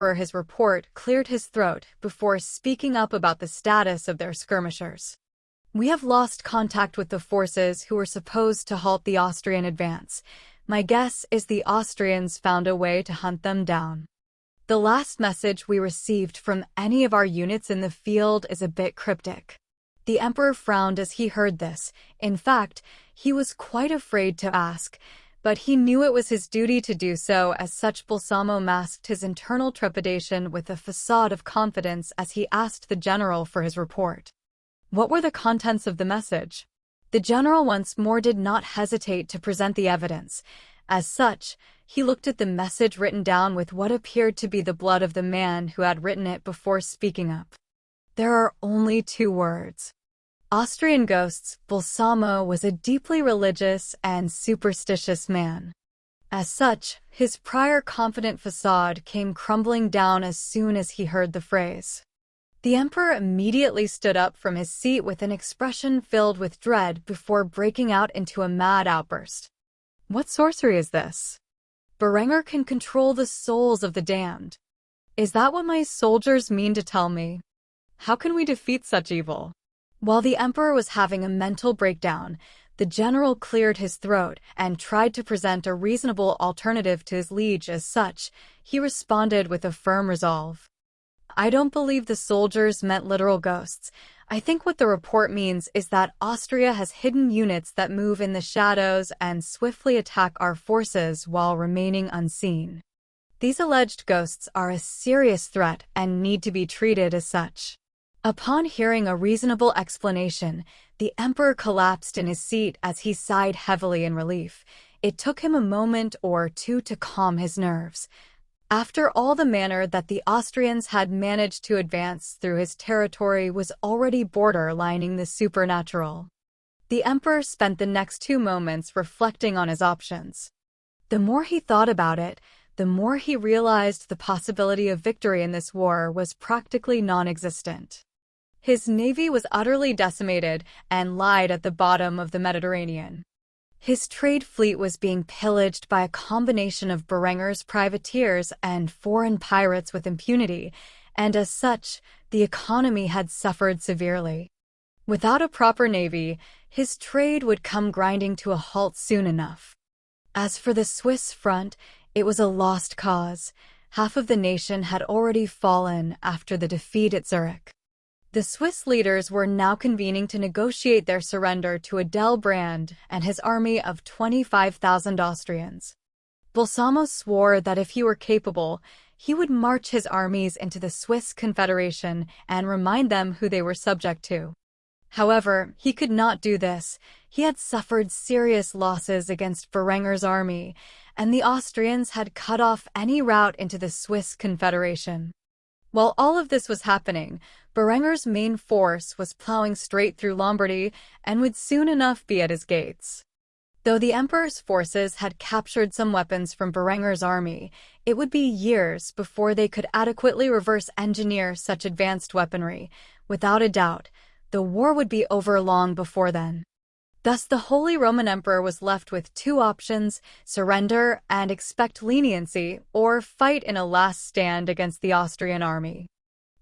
his report cleared his throat before speaking up about the status of their skirmishers. "We have lost contact with the forces who were supposed to halt the Austrian advance. My guess is the Austrians found a way to hunt them down. The last message we received from any of our units in the field is a bit cryptic." The emperor frowned as he heard this. In fact, he was quite afraid to ask, but he knew it was his duty to do so. As such, Balsamo masked his internal trepidation with a facade of confidence as he asked the general for his report. What were the contents of the message? The general once more did not hesitate to present the evidence. As such, he looked at the message written down with what appeared to be the blood of the man who had written it before speaking up. There are only 2 words. Austrian ghosts. Balsamo was a deeply religious and superstitious man. As such, his prior confident facade came crumbling down as soon as he heard the phrase. The emperor immediately stood up from his seat with an expression filled with dread before breaking out into a mad outburst. "What sorcery is this? Berenger can control the souls of the damned. Is that what my soldiers mean to tell me? How can we defeat such evil?" While the emperor was having a mental breakdown, the general cleared his throat and tried to present a reasonable alternative to his liege. As such, he responded with a firm resolve. "I don't believe the soldiers meant literal ghosts. I think what the report means is that Austria has hidden units that move in the shadows and swiftly attack our forces while remaining unseen. These alleged ghosts are a serious threat and need to be treated as such." Upon hearing a reasonable explanation, the emperor collapsed in his seat as he sighed heavily in relief. It took him a moment or 2 to calm his nerves. After all, the manner that the Austrians had managed to advance through his territory was already borderlining the supernatural. The emperor spent the next 2 moments reflecting on his options. The more he thought about it, the more he realized the possibility of victory in this war was practically non-existent. His navy was utterly decimated and lied at the bottom of the Mediterranean. His trade fleet was being pillaged by a combination of Berenger's privateers and foreign pirates with impunity, and as such, the economy had suffered severely. Without a proper navy, his trade would come grinding to a halt soon enough. As for the Swiss front, it was a lost cause. Half of the nation had already fallen after the defeat at Zurich. The Swiss leaders were now convening to negotiate their surrender to Adelbrand and his army of 25,000 Austrians. Balsamo swore that if he were capable, he would march his armies into the Swiss Confederation and remind them who they were subject to. However, he could not do this. He had suffered serious losses against Berenger's army, and the Austrians had cut off any route into the Swiss Confederation. While all of this was happening, Berenger's main force was plowing straight through Lombardy and would soon enough be at his gates. Though the emperor's forces had captured some weapons from Berenger's army, it would be years before they could adequately reverse engineer such advanced weaponry. Without a doubt, the war would be over long before then. Thus, the Holy Roman Emperor was left with 2 options: surrender and expect leniency, or fight in a last stand against the Austrian army.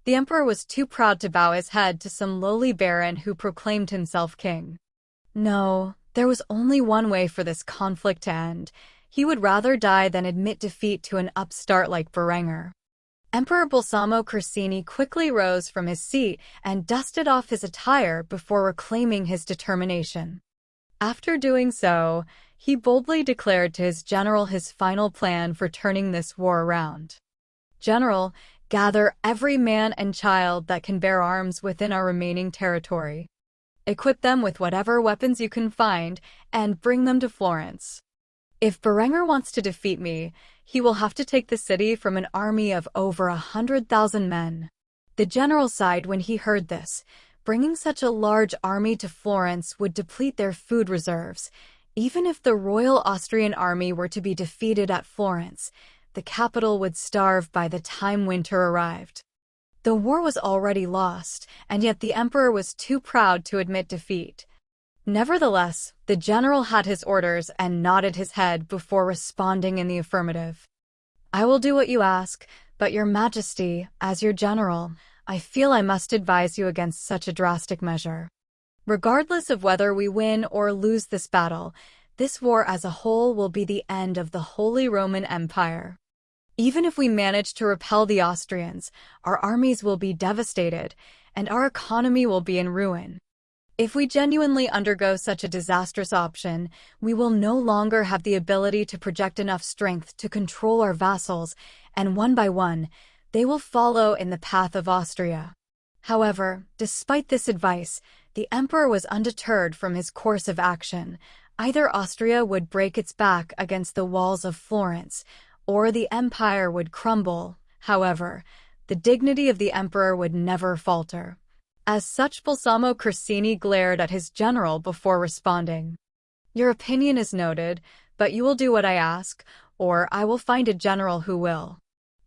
The emperor was too proud to bow his head to some lowly baron who proclaimed himself king. No, there was only one way for this conflict to end. He would rather die than admit defeat to an upstart like Berenger. Emperor Balsamo Corsini quickly rose from his seat and dusted off his attire before reclaiming his determination. After doing so, he boldly declared to his general his final plan for turning this war around. "General, gather every man and child that can bear arms within our remaining territory. Equip them with whatever weapons you can find and bring them to Florence. If Berenger wants to defeat me, he will have to take the city from an army of over 100,000 men." The general sighed when he heard this. Bringing such a large army to Florence would deplete their food reserves. Even if the Royal Austrian Army were to be defeated at Florence, the capital would starve by the time winter arrived. The war was already lost, and yet the emperor was too proud to admit defeat. Nevertheless, the general had his orders and nodded his head before responding in the affirmative. "I will do what you ask, But Your Majesty, as your general, I feel I must advise you against such a drastic measure. Regardless of whether we win or lose this battle, this war as a whole will be the end of the Holy Roman Empire. Even if we manage to repel the Austrians, our armies will be devastated, and our economy will be in ruin. If we genuinely undergo such a disastrous option, we will no longer have the ability to project enough strength to control our vassals, and one by one, they will follow in the path of Austria. However, despite this advice, the emperor was undeterred from his course of action. Either Austria would break its back against the walls of Florence, or the empire would crumble. However, the dignity of the emperor would never falter. As such, Balsamo Corsini glared at his general before responding. Your opinion is noted, but you will do what I ask, or I will find a general who will.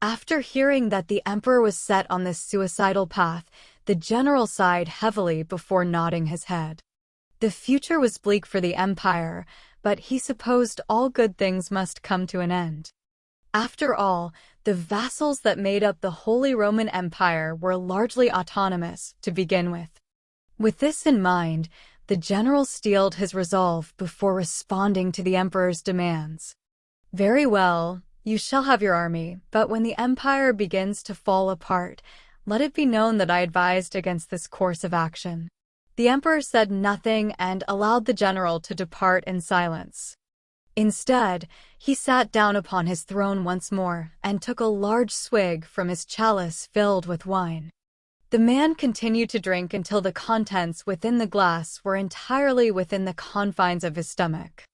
After hearing that the emperor was set on this suicidal path, the general sighed heavily before nodding his head. The future was bleak for the empire, but he supposed all good things must come to an end. After all, the vassals that made up the Holy Roman Empire were largely autonomous to begin with. With this in mind, the general steeled his resolve before responding to the emperor's demands. Very well, you shall have your army, but when the empire begins to fall apart, let it be known that I advised against this course of action. The emperor said nothing and allowed the general to depart in silence. Instead, he sat down upon his throne once more and took a large swig from his chalice filled with wine. The man continued to drink until the contents within the glass were entirely within the confines of his stomach.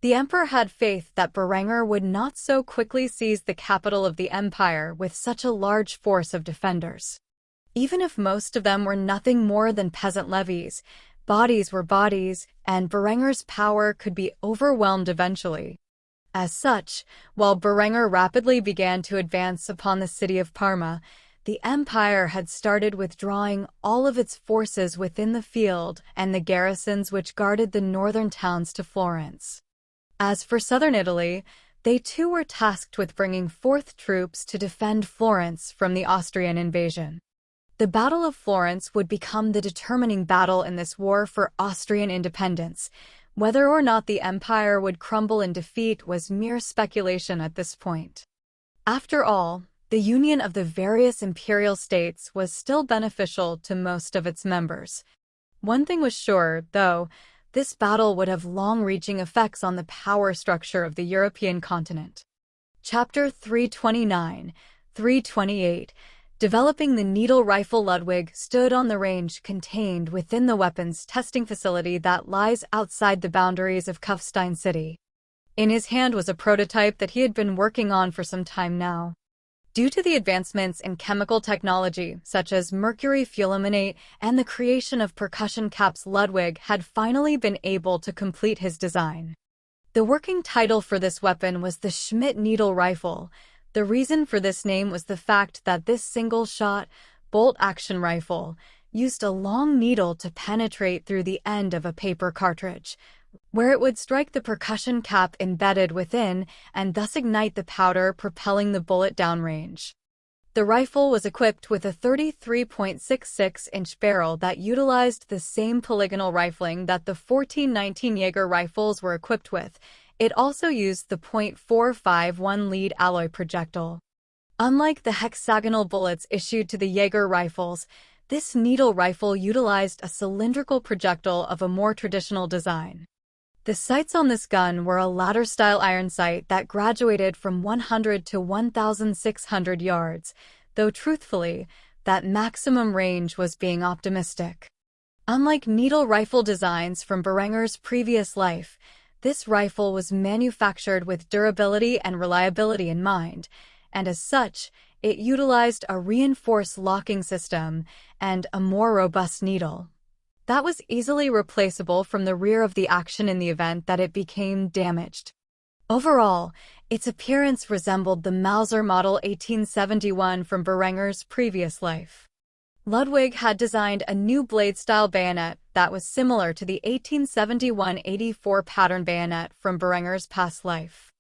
The emperor had faith that Berengar would not so quickly seize the capital of the empire with such a large force of defenders. Even if most of them were nothing more than peasant levies, bodies were bodies, and Berengar's power could be overwhelmed eventually. As such, while Berengar rapidly began to advance upon the city of Parma, the empire had started withdrawing all of its forces within the field and the garrisons which guarded the northern towns to Florence. As for southern Italy, they too were tasked with bringing forth troops to defend Florence from the Austrian invasion. The Battle of Florence would become the determining battle in this war for Austrian independence. Whether or not the empire would crumble in defeat was mere speculation at this point. After all, the union of the various imperial states was still beneficial to most of its members. One thing was sure, though, this battle would have long-reaching effects on the power structure of the European continent. Chapter 329-328 Developing the needle rifle. Ludwig stood on the range contained within the weapons testing facility that lies outside the boundaries of Kufstein City. In his hand was a prototype that he had been working on for some time now. Due to the advancements in chemical technology, such as mercury fulminate and the creation of percussion caps, Ludwig had finally been able to complete his design. The working title for this weapon was the Schmidt Needle Rifle. The reason for this name was the fact that this single-shot, bolt-action rifle used a long needle to penetrate through the end of a paper cartridge, where it would strike the percussion cap embedded within and thus ignite the powder, propelling the bullet downrange. The rifle was equipped with a 33.66-inch barrel that utilized the same polygonal rifling that the 1419 Jaeger rifles were equipped with. It also used the .451 lead alloy projectile. Unlike the hexagonal bullets issued to the Jaeger rifles, this needle rifle utilized a cylindrical projectile of a more traditional design. The sights on this gun were a ladder-style iron sight that graduated from 100 to 1,600 yards, though truthfully, that maximum range was being optimistic. Unlike needle rifle designs from Berengar's previous life, this rifle was manufactured with durability and reliability in mind, and as such, it utilized a reinforced locking system and a more robust needle that was easily replaceable from the rear of the action in the event that it became damaged. Overall, its appearance resembled the Mauser Model 1871 from Berengar's previous life. Ludwig had designed a new blade-style bayonet that was similar to the 1871-84 pattern bayonet from Berengar's past life.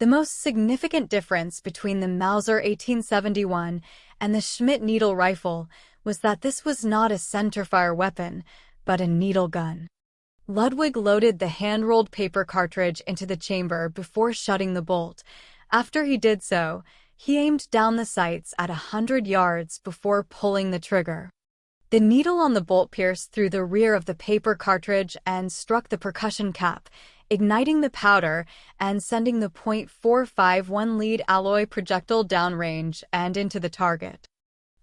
The most significant difference between the Mauser 1871 and the Schmidt needle rifle was that this was not a centerfire weapon, but a needle gun. Ludwig loaded the hand-rolled paper cartridge into the chamber before shutting the bolt. After he did so, he aimed down the sights at 100 yards before pulling the trigger. The needle on the bolt pierced through the rear of the paper cartridge and struck the percussion cap, igniting the powder and sending the .451 lead alloy projectile downrange and into the target.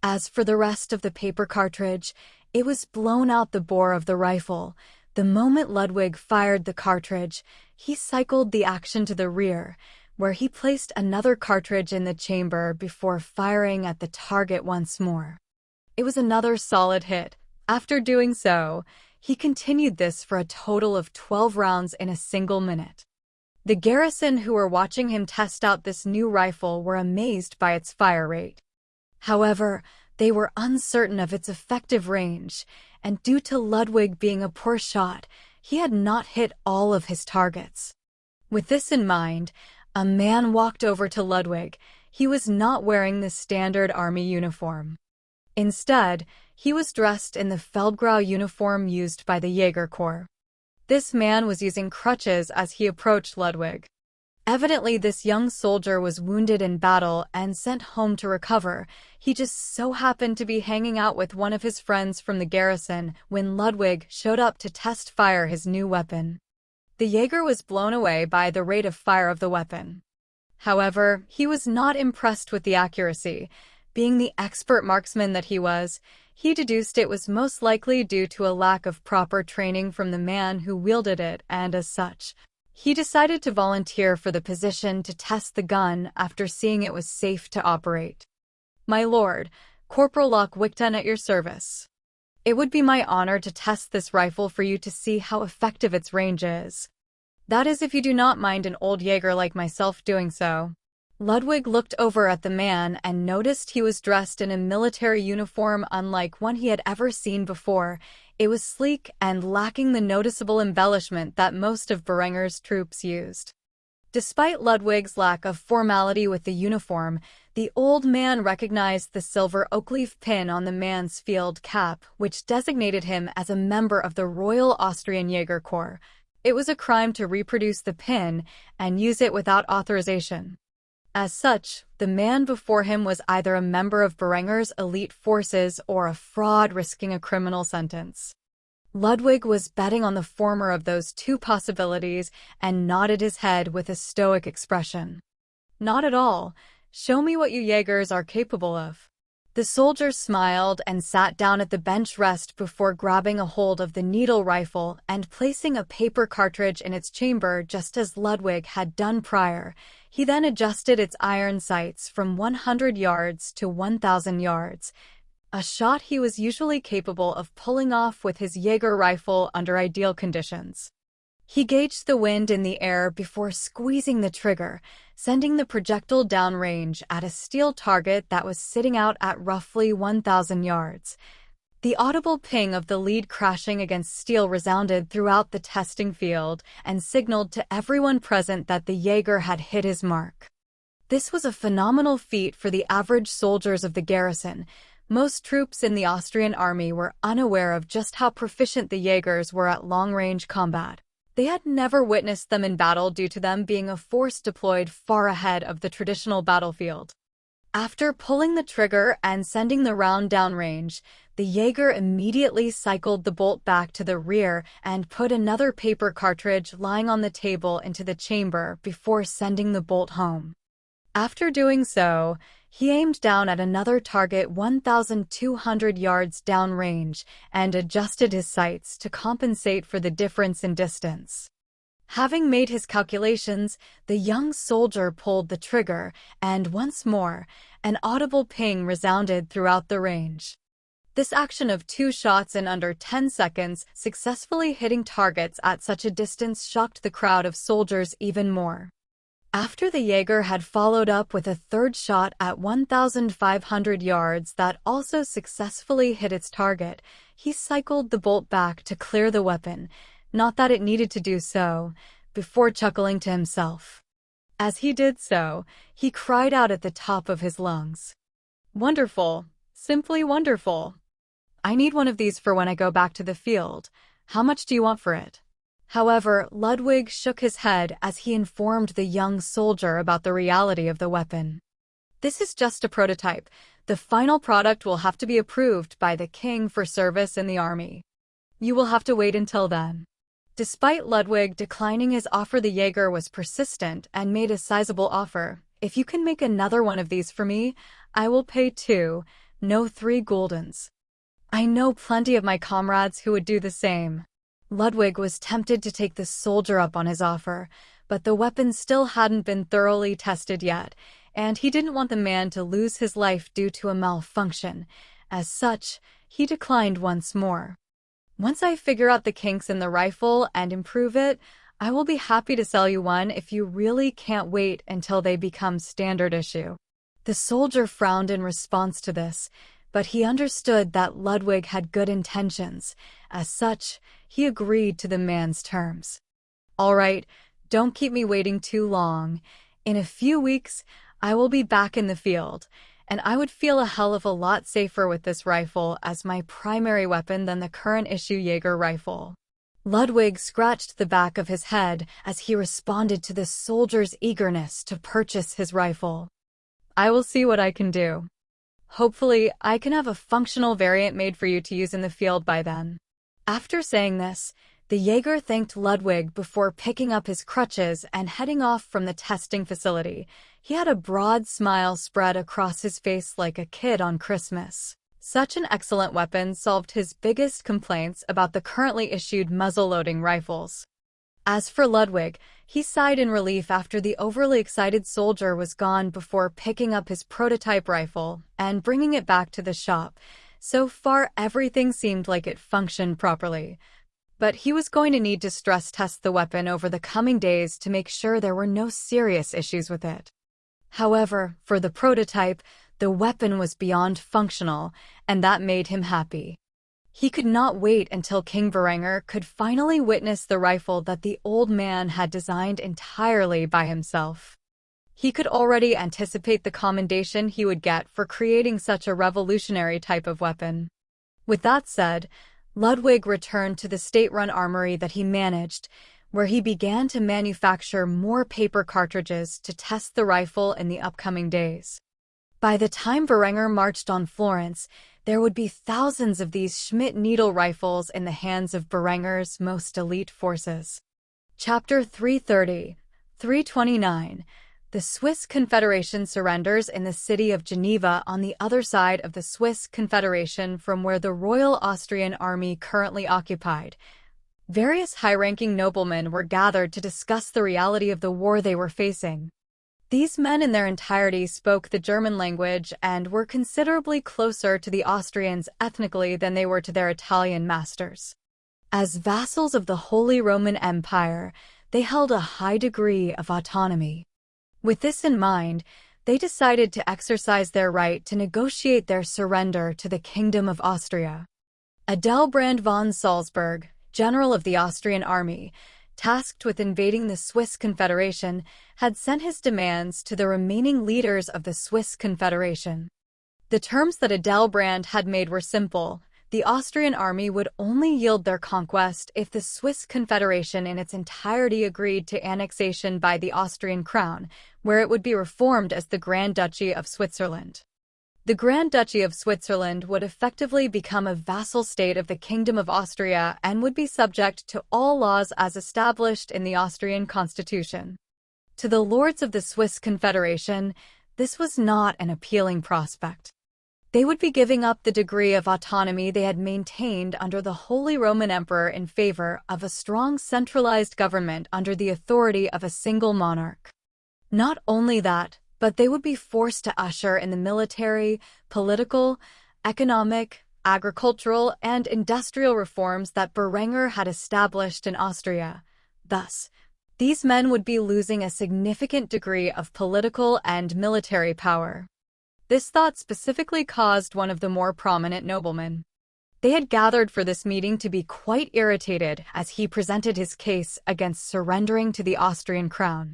As for the rest of the paper cartridge, it was blown out the bore of the rifle. The moment Ludwig fired the cartridge, he cycled the action to the rear, where he placed another cartridge in the chamber before firing at the target once more. It was another solid hit. After doing so, he continued this for a total of 12 rounds in a single minute. The garrison who were watching him test out this new rifle were amazed by its fire rate. However, they were uncertain of its effective range, and due to Ludwig being a poor shot, he had not hit all of his targets. With this in mind, a man walked over to Ludwig. He was not wearing the standard army uniform. Instead, he was dressed in the Feldgrau uniform used by the Jaeger Corps. This man was using crutches as he approached Ludwig. Evidently, this young soldier was wounded in battle and sent home to recover. He just so happened to be hanging out with one of his friends from the garrison when Ludwig showed up to test fire his new weapon. The Jaeger was blown away by the rate of fire of the weapon. However, he was not impressed with the accuracy. Being the expert marksman that he was, he deduced it was most likely due to a lack of proper training from the man who wielded it, and as such, he decided to volunteer for the position to test the gun after seeing it was safe to operate. "My lord, Corporal Lockwickton at your service. It would be my honor to test this rifle for you to see how effective its range is. That is, if you do not mind an old Jaeger like myself doing so." Ludwig looked over at the man and noticed he was dressed in a military uniform unlike one he had ever seen before. It was sleek and lacking the noticeable embellishment that most of Berenger's troops used. Despite Ludwig's lack of formality with the uniform, the old man recognized the silver oak-leaf pin on the man's field cap, which designated him as a member of the Royal Austrian Jaeger Corps. It was a crime to reproduce the pin and use it without authorization. As such, the man before him was either a member of Berenger's elite forces or a fraud risking a criminal sentence. Ludwig was betting on the former of those two possibilities and nodded his head with a stoic expression. "Not at all. Show me what you Jaegers are capable of." The soldier smiled and sat down at the bench rest before grabbing a hold of the needle rifle and placing a paper cartridge in its chamber just as Ludwig had done prior. He then adjusted its iron sights from 100 yards to 1,000 yards, a shot he was usually capable of pulling off with his Jaeger rifle under ideal conditions. He gauged the wind in the air before squeezing the trigger, sending the projectile downrange at a steel target that was sitting out at roughly 1,000 yards. The audible ping of the lead crashing against steel resounded throughout the testing field and signaled to everyone present that the Jaeger had hit his mark. This was a phenomenal feat for the average soldiers of the garrison. Most troops in the Austrian army were unaware of just how proficient the Jaegers were at long-range combat. They had never witnessed them in battle due to them being a force deployed far ahead of the traditional battlefield. After pulling the trigger and sending the round downrange, the Jaeger immediately cycled the bolt back to the rear and put another paper cartridge lying on the table into the chamber before sending the bolt home. After doing so, he aimed down at another target 1,200 yards downrange and adjusted his sights to compensate for the difference in distance. Having made his calculations, the young soldier pulled the trigger, and once more, an audible ping resounded throughout the range. This action of 2 shots in under 10 seconds, successfully hitting targets at such a distance, shocked the crowd of soldiers even more. After the Jaeger had followed up with a third shot at 1,500 yards that also successfully hit its target, he cycled the bolt back to clear the weapon, not that it needed to do so, before chuckling to himself. As he did so, he cried out at the top of his lungs. Wonderful, simply wonderful. I need one of these for when I go back to the field. How much do you want for it? However, Ludwig shook his head as he informed the young soldier about the reality of the weapon. This is just a prototype. The final product will have to be approved by the king for service in the army. You will have to wait until then. Despite Ludwig declining his offer, the Jaeger was persistent and made a sizable offer. If you can make another one of these for me, I will pay 2, no 3 guldens. I know plenty of my comrades who would do the same. Ludwig was tempted to take the soldier up on his offer, but the weapon still hadn't been thoroughly tested yet, and he didn't want the man to lose his life due to a malfunction. As such, he declined once more. Once I figure out the kinks in the rifle and improve it, I will be happy to sell you one if you really can't wait until they become standard issue. The soldier frowned in response to this, but he understood that Ludwig had good intentions. As such, he agreed to the man's terms. All right, don't keep me waiting too long. In a few weeks, I will be back in the field, and I would feel a hell of a lot safer with this rifle as my primary weapon than the current issue Jaeger rifle. Ludwig scratched the back of his head as he responded to the soldier's eagerness to purchase his rifle. I will see what I can do. Hopefully, I can have a functional variant made for you to use in the field by then. After saying this, the Jaeger thanked Ludwig before picking up his crutches and heading off from the testing facility. He had a broad smile spread across his face like a kid on Christmas. Such an excellent weapon solved his biggest complaints about the currently issued muzzle-loading rifles. As for Ludwig, he sighed in relief after the overly excited soldier was gone before picking up his prototype rifle and bringing it back to the shop. So far, everything seemed like it functioned properly. But he was going to need to stress test the weapon over the coming days to make sure there were no serious issues with it. However, for the prototype, the weapon was beyond functional, and that made him happy. He could not wait until King Varangur could finally witness the rifle that the old man had designed entirely by himself. He could already anticipate the commendation he would get for creating such a revolutionary type of weapon. With that said, Ludwig returned to the state-run armory that he managed, where he began to manufacture more paper cartridges to test the rifle in the upcoming days. By the time Varangur marched on Florence, there would be thousands of these Schmidt needle rifles in the hands of Varangur's most elite forces. Chapter 330, 329. The Swiss Confederation surrenders in the city of Geneva on the other side of the Swiss Confederation from where the Royal Austrian Army currently occupied. Various high-ranking noblemen were gathered to discuss the reality of the war they were facing. These men in their entirety spoke the German language and were considerably closer to the Austrians ethnically than they were to their Italian masters. As vassals of the Holy Roman Empire, they held a high degree of autonomy. With this in mind, they decided to exercise their right to negotiate their surrender to the Kingdom of Austria. Adelbrand von Salzburg, general of the Austrian army, tasked with invading the Swiss Confederation, had sent his demands to the remaining leaders of the Swiss Confederation. The terms that Adelbrand had made were simple. The Austrian army would only yield their conquest if the Swiss Confederation in its entirety agreed to annexation by the Austrian crown, where it would be reformed as the Grand Duchy of Switzerland. The Grand Duchy of Switzerland would effectively become a vassal state of the Kingdom of Austria and would be subject to all laws as established in the Austrian constitution. To the lords of the Swiss Confederation, this was not an appealing prospect. They would be giving up the degree of autonomy they had maintained under the Holy Roman Emperor in favor of a strong centralized government under the authority of a single monarch. Not only that, but they would be forced to usher in the military, political, economic, agricultural, and industrial reforms that Varangur had established in Austria. Thus, these men would be losing a significant degree of political and military power. This thought specifically caused one of the more prominent noblemen. They had gathered for this meeting to be quite irritated as he presented his case against surrendering to the Austrian crown.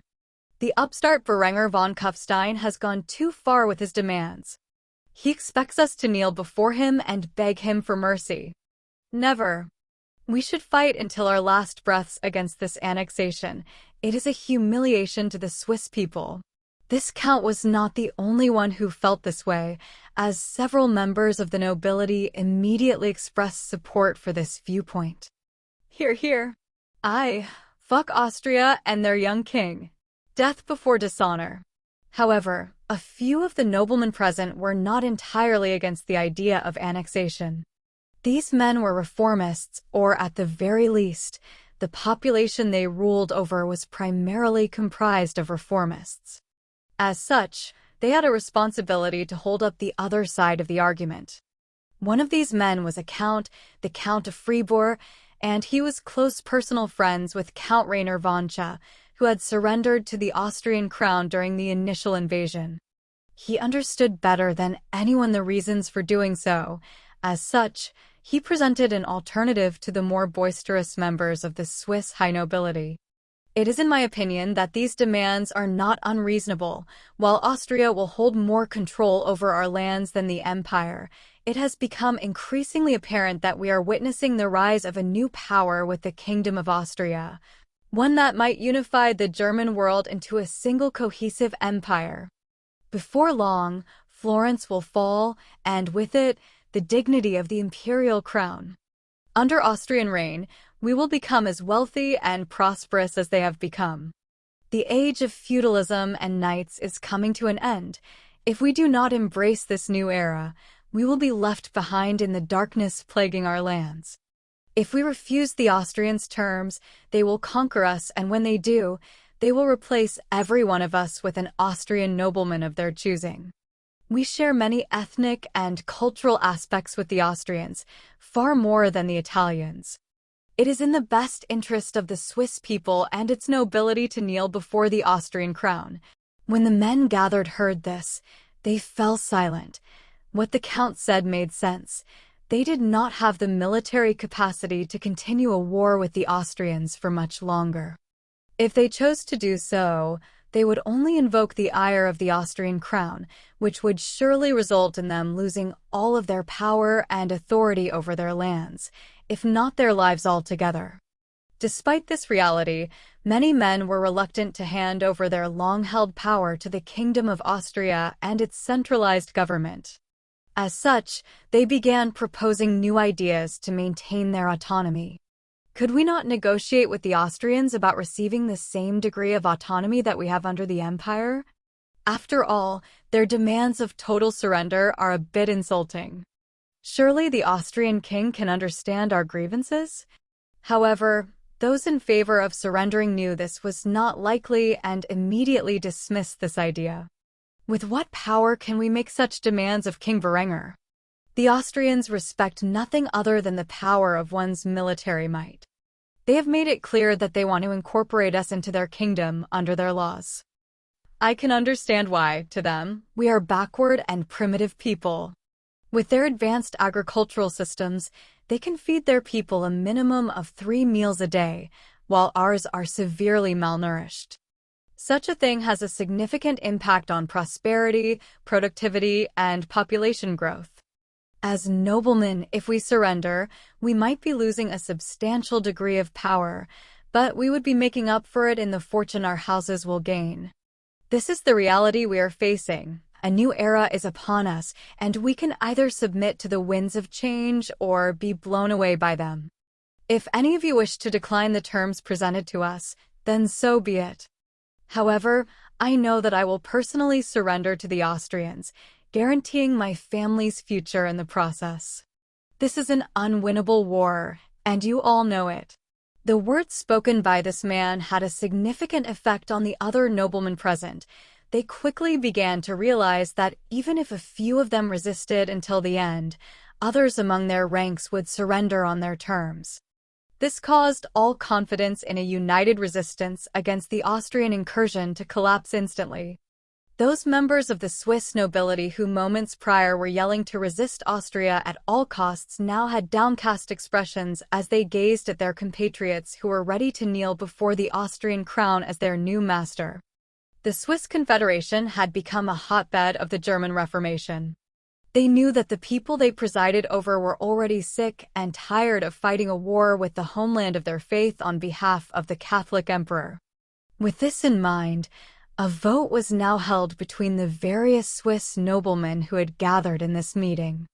The upstart Berenger von Kufstein has gone too far with his demands. He expects us to kneel before him and beg him for mercy. Never. We should fight until our last breaths against this annexation. It is a humiliation to the Swiss people. This count was not the only one who felt this way, as several members of the nobility immediately expressed support for this viewpoint. Hear, hear. Aye, fuck Austria and their young king. Death before dishonor. However, a few of the noblemen present were not entirely against the idea of annexation. These men were reformists, or at the very least, the population they ruled over was primarily comprised of reformists. As such, they had a responsibility to hold up the other side of the argument. One of these men was a count, the Count of Fribourg, and he was close personal friends with Count Rainer von Cha, who had surrendered to the Austrian crown during the initial invasion. He understood better than anyone the reasons for doing so. As such, he presented an alternative to the more boisterous members of the Swiss high nobility. It is in my opinion that these demands are not unreasonable. While Austria will hold more control over our lands than the Empire, it has become increasingly apparent that we are witnessing the rise of a new power with the Kingdom of Austria, one that might unify the German world into a single cohesive empire. Before long, Florence will fall, and with it, the dignity of the imperial crown. Under Austrian reign, we will become as wealthy and prosperous as they have become. The age of feudalism and knights is coming to an end. If we do not embrace this new era, we will be left behind in the darkness plaguing our lands. If we refuse the Austrians' terms, they will conquer us, and when they do, they will replace every one of us with an Austrian nobleman of their choosing. We share many ethnic and cultural aspects with the Austrians, far more than the Italians. It is in the best interest of the Swiss people and its nobility to kneel before the Austrian crown. When the men gathered heard this, they fell silent. What the Count said made sense. They did not have the military capacity to continue a war with the Austrians for much longer. If they chose to do so, they would only invoke the ire of the Austrian crown, which would surely result in them losing all of their power and authority over their lands, if not their lives altogether. Despite this reality, many men were reluctant to hand over their long-held power to the Kingdom of Austria and its centralized government. As such, they began proposing new ideas to maintain their autonomy. Could we not negotiate with the Austrians about receiving the same degree of autonomy that we have under the Empire? After all, their demands of total surrender are a bit insulting. Surely the Austrian king can understand our grievances? However, those in favor of surrendering knew this was not likely and immediately dismissed this idea. With what power can we make such demands of King Berenger? The Austrians respect nothing other than the power of one's military might. They have made it clear that they want to incorporate us into their kingdom under their laws. I can understand why, to them, we are backward and primitive people. With their advanced agricultural systems, they can feed their people a minimum of 3 meals a day, while ours are severely malnourished. Such a thing has a significant impact on prosperity, productivity, and population growth. As noblemen, if we surrender, we might be losing a substantial degree of power, but we would be making up for it in the fortune our houses will gain. This is the reality we are facing. A new era is upon us, and we can either submit to the winds of change or be blown away by them. If any of you wish to decline the terms presented to us, then so be it. However, I know that I will personally surrender to the Austrians, guaranteeing my family's future in the process. This is an unwinnable war, and you all know it. The words spoken by this man had a significant effect on the other noblemen present. They quickly began to realize that even if a few of them resisted until the end, others among their ranks would surrender on their terms. This caused all confidence in a united resistance against the Austrian incursion to collapse instantly. Those members of the Swiss nobility who moments prior were yelling to resist Austria at all costs now had downcast expressions as they gazed at their compatriots who were ready to kneel before the Austrian crown as their new master. The Swiss Confederation had become a hotbed of the German Reformation. They knew that the people they presided over were already sick and tired of fighting a war with the homeland of their faith on behalf of the Catholic Emperor. With this in mind, a vote was now held between the various Swiss noblemen who had gathered in this meeting.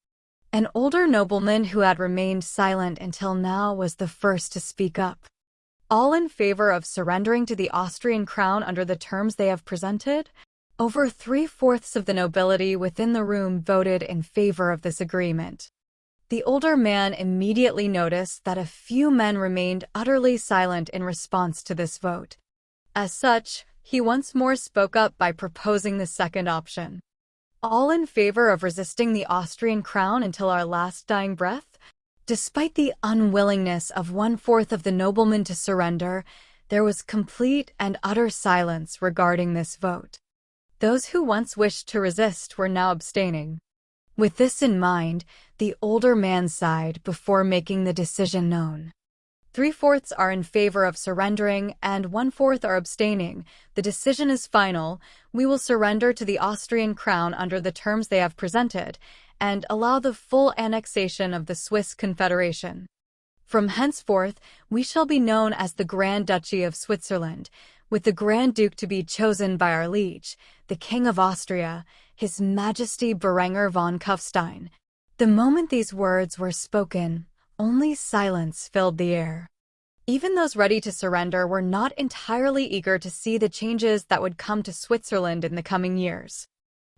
An older nobleman who had remained silent until now was the first to speak up. All in favor of surrendering to the Austrian crown under the terms they have presented? Over 3/4 of the nobility within the room voted in favor of this agreement. The older man immediately noticed that a few men remained utterly silent in response to this vote. As such, he once more spoke up by proposing the second option. All in favor of resisting the Austrian crown until our last dying breath? Despite the unwillingness of 1/4 of the noblemen to surrender, there was complete and utter silence regarding this vote. Those who once wished to resist were now abstaining. With this in mind, the older man sighed before making the decision known. 3/4 are in favor of surrendering and 1/4 are abstaining. The decision is final. We will surrender to the Austrian crown under the terms they have presented and allow the full annexation of the Swiss Confederation. From henceforth, we shall be known as the Grand Duchy of Switzerland, with the Grand Duke to be chosen by our liege, the King of Austria, His Majesty Berenger von Kufstein. The moment these words were spoken, only silence filled the air. Even those ready to surrender were not entirely eager to see the changes that would come to Switzerland in the coming years.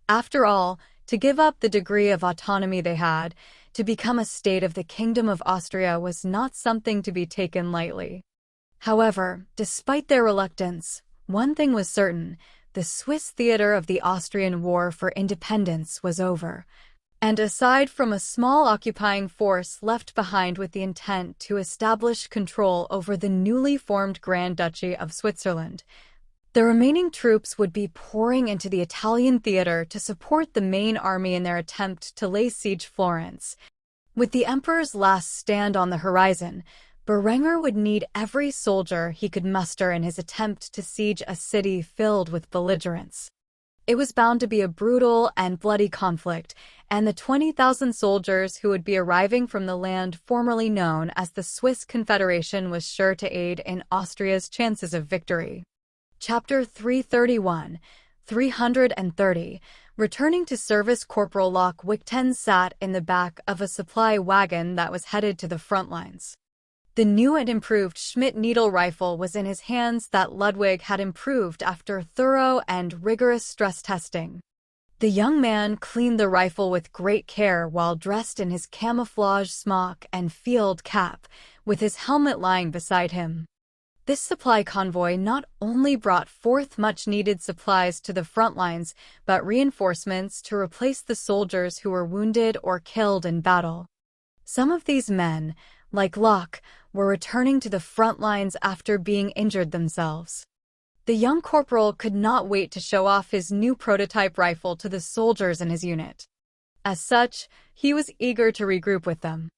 After all, to give up the degree of autonomy they had, to become a state of the Kingdom of Austria was not something to be taken lightly. However, despite their reluctance, one thing was certain: the Swiss theater of the Austrian War for Independence was over. And aside from a small occupying force left behind with the intent to establish control over the newly formed Grand Duchy of Switzerland, the remaining troops would be pouring into the Italian theater to support the main army in their attempt to lay siege Florence. With the Emperor's last stand on the horizon, Berenger would need every soldier he could muster in his attempt to siege a city filled with belligerents. It was bound to be a brutal and bloody conflict, and the 20,000 soldiers who would be arriving from the land formerly known as the Swiss Confederation was sure to aid in Austria's chances of victory. Chapter 331, 330. Returning to service, Corporal Lock Wichten sat in the back of a supply wagon that was headed to the front lines. The new and improved Schmidt needle rifle was in his hands that Ludwig had improved after thorough and rigorous stress testing. The young man cleaned the rifle with great care while dressed in his camouflage smock and field cap, with his helmet lying beside him. This supply convoy not only brought forth much-needed supplies to the front lines, but reinforcements to replace the soldiers who were wounded or killed in battle. Some of these men, like Locke, were returning to the front lines after being injured themselves. The young corporal could not wait to show off his new prototype rifle to the soldiers in his unit. As such, he was eager to regroup with them.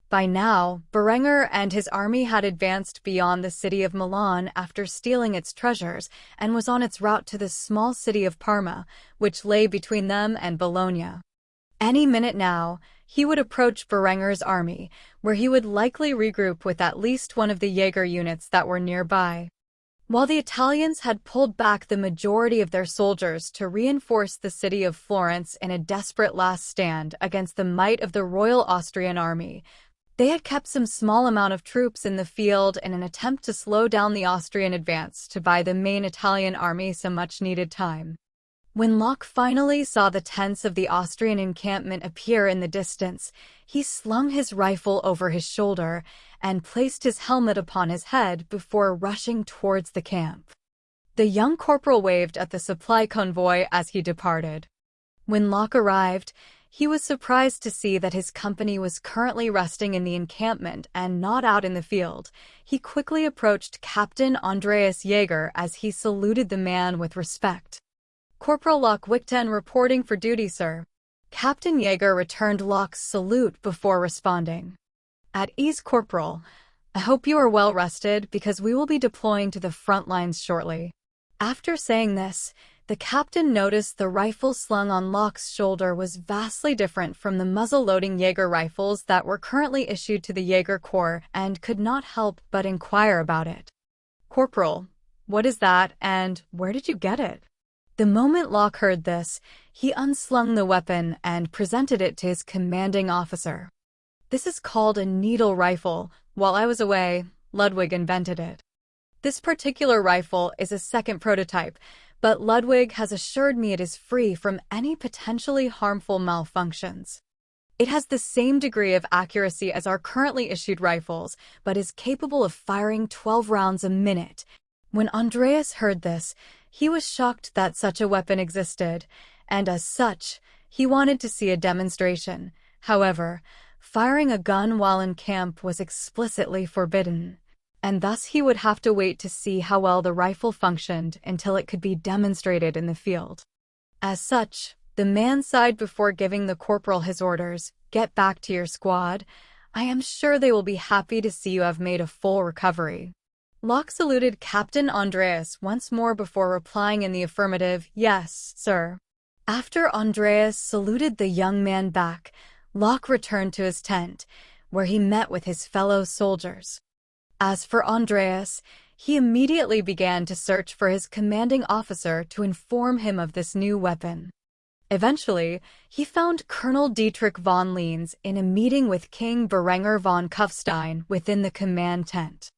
By now, Berenger and his army had advanced beyond the city of Milan after stealing its treasures and was on its route to the small city of Parma, which lay between them and Bologna. Any minute now, he would approach Berenger's army, where he would likely regroup with at least one of the Jaeger units that were nearby. While the Italians had pulled back the majority of their soldiers to reinforce the city of Florence in a desperate last stand against the might of the Royal Austrian Army, they had kept some small amount of troops in the field in an attempt to slow down the Austrian advance to buy the main Italian army some much-needed time. When Locke finally saw the tents of the Austrian encampment appear in the distance, he slung his rifle over his shoulder and placed his helmet upon his head before rushing towards the camp. The young corporal waved at the supply convoy as he departed. When Locke arrived, he was surprised to see that his company was currently resting in the encampment and not out in the field. He quickly approached Captain Andreas Jaeger as he saluted the man with respect. "Corporal Lock Wichten reporting for duty, sir." Captain Jaeger returned Locke's salute before responding. "At ease, Corporal. I hope you are well rested because we will be deploying to the front lines shortly." After saying this, the captain noticed the rifle slung on Locke's shoulder was vastly different from the muzzle-loading Jaeger rifles that were currently issued to the Jaeger Corps and could not help but inquire about it. "Corporal, what is that, and where did you get it?" The moment Locke heard this, he unslung the weapon and presented it to his commanding officer. "This is called a needle rifle. While I was away, Ludwig invented it. This particular rifle is a second prototype, but Ludwig has assured me it is free from any potentially harmful malfunctions. It has the same degree of accuracy as our currently issued rifles, but is capable of firing 12 rounds a minute." When Andreas heard this, he was shocked that such a weapon existed, and as such, he wanted to see a demonstration. However, firing a gun while in camp was explicitly forbidden, and thus he would have to wait to see how well the rifle functioned until it could be demonstrated in the field. As such, the man sighed before giving the corporal his orders. "Get back to your squad. I am sure they will be happy to see you have made a full recovery." Locke saluted Captain Andreas once more before replying in the affirmative, "Yes, sir." After Andreas saluted the young man back, Locke returned to his tent, where he met with his fellow soldiers. As for Andreas, he immediately began to search for his commanding officer to inform him of this new weapon. Eventually, he found Colonel Dietrich von Lienz in a meeting with King Berenger von Kufstein within the command tent.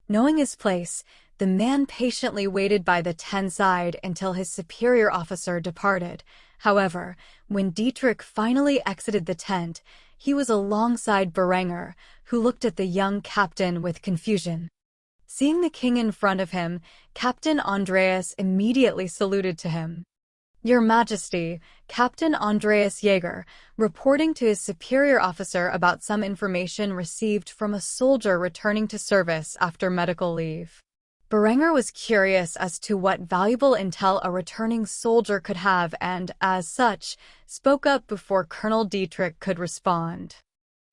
Knowing his place, the man patiently waited by the tent side until his superior officer departed. However, when Dietrich finally exited the tent, he was alongside Berenger, who looked at the young captain with confusion. Seeing the king in front of him, Captain Andreas immediately saluted to him. "Your Majesty, Captain Andreas Jaeger, reporting to his superior officer about some information received from a soldier returning to service after medical leave." Berenger was curious as to what valuable intel a returning soldier could have and, as such, spoke up before Colonel Dietrich could respond.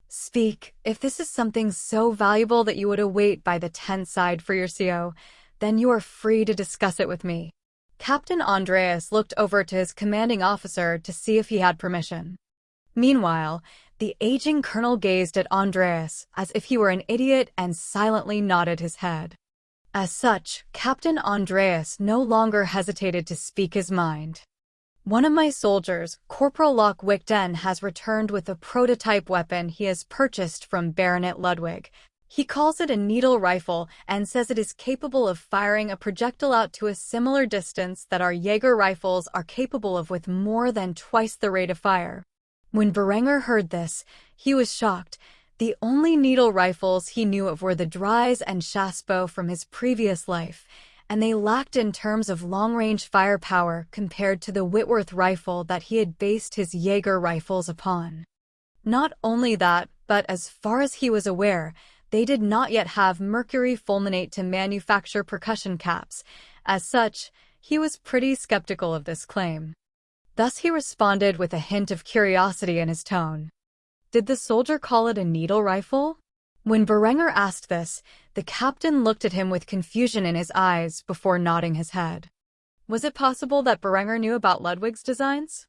"Speak. If this is something so valuable that you would await by the tent side for your CO, then you are free to discuss it with me." Captain Andreas looked over to his commanding officer to see if he had permission. Meanwhile, the aging colonel gazed at Andreas as if he were an idiot and silently nodded his head. As such, Captain Andreas no longer hesitated to speak his mind. "One of my soldiers, Corporal Locke Wickden, has returned with a prototype weapon he has purchased from Baronet Ludwig. He calls it a needle rifle and says it is capable of firing a projectile out to a similar distance that our Jaeger rifles are capable of with more than twice the rate of fire." When Berenger heard this, he was shocked. The only needle rifles he knew of were the Dries and Chassepot from his previous life, and they lacked in terms of long-range firepower compared to the Whitworth rifle that he had based his Jaeger rifles upon. Not only that, but as far as he was aware, they did not yet have mercury fulminate to manufacture percussion caps. As such, he was pretty skeptical of this claim. Thus he responded with a hint of curiosity in his tone. "Did the soldier call it a needle rifle?" When Berenger asked this, the captain looked at him with confusion in his eyes before nodding his head. Was it possible that Berenger knew about Ludwig's designs?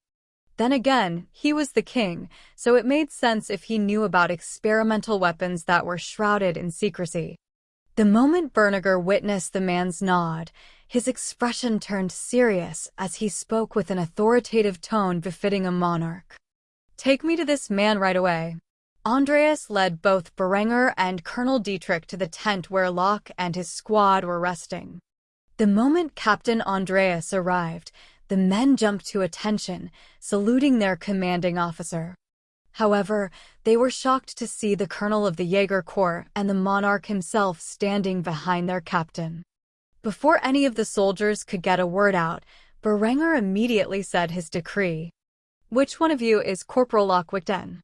Then again, he was the king, so it made sense if he knew about experimental weapons that were shrouded in secrecy. The moment Berenger witnessed the man's nod, his expression turned serious as he spoke with an authoritative tone befitting a monarch. "Take me to this man right away." Andreas led both Berenger and Colonel Dietrich to the tent where Locke and his squad were resting. The moment Captain Andreas arrived, the men jumped to attention, saluting their commanding officer. However, they were shocked to see the colonel of the Jaeger Corps and the monarch himself standing behind their captain. Before any of the soldiers could get a word out, Berenger immediately said his decree. "Which one of you is Corporal Locke Wickden?"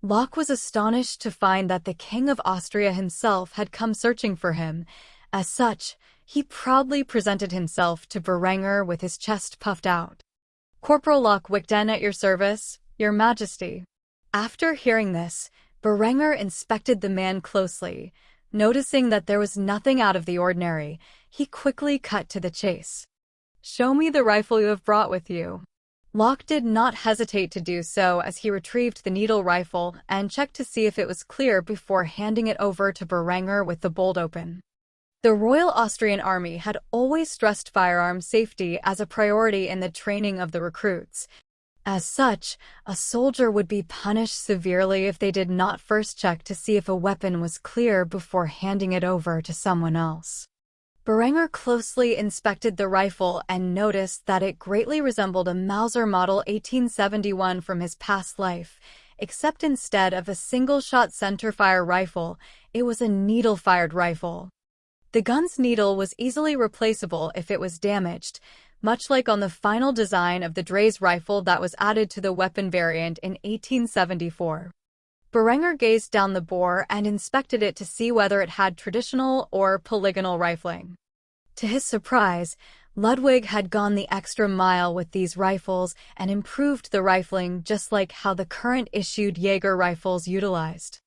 Locke was astonished to find that the King of Austria himself had come searching for him. As such, he proudly presented himself to Berenger with his chest puffed out. "Corporal Locke Wickden at your service, Your Majesty." After hearing this, Berenger inspected the man closely. Noticing that there was nothing out of the ordinary, he quickly cut to the chase. Show me the rifle you have brought with you. Locke did not hesitate to do so as he retrieved the needle rifle and checked to see if it was clear before handing it over to Berenger with the bolt open. The Royal Austrian Army had always stressed firearm safety as a priority in the training of the recruits. As such, a soldier would be punished severely if they did not first check to see if a weapon was clear before handing it over to someone else. Berenger closely inspected the rifle and noticed that it greatly resembled a Mauser Model 1871 from his past life, except instead of a single-shot centerfire rifle, it was a needle-fired rifle. The gun's needle was easily replaceable if it was damaged, much like on the final design of the Dreyse rifle that was added to the weapon variant in 1874. Berenger gazed down the bore and inspected it to see whether it had traditional or polygonal rifling. To his surprise, Ludwig had gone the extra mile with these rifles and improved the rifling just like how the current issued Jaeger rifles utilized.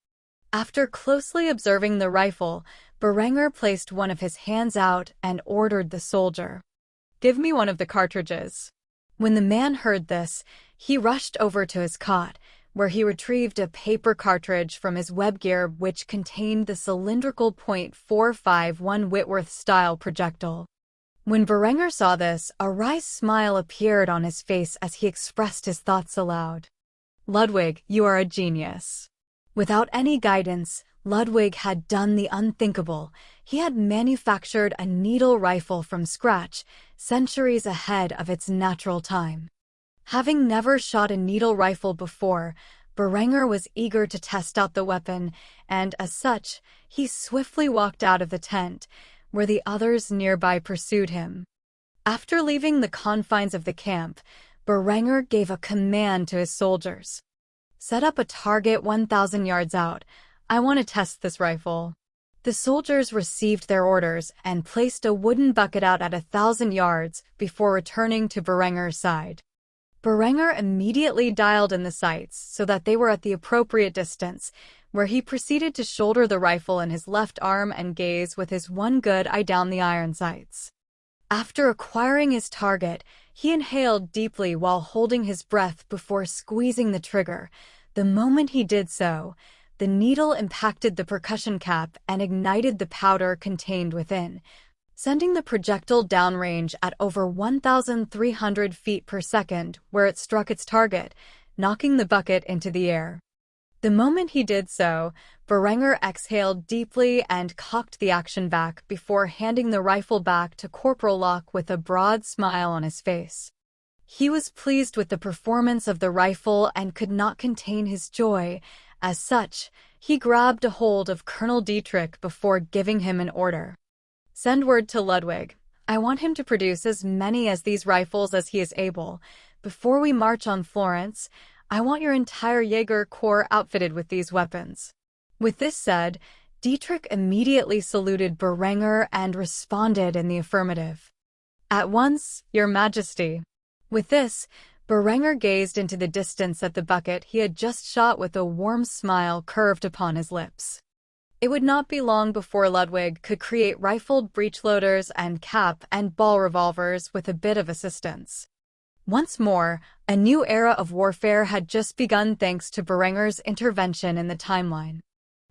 After closely observing the rifle, Berenger placed one of his hands out and ordered the soldier, "Give me one of the cartridges." When the man heard this, he rushed over to his cot, where he retrieved a paper cartridge from his webgear which contained the cylindrical .451 Whitworth-style projectile. When Berenger saw this, a wry smile appeared on his face as he expressed his thoughts aloud. "Ludwig, you are a genius." Without any guidance, Ludwig had done the unthinkable. He had manufactured a needle rifle from scratch, centuries ahead of its natural time. Having never shot a needle rifle before, Berenger was eager to test out the weapon, and as such, he swiftly walked out of the tent, where the others nearby pursued him. After leaving the confines of the camp, Berenger gave a command to his soldiers. "Set up a target 1,000 yards out. I want to test this rifle." The soldiers received their orders and placed a wooden bucket out at 1,000 yards before returning to Berenger's side. Berenger immediately dialed in the sights so that they were at the appropriate distance, where he proceeded to shoulder the rifle in his left arm and gaze with his one good eye down the iron sights. After acquiring his target, he inhaled deeply while holding his breath before squeezing the trigger. The moment he did so, the needle impacted the percussion cap and ignited the powder contained within, sending the projectile downrange at over 1,300 feet per second where it struck its target, knocking the bucket into the air. The moment he did so, Berenger exhaled deeply and cocked the action back before handing the rifle back to Corporal Locke with a broad smile on his face. He was pleased with the performance of the rifle and could not contain his joy. As such, he grabbed a hold of Colonel Dietrich before giving him an order. "Send word to Ludwig. I want him to produce as many as these rifles as he is able. Before we march on Florence, I want your entire Jaeger Corps outfitted with these weapons." With this said, Dietrich immediately saluted Berenger and responded in the affirmative. "At once, Your Majesty." With this, Berenger gazed into the distance at the bucket he had just shot with a warm smile curved upon his lips. It would not be long before Ludwig could create rifled breechloaders and cap and ball revolvers with a bit of assistance. Once more, a new era of warfare had just begun thanks to Berenger's intervention in the timeline.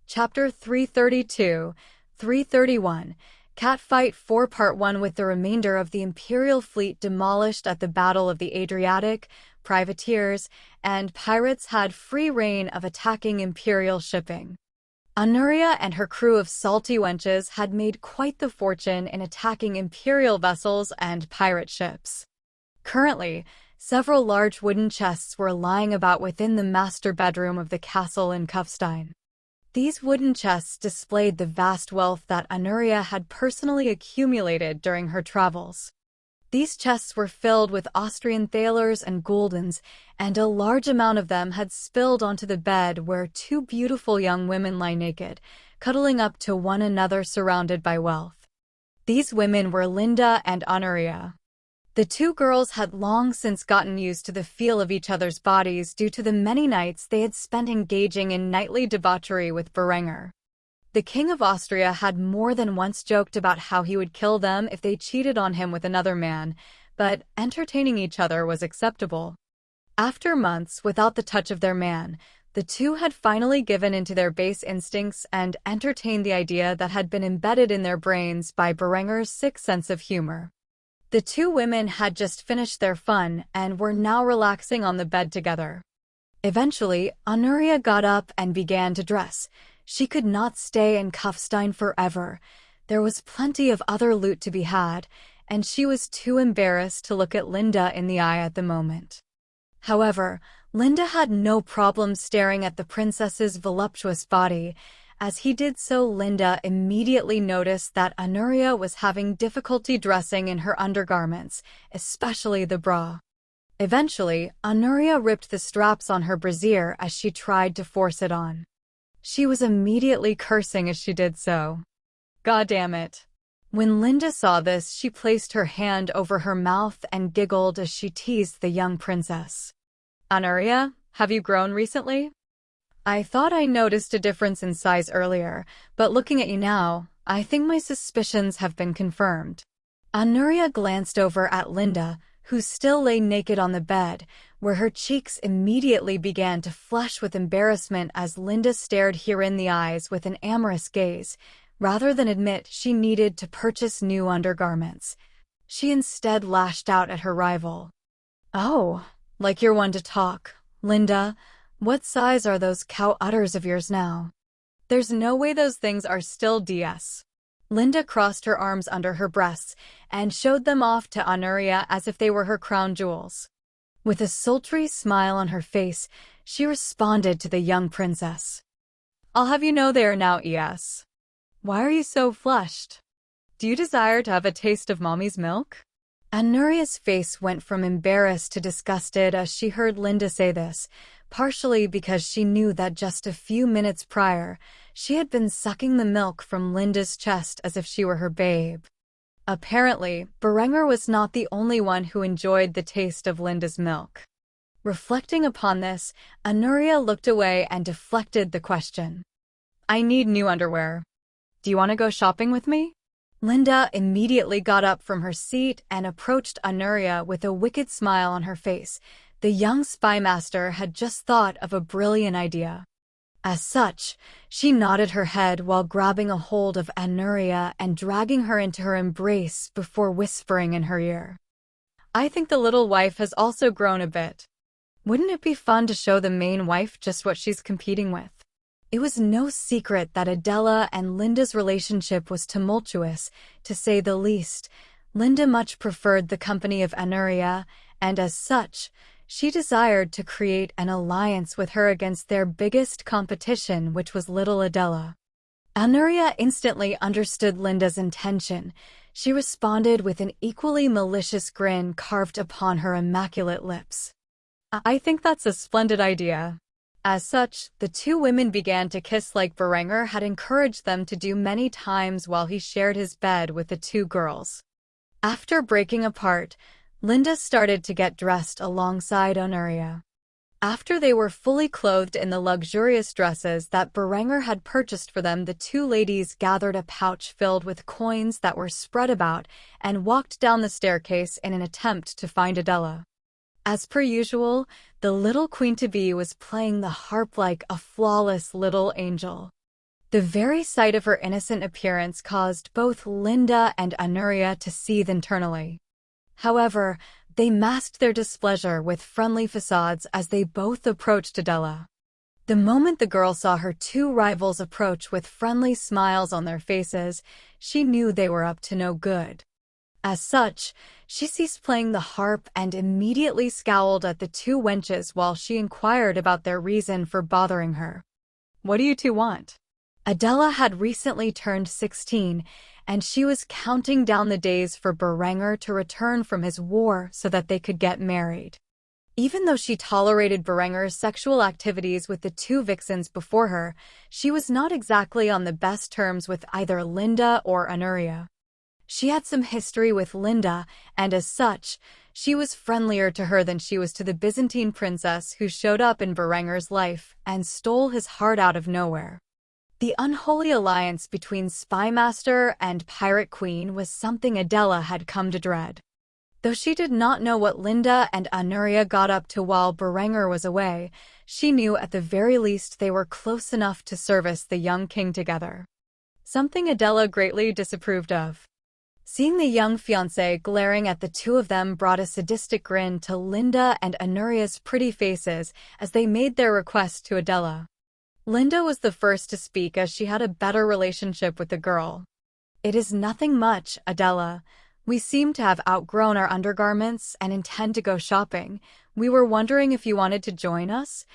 Chapter 332, 331, Catfight 4 Part 1. With the remainder of the Imperial fleet demolished at the Battle of the Adriatic, privateers and pirates had free rein of attacking Imperial shipping. Anuria and her crew of salty wenches had made quite the fortune in attacking Imperial vessels and pirate ships. Currently, several large wooden chests were lying about within the master bedroom of the castle in Kufstein. These wooden chests displayed the vast wealth that Anuria had personally accumulated during her travels. These chests were filled with Austrian thalers and guldens, and a large amount of them had spilled onto the bed where two beautiful young women lay naked, cuddling up to one another surrounded by wealth. These women were Linda and Anuria. The two girls had long since gotten used to the feel of each other's bodies due to the many nights they had spent engaging in nightly debauchery with Berenger. The King of Austria had more than once joked about how he would kill them if they cheated on him with another man, but entertaining each other was acceptable. After months without the touch of their man, the two had finally given into their base instincts and entertained the idea that had been embedded in their brains by Berenger's sick sense of humor. The two women had just finished their fun and were now relaxing on the bed together. Eventually, Honoria got up and began to dress. She could not stay in Kufstein forever. There was plenty of other loot to be had, and she was too embarrassed to look at Linda in the eye at the moment. However, Linda had no problem staring at the princess's voluptuous body. As he did so, Linda immediately noticed that Honoria was having difficulty dressing in her undergarments, especially the bra. Eventually, Honoria ripped the straps on her brassiere as she tried to force it on. She was immediately cursing as she did so. God damn it. When Linda saw this, she placed her hand over her mouth and giggled as she teased the young princess. Honoria, have you grown recently? I thought I noticed a difference in size earlier, but looking at you now, I think my suspicions have been confirmed. Honoria glanced over at Linda, who still lay naked on the bed, where her cheeks immediately began to flush with embarrassment as Linda stared her in the eyes with an amorous gaze. Rather than admit she needed to purchase new undergarments, she instead lashed out at her rival. Oh, like you're one to talk. Linda, what size are those cow udders of yours now? There's no way those things are still DS. Linda crossed her arms under her breasts and showed them off to Honoria as if they were her crown jewels. With a sultry smile on her face, she responded to the young princess. I'll have you know they are now ES. Why are you so flushed? Do you desire to have a taste of mommy's milk? Honoria's face went from embarrassed to disgusted as she heard Linda say this, partially because she knew that just a few minutes prior, she had been sucking the milk from Linda's chest as if she were her babe. Apparently, Berenger was not the only one who enjoyed the taste of Linda's milk. Reflecting upon this, Honoria looked away and deflected the question. I need new underwear. Do you want to go shopping with me? Linda immediately got up from her seat and approached Honoria with a wicked smile on her face. The young spymaster had just thought of a brilliant idea. As such, she nodded her head while grabbing a hold of Honoria and dragging her into her embrace before whispering in her ear. I think the little wife has also grown a bit. Wouldn't it be fun to show the main wife just what she's competing with? It was no secret that Adela and Linda's relationship was tumultuous, to say the least. Linda much preferred the company of Honoria, and as such, she desired to create an alliance with her against their biggest competition, which was little Adela. Honoria instantly understood Linda's intention. She responded with an equally malicious grin carved upon her immaculate lips. I think that's a splendid idea. As such, the two women began to kiss like Berenger had encouraged them to do many times while he shared his bed with the two girls. After breaking apart, Linda started to get dressed alongside Honoria. After they were fully clothed in the luxurious dresses that Berenger had purchased for them, the two ladies gathered a pouch filled with coins that were spread about and walked down the staircase in an attempt to find Adela. As per usual, the little queen-to-be was playing the harp like a flawless little angel. The very sight of her innocent appearance caused both Linda and Honoria to seethe internally. However, they masked their displeasure with friendly facades as they both approached Adela. The moment the girl saw her two rivals approach with friendly smiles on their faces, she knew they were up to no good. As such, she ceased playing the harp and immediately scowled at the two wenches while she inquired about their reason for bothering her. What do you two want? Adela had recently turned 16, and she was counting down the days for Berenger to return from his war so that they could get married. Even though she tolerated Berenger's sexual activities with the two vixens before her, she was not exactly on the best terms with either Linda or Honoria. She had some history with Linda, and as such, she was friendlier to her than she was to the Byzantine princess who showed up in Berenger's life and stole his heart out of nowhere. The unholy alliance between Spymaster and Pirate Queen was something Adela had come to dread. Though she did not know what Linda and Anuria got up to while Berenger was away, she knew at the very least they were close enough to service the young king together. Something Adela greatly disapproved of. Seeing the young fiancé glaring at the two of them brought a sadistic grin to Linda and Anuria's pretty faces as they made their request to Adela. Linda was the first to speak as she had a better relationship with the girl. "It is nothing much, Adela. We seem to have outgrown our undergarments and intend to go shopping. We were wondering if you wanted to join us.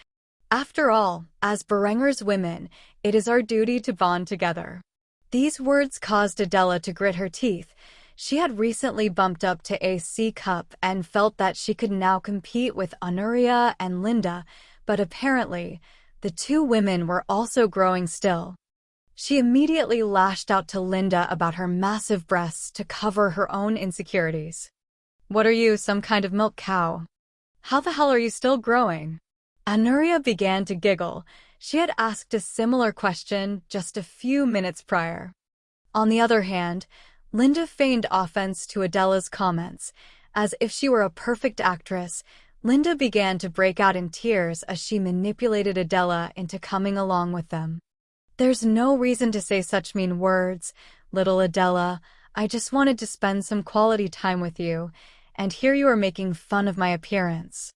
After all, as Berenger's women, it is our duty to bond together." These words caused Adela to grit her teeth. She had recently bumped up to a C cup and felt that she could now compete with Anuria and Linda, but apparently, the two women were also growing still. She immediately lashed out to Linda about her massive breasts to cover her own insecurities. "What are you, some kind of milk cow? How the hell are you still growing?" Anuria began to giggle. She had asked a similar question just a few minutes prior. On the other hand, Linda feigned offense to Adela's comments. As if she were a perfect actress, Linda began to break out in tears as she manipulated Adela into coming along with them. "There's no reason to say such mean words, little Adela. I just wanted to spend some quality time with you, and here you are making fun of my appearance.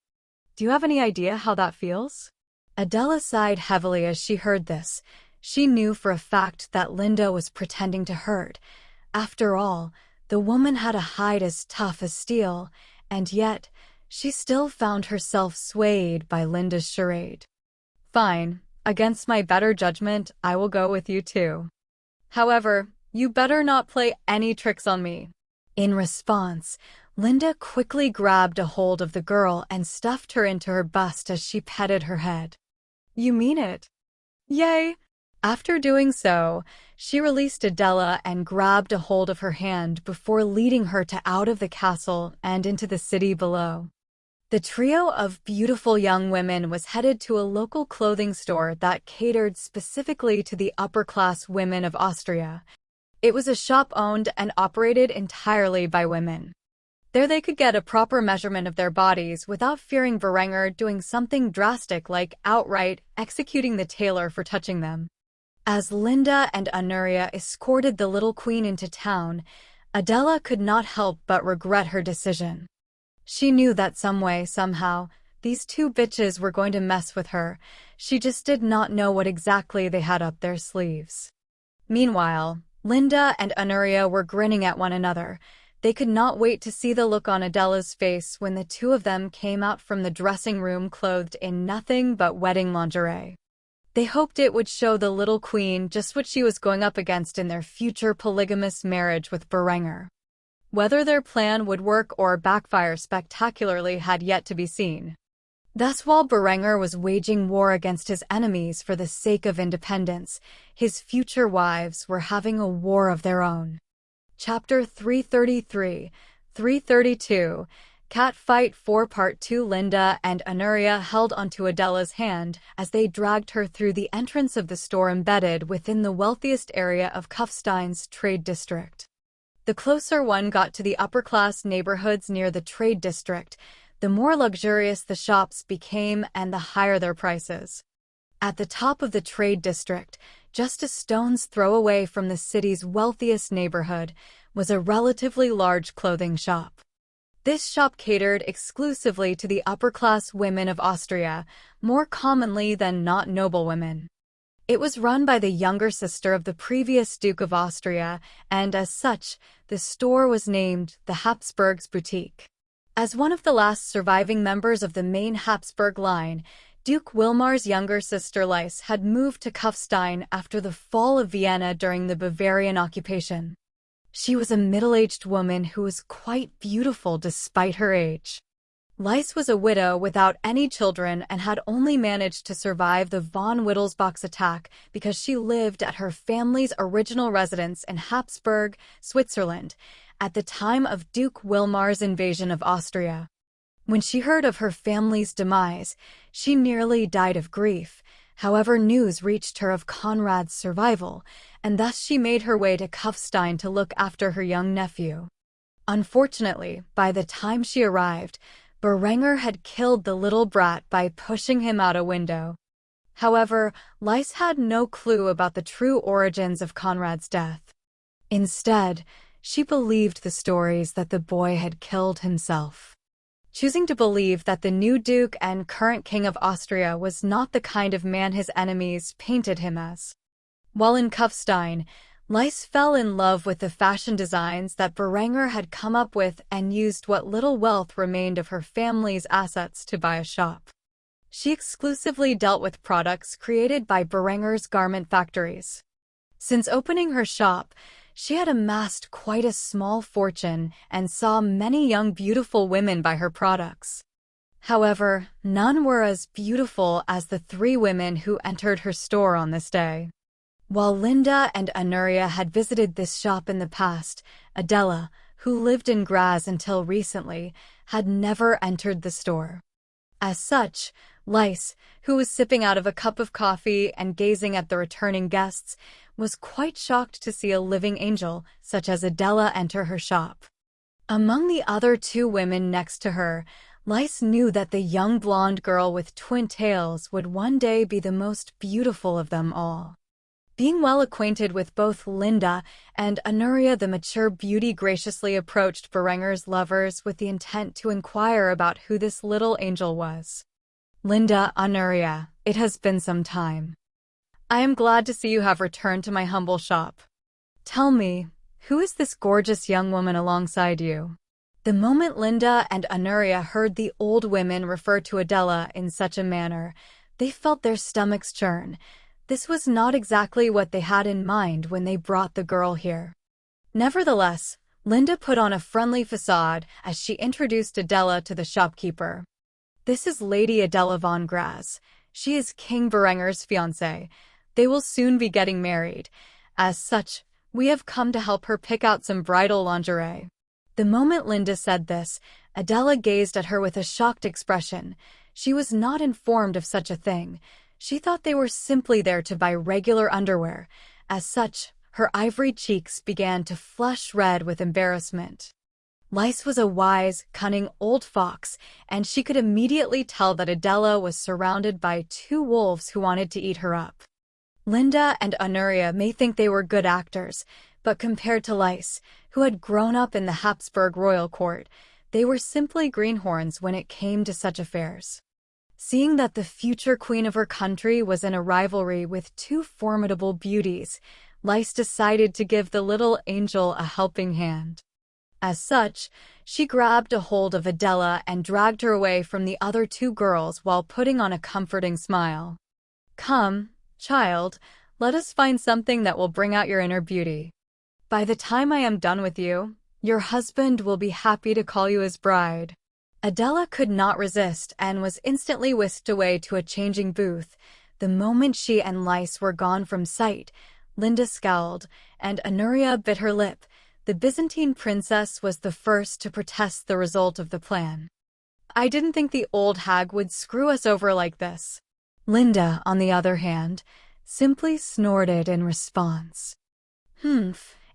Do you have any idea how that feels?" Adela sighed heavily as she heard this. She knew for a fact that Linda was pretending to hurt. After all, the woman had a hide as tough as steel, and yet, she still found herself swayed by Linda's charade. "Fine, against my better judgment, I will go with you too. However, you better not play any tricks on me." In response, Linda quickly grabbed a hold of the girl and stuffed her into her bust as she petted her head. "You mean it? Yay!" After doing so, she released Adela and grabbed a hold of her hand before leading her out of the castle and into the city below. The trio of beautiful young women was headed to a local clothing store that catered specifically to the upper-class women of Austria. It was a shop owned and operated entirely by women. There they could get a proper measurement of their bodies without fearing Berenger doing something drastic like outright executing the tailor for touching them. As Linda and Anuria escorted the little queen into town, Adela could not help but regret her decision. She knew that some way, somehow, these two bitches were going to mess with her. She just did not know what exactly they had up their sleeves. Meanwhile, Linda and Anuria were grinning at one another. They could not wait to see the look on Adela's face when the two of them came out from the dressing room clothed in nothing but wedding lingerie. They hoped it would show the little queen just what she was going up against in their future polygamous marriage with Berenger. Whether their plan would work or backfire spectacularly had yet to be seen. Thus, while Berenger was waging war against his enemies for the sake of independence, his future wives were having a war of their own. Chapter 333, 332, Cat Fight 4 Part 2. Linda and Anuria held onto Adela's hand as they dragged her through the entrance of the store embedded within the wealthiest area of Kufstein's trade district. The closer one got to the upper-class neighborhoods near the trade district, the more luxurious the shops became and the higher their prices. At the top of the trade district, just a stone's throw away from the city's wealthiest neighborhood, was a relatively large clothing shop. This shop catered exclusively to the upper-class women of Austria, more commonly than not noblewomen. It was run by the younger sister of the previous Duke of Austria, and as such, the store was named the Habsburgs Boutique. As one of the last surviving members of the main Habsburg line, Duke Wilmar's younger sister Lise had moved to Kufstein after the fall of Vienna during the Bavarian occupation. She was a middle-aged woman who was quite beautiful despite her age. Lise was a widow without any children and had only managed to survive the von Wittelsbach's attack because she lived at her family's original residence in Habsburg, Switzerland, at the time of Duke Wilmar's invasion of Austria. When she heard of her family's demise, she nearly died of grief. However, news reached her of Conrad's survival, and thus she made her way to Kufstein to look after her young nephew. Unfortunately, by the time she arrived, Berenger had killed the little brat by pushing him out a window. However, Lys had no clue about the true origins of Conrad's death. Instead, she believed the stories that the boy had killed himself. Choosing to believe that the new Duke and current King of Austria was not the kind of man his enemies painted him as. While in Kufstein, Lys fell in love with the fashion designs that Berenger had come up with and used what little wealth remained of her family's assets to buy a shop. She exclusively dealt with products created by Berenger's garment factories. Since opening her shop, she had amassed quite a small fortune and saw many young beautiful women buy her products. However, none were as beautiful as the 3 women who entered her store on this day. While Linda and Anuria had visited this shop in the past, Adela, who lived in Graz until recently, had never entered the store. As such, Lys, who was sipping out of a cup of coffee and gazing at the returning guests, was quite shocked to see a living angel such as Adela enter her shop. Among the other 2 women next to her, Lys knew that the young blonde girl with twin tails would one day be the most beautiful of them all. Being well acquainted with both Linda and Anuria, the mature beauty graciously approached Berenger's lovers with the intent to inquire about who this little angel was. Linda, Anuria, it has been some time. I am glad to see you have returned to my humble shop. Tell me, who is this gorgeous young woman alongside you? The moment Linda and Anuria heard the old women refer to Adela in such a manner, they felt their stomachs churn. This was not exactly what they had in mind when they brought the girl here. Nevertheless, Linda put on a friendly facade as she introduced Adela to the shopkeeper. This is Lady Adela von Graz. She is King Berenger's fiancée. They will soon be getting married. As such, we have come to help her pick out some bridal lingerie. The moment Linda said this, Adela gazed at her with a shocked expression. She was not informed of such a thing. She thought they were simply there to buy regular underwear. As such, her ivory cheeks began to flush red with embarrassment. Lys was a wise, cunning old fox, and she could immediately tell that Adela was surrounded by 2 wolves who wanted to eat her up. Linda and Anuria may think they were good actors, but compared to Lys, who had grown up in the Habsburg royal court, they were simply greenhorns when it came to such affairs. Seeing that the future queen of her country was in a rivalry with 2 formidable beauties, Lys decided to give the little angel a helping hand. As such, she grabbed a hold of Adela and dragged her away from the other 2 girls while putting on a comforting smile. Come, child, let us find something that will bring out your inner beauty. By the time I am done with you, your husband will be happy to call you his bride. Adela could not resist and was instantly whisked away to a changing booth. The moment she and Lys were gone from sight, Linda scowled, and Anuria bit her lip. The Byzantine princess was the first to protest the result of the plan. I didn't think the old hag would screw us over like this. Linda, on the other hand, simply snorted in response.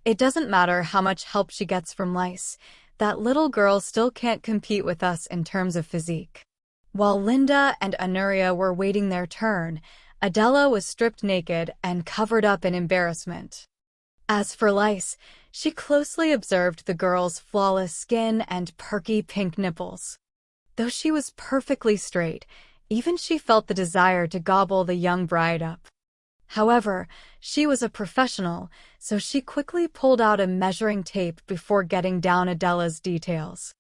It doesn't matter how much help she gets from Lys. That little girl still can't compete with us in terms of physique. While Linda and Anuria were waiting their turn, Adela was stripped naked and covered up in embarrassment. As for Lys, she closely observed the girl's flawless skin and perky pink nipples. Though she was perfectly straight, even she felt the desire to gobble the young bride up. However, she was a professional, so she quickly pulled out a measuring tape before getting down Adela's details.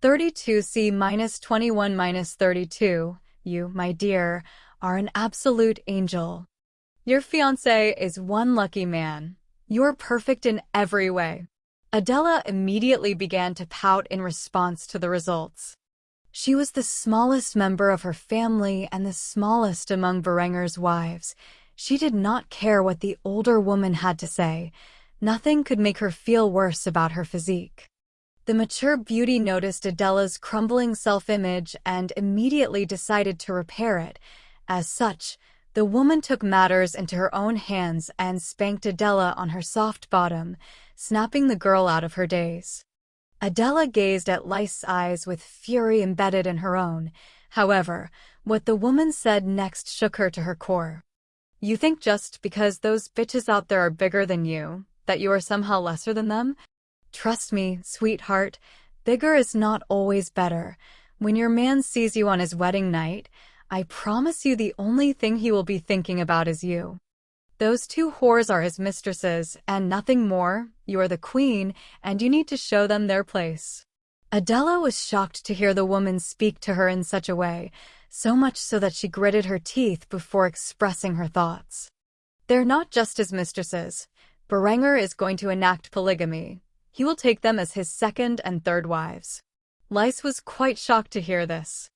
32C-21-32, you, my dear, are an absolute angel. Your fiancé is one lucky man. You're perfect in every way. Adela immediately began to pout in response to the results. She was the smallest member of her family and the smallest among Berenger's wives. She did not care what the older woman had to say. Nothing could make her feel worse about her physique. The mature beauty noticed Adela's crumbling self-image and immediately decided to repair it. As such, the woman took matters into her own hands and spanked Adela on her soft bottom, snapping the girl out of her daze. Adela gazed at Lys's eyes with fury embedded in her own. However, what the woman said next shook her to her core. You think just because those bitches out there are bigger than you, that you are somehow lesser than them? Trust me, sweetheart, bigger is not always better. When your man sees you on his wedding night, I promise you the only thing he will be thinking about is you. Those two whores are his mistresses, and nothing more. You are the queen, and you need to show them their place. Adela was shocked to hear the woman speak to her in such a way, so much so that she gritted her teeth before expressing her thoughts. They're not just his mistresses. Berenger is going to enact polygamy. He will take them as his second and third wives. Lys was quite shocked to hear this.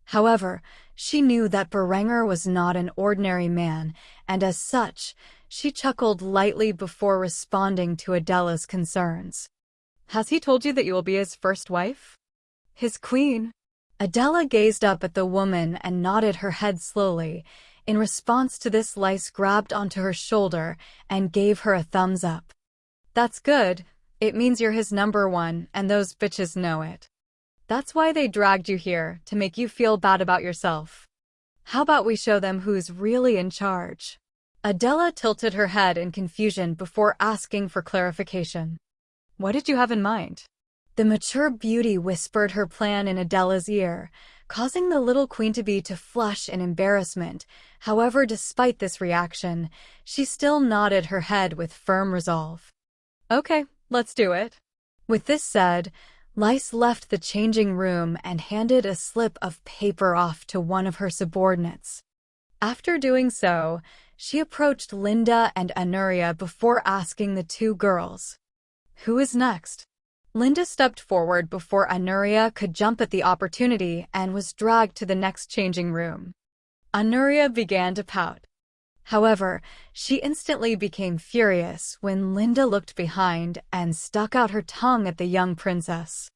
However, she knew that Berenger was not an ordinary man, and as such, she chuckled lightly before responding to Adela's concerns. Has he told you that you will be his first wife? His queen? Adela gazed up at the woman and nodded her head slowly. In response to this, Lys grabbed onto her shoulder and gave her a thumbs up. That's good. It means you're his number one, and those bitches know it. That's why they dragged you here, to make you feel bad about yourself. How about we show them who's really in charge? Adela tilted her head in confusion before asking for clarification. What did you have in mind? The mature beauty whispered her plan in Adela's ear, causing the little queen to flush in embarrassment. However, despite this reaction, she still nodded her head with firm resolve. Okay, let's do it. With this said, Lys left the changing room and handed a slip of paper off to one of her subordinates. After doing so, she approached Linda and Anuria before asking the two girls, "Who is next?" Linda stepped forward before Anuria could jump at the opportunity and was dragged to the next changing room. Anuria began to pout. However, she instantly became furious when Linda looked behind and stuck out her tongue at the young princess.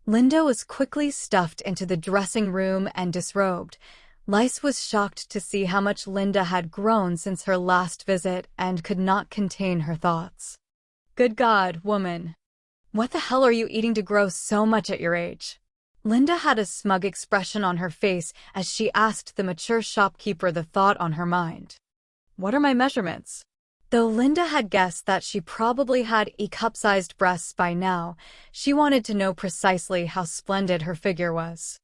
Linda was quickly stuffed into the dressing room and disrobed. Lys was shocked to see how much Linda had grown since her last visit and could not contain her thoughts. Good God, woman. What the hell are you eating to grow so much at your age? Linda had a smug expression on her face as she asked the mature shopkeeper the thought on her mind. What are my measurements? Though Linda had guessed that she probably had cup-sized breasts by now, she wanted to know precisely how splendid her figure was.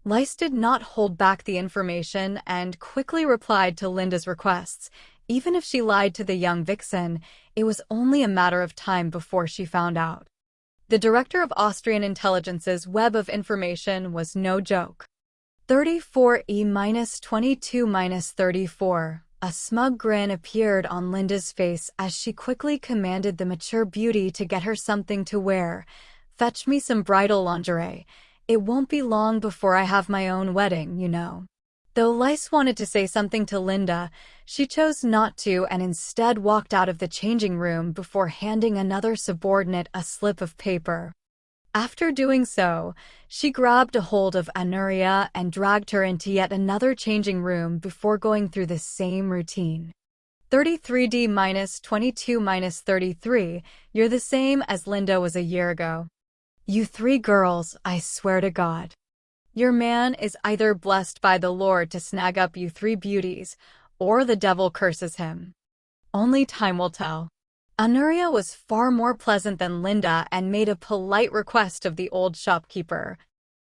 Lys did not hold back the information and quickly replied to Linda's requests. Even if she lied to the young vixen, it was only a matter of time before she found out. The director of Austrian intelligence's web of information was no joke. 34E-22-34. A smug grin appeared on Linda's face as she quickly commanded the mature beauty to get her something to wear. Fetch me some bridal lingerie. It won't be long before I have my own wedding, you know. Though Lys wanted to say something to Linda, she chose not to and instead walked out of the changing room before handing another subordinate a slip of paper. After doing so, she grabbed a hold of Anuria and dragged her into yet another changing room before going through the same routine. 33D-22-33, you're the same as Linda was a year ago. You three girls, I swear to God. Your man is either blessed by the Lord to snag up you three beauties, or the devil curses him. Only time will tell. Anuria was far more pleasant than Linda and made a polite request of the old shopkeeper.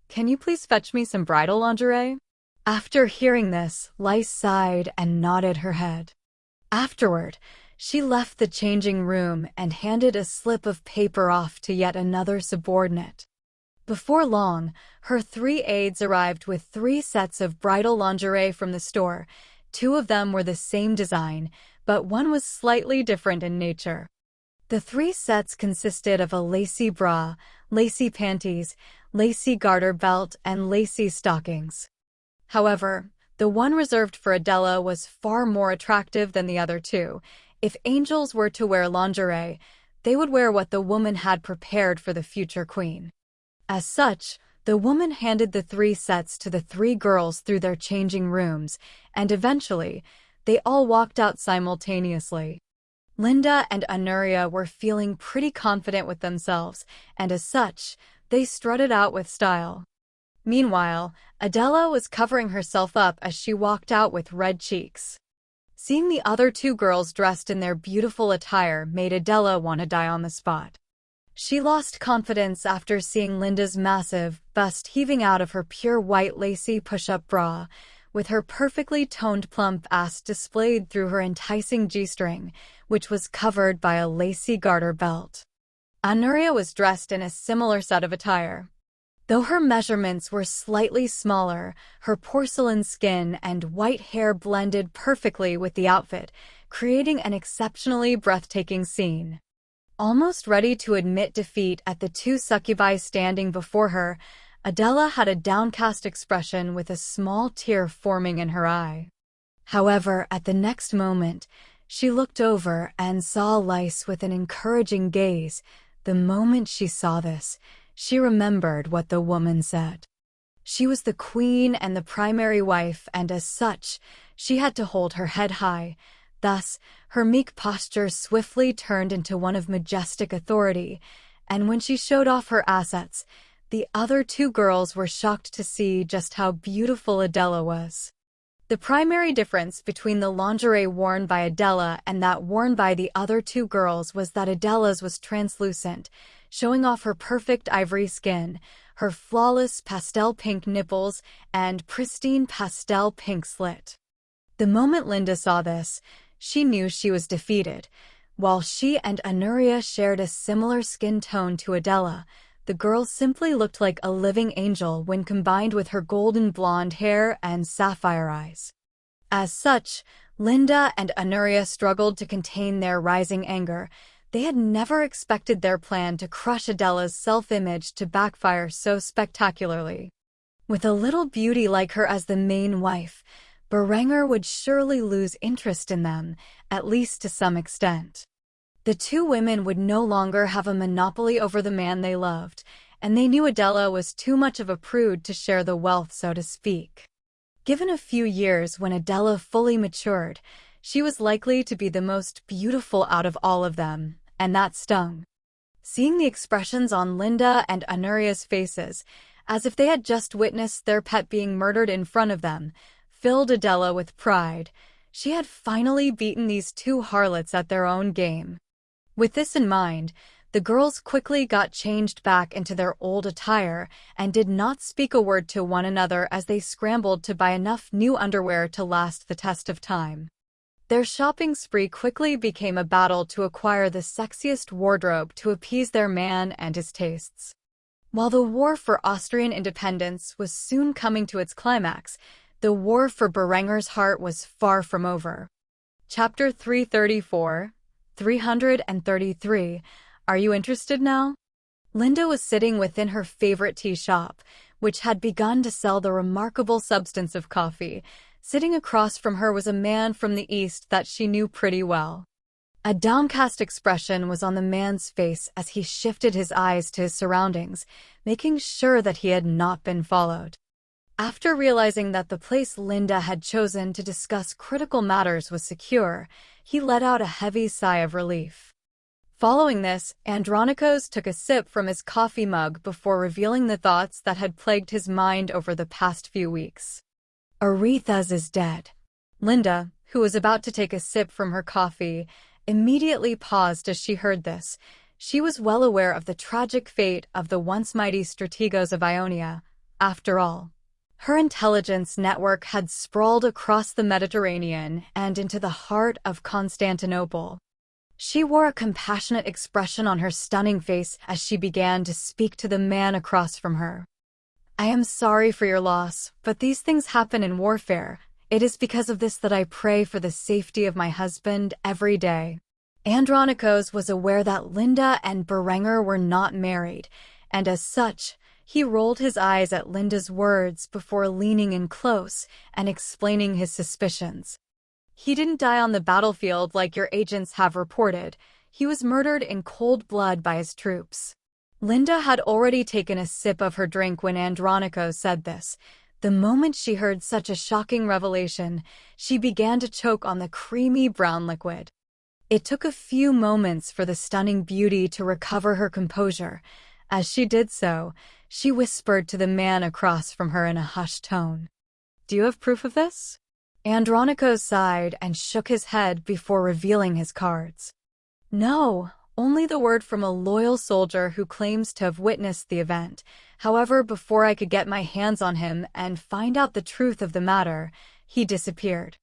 Can you please fetch me some bridal lingerie? After hearing this, Lys sighed and nodded her head. Afterward, she left the changing room and handed a slip of paper off to yet another subordinate. Before long, her three aides arrived with 3 sets of bridal lingerie from the store. 2 of them were the same design, but one was slightly different in nature. The 3 sets consisted of a lacy bra, lacy panties, lacy garter belt, and lacy stockings. However, the one reserved for Adela was far more attractive than the other 2. If angels were to wear lingerie, they would wear what the woman had prepared for the future queen. As such, the woman handed the 3 sets to the 3 girls through their changing rooms, and eventually, they all walked out simultaneously. Linda and Anuria were feeling pretty confident with themselves, and as such, they strutted out with style. Meanwhile, Adela was covering herself up as she walked out with red cheeks. Seeing the other two girls dressed in their beautiful attire made Adela want to die on the spot. She lost confidence after seeing Linda's massive bust heaving out of her pure white lacy push-up bra, with her perfectly toned plump ass displayed through her enticing G-string, which was covered by a lacy garter belt. Anuria was dressed in a similar set of attire. Though her measurements were slightly smaller, her porcelain skin and white hair blended perfectly with the outfit, creating an exceptionally breathtaking scene. Almost ready to admit defeat at the two succubi standing before her, Adela had a downcast expression with a small tear forming in her eye. However, at the next moment, she looked over and saw Lys with an encouraging gaze. The moment she saw this, she remembered what the woman said. She was the queen and the primary wife, and as such, she had to hold her head high. Thus, her meek posture swiftly turned into one of majestic authority, and when she showed off her assets, the other two girls were shocked to see just how beautiful Adela was. The primary difference between the lingerie worn by Adela and that worn by the other two girls was that Adela's was translucent, showing off her perfect ivory skin, her flawless pastel pink nipples, and pristine pastel pink slit. The moment Linda saw this, she knew she was defeated. While she and Anuria shared a similar skin tone to Adela, the girl simply looked like a living angel when combined with her golden blonde hair and sapphire eyes. As such, Linda and Anuria struggled to contain their rising anger. They had never expected their plan to crush Adela's self-image to backfire so spectacularly. With a little beauty like her as the main wife, Berenger would surely lose interest in them, at least to some extent. The two women would no longer have a monopoly over the man they loved, and they knew Adela was too much of a prude to share the wealth, so to speak. Given a few years when Adela fully matured, she was likely to be the most beautiful out of all of them, and that stung. Seeing the expressions on Linda and Anuria's faces, as if they had just witnessed their pet being murdered in front of them, filled Adela with pride. She had finally beaten these two harlots at their own game. With this in mind, the girls quickly got changed back into their old attire and did not speak a word to one another as they scrambled to buy enough new underwear to last the test of time. Their shopping spree quickly became a battle to acquire the sexiest wardrobe to appease their man and his tastes. While the war for Austrian independence was soon coming to its climax, the war for Berenger's heart was far from over. Chapter 333. Are you interested now? Linda was sitting within her favorite tea shop, which had begun to sell the remarkable substance of coffee. Sitting across from her was a man from the East that she knew pretty well. A downcast expression was on the man's face as he shifted his eyes to his surroundings, making sure that he had not been followed. After realizing that the place Linda had chosen to discuss critical matters was secure, he let out a heavy sigh of relief. Following this, Andronikos took a sip from his coffee mug before revealing the thoughts that had plagued his mind over the past few weeks. Aretha's is dead. Linda, who was about to take a sip from her coffee, immediately paused as she heard this. She was well aware of the tragic fate of the once mighty strategos of Ionia. After all, her intelligence network had sprawled across the Mediterranean and into the heart of Constantinople. She wore a compassionate expression on her stunning face as she began to speak to the man across from her. I am sorry for your loss, but these things happen in warfare. It is because of this that I pray for the safety of my husband every day. Andronikos was aware that Linda and Berenger were not married, and as such, he rolled his eyes at Linda's words before leaning in close and explaining his suspicions. He didn't die on the battlefield like your agents have reported. He was murdered in cold blood by his troops. Linda had already taken a sip of her drink when Andronikos said this. The moment she heard such a shocking revelation, she began to choke on the creamy brown liquid. It took a few moments for the stunning beauty to recover her composure. As she did so, she whispered to the man across from her in a hushed tone. "Do you have proof of this?" Andronicos sighed and shook his head before revealing his cards. "No, only the word from a loyal soldier who claims to have witnessed the event. However, before I could get my hands on him and find out the truth of the matter, he disappeared.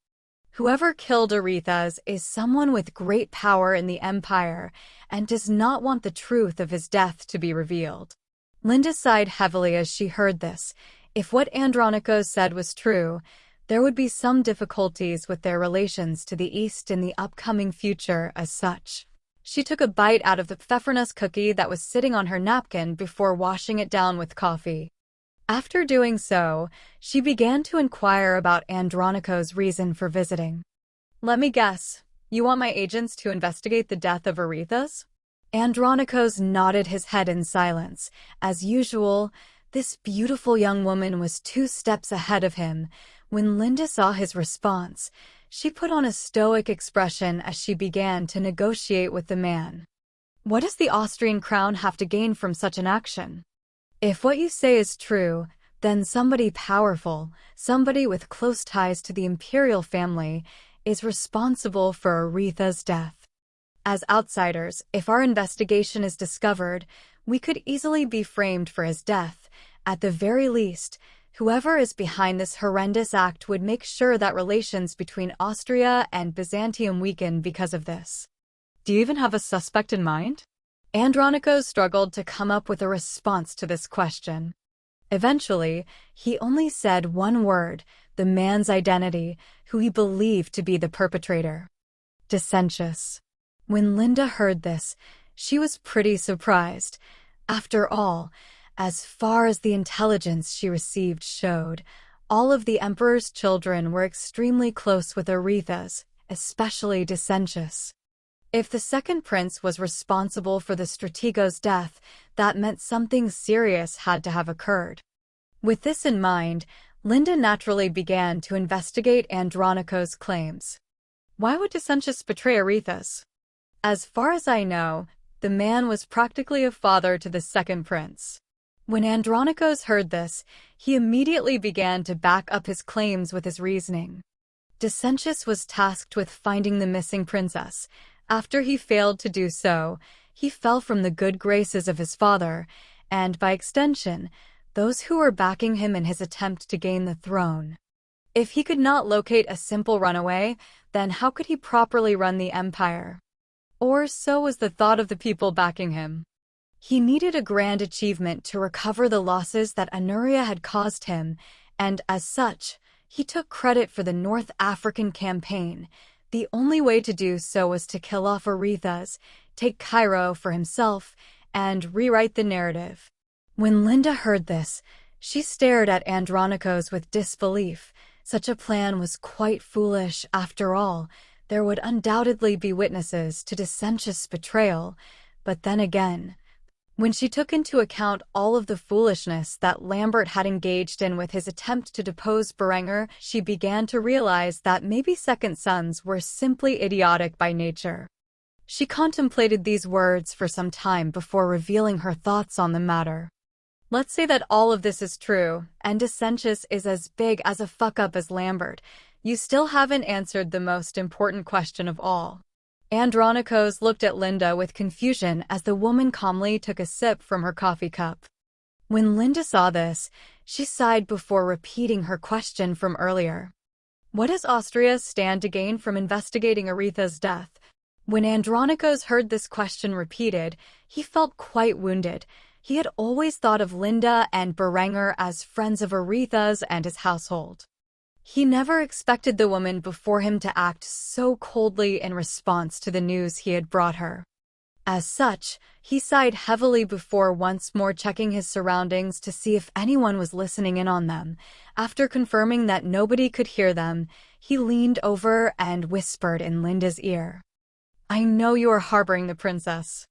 Whoever killed Arethusa is someone with great power in the Empire and does not want the truth of his death to be revealed." Linda sighed heavily as she heard this. If what Andronicos said was true, there would be some difficulties with their relations to the East in the upcoming future as such. She took a bite out of the pfeffernuss cookie that was sitting on her napkin before washing it down with coffee. After doing so, she began to inquire about Andronicos' reason for visiting. "Let me guess, you want my agents to investigate the death of Arethusa?" Andronicos nodded his head in silence. As usual, this beautiful young woman was 2 steps ahead of him. When Linda saw his response, she put on a stoic expression as she began to negotiate with the man. "What does the Austrian crown have to gain from such an action? If what you say is true, then somebody powerful, somebody with close ties to the imperial family, is responsible for Arethusa's death. As outsiders, if our investigation is discovered, we could easily be framed for his death. At the very least, whoever is behind this horrendous act would make sure that relations between Austria and Byzantium weaken because of this." "Do you even have a suspect in mind?" Andronicos struggled to come up with a response to this question. Eventually, he only said one word, the man's identity, who he believed to be the perpetrator. Dissentious. When Linda heard this, she was pretty surprised. After all, as far as the intelligence she received showed, all of the emperor's children were extremely close with Arethusa, especially Dissentious. If the second prince was responsible for the stratego's death, that meant something serious had to have occurred. With this in mind, Linda naturally began to investigate Andronicos' claims. Why would Dissentious betray Arethusa? As far as I know, the man was practically a father to the second prince. When Andronicos heard this, he immediately began to back up his claims with his reasoning. Dissentious was tasked with finding the missing princess. After he failed to do so, he fell from the good graces of his father, and by extension, those who were backing him in his attempt to gain the throne. If he could not locate a simple runaway, then how could he properly run the empire? Or so was the thought of the people backing him. He needed a grand achievement to recover the losses that Anuria had caused him, and as such, he took credit for the North African campaign. The only way to do so was to kill off Arethusa, take Cairo for himself, and rewrite the narrative. When Linda heard this, she stared at Andronicos with disbelief. Such a plan was quite foolish. After all, there would undoubtedly be witnesses to Dissentious' betrayal. But then again, when she took into account all of the foolishness that Lambert had engaged in with his attempt to depose Berenger, she began to realize that maybe second sons were simply idiotic by nature. She contemplated these words for some time before revealing her thoughts on the matter. Let's say that all of this is true, and Dissentious is as big as a fuck-up as Lambert. You still haven't answered the most important question of all. Andronicos looked at Linda with confusion as the woman calmly took a sip from her coffee cup. When Linda saw this, she sighed before repeating her question from earlier. What does Austria stand to gain from investigating Arethusa's death? When Andronicos heard this question repeated, he felt quite wounded. He had always thought of Linda and Berenger as friends of Arethusa's and his household. He never expected the woman before him to act so coldly in response to the news he had brought her. As such, he sighed heavily before once more checking his surroundings to see if anyone was listening in on them. After confirming that nobody could hear them, he leaned over and whispered in Linda's ear. I know you are harboring the princess.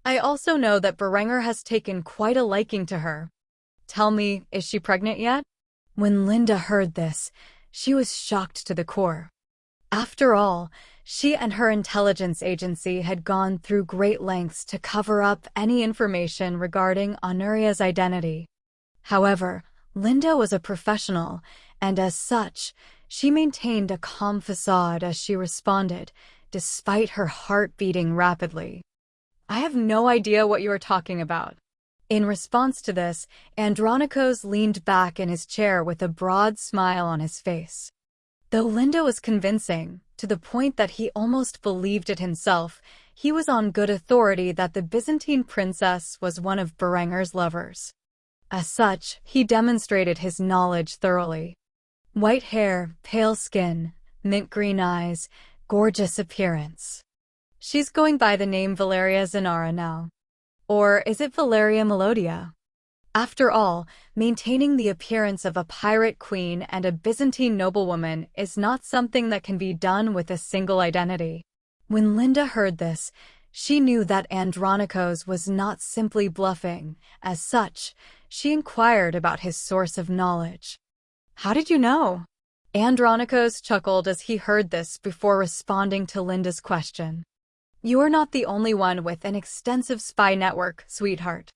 I also know that Berenger has taken quite a liking to her. Tell me, is she pregnant yet? When Linda heard this, she was shocked to the core. After all, She and her intelligence agency had gone through great lengths to cover up any information regarding Honoria's identity. However, Linda was a professional, and as such, she maintained a calm facade as she responded, despite her heart beating rapidly. "I have no idea what you are talking about." In response to this, Andronikos leaned back in his chair with a broad smile on his face. Though Linda was convincing, to the point that he almost believed it himself, he was on good authority that the Byzantine princess was one of Berenger's lovers. As such, he demonstrated his knowledge thoroughly. White hair, pale skin, mint green eyes, gorgeous appearance. She's going by the name Valeria Zanara now. Or is it Valeria Melodia? After all, maintaining the appearance of a pirate queen and a Byzantine noblewoman is not something that can be done with a single identity. When Linda heard this, she knew that Andronikos was not simply bluffing. As such, she inquired about his source of knowledge. "How did you know?" Andronikos chuckled as he heard this before responding to Linda's question. "You are not the only one with an extensive spy network, sweetheart.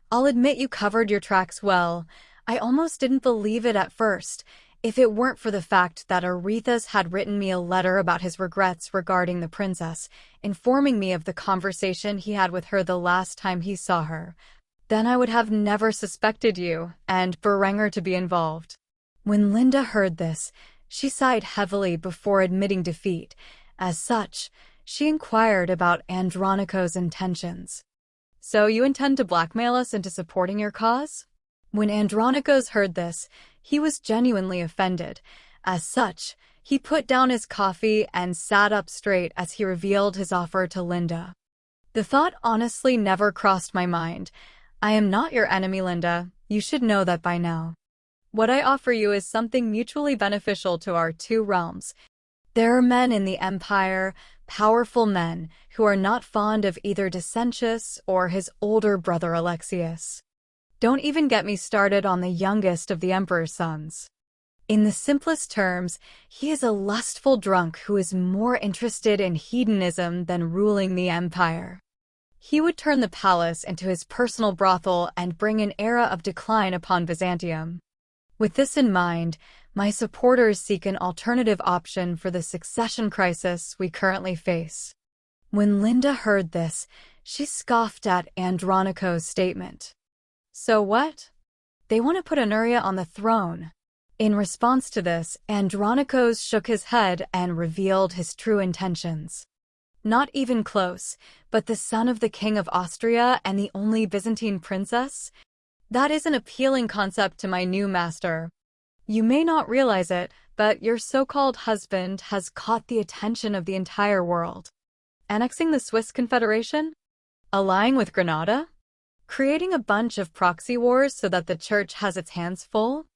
I'll admit you covered your tracks well. I almost didn't believe it at first, if it weren't for the fact that Arethusa had written me a letter about his regrets regarding the princess, informing me of the conversation he had with her the last time he saw her. Then I would have never suspected you and Berenger to be involved." When Linda heard this, she sighed heavily before admitting defeat. As such, she inquired about Andronikos' intentions. "So you intend to blackmail us into supporting your cause?" When Andronikos heard this, he was genuinely offended. As such, he put down his coffee and sat up straight as he revealed his offer to Linda. "The thought honestly never crossed my mind. I am not your enemy, Linda. You should know that by now. What I offer you is something mutually beneficial to our two realms. There are men in the Empire, powerful men, who are not fond of either Decentius or his older brother Alexius. Don't even get me started on the youngest of the Emperor's sons. In the simplest terms, he is a lustful drunk who is more interested in hedonism than ruling the Empire. He would turn the palace into his personal brothel and bring an era of decline upon Byzantium. With this in mind, my supporters seek an alternative option for the succession crisis we currently face." When Linda heard this, she scoffed at Andronikos' statement. "So what? They want to put Honoria on the throne." In response to this, Andronikos shook his head and revealed his true intentions. "Not even close, but the son of the King of Austria and the only Byzantine princess? That is an appealing concept to my new master. You may not realize it, but your so-called husband has caught the attention of the entire world. Annexing the Swiss Confederation? Allying with Granada? Creating a bunch of proxy wars so that the church has its hands full?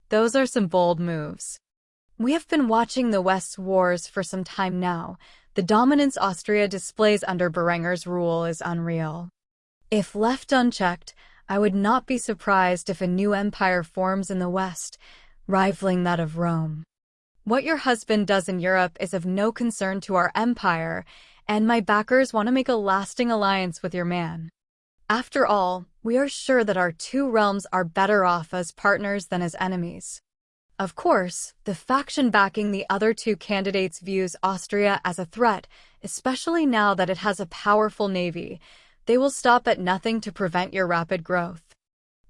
Those are some bold moves. We have been watching the West's wars for some time now. The dominance Austria displays under Berenger's rule is unreal. If left unchecked, I would not be surprised if a new empire forms in the West, rivaling that of Rome. What your husband does in Europe is of no concern to our empire, and my backers want to make a lasting alliance with your man. After all, we are sure that our two realms are better off as partners than as enemies. Of course, the faction backing the other two candidates views Austria as a threat, especially now that it has a powerful navy. They will stop at nothing to prevent your rapid growth.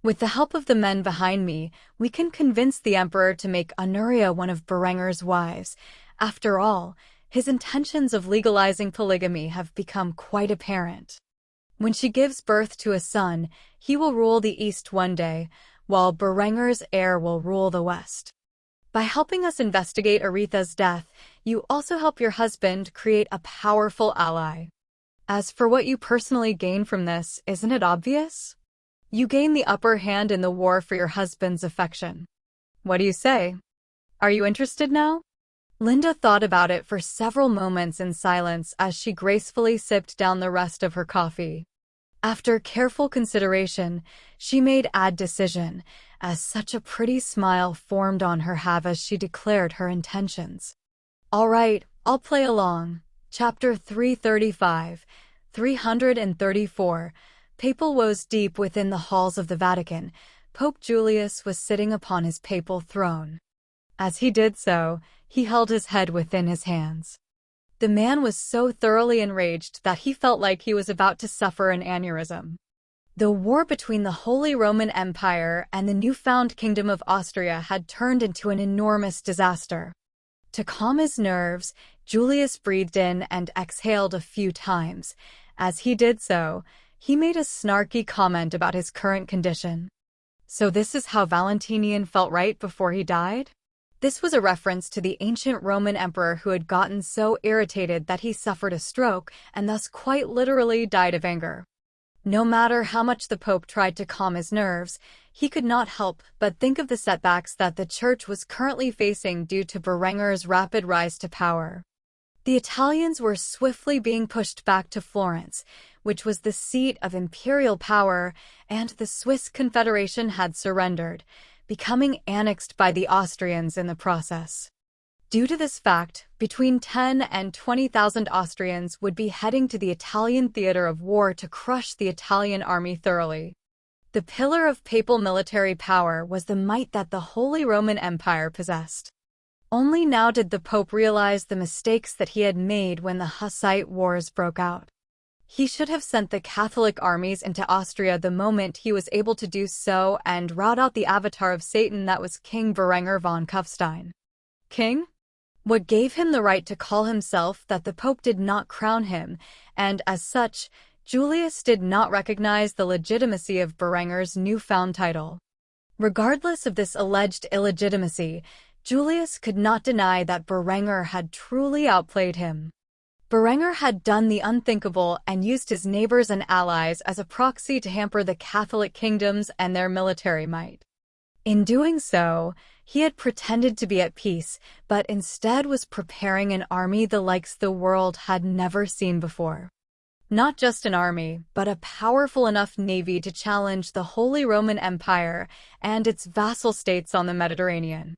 With the help of the men behind me, we can convince the Emperor to make Honoria one of Berenger's wives. After all, his intentions of legalizing polygamy have become quite apparent. When she gives birth to a son, he will rule the East one day, while Berenger's heir will rule the West. By helping us investigate Arethusa's death, you also help your husband create a powerful ally. As for what you personally gain from this, isn't it obvious? You gain the upper hand in the war for your husband's affection. What do you say? Are you interested now?" Linda thought about it for several moments in silence as she gracefully sipped down the rest of her coffee. After careful consideration, she made a decision, as such a pretty smile formed on her have as she declared her intentions. "All right, I'll play along. Chapter 335, 334. Papal woes. Deep within the halls of the Vatican, Pope Julius was sitting upon his papal throne. As he did so, he held his head within his hands. The man was so thoroughly enraged that he felt like he was about to suffer an aneurysm. The war between the Holy Roman Empire and the newfound Kingdom of Austria had turned into an enormous disaster. To calm his nerves, Julius breathed in and exhaled a few times. As he did so, he made a snarky comment about his current condition. So this is how Valentinian felt right before he died? This was a reference to the ancient Roman emperor who had gotten so irritated that he suffered a stroke and thus quite literally died of anger. No matter how much the Pope tried to calm his nerves, he could not help but think of the setbacks that the Church was currently facing due to Berenger's rapid rise to power. The Italians were swiftly being pushed back to Florence, which was the seat of imperial power, and the Swiss Confederation had surrendered, becoming annexed by the Austrians in the process. Due to this fact, between 10 and 20,000 Austrians would be heading to the Italian theater of war to crush the Italian army thoroughly. The pillar of papal military power was the might that the Holy Roman Empire possessed. Only now did the Pope realize the mistakes that he had made when the Hussite Wars broke out. He should have sent the Catholic armies into Austria the moment he was able to do so and rout out the avatar of Satan that was King Berenger von Kufstein. King? What gave him the right to call himself that the Pope did not crown him, and as such, Julius did not recognize the legitimacy of Berenger's newfound title. Regardless of this alleged illegitimacy, Julius could not deny that Berenger had truly outplayed him. Berenger had done the unthinkable and used his neighbors and allies as a proxy to hamper the Catholic kingdoms and their military might. In doing so, he had pretended to be at peace, but instead was preparing an army the likes the world had never seen before. Not just an army, but a powerful enough navy to challenge the Holy Roman Empire and its vassal states on the Mediterranean.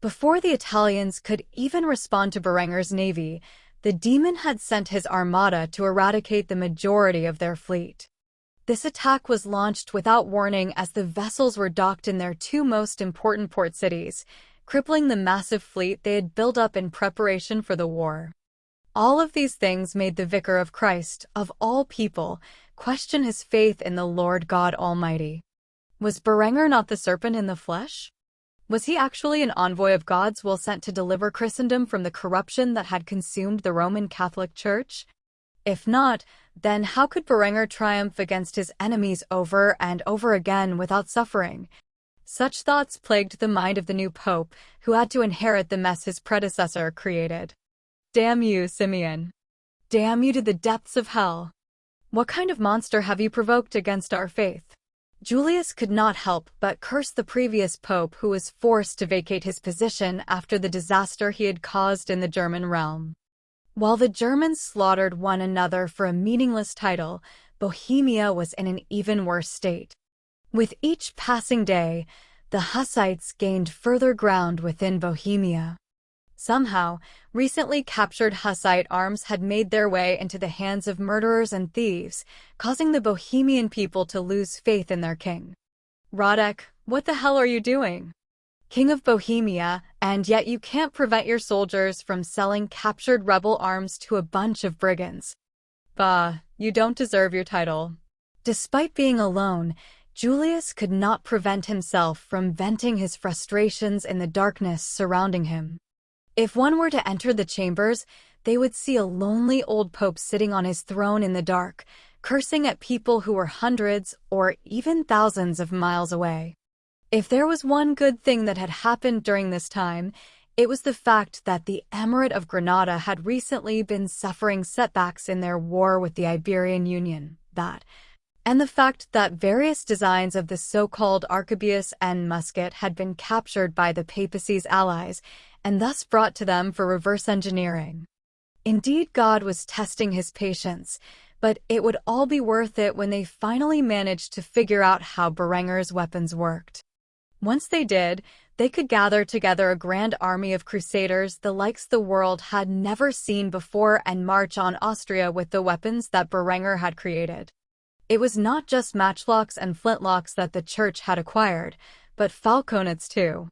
Before the Italians could even respond to Berenger's navy, the demon had sent his armada to eradicate the majority of their fleet. This attack was launched without warning as the vessels were docked in their two most important port cities, crippling the massive fleet they had built up in preparation for the war. All of these things made the Vicar of Christ, of all people, question his faith in the Lord God Almighty. Was Berenger not the serpent in the flesh? Was he actually an envoy of God's will sent to deliver Christendom from the corruption that had consumed the Roman Catholic Church? If not, then how could Berenger triumph against his enemies over and over again without suffering? Such thoughts plagued the mind of the new pope, who had to inherit the mess his predecessor created. Damn you, Simeon. Damn you to the depths of hell. What kind of monster have you provoked against our faith? Julius could not help but curse the previous pope who was forced to vacate his position after the disaster he had caused in the German realm. While the Germans slaughtered one another for a meaningless title, Bohemia was in an even worse state. With each passing day, the Hussites gained further ground within Bohemia. Somehow, recently captured Hussite arms had made their way into the hands of murderers and thieves, causing the Bohemian people to lose faith in their king. Radek, what the hell are you doing? King of Bohemia, and yet you can't prevent your soldiers from selling captured rebel arms to a bunch of brigands. Bah, you don't deserve your title. Despite being alone, Julius could not prevent himself from venting his frustrations in the darkness surrounding him. If one were to enter the chambers, they would see a lonely old pope sitting on his throne in the dark, cursing at people who were hundreds or even thousands of miles away. If there was one good thing that had happened during this time, it was the fact that the Emirate of Granada had recently been suffering setbacks in their war with the Iberian Union, and the fact that various designs of the so-called arquebus and musket had been captured by the papacy's allies, and thus brought to them for reverse engineering. Indeed, God was testing his patience, but it would all be worth it when they finally managed to figure out how Berenger's weapons worked. Once they did, They could gather together a grand army of crusaders the likes the world had never seen before and march on Austria with the weapons that Berenger had created. It was not just matchlocks and flintlocks that the church had acquired, but falconets too.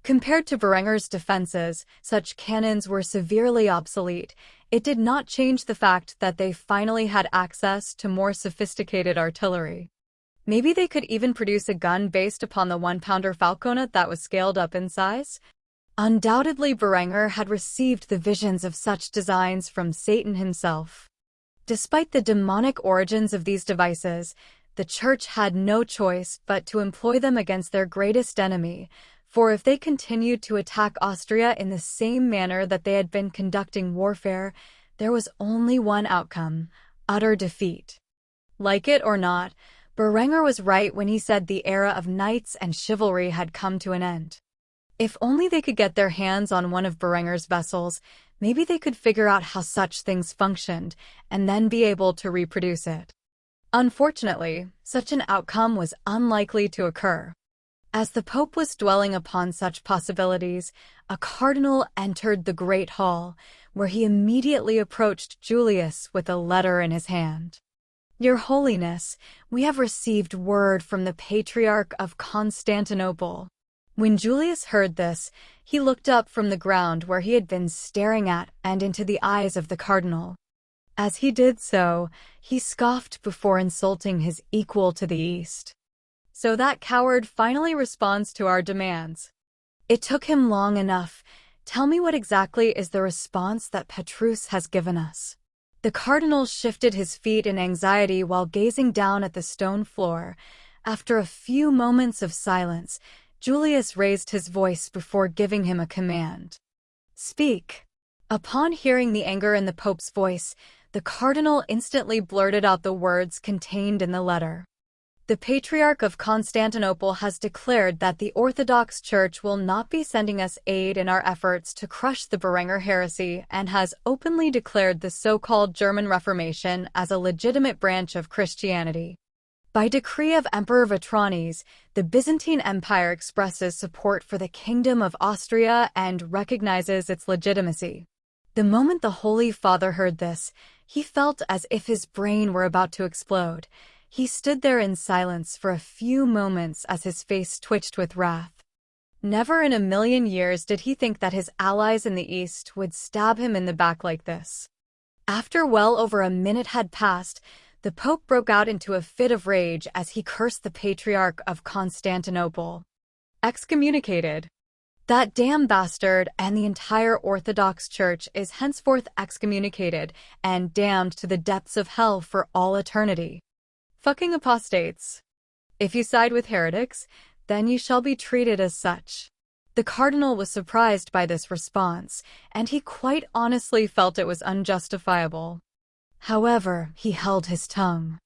Compared to Berenger's defenses, such cannons were severely obsolete. It did not change the fact that they finally had access to more sophisticated artillery. Maybe they could even produce a gun based upon the one-pounder falconet that was scaled up in size? Undoubtedly, Berenger had received the visions of such designs from Satan himself. Despite the demonic origins of these devices, the church had no choice but to employ them against their greatest enemy, for if they continued to attack Austria in the same manner that they had been conducting warfare, there was only one outcome: utter defeat. Like it or not, Berenger was right when he said the era of knights and chivalry had come to an end. If only they could get their hands on one of Berenger's vessels, maybe they could figure out how such things functioned and then be able to reproduce it. Unfortunately, such an outcome was unlikely to occur. As the Pope was dwelling upon such possibilities, a cardinal entered the great hall, where he immediately approached Julius with a letter in his hand. "Your Holiness, we have received word from the Patriarch of Constantinople." When Julius heard this, he looked up from the ground where he had been staring at and into the eyes of the cardinal. As he did so, he scoffed before insulting his equal to the east. "So that coward finally responds to our demands. It took him long enough. Tell me what exactly is the response that Petrus has given us." The cardinal shifted his feet in anxiety while gazing down at the stone floor. After a few moments of silence, Julius raised his voice before giving him a command. "Speak." Upon hearing the anger in the Pope's voice, the cardinal instantly blurted out the words contained in the letter. "The Patriarch of Constantinople has declared that the Orthodox Church will not be sending us aid in our efforts to crush the Berenger heresy and has openly declared the so-called German Reformation as a legitimate branch of Christianity. By decree of Emperor Tyranny, the Byzantine Empire expresses support for the Kingdom of Austria and recognizes its legitimacy." The moment the Holy Father heard this, he felt as if his brain were about to explode. He stood there in silence for a few moments as his face twitched with wrath. Never in a million years did he think that his allies in the East would stab him in the back like this. After well over a minute had passed, the Pope broke out into a fit of rage as he cursed the Patriarch of Constantinople. "Excommunicated. That damn bastard and the entire Orthodox Church is henceforth excommunicated and damned to the depths of hell for all eternity. Fucking apostates. If you side with heretics, then you shall be treated as such." The cardinal was surprised by this response, and he quite honestly felt it was unjustifiable. However, he held his tongue.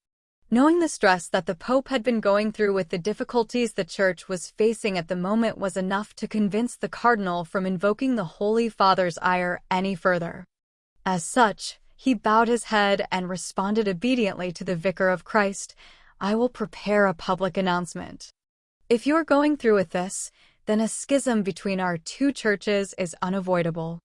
Knowing the stress that the Pope had been going through with the difficulties the Church was facing at the moment was enough to convince the cardinal from invoking the Holy Father's ire any further. As such, he bowed his head and responded obediently to the Vicar of Christ, "I will prepare a public announcement. If you are going through with this, then a schism between our two churches is unavoidable.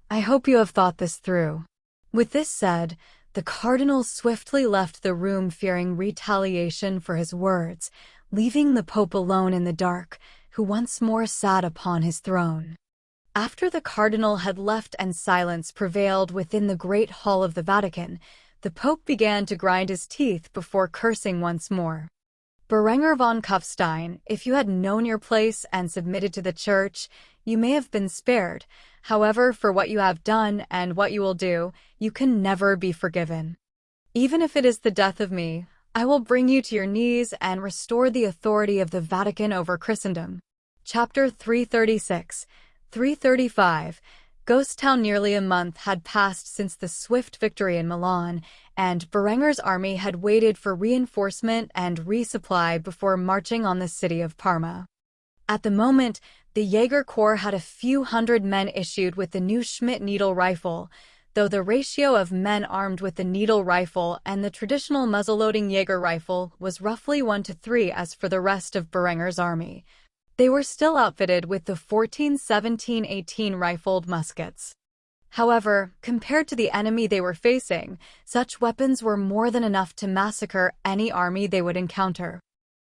I hope you have thought this through." With this said, the cardinal swiftly left the room fearing retaliation for his words, leaving the Pope alone in the dark, who once more sat upon his throne. After the cardinal had left and silence prevailed within the great hall of the Vatican, the Pope began to grind his teeth before cursing once more. "Berenger von Kufstein, if you had known your place and submitted to the Church, you may have been spared. However, for what you have done and what you will do, you can never be forgiven. Even if it is the death of me, I will bring you to your knees and restore the authority of the Vatican over Christendom." Chapter 336. 335. Ghost Town. Nearly a month had passed since the swift victory in Milan, and Berenger's army had waited for reinforcement and resupply before marching on the city of Parma. At the moment, the Jaeger Corps had a few hundred men issued with the new Schmidt needle rifle, though the ratio of men armed with the needle rifle and the traditional muzzle-loading Jaeger rifle was roughly 1 to 3 as for the rest of Berenger's army. They were still outfitted with the 14, 17, 18 rifled muskets. However, compared to the enemy they were facing, such weapons were more than enough to massacre any army they would encounter.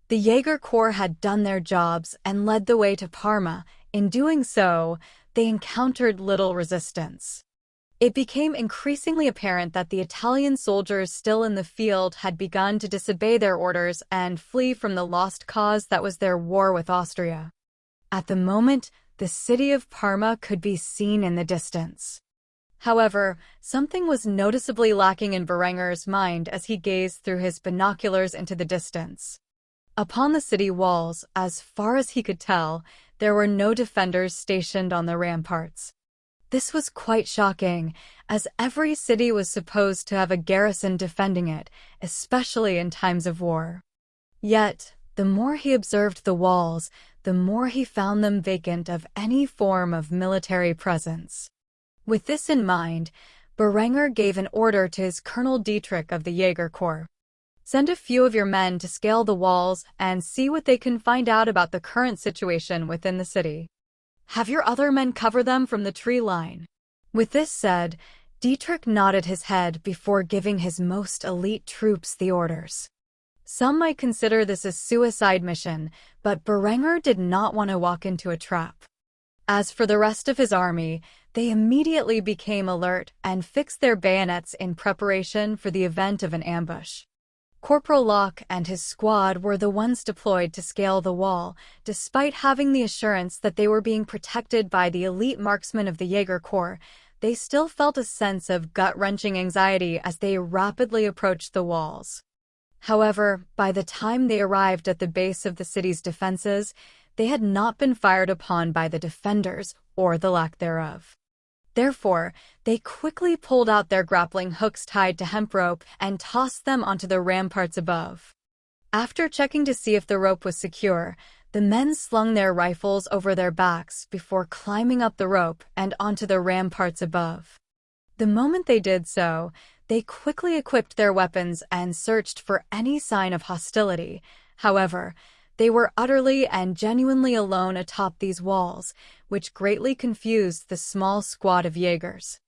The Jaeger Corps had done their jobs and led the way to Parma. In doing so, they encountered little resistance. It became increasingly apparent that the Italian soldiers still in the field had begun to disobey their orders and flee from the lost cause that was their war with Austria. At the moment, the city of Parma could be seen in the distance. However, something was noticeably lacking in Berenger's mind as he gazed through his binoculars into the distance. Upon the city walls, as far as he could tell, there were no defenders stationed on the ramparts. This was quite shocking, as every city was supposed to have a garrison defending it, especially in times of war. Yet, the more he observed the walls, the more he found them vacant of any form of military presence. With this in mind, Berenger gave an order to his Colonel Dietrich of the Jaeger Corps. Send a few of your men to scale the walls and see what they can find out about the current situation within the city. Have your other men cover them from the tree line. With this said, Dietrich nodded his head before giving his most elite troops the orders. Some might consider this a suicide mission, but Berenger did not want to walk into a trap. As for the rest of his army, they immediately became alert and fixed their bayonets in preparation for the event of an ambush. Corporal Locke and his squad were the ones deployed to scale the wall, despite having the assurance that they were being protected by the elite marksmen of the Jaeger Corps. They still felt a sense of gut-wrenching anxiety as they rapidly approached the walls. However, by the time they arrived at the base of the city's defenses, they had not been fired upon by the defenders or the lack thereof. Therefore, they quickly pulled out their grappling hooks tied to hemp rope and tossed them onto the ramparts above. After checking to see if the rope was secure, the men slung their rifles over their backs before climbing up the rope and onto the ramparts above. The moment they did so, they quickly equipped their weapons and searched for any sign of hostility. However, they were utterly and genuinely alone atop these walls, which greatly confused the small squad of Jaegers.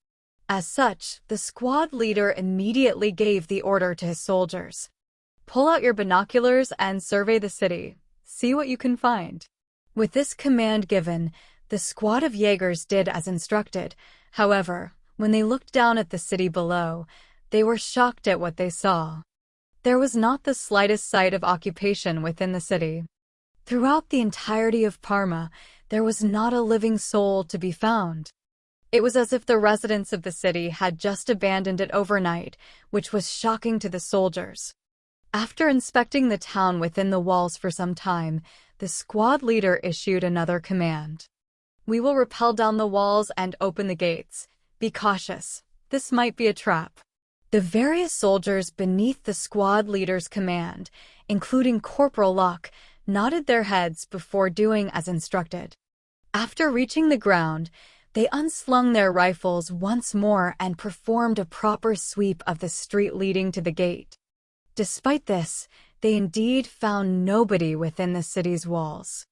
As such, the squad leader immediately gave the order to his soldiers. Pull out your binoculars and survey the city. See what you can find. With this command given, the squad of Jaegers did as instructed. However, when they looked down at the city below, they were shocked at what they saw. There was not the slightest sight of occupation within the city. Throughout the entirety of Parma, there was not a living soul to be found. It was as if the residents of the city had just abandoned it overnight, which was shocking to the soldiers. After inspecting the town within the walls for some time, the squad leader issued another command. We will rappel down the walls and open the gates. Be cautious. This might be a trap. The various soldiers beneath the squad leader's command, including Corporal Locke, nodded their heads before doing as instructed. After reaching the ground, they unslung their rifles once more and performed a proper sweep of the street leading to the gate. Despite this, they indeed found nobody within the city's walls.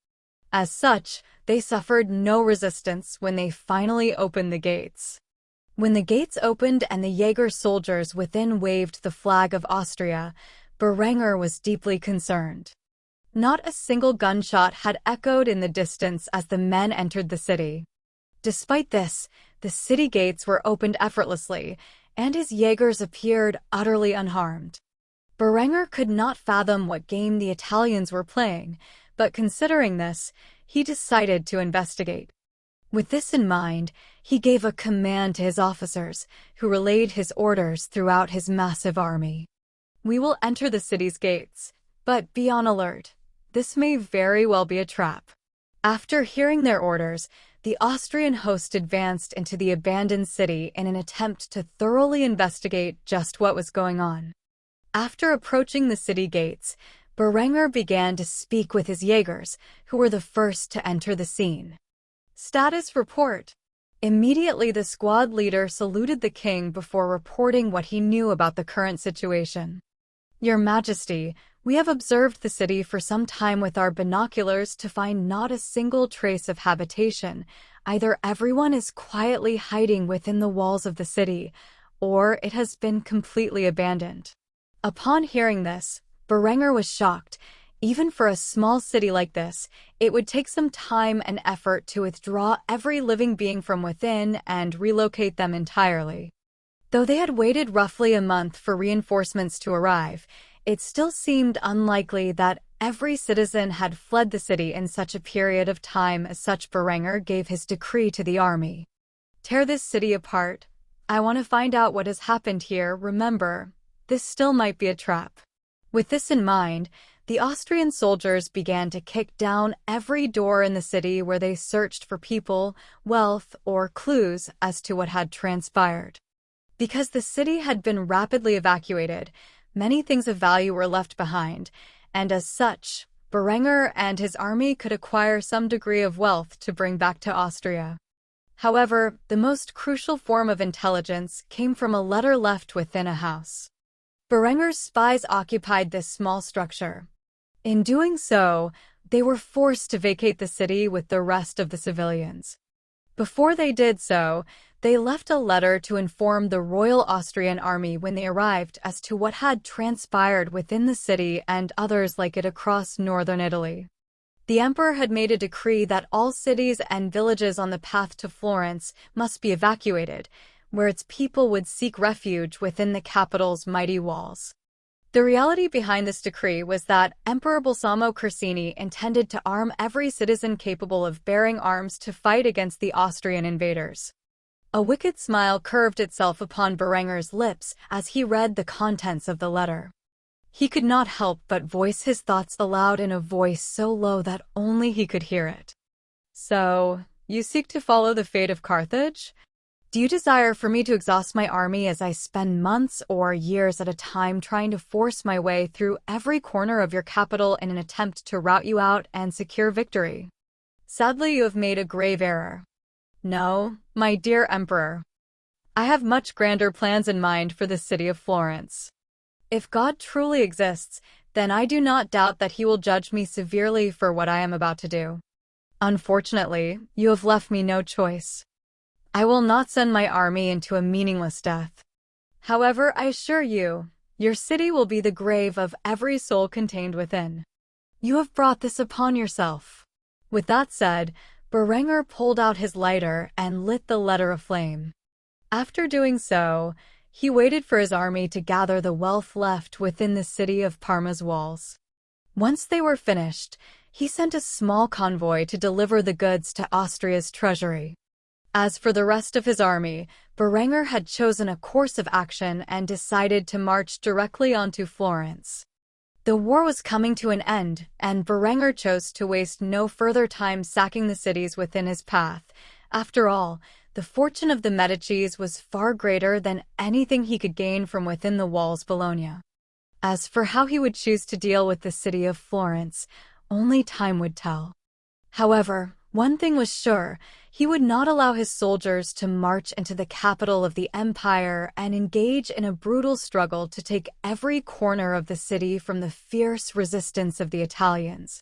As such, they suffered no resistance when they finally opened the gates. When the gates opened and the Jaeger soldiers within waved the flag of Austria, Berenger was deeply concerned. Not a single gunshot had echoed in the distance as the men entered the city. Despite this, the city gates were opened effortlessly, and his Jaegers appeared utterly unharmed. Berenger could not fathom what game the Italians were playing, but considering this, he decided to investigate. With this in mind, he gave a command to his officers, who relayed his orders throughout his massive army. We will enter the city's gates, but be on alert. This may very well be a trap. After hearing their orders, the Austrian host advanced into the abandoned city in an attempt to thoroughly investigate just what was going on. After approaching the city gates, Berenger began to speak with his Jaegers, who were the first to enter the scene. Status report. Immediately the squad leader saluted the king before reporting what he knew about the current situation. Your Majesty, We have observed the city for some time with our binoculars to find not a single trace of habitation. Either everyone is quietly hiding within the walls of the city, or it has been completely abandoned." Upon hearing this, Berenger was shocked. Even for a small city like this, it would take some time and effort to withdraw every living being from within and relocate them entirely. Though they had waited roughly a month for reinforcements to arrive, it still seemed unlikely that every citizen had fled the city in such a period of time. As such, Berenger gave his decree to the army. "Tear this city apart. I want to find out what has happened here. Remember, this still might be a trap." With this in mind, the Austrian soldiers began to kick down every door in the city where they searched for people, wealth, or clues as to what had transpired. Because the city had been rapidly evacuated, many things of value were left behind, and as such, Berenger and his army could acquire some degree of wealth to bring back to Austria. However, the most crucial form of intelligence came from a letter left within a house. Berenger's spies occupied this small structure. In doing so, they were forced to vacate the city with the rest of the civilians. Before they did so, they left a letter to inform the Royal Austrian Army when they arrived as to what had transpired within the city and others like it across northern Italy. The emperor had made a decree that all cities and villages on the path to Florence must be evacuated, where its people would seek refuge within the capital's mighty walls. The reality behind this decree was that Emperor Balsamo Corsini intended to arm every citizen capable of bearing arms to fight against the Austrian invaders. A wicked smile curved itself upon Berenger's lips as he read the contents of the letter. He could not help but voice his thoughts aloud in a voice so low that only he could hear it. "So, you seek to follow the fate of Carthage? Do you desire for me to exhaust my army as I spend months or years at a time trying to force my way through every corner of your capital in an attempt to rout you out and secure victory? Sadly, you have made a grave error. No, my dear Emperor. I have much grander plans in mind for the city of Florence. If God truly exists, then I do not doubt that he will judge me severely for what I am about to do. Unfortunately, you have left me no choice. I will not send my army into a meaningless death. However, I assure you, your city will be the grave of every soul contained within. You have brought this upon yourself." With that said, Berenger pulled out his lighter and lit the letter aflame. After doing so, he waited for his army to gather the wealth left within the city of Parma's walls. Once they were finished, he sent a small convoy to deliver the goods to Austria's treasury. As for the rest of his army, Berenger had chosen a course of action and decided to march directly onto Florence. The war was coming to an end, and Berenger chose to waste no further time sacking the cities within his path. After all, the fortune of the Medicis was far greater than anything he could gain from within the walls of Bologna. As for how he would choose to deal with the city of Florence, only time would tell. However, one thing was sure, he would not allow his soldiers to march into the capital of the empire and engage in a brutal struggle to take every corner of the city from the fierce resistance of the Italians.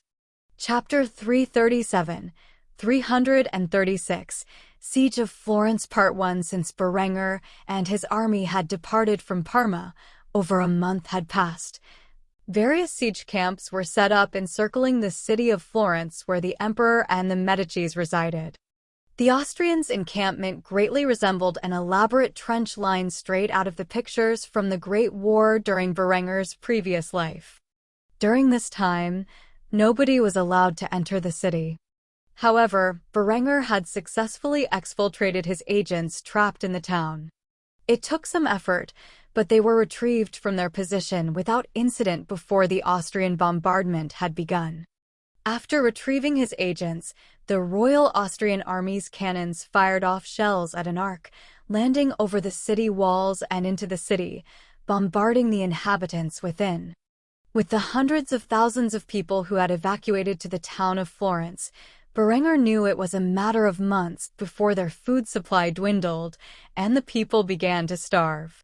Chapter 337, 336, Siege of Florence Part 1. Since Berenger and his army had departed from Parma, over a month had passed. Various siege camps were set up encircling the city of Florence where the emperor and the Medicis resided. The Austrians' encampment greatly resembled an elaborate trench line straight out of the pictures from the Great War during Berenger's previous life. During this time, nobody was allowed to enter the city. However, Berenger had successfully exfiltrated his agents trapped in the town. It took some effort, but they were retrieved from their position without incident before the Austrian bombardment had begun. After retrieving his agents, the Royal Austrian Army's cannons fired off shells at an arc, landing over the city walls and into the city, bombarding the inhabitants within. With the hundreds of thousands of people who had evacuated to the town of Florence, Berenger knew it was a matter of months before their food supply dwindled and the people began to starve.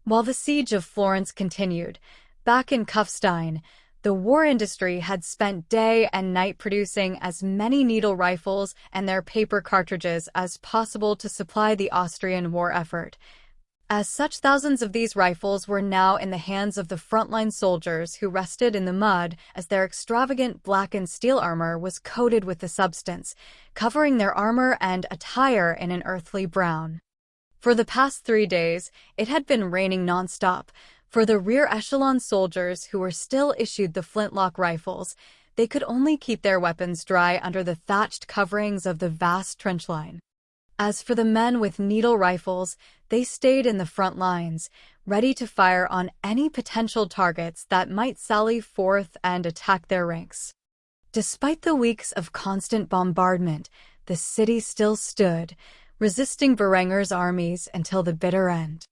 While the siege of Florence continued, back in Kufstein, The war industry had spent day and night producing as many needle rifles and their paper cartridges as possible to supply the Austrian war effort. As such, thousands of these rifles were now in the hands of the frontline soldiers who rested in the mud as their extravagant blackened steel armor was coated with the substance, covering their armor and attire in an earthly brown. For the past 3 days, it had been raining nonstop. For the rear echelon soldiers who were still issued the flintlock rifles, they could only keep their weapons dry under the thatched coverings of the vast trench line. As for the men with needle rifles, they stayed in the front lines, ready to fire on any potential targets that might sally forth and attack their ranks. Despite the weeks of constant bombardment, the city still stood, resisting Berenger's armies until the bitter end.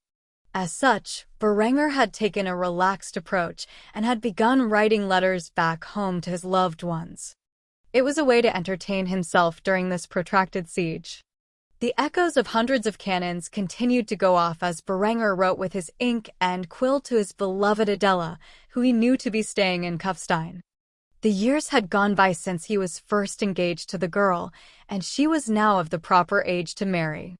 As such, Berenger had taken a relaxed approach and had begun writing letters back home to his loved ones. It was a way to entertain himself during this protracted siege. The echoes of hundreds of cannons continued to go off as Berenger wrote with his ink and quill to his beloved Adela, who he knew to be staying in Kufstein. The years had gone by since he was first engaged to the girl, and she was now of the proper age to marry.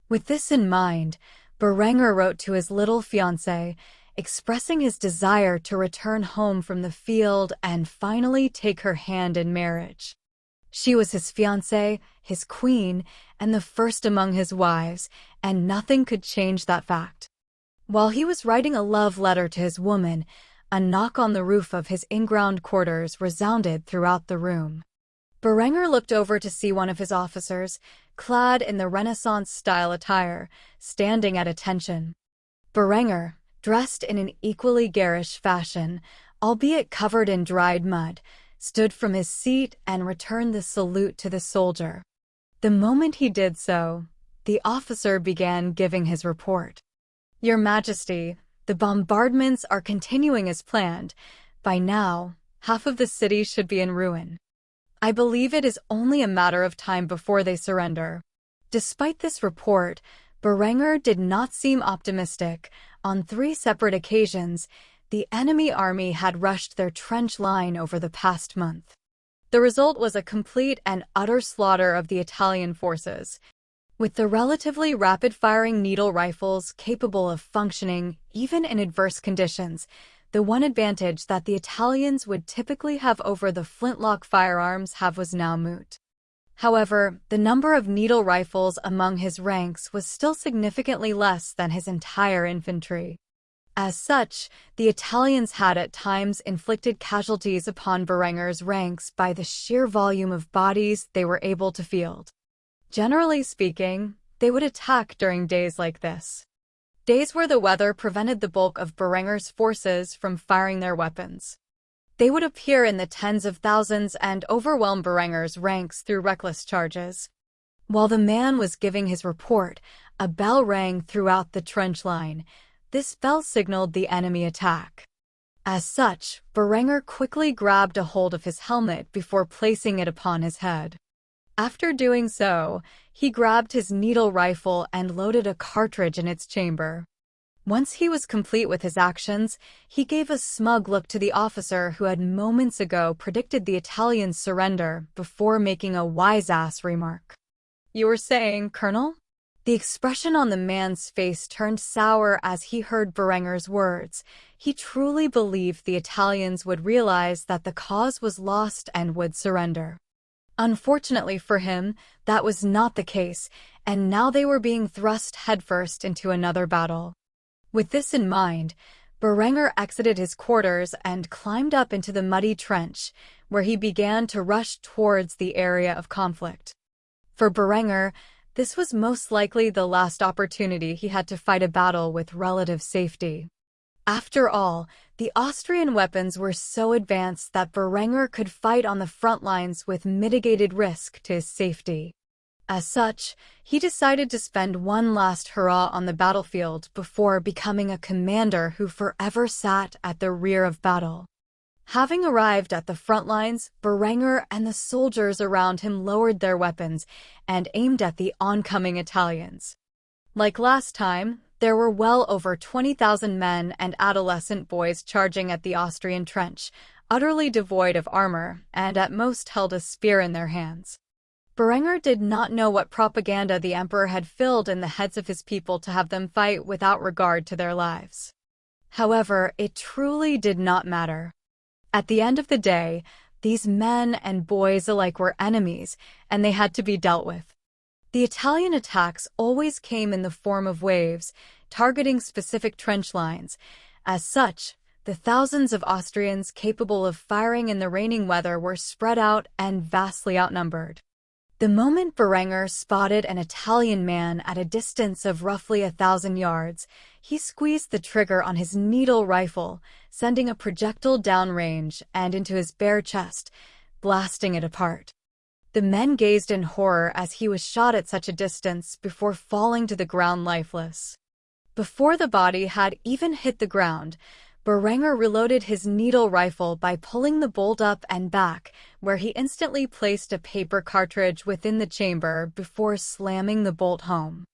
With this in mind, Berenger wrote to his little fiancée, expressing his desire to return home from the field and finally take her hand in marriage. She was his fiancée, his queen, and the first among his wives, and nothing could change that fact. While he was writing a love letter to his woman, a knock on the roof of his in-ground quarters resounded throughout the room. Berenger looked over to see one of his officers, clad in the Renaissance-style attire, standing at attention. Berenger, dressed in an equally garish fashion, albeit covered in dried mud, stood from his seat and returned the salute to the soldier. The moment he did so, the officer began giving his report. "Your Majesty, the bombardments are continuing as planned. By now, half of the city should be in ruin. I believe it is only a matter of time before they surrender." Despite this report, Berenger did not seem optimistic. On 3 separate occasions, the enemy army had rushed their trench line over the past month. The result was a complete and utter slaughter of the Italian forces. With the relatively rapid-firing needle rifles capable of functioning even in adverse conditions, the one advantage that the Italians would typically have over the flintlock firearms was now moot. However, the number of needle rifles among his ranks was still significantly less than his entire infantry. As such, the Italians had at times inflicted casualties upon Berenger's ranks by the sheer volume of bodies they were able to field. Generally speaking, they would attack during days like this. Days where the weather prevented the bulk of Berenger's forces from firing their weapons. They would appear in the tens of thousands and overwhelm Berenger's ranks through reckless charges. While the man was giving his report, a bell rang throughout the trench line. This bell signaled the enemy attack. As such, Berenger quickly grabbed a hold of his helmet before placing it upon his head. After doing so, he grabbed his needle rifle and loaded a cartridge in its chamber. Once he was complete with his actions, he gave a smug look to the officer who had moments ago predicted the Italians' surrender before making a wise-ass remark. "You were saying, Colonel?" The expression on the man's face turned sour as he heard Berenger's words. He truly believed the Italians would realize that the cause was lost and would surrender. Unfortunately for him, that was not the case, and now they were being thrust headfirst into another battle. With this in mind, Berenger exited his quarters and climbed up into the muddy trench, where he began to rush towards the area of conflict. For Berenger, this was most likely the last opportunity he had to fight a battle with relative safety. After all, the Austrian weapons were so advanced that Berenger could fight on the front lines with mitigated risk to his safety. As such, he decided to spend one last hurrah on the battlefield before becoming a commander who forever sat at the rear of battle. Having arrived at the front lines, Berenger and the soldiers around him lowered their weapons and aimed at the oncoming Italians. Like last time, there were well over 20,000 men and adolescent boys charging at the Austrian trench, utterly devoid of armor, and at most held a spear in their hands. Berenger did not know what propaganda the emperor had filled in the heads of his people to have them fight without regard to their lives. However, it truly did not matter. At the end of the day, these men and boys alike were enemies, and they had to be dealt with. The Italian attacks always came in the form of waves, targeting specific trench lines. As such, the thousands of Austrians capable of firing in the raining weather were spread out and vastly outnumbered. The moment Berenger spotted an Italian man at a distance of roughly 1,000 yards, he squeezed the trigger on his needle rifle, sending a projectile downrange and into his bare chest, blasting it apart. The men gazed in horror as he was shot at such a distance before falling to the ground lifeless. Before the body had even hit the ground, Berenger reloaded his needle rifle by pulling the bolt up and back, where he instantly placed a paper cartridge within the chamber before slamming the bolt home.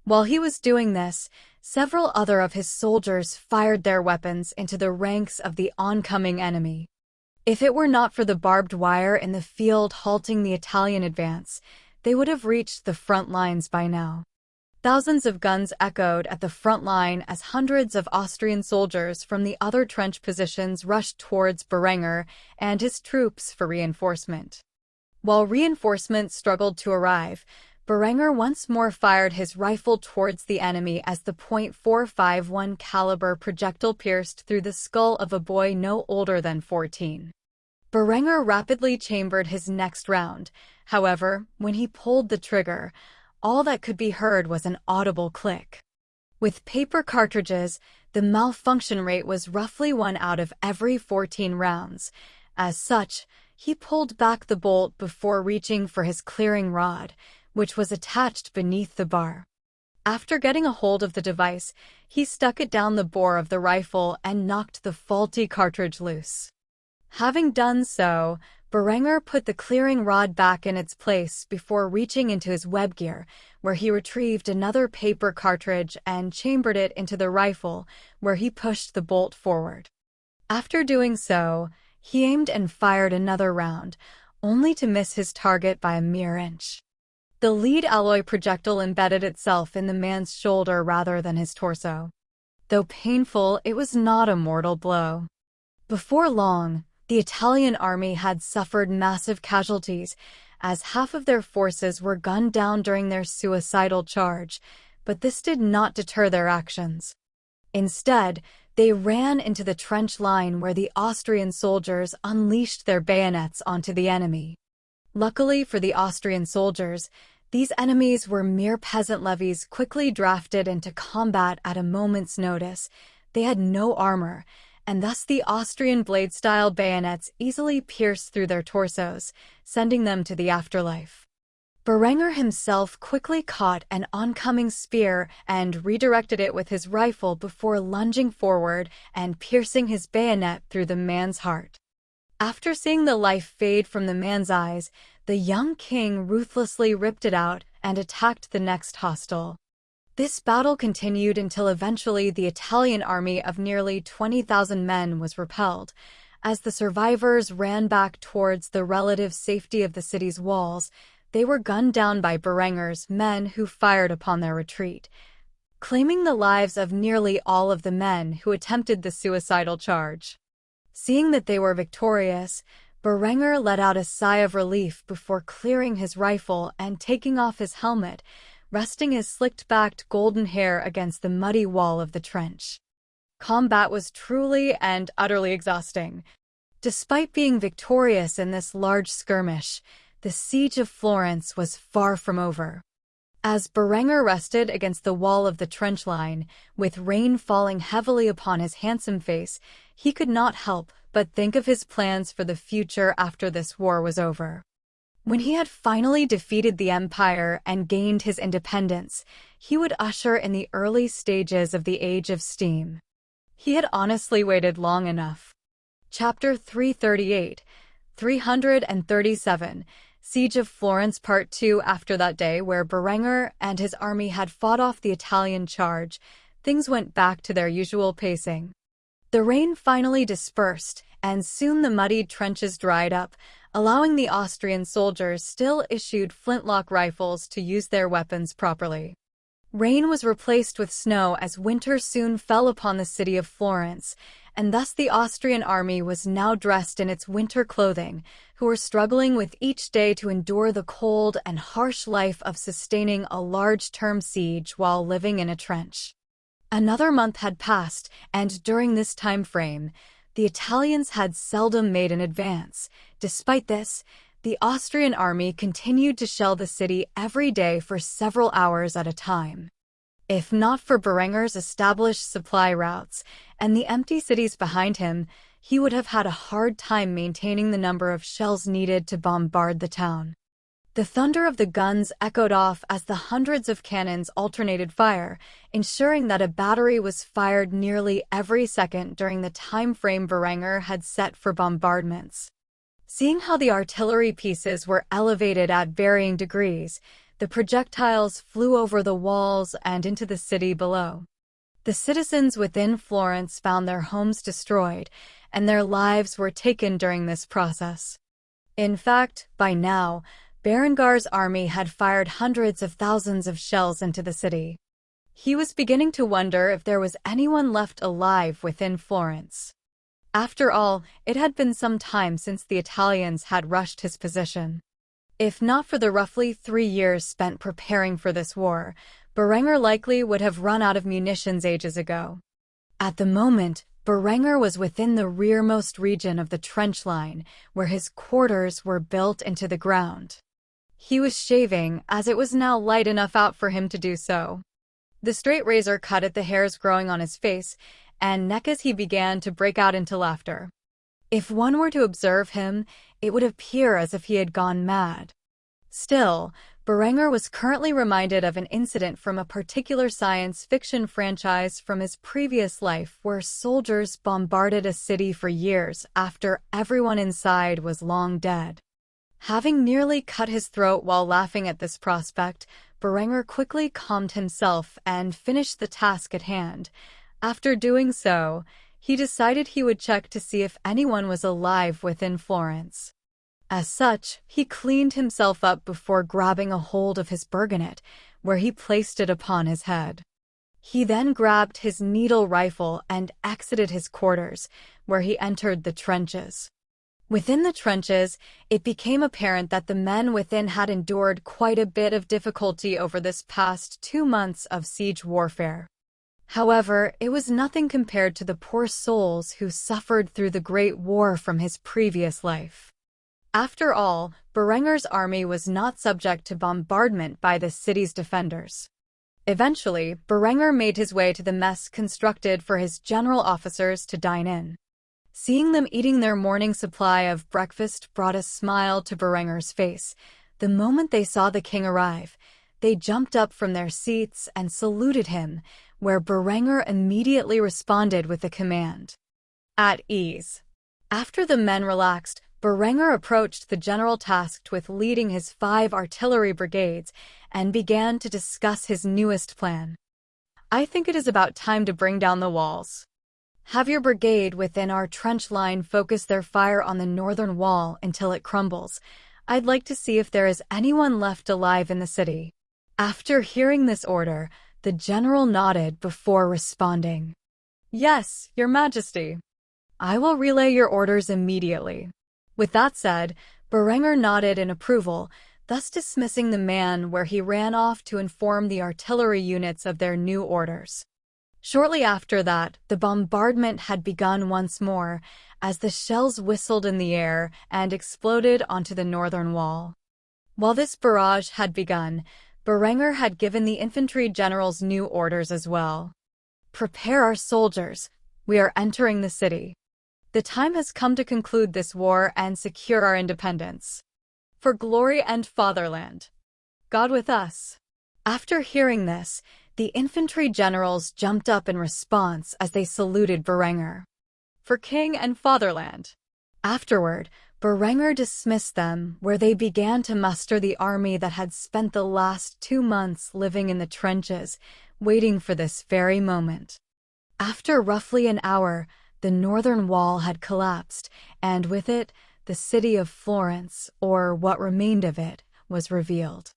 While he was doing this, several other of his soldiers fired their weapons into the ranks of the oncoming enemy. If it were not for the barbed wire in the field halting the Italian advance, they would have reached the front lines by now. Thousands of guns echoed at the front line as hundreds of Austrian soldiers from the other trench positions rushed towards Berenger and his troops for reinforcement. While reinforcements struggled to arrive, Berenger once more fired his rifle towards the enemy as the .451 caliber projectile pierced through the skull of a boy no older than 14. Berenger rapidly chambered his next round. However, when he pulled the trigger, all that could be heard was an audible click. With paper cartridges, the malfunction rate was roughly 1 out of every 14 rounds. As such, he pulled back the bolt before reaching for his clearing rod, which was attached beneath the bar. After getting a hold of the device, he stuck it down the bore of the rifle and knocked the faulty cartridge loose. Having done so, Berenger put the clearing rod back in its place before reaching into his webgear, where he retrieved another paper cartridge and chambered it into the rifle, where he pushed the bolt forward. After doing so, he aimed and fired another round, only to miss his target by a mere inch. The lead alloy projectile embedded itself in the man's shoulder rather than his torso. Though painful, it was not a mortal blow. Before long, the Italian army had suffered massive casualties, as half of their forces were gunned down during their suicidal charge, but this did not deter their actions. Instead, they ran into the trench line where the Austrian soldiers unleashed their bayonets onto the enemy. Luckily for the Austrian soldiers, these enemies were mere peasant levies quickly drafted into combat at a moment's notice. They had no armor, and thus the Austrian blade-style bayonets easily pierced through their torsos, sending them to the afterlife. Berenger himself quickly caught an oncoming spear and redirected it with his rifle before lunging forward and piercing his bayonet through the man's heart. After seeing the life fade from the man's eyes, the young king ruthlessly ripped it out and attacked the next hostile. This battle continued until eventually the Italian army of nearly 20,000 men was repelled. As the survivors ran back towards the relative safety of the city's walls, they were gunned down by Berenger's men who fired upon their retreat, claiming the lives of nearly all of the men who attempted the suicidal charge. Seeing that they were victorious, Berenger let out a sigh of relief before clearing his rifle and taking off his helmet, resting his slicked-backed golden hair against the muddy wall of the trench. Combat was truly and utterly exhausting. Despite being victorious in this large skirmish, the siege of Florence was far from over. As Berenger rested against the wall of the trench line, with rain falling heavily upon his handsome face, he could not help but think of his plans for the future after this war was over. When he had finally defeated the empire and gained his independence, he would usher in the early stages of the Age of Steam. He had honestly waited long enough. Chapter 338, 337, Siege of Florence Part 2. After that day where Berenger and his army had fought off the Italian charge, things went back to their usual pacing. The rain finally dispersed, and soon the muddied trenches dried up, allowing the Austrian soldiers still issued flintlock rifles to use their weapons properly. Rain was replaced with snow as winter soon fell upon the city of Florence, and thus the Austrian army was now dressed in its winter clothing, who were struggling with each day to endure the cold and harsh life of sustaining a large-term siege while living in a trench. Another month had passed, and during this time frame, the Italians had seldom made an advance. Despite this, the Austrian army continued to shell the city every day for several hours at a time. If not for Berenger's established supply routes and the empty cities behind him, he would have had a hard time maintaining the number of shells needed to bombard the town. The thunder of the guns echoed off as the hundreds of cannons alternated fire, ensuring that a battery was fired nearly every second during the time frame Berenger had set for bombardments. Seeing how the artillery pieces were elevated at varying degrees, the projectiles flew over the walls and into the city below. The citizens within Florence found their homes destroyed, and their lives were taken during this process. In fact, by now, Berengar's army had fired hundreds of thousands of shells into the city. He was beginning to wonder if there was anyone left alive within Florence. After all, it had been some time since the Italians had rushed his position. If not for the roughly 3 years spent preparing for this war, Berenger likely would have run out of munitions ages ago. At the moment, Berenger was within the rearmost region of the trench line, where his quarters were built into the ground. He was shaving, as it was now light enough out for him to do so. The straight razor cut at the hairs growing on his face and neck as he began to break out into laughter. If one were to observe him, it would appear as if he had gone mad. Still, Berenger was currently reminded of an incident from a particular science fiction franchise from his previous life where soldiers bombarded a city for years after everyone inside was long dead. Having nearly cut his throat while laughing at this prospect, Berenger quickly calmed himself and finished the task at hand. After doing so, he decided he would check to see if anyone was alive within Florence. As such, he cleaned himself up before grabbing a hold of his burgonet, where he placed it upon his head. He then grabbed his needle rifle and exited his quarters, where he entered the trenches. Within the trenches, it became apparent that the men within had endured quite a bit of difficulty over this past 2 months of siege warfare. However, it was nothing compared to the poor souls who suffered through the Great War from his previous life. After all, Berenger's army was not subject to bombardment by the city's defenders. Eventually, Berenger made his way to the mess constructed for his general officers to dine in. Seeing them eating their morning supply of breakfast brought a smile to Berenger's face. The moment they saw the king arrive, they jumped up from their seats and saluted him, where Berenger immediately responded with a command. At ease. After the men relaxed, Berenger approached the general tasked with leading his 5 artillery brigades and began to discuss his newest plan. I think it is about time to bring down the walls. Have your brigade within our trench line focus their fire on the northern wall until it crumbles. I'd like to see if there is anyone left alive in the city. After hearing this order, the general nodded before responding. Yes, Your Majesty. I will relay your orders immediately. With that said, Berenger nodded in approval, thus dismissing the man where he ran off to inform the artillery units of their new orders. Shortly after that, the bombardment had begun once more, as the shells whistled in the air and exploded onto the northern wall. While this barrage had begun, Berenger had given the infantry generals new orders as well. Prepare our soldiers. We are entering the city. The time has come to conclude this war and secure our independence. For glory and fatherland. God with us. After hearing this, the infantry generals jumped up in response as they saluted Berenger. For king and fatherland. Afterward, Berenger dismissed them, where they began to muster the army that had spent the last 2 months living in the trenches, waiting for this very moment. After roughly an hour, the northern wall had collapsed, and with it, the city of Florence, or what remained of it, was revealed.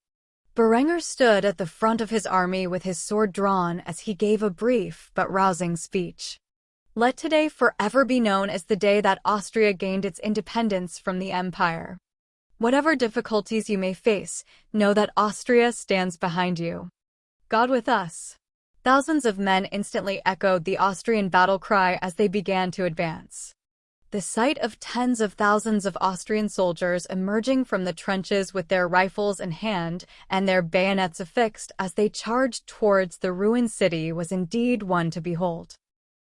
Berenger stood at the front of his army with his sword drawn as he gave a brief but rousing speech. Let today forever be known as the day that Austria gained its independence from the Empire. Whatever difficulties you may face, know that Austria stands behind you. God with us. Thousands of men instantly echoed the Austrian battle cry as they began to advance. The sight of tens of thousands of Austrian soldiers emerging from the trenches with their rifles in hand and their bayonets affixed as they charged towards the ruined city was indeed one to behold.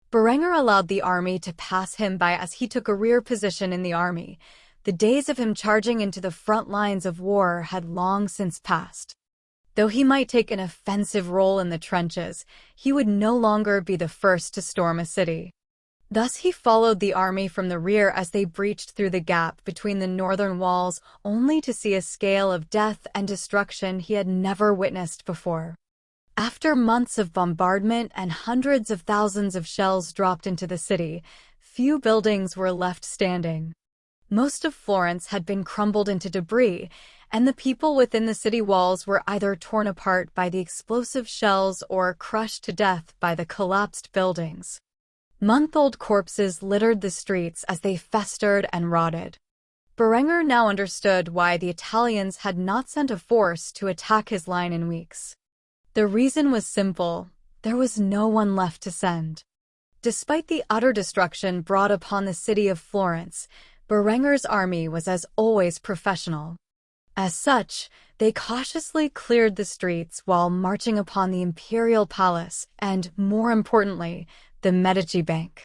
Berenger allowed the army to pass him by as he took a rear position in the army. The days of him charging into the front lines of war had long since passed. Though he might take an offensive role in the trenches, he would no longer be the first to storm a city. Thus he followed the army from the rear as they breached through the gap between the northern walls, only to see a scale of death and destruction he had never witnessed before. After months of bombardment and hundreds of thousands of shells dropped into the city, few buildings were left standing. Most of Florence had been crumbled into debris, and the people within the city walls were either torn apart by the explosive shells or crushed to death by the collapsed buildings. Month-old corpses littered the streets as they festered and rotted. Berenger now understood why the Italians had not sent a force to attack his line in weeks. The reason was simple: there was no one left to send. Despite the utter destruction brought upon the city of Florence, Berenger's army was as always professional. As such, they cautiously cleared the streets while marching upon the imperial palace and, more importantly, the Medici Bank.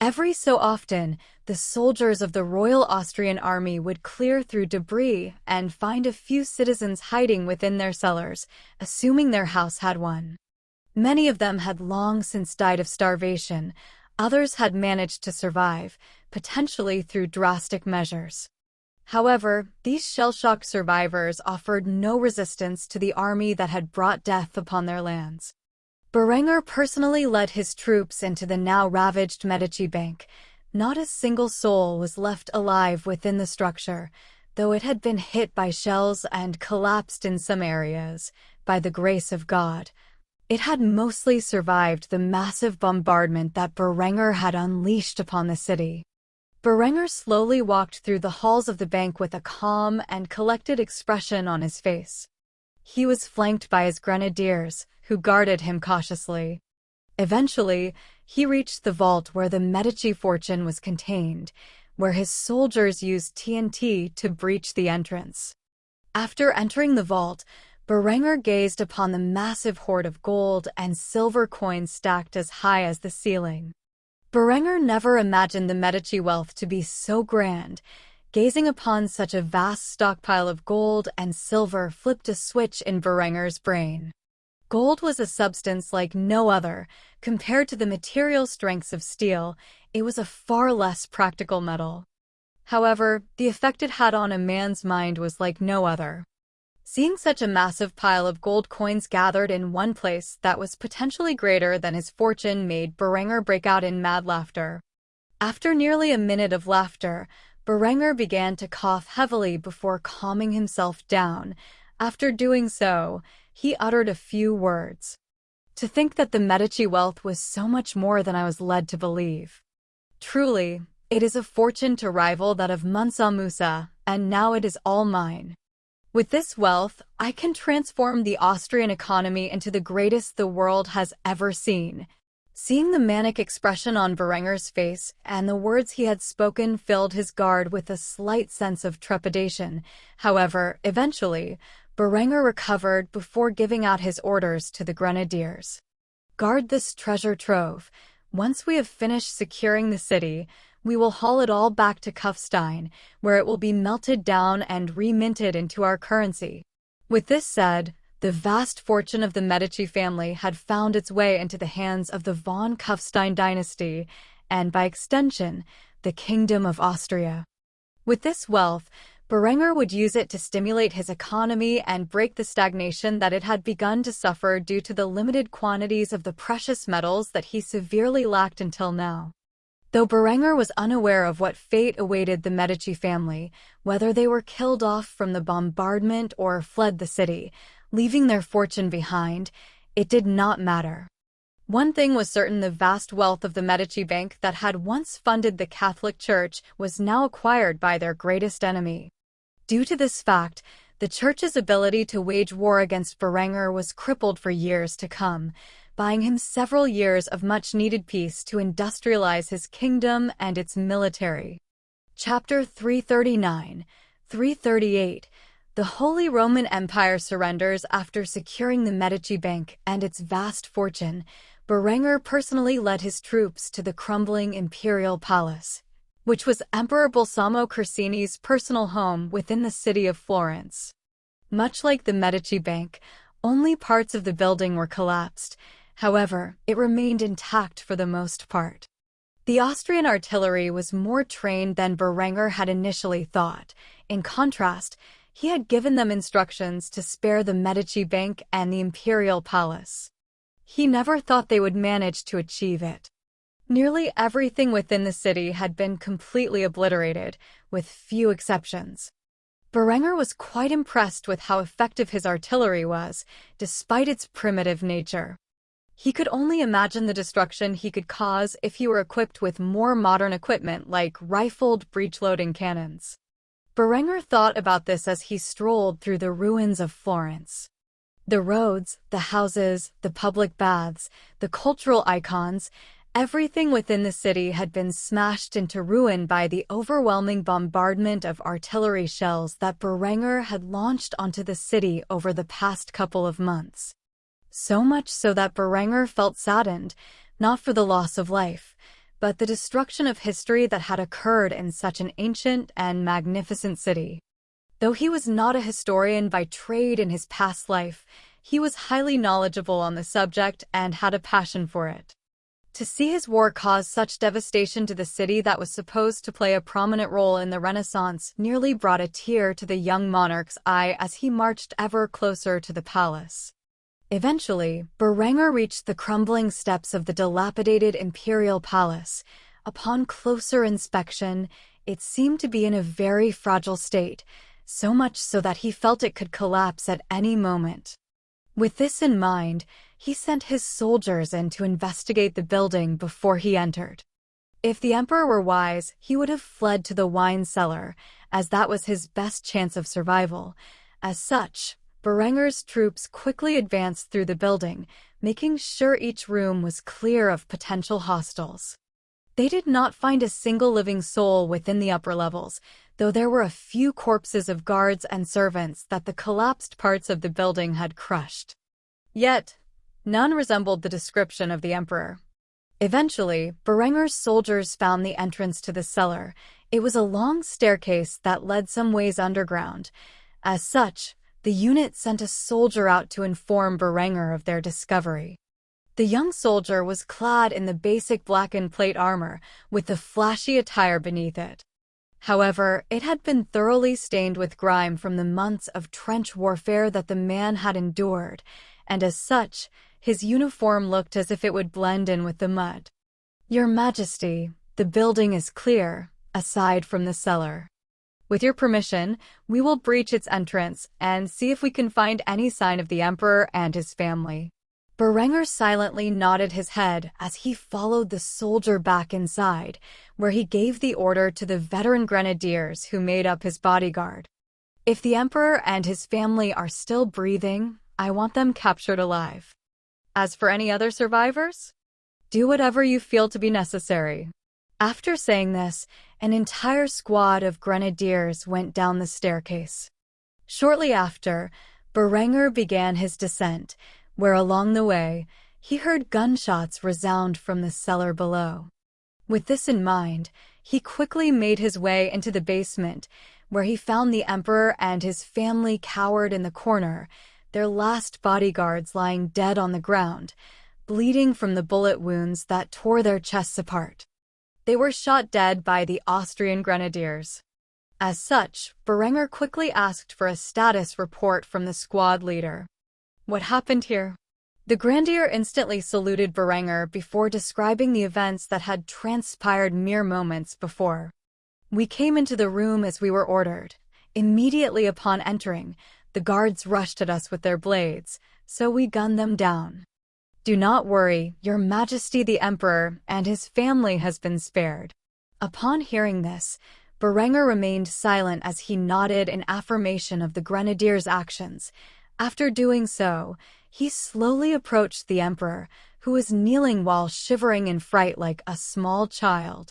Every so often, the soldiers of the Royal Austrian Army would clear through debris and find a few citizens hiding within their cellars, assuming their house had one. Many of them had long since died of starvation. Others had managed to survive, potentially through drastic measures. However, these shell-shocked survivors offered no resistance to the army that had brought death upon their lands. Berenger personally led his troops into the now ravaged Medici Bank. Not a single soul was left alive within the structure, though it had been hit by shells and collapsed in some areas. By the grace of God, it had mostly survived the massive bombardment that Berenger had unleashed upon the city. Berenger slowly walked through the halls of the bank with a calm and collected expression on his face. He was flanked by his grenadiers, who guarded him cautiously. Eventually, he reached the vault where the Medici fortune was contained, where his soldiers used TNT to breach the entrance. After entering the vault, Berenger gazed upon the massive hoard of gold and silver coins stacked as high as the ceiling. Berenger never imagined the Medici wealth to be so grand. Gazing upon such a vast stockpile of gold and silver flipped a switch in Berenger's brain. Gold was a substance like no other. Compared to the material strengths of steel, it was a far less practical metal. However, the effect it had on a man's mind was like no other. Seeing such a massive pile of gold coins gathered in one place that was potentially greater than his fortune made Berenger break out in mad laughter. After nearly a minute of laughter, Berenger began to cough heavily before calming himself down. After doing so, he uttered a few words. To think that the Medici wealth was so much more than I was led to believe. Truly, it is a fortune to rival that of Musa Musa, and now it is all mine. With this wealth, I can transform the Austrian economy into the greatest the world has ever seen. Seeing the manic expression on Berenger's face and the words he had spoken filled his guard with a slight sense of trepidation. However, eventually, Berenger recovered before giving out his orders to the grenadiers. Guard this treasure trove. Once we have finished securing the city, we will haul it all back to Kufstein, where it will be melted down and reminted into our currency. With this said, the vast fortune of the Medici family had found its way into the hands of the von Kufstein dynasty, and by extension, the Kingdom of Austria. With this wealth, Berenger would use it to stimulate his economy and break the stagnation that it had begun to suffer due to the limited quantities of the precious metals that he severely lacked until now. Though Berenger was unaware of what fate awaited the Medici family, whether they were killed off from the bombardment or fled the city, leaving their fortune behind, it did not matter. One thing was certain: the vast wealth of the Medici Bank that had once funded the Catholic Church was now acquired by their greatest enemy. Due to this fact, the Church's ability to wage war against Berenger was crippled for years to come, buying him several years of much-needed peace to industrialize his kingdom and its military. Chapter 339, 338. The Holy Roman Empire surrenders. After securing the Medici Bank and its vast fortune, Berenger personally led his troops to the crumbling imperial palace, which was Emperor Balsamo Corsini's personal home within the city of Florence. Much like the Medici Bank, only parts of the building were collapsed. However, it remained intact for the most part. The Austrian artillery was more trained than Berenger had initially thought. In contrast, he had given them instructions to spare the Medici Bank and the imperial palace. He never thought they would manage to achieve it. Nearly everything within the city had been completely obliterated, with few exceptions. Berenger was quite impressed with how effective his artillery was, despite its primitive nature. He could only imagine the destruction he could cause if he were equipped with more modern equipment like rifled breech-loading cannons. Berenger thought about this as he strolled through the ruins of Florence. The roads, the houses, the public baths, the cultural icons, everything within the city had been smashed into ruin by the overwhelming bombardment of artillery shells that Berenger had launched onto the city over the past couple of months. So much so that Berenger felt saddened, not for the loss of life, but the destruction of history that had occurred in such an ancient and magnificent city. Though he was not a historian by trade in his past life, he was highly knowledgeable on the subject and had a passion for it. To see his war cause such devastation to the city that was supposed to play a prominent role in the Renaissance nearly brought a tear to the young monarch's eye as he marched ever closer to the palace. Eventually, Berenger reached the crumbling steps of the dilapidated imperial palace. Upon closer inspection, it seemed to be in a very fragile state, so much so that he felt it could collapse at any moment. With this in mind, he sent his soldiers in to investigate the building before he entered. If the emperor were wise, he would have fled to the wine cellar, as that was his best chance of survival. As such, Berenger's troops quickly advanced through the building, making sure each room was clear of potential hostiles. They did not find a single living soul within the upper levels, though there were a few corpses of guards and servants that the collapsed parts of the building had crushed. Yet, none resembled the description of the emperor. Eventually, Berenger's soldiers found the entrance to the cellar. It was a long staircase that led some ways underground. As such, the unit sent a soldier out to inform Berenger of their discovery. The young soldier was clad in the basic blackened plate armor, with the flashy attire beneath it. However, it had been thoroughly stained with grime from the months of trench warfare that the man had endured, and as such, his uniform looked as if it would blend in with the mud. "Your Majesty, the building is clear, aside from the cellar. With your permission, we will breach its entrance and see if we can find any sign of the emperor and his family." Berenger silently nodded his head as he followed the soldier back inside, where he gave the order to the veteran grenadiers who made up his bodyguard. "If the emperor and his family are still breathing, I want them captured alive. As for any other survivors, do whatever you feel to be necessary." After saying this, an entire squad of grenadiers went down the staircase. Shortly after, Berenger began his descent, where along the way, he heard gunshots resound from the cellar below. With this in mind, he quickly made his way into the basement, where he found the emperor and his family cowered in the corner, their last bodyguards lying dead on the ground, bleeding from the bullet wounds that tore their chests apart. They were shot dead by the Austrian grenadiers. As such, Berenger quickly asked for a status report from the squad leader. "What happened here?" The grandeur instantly saluted Berenger before describing the events that had transpired mere moments before. We came into the room as we were ordered. Immediately upon entering, the guards rushed at us with their blades, so we gunned them down. "Do not worry, Your Majesty the Emperor and his family has been spared." Upon hearing this, Berenger remained silent as he nodded in affirmation of the grenadier's actions. After doing so, he slowly approached the Emperor, who was kneeling while shivering in fright like a small child.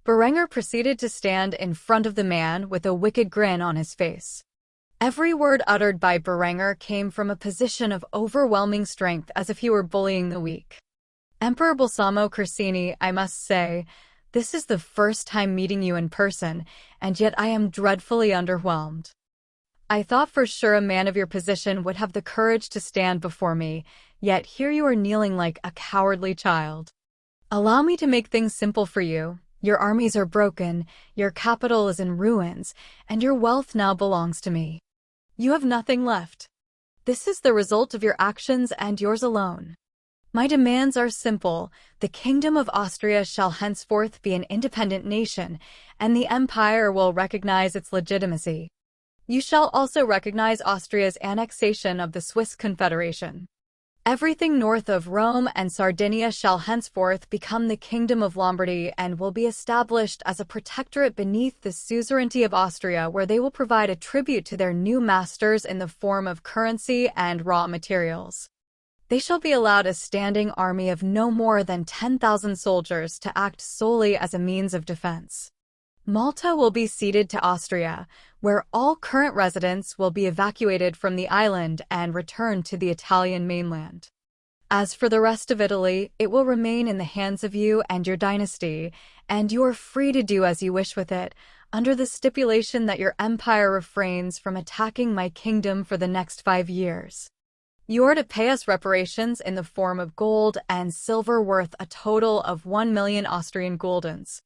Berenger proceeded to stand in front of the man with a wicked grin on his face. Every word uttered by Berenger came from a position of overwhelming strength, as if he were bullying the weak. "Emperor Balsamo Corsini, I must say, this is the first time meeting you in person, and yet I am dreadfully underwhelmed. I thought for sure a man of your position would have the courage to stand before me, yet here you are kneeling like a cowardly child. Allow me to make things simple for you. Your armies are broken, your capital is in ruins, and your wealth now belongs to me. You have nothing left. This is the result of your actions and yours alone. My demands are simple. The Kingdom of Austria shall henceforth be an independent nation, and the Empire will recognize its legitimacy. You shall also recognize Austria's annexation of the Swiss Confederation. Everything north of Rome and Sardinia shall henceforth become the Kingdom of Lombardy and will be established as a protectorate beneath the suzerainty of Austria, where they will provide a tribute to their new masters in the form of currency and raw materials. They shall be allowed a standing army of no more than 10,000 soldiers to act solely as a means of defense. Malta will be ceded to Austria, where all current residents will be evacuated from the island and returned to the Italian mainland. As for the rest of Italy, it will remain in the hands of you and your dynasty, and you are free to do as you wish with it, under the stipulation that your empire refrains from attacking my kingdom for the next 5 years. You are to pay us reparations in the form of gold and silver worth a total of 1 million Austrian guldens.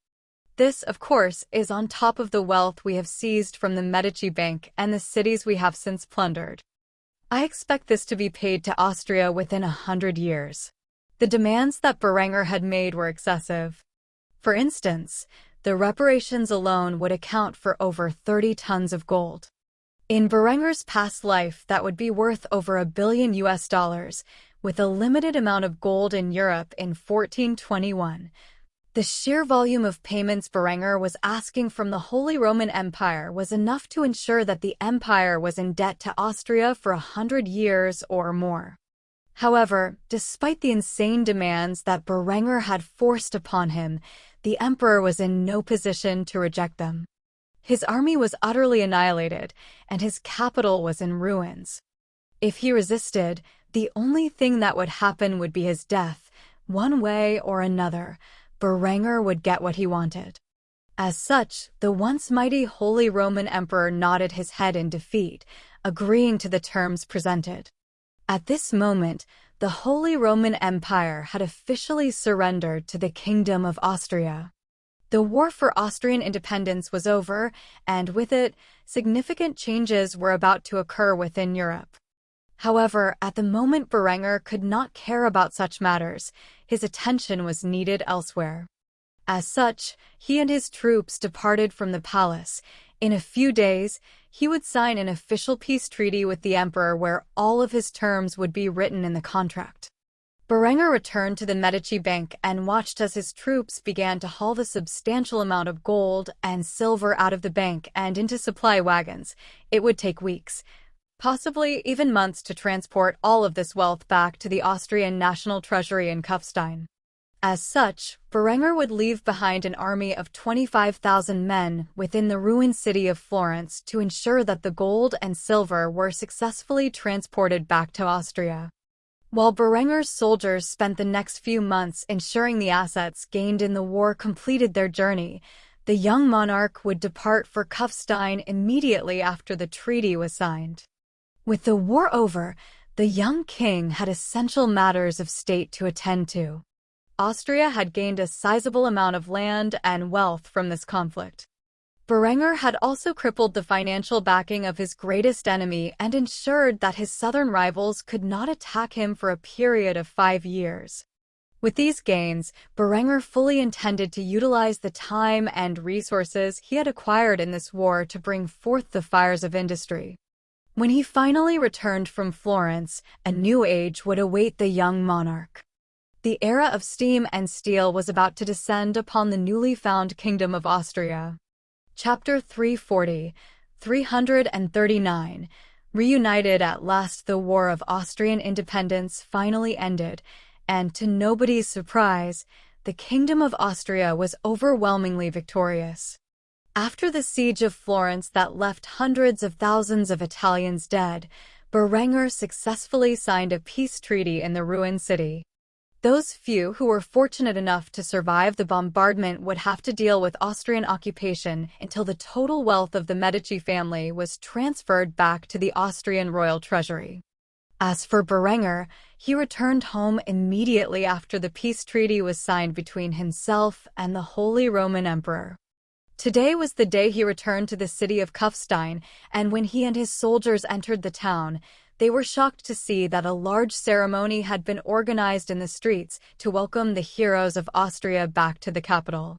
This, of course, is on top of the wealth we have seized from the Medici Bank and the cities we have since plundered. I expect this to be paid to Austria within 100 years. The demands that Berenger had made were excessive. For instance, the reparations alone would account for over 30 tons of gold. In Berenger's past life, that would be worth over $1 billion, with a limited amount of gold in Europe in 1421. The sheer volume of payments Berenger was asking from the Holy Roman Empire was enough to ensure that the empire was in debt to Austria for 100 years or more. However, despite the insane demands that Berenger had forced upon him, the emperor was in no position to reject them. His army was utterly annihilated, and his capital was in ruins. If he resisted, the only thing that would happen would be his death. One way or another, Berenger would get what he wanted. As such, the once mighty Holy Roman Emperor nodded his head in defeat, agreeing to the terms presented. At this moment, the Holy Roman Empire had officially surrendered to the Kingdom of Austria. The war for Austrian independence was over, and with it, significant changes were about to occur within Europe. However, at the moment Berenger could not care about such matters. His attention was needed elsewhere. As such, he and his troops departed from the palace. In a few days, he would sign an official peace treaty with the emperor where all of his terms would be written in the contract. Berenger returned to the Medici Bank and watched as his troops began to haul the substantial amount of gold and silver out of the bank and into supply wagons. It would take weeks, possibly even months, to transport all of this wealth back to the Austrian National Treasury in Kufstein. As such, Berenger would leave behind an army of 25,000 men within the ruined city of Florence to ensure that the gold and silver were successfully transported back to Austria. While Berenger's soldiers spent the next few months ensuring the assets gained in the war completed their journey, the young monarch would depart for Kufstein immediately after the treaty was signed. With the war over, the young king had essential matters of state to attend to. Austria had gained a sizable amount of land and wealth from this conflict. Berenger had also crippled the financial backing of his greatest enemy and ensured that his southern rivals could not attack him for a period of 5 years. With these gains, Berenger fully intended to utilize the time and resources he had acquired in this war to bring forth the fires of industry. When he finally returned from Florence, a new age would await the young monarch. The era of steam and steel was about to descend upon the newly found Kingdom of Austria. Chapter 340, 339. Reunited at last, the War of Austrian Independence finally ended, and to nobody's surprise, the Kingdom of Austria was overwhelmingly victorious. After the siege of Florence that left hundreds of thousands of Italians dead, Berenger successfully signed a peace treaty in the ruined city. Those few who were fortunate enough to survive the bombardment would have to deal with Austrian occupation until the total wealth of the Medici family was transferred back to the Austrian royal treasury. As for Berenger, he returned home immediately after the peace treaty was signed between himself and the Holy Roman Emperor. Today was the day he returned to the city of Kufstein, and when he and his soldiers entered the town, they were shocked to see that a large ceremony had been organized in the streets to welcome the heroes of Austria back to the capital.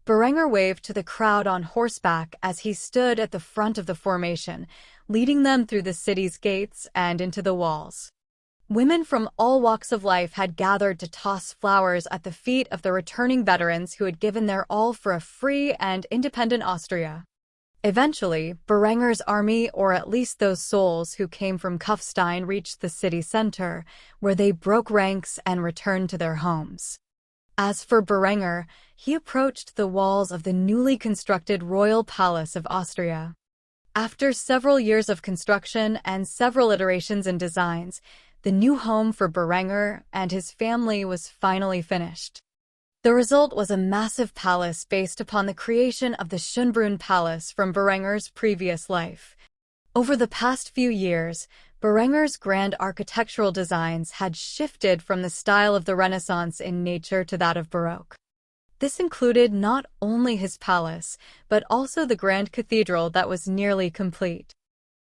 Berenger waved to the crowd on horseback as he stood at the front of the formation, leading them through the city's gates and into the walls. Women from all walks of life had gathered to toss flowers at the feet of the returning veterans who had given their all for a free and independent Austria. Eventually, Berenger's army, or at least those souls who came from Kufstein, reached the city center, where they broke ranks and returned to their homes. As for Berenger, he approached the walls of the newly constructed royal palace of Austria. After several years of construction and several iterations in designs, the new home for Berenger and his family was finally finished. The result was a massive palace based upon the creation of the Schönbrunn Palace from Berenger's previous life. Over the past few years, Berenger's grand architectural designs had shifted from the style of the Renaissance in nature to that of Baroque. This included not only his palace, but also the grand cathedral that was nearly complete.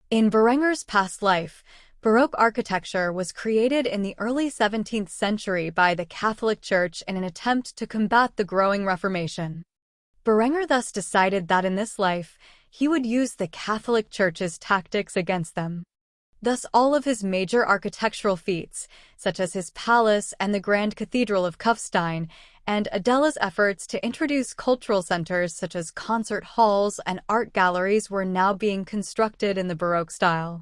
In Berenger's past life, Baroque architecture was created in the early 17th century by the Catholic Church in an attempt to combat the growing Reformation. Berenger thus decided that in this life, he would use the Catholic Church's tactics against them. Thus, all of his major architectural feats, such as his palace and the Grand Cathedral of Kufstein, and Adela's efforts to introduce cultural centers such as concert halls and art galleries, were now being constructed in the Baroque style.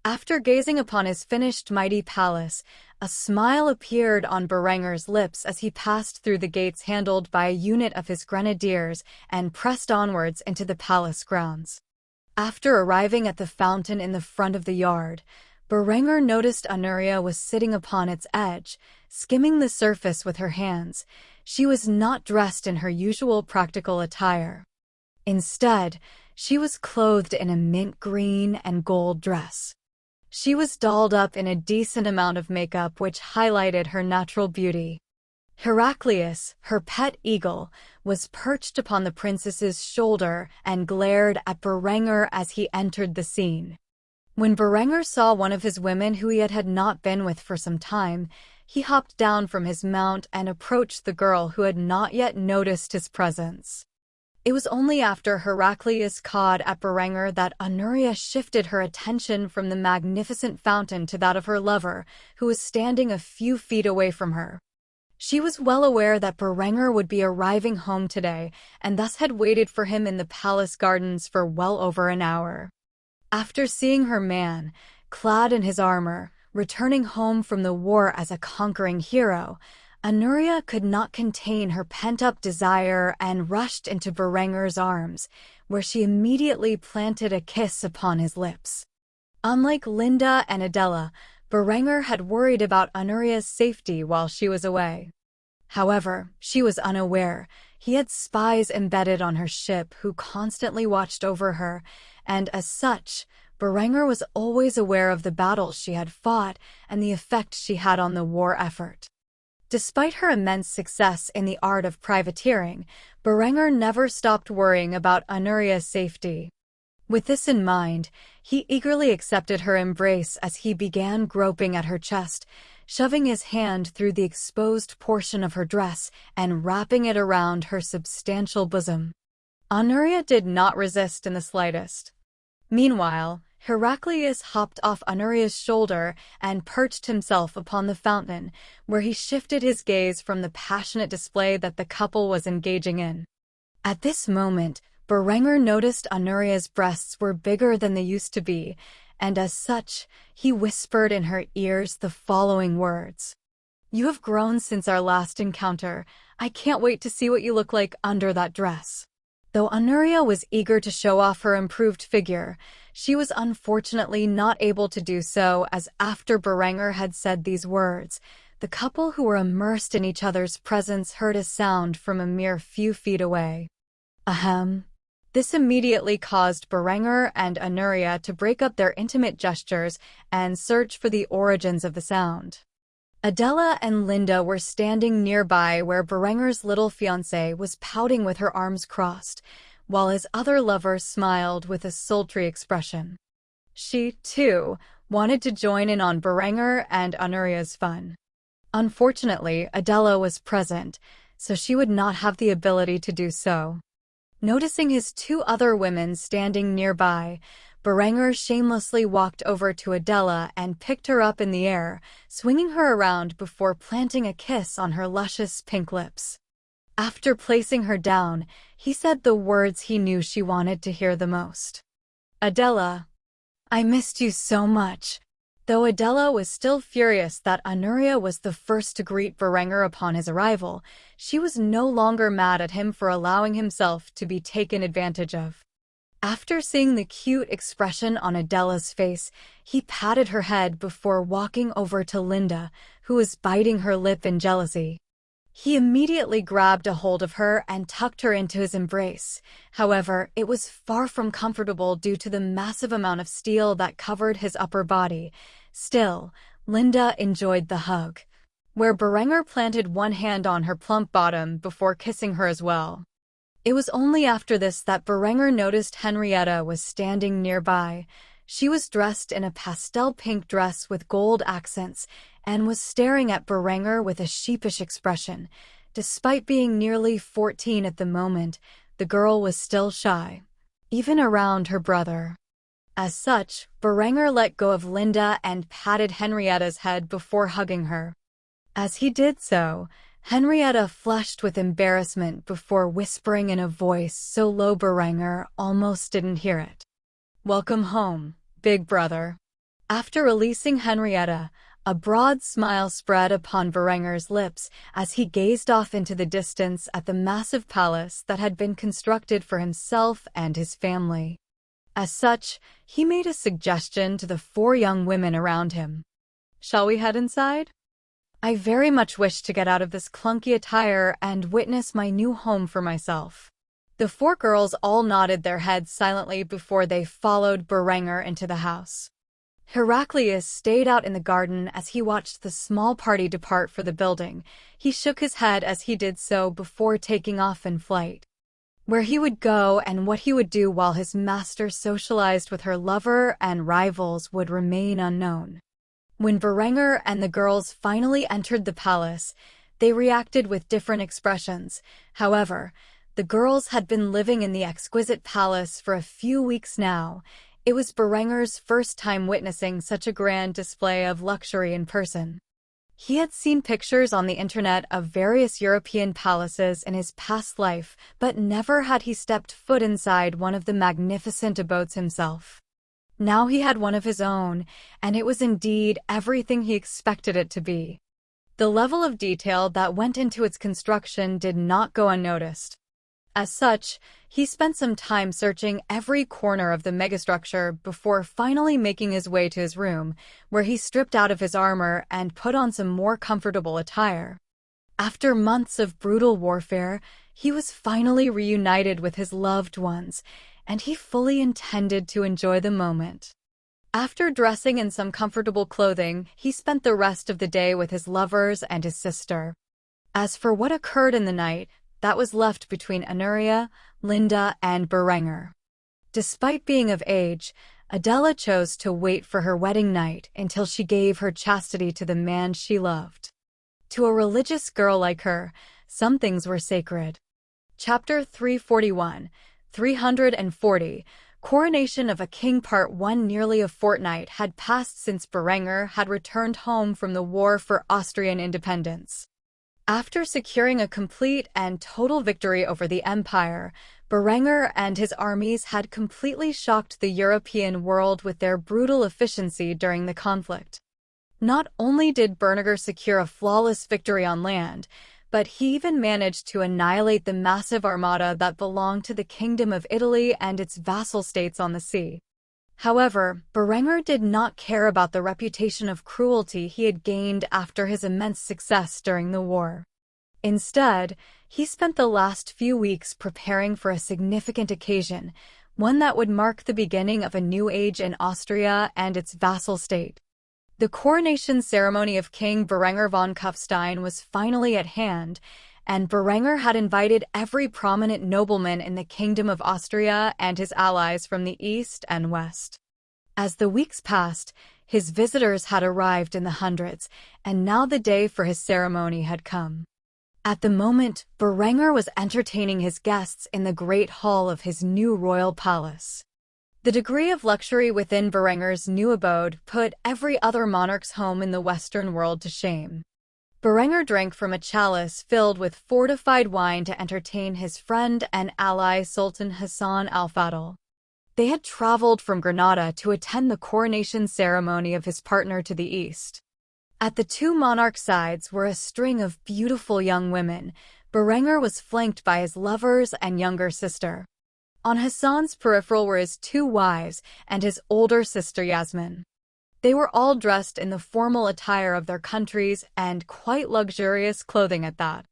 After gazing upon his finished mighty palace, a smile appeared on Berenger's lips as he passed through the gates handled by a unit of his grenadiers and pressed onwards into the palace grounds. After arriving at the fountain in the front of the yard, Berenger noticed Honoria was sitting upon its edge, skimming the surface with her hands. She was not dressed in her usual practical attire. Instead, she was clothed in a mint green and gold dress. She was dolled up in a decent amount of makeup which highlighted her natural beauty. Heraclius, her pet eagle, was perched upon the princess's shoulder and glared at Berenger as he entered the scene. When Berenger saw one of his women who he had not been with for some time, he hopped down from his mount and approached the girl who had not yet noticed his presence. It was only after Heraclius cawed at Berenger that Honoria shifted her attention from the magnificent fountain to that of her lover, who was standing a few feet away from her. She was well aware that Berenger would be arriving home today, and thus had waited for him in the palace gardens for well over an hour. After seeing her man, clad in his armor, returning home from the war as a conquering hero, Honoria could not contain her pent-up desire and rushed into Berenger's arms, where she immediately planted a kiss upon his lips. Unlike Linda and Adela, Berenger had worried about Honoria's safety while she was away. However, she was unaware. He had spies embedded on her ship who constantly watched over her, and as such, Berenger was always aware of the battles she had fought and the effect she had on the war effort. Despite her immense success in the art of privateering, Berenger never stopped worrying about Anuria's safety. With this in mind, he eagerly accepted her embrace as he began groping at her chest, shoving his hand through the exposed portion of her dress and wrapping it around her substantial bosom. Anuria did not resist in the slightest. Meanwhile, Heraclius hopped off Anuria's shoulder and perched himself upon the fountain, where he shifted his gaze from the passionate display that the couple was engaging in. At this moment, Berenger noticed Anuria's breasts were bigger than they used to be, and as such, he whispered in her ears the following words. "You have grown since our last encounter. I can't wait to see what you look like under that dress." Though Anuria was eager to show off her improved figure, she was unfortunately not able to do so, as after Berenger had said these words, the couple who were immersed in each other's presence heard a sound from a mere few feet away. Ahem. This immediately caused Berenger and Anuria to break up their intimate gestures and search for the origins of the sound. Adela and Linda were standing nearby where Berenger's little fiancée was pouting with her arms crossed, while his other lover smiled with a sultry expression. She, too, wanted to join in on Berenger and Anuria's fun. Unfortunately, Adela was present, so she would not have the ability to do so. Noticing his two other women standing nearby, Berenger shamelessly walked over to Adela and picked her up in the air, swinging her around before planting a kiss on her luscious pink lips. After placing her down, he said the words he knew she wanted to hear the most. "Adela, I missed you so much." Though Adela was still furious that Anuria was the first to greet Berenger upon his arrival, she was no longer mad at him for allowing himself to be taken advantage of. After seeing the cute expression on Adela's face, he patted her head before walking over to Linda, who was biting her lip in jealousy. He immediately grabbed a hold of her and tucked her into his embrace. However, it was far from comfortable due to the massive amount of steel that covered his upper body. Still, Linda enjoyed the hug, where Berenger planted one hand on her plump bottom before kissing her as well. It was only after this that Berenger noticed Henrietta was standing nearby. She was dressed in a pastel pink dress with gold accents and was staring at Berenger with a sheepish expression. Despite being nearly 14 at the moment, the girl was still shy, even around her brother. As such, Berenger let go of Linda and patted Henrietta's head before hugging her. As he did so, Henrietta flushed with embarrassment before whispering in a voice so low Berenger almost didn't hear it. "Welcome home, big brother." After releasing Henrietta, a broad smile spread upon Berenger's lips as he gazed off into the distance at the massive palace that had been constructed for himself and his family. As such, he made a suggestion to the four young women around him. "Shall we head inside? I very much wish to get out of this clunky attire and witness my new home for myself." The four girls all nodded their heads silently before they followed Berenger into the house. Heraclius stayed out in the garden as he watched the small party depart for the building. He shook his head as he did so before taking off in flight. Where he would go and what he would do while his master socialized with her lover and rivals would remain unknown. When Berenger and the girls finally entered the palace, they reacted with different expressions. However, the girls had been living in the exquisite palace for a few weeks now. It was Berenger's first time witnessing such a grand display of luxury in person. He had seen pictures on the internet of various European palaces in his past life, but never had he stepped foot inside one of the magnificent abodes himself. Now he had one of his own, and it was indeed everything he expected it to be. The level of detail that went into its construction did not go unnoticed. As such, he spent some time searching every corner of the megastructure before finally making his way to his room, where he stripped out of his armor and put on some more comfortable attire. After months of brutal warfare, he was finally reunited with his loved ones, and he fully intended to enjoy the moment. After dressing in some comfortable clothing, he spent the rest of the day with his lovers and his sister. As for what occurred in the night, that was left between Anuria, Linda, and Berenger. Despite being of age, Adela chose to wait for her wedding night until she gave her chastity to the man she loved. To a religious girl like her, some things were sacred. Chapter 341, 340, Coronation of a King Part 1. Nearly a fortnight had passed since Berenger had returned home from the war for Austrian independence. After securing a complete and total victory over the Empire, Berenger and his armies had completely shocked the European world with their brutal efficiency during the conflict. Not only did Berenger secure a flawless victory on land, but he even managed to annihilate the massive armada that belonged to the Kingdom of Italy and its vassal states on the sea. However, Berenger did not care about the reputation of cruelty he had gained after his immense success during the war. Instead, he spent the last few weeks preparing for a significant occasion, one that would mark the beginning of a new age in Austria and its vassal state. The coronation ceremony of King Berenger von Kufstein was finally at hand, and Berenger had invited every prominent nobleman in the Kingdom of Austria and his allies from the east and west. As the weeks passed, his visitors had arrived in the hundreds, and now the day for his ceremony had come. At the moment, Berenger was entertaining his guests in the great hall of his new royal palace. The degree of luxury within Berenger's new abode put every other monarch's home in the Western world to shame. Berenger drank from a chalice filled with fortified wine to entertain his friend and ally Sultan Hassan al-Fadl. They had traveled from Granada to attend the coronation ceremony of his partner to the east. At the two monarch sides were a string of beautiful young women. Berenger was flanked by his lovers and younger sister. On Hassan's peripheral were his two wives and his older sister Yasmin. They were all dressed in the formal attire of their countries and quite luxurious clothing at that.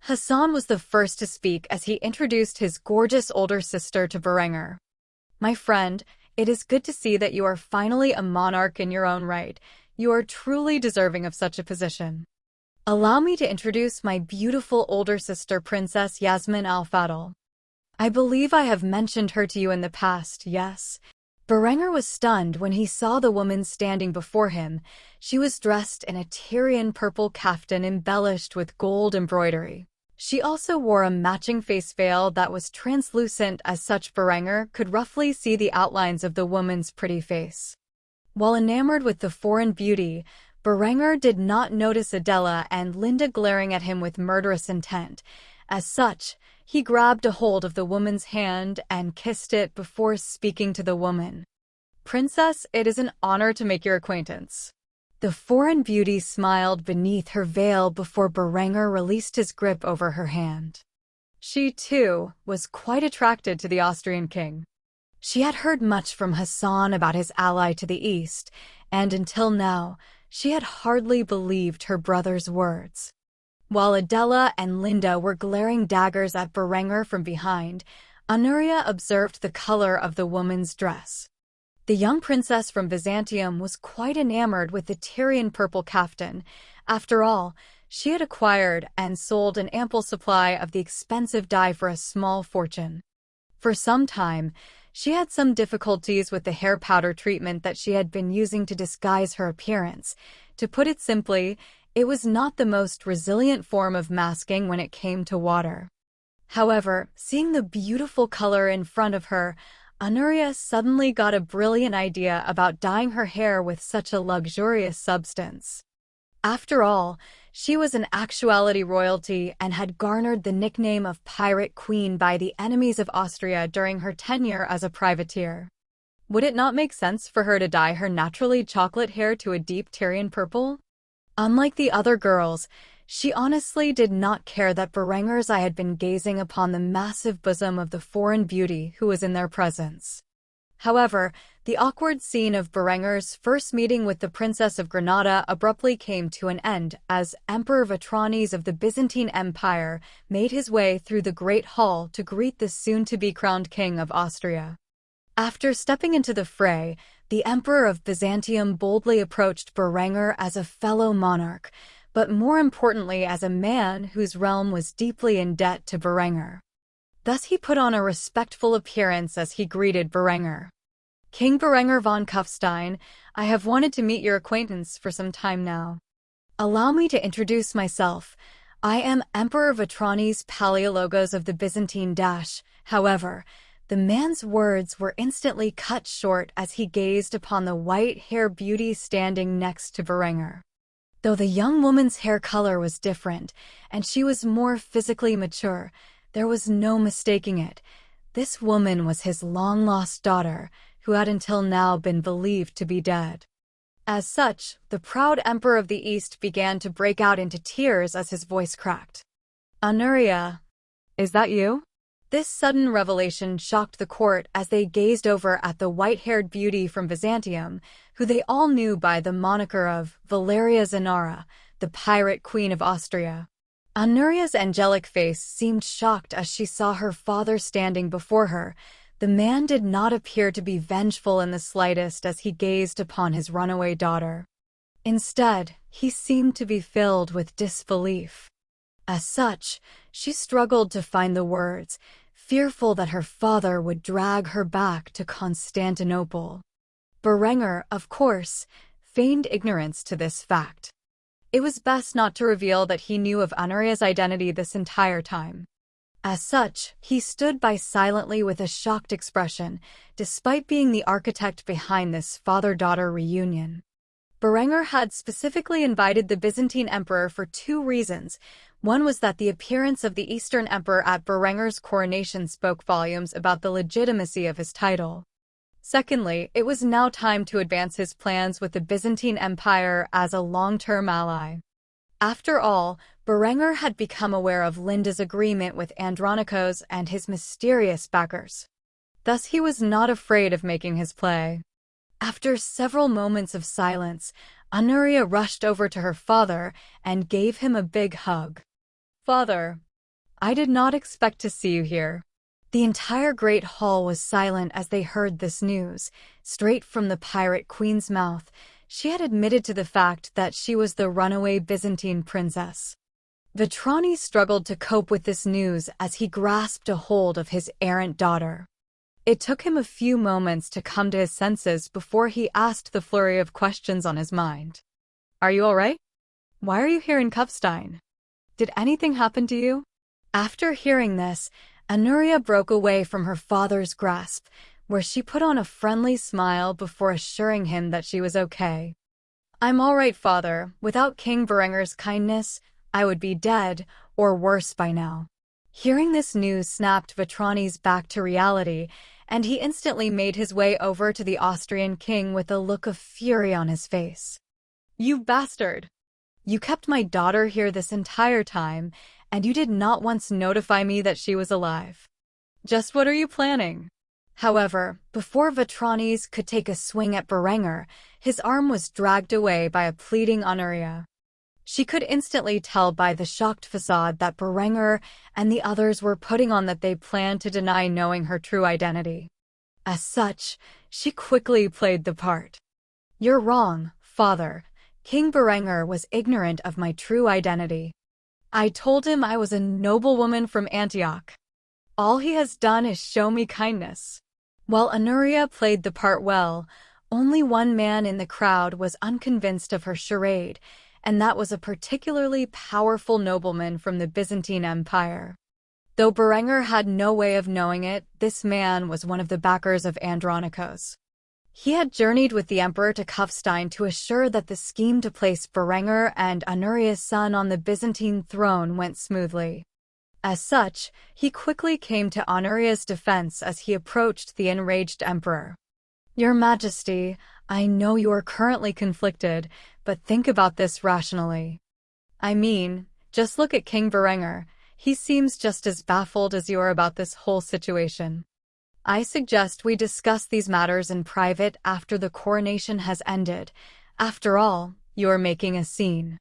Hassan was the first to speak as he introduced his gorgeous older sister to Berenger. "My friend, it is good to see that you are finally a monarch in your own right. You are truly deserving of such a position. Allow me to introduce my beautiful older sister, Princess Yasmin al-Fadl. I believe I have mentioned her to you in the past, yes?" Berenger was stunned when he saw the woman standing before him. She was dressed in a Tyrian purple kaftan embellished with gold embroidery. She also wore a matching face veil that was translucent, as such Berenger could roughly see the outlines of the woman's pretty face. While enamored with the foreign beauty, Berenger did not notice Adela and Linda glaring at him with murderous intent. As such, he grabbed a hold of the woman's hand and kissed it before speaking to the woman. "Princess, it is an honor to make your acquaintance." The foreign beauty smiled beneath her veil before Berenger released his grip over her hand. She, too, was quite attracted to the Austrian king. She had heard much from Hassan about his ally to the east, and until now, she had hardly believed her brother's words. While Adela and Linda were glaring daggers at Berenger from behind, Anuria observed the color of the woman's dress. The young princess from Byzantium was quite enamored with the Tyrian purple kaftan. After all, she had acquired and sold an ample supply of the expensive dye for a small fortune. For some time, she had some difficulties with the hair powder treatment that she had been using to disguise her appearance. To put it simply, it was not the most resilient form of masking when it came to water. However, seeing the beautiful color in front of her, Anuria suddenly got a brilliant idea about dyeing her hair with such a luxurious substance. After all, she was in actuality royalty and had garnered the nickname of Pirate Queen by the enemies of Austria during her tenure as a privateer. Would it not make sense for her to dye her naturally chocolate hair to a deep Tyrian purple? Unlike the other girls, she honestly did not care that Berenger's eye had been gazing upon the massive bosom of the foreign beauty who was in their presence. However, the awkward scene of Berenger's first meeting with the Princess of Granada abruptly came to an end as Emperor Vitranes of the Byzantine Empire made his way through the Great Hall to greet the soon-to-be-crowned King of Austria. After stepping into the fray, the Emperor of Byzantium boldly approached Berenger as a fellow monarch, but more importantly as a man whose realm was deeply in debt to Berenger. Thus he put on a respectful appearance as he greeted Berenger. "King Berenger von Kufstein, I have wanted to meet your acquaintance for some time now. Allow me to introduce myself. I am Emperor Vatranis Paleologos of the Byzantine Dash." However, the man's words were instantly cut short as he gazed upon the white-haired beauty standing next to Berenger. Though the young woman's hair color was different, and she was more physically mature, there was no mistaking it. This woman was his long-lost daughter, who had until now been believed to be dead. As such, the proud Emperor of the East began to break out into tears as his voice cracked. "Anuria, is that you?" This sudden revelation shocked the court as they gazed over at the white-haired beauty from Byzantium, who they all knew by the moniker of Valeria Zanara, the pirate queen of Austria. Anuria's angelic face seemed shocked as she saw her father standing before her. The man did not appear to be vengeful in the slightest as he gazed upon his runaway daughter. Instead, he seemed to be filled with disbelief. As such, she struggled to find the words, fearful that her father would drag her back to Constantinople. Berenger, of course, feigned ignorance to this fact. It was best not to reveal that he knew of Anuria's identity this entire time. As such, he stood by silently with a shocked expression, despite being the architect behind this father-daughter reunion. Berenger had specifically invited the Byzantine emperor for two reasons. One was that the appearance of the Eastern emperor at Berenger's coronation spoke volumes about the legitimacy of his title. Secondly, it was now time to advance his plans with the Byzantine Empire as a long-term ally. After all, Berenger had become aware of Linda's agreement with Andronikos and his mysterious backers. Thus he was not afraid of making his play. After several moments of silence, Anuria rushed over to her father and gave him a big hug. "Father, I did not expect to see you here." The entire great hall was silent as they heard this news. Straight from the pirate queen's mouth, she had admitted to the fact that she was the runaway Byzantine princess. Vatranis struggled to cope with this news as he grasped a hold of his errant daughter. It took him a few moments to come to his senses before he asked the flurry of questions on his mind. "Are you all right? Why are you here in Kufstein? Did anything happen to you?" After hearing this, Anuria broke away from her father's grasp, where she put on a friendly smile before assuring him that she was okay. "I'm all right, father. Without King Berenger's kindness, I would be dead, or worse by now." Hearing this news snapped Vatranis back to reality, and he instantly made his way over to the Austrian king with a look of fury on his face. "You bastard! You kept my daughter here this entire time, and you did not once notify me that she was alive. Just what are you planning?" However, before Vatranis could take a swing at Berenger, his arm was dragged away by a pleading Anuria. She could instantly tell by the shocked facade that Berenger and the others were putting on that they planned to deny knowing her true identity. As such, she quickly played the part. "You're wrong, father. King Berenger was ignorant of my true identity. I told him I was a noblewoman from Antioch. All he has done is show me kindness." While Anuria played the part well, only one man in the crowd was unconvinced of her charade, and that was a particularly powerful nobleman from the Byzantine Empire. Though Berenger had no way of knowing it, this man was one of the backers of Andronikos. He had journeyed with the emperor to Kufstein to assure that the scheme to place Berenger and Anuria's son on the Byzantine throne went smoothly. As such, he quickly came to Anuria's defense as he approached the enraged emperor. "Your Majesty, I know you are currently conflicted, but think about this rationally. I mean, just look at King Berenger. He seems just as baffled as you are about this whole situation. I suggest we discuss these matters in private after the coronation has ended. After all, you are making a scene."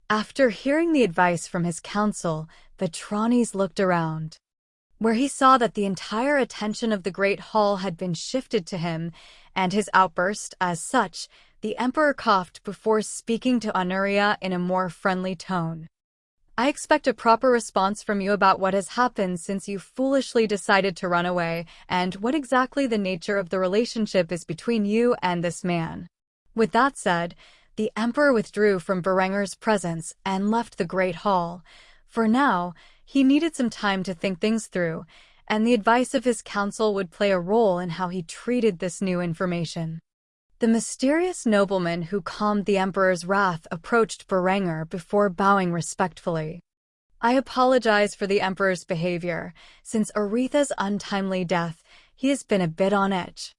After hearing the advice from his council, Vatranis looked around. where he saw that the entire attention of the Great Hall had been shifted to him and his outburst. As such, the emperor coughed before speaking to Honoria in a more friendly tone. I expect a proper response from you about what has happened since you foolishly decided to run away, and what exactly the nature of the relationship is between you and this man. With that said, the emperor withdrew from Berenger's presence and left the Great Hall. For now, he needed some time to think things through, and the advice of his council would play a role in how he treated this new information. The mysterious nobleman who calmed the emperor's wrath approached Berenger before bowing respectfully. I apologize for the emperor's behavior. Since Aretha's untimely death, he has been a bit on edge.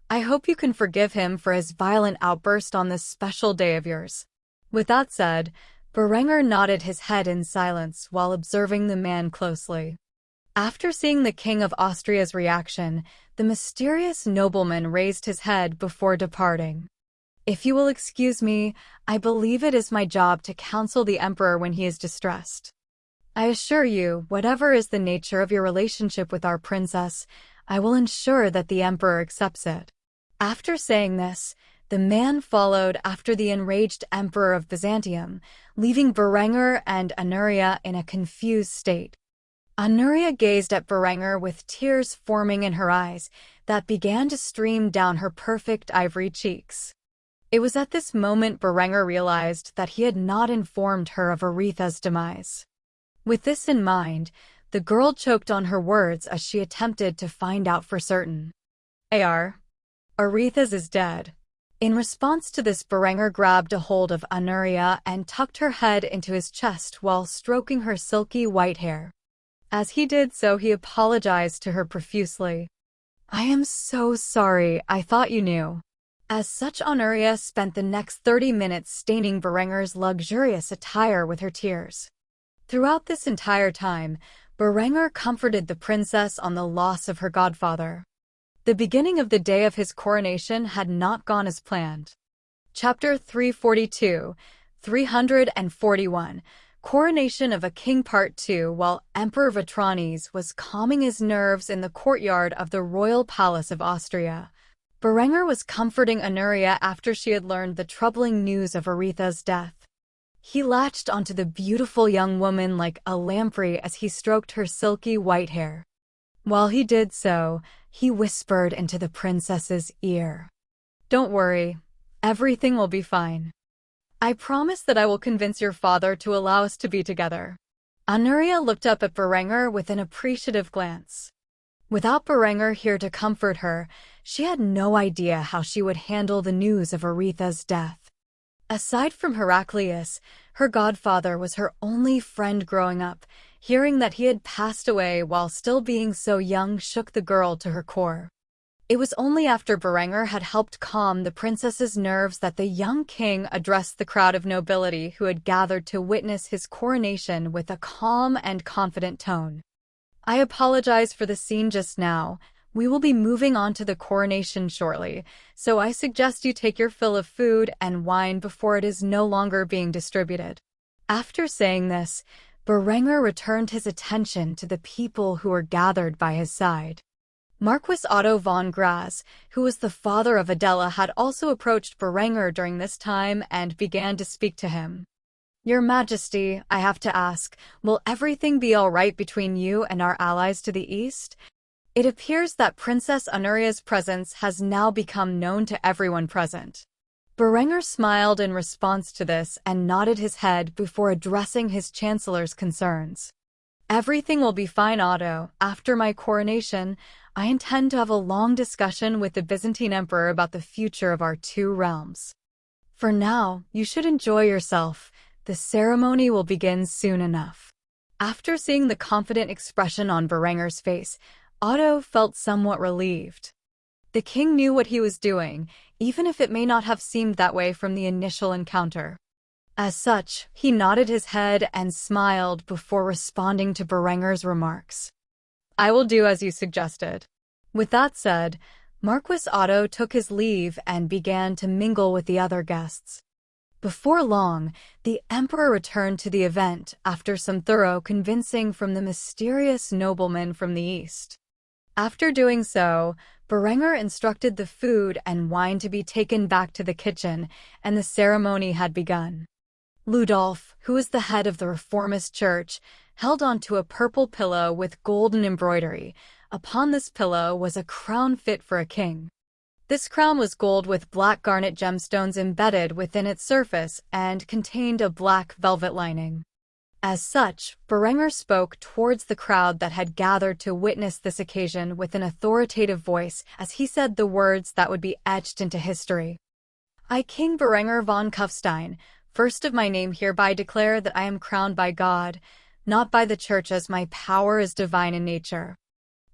I hope you can forgive him for his violent outburst on this special day of yours. With that said, Berenger nodded his head in silence while observing the man closely. After seeing the King of Austria's reaction, the mysterious nobleman raised his head before departing. If you will excuse me, I believe it is my job to counsel the emperor when he is distressed. I assure you, whatever is the nature of your relationship with our princess, I will ensure that the emperor accepts it. After saying this, the man followed after the enraged emperor of Byzantium, leaving Berenger and Honoria in a confused state. Honoria gazed at Berenger with tears forming in her eyes that began to stream down her perfect ivory cheeks. It was at this moment Berenger realized that he had not informed her of Aretha's demise. With this in mind, the girl choked on her words as she attempted to find out for certain. Aretha's is dead. In response to this, Berenger grabbed a hold of Honoria and tucked her head into his chest while stroking her silky white hair. As he did so, he apologized to her profusely. I am so sorry, I thought you knew. As such, Honoria spent the next 30 minutes staining Berenger's luxurious attire with her tears. Throughout this entire time, Berenger comforted the princess on the loss of her godfather. The beginning of the day of his coronation had not gone as planned. Chapter 342, 341. Coronation of a King Part 2. While Emperor Vitranes was calming his nerves in the courtyard of the royal palace of Austria, Berenger was comforting Honoria after she had learned the troubling news of Aretha's death. He latched onto the beautiful young woman like a lamprey as he stroked her silky white hair. While he did so, he whispered into the princess's ear, "Don't worry, everything will be fine. I promise that I will convince your father to allow us to be together." Honoria looked up at Berenger with an appreciative glance. Without Berenger here to comfort her, she had no idea how she would handle the news of Aretha's death. Aside from Heraclius, her godfather was her only friend growing up. Hearing that he had passed away while still being so young shook the girl to her core. It was only after Berenger had helped calm the princess's nerves that the young king addressed the crowd of nobility who had gathered to witness his coronation with a calm and confident tone. I apologize for the scene just now. We will be moving on to the coronation shortly, so I suggest you take your fill of food and wine before it is no longer being distributed. After saying this, Berenger returned his attention to the people who were gathered by his side. Marquis Otto von Graz, who was the father of Adela, had also approached Berenger during this time and began to speak to him. Your Majesty, I have to ask, will everything be all right between you and our allies to the east? It appears that Princess Honoria's presence has now become known to everyone present. Berenger smiled in response to this and nodded his head before addressing his chancellor's concerns. Everything will be fine, Otto. After my coronation, I intend to have a long discussion with the Byzantine Emperor about the future of our two realms. For now, you should enjoy yourself. The ceremony will begin soon enough. After seeing the confident expression on Berenger's face, Otto felt somewhat relieved. The king knew what he was doing, even if it may not have seemed that way from the initial encounter. As such, he nodded his head and smiled before responding to Berenger's remarks. I will do as you suggested. With that said, Marquis Otto took his leave and began to mingle with the other guests. Before long, the emperor returned to the event after some thorough convincing from the mysterious nobleman from the east. After doing so, Berenger instructed the food and wine to be taken back to the kitchen, and the ceremony had begun. Ludolf, who was the head of the Reformist Church, held onto a purple pillow with golden embroidery. Upon this pillow was a crown fit for a king. This crown was gold with black garnet gemstones embedded within its surface and contained a black velvet lining. As such, Berenger spoke towards the crowd that had gathered to witness this occasion with an authoritative voice as he said the words that would be etched into history. I, King Berenger von Kufstein, first of my name hereby declare that I am crowned by God, not by the Church, as my power is divine in nature.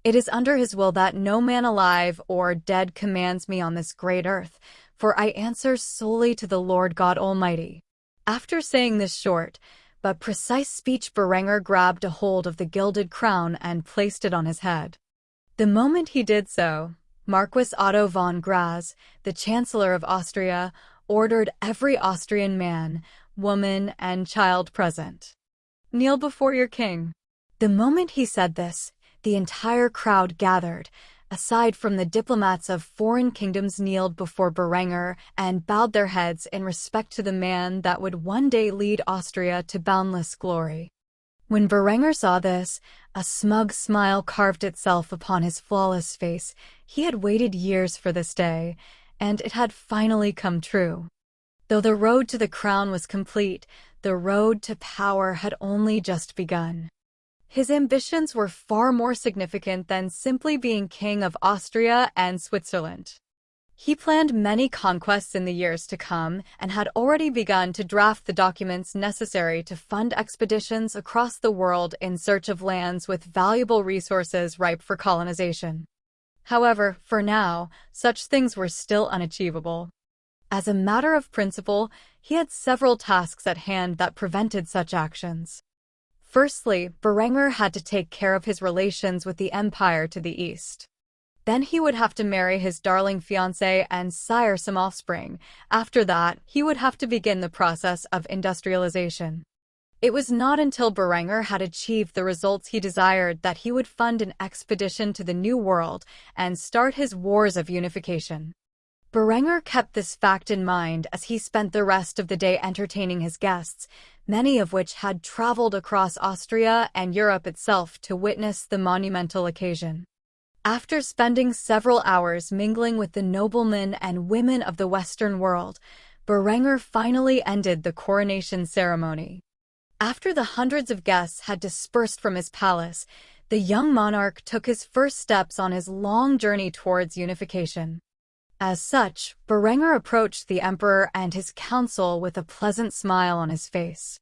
It is under his will that no man alive or dead commands me on this great earth, for I answer solely to the Lord God Almighty. After saying this short but precise speech, Berenger grabbed a hold of the gilded crown and placed it on his head. The moment he did so, Marquis Otto von Graz, the Chancellor of Austria, ordered every Austrian man, woman, and child present, "Kneel before your king." The moment he said this, the entire crowd gathered, aside from the diplomats of foreign kingdoms, kneeled before Berenger and bowed their heads in respect to the man that would one day lead Austria to boundless glory. When Berenger saw this, a smug smile carved itself upon his flawless face. He had waited years for this day, and it had finally come true. Though the road to the crown was complete, the road to power had only just begun. His ambitions were far more significant than simply being king of Austria and Switzerland. He planned many conquests in the years to come and had already begun to draft the documents necessary to fund expeditions across the world in search of lands with valuable resources ripe for colonization. However, for now, such things were still unachievable. As a matter of principle, he had several tasks at hand that prevented such actions. Firstly, Berenger had to take care of his relations with the empire to the east. Then he would have to marry his darling fiancée and sire some offspring. After that, he would have to begin the process of industrialization. It was not until Berenger had achieved the results he desired that he would fund an expedition to the New World and start his wars of unification. Berenger kept this fact in mind as he spent the rest of the day entertaining his guests, many of which had traveled across Austria and Europe itself to witness the monumental occasion. After spending several hours mingling with the noblemen and women of the Western world, Berenger finally ended the coronation ceremony. After the hundreds of guests had dispersed from his palace, the young monarch took his first steps on his long journey towards unification. As such, Berenger approached the emperor and his council with a pleasant smile on his face.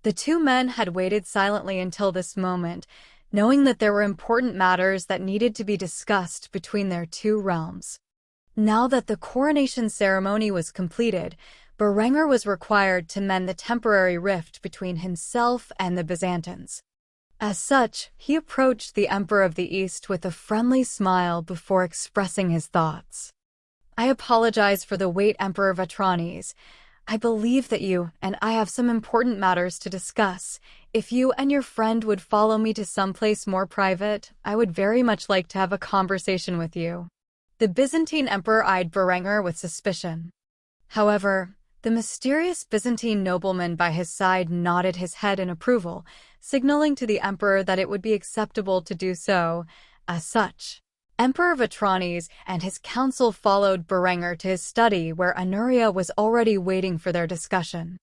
The two men had waited silently until this moment, knowing that there were important matters that needed to be discussed between their two realms. Now that the coronation ceremony was completed, Berenger was required to mend the temporary rift between himself and the Byzantines. As such, he approached the Emperor of the East with a friendly smile before expressing his thoughts. I apologize for the wait, Emperor Vatranes. I believe that you and I have some important matters to discuss. If you and your friend would follow me to someplace more private, I would very much like to have a conversation with you. The Byzantine emperor eyed Berenger with suspicion. However, the mysterious Byzantine nobleman by his side nodded his head in approval, signaling to the emperor that it would be acceptable to do so. As such, Emperor Vatranes and his council followed Berenger to his study, where Anuria was already waiting for their discussion.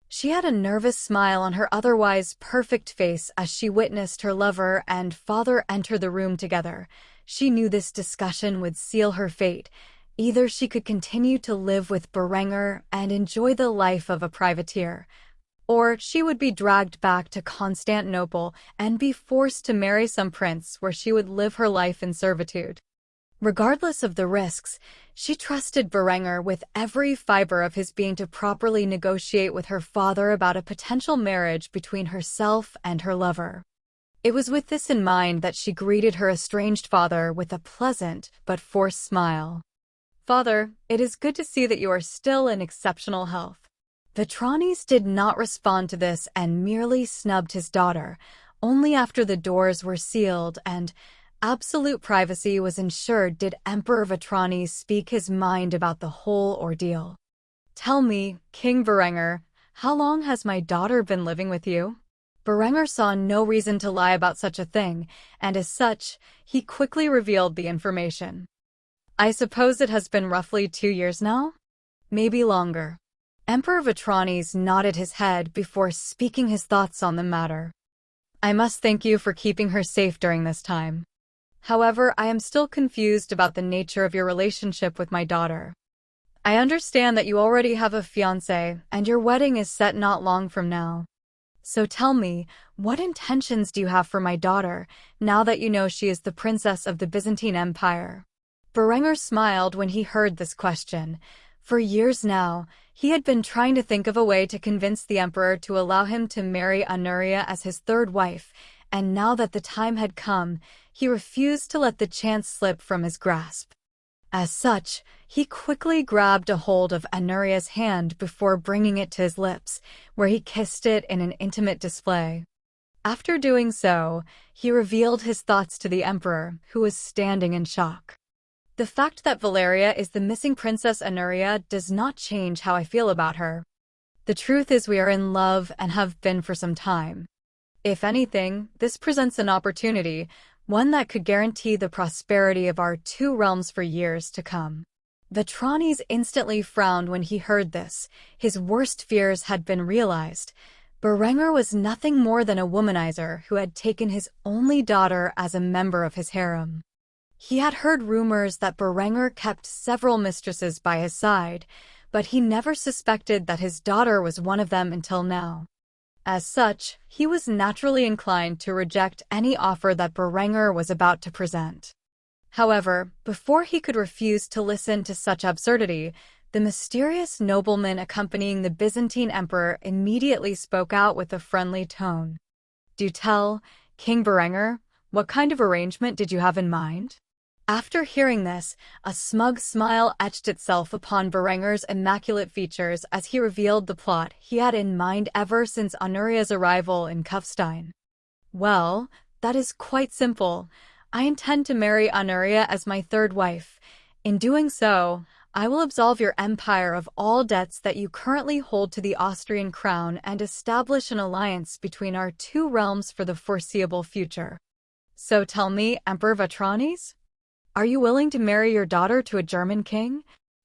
She had a nervous smile on her otherwise perfect face as she witnessed her lover and father enter the room together. She knew this discussion would seal her fate. Either she could continue to live with Berenger and enjoy the life of a privateer, or she would be dragged back to Constantinople and be forced to marry some prince where she would live her life in servitude. Regardless of the risks, she trusted Berenger with every fiber of his being to properly negotiate with her father about a potential marriage between herself and her lover. It was with this in mind that she greeted her estranged father with a pleasant but forced smile. Father, it is good to see that you are still in exceptional health. Vitranes did not respond to this and merely snubbed his daughter. Only after the doors were sealed and absolute privacy was ensured did Emperor Vitranes speak his mind about the whole ordeal. "Tell me, King Berenger, how long has my daughter been living with you?" Berenger saw no reason to lie about such a thing, and as such, he quickly revealed the information. "I suppose it has been roughly 2 years now? Maybe longer." Emperor Vitranes nodded his head before speaking his thoughts on the matter. "I must thank you for keeping her safe during this time. However, I am still confused about the nature of your relationship with my daughter. I understand that you already have a fiancé, and your wedding is set not long from now. So tell me, what intentions do you have for my daughter, now that you know she is the princess of the Byzantine Empire?" Berenger smiled when he heard this question. For years now, he had been trying to think of a way to convince the emperor to allow him to marry Anuria as his third wife, and now that the time had come, he refused to let the chance slip from his grasp. As such, he quickly grabbed a hold of Anuria's hand before bringing it to his lips, where he kissed it in an intimate display. After doing so, he revealed his thoughts to the emperor, who was standing in shock. "The fact that Valeria is the missing Princess Anuria does not change how I feel about her. The truth is we are in love and have been for some time. If anything, this presents an opportunity, one that could guarantee the prosperity of our two realms for years to come." Vitranes instantly frowned when he heard this. His worst fears had been realized. Berenger was nothing more than a womanizer who had taken his only daughter as a member of his harem. He had heard rumors that Berenger kept several mistresses by his side, but he never suspected that his daughter was one of them until now. As such, he was naturally inclined to reject any offer that Berenger was about to present. However, before he could refuse to listen to such absurdity, the mysterious nobleman accompanying the Byzantine emperor immediately spoke out with a friendly tone. "Do tell, King Berenger, what kind of arrangement did you have in mind?" After hearing this, a smug smile etched itself upon Berenger's immaculate features as he revealed the plot he had in mind ever since Anuria's arrival in Kufstein. "Well, that is quite simple. I intend to marry Anuria as my third wife. In doing so, I will absolve your empire of all debts that you currently hold to the Austrian crown and establish an alliance between our two realms for the foreseeable future. So tell me, Emperor Vitranes, are you willing to marry your daughter to a German king?"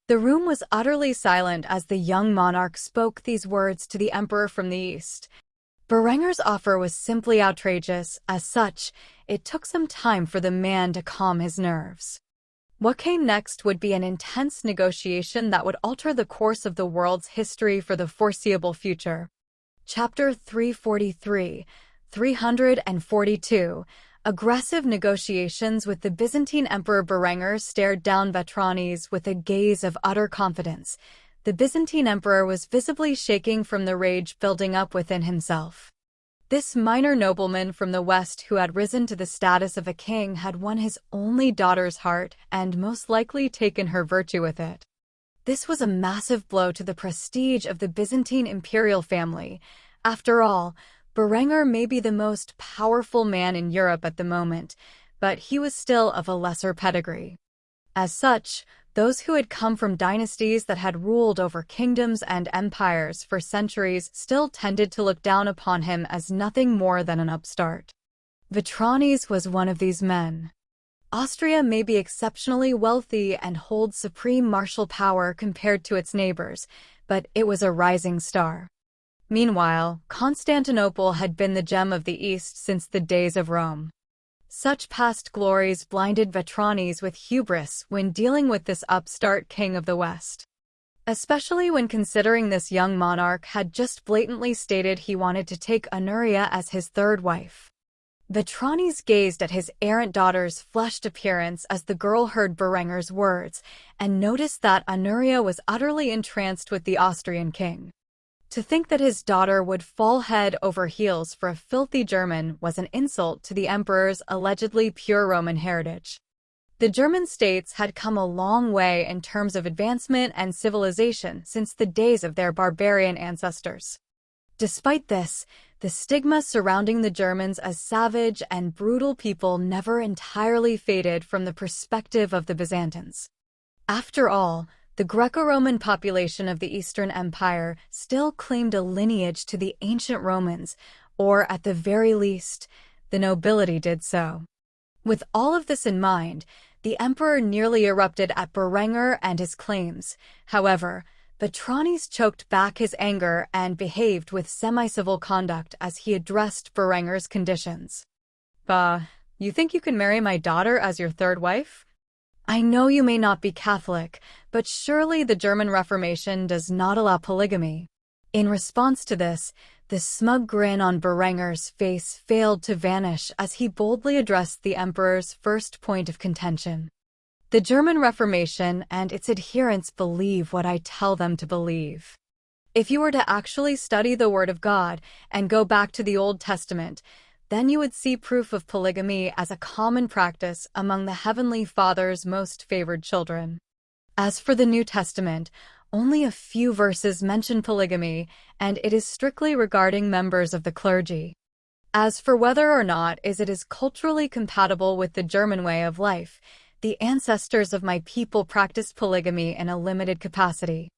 The room was utterly silent as the young monarch spoke these words to the emperor from the east. Berenger's offer was simply outrageous. As such, it took some time for the man to calm his nerves. What came next would be an intense negotiation that would alter the course of the world's history for the foreseeable future. Chapter 343, 342. Aggressive negotiations with the Byzantine Emperor. Berenger stared down Vitranes with a gaze of utter confidence. The Byzantine Emperor was visibly shaking from the rage building up within himself. This minor nobleman from the West who had risen to the status of a king had won his only daughter's heart and most likely taken her virtue with it. This was a massive blow to the prestige of the Byzantine imperial family. After all, Berenger may be the most powerful man in Europe at the moment, but he was still of a lesser pedigree. As such, those who had come from dynasties that had ruled over kingdoms and empires for centuries still tended to look down upon him as nothing more than an upstart. Vitranes was one of these men. Austria may be exceptionally wealthy and hold supreme martial power compared to its neighbors, but it was a rising star. Meanwhile, Constantinople had been the gem of the East since the days of Rome. Such past glories blinded Vitranes with hubris when dealing with this upstart king of the West. Especially when considering this young monarch had just blatantly stated he wanted to take Anuria as his third wife. Vitranes gazed at his errant daughter's flushed appearance as the girl heard Berenger's words, and noticed that Anuria was utterly entranced with the Austrian king. To think that his daughter would fall head over heels for a filthy German was an insult to the emperor's allegedly pure Roman heritage. The German states had come a long way in terms of advancement and civilization since the days of their barbarian ancestors. Despite this, the stigma surrounding the Germans as savage and brutal people never entirely faded from the perspective of the Byzantines. After all, the Greco-Roman population of the Eastern Empire still claimed a lineage to the ancient Romans, or at the very least, the nobility did so. With all of this in mind, the emperor nearly erupted at Berenger and his claims. However, Vetranes choked back his anger and behaved with semi-civil conduct as he addressed Berenger's conditions. You think you can marry my daughter as your third wife? I know you may not be Catholic, but surely the German Reformation does not allow polygamy. In response to this, the smug grin on Berenger's face failed to vanish as he boldly addressed the emperor's first point of contention. The German Reformation and its adherents believe what I tell them to believe. If you were to actually study the Word of God and go back to the Old Testament, then you would see proof of polygamy as a common practice among the Heavenly Father's most favored children. As for the New Testament, only a few verses mention polygamy, and it is strictly regarding members of the clergy. As for whether or not it is culturally compatible with the German way of life, the ancestors of my people practiced polygamy in a limited capacity.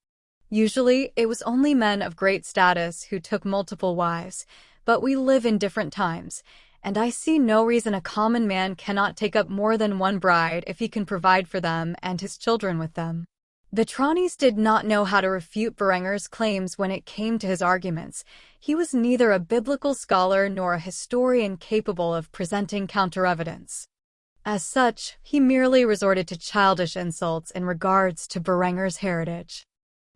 Usually, it was only men of great status who took multiple wives, but we live in different times, and I see no reason a common man cannot take up more than one bride if he can provide for them and his children with them. Vetranes did not know how to refute Berenger's claims when it came to his arguments. He was neither a biblical scholar nor a historian capable of presenting counter-evidence. As such, he merely resorted to childish insults in regards to Berenger's heritage.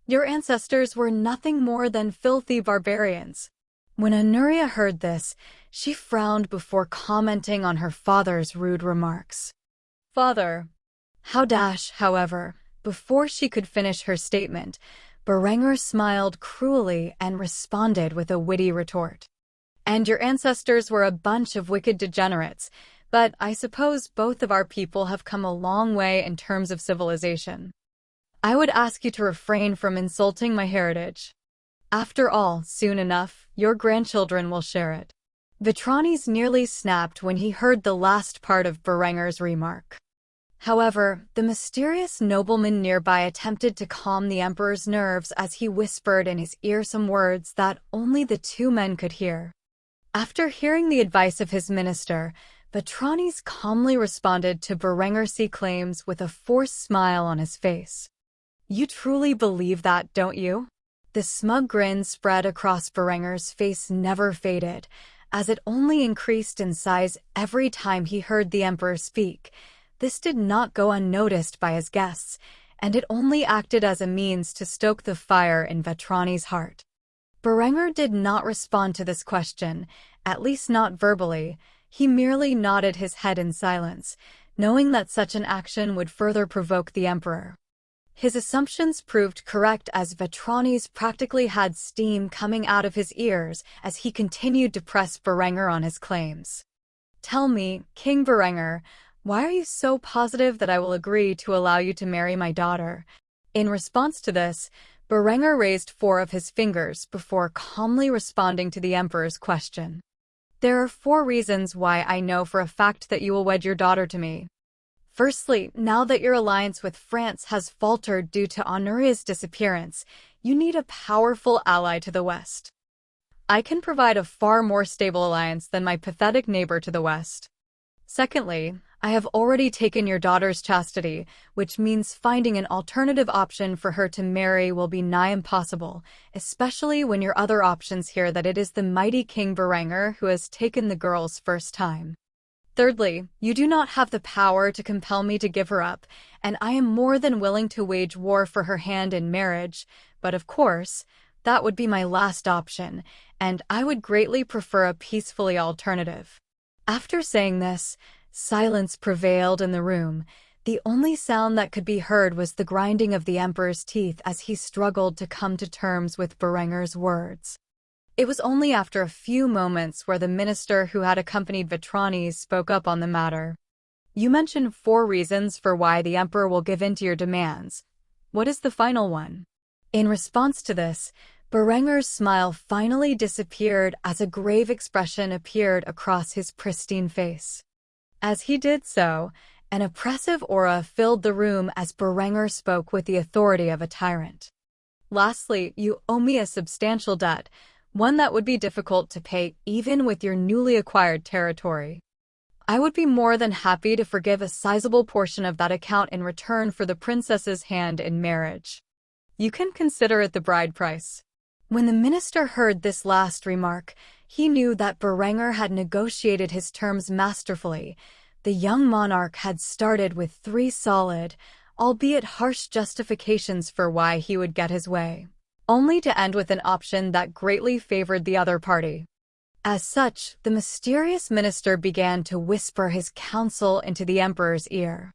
Your ancestors were nothing more than filthy barbarians. When Honoria heard this, she frowned before commenting on her father's rude remarks. Father. However, before she could finish her statement, Berenger smiled cruelly and responded with a witty retort. And your ancestors were a bunch of wicked degenerates, but I suppose both of our people have come a long way in terms of civilization. I would ask you to refrain from insulting my heritage. After all, soon enough, your grandchildren will share it. Vetranes nearly snapped when he heard the last part of Berenger's remark. However, the mysterious nobleman nearby attempted to calm the emperor's nerves as he whispered in his ear some words that only the two men could hear. After hearing the advice of his minister, Vetranes calmly responded to Berenger's claims with a forced smile on his face. You truly believe that, don't you? The smug grin spread across Berenger's face never faded, as it only increased in size every time he heard the emperor speak. This did not go unnoticed by his guests, and it only acted as a means to stoke the fire in Vetranes' heart. Berenger did not respond to this question, at least not verbally. He merely nodded his head in silence, knowing that such an action would further provoke the emperor. His assumptions proved correct as Vetranes practically had steam coming out of his ears as he continued to press Berenger on his claims. Tell me, King Berenger, why are you so positive that I will agree to allow you to marry my daughter? In response to this, Berenger raised 4 of his fingers before calmly responding to the emperor's question. There are 4 reasons why I know for a fact that you will wed your daughter to me. Firstly, now that your alliance with France has faltered due to Honoria's disappearance, you need a powerful ally to the west. I can provide a far more stable alliance than my pathetic neighbor to the west. Secondly, I have already taken your daughter's chastity, which means finding an alternative option for her to marry will be nigh impossible, especially when your other options hear that it is the mighty King Berenger who has taken the girl's first time. Thirdly, you do not have the power to compel me to give her up, and I am more than willing to wage war for her hand in marriage, but of course, that would be my last option, and I would greatly prefer a peacefully alternative. After saying this, silence prevailed in the room. The only sound that could be heard was the grinding of the emperor's teeth as he struggled to come to terms with Berenger's words. It was only after a few moments where the minister who had accompanied Vetranes spoke up on the matter. You mentioned 4 reasons for why the emperor will give in to your demands. What is the final one? In response to this, Berenger's smile finally disappeared as a grave expression appeared across his pristine face. As he did so, an oppressive aura filled the room as Berenger spoke with the authority of a tyrant. Lastly, you owe me a substantial debt, one that would be difficult to pay even with your newly acquired territory. I would be more than happy to forgive a sizable portion of that account in return for the princess's hand in marriage. You can consider it the bride price. When the minister heard this last remark, he knew that Berenger had negotiated his terms masterfully. The young monarch had started with 3 solid, albeit harsh justifications for why he would get his way, only to end with an option that greatly favored the other party. As such, the mysterious minister began to whisper his counsel into the emperor's ear.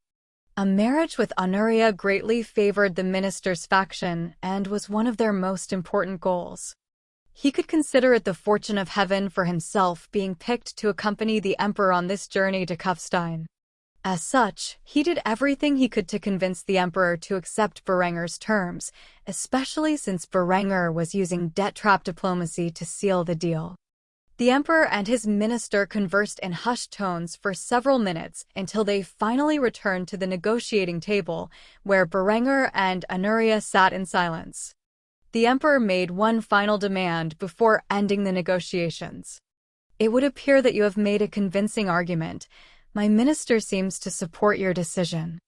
A marriage with Honoria greatly favored the minister's faction and was one of their most important goals. He could consider it the fortune of heaven for himself being picked to accompany the emperor on this journey to Kufstein. As such, he did everything he could to convince the emperor to accept Berenger's terms, especially since Berenger was using debt-trap diplomacy to seal the deal. The emperor and his minister conversed in hushed tones for several minutes until they finally returned to the negotiating table, where Berenger and Honoria sat in silence. The emperor made one final demand before ending the negotiations. It would appear that you have made a convincing argument. My minister seems to support your decision.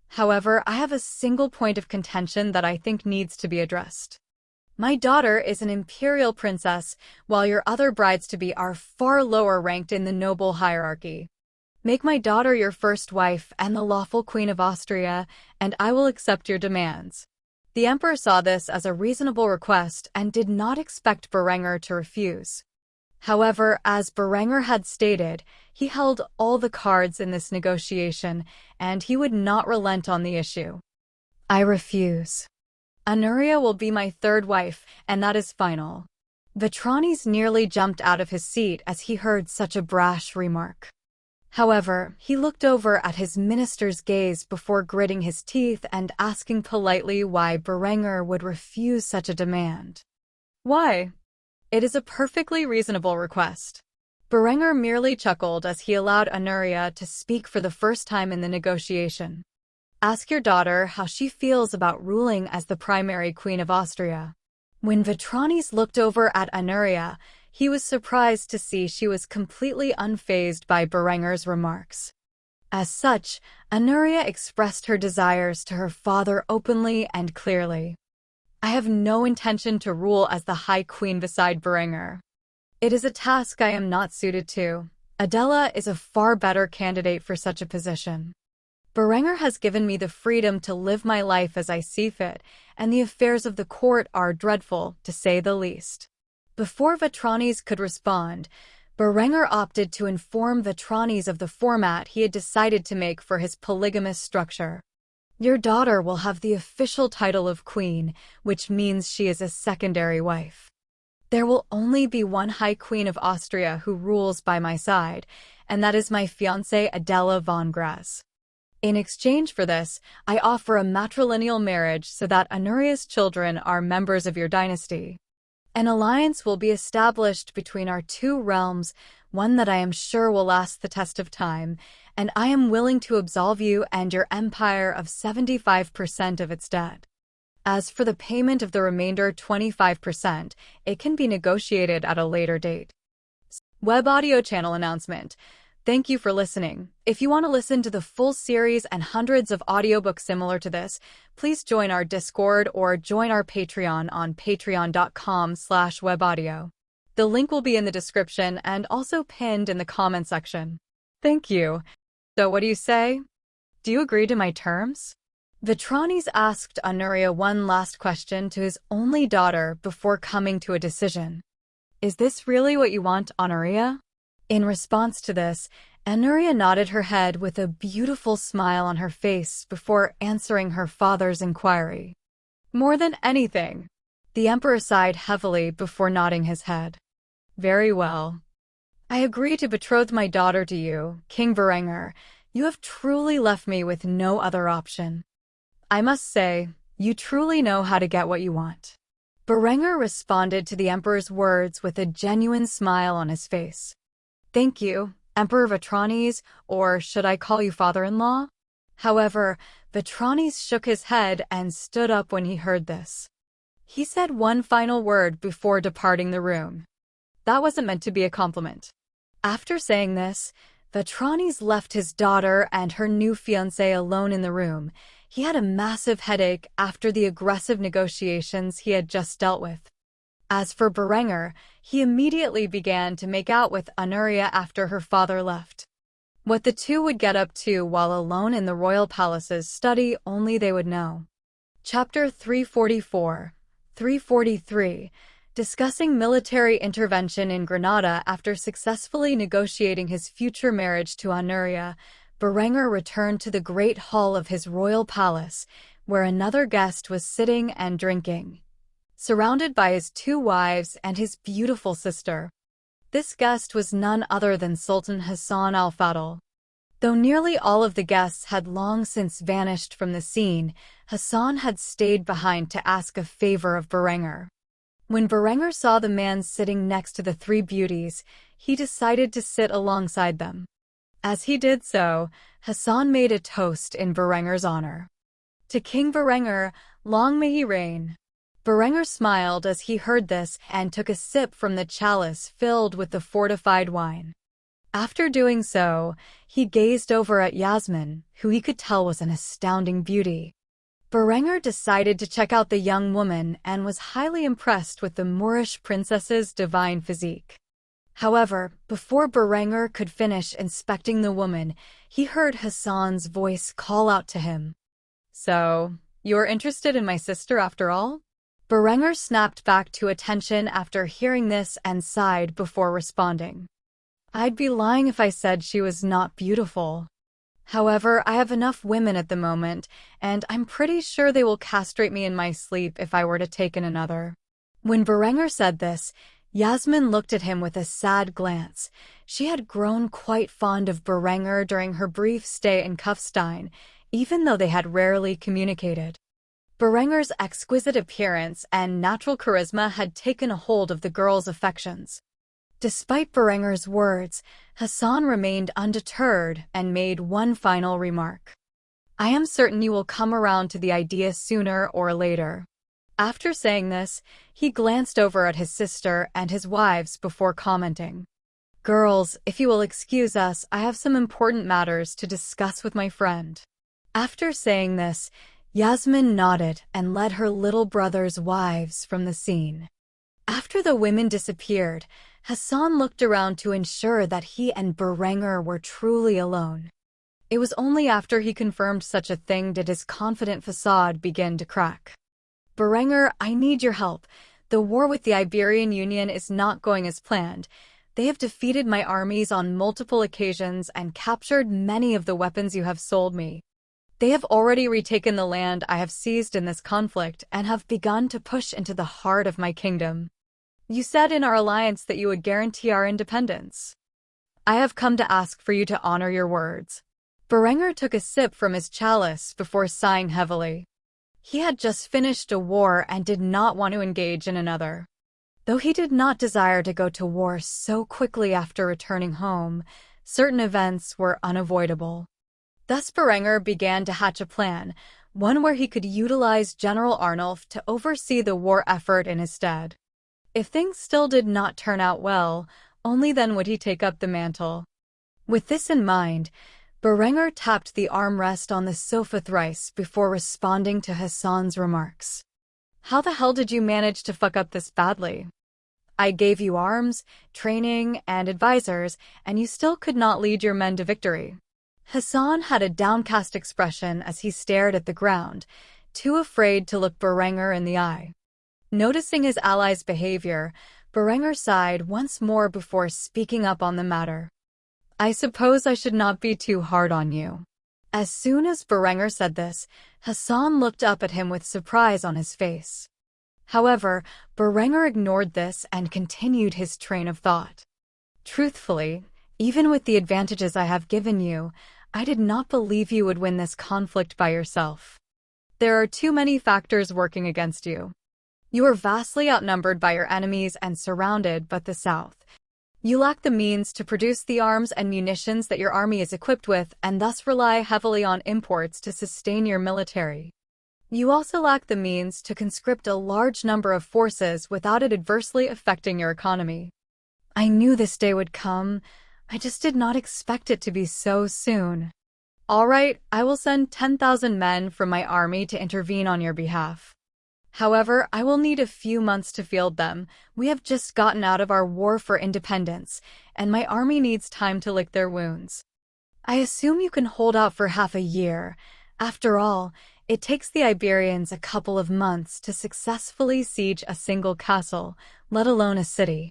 However, I have a single point of contention that I think needs to be addressed. My daughter is an imperial princess, while your other brides-to-be are far lower ranked in the noble hierarchy. Make my daughter your first wife and the lawful queen of Austria, and I will accept your demands. The emperor saw this as a reasonable request and did not expect Berenger to refuse. However, as Berenger had stated, he held all the cards in this negotiation, and he would not relent on the issue. I refuse. Honoria will be my 3rd wife, and that is final. Vetranis nearly jumped out of his seat as he heard such a brash remark. However, he looked over at his minister's gaze before gritting his teeth and asking politely why Berenger would refuse such a demand. Why? It is a perfectly reasonable request. Berenger merely chuckled as he allowed Honoria to speak for the first time in the negotiation. Ask your daughter how she feels about ruling as the primary queen of Austria. When Vetranis looked over at Honoria, he was surprised to see she was completely unfazed by Berenger's remarks. As such, Honoria expressed her desires to her father openly and clearly. I have no intention to rule as the High Queen beside Berenger. It is a task I am not suited to. Adela is a far better candidate for such a position. Berenger has given me the freedom to live my life as I see fit, and the affairs of the court are dreadful, to say the least. Before Vetranis could respond, Berenger opted to inform Vetranis of the format he had decided to make for his polygamous structure. Your daughter will have the official title of queen, which means she is a secondary wife. There will only be one High Queen of Austria who rules by my side, and that is my fiancée Adela von Graz. In exchange for this, I offer a matrilineal marriage so that Honoria's children are members of your dynasty. An alliance will be established between our 2 realms, one that I am sure will last the test of time, and I am willing to absolve you and your empire of 75% of its debt. As for the payment of the remainder 25%, it can be negotiated at a later date. Web audio channel announcement. Thank you for listening. If you want to listen to the full series and hundreds of audiobooks similar to this, please join our Discord or join our Patreon on patreon.com/webaudio. The link will be in the description and also pinned in the comment section. Thank you. So what do you say? Do you agree to my terms? Vetranis asked Honoria one last question to his only daughter before coming to a decision. Is this really what you want, Honoria? In response to this, Honoria nodded her head with a beautiful smile on her face before answering her father's inquiry. More than anything. The emperor sighed heavily before nodding his head. Very well. I agree to betroth my daughter to you, King Berenger. You have truly left me with no other option. I must say, you truly know how to get what you want. Berenger responded to the emperor's words with a genuine smile on his face. Thank you, Emperor Vitranes, or should I call you father-in-law? However, Vitranes shook his head and stood up when he heard this. He said one final word before departing the room. That wasn't meant to be a compliment. After saying this, Vitranes left his daughter and her new fiancé alone in the room. He had a massive headache after the aggressive negotiations he had just dealt with. As for Berenger, he immediately began to make out with Anuria after her father left. What the two would get up to while alone in the royal palace's study, only they would know. Chapter 344, 343, discussing military intervention in Granada. After successfully negotiating his future marriage to Anuria, Berenger returned to the great hall of his royal palace, where another guest was sitting and drinking, surrounded by his two wives and his beautiful sister. This guest was none other than Sultan Hassan al-Fadl. Though nearly all of the guests had long since vanished from the scene, Hassan had stayed behind to ask a favor of Berenger. When Berenger saw the man sitting next to the three beauties, he decided to sit alongside them. As he did so, Hassan made a toast in Berenger's honor. To King Berenger, long may he reign. Berenger smiled as he heard this and took a sip from the chalice filled with the fortified wine. After doing so, he gazed over at Yasmin, who he could tell was an astounding beauty. Berenger decided to check out the young woman and was highly impressed with the Moorish princess's divine physique. However, before Berenger could finish inspecting the woman, he heard Hassan's voice call out to him. So, you're interested in my sister after all? Berenger snapped back to attention after hearing this and sighed before responding. I'd be lying if I said she was not beautiful. However, I have enough women at the moment, and I'm pretty sure they will castrate me in my sleep if I were to take in another. When Berenger said this, Yasmin looked at him with a sad glance. She had grown quite fond of Berenger during her brief stay in Kufstein, even though they had rarely communicated. Berenger's exquisite appearance and natural charisma had taken a hold of the girl's affections. Despite Berenger's words, Hassan remained undeterred and made one final remark. I am certain you will come around to the idea sooner or later. After saying this, he glanced over at his sister and his wives before commenting. Girls, if you will excuse us, I have some important matters to discuss with my friend. After saying this, Yasmin nodded and led her little brother's wives from the scene. After the women disappeared, Hassan looked around to ensure that he and Berenger were truly alone. It was only after he confirmed such a thing did his confident facade begin to crack. Berenger, I need your help. The war with the Iberian Union is not going as planned. They have defeated my armies on multiple occasions and captured many of the weapons you have sold me. They have already retaken the land I have seized in this conflict and have begun to push into the heart of my kingdom. You said in our alliance that you would guarantee our independence. I have come to ask for you to honor your words. Berenger took a sip from his chalice before sighing heavily. He had just finished a war and did not want to engage in another. Though he did not desire to go to war so quickly after returning home, certain events were unavoidable. Thus Berenger began to hatch a plan, one where he could utilize General Arnulf to oversee the war effort in his stead. If things still did not turn out well, only then would he take up the mantle. With this in mind, Berenger tapped the armrest on the sofa thrice before responding to Hassan's remarks. How the hell did you manage to fuck up this badly? I gave you arms, training, and advisors, and you still could not lead your men to victory. Hassan had a downcast expression as he stared at the ground, too afraid to look Berenger in the eye. Noticing his ally's behavior, Berenger sighed once more before speaking up on the matter. I suppose I should not be too hard on you. As soon as Berenger said this, Hassan looked up at him with surprise on his face. However, Berenger ignored this and continued his train of thought. Truthfully, even with the advantages I have given you, I did not believe you would win this conflict by yourself. There are too many factors working against you. You are vastly outnumbered by your enemies and surrounded by the south. You lack the means to produce the arms and munitions that your army is equipped with and thus rely heavily on imports to sustain your military. You also lack the means to conscript a large number of forces without it adversely affecting your economy. I knew this day would come. I just did not expect it to be so soon. All right, I will send 10,000 men from my army to intervene on your behalf. However, I will need a few months to field them. We have just gotten out of our war for independence, and my army needs time to lick their wounds. I assume you can hold out for half a year. After all, it takes the Iberians a couple of months to successfully siege a single castle, let alone a city.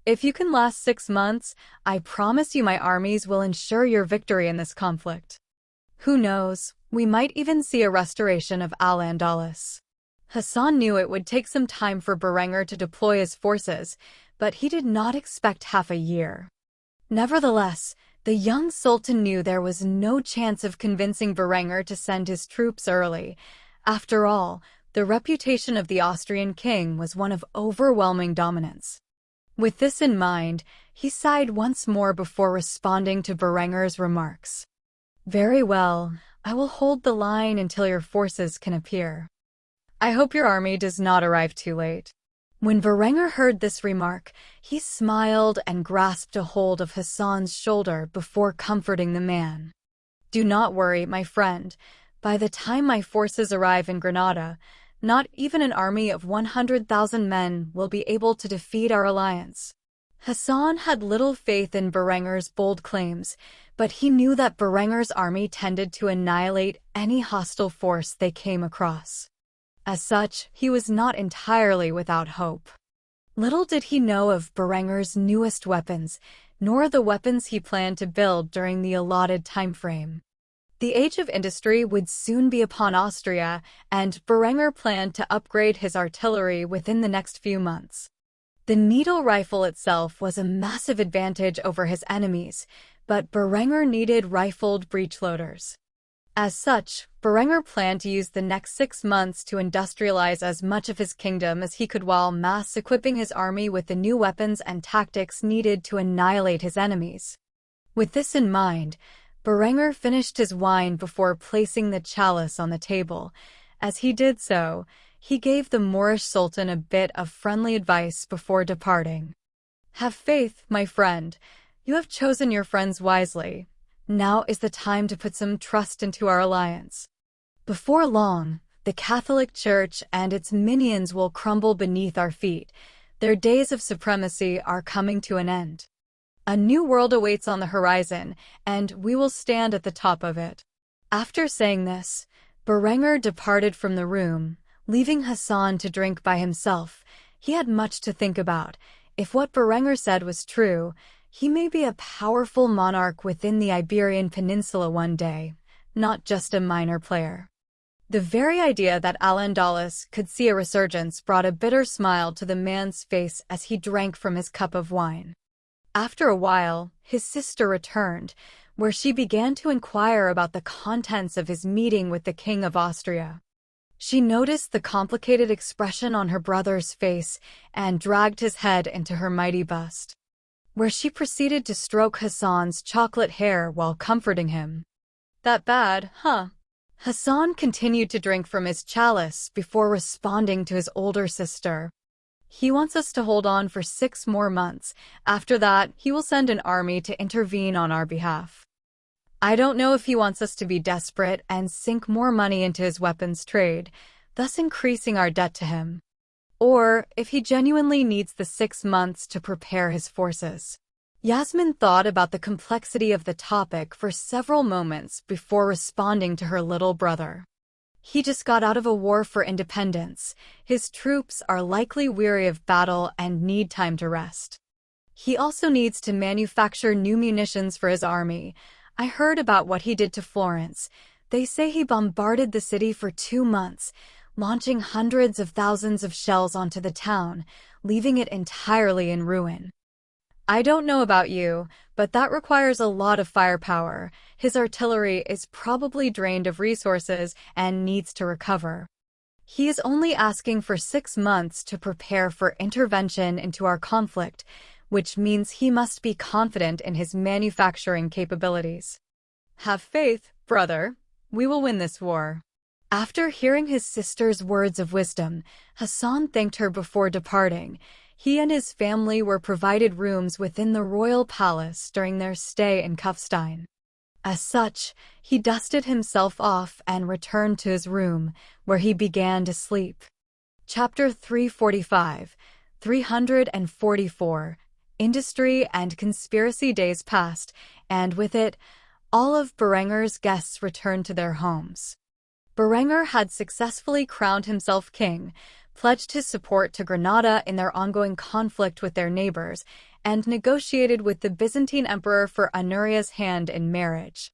If you can last 6 months, I promise you my armies will ensure your victory in this conflict. Who knows, we might even see a restoration of Al-Andalus. Hassan knew it would take some time for Berenger to deploy his forces, but he did not expect half a year. Nevertheless, the young sultan knew there was no chance of convincing Berenger to send his troops early. After all, the reputation of the Austrian king was one of overwhelming dominance. With this in mind, he sighed once more before responding to Berenger's remarks. Very well, I will hold the line until your forces can appear. I hope your army does not arrive too late. When Berenger heard this remark, he smiled and grasped a hold of Hassan's shoulder before comforting the man. Do not worry, my friend. By the time my forces arrive in Granada, not even an army of 100,000 men will be able to defeat our alliance. Hassan had little faith in Berenger's bold claims, but he knew that Berenger's army tended to annihilate any hostile force they came across. As such, he was not entirely without hope. Little did he know of Berenger's newest weapons, nor the weapons he planned to build during the allotted time frame. The age of industry would soon be upon Austria, and Berenger planned to upgrade his artillery within the next few months. The needle rifle itself was a massive advantage over his enemies, but Berenger needed rifled breechloaders. As such, Berenger planned to use the next 6 months to industrialize as much of his kingdom as he could while mass equipping his army with the new weapons and tactics needed to annihilate his enemies. With this in mind, Berenger finished his wine before placing the chalice on the table. As he did so, he gave the Moorish Sultan a bit of friendly advice before departing. Have faith, my friend. You have chosen your friends wisely. Now is the time to put some trust into our alliance. Before long, the Catholic Church and its minions will crumble beneath our feet. Their days of supremacy are coming to an end. A new world awaits on the horizon, and we will stand at the top of it. After saying this, Berenger departed from the room, leaving Hassan to drink by himself. He had much to think about. If what Berenger said was true, he may be a powerful monarch within the Iberian Peninsula one day, not just a minor player. The very idea that Al-Andalus could see a resurgence brought a bitter smile to the man's face as he drank from his cup of wine. After a while, his sister returned, where she began to inquire about the contents of his meeting with the King of Austria. She noticed the complicated expression on her brother's face and dragged his head into her mighty bust, where she proceeded to stroke Hassan's chocolate hair while comforting him. That bad, huh? Hassan continued to drink from his chalice before responding to his older sister. He wants us to hold on for 6 more months. After that, he will send an army to intervene on our behalf. I don't know if he wants us to be desperate and sink more money into his weapons trade, thus increasing our debt to him, or if he genuinely needs the 6 months to prepare his forces. Yasmin thought about the complexity of the topic for several moments before responding to her little brother. He just got out of a war for independence. His troops are likely weary of battle and need time to rest. He also needs to manufacture new munitions for his army. I heard about what he did to Florence. They say he bombarded the city for 2 months, launching hundreds of thousands of shells onto the town, leaving it entirely in ruin. I don't know about you, but that requires a lot of firepower. His artillery is probably drained of resources and needs to recover. He is only asking for 6 months to prepare for intervention into our conflict, which means he must be confident in his manufacturing capabilities. Have faith, brother. We will win this war. After hearing his sister's words of wisdom, Hassan thanked her before departing. He and his family were provided rooms within the royal palace during their stay in Kufstein. As such, he dusted himself off and returned to his room, where he began to sleep. Chapter 345, 344, Industry and Conspiracy days passed, and with it, all of Berenger's guests returned to their homes. Berenger had successfully crowned himself king, pledged his support to Granada in their ongoing conflict with their neighbors, and negotiated with the Byzantine emperor for Honoria's hand in marriage.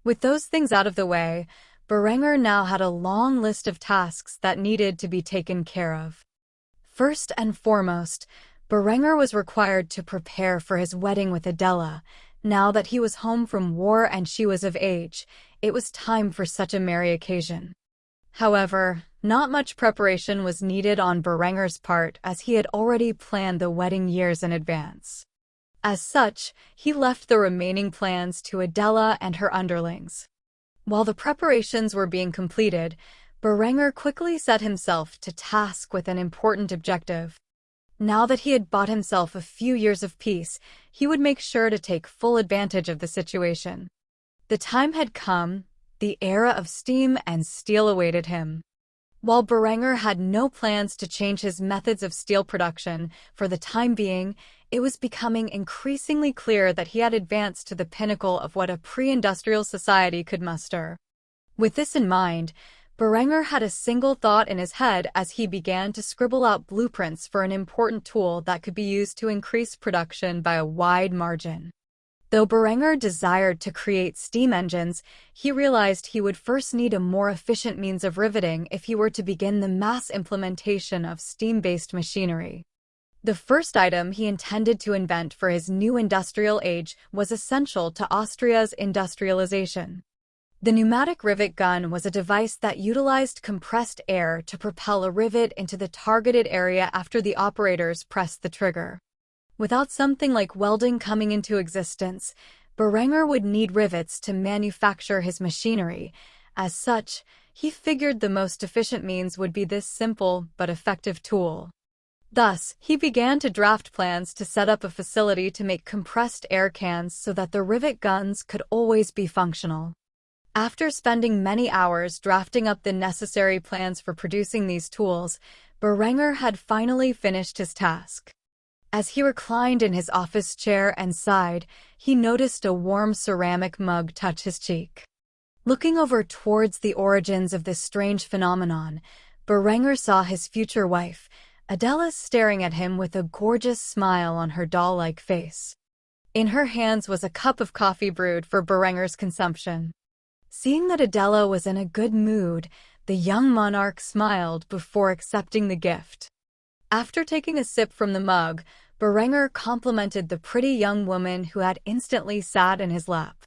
With those things out of the way, Berenger now had a long list of tasks that needed to be taken care of. First and foremost, Berenger was required to prepare for his wedding with Adela. Now that he was home from war and she was of age, it was time for such a merry occasion. However, not much preparation was needed on Berenger's part, as he had already planned the wedding years in advance. As such, he left the remaining plans to Adela and her underlings. While the preparations were being completed, Berenger quickly set himself to task with an important objective. Now that he had bought himself a few years of peace, he would make sure to take full advantage of the situation. The time had come. The era of steam and steel awaited him. While Berenger had no plans to change his methods of steel production, for the time being, it was becoming increasingly clear that he had advanced to the pinnacle of what a pre-industrial society could muster. With this in mind, Berenger had a single thought in his head as he began to scribble out blueprints for an important tool that could be used to increase production by a wide margin. Though Berenger desired to create steam engines, he realized he would first need a more efficient means of riveting if he were to begin the mass implementation of steam-based machinery. The first item he intended to invent for his new industrial age was essential to Austria's industrialization. The pneumatic rivet gun was a device that utilized compressed air to propel a rivet into the targeted area after the operators pressed the trigger. Without something like welding coming into existence, Berenger would need rivets to manufacture his machinery. As such, he figured the most efficient means would be this simple but effective tool. Thus, he began to draft plans to set up a facility to make compressed air cans so that the rivet guns could always be functional. After spending many hours drafting up the necessary plans for producing these tools, Berenger had finally finished his task. As he reclined in his office chair and sighed, he noticed a warm ceramic mug touch his cheek. Looking over towards the origins of this strange phenomenon, Berenger saw his future wife, Adela, staring at him with a gorgeous smile on her doll-like face. In her hands was a cup of coffee brewed for Berenger's consumption. Seeing that Adela was in a good mood, the young monarch smiled before accepting the gift. After taking a sip from the mug, Berenger complimented the pretty young woman who had instantly sat in his lap.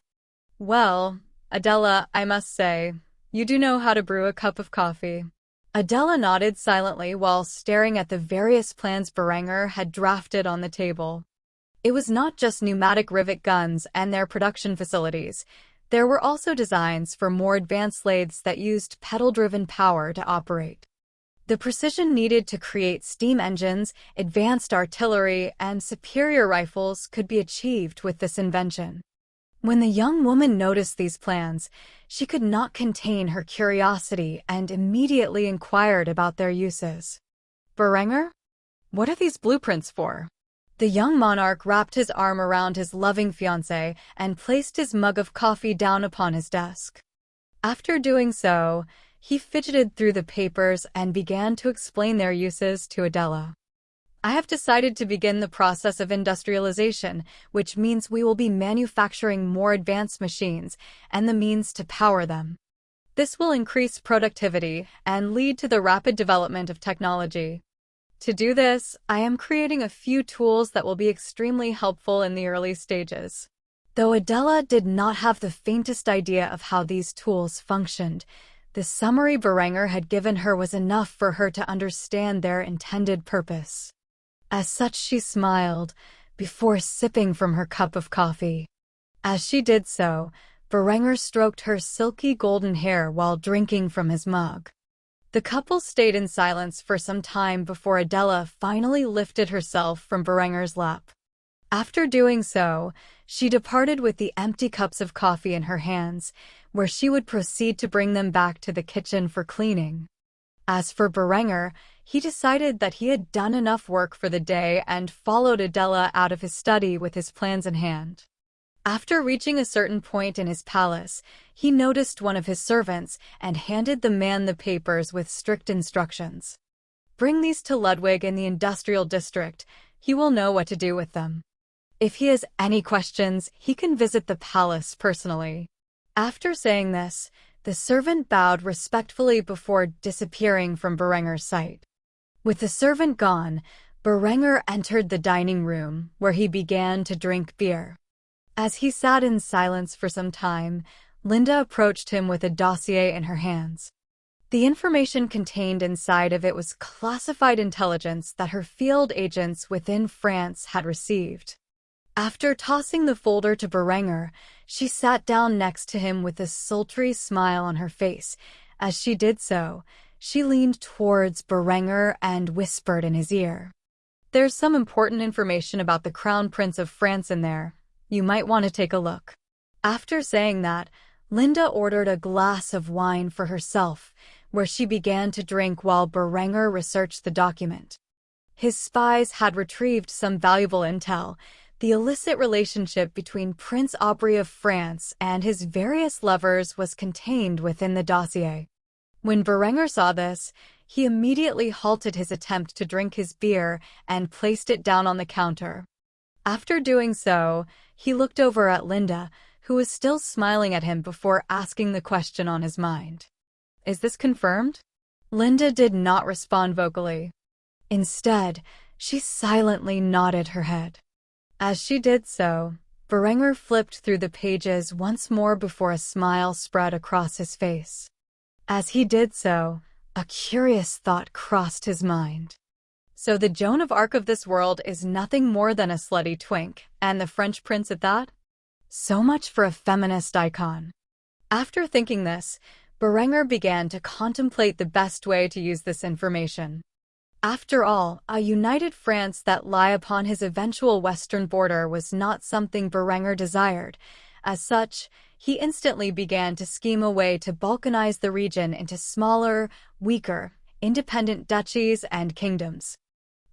"Well, Adela, I must say, you do know how to brew a cup of coffee." Adela nodded silently while staring at the various plans Berenger had drafted on the table. It was not just pneumatic rivet guns and their production facilities. There were also designs for more advanced lathes that used pedal-driven power to operate. The precision needed to create steam engines, advanced artillery, and superior rifles could be achieved with this invention. When the young woman noticed these plans, she could not contain her curiosity and immediately inquired about their uses. "Berenger? What are these blueprints for?" The young monarch wrapped his arm around his loving fiancée and placed his mug of coffee down upon his desk. After doing so, he fidgeted through the papers and began to explain their uses to Adela. "I have decided to begin the process of industrialization, which means we will be manufacturing more advanced machines and the means to power them. This will increase productivity and lead to the rapid development of technology. To do this, I am creating a few tools that will be extremely helpful in the early stages. Though Adela did not have the faintest idea of how these tools functioned, the summary Berenger had given her was enough for her to understand their intended purpose. As such, she smiled before sipping from her cup of coffee. As she did so, Berenger stroked her silky golden hair while drinking from his mug. The couple stayed in silence for some time before Adela finally lifted herself from Berenger's lap. After doing so, she departed with the empty cups of coffee in her hands, where she would proceed to bring them back to the kitchen for cleaning. As for Berenger, he decided that he had done enough work for the day and followed Adela out of his study with his plans in hand. After reaching a certain point in his palace, he noticed one of his servants and handed the man the papers with strict instructions. Bring these to Ludwig in the industrial district. He will know what to do with them. If he has any questions, he can visit the palace personally. After saying this, the servant bowed respectfully before disappearing from Berenger's sight. With the servant gone, Berenger entered the dining room, where he began to drink beer. As he sat in silence for some time, Linda approached him with a dossier in her hands. The information contained inside of it was classified intelligence that her field agents within France had received. After tossing the folder to Berenger, she sat down next to him with a sultry smile on her face. As she did so, she leaned towards Berenger and whispered in his ear. There's some important information about the Crown Prince of France in there. You might want to take a look. After saying that, Linda ordered a glass of wine for herself, where she began to drink while Berenger researched the document. His spies had retrieved some valuable intel. The illicit relationship between Prince Aubrey of France and his various lovers was contained within the dossier. When Berenger saw this, he immediately halted his attempt to drink his beer and placed it down on the counter. After doing so, he looked over at Linda, who was still smiling at him before asking the question on his mind. Is this confirmed? Linda did not respond vocally. Instead, she silently nodded her head. As she did so, Berenger flipped through the pages once more before a smile spread across his face. As he did so, a curious thought crossed his mind. So the Joan of Arc of this world is nothing more than a slutty twink, and the French prince at that? So much for a feminist icon. After thinking this, Berenger began to contemplate the best way to use this information. After all, a united France that lay upon his eventual western border was not something Berenger desired. As such, he instantly began to scheme a way to balkanize the region into smaller, weaker, independent duchies and kingdoms.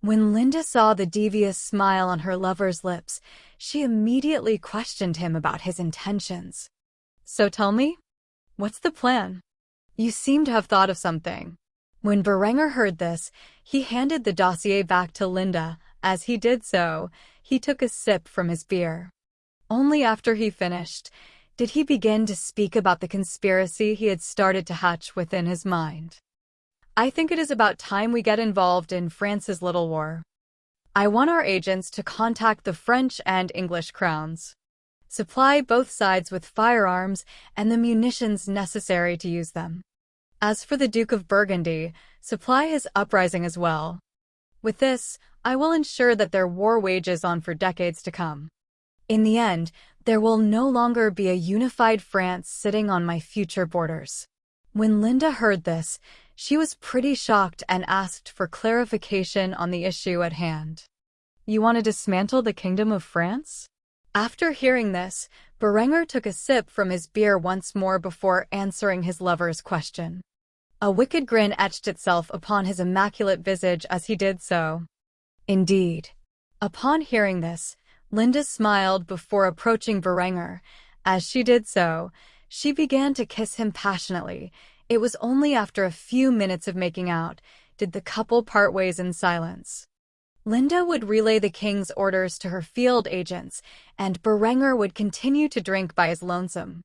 When Linda saw the devious smile on her lover's lips, she immediately questioned him about his intentions. So tell me, what's the plan? You seem to have thought of something. When Berenger heard this, he handed the dossier back to Linda. As he did so, he took a sip from his beer. Only after he finished did he begin to speak about the conspiracy he had started to hatch within his mind. I think it is about time we get involved in France's little war. I want our agents to contact the French and English crowns, supply both sides with firearms and the munitions necessary to use them. As for the Duke of Burgundy, supply his uprising as well. With this, I will ensure that their war wages on for decades to come. In the end, there will no longer be a unified France sitting on my future borders. When Linda heard this, she was pretty shocked and asked for clarification on the issue at hand. You want to dismantle the Kingdom of France? After hearing this, Berenger took a sip from his beer once more before answering his lover's question. A wicked grin etched itself upon his immaculate visage as he did so. Indeed. Upon hearing this, Linda smiled before approaching Berenger. As she did so, she began to kiss him passionately. It was only after a few minutes of making out did the couple part ways in silence. Linda would relay the king's orders to her field agents, and Berenger would continue to drink by his lonesome.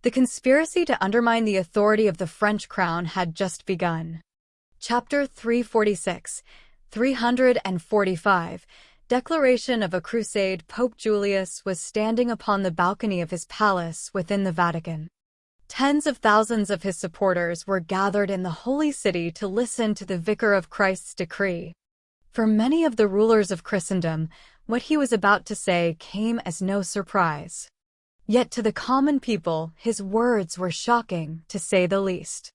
The conspiracy to undermine the authority of the French crown had just begun. Chapter 346. 345. Declaration of a Crusade. Pope Julius was standing upon the balcony of his palace within the Vatican. Tens of thousands of his supporters were gathered in the Holy City to listen to the Vicar of Christ's decree. For many of the rulers of Christendom, what he was about to say came as no surprise. Yet to the common people, his words were shocking, to say the least.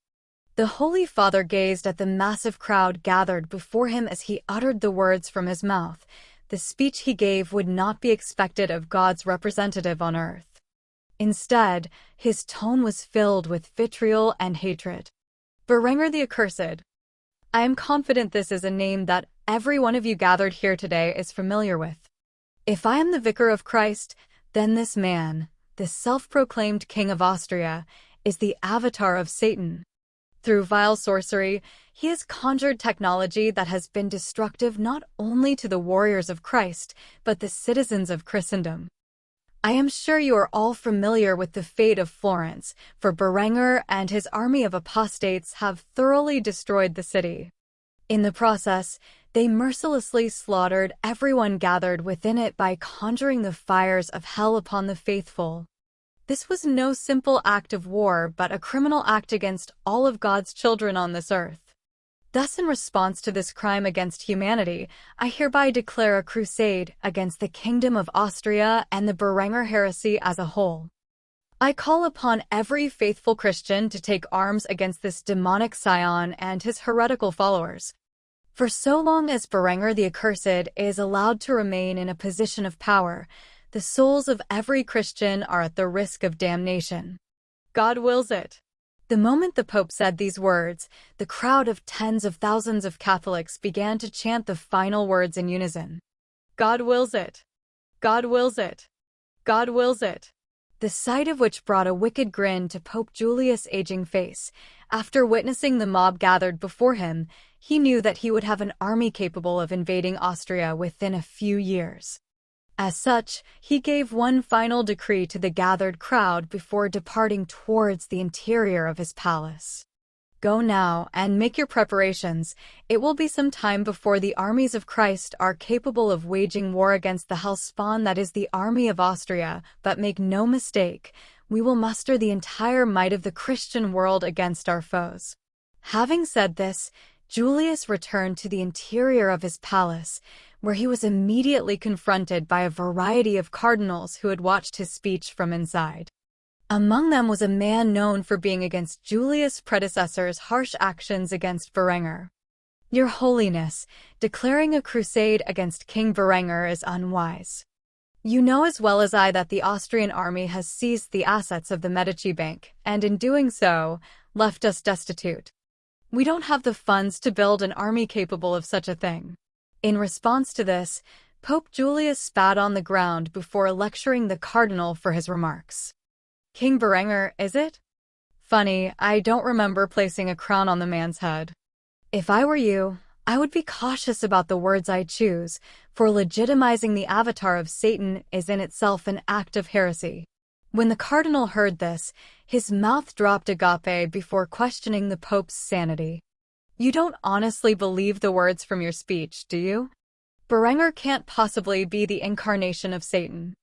The Holy Father gazed at the massive crowd gathered before him as he uttered the words from his mouth. The speech he gave would not be expected of God's representative on earth. Instead, his tone was filled with vitriol and hatred. Berenger the Accursed. I am confident this is a name that every one of you gathered here today is familiar with. If I am the Vicar of Christ, then this man, the self-proclaimed King of Austria, is the avatar of Satan. Through vile sorcery, he has conjured technology that has been destructive not only to the warriors of Christ, but the citizens of Christendom. I am sure you are all familiar with the fate of Florence, for Berenger and his army of apostates have thoroughly destroyed the city. In the process, they mercilessly slaughtered everyone gathered within it by conjuring the fires of hell upon the faithful. This was no simple act of war, but a criminal act against all of God's children on this earth. Thus, in response to this crime against humanity, I hereby declare a crusade against the Kingdom of Austria and the Berenger heresy as a whole. I call upon every faithful Christian to take arms against this demonic scion and his heretical followers. For so long as Berenger the Accursed is allowed to remain in a position of power, the souls of every Christian are at the risk of damnation. God wills it. The moment the Pope said these words, the crowd of tens of thousands of Catholics began to chant the final words in unison. God wills it. God wills it. God wills it. The sight of which brought a wicked grin to Pope Julius' aging face. After witnessing the mob gathered before him, he knew that he would have an army capable of invading Austria within a few years. As such, he gave one final decree to the gathered crowd before departing towards the interior of his palace. Go now and make your preparations. It will be some time before the armies of Christ are capable of waging war against the hellspawn that is the army of Austria, but make no mistake, we will muster the entire might of the Christian world against our foes. Having said this, Julius returned to the interior of his palace, where he was immediately confronted by a variety of cardinals who had watched his speech from inside. Among them was a man known for being against Julius' predecessor's harsh actions against Berenger. Your Holiness, declaring a crusade against King Berenger is unwise. You know as well as I that the Austrian army has seized the assets of the Medici Bank, and in doing so, left us destitute. We don't have the funds to build an army capable of such a thing. In response to this, Pope Julius spat on the ground before lecturing the cardinal for his remarks. King Berenger, is it? Funny, I don't remember placing a crown on the man's head. If I were you, I would be cautious about the words I choose, for legitimizing the avatar of Satan is in itself an act of heresy. When the cardinal heard this, his mouth dropped agape before questioning the Pope's sanity. You don't honestly believe the words from your speech, do you? Berenger can't possibly be the incarnation of Satan.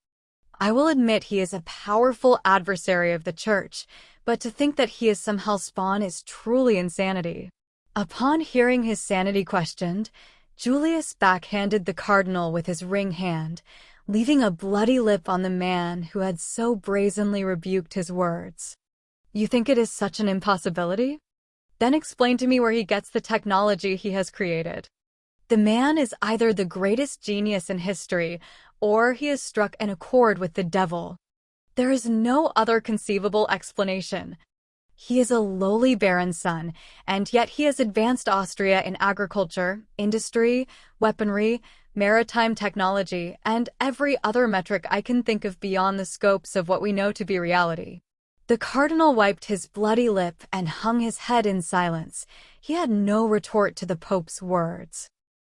I will admit he is a powerful adversary of the Church, but to think that he is some hellspawn is truly insanity. Upon hearing his sanity questioned, Julius backhanded the cardinal with his ring hand, leaving a bloody lip on the man who had so brazenly rebuked his words. You think it is such an impossibility? Then explain to me where he gets the technology he has created. The man is either the greatest genius in history, or he has struck an accord with the devil. There is no other conceivable explanation. He is a lowly baron's son, and yet he has advanced Austria in agriculture, industry, weaponry, maritime technology, and every other metric I can think of beyond the scopes of what we know to be reality. The cardinal wiped his bloody lip and hung his head in silence. He had no retort to the Pope's words.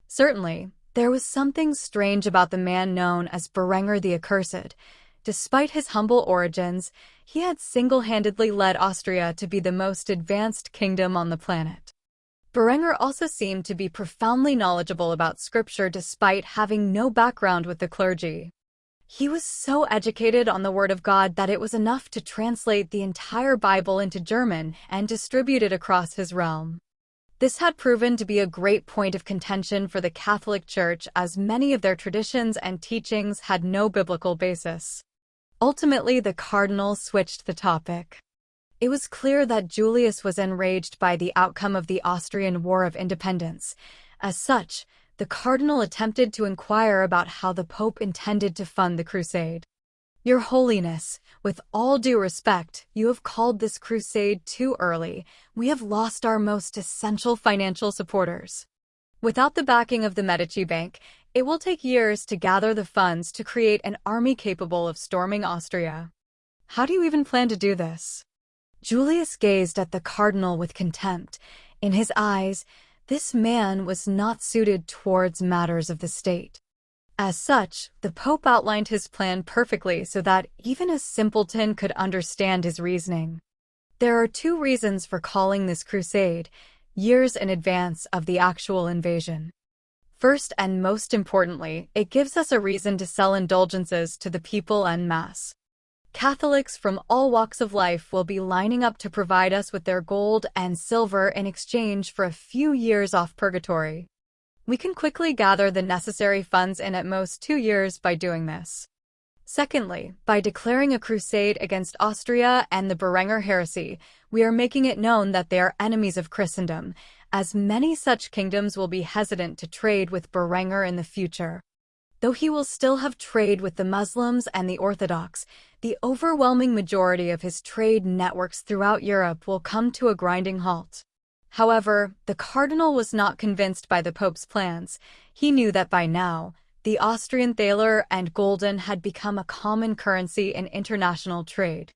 Certainly, there was something strange about the man known as Berenger the Accursed. Despite his humble origins, he had single-handedly led Austria to be the most advanced kingdom on the planet. Berenger also seemed to be profoundly knowledgeable about scripture despite having no background with the clergy. He was so educated on the Word of God that it was enough to translate the entire Bible into German and distribute it across his realm. This had proven to be a great point of contention for the Catholic Church, as many of their traditions and teachings had no biblical basis. Ultimately, the cardinal switched the topic. It was clear that Julius was enraged by the outcome of the Austrian War of Independence. As such, the cardinal attempted to inquire about how the Pope intended to fund the crusade. "Your Holiness, with all due respect, you have called this crusade too early. We have lost our most essential financial supporters. Without the backing of the Medici Bank, it will take years to gather the funds to create an army capable of storming Austria. How do you even plan to do this?" Julius gazed at the cardinal with contempt. In his eyes, this man was not suited towards matters of the state. As such, the Pope outlined his plan perfectly so that even a simpleton could understand his reasoning. There are two reasons for calling this crusade, years in advance of the actual invasion. First and most importantly, it gives us a reason to sell indulgences to the people en masse. Catholics from all walks of life will be lining up to provide us with their gold and silver in exchange for a few years off purgatory. We can quickly gather the necessary funds in at most 2 years by doing this. Secondly, by declaring a crusade against Austria and the Berenger heresy, we are making it known that they are enemies of Christendom, as many such kingdoms will be hesitant to trade with Berenger in the future. Though he will still have trade with the Muslims and the Orthodox, the overwhelming majority of his trade networks throughout Europe will come to a grinding halt. However, the cardinal was not convinced by the Pope's plans. He knew that by now, the Austrian thaler and gulden had become a common currency in international trade.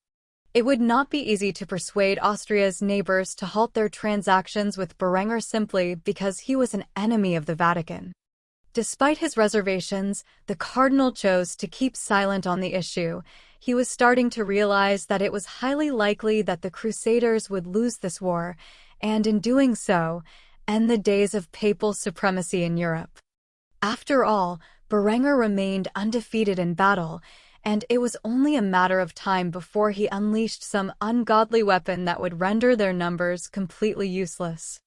It would not be easy to persuade Austria's neighbors to halt their transactions with Berenger simply because he was an enemy of the Vatican. Despite his reservations, the cardinal chose to keep silent on the issue. He was starting to realize that it was highly likely that the Crusaders would lose this war, and in doing so, end the days of papal supremacy in Europe. After all, Berenger remained undefeated in battle, and it was only a matter of time before he unleashed some ungodly weapon that would render their numbers completely useless.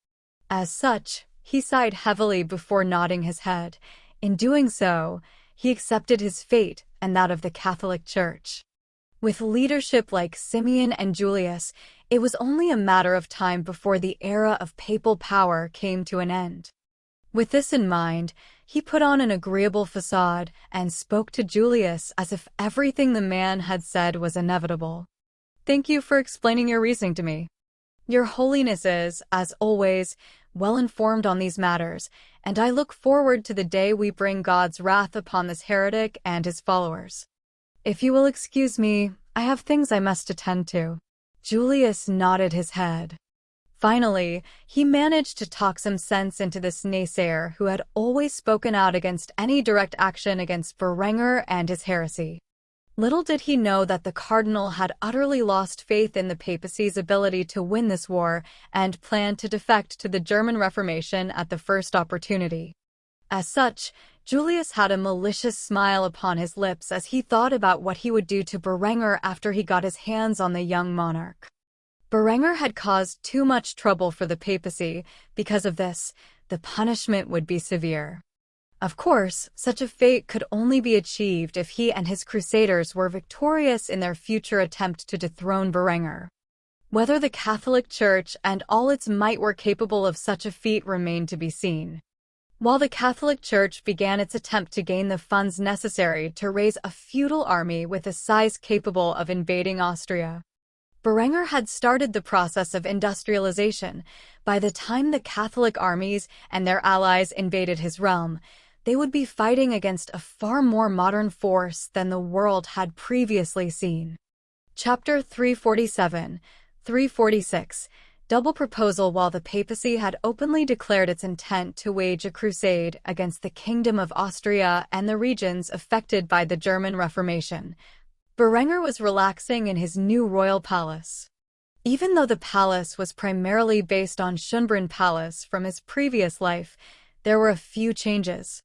As such, he sighed heavily before nodding his head. In doing so, he accepted his fate and that of the Catholic Church. With leadership like Simeon and Julius, it was only a matter of time before the era of papal power came to an end. With this in mind, he put on an agreeable facade and spoke to Julius as if everything the man had said was inevitable. "Thank you for explaining your reasoning to me. Your Holiness is, as always, well informed on these matters, and I look forward to the day we bring God's wrath upon this heretic and his followers. If you will excuse me, I have things I must attend to." Julius nodded his head. Finally, he managed to talk some sense into this naysayer who had always spoken out against any direct action against Berenger and his heresy. Little did he know that the cardinal had utterly lost faith in the papacy's ability to win this war and planned to defect to the German Reformation at the first opportunity. As such, Julius had a malicious smile upon his lips as he thought about what he would do to Berenger after he got his hands on the young monarch. Berenger had caused too much trouble for the papacy. Because of this, the punishment would be severe. Of course, such a fate could only be achieved if he and his crusaders were victorious in their future attempt to dethrone Berenger. Whether the Catholic Church and all its might were capable of such a feat remained to be seen. While the Catholic Church began its attempt to gain the funds necessary to raise a feudal army with a size capable of invading Austria, Berenger had started the process of industrialization. By the time the Catholic armies and their allies invaded his realm, they would be fighting against a far more modern force than the world had previously seen. Chapter 347, 346, Double Proposal. While the papacy had openly declared its intent to wage a crusade against the Kingdom of Austria and the regions affected by the German Reformation, Berenger was relaxing in his new royal palace. Even though the palace was primarily based on Shunbrun Palace from his previous life, there were a few changes.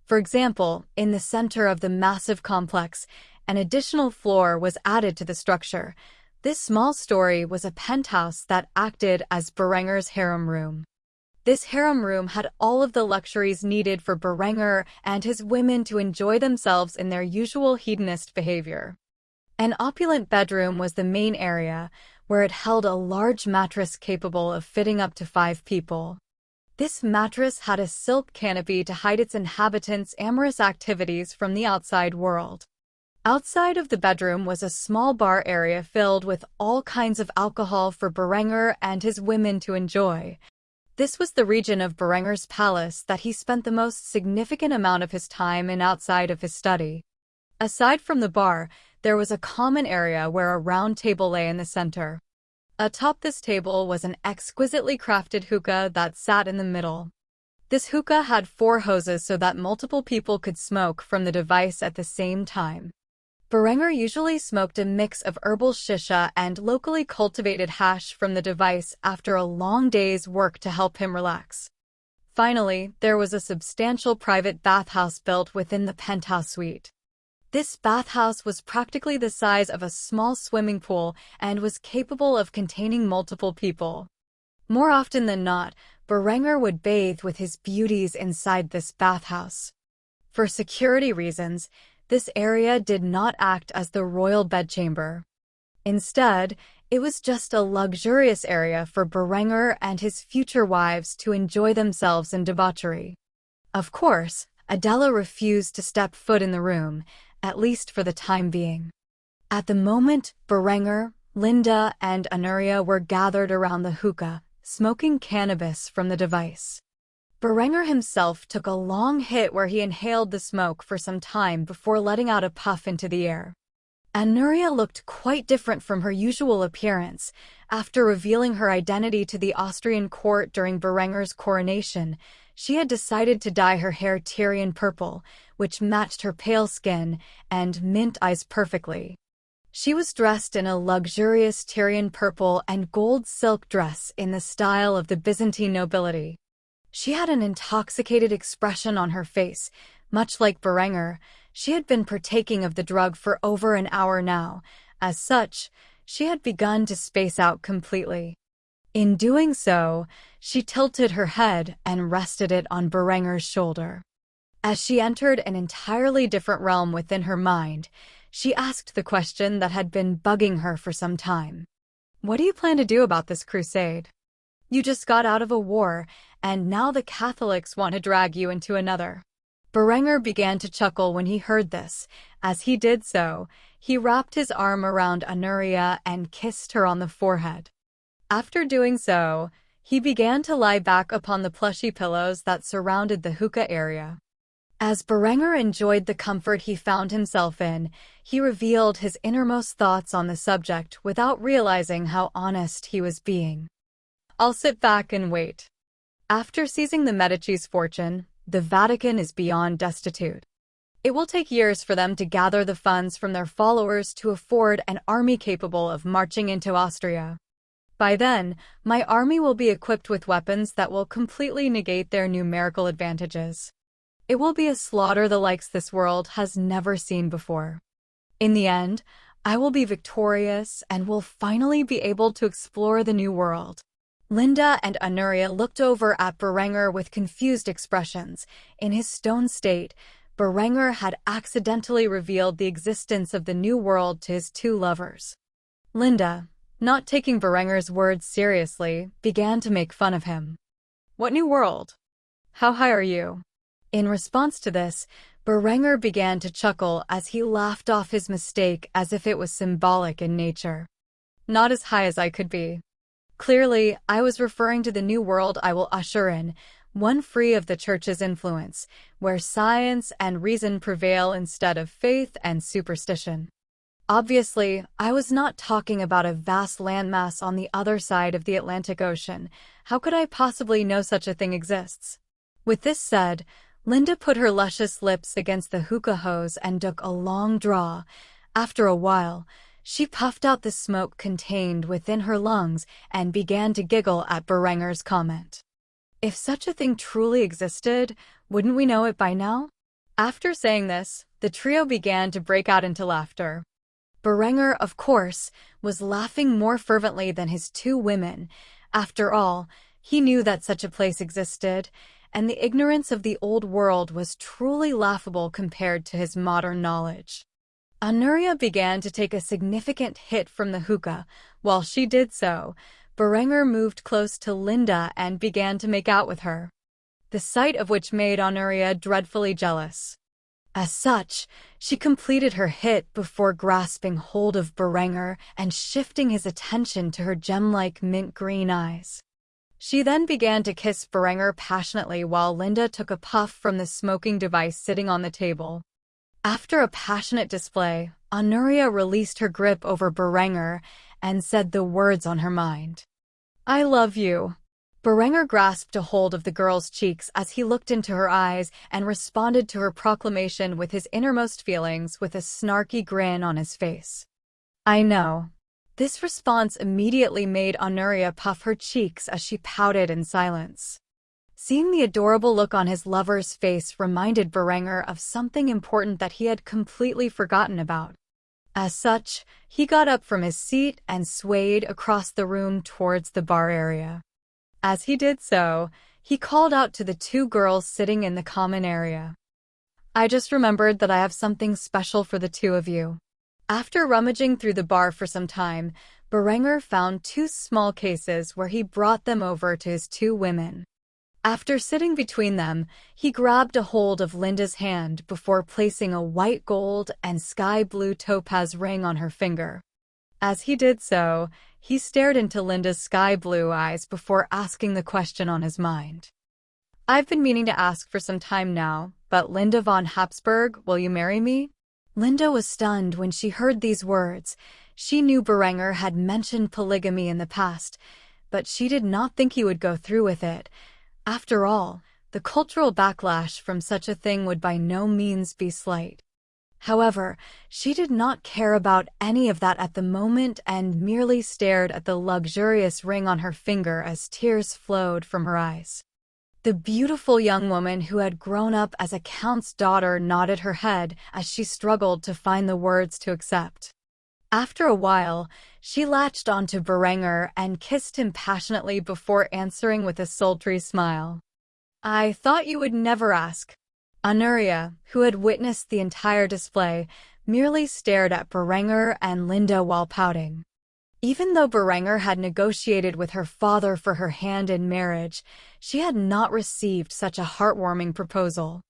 For example, in the center of the massive complex, an additional floor was added to the structure. This small story was a penthouse that acted as Berenger's harem room. This harem room had all of the luxuries needed for Berenger and his women to enjoy themselves in their usual hedonist behavior. An opulent bedroom was the main area, where it held a large mattress capable of fitting up to 5 people. This mattress had a silk canopy to hide its inhabitants' amorous activities from the outside world. Outside of the bedroom was a small bar area filled with all kinds of alcohol for Berenger and his women to enjoy. This was the region of Berenger's palace that he spent the most significant amount of his time in outside of his study. Aside from the bar, there was a common area where a round table lay in the center. Atop this table was an exquisitely crafted hookah that sat in the middle. This hookah had 4 hoses so that multiple people could smoke from the device at the same time. Berenger usually smoked a mix of herbal shisha and locally cultivated hash from the device after a long day's work to help him relax. Finally, there was a substantial private bathhouse built within the penthouse suite. This bathhouse was practically the size of a small swimming pool and was capable of containing multiple people. More often than not, Berenger would bathe with his beauties inside this bathhouse. For security reasons, this area did not act as the royal bedchamber. Instead, it was just a luxurious area for Berenger and his future wives to enjoy themselves in debauchery. Of course, Adela refused to step foot in the room, at least for the time being. At the moment, Berenger, Linda, and Anuria were gathered around the hookah, smoking cannabis from the device. Berenger himself took a long hit where he inhaled the smoke for some time before letting out a puff into the air. Anuria looked quite different from her usual appearance. After revealing her identity to the Austrian court during Berenger's coronation, she had decided to dye her hair Tyrian purple, which matched her pale skin and mint eyes perfectly. She was dressed in a luxurious Tyrian purple and gold silk dress in the style of the Byzantine nobility. She had an intoxicated expression on her face. Much like Berenger, she had been partaking of the drug for over an hour now. As such, she had begun to space out completely. In doing so, she tilted her head and rested it on Berenger's shoulder. As she entered an entirely different realm within her mind, she asked the question that had been bugging her for some time. What do you plan to do about this crusade? You just got out of a war, and now the Catholics want to drag you into another. Berenger began to chuckle when he heard this. As he did so, he wrapped his arm around Anuria and kissed her on the forehead. After doing so, he began to lie back upon the plushy pillows that surrounded the hookah area. As Berenger enjoyed the comfort he found himself in, he revealed his innermost thoughts on the subject without realizing how honest he was being. I'll sit back and wait. After seizing the Medici's fortune, the Vatican is beyond destitute. It will take years for them to gather the funds from their followers to afford an army capable of marching into Austria. By then, my army will be equipped with weapons that will completely negate their numerical advantages. It will be a slaughter the likes this world has never seen before. In the end, I will be victorious and will finally be able to explore the new world. Linda and Anuria looked over at Berenger with confused expressions. In his stone state, Berenger had accidentally revealed the existence of the new world to his 2 lovers. Linda, not taking Berenger's words seriously, began to make fun of him. What new world? How high are you? In response to this, Berenger began to chuckle as he laughed off his mistake as if it was symbolic in nature. Not as high as I could be. Clearly, I was referring to the new world I will usher in, one free of the Church's influence, where science and reason prevail instead of faith and superstition. Obviously, I was not talking about a vast landmass on the other side of the Atlantic Ocean. How could I possibly know such a thing exists? With this said, Linda put her luscious lips against the hookah hose and took a long draw. After a while, She puffed out the smoke contained within her lungs and began to giggle at Berenger's comment. If such a thing truly existed, wouldn't we know it by now? After saying this, the trio began to break out into laughter. Berenger, of course, was laughing more fervently than his two women. After all, he knew that such a place existed, and the ignorance of the old world was truly laughable compared to his modern knowledge. Anuria began to take a significant hit from the hookah. While she did so, Berenger moved close to Linda and began to make out with her, the sight of which made Anuria dreadfully jealous. As such, she completed her hit before grasping hold of Berenger and shifting his attention to her gem-like mint-green eyes. She then began to kiss Berenger passionately while Linda took a puff from the smoking device sitting on the table. After a passionate display, Anuria released her grip over Berenger and said the words on her mind. "I love you." Berenger grasped a hold of the girl's cheeks as he looked into her eyes and responded to her proclamation with his innermost feelings with a snarky grin on his face. "I know." This response immediately made Anuria puff her cheeks as she pouted in silence. Seeing the adorable look on his lover's face reminded Berenger of something important that he had completely forgotten about. As such, he got up from his seat and swayed across the room towards the bar area. As he did so, he called out to the two girls sitting in the common area. "I just remembered that I have something special for the two of you." After rummaging through the bar for some time, Berenger found two small cases where he brought them over to his two women. After sitting between them, he grabbed a hold of Linda's hand before placing a white gold and sky blue topaz ring on her finger. As he did so, he stared into Linda's sky blue eyes before asking the question on his mind. "I've been meaning to ask for some time now, but Linda von Habsburg, will you marry me?" Linda was stunned when she heard these words. She knew Berenger had mentioned polygamy in the past, but she did not think he would go through with it. After all, the cultural backlash from such a thing would by no means be slight. However, she did not care about any of that at the moment and merely stared at the luxurious ring on her finger as tears flowed from her eyes. The beautiful young woman who had grown up as a count's daughter nodded her head as she struggled to find the words to accept. After a while, she latched onto Berenger and kissed him passionately before answering with a sultry smile. "I thought you would never ask." Anuria, who had witnessed the entire display, merely stared at Berenger and Linda while pouting. Even though Berenger had negotiated with her father for her hand in marriage, she had not received such a heartwarming proposal.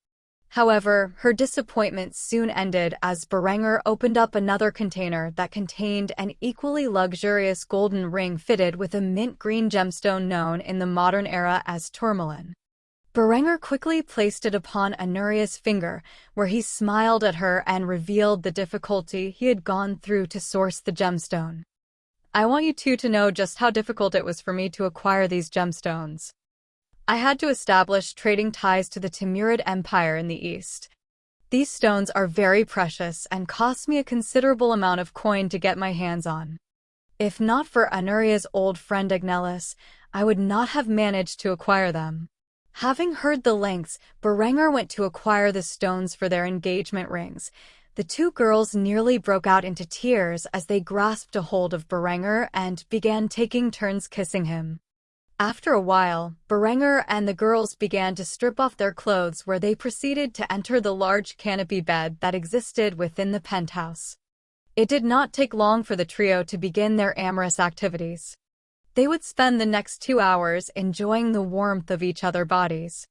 However, her disappointment soon ended as Berenger opened up another container that contained an equally luxurious golden ring fitted with a mint-green gemstone known in the modern era as tourmaline. Berenger quickly placed it upon Anuria's finger, where he smiled at her and revealed the difficulty he had gone through to source the gemstone. "I want you two to know just how difficult it was for me to acquire these gemstones. I had to establish trading ties to the Timurid Empire in the East. These stones are very precious and cost me a considerable amount of coin to get my hands on. If not for Anuria's old friend Agnelis, I would not have managed to acquire them." Having heard the lengths Berenger went to acquire the stones for their engagement rings, the two girls nearly broke out into tears as they grasped a hold of Berenger and began taking turns kissing him. After a while, Berenger and the girls began to strip off their clothes where they proceeded to enter the large canopy bed that existed within the penthouse. It did not take long for the trio to begin their amorous activities. They would spend the next 2 hours enjoying the warmth of each other's bodies.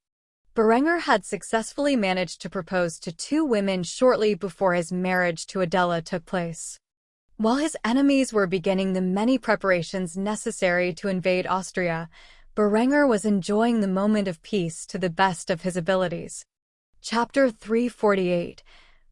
Berenger had successfully managed to propose to 2 women shortly before his marriage to Adela took place. While his enemies were beginning the many preparations necessary to invade Austria, Berenger was enjoying the moment of peace to the best of his abilities. Chapter 348,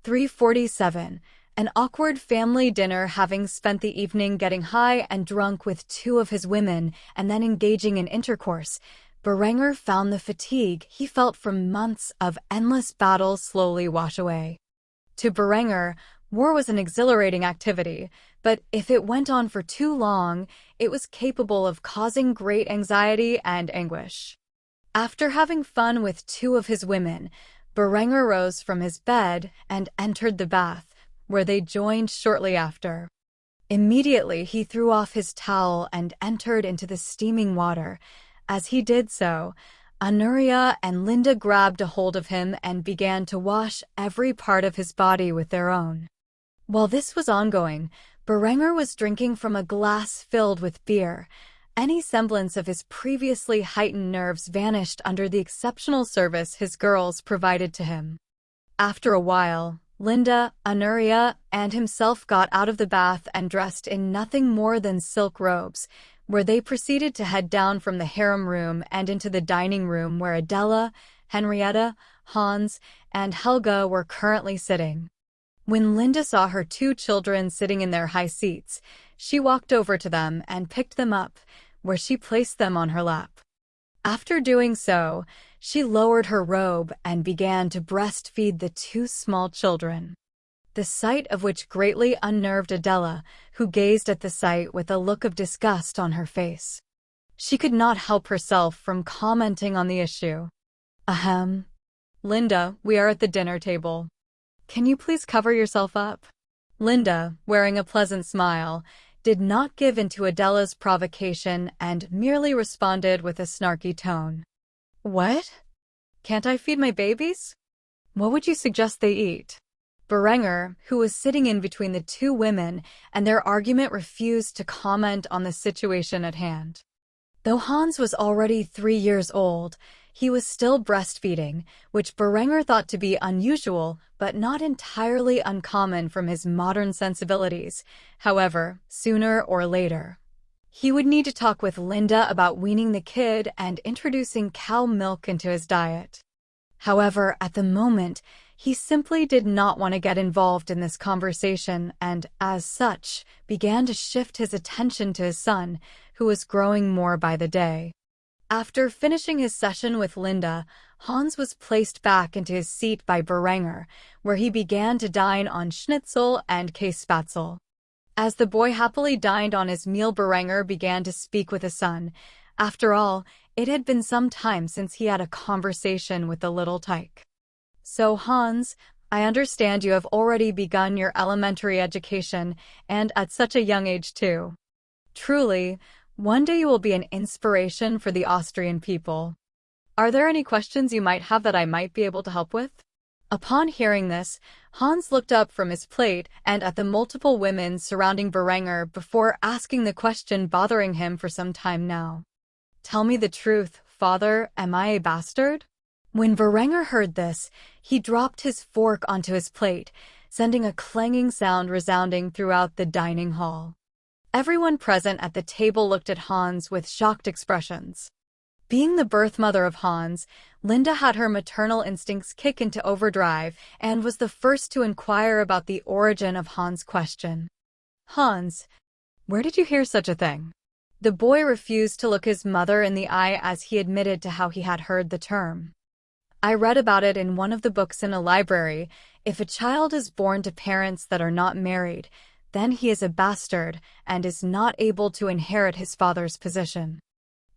347. An awkward family dinner. Having spent the evening getting high and drunk with 2 of his women and then engaging in intercourse, Berenger found the fatigue he felt from months of endless battles slowly wash away. To Berenger, War was an exhilarating activity, but if it went on for too long, it was capable of causing great anxiety and anguish. After having fun with two of his women, Berenger rose from his bed and entered the bath, where they joined shortly after. Immediately, he threw off his towel and entered into the steaming water. As he did so, Anuria and Linda grabbed a hold of him and began to wash every part of his body with their own. While this was ongoing, Berenger was drinking from a glass filled with beer. Any semblance of his previously heightened nerves vanished under the exceptional service his girls provided to him. After a while, Linda, Anuria, and himself got out of the bath and dressed in nothing more than silk robes, where they proceeded to head down from the harem room and into the dining room where Adela, Henrietta, Hans, and Helga were currently sitting. When Linda saw her two children sitting in their high seats, she walked over to them and picked them up, where she placed them on her lap. After doing so, she lowered her robe and began to breastfeed the two small children, the sight of which greatly unnerved Adela, who gazed at the sight with a look of disgust on her face. She could not help herself from commenting on the issue. Ahem. Linda, we are at the dinner table. Can you please cover yourself up? Linda, wearing a pleasant smile, did not give in to Adela's provocation and merely responded with a snarky tone. What? Can't I feed my babies? What would you suggest they eat? Berenger, who was sitting in between the two women, and their argument refused to comment on the situation at hand. Though Hans was already 3 years old, he was still breastfeeding, which Berenger thought to be unusual, but not entirely uncommon from his modern sensibilities. However, sooner or later, he would need to talk with Linda about weaning the kid and introducing cow milk into his diet. However, at the moment, he simply did not want to get involved in this conversation and, as such, began to shift his attention to his son, who was growing more by the day. After finishing his session with Linda, Hans was placed back into his seat by Berenger, where he began to dine on schnitzel and käsespätzle. As the boy happily dined on his meal, Berenger began to speak with his son. After all, it had been some time since he had a conversation with the little tyke. So, Hans, I understand you have already begun your elementary education, and at such a young age too. Truly, one day you will be an inspiration for the Austrian people. Are there any questions you might have that I might be able to help with? Upon hearing this, Hans looked up from his plate and at the multiple women surrounding Berenger before asking the question bothering him for some time now. Tell me the truth, father, am I a bastard? When Berenger heard this, he dropped his fork onto his plate, sending a clanging sound resounding throughout the dining hall. Everyone present at the table looked at Hans with shocked expressions. Being the birth mother of Hans, Linda had her maternal instincts kick into overdrive and was the first to inquire about the origin of Hans' question. Hans, where did you hear such a thing? The boy refused to look his mother in the eye as he admitted to how he had heard the term. I read about it in one of the books in a library. If a child is born to parents that are not married, then he is a bastard and is not able to inherit his father's position.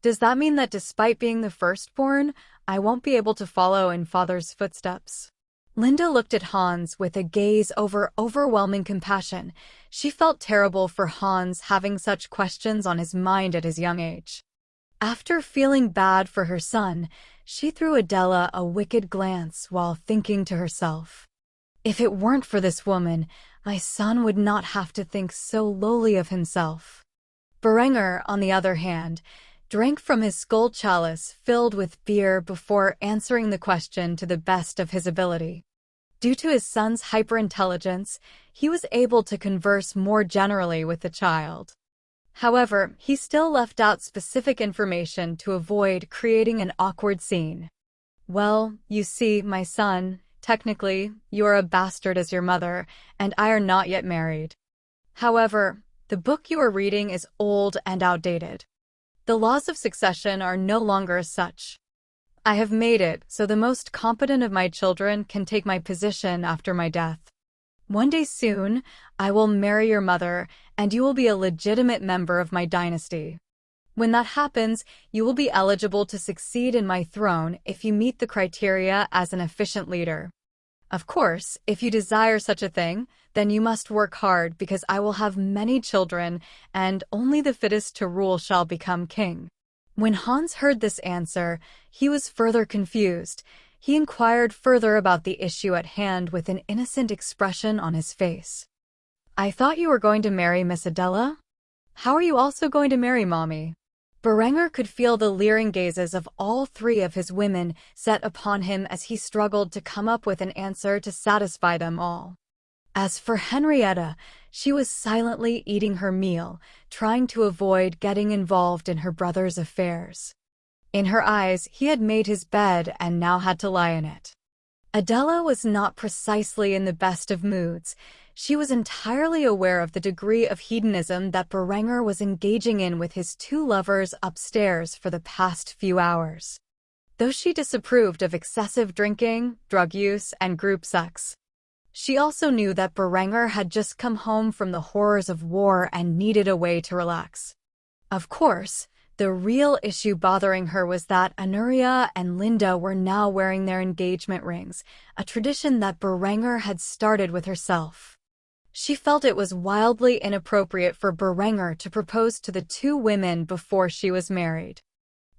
Does that mean that despite being the firstborn, I won't be able to follow in father's footsteps? Linda looked at Hans with a gaze of overwhelming compassion. She felt terrible for Hans having such questions on his mind at his young age. After feeling bad for her son, she threw Adela a wicked glance while thinking to herself, if it weren't for this woman, my son would not have to think so lowly of himself. Berenger, on the other hand, drank from his skull chalice filled with beer before answering the question to the best of his ability. Due to his son's hyperintelligence, he was able to converse more generally with the child. However, he still left out specific information to avoid creating an awkward scene. Well, you see, my son, technically, you are a bastard as your mother, and I are not yet married. However, the book you are reading is old and outdated. The laws of succession are no longer as such. I have made it so the most competent of my children can take my position after my death. One day soon, I will marry your mother, and you will be a legitimate member of my dynasty. When that happens, you will be eligible to succeed in my throne if you meet the criteria as an efficient leader. Of course, if you desire such a thing, then you must work hard because I will have many children, and only the fittest to rule shall become king. When Hans heard this answer, he was further confused. He inquired further about the issue at hand with an innocent expression on his face. I thought you were going to marry Miss Adela? How are you also going to marry Mommy? Berenger could feel the leering gazes of all three of his women set upon him as he struggled to come up with an answer to satisfy them all. As for Henrietta, she was silently eating her meal, trying to avoid getting involved in her brother's affairs. In her eyes, he had made his bed and now had to lie in it. Adela was not precisely in the best of moods. She was entirely aware of the degree of hedonism that Berenger was engaging in with his two lovers upstairs for the past few hours. Though she disapproved of excessive drinking, drug use, and group sex, she also knew that Berenger had just come home from the horrors of war and needed a way to relax. Of course, the real issue bothering her was that Anuria and Linda were now wearing their engagement rings, a tradition that Berenger had started with herself. She felt it was wildly inappropriate for Berenger to propose to the two women before she was married.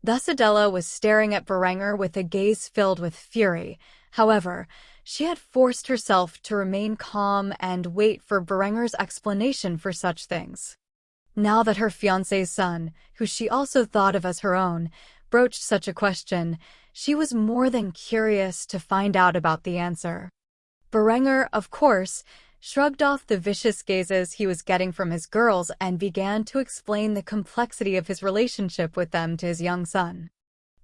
Thus Adela was staring at Berenger with a gaze filled with fury. However, she had forced herself to remain calm and wait for Berenger's explanation for such things. Now that her fiancé's son, who she also thought of as her own, broached such a question, she was more than curious to find out about the answer. Berenger, of course, shrugged off the vicious gazes he was getting from his girls and began to explain the complexity of his relationship with them to his young son.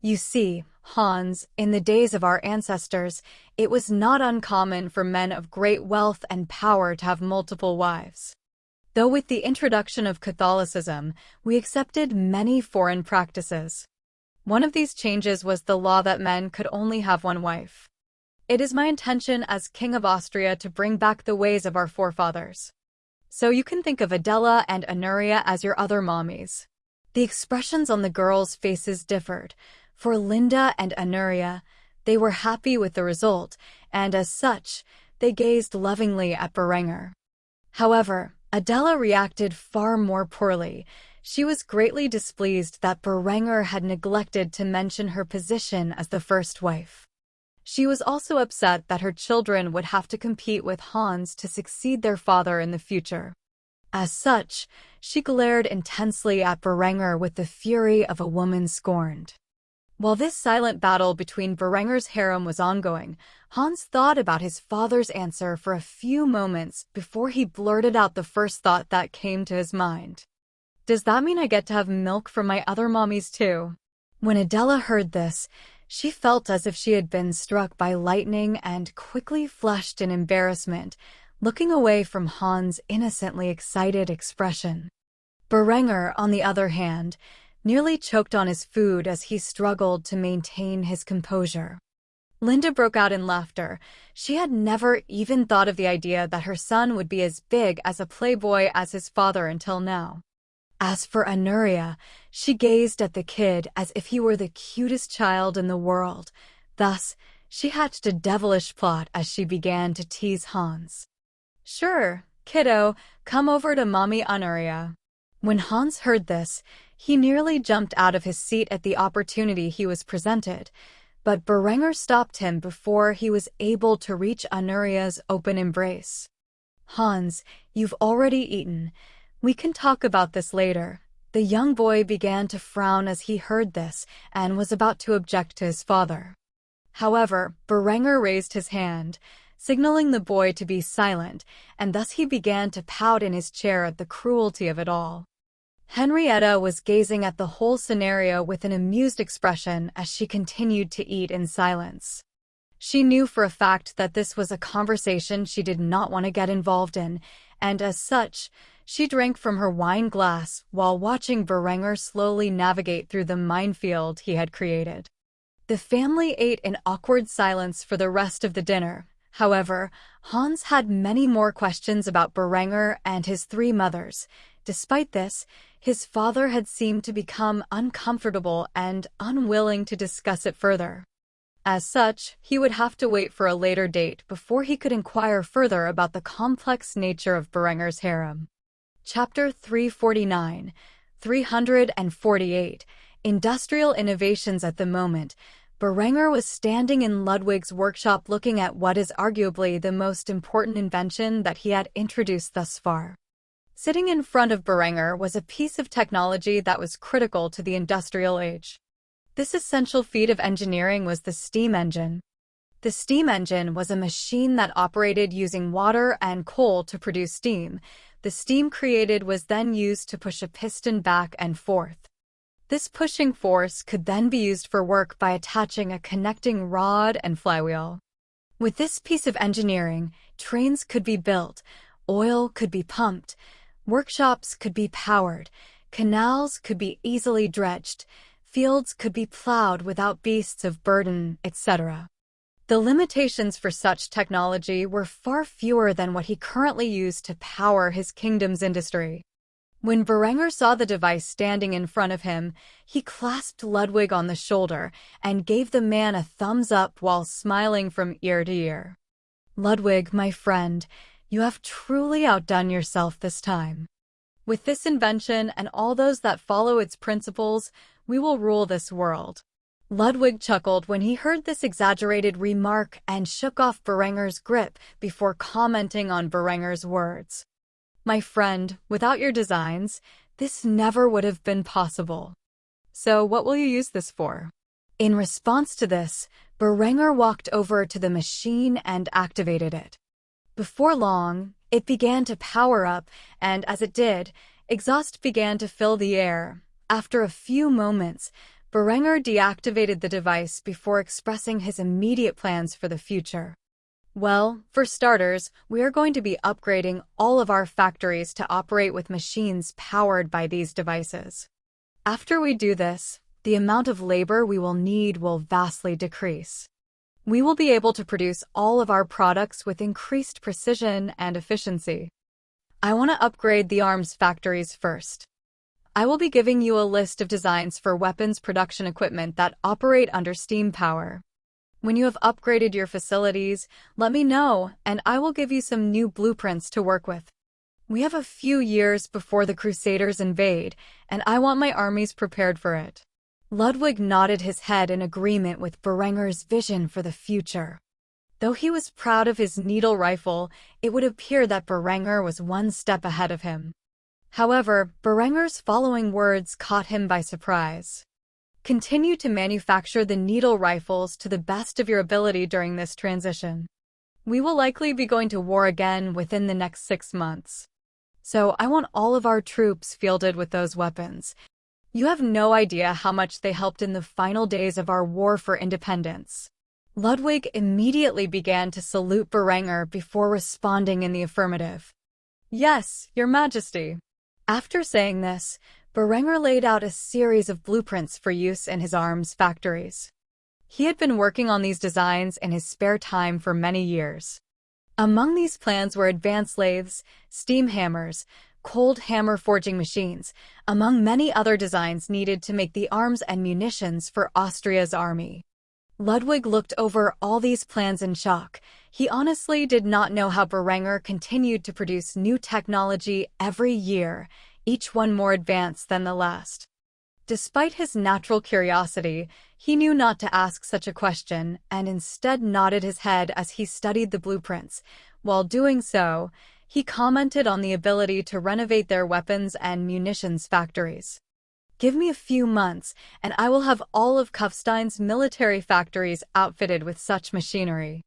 You see, Hans, in the days of our ancestors, it was not uncommon for men of great wealth and power to have multiple wives. Though with the introduction of Catholicism, we accepted many foreign practices. One of these changes was the law that men could only have one wife. It is my intention as King of Austria to bring back the ways of our forefathers. So you can think of Adela and Anuria as your other mommies. The expressions on the girls' faces differed. For Linda and Anuria, they were happy with the result, and as such, they gazed lovingly at Berenger. However, Adela reacted far more poorly. She was greatly displeased that Berenger had neglected to mention her position as the first wife. She was also upset that her children would have to compete with Hans to succeed their father in the future. As such, she glared intensely at Berenger with the fury of a woman scorned. While this silent battle between Berenger's harem was ongoing, Hans thought about his father's answer for a few moments before he blurted out the first thought that came to his mind. Does that mean I get to have milk from my other mommies too? When Adela heard this, she felt as if she had been struck by lightning and quickly flushed in embarrassment, looking away from Hans' innocently excited expression. Berenger, on the other hand, nearly choked on his food as he struggled to maintain his composure. Linda broke out in laughter. She had never even thought of the idea that her son would be as big as a playboy as his father until now. As for Anuria, she gazed at the kid as if he were the cutest child in the world. Thus, she hatched a devilish plot as she began to tease Hans. Sure, kiddo, come over to Mommy Anuria. When Hans heard this, he nearly jumped out of his seat at the opportunity he was presented, but Berenger stopped him before he was able to reach Anuria's open embrace. Hans, you've already eaten. We can talk about this later. The young boy began to frown as he heard this and was about to object to his father. However, Berenger raised his hand, signaling the boy to be silent, and thus he began to pout in his chair at the cruelty of it all. Henrietta was gazing at the whole scenario with an amused expression as she continued to eat in silence. She knew for a fact that this was a conversation she did not want to get involved in, and as such, she drank from her wine glass while watching Berenger slowly navigate through the minefield he had created. The family ate in awkward silence for the rest of the dinner. However, Hans had many more questions about Berenger and his three mothers. Despite this, his father had seemed to become uncomfortable and unwilling to discuss it further. As such, he would have to wait for a later date before he could inquire further about the complex nature of Berenger's harem. Chapter 349, 348, Industrial Innovations. At the moment, Berenger was standing in Ludwig's workshop looking at what is arguably the most important invention that he had introduced thus far. Sitting in front of Berenger was a piece of technology that was critical to the industrial age. This essential feat of engineering was the steam engine. The steam engine was a machine that operated using water and coal to produce steam. The steam created was then used to push a piston back and forth. This pushing force could then be used for work by attaching a connecting rod and flywheel. With this piece of engineering, trains could be built, oil could be pumped, workshops could be powered, canals could be easily dredged, fields could be plowed without beasts of burden, etc. The limitations for such technology were far fewer than what he currently used to power his kingdom's industry. When Berenger saw the device standing in front of him, he clasped Ludwig on the shoulder and gave the man a thumbs up while smiling from ear to ear. "Ludwig, my friend, you have truly outdone yourself this time. With this invention and all those that follow its principles, we will rule this world." Ludwig chuckled when he heard this exaggerated remark and shook off Berenger's grip before commenting on Berenger's words. "My friend, without your designs, this never would have been possible. So what will you use this for?" In response to this, Berenger walked over to the machine and activated it. Before long, it began to power up, and as it did, exhaust began to fill the air. After a few moments, Berenger deactivated the device before expressing his immediate plans for the future. "Well, for starters, we are going to be upgrading all of our factories to operate with machines powered by these devices. After we do this, the amount of labor we will need will vastly decrease. We will be able to produce all of our products with increased precision and efficiency. I want to upgrade the arms factories first. I will be giving you a list of designs for weapons production equipment that operate under steam power. When you have upgraded your facilities, let me know, and I will give you some new blueprints to work with. We have a few years before the Crusaders invade, and I want my armies prepared for it." Ludwig nodded his head in agreement with Berenger's vision for the future. Though he was proud of his needle rifle, it would appear that Berenger was one step ahead of him. However, Berenger's following words caught him by surprise. "Continue to manufacture the needle rifles to the best of your ability during this transition. We will likely be going to war again within the next 6 months. So I want all of our troops fielded with those weapons. You have no idea how much they helped in the final days of our war for independence." Ludwig immediately began to salute Berenger before responding in the affirmative. "Yes, Your Majesty." After saying this, Berenger laid out a series of blueprints for use in his arms factories. He had been working on these designs in his spare time for many years. Among these plans were advanced lathes, steam hammers, cold hammer forging machines, among many other designs needed to make the arms and munitions for Austria's army. Ludwig looked over all these plans in shock. He honestly did not know how Berenger continued to produce new technology every year, each one more advanced than the last. Despite his natural curiosity, he knew not to ask such a question and instead nodded his head as he studied the blueprints. While doing so, he commented on the ability to renovate their weapons and munitions factories. "Give me a few months, and I will have all of Kufstein's military factories outfitted with such machinery.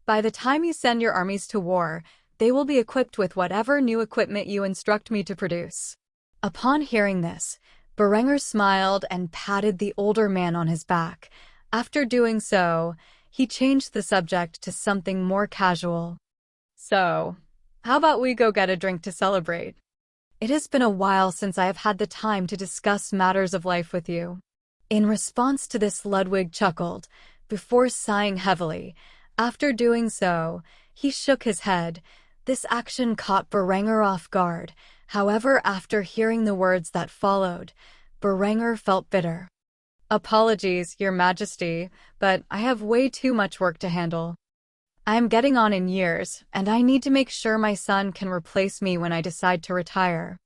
By the time you send your armies to war, they will be equipped with whatever new equipment you instruct me to produce." Upon hearing this, Berenger smiled and patted the older man on his back. After doing so, he changed the subject to something more casual. "So, how about we go get a drink to celebrate? It has been a while since I have had the time to discuss matters of life with you." In response to this, Ludwig chuckled, before sighing heavily. After doing so, he shook his head. This action caught Berenger off guard. However, after hearing the words that followed, Berenger felt bitter. Apologies, Your Majesty, but I have way too much work to handle. I am getting on in years, and I need to make sure my son can replace me when I decide to retire.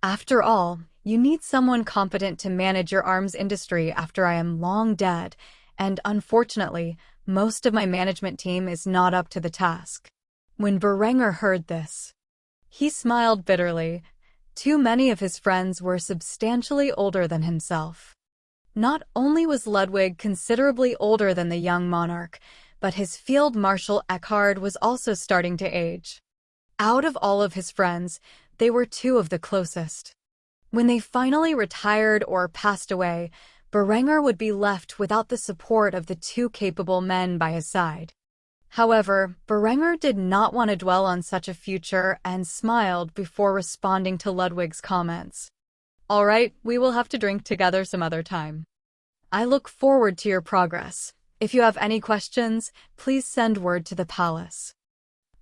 After all, you need someone competent to manage your arms industry after I am long dead, and unfortunately, most of my management team is not up to the task. When Berenger heard this, he smiled bitterly. Too many of his friends were substantially older than himself. Not only was Ludwig considerably older than the young monarch, but his field marshal Eckhard was also starting to age. Out of all of his friends, they were two of the closest. When they finally retired or passed away, Berenger would be left without the support of the two capable men by his side. However, Berenger did not want to dwell on such a future and smiled before responding to Ludwig's comments. All right, we will have to drink together some other time. I look forward to your progress. If you have any questions, please send word to the palace.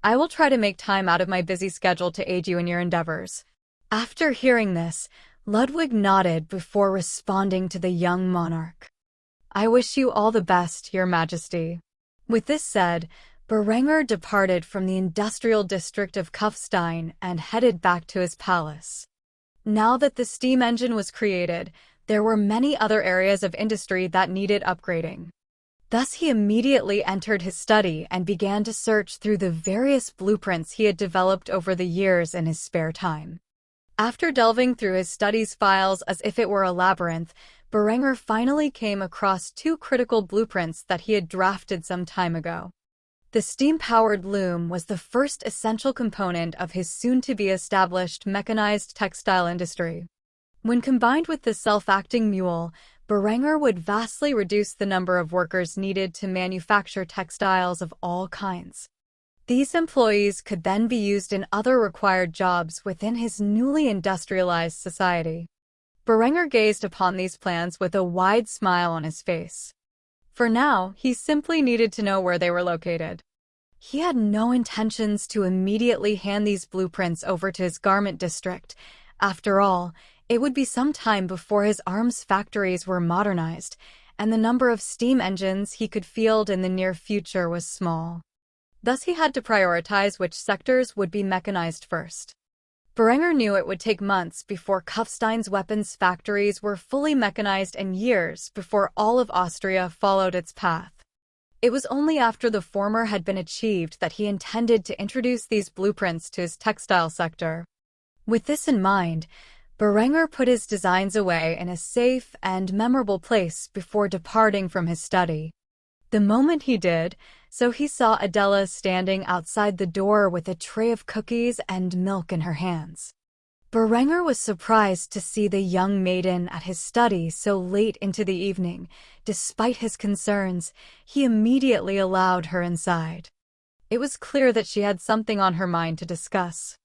I will try to make time out of my busy schedule to aid you in your endeavors. After hearing this, Ludwig nodded before responding to the young monarch. I wish you all the best, Your Majesty. With this said, Berenger departed from the industrial district of Kufstein and headed back to his palace. Now that the steam engine was created, there were many other areas of industry that needed upgrading. Thus he immediately entered his study and began to search through the various blueprints he had developed over the years in his spare time. After delving through his study's files as if it were a labyrinth, Berenger finally came across two critical blueprints that he had drafted some time ago. The steam-powered loom was the first essential component of his soon-to-be-established mechanized textile industry. When combined with the self-acting mule, Berenger would vastly reduce the number of workers needed to manufacture textiles of all kinds. These employees could then be used in other required jobs within his newly industrialized society. Berenger gazed upon these plans with a wide smile on his face. For now, he simply needed to know where they were located. He had no intentions to immediately hand these blueprints over to his garment district. After all, it would be some time before his arms factories were modernized, and the number of steam engines he could field in the near future was small. Thus he had to prioritize which sectors would be mechanized first. Berenger knew it would take months before Kufstein's weapons factories were fully mechanized and years before all of Austria followed its path. It was only after the former had been achieved that he intended to introduce these blueprints to his textile sector. With this in mind, Berenger put his designs away in a safe and memorable place before departing from his study. The moment he did so, he saw Adela standing outside the door with a tray of cookies and milk in her hands. Berenger was surprised to see the young maiden at his study so late into the evening. Despite his concerns, he immediately allowed her inside. It was clear that she had something on her mind to discuss.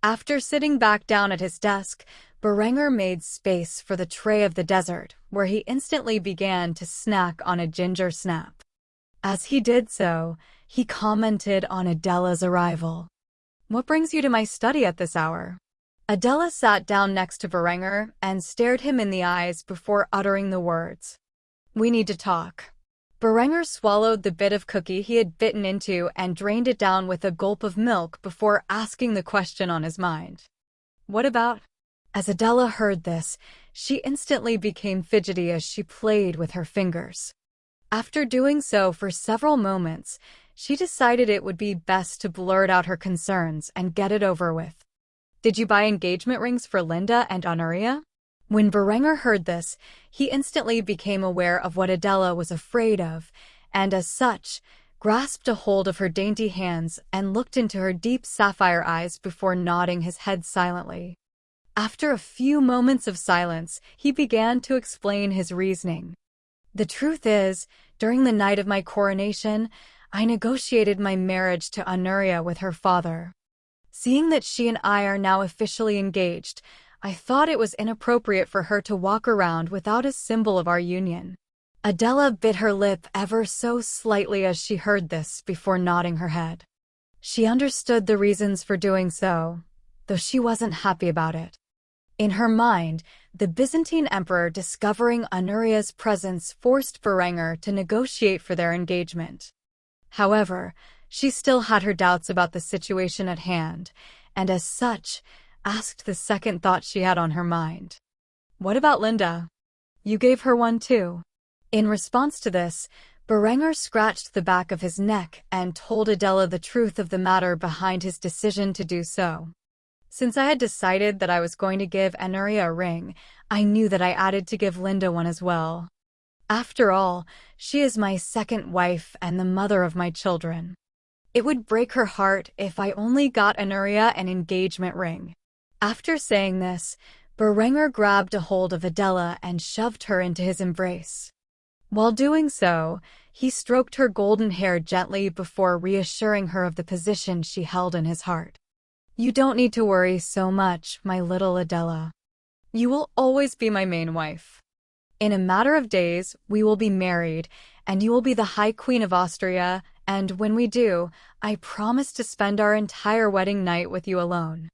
After sitting back down at his desk, Berenger made space for the tray of the dessert, where he instantly began to snack on a ginger snap. As he did so, he commented on Adela's arrival. "What brings you to my study at this hour?" Adela sat down next to Berenger and stared him in the eyes before uttering the words, "We need to talk." Berenger swallowed the bit of cookie he had bitten into and drained it down with a gulp of milk before asking the question on his mind. "What about?" As Adela heard this, she instantly became fidgety as she played with her fingers. After doing so for several moments, she decided it would be best to blurt out her concerns and get it over with. "Did you buy engagement rings for Linda and Honoria?" When Berenger heard this, he instantly became aware of what Adela was afraid of, and as such, grasped a hold of her dainty hands and looked into her deep sapphire eyes before nodding his head silently. After a few moments of silence, he began to explain his reasoning. "The truth is, during the night of my coronation, I negotiated my marriage to Honoria with her father. Seeing that she and I are now officially engaged, I thought it was inappropriate for her to walk around without a symbol of our union." Adela bit her lip ever so slightly as she heard this before nodding her head. She understood the reasons for doing so, though she wasn't happy about it. In her mind, the Byzantine emperor discovering Anuria's presence forced Berenger to negotiate for their engagement. However, she still had her doubts about the situation at hand, and as such, asked the second thought she had on her mind. "What about Linda? You gave her one too." In response to this, Berenger scratched the back of his neck and told Adela the truth of the matter behind his decision to do so. "Since I had decided that I was going to give Anuria a ring, I knew that I added to give Linda one as well. After all, she is my second wife and the mother of my children. It would break her heart if I only got Anuria an engagement ring." After saying this, Berenger grabbed a hold of Adela and shoved her into his embrace. While doing so, he stroked her golden hair gently before reassuring her of the position she held in his heart. "You don't need to worry so much, my little Adela. You will always be my main wife. In a matter of days, we will be married, and you will be the High Queen of Austria, and when we do, I promise to spend our entire wedding night with you alone.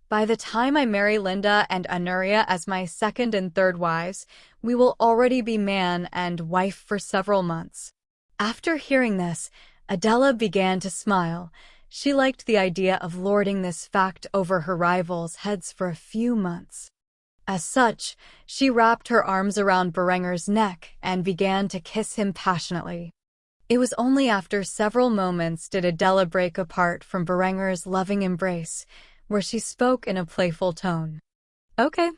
By the time I marry Linda and Anuria as my second and third wives, we will already be man and wife for several months." After hearing this, Adela began to smile. She liked the idea of lording this fact over her rivals' heads for a few months. As such, she wrapped her arms around Berenger's neck and began to kiss him passionately. It was only after several moments did Adela break apart from Berenger's loving embrace, where she spoke in a playful tone. "Okay.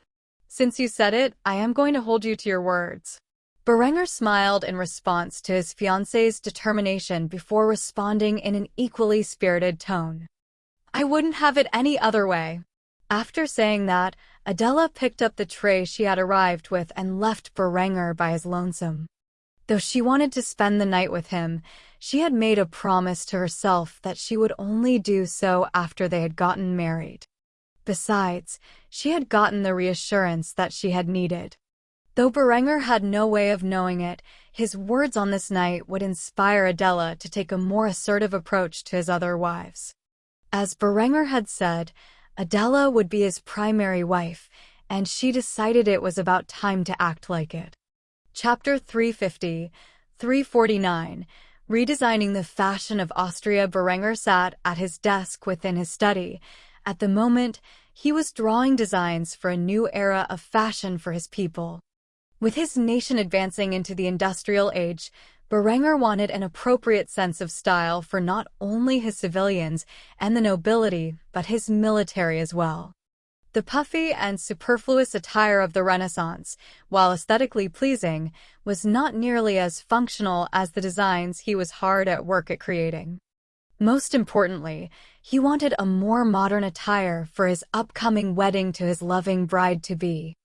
Since you said it, I am going to hold you to your words." Berenger smiled in response to his fiancée's determination before responding in an equally spirited tone. "I wouldn't have it any other way." After saying that, Adela picked up the tray she had arrived with and left Berenger by his lonesome. Though she wanted to spend the night with him, she had made a promise to herself that she would only do so after they had gotten married. Besides, she had gotten the reassurance that she had needed. Though Berenger had no way of knowing it, his words on this night would inspire Adela to take a more assertive approach to his other wives. As Berenger had said, Adela would be his primary wife, and she decided it was about time to act like it. Chapter 350, 349, Redesigning the Fashion of Austria. Berenger sat at his desk within his study. At the moment, he was drawing designs for a new era of fashion for his people. With his nation advancing into the industrial age, Berenger wanted an appropriate sense of style for not only his civilians and the nobility, but his military as well. The puffy and superfluous attire of the Renaissance, while aesthetically pleasing, was not nearly as functional as the designs he was hard at work at creating. Most importantly, he wanted a more modern attire for his upcoming wedding to his loving bride-to-be.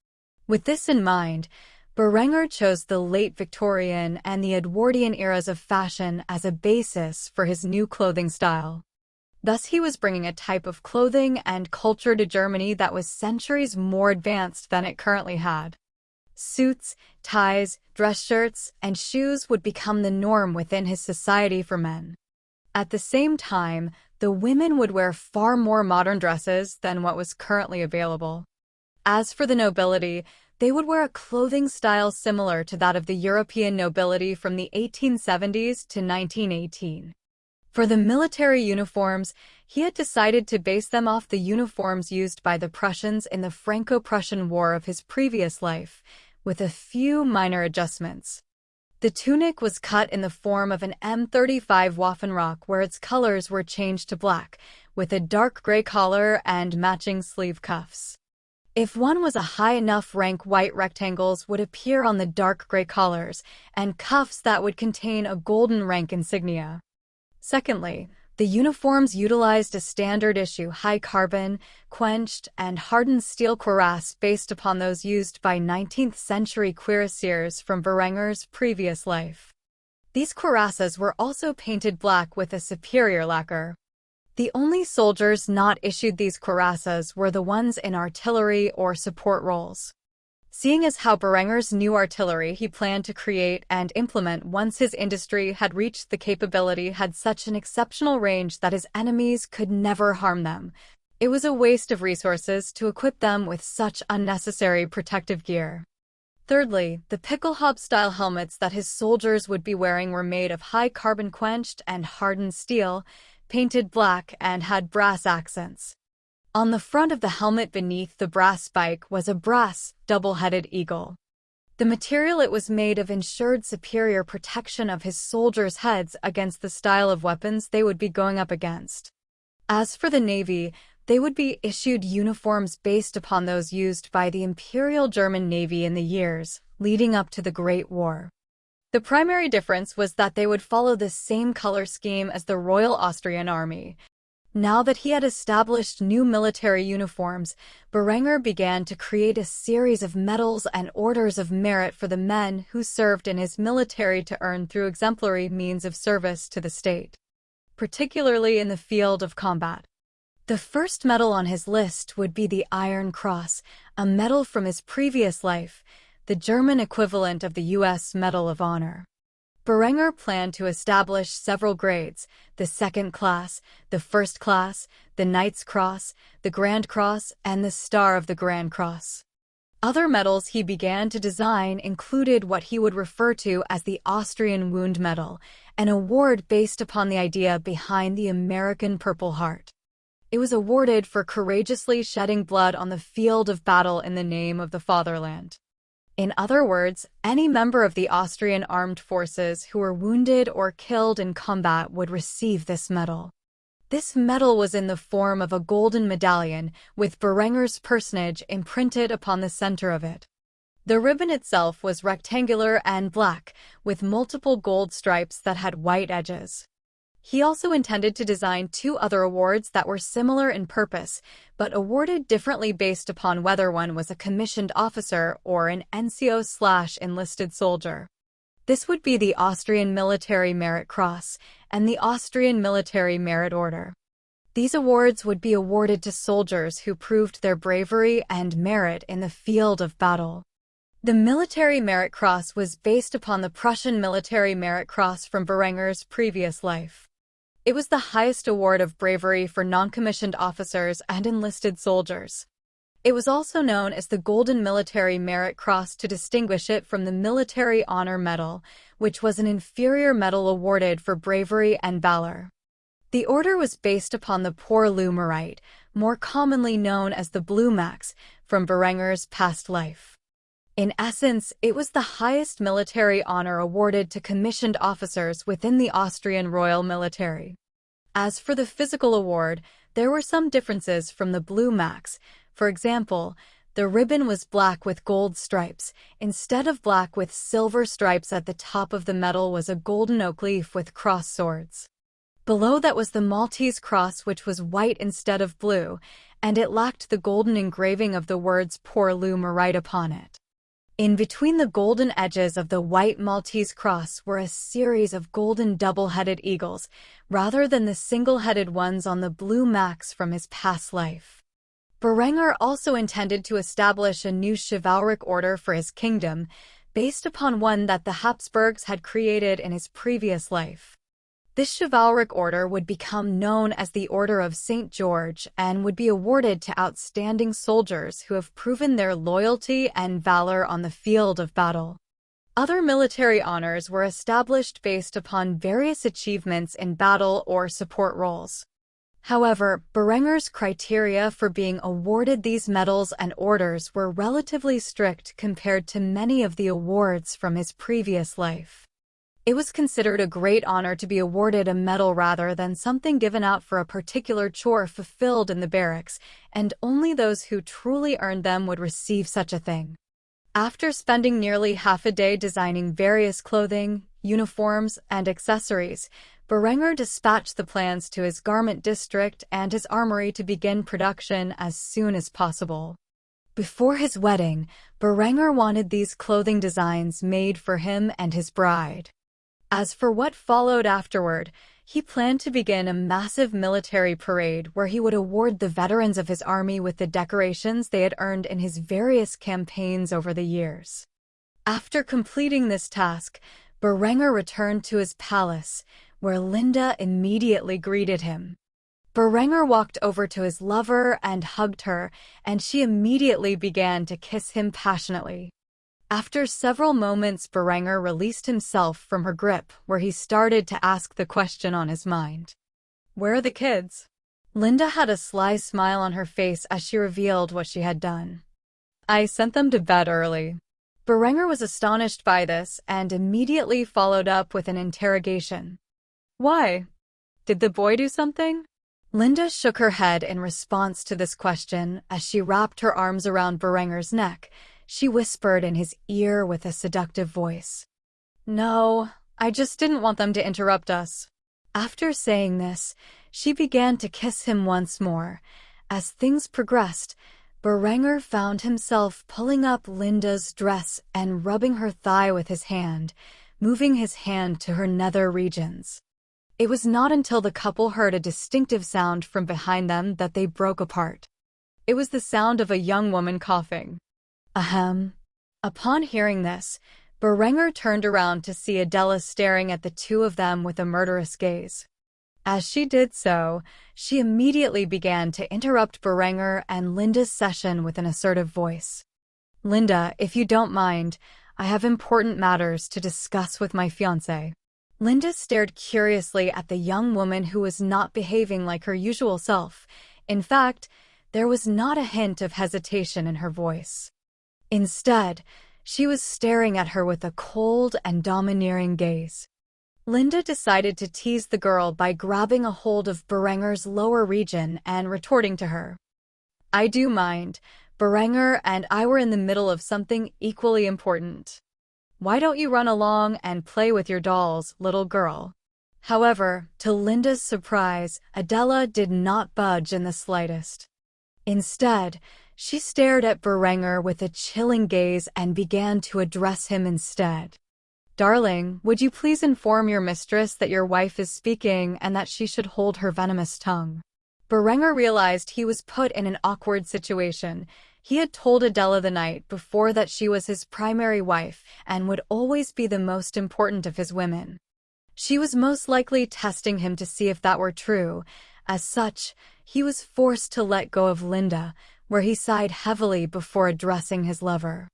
With this in mind, Berenger chose the late Victorian and the Edwardian eras of fashion as a basis for his new clothing style. Thus, he was bringing a type of clothing and culture to Germany that was centuries more advanced than it currently had. Suits, ties, dress shirts, and shoes would become the norm within his society for men. At the same time, the women would wear far more modern dresses than what was currently available. As for the nobility, they would wear a clothing style similar to that of the European nobility from the 1870s to 1918. For the military uniforms, he had decided to base them off the uniforms used by the Prussians in the Franco-Prussian War of his previous life, with a few minor adjustments. The tunic was cut in the form of an M35 Waffenrock, where its colors were changed to black, with a dark gray collar and matching sleeve cuffs. If one was a high enough rank, white rectangles would appear on the dark gray collars, and cuffs that would contain a golden rank insignia. Secondly, the uniforms utilized a standard-issue high-carbon, quenched, and hardened steel cuirass based upon those used by 19th-century cuirassiers from Berenger's previous life. These cuirasses were also painted black with a superior lacquer. The only soldiers not issued these cuirasses were the ones in artillery or support roles. Seeing as how Berenger's new artillery he planned to create and implement once his industry had reached the capability had such an exceptional range that his enemies could never harm them, it was a waste of resources to equip them with such unnecessary protective gear. Thirdly, the Pickelhaube-style helmets that his soldiers would be wearing were made of high carbon-quenched and hardened steel, painted black, and had brass accents. On the front of the helmet beneath the brass spike was a brass, double-headed eagle. The material it was made of ensured superior protection of his soldiers' heads against the style of weapons they would be going up against. As for the Navy, they would be issued uniforms based upon those used by the Imperial German Navy in the years leading up to the Great War. The primary difference was that they would follow the same color scheme as the Royal Austrian Army. Now that he had established new military uniforms, Berenger began to create a series of medals and orders of merit for the men who served in his military to earn through exemplary means of service to the state, particularly in the field of combat. The first medal on his list would be the Iron Cross, a medal from his previous life, the German equivalent of the U.S. Medal of Honor. Berenger planned to establish several grades: the Second Class, the First Class, the Knight's Cross, the Grand Cross, and the Star of the Grand Cross. Other medals he began to design included what he would refer to as the Austrian Wound Medal, an award based upon the idea behind the American Purple Heart. It was awarded for courageously shedding blood on the field of battle in the name of the fatherland. In other words, any member of the Austrian armed forces who were wounded or killed in combat would receive this medal. This medal was in the form of a golden medallion with Berenger's personage imprinted upon the center of it. The ribbon itself was rectangular and black, with multiple gold stripes that had white edges. He also intended to design two other awards that were similar in purpose, but awarded differently based upon whether one was a commissioned officer or an NCO/enlisted soldier. This would be the Austrian Military Merit Cross and the Austrian Military Merit Order. These awards would be awarded to soldiers who proved their bravery and merit in the field of battle. The Military Merit Cross was based upon the Prussian Military Merit Cross from Berenger's previous life. It was the highest award of bravery for non-commissioned officers and enlisted soldiers. It was also known as the Golden Military Merit Cross to distinguish it from the Military Honor Medal, which was an inferior medal awarded for bravery and valor. The order was based upon the Pour-Loup Mérite, more commonly known as the Blue Max, from Berenger's past life. In essence, it was the highest military honor awarded to commissioned officers within the Austrian Royal Military. As for the physical award, there were some differences from the Blue Max. For example, the ribbon was black with gold stripes. Instead of black with silver stripes at the top of the medal was a golden oak leaf with cross swords. Below that was the Maltese cross, which was white instead of blue, and it lacked the golden engraving of the words Pour-Loup Mérite upon it. In between the golden edges of the white Maltese cross were a series of golden double-headed eagles, rather than the single-headed ones on the Blue Max from his past life. Berenger also intended to establish a new chivalric order for his kingdom, based upon one that the Habsburgs had created in his previous life. This chivalric order would become known as the Order of St. George and would be awarded to outstanding soldiers who have proven their loyalty and valor on the field of battle. Other military honors were established based upon various achievements in battle or support roles. However, Berenger's criteria for being awarded these medals and orders were relatively strict compared to many of the awards from his previous life. It was considered a great honor to be awarded a medal rather than something given out for a particular chore fulfilled in the barracks, and only those who truly earned them would receive such a thing. After spending nearly half a day designing various clothing, uniforms, and accessories, Berenger dispatched the plans to his garment district and his armory to begin production as soon as possible. Before his wedding, Berenger wanted these clothing designs made for him and his bride. As for what followed afterward, he planned to begin a massive military parade where he would award the veterans of his army with the decorations they had earned in his various campaigns over the years. After completing this task, Berenger returned to his palace, where Linda immediately greeted him. Berenger walked over to his lover and hugged her, and she immediately began to kiss him passionately. After several moments, Berenger released himself from her grip, where he started to ask the question on his mind. "Where are the kids?" Linda had a sly smile on her face as she revealed what she had done. "I sent them to bed early." Berenger was astonished by this and immediately followed up with an interrogation. "Why? Did the boy do something?" Linda shook her head in response to this question as she wrapped her arms around Berenger's neck. She whispered in his ear with a seductive voice, "No, I just didn't want them to interrupt us." After saying this, she began to kiss him once more. As things progressed, Berenger found himself pulling up Linda's dress and rubbing her thigh with his hand, moving his hand to her nether regions. It was not until the couple heard a distinctive sound from behind them that they broke apart. It was the sound of a young woman coughing. Ahem. Upon hearing this, Berenger turned around to see Adela staring at the two of them with a murderous gaze. As she did so, she immediately began to interrupt Berenger and Linda's session with an assertive voice. "Linda, if you don't mind, I have important matters to discuss with my fiancé." Linda stared curiously at the young woman who was not behaving like her usual self. In fact, there was not a hint of hesitation in her voice. Instead, she was staring at her with a cold and domineering gaze. Linda decided to tease the girl by grabbing a hold of Berenger's lower region and retorting to her. "I do mind. Berenger and I were in the middle of something equally important. Why don't you run along and play with your dolls, little girl?" However, to Linda's surprise, Adela did not budge in the slightest. Instead, she stared at Berenger with a chilling gaze and began to address him instead. "Darling, would you please inform your mistress that your wife is speaking and that she should hold her venomous tongue?" Berenger realized he was put in an awkward situation. He had told Adela the night before that she was his primary wife and would always be the most important of his women. She was most likely testing him to see if that were true. As such, he was forced to let go of Linda, where he sighed heavily before addressing his lover.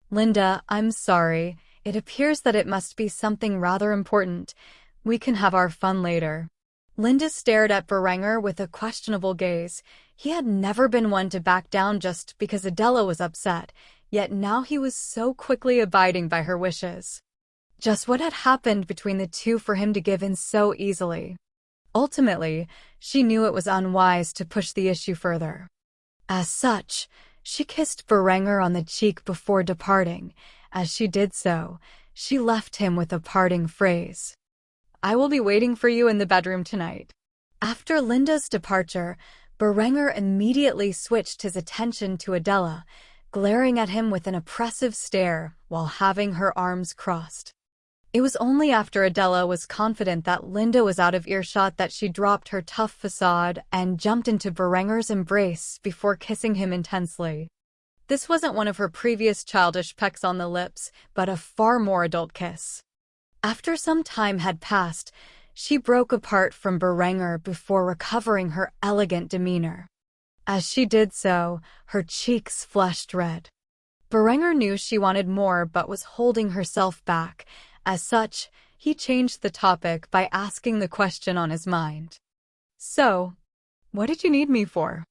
"Linda, I'm sorry. It appears that it must be something rather important. We can have our fun later." Linda stared at Berenger with a questionable gaze. He had never been one to back down just because Adela was upset, yet now he was so quickly abiding by her wishes. Just what had happened between the two for him to give in so easily? Ultimately, she knew it was unwise to push the issue further. As such, she kissed Berenger on the cheek before departing. As she did so, she left him with a parting phrase. "I will be waiting for you in the bedroom tonight." After Linda's departure, Berenger immediately switched his attention to Adela, glaring at him with an oppressive stare while having her arms crossed. It was only after Adela was confident that Linda was out of earshot that she dropped her tough facade and jumped into Berenger's embrace before kissing him intensely. This wasn't one of her previous childish pecks on the lips, but a far more adult kiss. After some time had passed, she broke apart from Berenger before recovering her elegant demeanor. As she did so, her cheeks flushed red. Berenger knew she wanted more but was holding herself back. As such, he changed the topic by asking the question on his mind. "So, what did you need me for?"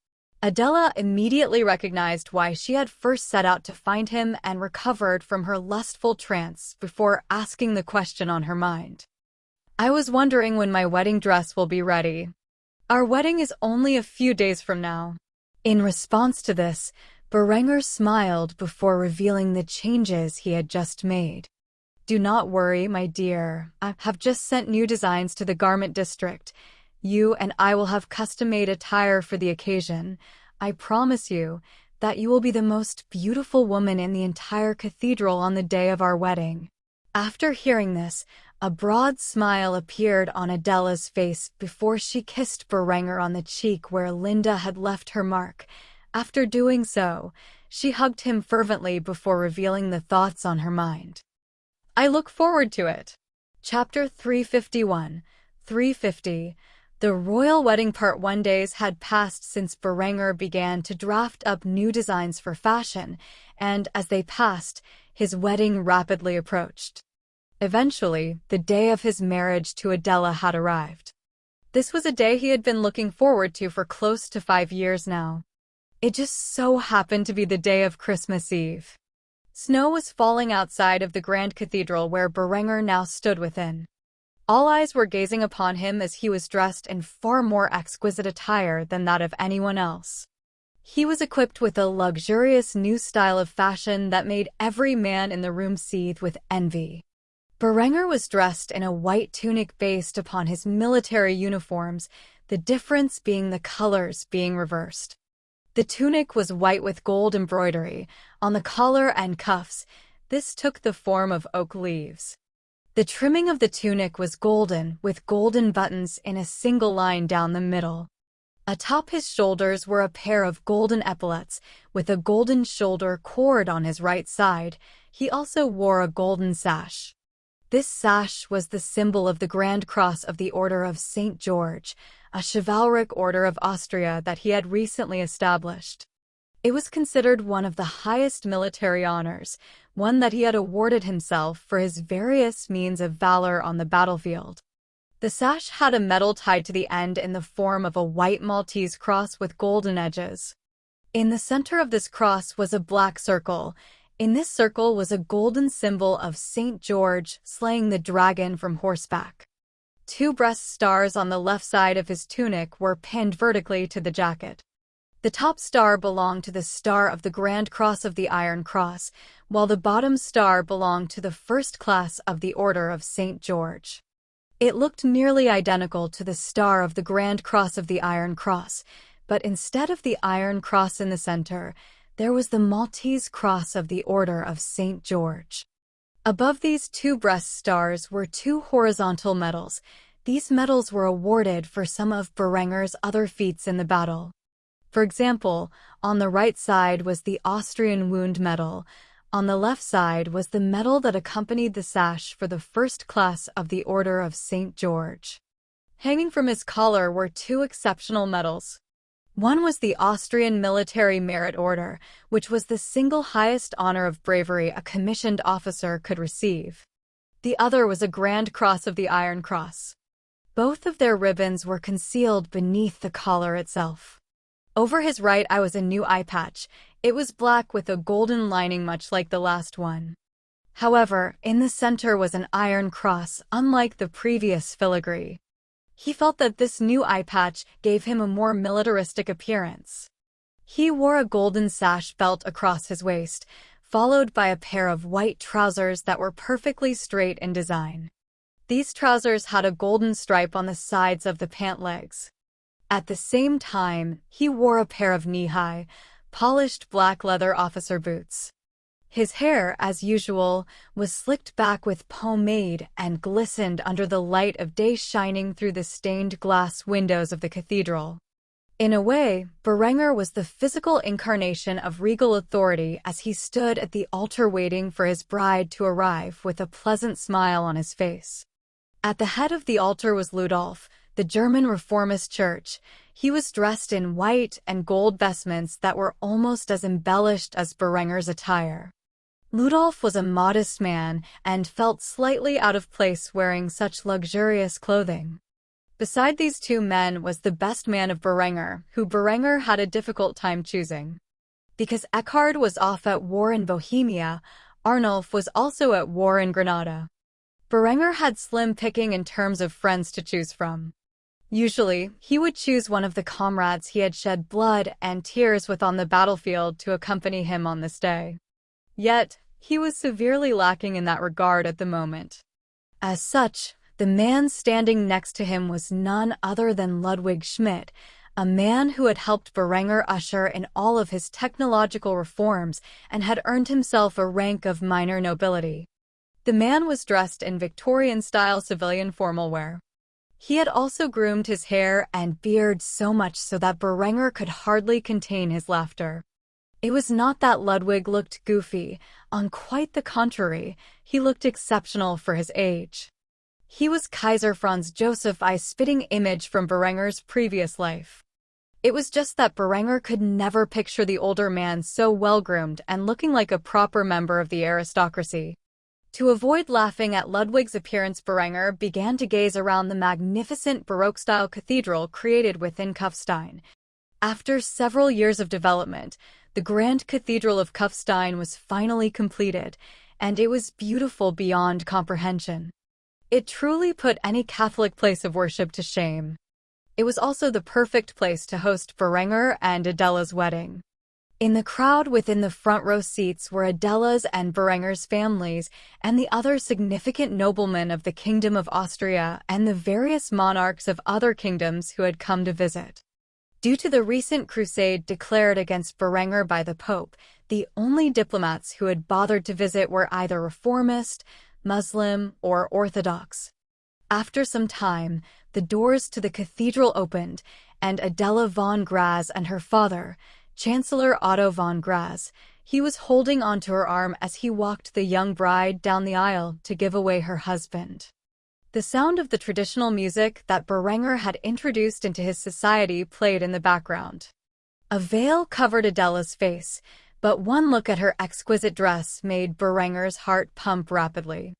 Adela immediately recognized why she had first set out to find him and recovered from her lustful trance before asking the question on her mind. "I was wondering when my wedding dress will be ready. Our wedding is only a few days from now." In response to this, Berenger smiled before revealing the changes he had just made. "Do not worry, my dear. I have just sent new designs to the garment district. You and I will have custom-made attire for the occasion. I promise you that you will be the most beautiful woman in the entire cathedral on the day of our wedding." After hearing this, a broad smile appeared on Adela's face before she kissed Berenger on the cheek where Linda had left her mark. After doing so, she hugged him fervently before revealing the thoughts on her mind. I look forward to it. Chapter 351, 350. The royal wedding Part 1 days had passed since Berenger began to draft up new designs for fashion, and as they passed, his wedding rapidly approached. Eventually, the day of his marriage to Adela had arrived. This was a day he had been looking forward to for close to 5 years now. It just so happened to be the day of Christmas Eve. Snow was falling outside of the grand cathedral where Berenger now stood within. All eyes were gazing upon him as he was dressed in far more exquisite attire than that of anyone else. He was equipped with a luxurious new style of fashion that made every man in the room seethe with envy. Berenger was dressed in a white tunic based upon his military uniforms, the difference being the colors being reversed. The tunic was white with gold embroidery on the collar and cuffs. This took the form of oak leaves. The trimming of the tunic was golden, with golden buttons in a single line down the middle. Atop his shoulders were a pair of golden epaulets, with a golden shoulder cord on his right side. He also wore a golden sash. This sash was the symbol of the Grand Cross of the Order of St. George, a chivalric order of Austria that he had recently established. It was considered one of the highest military honors, one that he had awarded himself for his various means of valor on the battlefield. The sash had a medal tied to the end in the form of a white Maltese cross with golden edges. In the center of this cross was a black circle. In this circle was a golden symbol of St. George slaying the dragon from horseback. 2 breast stars on the left side of his tunic were pinned vertically to the jacket. The top star belonged to the Star of the Grand Cross of the Iron Cross, while the bottom star belonged to the first class of the Order of St. George. It looked nearly identical to the Star of the Grand Cross of the Iron Cross, but instead of the Iron Cross in the center, there was the Maltese Cross of the Order of St. George. Above these 2 breast stars were 2 horizontal medals. These medals were awarded for some of Berenger's other feats in the battle. For example, on the right side was the Austrian Wound Medal. On the left side was the medal that accompanied the sash for the first class of the Order of St. George. Hanging from his collar were 2 exceptional medals. One was the Austrian Military Merit Order, which was the single highest honor of bravery a commissioned officer could receive. The other was a Grand Cross of the Iron Cross. Both of their ribbons were concealed beneath the collar itself. Over his right eye was a new eye patch. It was black with a golden lining much like the last one. However, in the center was an iron cross, unlike the previous filigree. He felt that this new eye patch gave him a more militaristic appearance. He wore a golden sash belt across his waist, followed by a pair of white trousers that were perfectly straight in design. These trousers had a golden stripe on the sides of the pant legs. At the same time, he wore a pair of knee-high, polished black leather officer boots. His hair, as usual, was slicked back with pomade and glistened under the light of day shining through the stained glass windows of the cathedral. In a way, Berenger was the physical incarnation of regal authority as he stood at the altar waiting for his bride to arrive with a pleasant smile on his face. At the head of the altar was Ludolf, the German Reformist Church. He was dressed in white and gold vestments that were almost as embellished as Berenger's attire. Ludolf was a modest man and felt slightly out of place wearing such luxurious clothing. Beside these 2 men was the best man of Berenger, who Berenger had a difficult time choosing. Because Eckhard was off at war in Bohemia, Arnulf was also at war in Granada. Berenger had slim picking in terms of friends to choose from. Usually, he would choose one of the comrades he had shed blood and tears with on the battlefield to accompany him on this day. Yet, he was severely lacking in that regard at the moment. As such, the man standing next to him was none other than Ludwig Schmidt, a man who had helped Berenger usher in all of his technological reforms and had earned himself a rank of minor nobility. The man was dressed in Victorian-style civilian formal wear. He had also groomed his hair and beard so much so that Berenger could hardly contain his laughter. It was not that Ludwig looked goofy, on quite the contrary, he looked exceptional for his age. He was Kaiser Franz Joseph I's spitting image from Berenger's previous life. It was just that Berenger could never picture the older man so well-groomed and looking like a proper member of the aristocracy. To avoid laughing at Ludwig's appearance, Berenger began to gaze around the magnificent Baroque-style cathedral created within Kufstein. After several years of development, the Grand Cathedral of Kufstein was finally completed, and it was beautiful beyond comprehension. It truly put any Catholic place of worship to shame. It was also the perfect place to host Berenger and Adela's wedding. In the crowd within the front row seats were Adela's and Berenger's families and the other significant noblemen of the Kingdom of Austria and the various monarchs of other kingdoms who had come to visit. Due to the recent crusade declared against Berenger by the Pope, the only diplomats who had bothered to visit were either reformist, Muslim, or Orthodox. After some time, the doors to the cathedral opened, and Adela von Graz and her father, Chancellor Otto von Graz, he was holding onto her arm as he walked the young bride down the aisle to give away her husband. The sound of the traditional music that Berenger had introduced into his society played in the background. A veil covered Adela's face, but one look at her exquisite dress made Berenger's heart pump rapidly.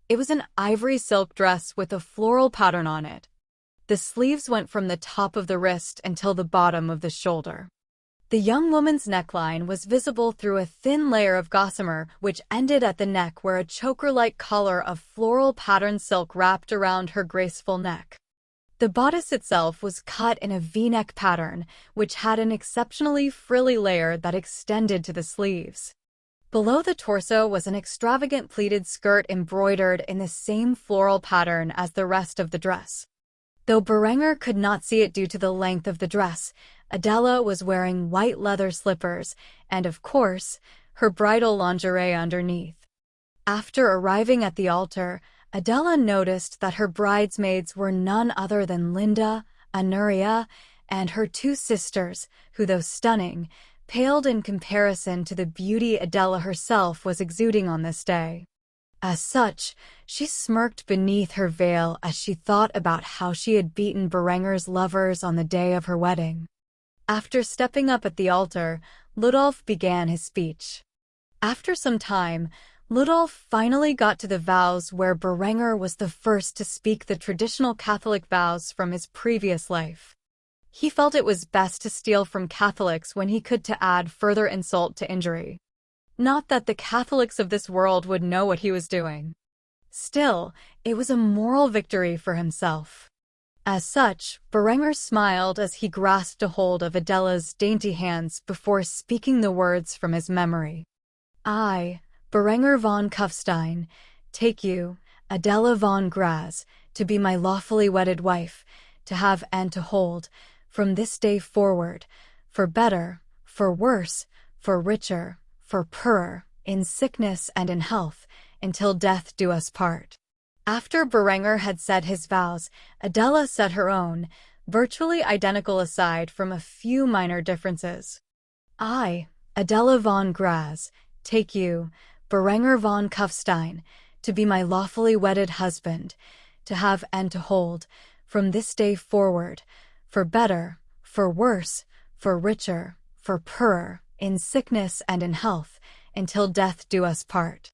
It was an ivory silk dress with a floral pattern on it. The sleeves went from the top of the wrist until the bottom of the shoulder. The young woman's neckline was visible through a thin layer of gossamer, which ended at the neck where a choker-like collar of floral patterned silk wrapped around her graceful neck. The bodice itself was cut in a V-neck pattern, which had an exceptionally frilly layer that extended to the sleeves. Below the torso was an extravagant pleated skirt embroidered in the same floral pattern as the rest of the dress. Though Berenger could not see it due to the length of the dress, Adela was wearing white leather slippers and, of course, her bridal lingerie underneath. After arriving at the altar, Adela noticed that her bridesmaids were none other than Linda, Anuria, and her two sisters, who, though stunning, paled in comparison to the beauty Adela herself was exuding on this day. As such, she smirked beneath her veil as she thought about how she had beaten Berenger's lovers on the day of her wedding. After stepping up at the altar, Ludolf began his speech. After some time, Ludolf finally got to the vows where Berenger was the first to speak the traditional Catholic vows from his previous life. He felt it was best to steal from Catholics when he could to add further insult to injury. Not that the Catholics of this world would know what he was doing. Still, it was a moral victory for himself. As such, Berenger smiled as he grasped a hold of Adela's dainty hands before speaking the words from his memory. I, Berenger von Kufstein, take you, Adela von Graz, to be my lawfully wedded wife, to have and to hold, from this day forward, for better, for worse, for richer, for poorer, in sickness and in health, until death do us part. After Berenger had said his vows, Adela said her own, virtually identical aside from a few minor differences. I, Adela von Graz, take you, Berenger von Kufstein, to be my lawfully wedded husband, to have and to hold, from this day forward, for better, for worse, for richer, for poorer, in sickness and in health, until death do us part.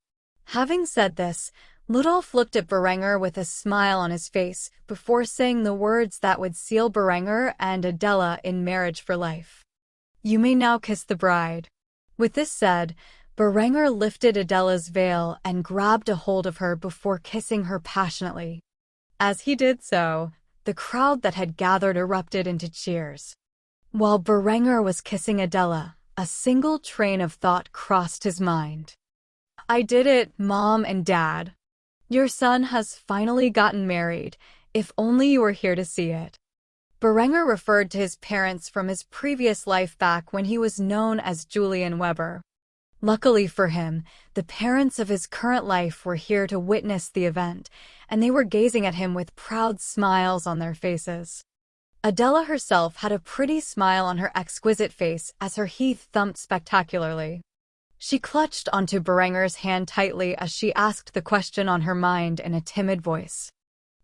Having said this, Ludolf looked at Berenger with a smile on his face before saying the words that would seal Berenger and Adela in marriage for life. You may now kiss the bride. With this said, Berenger lifted Adela's veil and grabbed a hold of her before kissing her passionately. As he did so, the crowd that had gathered erupted into cheers. While Berenger was kissing Adela, a single train of thought crossed his mind. I did it, Mom and Dad. Your son has finally gotten married, if only you were here to see it. Berenger referred to his parents from his previous life back when he was known as Julian Weber. Luckily for him, the parents of his current life were here to witness the event, and they were gazing at him with proud smiles on their faces. Adela herself had a pretty smile on her exquisite face as her Heath thumped spectacularly. She clutched onto Berenger's hand tightly as she asked the question on her mind in a timid voice.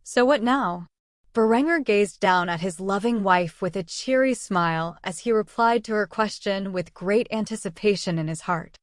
"So what now?" Berenger gazed down at his loving wife with a cheery smile as he replied to her question with great anticipation in his heart.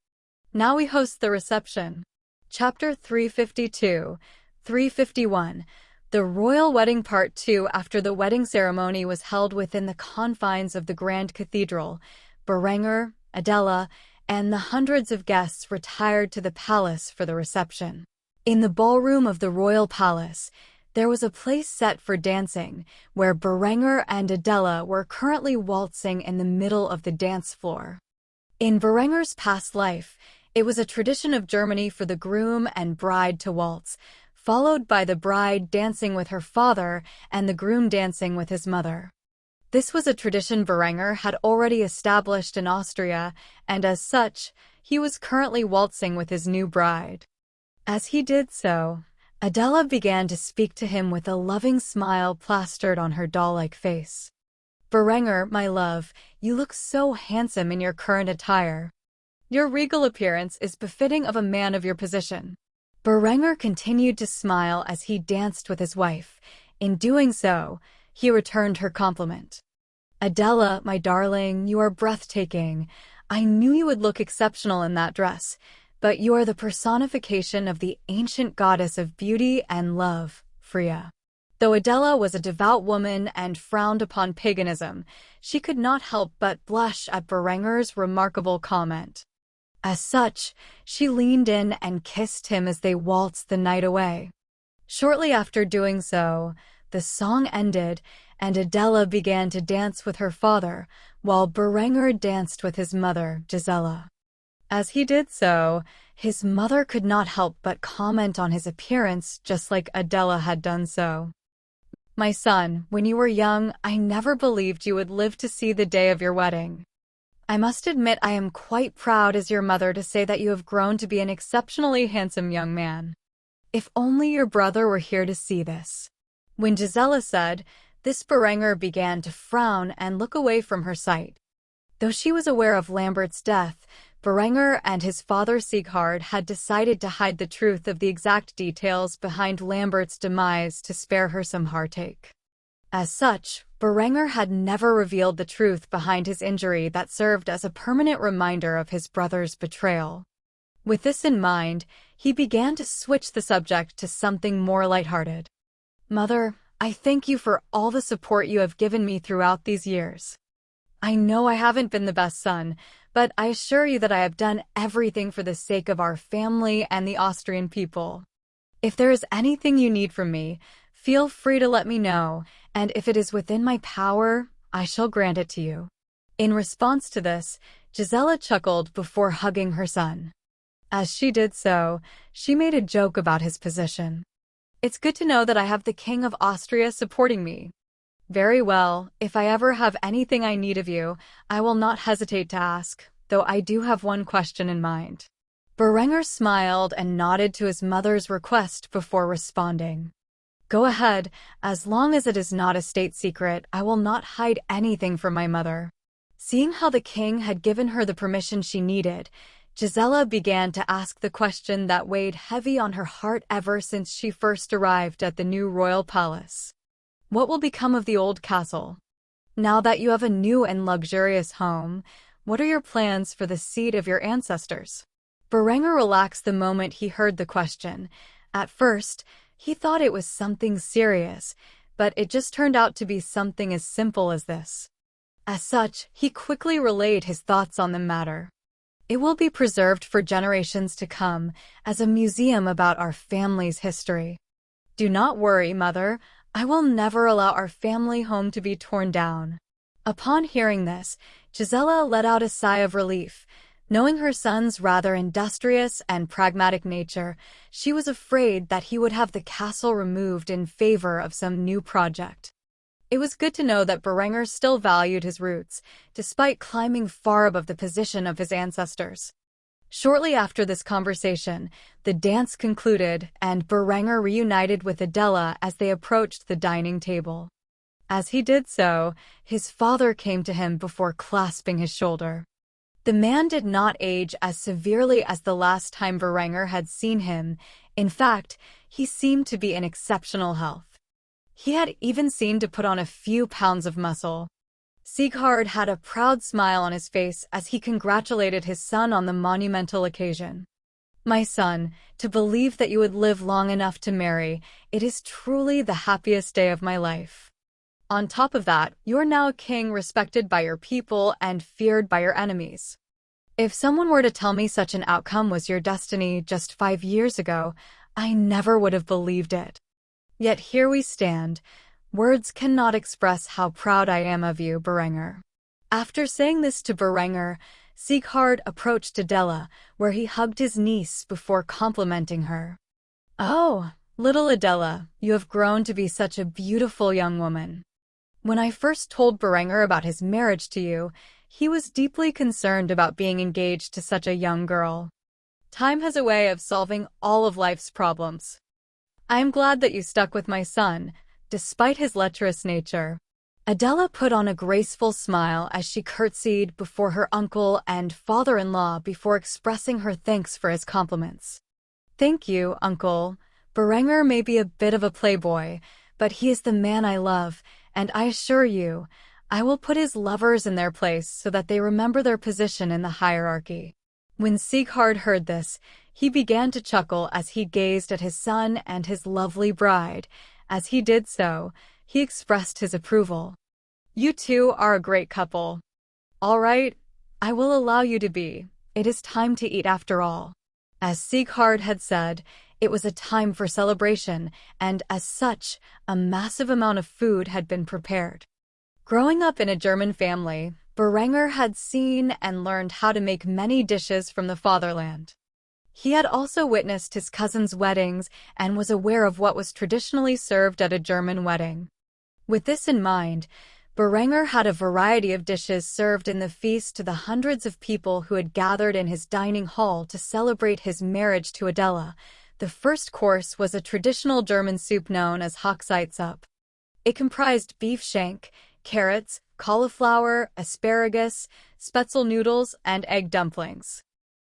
Now we host the reception. Chapter 352, 351. The Royal Wedding Part 2. After the wedding ceremony was held within the confines of the Grand Cathedral, Berenger, Adela, and the hundreds of guests retired to the palace for the reception. In the ballroom of the royal palace, there was a place set for dancing, where Berenger and Adela were currently waltzing in the middle of the dance floor. In Berenger's past life, it was a tradition of Germany for the groom and bride to waltz, followed by the bride dancing with her father and the groom dancing with his mother. This was a tradition Berenger had already established in Austria, and as such, he was currently waltzing with his new bride. As he did so, Adela began to speak to him with a loving smile plastered on her doll-like face. "Berenger, my love, you look so handsome in your current attire. Your regal appearance is befitting of a man of your position." Berenger continued to smile as he danced with his wife. In doing so, he returned her compliment. "Adela, my darling, you are breathtaking. I knew you would look exceptional in that dress, but you are the personification of the ancient goddess of beauty and love, Freya." Though Adela was a devout woman and frowned upon paganism, she could not help but blush at Berenger's remarkable comment. As such, she leaned in and kissed him as they waltzed the night away. Shortly after doing so, the song ended, and Adela began to dance with her father, while Berenger danced with his mother, Gisela. As he did so, his mother could not help but comment on his appearance just like Adela had done so. "My son, when you were young, I never believed you would live to see the day of your wedding. I must admit I am quite proud as your mother to say that you have grown to be an exceptionally handsome young man. If only your brother were here to see this." When Gisela said this, Berenger began to frown and look away from her sight. Though she was aware of Lambert's death, Berenger and his father Sighard had decided to hide the truth of the exact details behind Lambert's demise to spare her some heartache. As such, Berenger had never revealed the truth behind his injury that served as a permanent reminder of his brother's betrayal. With this in mind, he began to switch the subject to something more lighthearted. "Mother, I thank you for all the support you have given me throughout these years. I know I haven't been the best son, but I assure you that I have done everything for the sake of our family and the Austrian people. If there is anything you need from me, feel free to let me know, and if it is within my power, I shall grant it to you." In response to this, Gisela chuckled before hugging her son. As she did so, she made a joke about his position. "It's good to know that I have the King of Austria supporting me. Very well, if I ever have anything I need of you, I will not hesitate to ask, though I do have one question in mind." Berenger smiled and nodded to his mother's request before responding. "Go ahead, as long as it is not a state secret, I will not hide anything from my mother." Seeing how the king had given her the permission she needed, Gisela began to ask the question that weighed heavy on her heart ever since she first arrived at the new royal palace. What will become of the old castle? Now that you have a new and luxurious home, what are your plans for the seat of your ancestors? Berenger relaxed the moment he heard the question. At first, he thought it was something serious, but it just turned out to be something as simple as this. As such, he quickly relayed his thoughts on the matter. "It will be preserved for generations to come as a museum about our family's history. Do not worry, mother. I will never allow our family home to be torn down." Upon hearing this, Gisela let out a sigh of relief. Knowing her son's rather industrious and pragmatic nature, she was afraid that he would have the castle removed in favor of some new project. It was good to know that Berenger still valued his roots, despite climbing far above the position of his ancestors. Shortly after this conversation, the dance concluded and Berenger reunited with Adela as they approached the dining table. As he did so, his father came to him before clasping his shoulder. The man did not age as severely as the last time Berenger had seen him. In fact, he seemed to be in exceptional health. He had even seemed to put on a few pounds of muscle. Sieghard had a proud smile on his face as he congratulated his son on the monumental occasion. "My son, to believe that you would live long enough to marry, it is truly the happiest day of my life. On top of that, you are now a king respected by your people and feared by your enemies. If someone were to tell me such an outcome was your destiny just 5 years ago, I never would have believed it. Yet here we stand. Words cannot express how proud I am of you, Berenger." After saying this to Berenger, Sieghard approached Adela, where he hugged his niece before complimenting her. "Oh, little Adela, you have grown to be such a beautiful young woman. When I first told Berenger about his marriage to you, he was deeply concerned about being engaged to such a young girl. Time has a way of solving all of life's problems. I am glad that you stuck with my son, despite his lecherous nature." Adela put on a graceful smile as she curtsied before her uncle and father-in-law before expressing her thanks for his compliments. "Thank you, uncle. Berenger may be a bit of a playboy, but he is the man I love, and I assure you, I will put his lovers in their place so that they remember their position in the hierarchy." When Sieghard heard this, he began to chuckle as he gazed at his son and his lovely bride. As he did so, he expressed his approval. "You two are a great couple. All right, I will allow you to be. It is time to eat after all." As Sieghard had said, it was a time for celebration, and as such, a massive amount of food had been prepared. Growing up in a German family, Berenger had seen and learned how to make many dishes from the fatherland. He had also witnessed his cousin's weddings and was aware of what was traditionally served at a German wedding. With this in mind, Berenger had a variety of dishes served in the feast to the hundreds of people who had gathered in his dining hall to celebrate his marriage to Adela. The first course was a traditional German soup known as Hochzeitssuppe. It comprised beef shank, carrots, cauliflower, asparagus, spätzle noodles, and egg dumplings.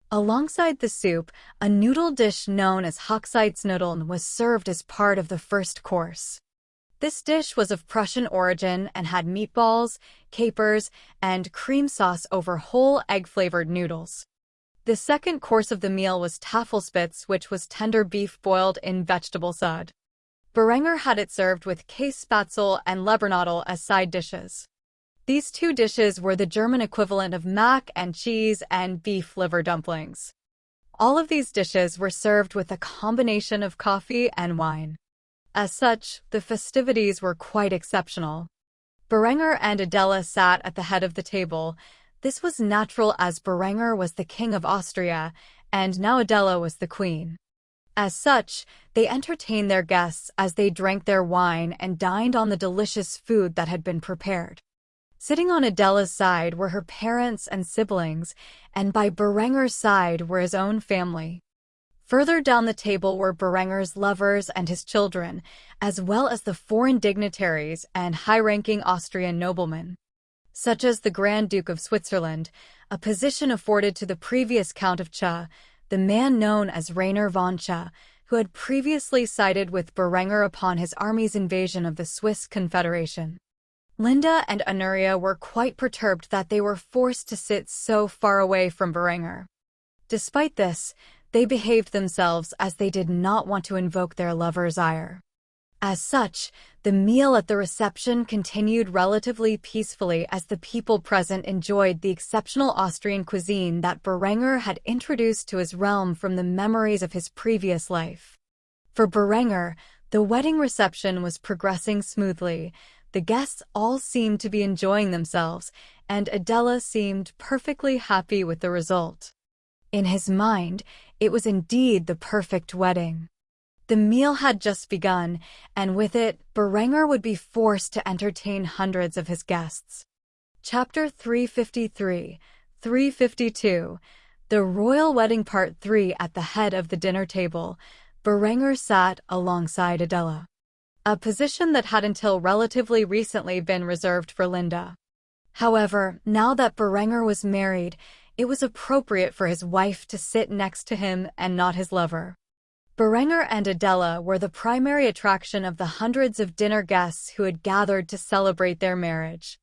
Alongside the soup, a noodle dish known as Hochzeitsnudeln was served as part of the first course. This dish was of Prussian origin and had meatballs, capers, and cream sauce over whole egg-flavored noodles. The second course of the meal was Tafelspitz, which was tender beef boiled in vegetable sud. Berenger had it served with Kässpätzle and Leberknödel as side dishes. These two dishes were the German equivalent of mac and cheese and beef liver dumplings. All of these dishes were served with a combination of coffee and wine. As such, the festivities were quite exceptional. Berenger and Adela sat at the head of the table. This was natural as Berenger was the king of Austria, and now Adela was the queen. As such, they entertained their guests as they drank their wine and dined on the delicious food that had been prepared. Sitting on Adela's side were her parents and siblings, and by Berenger's side were his own family. Further down the table were Berenger's lovers and his children, as well as the foreign dignitaries and high-ranking Austrian noblemen, such as the Grand Duke of Switzerland, a position afforded to the previous Count of Cha, the man known as Rainer von Cha, who had previously sided with Berenger upon his army's invasion of the Swiss Confederation. Linda and Honoria were quite perturbed that they were forced to sit so far away from Berenger. Despite this, they behaved themselves as they did not want to invoke their lover's ire. As such, the meal at the reception continued relatively peacefully as the people present enjoyed the exceptional Austrian cuisine that Berenger had introduced to his realm from the memories of his previous life. For Berenger, the wedding reception was progressing smoothly. The guests all seemed to be enjoying themselves, and Adela seemed perfectly happy with the result. In his mind, it was indeed the perfect wedding. The meal had just begun, and with it, Berenger would be forced to entertain hundreds of his guests. Chapter 353, 352. The Royal Wedding Part 3. At the head of the dinner table, Berenger sat alongside Adela, a position that had until relatively recently been reserved for Linda. However, now that Berenger was married, it was appropriate for his wife to sit next to him and not his lover. Berenger and Adela were the primary attraction of the hundreds of dinner guests who had gathered to celebrate their marriage.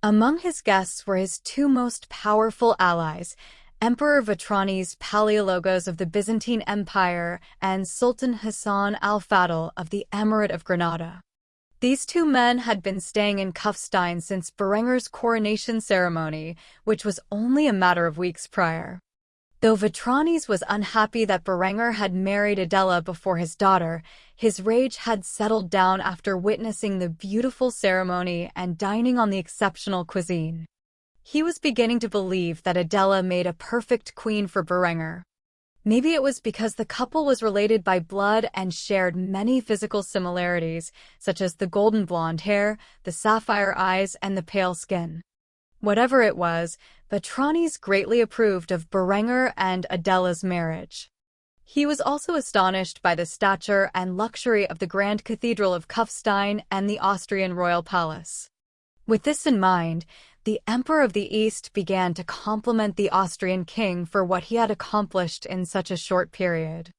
Among his guests were his two most powerful allies, Emperor Vatranis Palaiologos of the Byzantine Empire and Sultan Hassan al-Fadl of the Emirate of Granada. These two men had been staying in Kufstein since Berenger's coronation ceremony, which was only a matter of weeks prior. Though Vatranis was unhappy that Berenger had married Adela before his daughter, his rage had settled down after witnessing the beautiful ceremony and dining on the exceptional cuisine. He was beginning to believe that Adela made a perfect queen for Berenger. Maybe it was because the couple was related by blood and shared many physical similarities, such as the golden blonde hair, the sapphire eyes, and the pale skin. Whatever it was, Vatranis greatly approved of Berenger and Adela's marriage. He was also astonished by the stature and luxury of the Grand Cathedral of Kufstein and the Austrian royal palace. With this in mind, the Emperor of the East began to compliment the Austrian king for what he had accomplished in such a short period.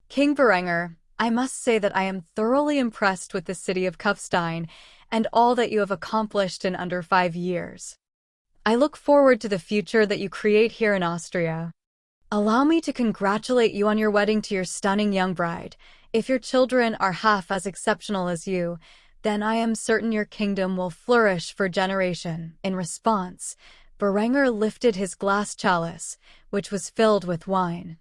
King Berenger, I must say that I am thoroughly impressed with the city of Kufstein and all that you have accomplished in under 5 years. I look forward to the future that you create here in Austria. Allow me to congratulate you on your wedding to your stunning young bride. If your children are half as exceptional as you, then I am certain your kingdom will flourish for generation. In response, Berenger lifted his glass chalice, which was filled with wine,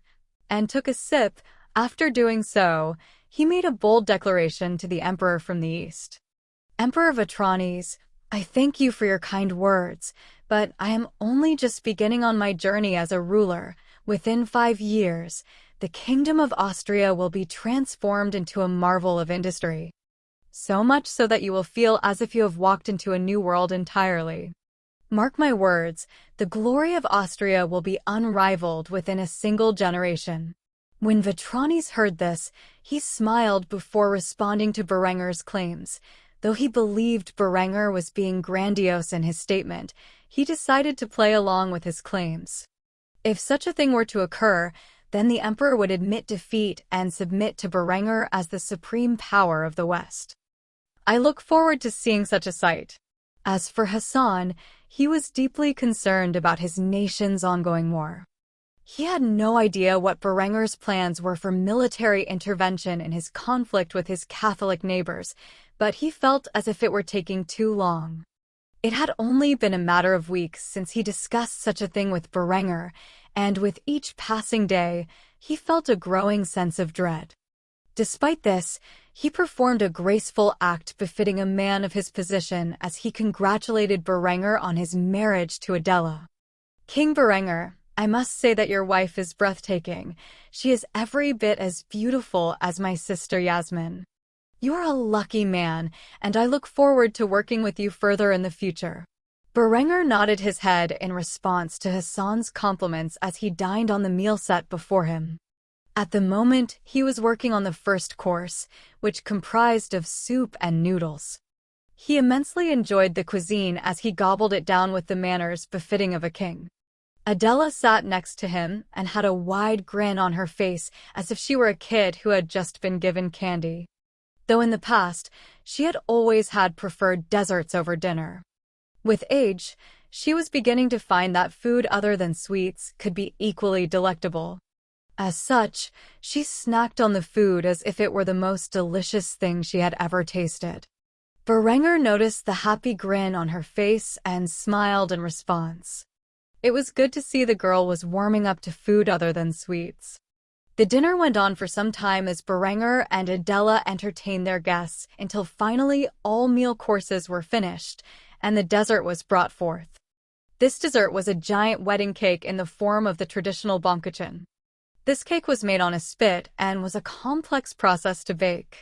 and took a sip. After doing so, he made a bold declaration to the emperor from the east. Emperor Vatranis, I thank you for your kind words, but I am only just beginning on my journey as a ruler. Within 5 years, the Kingdom of Austria will be transformed into a marvel of industry. So much so that you will feel as if you have walked into a new world entirely. Mark my words, the glory of Austria will be unrivaled within a single generation. When Vatranis heard this, he smiled before responding to Berenger's claims. Though he believed Berenger was being grandiose in his statement, he decided to play along with his claims. If such a thing were to occur, then the emperor would admit defeat and submit to Berenger as the supreme power of the West. I look forward to seeing such a sight. As for Hassan, he was deeply concerned about his nation's ongoing war. He had no idea what Berenger's plans were for military intervention in his conflict with his Catholic neighbors, but he felt as if it were taking too long. It had only been a matter of weeks since he discussed such a thing with Berenger, and with each passing day, he felt a growing sense of dread. Despite this, he performed a graceful act befitting a man of his position as he congratulated Berenger on his marriage to Adela. King Berenger, I must say that your wife is breathtaking. She is every bit as beautiful as my sister Yasmin. You are a lucky man, and I look forward to working with you further in the future. Berenger nodded his head in response to Hassan's compliments as he dined on the meal set before him. At the moment, he was working on the first course, which comprised of soup and noodles. He immensely enjoyed the cuisine as he gobbled it down with the manners befitting of a king. Adela sat next to him and had a wide grin on her face as if she were a kid who had just been given candy. Though in the past, she had always had preferred desserts over dinner. With age, she was beginning to find that food other than sweets could be equally delectable. As such, she snacked on the food as if it were the most delicious thing she had ever tasted. Berenger noticed the happy grin on her face and smiled in response. It was good to see the girl was warming up to food other than sweets. The dinner went on for some time as Berenger and Adela entertained their guests until finally all meal courses were finished and the dessert was brought forth. This dessert was a giant wedding cake in the form of the traditional Baumkuchen. This cake was made on a spit and was a complex process to bake.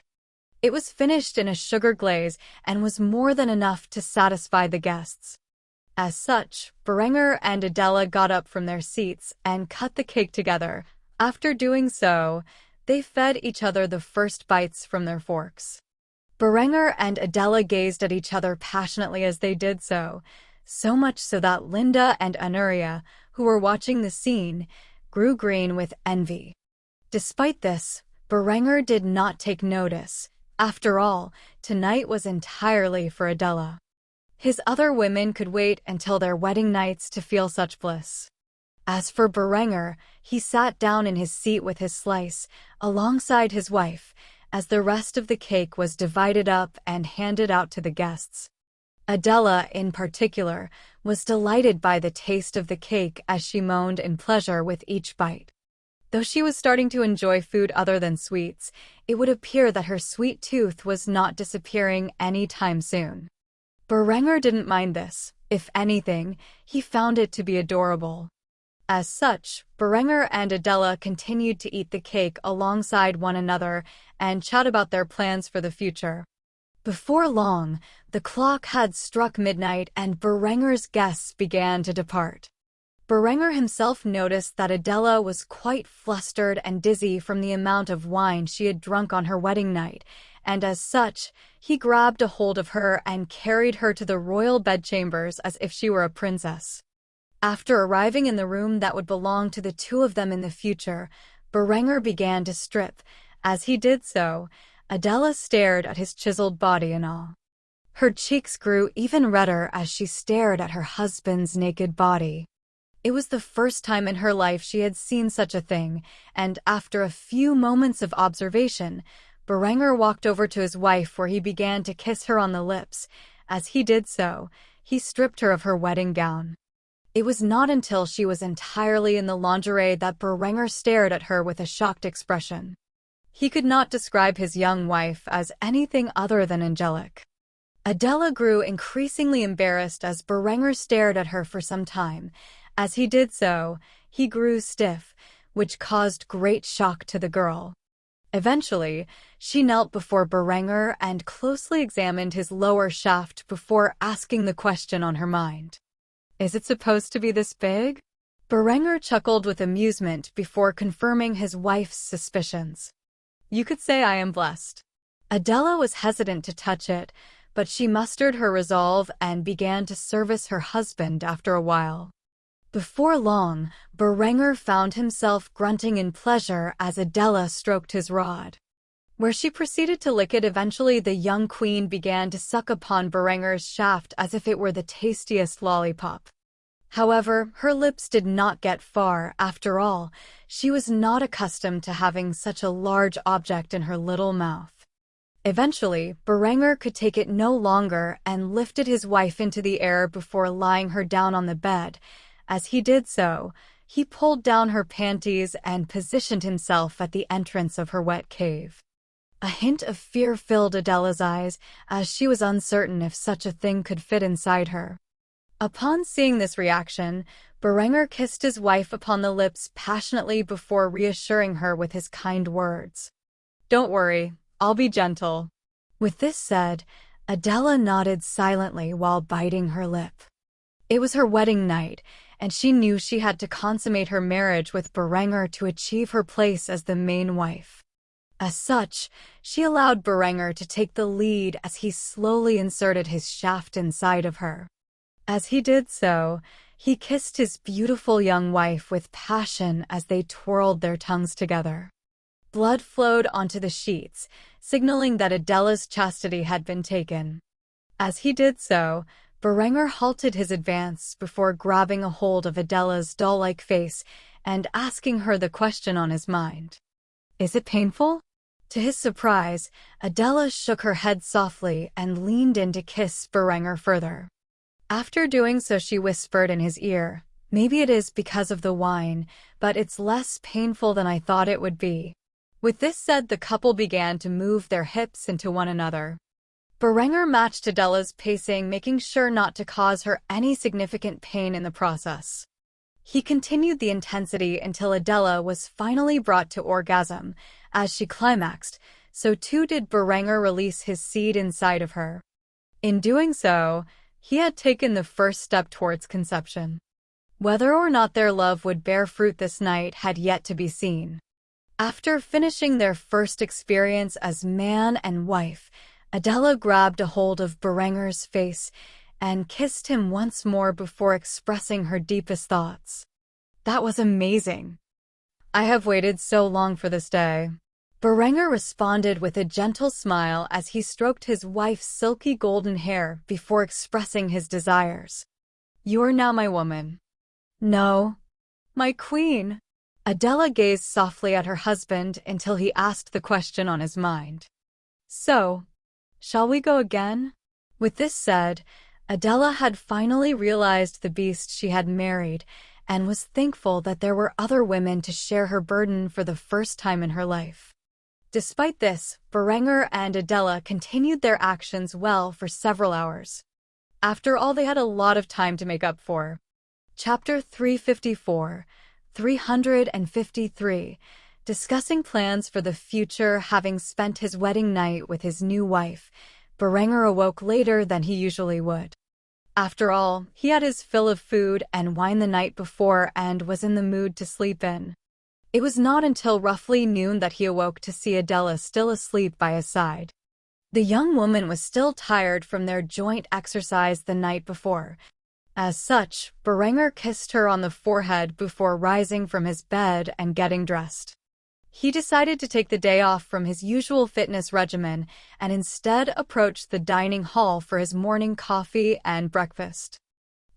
It was finished in a sugar glaze and was more than enough to satisfy the guests. As such, Berenger and Adela got up from their seats and cut the cake together. After doing so, they fed each other the first bites from their forks. Berenger and Adela gazed at each other passionately as they did so much so that Linda and Anuria, who were watching the scene, grew green with envy. Despite this, Berenger did not take notice. After all, tonight was entirely for Adela. His other women could wait until their wedding nights to feel such bliss. As for Berenger, he sat down in his seat with his slice, alongside his wife, as the rest of the cake was divided up and handed out to the guests. Adela, in particular, was delighted by the taste of the cake as she moaned in pleasure with each bite. Though she was starting to enjoy food other than sweets, it would appear that her sweet tooth was not disappearing anytime soon. Berenger didn't mind this. If anything, he found it to be adorable. As such, Berenger and Adela continued to eat the cake alongside one another and chat about their plans for the future. Before long, the clock had struck midnight and Berenger's guests began to depart. Berenger himself noticed that Adela was quite flustered and dizzy from the amount of wine she had drunk on her wedding night, and as such, he grabbed a hold of her and carried her to the royal bedchambers as if she were a princess. After arriving in the room that would belong to the two of them in the future, Berenger began to strip. As he did so, Adela stared at his chiseled body in awe. Her cheeks grew even redder as she stared at her husband's naked body. It was the first time in her life she had seen such a thing, and after a few moments of observation, Berenger walked over to his wife where he began to kiss her on the lips. As he did so, he stripped her of her wedding gown. It was not until she was entirely in the lingerie that Berenger stared at her with a shocked expression. He could not describe his young wife as anything other than angelic. Adela grew increasingly embarrassed as Berenger stared at her for some time. As he did so, he grew stiff, which caused great shock to the girl. Eventually, she knelt before Berenger and closely examined his lower shaft before asking the question on her mind. Is it supposed to be this big? Berenger chuckled with amusement before confirming his wife's suspicions. You could say I am blessed. Adela was hesitant to touch it, but she mustered her resolve and began to service her husband after a while. Before long, Berenger found himself grunting in pleasure as Adela stroked his rod. Where she proceeded to lick it, eventually the young queen began to suck upon Berenger's shaft as if it were the tastiest lollipop. However, her lips did not get far. After all, she was not accustomed to having such a large object in her little mouth. Eventually, Berenger could take it no longer and lifted his wife into the air before lying her down on the bed. As he did so, he pulled down her panties and positioned himself at the entrance of her wet cave. A hint of fear filled Adela's eyes, as she was uncertain if such a thing could fit inside her. Upon seeing this reaction, Berenger kissed his wife upon the lips passionately before reassuring her with his kind words. Don't worry, I'll be gentle. With this said, Adela nodded silently while biting her lip. It was her wedding night, and she knew she had to consummate her marriage with Berenger to achieve her place as the main wife. As such, she allowed Berenger to take the lead as he slowly inserted his shaft inside of her. As he did so, he kissed his beautiful young wife with passion as they twirled their tongues together. Blood flowed onto the sheets, signaling that Adela's chastity had been taken. As he did so, Berenger halted his advance before grabbing a hold of Adela's doll-like face and asking her the question on his mind. Is it painful? To his surprise, Adela shook her head softly and leaned in to kiss Berenger further. After doing so, she whispered in his ear, "Maybe it is because of the wine, but it's less painful than I thought it would be." With this said, the couple began to move their hips into one another. Berenger matched Adela's pacing, making sure not to cause her any significant pain in the process. He continued the intensity until Adela was finally brought to orgasm. As she climaxed, so too did Berenger release his seed inside of her. In doing so, He had taken the first step towards conception. Whether or not their love would bear fruit this night had yet to be seen. After finishing their first experience as man and wife, Adela grabbed a hold of Berenger's face and kissed him once more before expressing her deepest thoughts. That was amazing. I have waited so long for this day. Berenger responded with a gentle smile as he stroked his wife's silky golden hair before expressing his desires. You are now my woman. No, my queen. Adela gazed softly at her husband until he asked the question on his mind. So, shall we go again? With this said, Adela had finally realized the beast she had married and was thankful that there were other women to share her burden for the first time in her life. Despite this, Berenger and Adela continued their actions well for several hours. After all, they had a lot of time to make up for. Chapter 353, discussing plans for the future. Having spent his wedding night with his new wife, Berenger awoke later than he usually would. After all, he had his fill of food and wine the night before and was in the mood to sleep in. It was not until roughly noon that he awoke to see Adela still asleep by his side. The young woman was still tired from their joint exercise the night before. As such, Berenger kissed her on the forehead before rising from his bed and getting dressed. He decided to take the day off from his usual fitness regimen and instead approached the dining hall for his morning coffee and breakfast.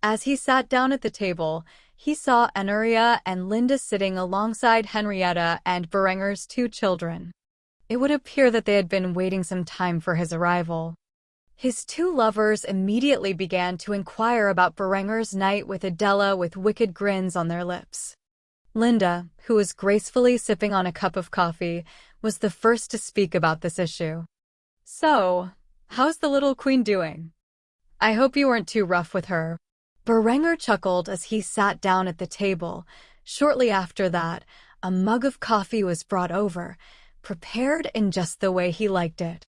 As he sat down at the table, he saw Anuria and Linda sitting alongside Henrietta and Berenger's two children. It would appear that they had been waiting some time for his arrival. His two lovers immediately began to inquire about Berenger's night with Adela with wicked grins on their lips. Linda, who was gracefully sipping on a cup of coffee, was the first to speak about this issue. So, how's the little queen doing? I hope you weren't too rough with her. Berenger chuckled as he sat down at the table. Shortly after that, a mug of coffee was brought over, prepared in just the way he liked it.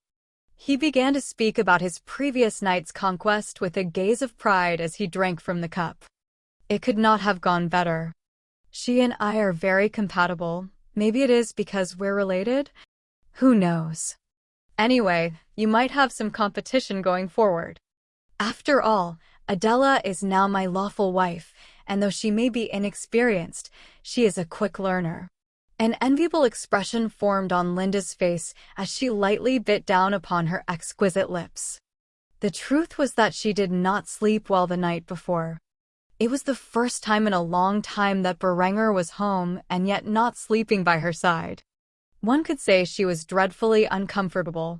He began to speak about his previous night's conquest with a gaze of pride as he drank from the cup. It could not have gone better. She and I are very compatible. Maybe it is because we're related? Who knows? Anyway, you might have some competition going forward. After all, Adela is now my lawful wife, and though she may be inexperienced, she is a quick learner. An enviable expression formed on Linda's face as she lightly bit down upon her exquisite lips. The truth was that she did not sleep well the night before. It was the first time in a long time that Berenger was home and yet not sleeping by her side. One could say she was dreadfully uncomfortable.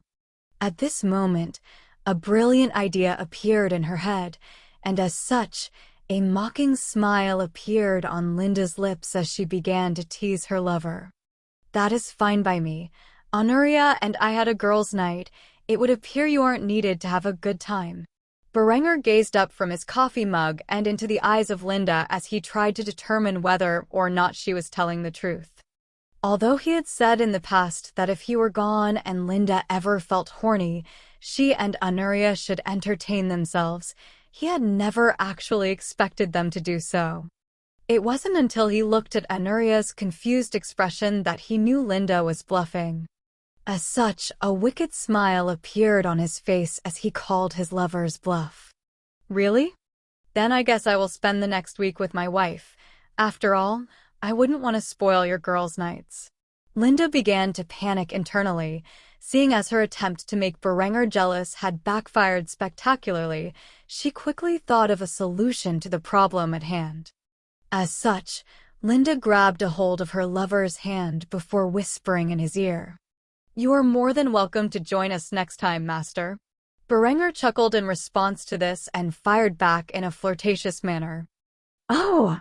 At this moment, a brilliant idea appeared in her head, and as such, a mocking smile appeared on Linda's lips as she began to tease her lover. That is fine by me. Anuria and I had a girls' night. It would appear you aren't needed to have a good time. Berenger gazed up from his coffee mug and into the eyes of Linda as he tried to determine whether or not she was telling the truth. Although he had said in the past that if he were gone and Linda ever felt horny, she and Anuria should entertain themselves, he had never actually expected them to do so. It wasn't until he looked at Anuria's confused expression that he knew Linda was bluffing. As such, a wicked smile appeared on his face as he called his lover's bluff. Really? Then I guess I will spend the next week with my wife. After all, I wouldn't want to spoil your girls' nights. Linda began to panic internally, seeing as her attempt to make Berenger jealous had backfired spectacularly. She quickly thought of a solution to the problem at hand. As such, Linda grabbed a hold of her lover's hand before whispering in his ear. You are more than welcome to join us next time, master. Berenger chuckled in response to this and fired back in a flirtatious manner. Oh!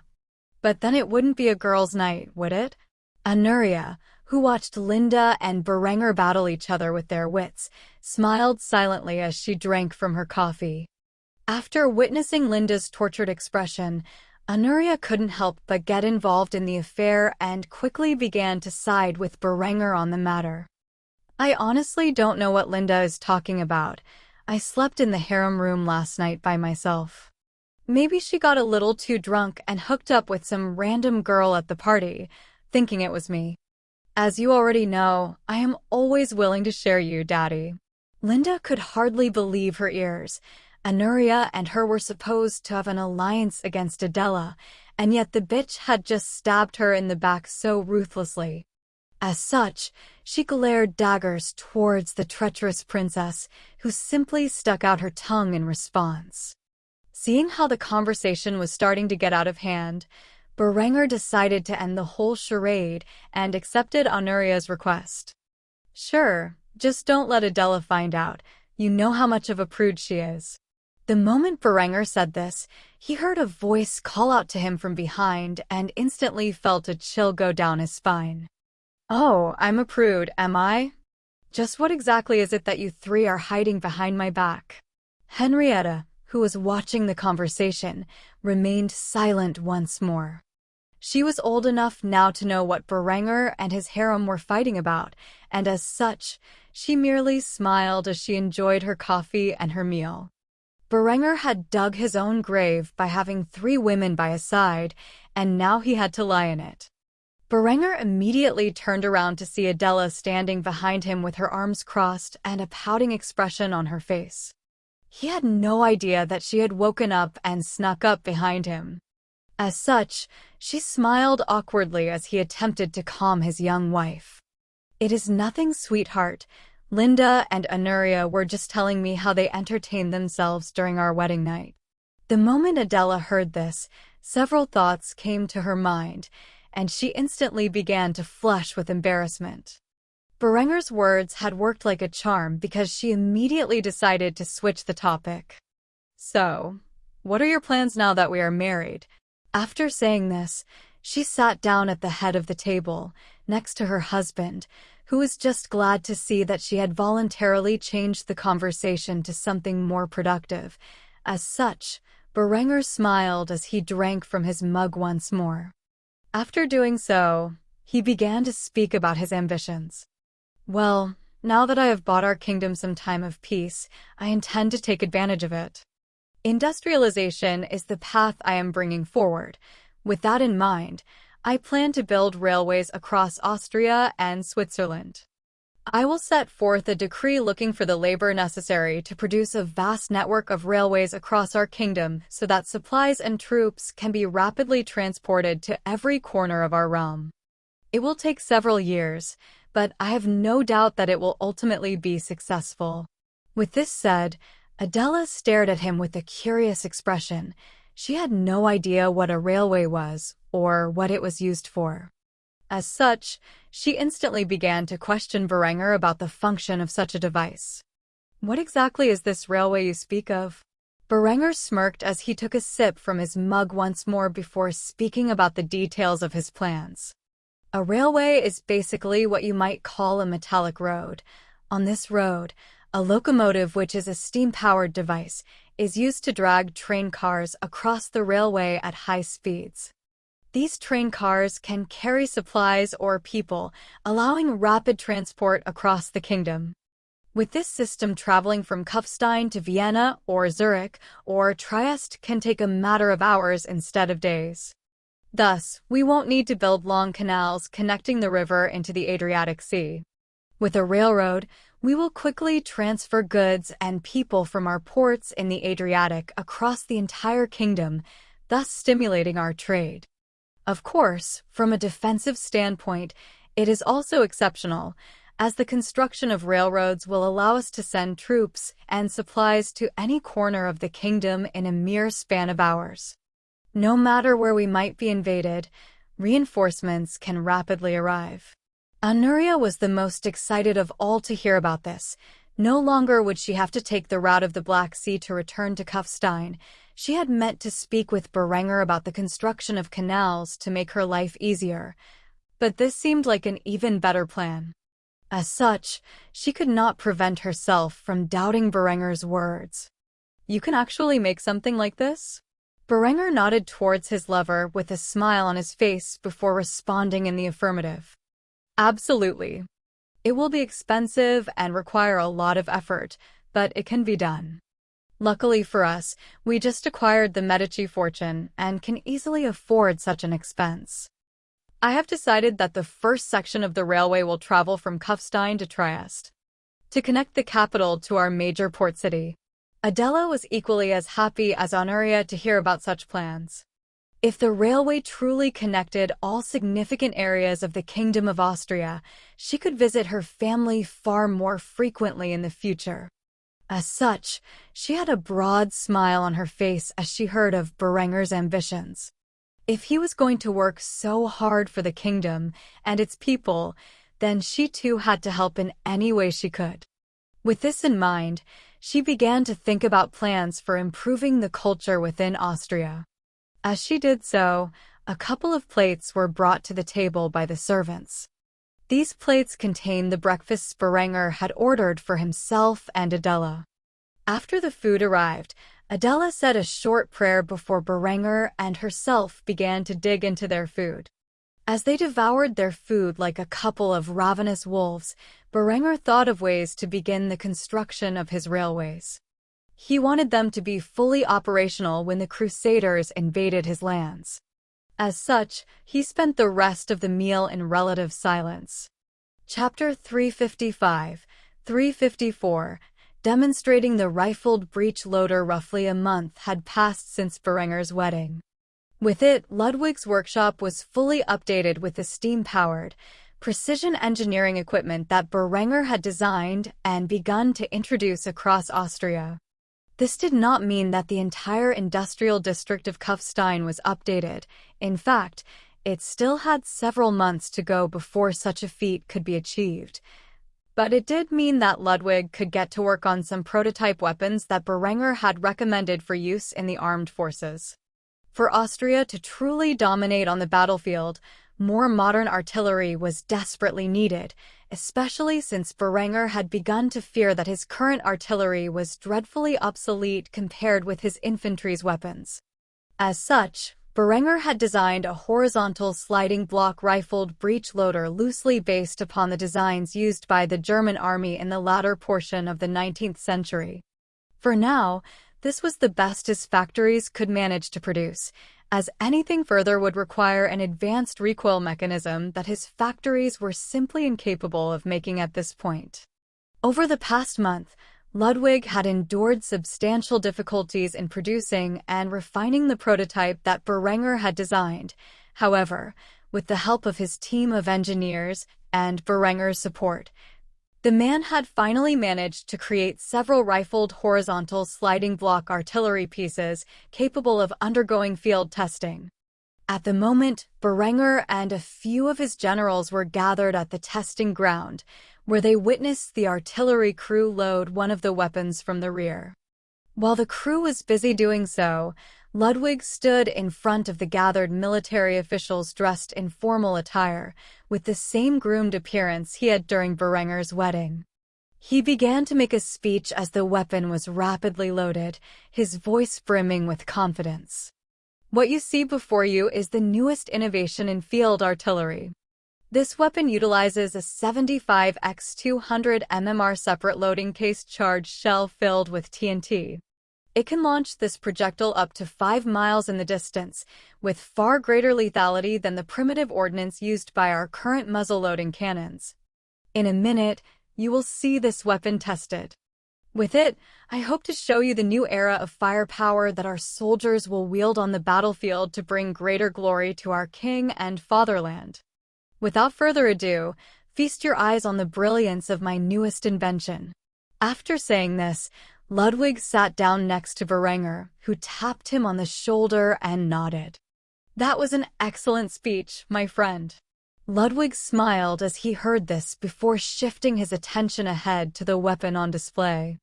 But then it wouldn't be a girls' night, would it? Anuria, who watched Linda and Berenger battle each other with their wits, smiled silently as she drank from her coffee. After witnessing Linda's tortured expression, Anuria couldn't help but get involved in the affair and quickly began to side with Berenger on the matter. I honestly don't know what Linda is talking about. I slept in the harem room last night by myself. Maybe she got a little too drunk and hooked up with some random girl at the party, thinking it was me. As you already know, I am always willing to share you, Daddy. Linda could hardly believe her ears. Anuria and her were supposed to have an alliance against Adela, and yet the bitch had just stabbed her in the back so ruthlessly. As such, she glared daggers towards the treacherous princess, who simply stuck out her tongue in response. Seeing how the conversation was starting to get out of hand, Berenger decided to end the whole charade and accepted Anuria's request. Sure, just don't let Adela find out. You know how much of a prude she is. The moment Berenger said this, he heard a voice call out to him from behind and instantly felt a chill go down his spine. Oh, I'm a prude, am I? Just what exactly is it that you three are hiding behind my back? Henrietta, who was watching the conversation, remained silent once more. She was old enough now to know what Berenger and his harem were fighting about, and as such, she merely smiled as she enjoyed her coffee and her meal. Berenger had dug his own grave by having 3 women by his side, and now he had to lie in it. Berenger immediately turned around to see Adela standing behind him with her arms crossed and a pouting expression on her face. He had no idea that she had woken up and snuck up behind him. As such, she smiled awkwardly as he attempted to calm his young wife. It is nothing, sweetheart. Linda and Anuria were just telling me how they entertained themselves during our wedding night. The moment Adela heard this, several thoughts came to her mind, and she instantly began to flush with embarrassment. Berenger's words had worked like a charm because she immediately decided to switch the topic. So, what are your plans now that we are married? After saying this, she sat down at the head of the table, next to her husband, who was just glad to see that she had voluntarily changed the conversation to something more productive. As such, Berenger smiled as he drank from his mug once more. After doing so, he began to speak about his ambitions. Well, now that I have bought our kingdom some time of peace, I intend to take advantage of it. Industrialization is the path I am bringing forward. With that in mind, I plan to build railways across Austria and Switzerland. I will set forth a decree looking for the labor necessary to produce a vast network of railways across our kingdom so that supplies and troops can be rapidly transported to every corner of our realm. It will take several years, but I have no doubt that it will ultimately be successful. With this said, Adela stared at him with a curious expression. She had no idea what a railway was or what it was used for. As such, she instantly began to question Berenger about the function of such a device. What exactly is this railway you speak of? Berenger smirked as he took a sip from his mug once more before speaking about the details of his plans. A railway is basically what you might call a metallic road. On this road, a locomotive, which is a steam-powered device, is used to drag train cars across the railway at high speeds. These train cars can carry supplies or people, allowing rapid transport across the kingdom. With this system, traveling from Kufstein to Vienna or Zurich or Trieste can take a matter of hours instead of days. Thus, we won't need to build long canals connecting the river into the Adriatic Sea. With a railroad, we will quickly transfer goods and people from our ports in the Adriatic across the entire kingdom, thus stimulating our trade. Of course, from a defensive standpoint, it is also exceptional, as the construction of railroads will allow us to send troops and supplies to any corner of the kingdom in a mere span of hours. No matter where we might be invaded, reinforcements can rapidly arrive. Anuria was the most excited of all to hear about this. No longer would she have to take the route of the Black Sea to return to Kufstein. She had meant to speak with Berenger about the construction of canals to make her life easier, but this seemed like an even better plan. As such, she could not prevent herself from doubting Berenger's words. You can actually make something like this? Berenger nodded towards his lover with a smile on his face before responding in the affirmative. Absolutely. It will be expensive and require a lot of effort, but it can be done. Luckily for us, we just acquired the Medici fortune and can easily afford such an expense. I have decided that the first section of the railway will travel from Kufstein to Trieste, to connect the capital to our major port city. Adela was equally as happy as Honoria to hear about such plans. If the railway truly connected all significant areas of the Kingdom of Austria, she could visit her family far more frequently in the future. As such, she had a broad smile on her face as she heard of Berenger's ambitions. If he was going to work so hard for the kingdom and its people, then she too had to help in any way she could. With this in mind, she began to think about plans for improving the culture within Austria. As she did so, a couple of plates were brought to the table by the servants. These plates contained the breakfasts Berenger had ordered for himself and Adela. After the food arrived, Adela said a short prayer before Berenger and herself began to dig into their food. As they devoured their food like a couple of ravenous wolves, Berenger thought of ways to begin the construction of his railways. He wanted them to be fully operational when the Crusaders invaded his lands. As such, he spent the rest of the meal in relative silence. Chapter 354, demonstrating the rifled breech loader. Roughly a month had passed since Berenger's wedding. With it, Ludwig's workshop was fully updated with the steam-powered, precision engineering equipment that Berenger had designed and begun to introduce across Austria. This did not mean that the entire industrial district of Kufstein was updated. In fact, it still had several months to go before such a feat could be achieved. But it did mean that Ludwig could get to work on some prototype weapons that Berenger had recommended for use in the armed forces. For Austria to truly dominate on the battlefield, more modern artillery was desperately needed, especially since Berenger had begun to fear that his current artillery was dreadfully obsolete compared with his infantry's weapons. As such, Berenger had designed a horizontal sliding block rifled breech loader loosely based upon the designs used by the German army in the latter portion of the 19th century. For now, this was the best his factories could manage to produce, as anything further would require an advanced recoil mechanism that his factories were simply incapable of making at this point. Over the past month, Ludwig had endured substantial difficulties in producing and refining the prototype that Berenger had designed. However, with the help of his team of engineers and Berenger's support, the man had finally managed to create several rifled horizontal sliding block artillery pieces capable of undergoing field testing. At the moment, Berenger and a few of his generals were gathered at the testing ground, where they witnessed the artillery crew load one of the weapons from the rear. While the crew was busy doing so, Ludwig stood in front of the gathered military officials dressed in formal attire, with the same groomed appearance he had during Berenger's wedding. He began to make a speech as the weapon was rapidly loaded, his voice brimming with confidence. What you see before you is the newest innovation in field artillery. This weapon utilizes a 75x200 mmR separate loading case charged shell filled with TNT. It can launch this projectile up to 5 miles in the distance, with far greater lethality than the primitive ordnance used by our current muzzle-loading cannons. In a minute, you will see this weapon tested. With it, I hope to show you the new era of firepower that our soldiers will wield on the battlefield to bring greater glory to our king and fatherland. Without further ado, feast your eyes on the brilliance of my newest invention. After saying this, Ludwig sat down next to Berenger, who tapped him on the shoulder and nodded. That was an excellent speech, my friend. Ludwig smiled as he heard this before shifting his attention ahead to the weapon on display.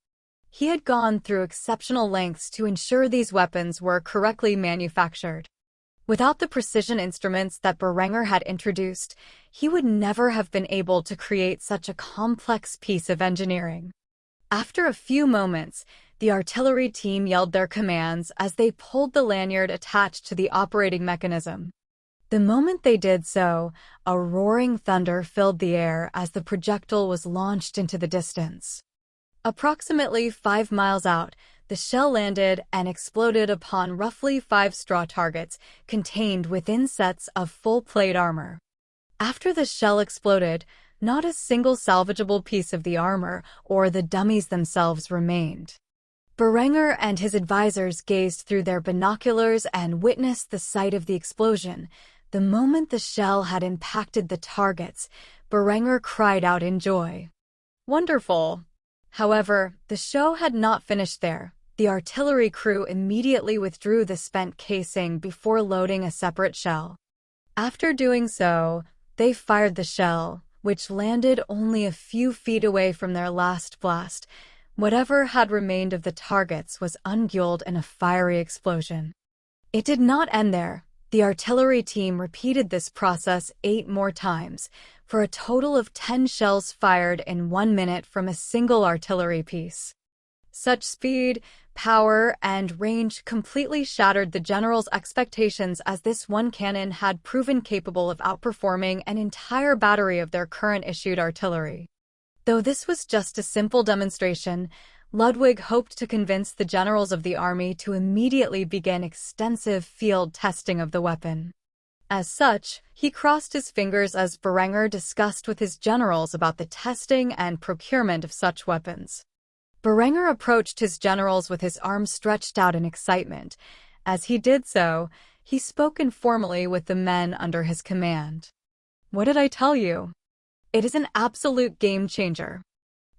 He had gone through exceptional lengths to ensure these weapons were correctly manufactured. Without the precision instruments that Berenger had introduced, he would never have been able to create such a complex piece of engineering. After a few moments, the artillery team yelled their commands as they pulled the lanyard attached to the operating mechanism. The moment they did so, a roaring thunder filled the air as the projectile was launched into the distance. Approximately 5 miles out, the shell landed and exploded upon roughly 5 straw targets contained within sets of full plate armor. After the shell exploded, not a single salvageable piece of the armor or the dummies themselves remained. Berenger and his advisors gazed through their binoculars and witnessed the sight of the explosion. The moment the shell had impacted the targets, Berenger cried out in joy. Wonderful! However, the show had not finished there. The artillery crew immediately withdrew the spent casing before loading a separate shell. After doing so, they fired the shell, which landed only a few feet away from their last blast. Whatever had remained of the targets was unguiled in a fiery explosion. It did not end there. The artillery team repeated this process 8 more times, for a total of 10 shells fired in 1 minute from a single artillery piece. Such speed, power, and range completely shattered the general's expectations, as this one cannon had proven capable of outperforming an entire battery of their current-issued artillery. Though this was just a simple demonstration, Ludwig hoped to convince the generals of the army to immediately begin extensive field testing of the weapon. As such, he crossed his fingers as Berenger discussed with his generals about the testing and procurement of such weapons. Berenger approached his generals with his arms stretched out in excitement. As he did so, he spoke informally with the men under his command. "What did I tell you? It is an absolute game-changer.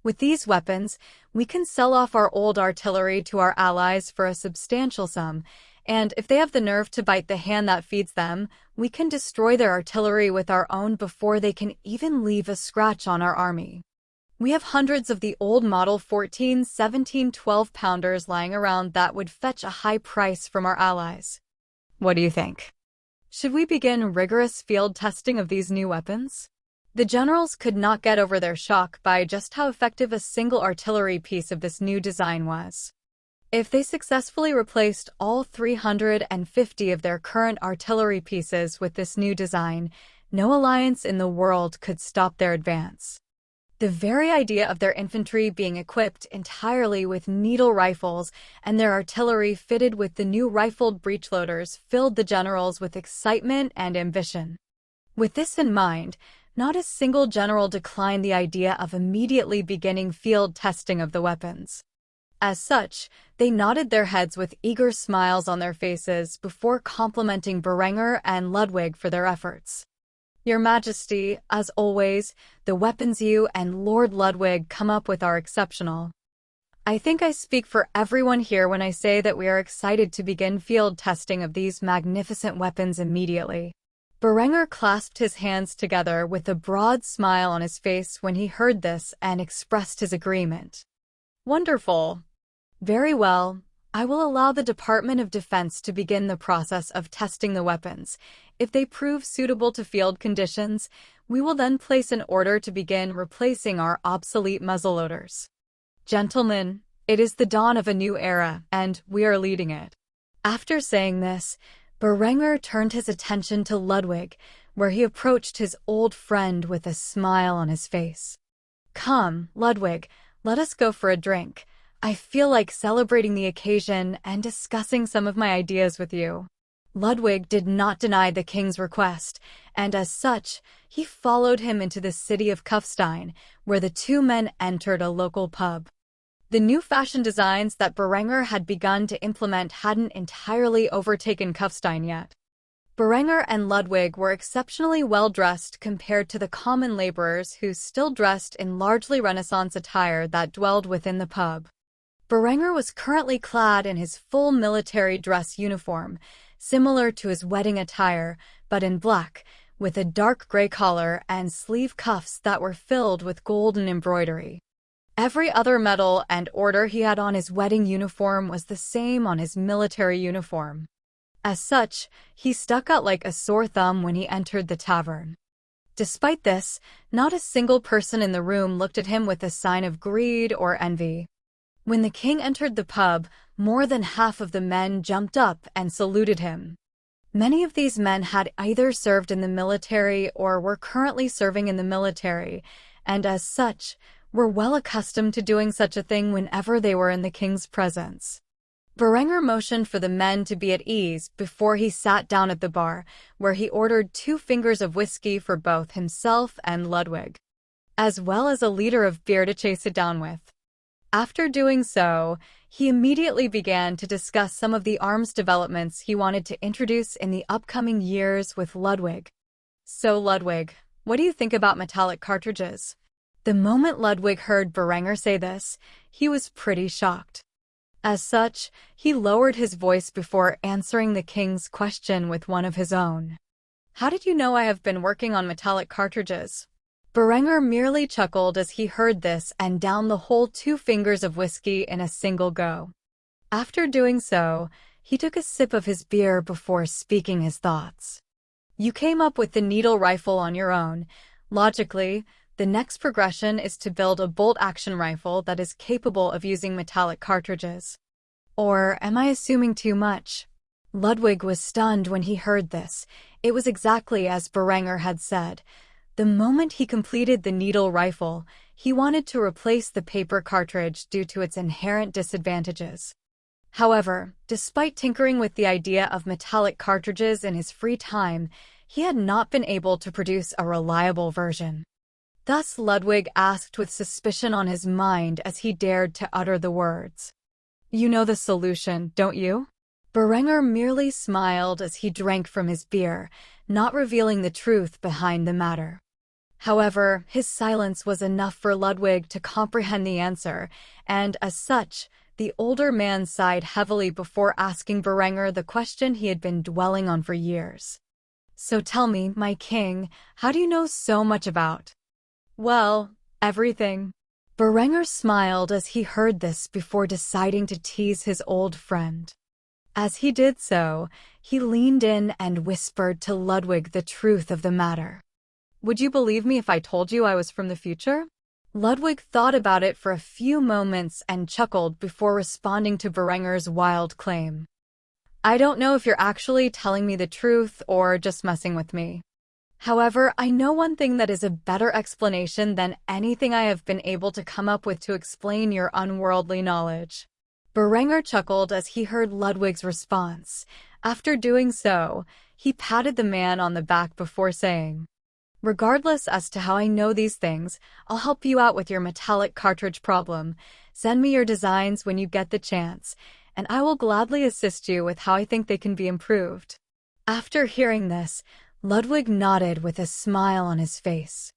With these weapons, we can sell off our old artillery to our allies for a substantial sum, and if they have the nerve to bite the hand that feeds them, we can destroy their artillery with our own before they can even leave a scratch on our army. We have hundreds of the old Model 14, 17, 12-pounders lying around that would fetch a high price from our allies. What do you think? Should we begin rigorous field testing of these new weapons?" The generals could not get over their shock by just how effective a single artillery piece of this new design was. If they successfully replaced all 350 of their current artillery pieces with this new design, no alliance in the world could stop their advance. The very idea of their infantry being equipped entirely with needle rifles and their artillery fitted with the new rifled breechloaders filled the generals with excitement and ambition. With this in mind, not a single general declined the idea of immediately beginning field testing of the weapons. As such, they nodded their heads with eager smiles on their faces before complimenting Berenger and Ludwig for their efforts. "Your Majesty, as always, the weapons you and Lord Ludwig come up with are exceptional. I think I speak for everyone here when I say that we are excited to begin field testing of these magnificent weapons immediately." Berenger clasped his hands together with a broad smile on his face when he heard this and expressed his agreement. "Wonderful. Very well. I will allow the Department of Defense to begin the process of testing the weapons. If they prove suitable to field conditions, we will then place an order to begin replacing our obsolete muzzleloaders. Gentlemen, it is the dawn of a new era, and we are leading it." After saying this, Berenger turned his attention to Ludwig, where he approached his old friend with a smile on his face. "Come, Ludwig, let us go for a drink. I feel like celebrating the occasion and discussing some of my ideas with you." Ludwig did not deny the king's request, and as such, he followed him into the city of Kufstein, where the two men entered a local pub. The new fashion designs that Berenger had begun to implement hadn't entirely overtaken Kufstein yet. Berenger and Ludwig were exceptionally well-dressed compared to the common laborers who still dressed in largely Renaissance attire that dwelled within the pub. Berenger was currently clad in his full military dress uniform, similar to his wedding attire, but in black, with a dark gray collar and sleeve cuffs that were filled with golden embroidery. Every other medal and order he had on his wedding uniform was the same on his military uniform. As such, he stuck out like a sore thumb when he entered the tavern. Despite this, not a single person in the room looked at him with a sign of greed or envy. When the king entered the pub, more than half of the men jumped up and saluted him. Many of these men had either served in the military or were currently serving in the military, and as such, were well accustomed to doing such a thing whenever they were in the king's presence. Berenger motioned for the men to be at ease before he sat down at the bar, where he ordered 2 fingers of whiskey for both himself and Ludwig, as well as a liter of beer to chase it down with. After doing so, he immediately began to discuss some of the arms developments he wanted to introduce in the upcoming years with Ludwig. So Ludwig, what do you think about metallic cartridges? The moment Ludwig heard Berenger say this, he was pretty shocked. As such, he lowered his voice before answering the king's question with one of his own. How did you know I have been working on metallic cartridges? Berenger merely chuckled as he heard this and downed the whole 2 fingers of whiskey in a single go. After doing so, he took a sip of his beer before speaking his thoughts. You came up with the needle rifle on your own. Logically, the next progression is to build a bolt-action rifle that is capable of using metallic cartridges. Or am I assuming too much? Ludwig was stunned when he heard this. It was exactly as Berenger had said. The moment he completed the needle rifle, he wanted to replace the paper cartridge due to its inherent disadvantages. However, despite tinkering with the idea of metallic cartridges in his free time, he had not been able to produce a reliable version. Thus Ludwig asked with suspicion on his mind as he dared to utter the words. You know the solution, don't you? Berenger merely smiled as he drank from his beer, not revealing the truth behind the matter. However, his silence was enough for Ludwig to comprehend the answer, and as such, the older man sighed heavily before asking Berenger the question he had been dwelling on for years. So tell me, my king, how do you know so much about? Well, everything. Berenger smiled as he heard this before deciding to tease his old friend. As he did so, he leaned in and whispered to Ludwig the truth of the matter. Would you believe me if I told you I was from the future? Ludwig thought about it for a few moments and chuckled before responding to Berenger's wild claim. I don't know if you're actually telling me the truth or just messing with me. However, I know one thing that is a better explanation than anything I have been able to come up with to explain your unworldly knowledge. Berenger chuckled as he heard Ludwig's response. After doing so, he patted the man on the back before saying, Regardless as to how I know these things, I'll help you out with your metallic cartridge problem. Send me your designs when you get the chance, and I will gladly assist you with how I think they can be improved. After hearing this, Ludwig nodded with a smile on his face.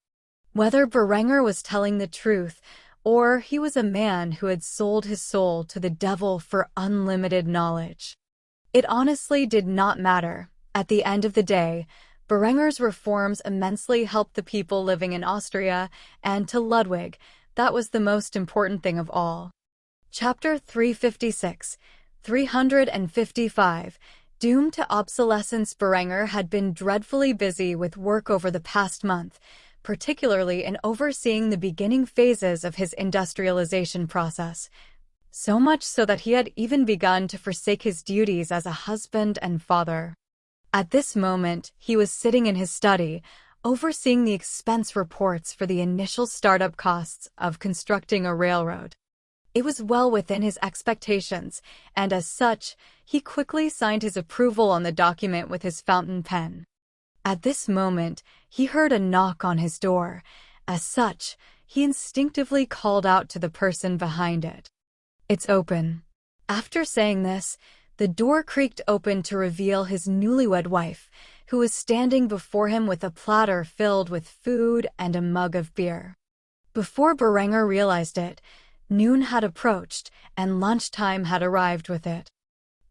Whether Berenger was telling the truth, or he was a man who had sold his soul to the devil for unlimited knowledge, it honestly did not matter. At the end of the day, Berenger's reforms immensely helped the people living in Austria, and to Ludwig, that was the most important thing of all. Chapter 356, 355. Doomed to obsolescence. Berenger had been dreadfully busy with work over the past month, particularly in overseeing the beginning phases of his industrialization process, so much so that he had even begun to forsake his duties as a husband and father. At this moment, he was sitting in his study, overseeing the expense reports for the initial startup costs of constructing a railroad. It was well within his expectations, and as such, he quickly signed his approval on the document with his fountain pen. At this moment, he heard a knock on his door. As such, he instinctively called out to the person behind it. It's open. After saying this, the door creaked open to reveal his newlywed wife, who was standing before him with a platter filled with food and a mug of beer. Before Berenger realized it, noon had approached, and lunchtime had arrived with it.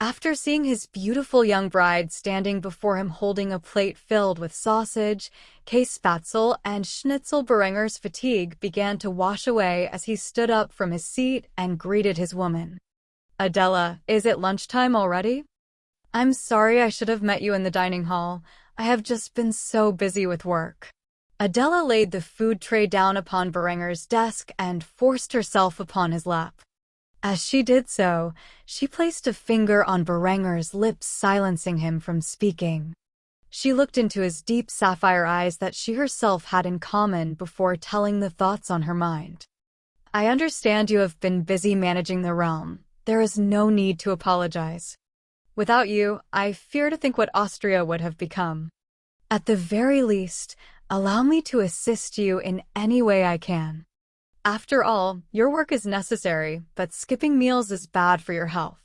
After seeing his beautiful young bride standing before him holding a plate filled with sausage, käsespätzle, and schnitzel, Berenger's fatigue began to wash away as he stood up from his seat and greeted his woman. Adela, is it lunchtime already? I'm sorry, I should have met you in the dining hall. I have just been so busy with work. Adela laid the food tray down upon Berenger's desk and forced herself upon his lap. As she did so, she placed a finger on Berenger's lips, silencing him from speaking. She looked into his deep sapphire eyes that she herself had in common before telling the thoughts on her mind. I understand you have been busy managing the realm. There is no need to apologize. Without you, I fear to think what Austria would have become. At the very least, allow me to assist you in any way I can. After all, your work is necessary, but skipping meals is bad for your health.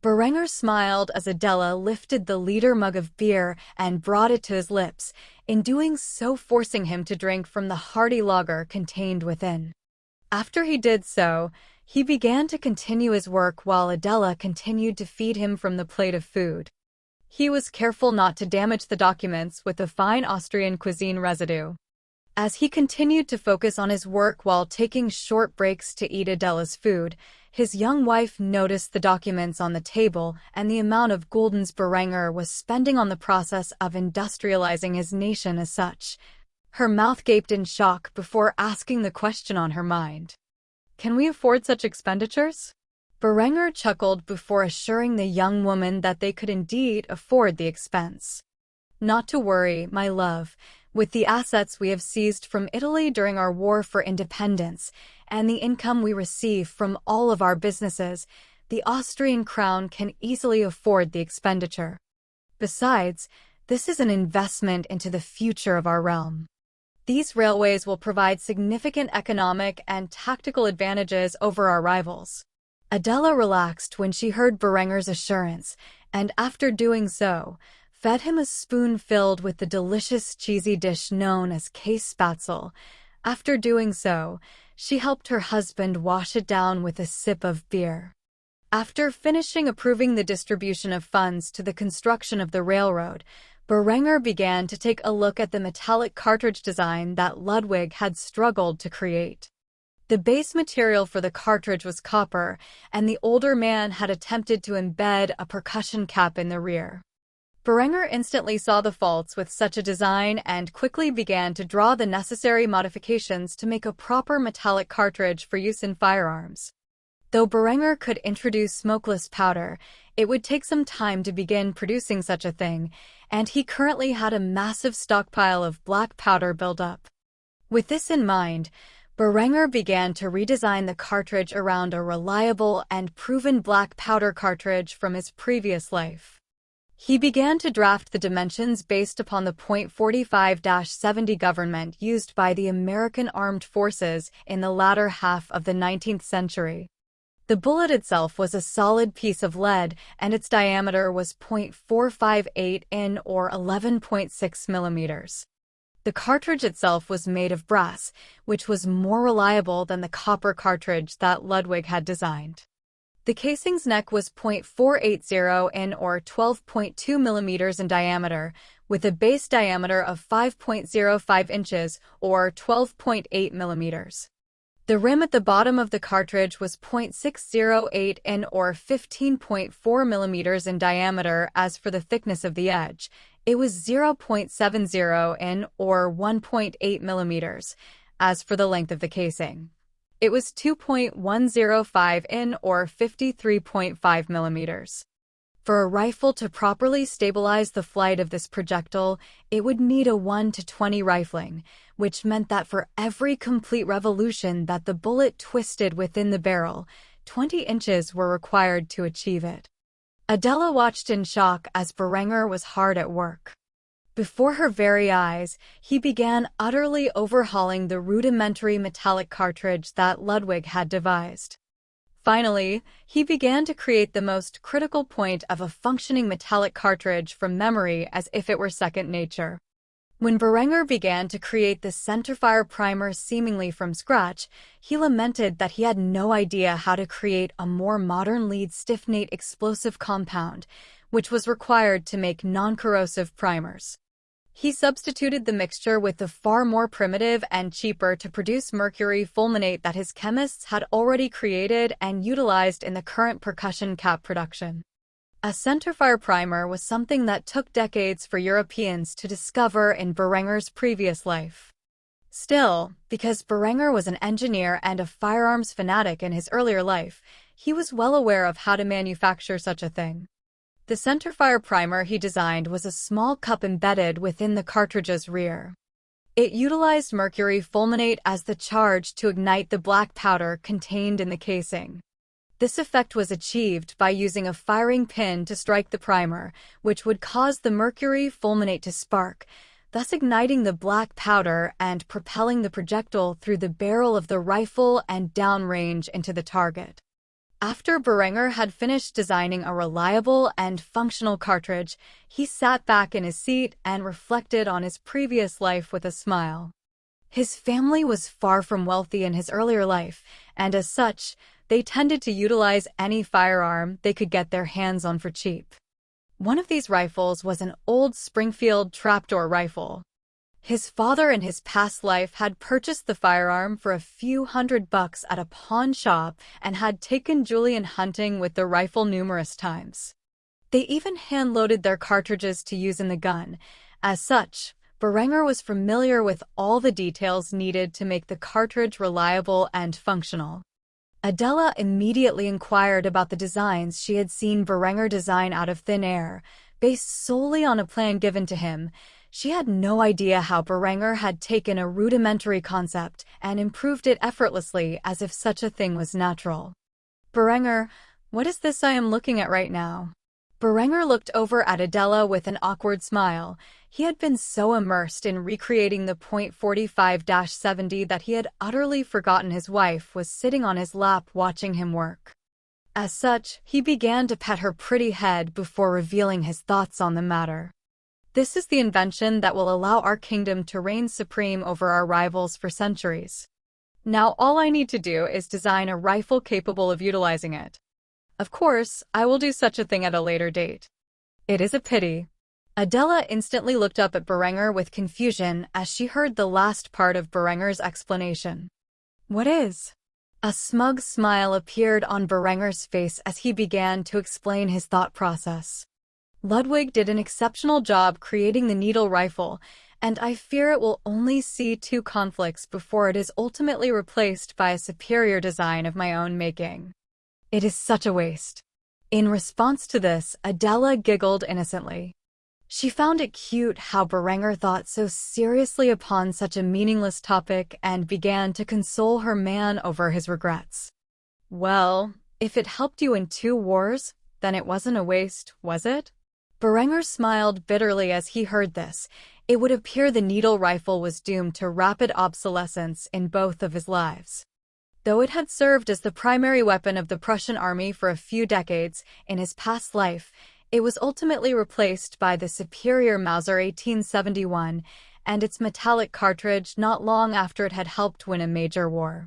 Berenger smiled as Adela lifted the liter mug of beer and brought it to his lips, in doing so forcing him to drink from the hearty lager contained within. After he did so, he began to continue his work while Adela continued to feed him from the plate of food. He was careful not to damage the documents with the fine Austrian cuisine residue. As he continued to focus on his work while taking short breaks to eat Adela's food, his young wife noticed the documents on the table and the amount of guldens Berenger was spending on the process of industrializing his nation as such. Her mouth gaped in shock before asking the question on her mind. Can we afford such expenditures? Berenger chuckled before assuring the young woman that they could indeed afford the expense. Not to worry, my love. With the assets we have seized from Italy during our war for independence, and the income we receive from all of our businesses, the Austrian crown can easily afford the expenditure. Besides, this is an investment into the future of our realm. These railways will provide significant economic and tactical advantages over our rivals. Adela relaxed when she heard Berenger's assurance, and after doing so, fed him a spoon filled with the delicious cheesy dish known as Käsespätzle. After doing so, she helped her husband wash it down with a sip of beer. After finishing approving the distribution of funds to the construction of the railroad, Berenger began to take a look at the metallic cartridge design that Ludwig had struggled to create. The base material for the cartridge was copper, and the older man had attempted to embed a percussion cap in the rear. Berenger instantly saw the faults with such a design and quickly began to draw the necessary modifications to make a proper metallic cartridge for use in firearms. Though Berenger could introduce smokeless powder, it would take some time to begin producing such a thing, and he currently had a massive stockpile of black powder built up. With this in mind, Berenger began to redesign the cartridge around a reliable and proven black powder cartridge from his previous life. He began to draft the dimensions based upon the .45-70 government used by the American Armed Forces in the latter half of the 19th century. The bullet itself was a solid piece of lead, and its diameter was .458 in or 11.6 millimeters. The cartridge itself was made of brass, which was more reliable than the copper cartridge that Ludwig had designed. The casing's neck was .480 in or 12.2 millimeters in diameter, with a base diameter of 5.05 inches or 12.8 millimeters. The rim at the bottom of the cartridge was .608 in or 15.4 millimeters in diameter. As for the thickness of the edge, it was 0.70 in or 1.8 millimeters. As for the length of the casing, it was 2.105 in or 53.5 millimeters. For a rifle to properly stabilize the flight of this projectile, it would need a 1-to-20 rifling, which meant that for every complete revolution that the bullet twisted within the barrel, 20 inches were required to achieve it. Adela watched in shock as Berenger was hard at work. Before her very eyes, he began utterly overhauling the rudimentary metallic cartridge that Ludwig had devised. Finally, he began to create the most critical point of a functioning metallic cartridge from memory as if it were second nature. When Berenger began to create the centerfire primer seemingly from scratch, he lamented that he had no idea how to create a more modern lead stiffenate explosive compound, which was required to make non-corrosive primers. He substituted the mixture with the far more primitive and cheaper to produce mercury fulminate that his chemists had already created and utilized in the current percussion cap production. A centerfire primer was something that took decades for Europeans to discover in Berenger's previous life. Still, because Berenger was an engineer and a firearms fanatic in his earlier life, he was well aware of how to manufacture such a thing. The centerfire primer he designed was a small cup embedded within the cartridge's rear. It utilized mercury fulminate as the charge to ignite the black powder contained in the casing. This effect was achieved by using a firing pin to strike the primer, which would cause the mercury fulminate to spark, thus igniting the black powder and propelling the projectile through the barrel of the rifle and downrange into the target. After Berenger had finished designing a reliable and functional cartridge, he sat back in his seat and reflected on his previous life with a smile. His family was far from wealthy in his earlier life, and as such, they tended to utilize any firearm they could get their hands on for cheap. One of these rifles was an old Springfield trapdoor rifle. His father in his past life had purchased the firearm for a few $100 at a pawn shop and had taken Julian hunting with the rifle numerous times. They even hand-loaded their cartridges to use in the gun. As such, Berenger was familiar with all the details needed to make the cartridge reliable and functional. Adela immediately inquired about the designs she had seen Berenger design out of thin air, based solely on a plan given to him. She had no idea how Berenger had taken a rudimentary concept and improved it effortlessly as if such a thing was natural. "Berenger, what is this I am looking at right now?" Berenger looked over at Adela with an awkward smile. He had been so immersed in recreating the .45-70 that he had utterly forgotten his wife was sitting on his lap watching him work. As such, he began to pet her pretty head before revealing his thoughts on the matter. "This is the invention that will allow our kingdom to reign supreme over our rivals for centuries. Now all I need to do is design a rifle capable of utilizing it. Of course, I will do such a thing at a later date. It is a pity." Adela instantly looked up at Berenger with confusion as she heard the last part of Berenger's explanation. "What is?" A smug smile appeared on Berenger's face as he began to explain his thought process. "Ludwig did an exceptional job creating the needle rifle, and I fear it will only see two conflicts before it is ultimately replaced by a superior design of my own making. It is such a waste." In response to this, Adela giggled innocently. She found it cute how Berenger thought so seriously upon such a meaningless topic and began to console her man over his regrets. "Well, if it helped you in 2 wars, then it wasn't a waste, was it?" Berenger smiled bitterly as he heard this. It would appear the needle rifle was doomed to rapid obsolescence in both of his lives. Though it had served as the primary weapon of the Prussian army for a few decades in his past life, it was ultimately replaced by the superior Mauser 1871 and its metallic cartridge not long after it had helped win a major war.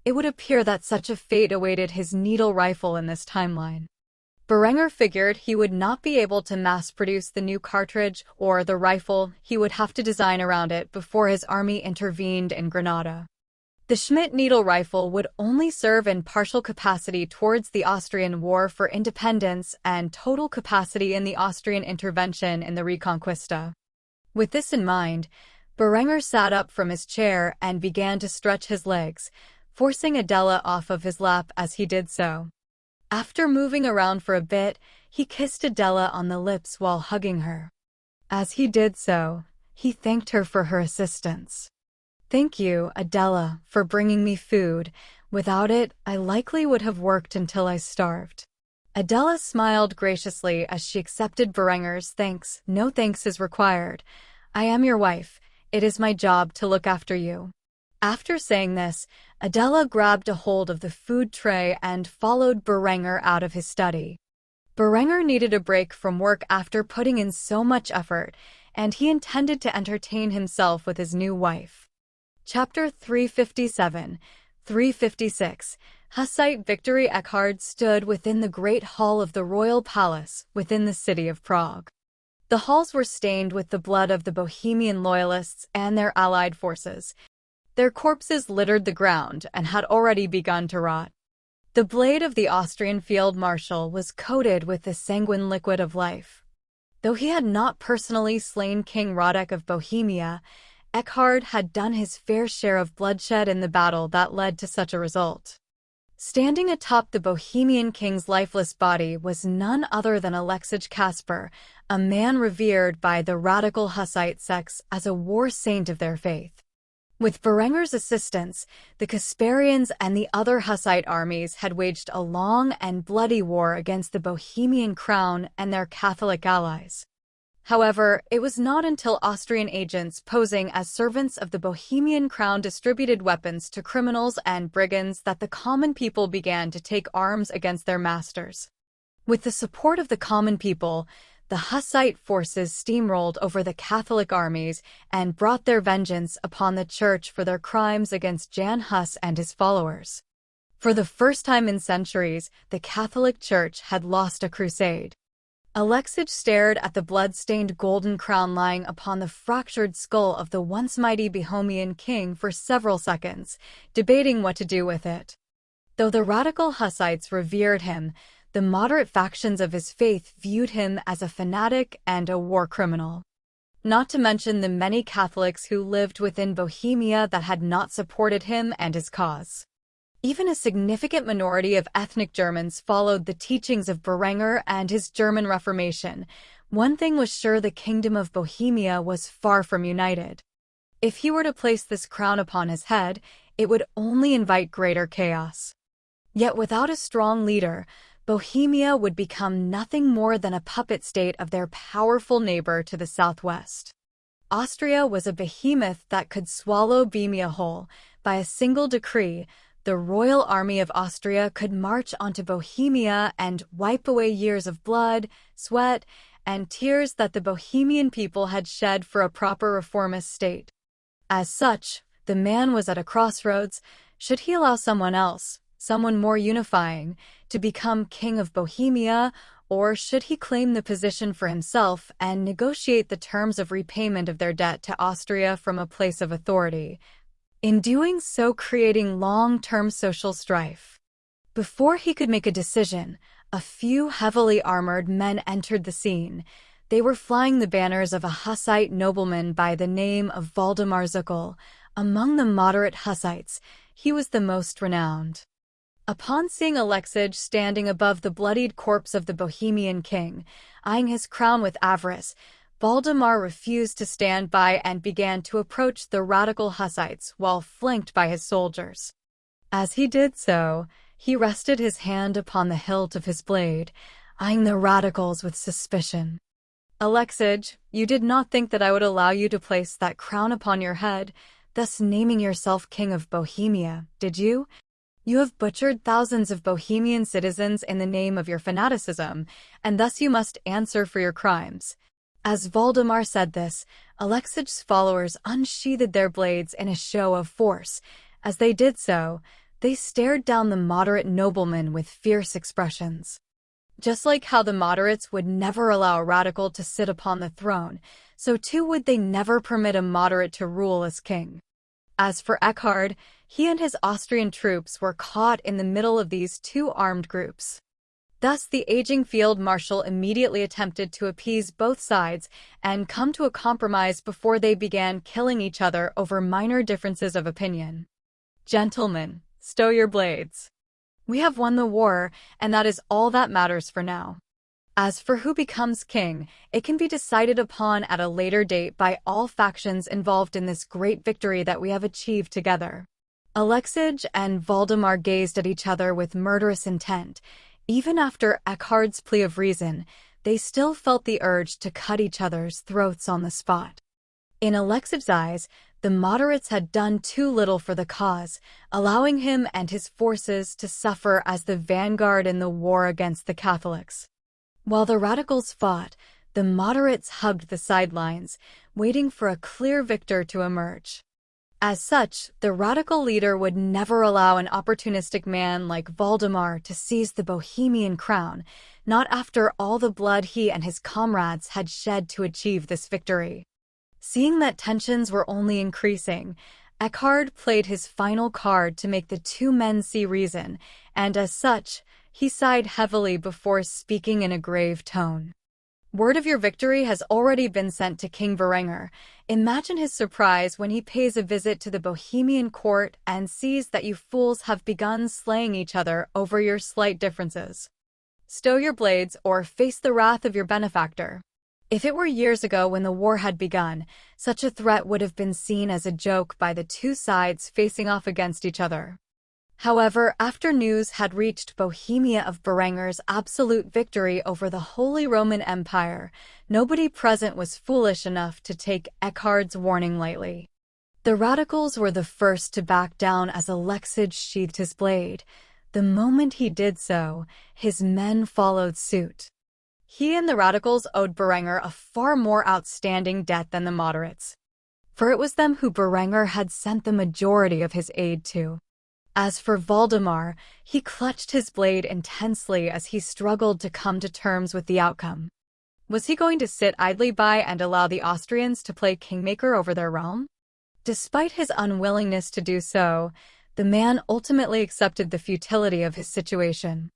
It would appear that such a fate awaited his needle rifle in this timeline. Berenger figured he would not be able to mass-produce the new cartridge or the rifle. He would have to design around it before his army intervened in Granada. The Schmidt needle rifle would only serve in partial capacity towards the Austrian War for Independence and total capacity in the Austrian intervention in the Reconquista. With this in mind, Berenger sat up from his chair and began to stretch his legs, forcing Adela off of his lap as he did so. After moving around for a bit, he kissed Adela on the lips while hugging her. As he did so, he thanked her for her assistance. "Thank you, Adela, for bringing me food. Without it, I likely would have worked until I starved." Adela smiled graciously as she accepted Berenger's thanks. "No thanks is required. I am your wife. It is my job to look after you." After saying this, Adela grabbed a hold of the food tray and followed Berenger out of his study. Berenger needed a break from work after putting in so much effort, and he intended to entertain himself with his new wife. Chapter 357, 356. Hussite Victory Eckhard stood within the great hall of the royal palace within the city of Prague. The halls were stained with the blood of the Bohemian loyalists and their allied forces. Their corpses littered the ground and had already begun to rot. The blade of the Austrian field marshal was coated with the sanguine liquid of life. Though he had not personally slain King Radek of Bohemia, Eckhard had done his fair share of bloodshed in the battle that led to such a result. Standing atop the Bohemian king's lifeless body was none other than Alexej Kasper, a man revered by the radical Hussite sects as a war saint of their faith. With Berenger's assistance, the Kasperians and the other Hussite armies had waged a long and bloody war against the Bohemian crown and their Catholic allies. However, it was not until Austrian agents posing as servants of the Bohemian crown distributed weapons to criminals and brigands that the common people began to take arms against their masters. With the support of the common people, the Hussite forces steamrolled over the Catholic armies and brought their vengeance upon the Church for their crimes against Jan Hus and his followers. For the first time in centuries, the Catholic Church had lost a crusade. Alexej stared at the blood-stained golden crown lying upon the fractured skull of the once mighty Bohemian king for several seconds, debating what to do with it. Though the radical Hussites revered him, the moderate factions of his faith viewed him as a fanatic and a war criminal. Not to mention the many Catholics who lived within Bohemia that had not supported him and his cause. Even a significant minority of ethnic Germans followed the teachings of Berenger and his German Reformation. One thing was sure: the Kingdom of Bohemia was far from united. If he were to place this crown upon his head, it would only invite greater chaos. Yet without a strong leader, Bohemia would become nothing more than a puppet state of their powerful neighbor to the southwest. Austria was a behemoth that could swallow Bohemia whole. By a single decree, the royal army of Austria could march onto Bohemia and wipe away years of blood, sweat, and tears that the Bohemian people had shed for a proper reformist state. As such, the man was at a crossroads. Should he allow someone else, someone more unifying, to become king of Bohemia, or should he claim the position for himself and negotiate the terms of repayment of their debt to Austria from a place of authority? In doing so, creating long-term social strife. Before he could make a decision, a few heavily armored men entered the scene. They were flying the banners of a Hussite nobleman by the name of Waldemar Zuckel. Among the moderate Hussites, he was the most renowned. Upon seeing Alexej standing above the bloodied corpse of the Bohemian king, eyeing his crown with avarice, Waldemar refused to stand by and began to approach the radical Hussites while flanked by his soldiers. As he did so, he rested his hand upon the hilt of his blade, eyeing the radicals with suspicion. "Alexej, you did not think that I would allow you to place that crown upon your head, thus naming yourself King of Bohemia, did you? You have butchered thousands of Bohemian citizens in the name of your fanaticism, and thus you must answer for your crimes." As Waldemar said this, Alexej's followers unsheathed their blades in a show of force. As they did so, they stared down the moderate nobleman with fierce expressions. Just like how the moderates would never allow a radical to sit upon the throne, so too would they never permit a moderate to rule as king. As for Eckhard, he and his Austrian troops were caught in the middle of these two armed groups. Thus, the aging field marshal immediately attempted to appease both sides and come to a compromise before they began killing each other over minor differences of opinion. "Gentlemen, stow your blades. We have won the war, and that is all that matters for now. As for who becomes king, it can be decided upon at a later date by all factions involved in this great victory that we have achieved together." Alexej and Waldemar gazed at each other with murderous intent. Even after Eckhard's plea of reason, they still felt the urge to cut each other's throats on the spot. In Alexej's eyes, the moderates had done too little for the cause, allowing him and his forces to suffer as the vanguard in the war against the Catholics. While the radicals fought, the moderates hugged the sidelines, waiting for a clear victor to emerge. As such, the radical leader would never allow an opportunistic man like Waldemar to seize the Bohemian crown, not after all the blood he and his comrades had shed to achieve this victory. Seeing that tensions were only increasing, Eckhard played his final card to make the two men see reason, and as such, he sighed heavily before speaking in a grave tone. Word of your victory has already been sent to King Berenger. Imagine his surprise when he pays a visit to the Bohemian court and sees that you fools have begun slaying each other over your slight differences. Stow your blades or face the wrath of your benefactor. If it were years ago when the war had begun, such a threat would have been seen as a joke by the two sides facing off against each other. However, after news had reached Bohemia of Berenger's absolute victory over the Holy Roman Empire, nobody present was foolish enough to take Eckhard's warning lightly. The radicals were the first to back down as Alexej sheathed his blade. The moment he did so, his men followed suit. He and the radicals owed Berenger a far more outstanding debt than the moderates, for it was them who Berenger had sent the majority of his aid to. As for Valdemar, he clutched his blade intensely as he struggled to come to terms with the outcome. Was he going to sit idly by and allow the Austrians to play kingmaker over their realm? Despite his unwillingness to do so, the man ultimately accepted the futility of his situation.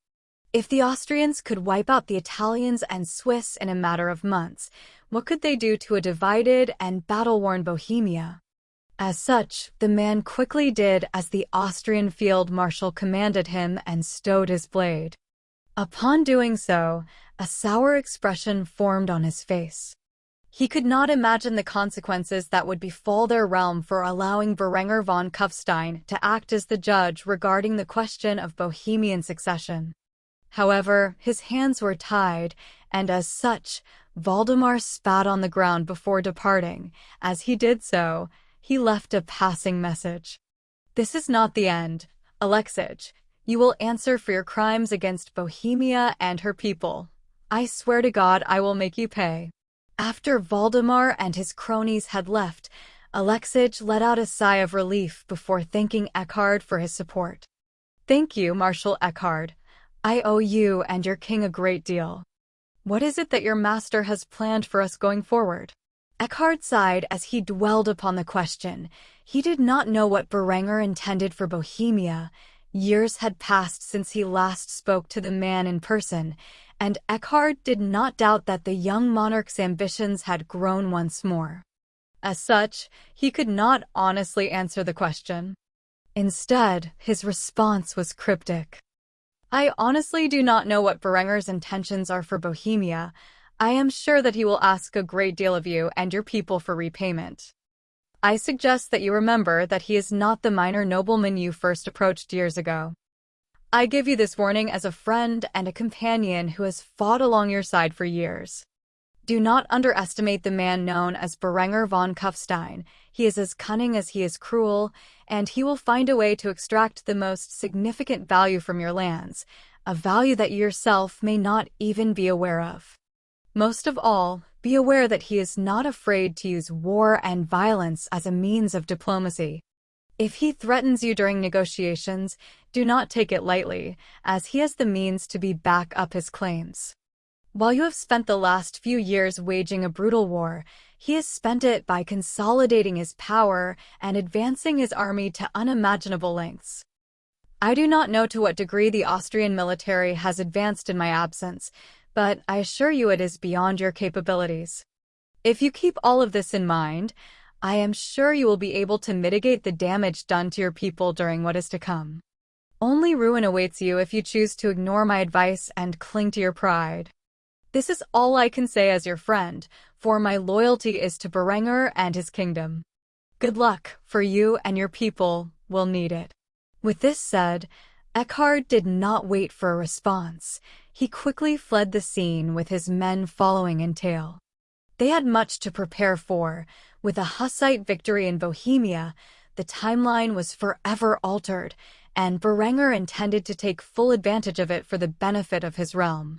If the Austrians could wipe out the Italians and Swiss in a matter of months, what could they do to a divided and battle-worn Bohemia? As such, the man quickly did as the Austrian field marshal commanded him and stowed his blade. Upon doing so, a sour expression formed on his face. He could not imagine the consequences that would befall their realm for allowing Berenger von Kufstein to act as the judge regarding the question of Bohemian succession. However, his hands were tied, and as such, Valdemar spat on the ground before departing. As he did so, he left a passing message. This is not the end, Alexej. You will answer for your crimes against Bohemia and her people. I swear to God I will make you pay. After Valdemar and his cronies had left, Alexej let out a sigh of relief before thanking Eckhard for his support. Thank you, Marshal Eckhard. I owe you and your king a great deal. What is it that your master has planned for us going forward? Eckhard sighed as he dwelled upon the question. He did not know what Berenger intended for Bohemia. Years had passed since he last spoke to the man in person, and Eckhard did not doubt that the young monarch's ambitions had grown once more. As such, he could not honestly answer the question. Instead, his response was cryptic. I honestly do not know what Berenger's intentions are for Bohemia. I am sure that he will ask a great deal of you and your people for repayment. I suggest that you remember that he is not the minor nobleman you first approached years ago. I give you this warning as a friend and a companion who has fought along your side for years. Do not underestimate the man known as Berenger von Kufstein. He is as cunning as he is cruel, and he will find a way to extract the most significant value from your lands, a value that you yourself may not even be aware of. Most of all, be aware that he is not afraid to use war and violence as a means of diplomacy. If he threatens you during negotiations, do not take it lightly, as he has the means to back up his claims. While you have spent the last few years waging a brutal war, he has spent it by consolidating his power and advancing his army to unimaginable lengths. I do not know to what degree the Austrian military has advanced in my absence, but I assure you it is beyond your capabilities. If you keep all of this in mind, I am sure you will be able to mitigate the damage done to your people during what is to come. Only ruin awaits you if you choose to ignore my advice and cling to your pride. This is all I can say as your friend, for my loyalty is to Berenger and his kingdom. Good luck, for you and your people will need it. With this said, Eckhard did not wait for a response. He quickly fled the scene with his men following in tail. They had much to prepare for. With a Hussite victory in Bohemia, the timeline was forever altered, and Berenger intended to take full advantage of it for the benefit of his realm.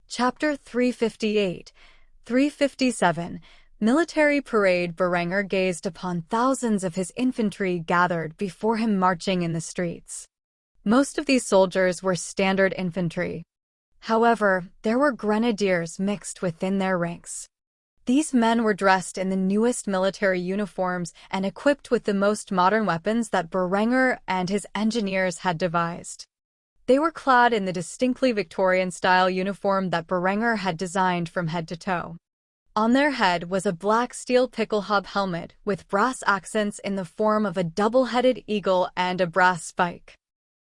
Chapter 358, 357, Military Parade. Berenger gazed upon thousands of his infantry gathered before him marching in the streets. Most of these soldiers were standard infantry. However, there were grenadiers mixed within their ranks. These men were dressed in the newest military uniforms and equipped with the most modern weapons that Berenger and his engineers had devised. They were clad in the distinctly Victorian-style uniform that Berenger had designed from head to toe. On their head was a black steel pickelhaube helmet with brass accents in the form of a double-headed eagle and a brass spike.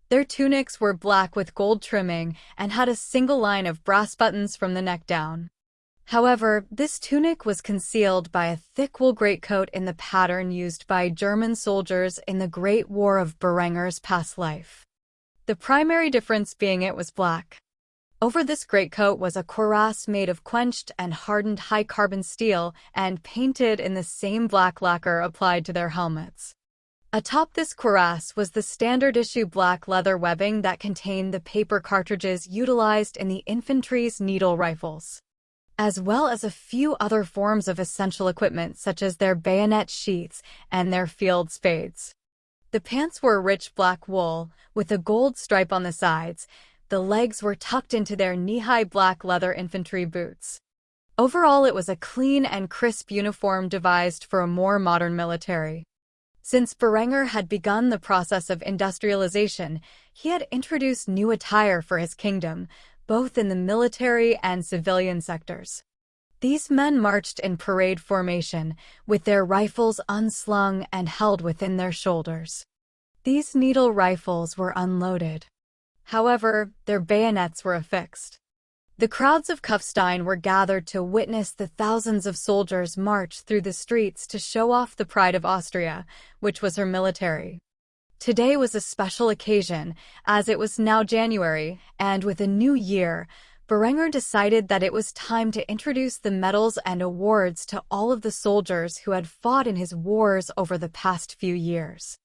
Their tunics were black with gold trimming and had a single line of brass buttons from the neck down. However, this tunic was concealed by a thick wool greatcoat in the pattern used by German soldiers in the Great War of Berenger's past life. The primary difference being it was black. Over this greatcoat was a cuirass made of quenched and hardened high-carbon steel and painted in the same black lacquer applied to their helmets. Atop this cuirass was the standard-issue black leather webbing that contained the paper cartridges utilized in the infantry's needle rifles, as well as a few other forms of essential equipment such as their bayonet sheaths and their field spades. The pants were rich black wool, with a gold stripe on the sides. The legs were tucked into their knee-high black leather infantry boots. Overall, it was a clean and crisp uniform devised for a more modern military. Since Berenger had begun the process of industrialization, he had introduced new attire for his kingdom, both in the military and civilian sectors. These men marched in parade formation, with their rifles unslung and held within their shoulders. These needle rifles were unloaded. However, their bayonets were affixed. The crowds of Kufstein were gathered to witness the thousands of soldiers march through the streets to show off the pride of Austria, which was her military. Today was a special occasion, as it was now January, and with a new year, Berenger decided that it was time to introduce the medals and awards to all of the soldiers who had fought in his wars over the past few years.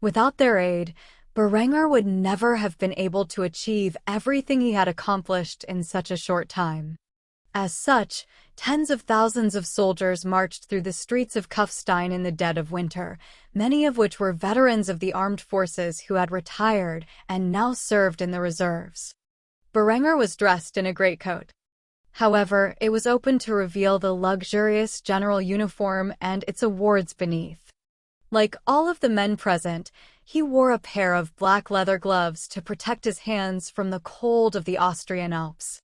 Without their aid, Berenger would never have been able to achieve everything he had accomplished in such a short time. As such, tens of thousands of soldiers marched through the streets of Kufstein in the dead of winter, many of which were veterans of the armed forces who had retired and now served in the reserves. Berenger was dressed in a greatcoat. However, it was open to reveal the luxurious general uniform and its awards beneath. Like all of the men present, he wore a pair of black leather gloves to protect his hands from the cold of the Austrian Alps.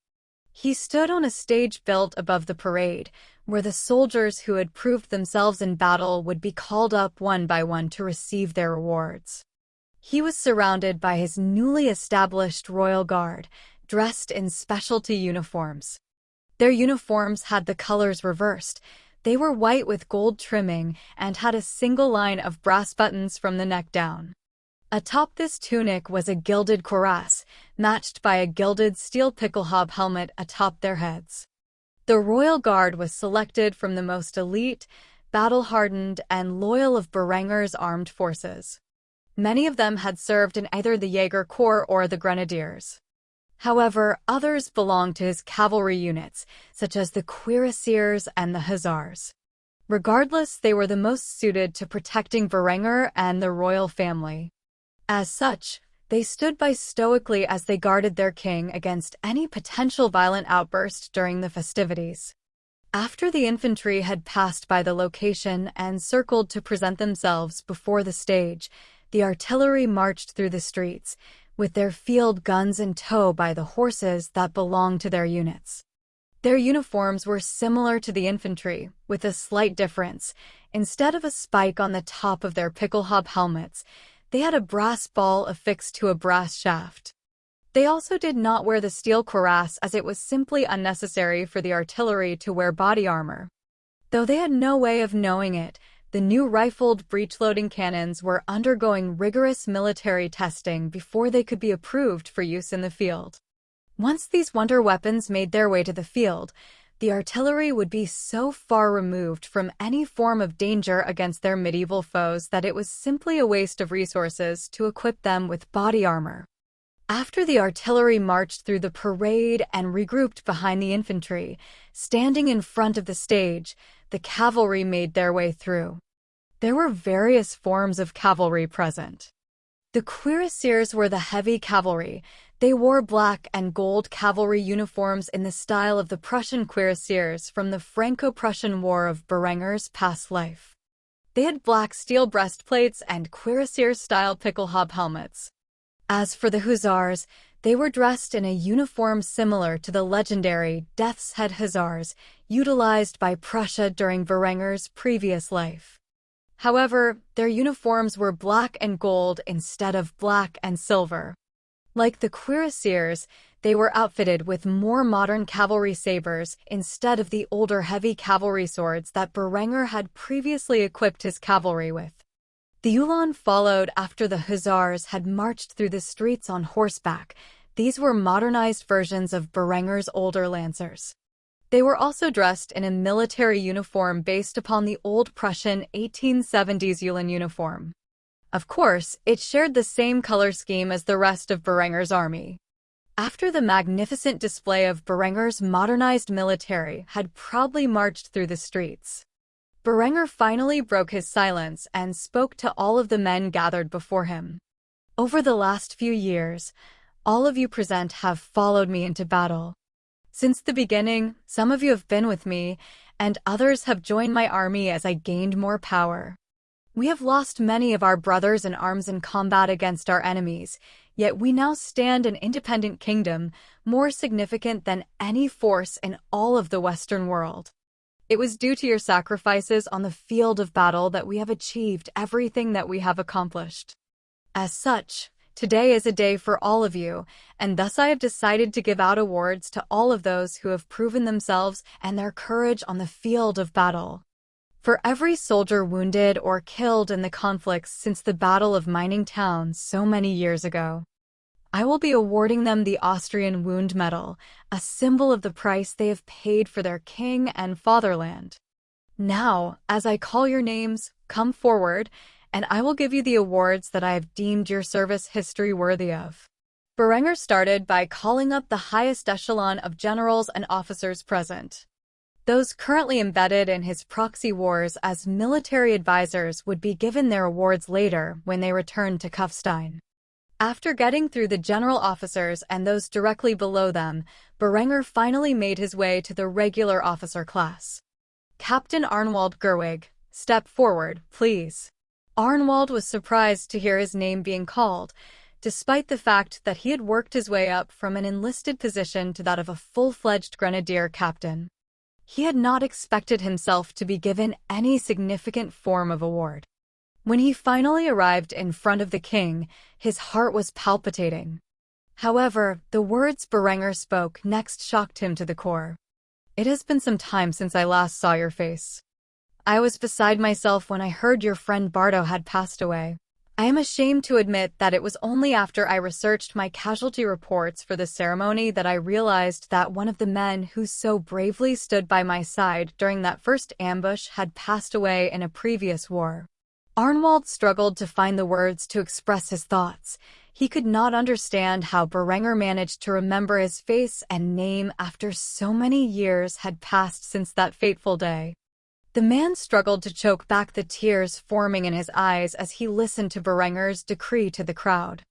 He stood on a stage built above the parade, where the soldiers who had proved themselves in battle would be called up one by one to receive their rewards. He was surrounded by his newly established royal guard, dressed in specialty uniforms. Their uniforms had the colors reversed. They were white with gold trimming and had a single line of brass buttons from the neck down. Atop this tunic was a gilded cuirass, matched by a gilded steel pickelhaube helmet atop their heads. The Royal Guard was selected from the most elite, battle-hardened, and loyal of Berenger's armed forces. Many of them had served in either the Jaeger Corps or the Grenadiers. However, others belonged to his cavalry units, such as the cuirassiers and the hussars. Regardless, they were the most suited to protecting Berenger and the royal family. As such, they stood by stoically as they guarded their king against any potential violent outburst during the festivities. After the infantry had passed by the location and circled to present themselves before the stage, the artillery marched through the streets, with their field guns in tow by the horses that belonged to their units. Their uniforms were similar to the infantry, with a slight difference. Instead of a spike on the top of their pickelhaube helmets, they had a brass ball affixed to a brass shaft. They also did not wear the steel cuirass as it was simply unnecessary for the artillery to wear body armor. Though they had no way of knowing it, the new rifled breech-loading cannons were undergoing rigorous military testing before they could be approved for use in the field. Once these wonder weapons made their way to the field, the artillery would be so far removed from any form of danger against their medieval foes that it was simply a waste of resources to equip them with body armor. After the artillery marched through the parade and regrouped behind the infantry, standing in front of the stage, the cavalry made their way through. There were various forms of cavalry present. The cuirassiers were the heavy cavalry. They wore black and gold cavalry uniforms in the style of the Prussian cuirassiers from the Franco-Prussian War of Berenger's past life. They had black steel breastplates and cuirassier-style pickelhaube helmets. As for the hussars, They were dressed in a uniform similar to the legendary Death's Head Hussars utilized by Prussia during Varenger's previous life. However, their uniforms were black and gold instead of black and silver. Like the cuirassiers, they were outfitted with more modern cavalry sabers instead of the older heavy cavalry swords that Varenger had previously equipped his cavalry with. The Ulan followed after the Hussars had marched through the streets on horseback. These were modernized versions of Varenger's older lancers. They were also dressed in a military uniform based upon the old Prussian 1870s Ulan uniform. Of course, it shared the same color scheme as the rest of Varenger's army. After the magnificent display of Varenger's modernized military had proudly marched through the streets, Varenger finally broke his silence and spoke to all of the men gathered before him. Over the last few years, all of you present have followed me into battle. Since the beginning, some of you have been with me, and others have joined my army as I gained more power. We have lost many of our brothers in arms in combat against our enemies, yet we now stand an independent kingdom, more significant than any force in all of the Western world. It was due to your sacrifices on the field of battle that we have achieved everything that we have accomplished. As such, today is a day for all of you, and thus I have decided to give out awards to all of those who have proven themselves and their courage on the field of battle. For every soldier wounded or killed in the conflicts since the Battle of Mining Town so many years ago, I will be awarding them the Austrian Wound Medal, a symbol of the price they have paid for their king and fatherland. Now, as I call your names, come forward, and I will give you the awards that I have deemed your service history worthy of. Varenger started by calling up the highest echelon of generals and officers present. Those currently embedded in his proxy wars as military advisors would be given their awards later when they returned to Kufstein. After getting through the general officers and those directly below them, Varenger finally made his way to the regular officer class. Captain Arnwald Gerwig, step forward, please. Arnwald was surprised to hear his name being called, despite the fact that he had worked his way up from an enlisted position to that of a full-fledged grenadier captain. He had not expected himself to be given any significant form of award. When he finally arrived in front of the king, his heart was palpitating. However, the words Varenger spoke next shocked him to the core. It has been some time since I last saw your face. I was beside myself when I heard your friend Bardo had passed away. I am ashamed to admit that it was only after I researched my casualty reports for the ceremony that I realized that one of the men who so bravely stood by my side during that first ambush had passed away in a previous war. Arnwald struggled to find the words to express his thoughts. He could not understand how Varenger managed to remember his face and name after so many years had passed since that fateful day. The man struggled to choke back the tears forming in his eyes as he listened to Varenger's decree to the crowd.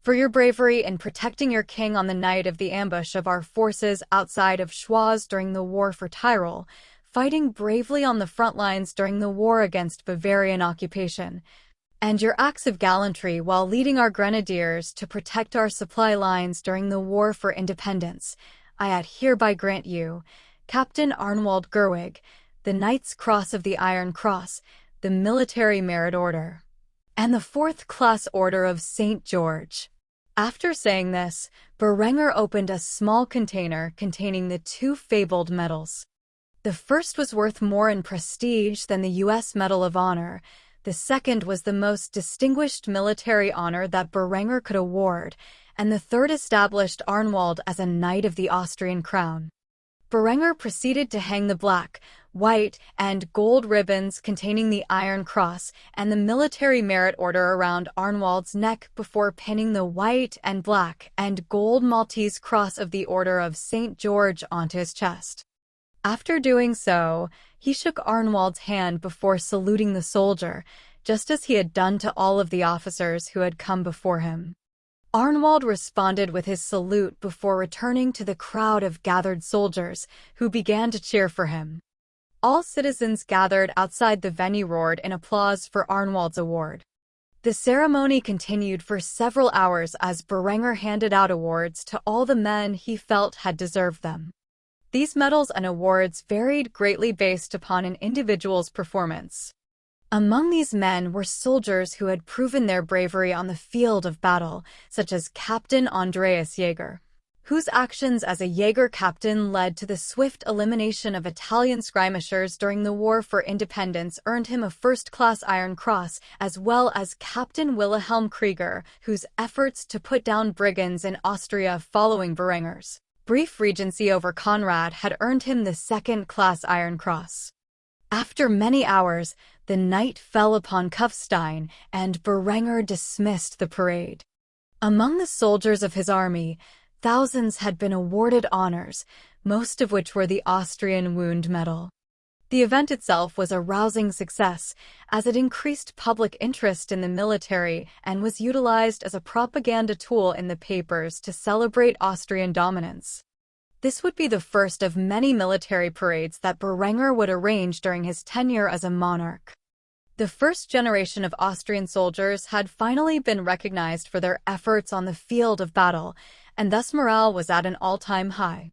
For your bravery in protecting your king on the night of the ambush of our forces outside of Schwaz during the war for Tyrol, fighting bravely on the front lines during the war against Bavarian occupation, and your acts of gallantry while leading our grenadiers to protect our supply lines during the war for independence, I hereby grant you, Captain Arnwald Gerwig, the Knight's Cross of the Iron Cross, the Military Merit Order, and the 4th Class Order of St. George. After saying this, Varenger opened a small container containing the 2 fabled medals. The first was worth more in prestige than the U.S. Medal of Honor. The second was the most distinguished military honor that Varenger could award, and the third established Arnwald as a Knight of the Austrian Crown. Varenger proceeded to hang the black, white, and gold ribbons containing the Iron Cross and the Military Merit Order around Arnwald's neck before pinning the white and black and gold Maltese Cross of the Order of St. George onto his chest. After doing so, he shook Arnwald's hand before saluting the soldier, just as he had done to all of the officers who had come before him. Arnwald responded with his salute before returning to the crowd of gathered soldiers, who began to cheer for him. All citizens gathered outside the venue roared in applause for Arnwald's award. The ceremony continued for several hours as Berenger handed out awards to all the men he felt had deserved them. These medals and awards varied greatly based upon an individual's performance. Among these men were soldiers who had proven their bravery on the field of battle, such as Captain Andreas Jaeger, whose actions as a Jaeger captain led to the swift elimination of Italian skirmishers during the War for Independence earned him a first-class Iron Cross, as well as Captain Wilhelm Krieger, whose efforts to put down brigands in Austria following Berenger's brief regency over Conrad had earned him the second-class Iron Cross. After many hours, the night fell upon Kufstein, and Berenger dismissed the parade. Among the soldiers of his army, thousands had been awarded honors, most of which were the Austrian Wound Medal. The event itself was a rousing success, as it increased public interest in the military and was utilized as a propaganda tool in the papers to celebrate Austrian dominance. This would be the first of many military parades that Berenger would arrange during his tenure as a monarch. The first generation of Austrian soldiers had finally been recognized for their efforts on the field of battle, and thus morale was at an all-time high.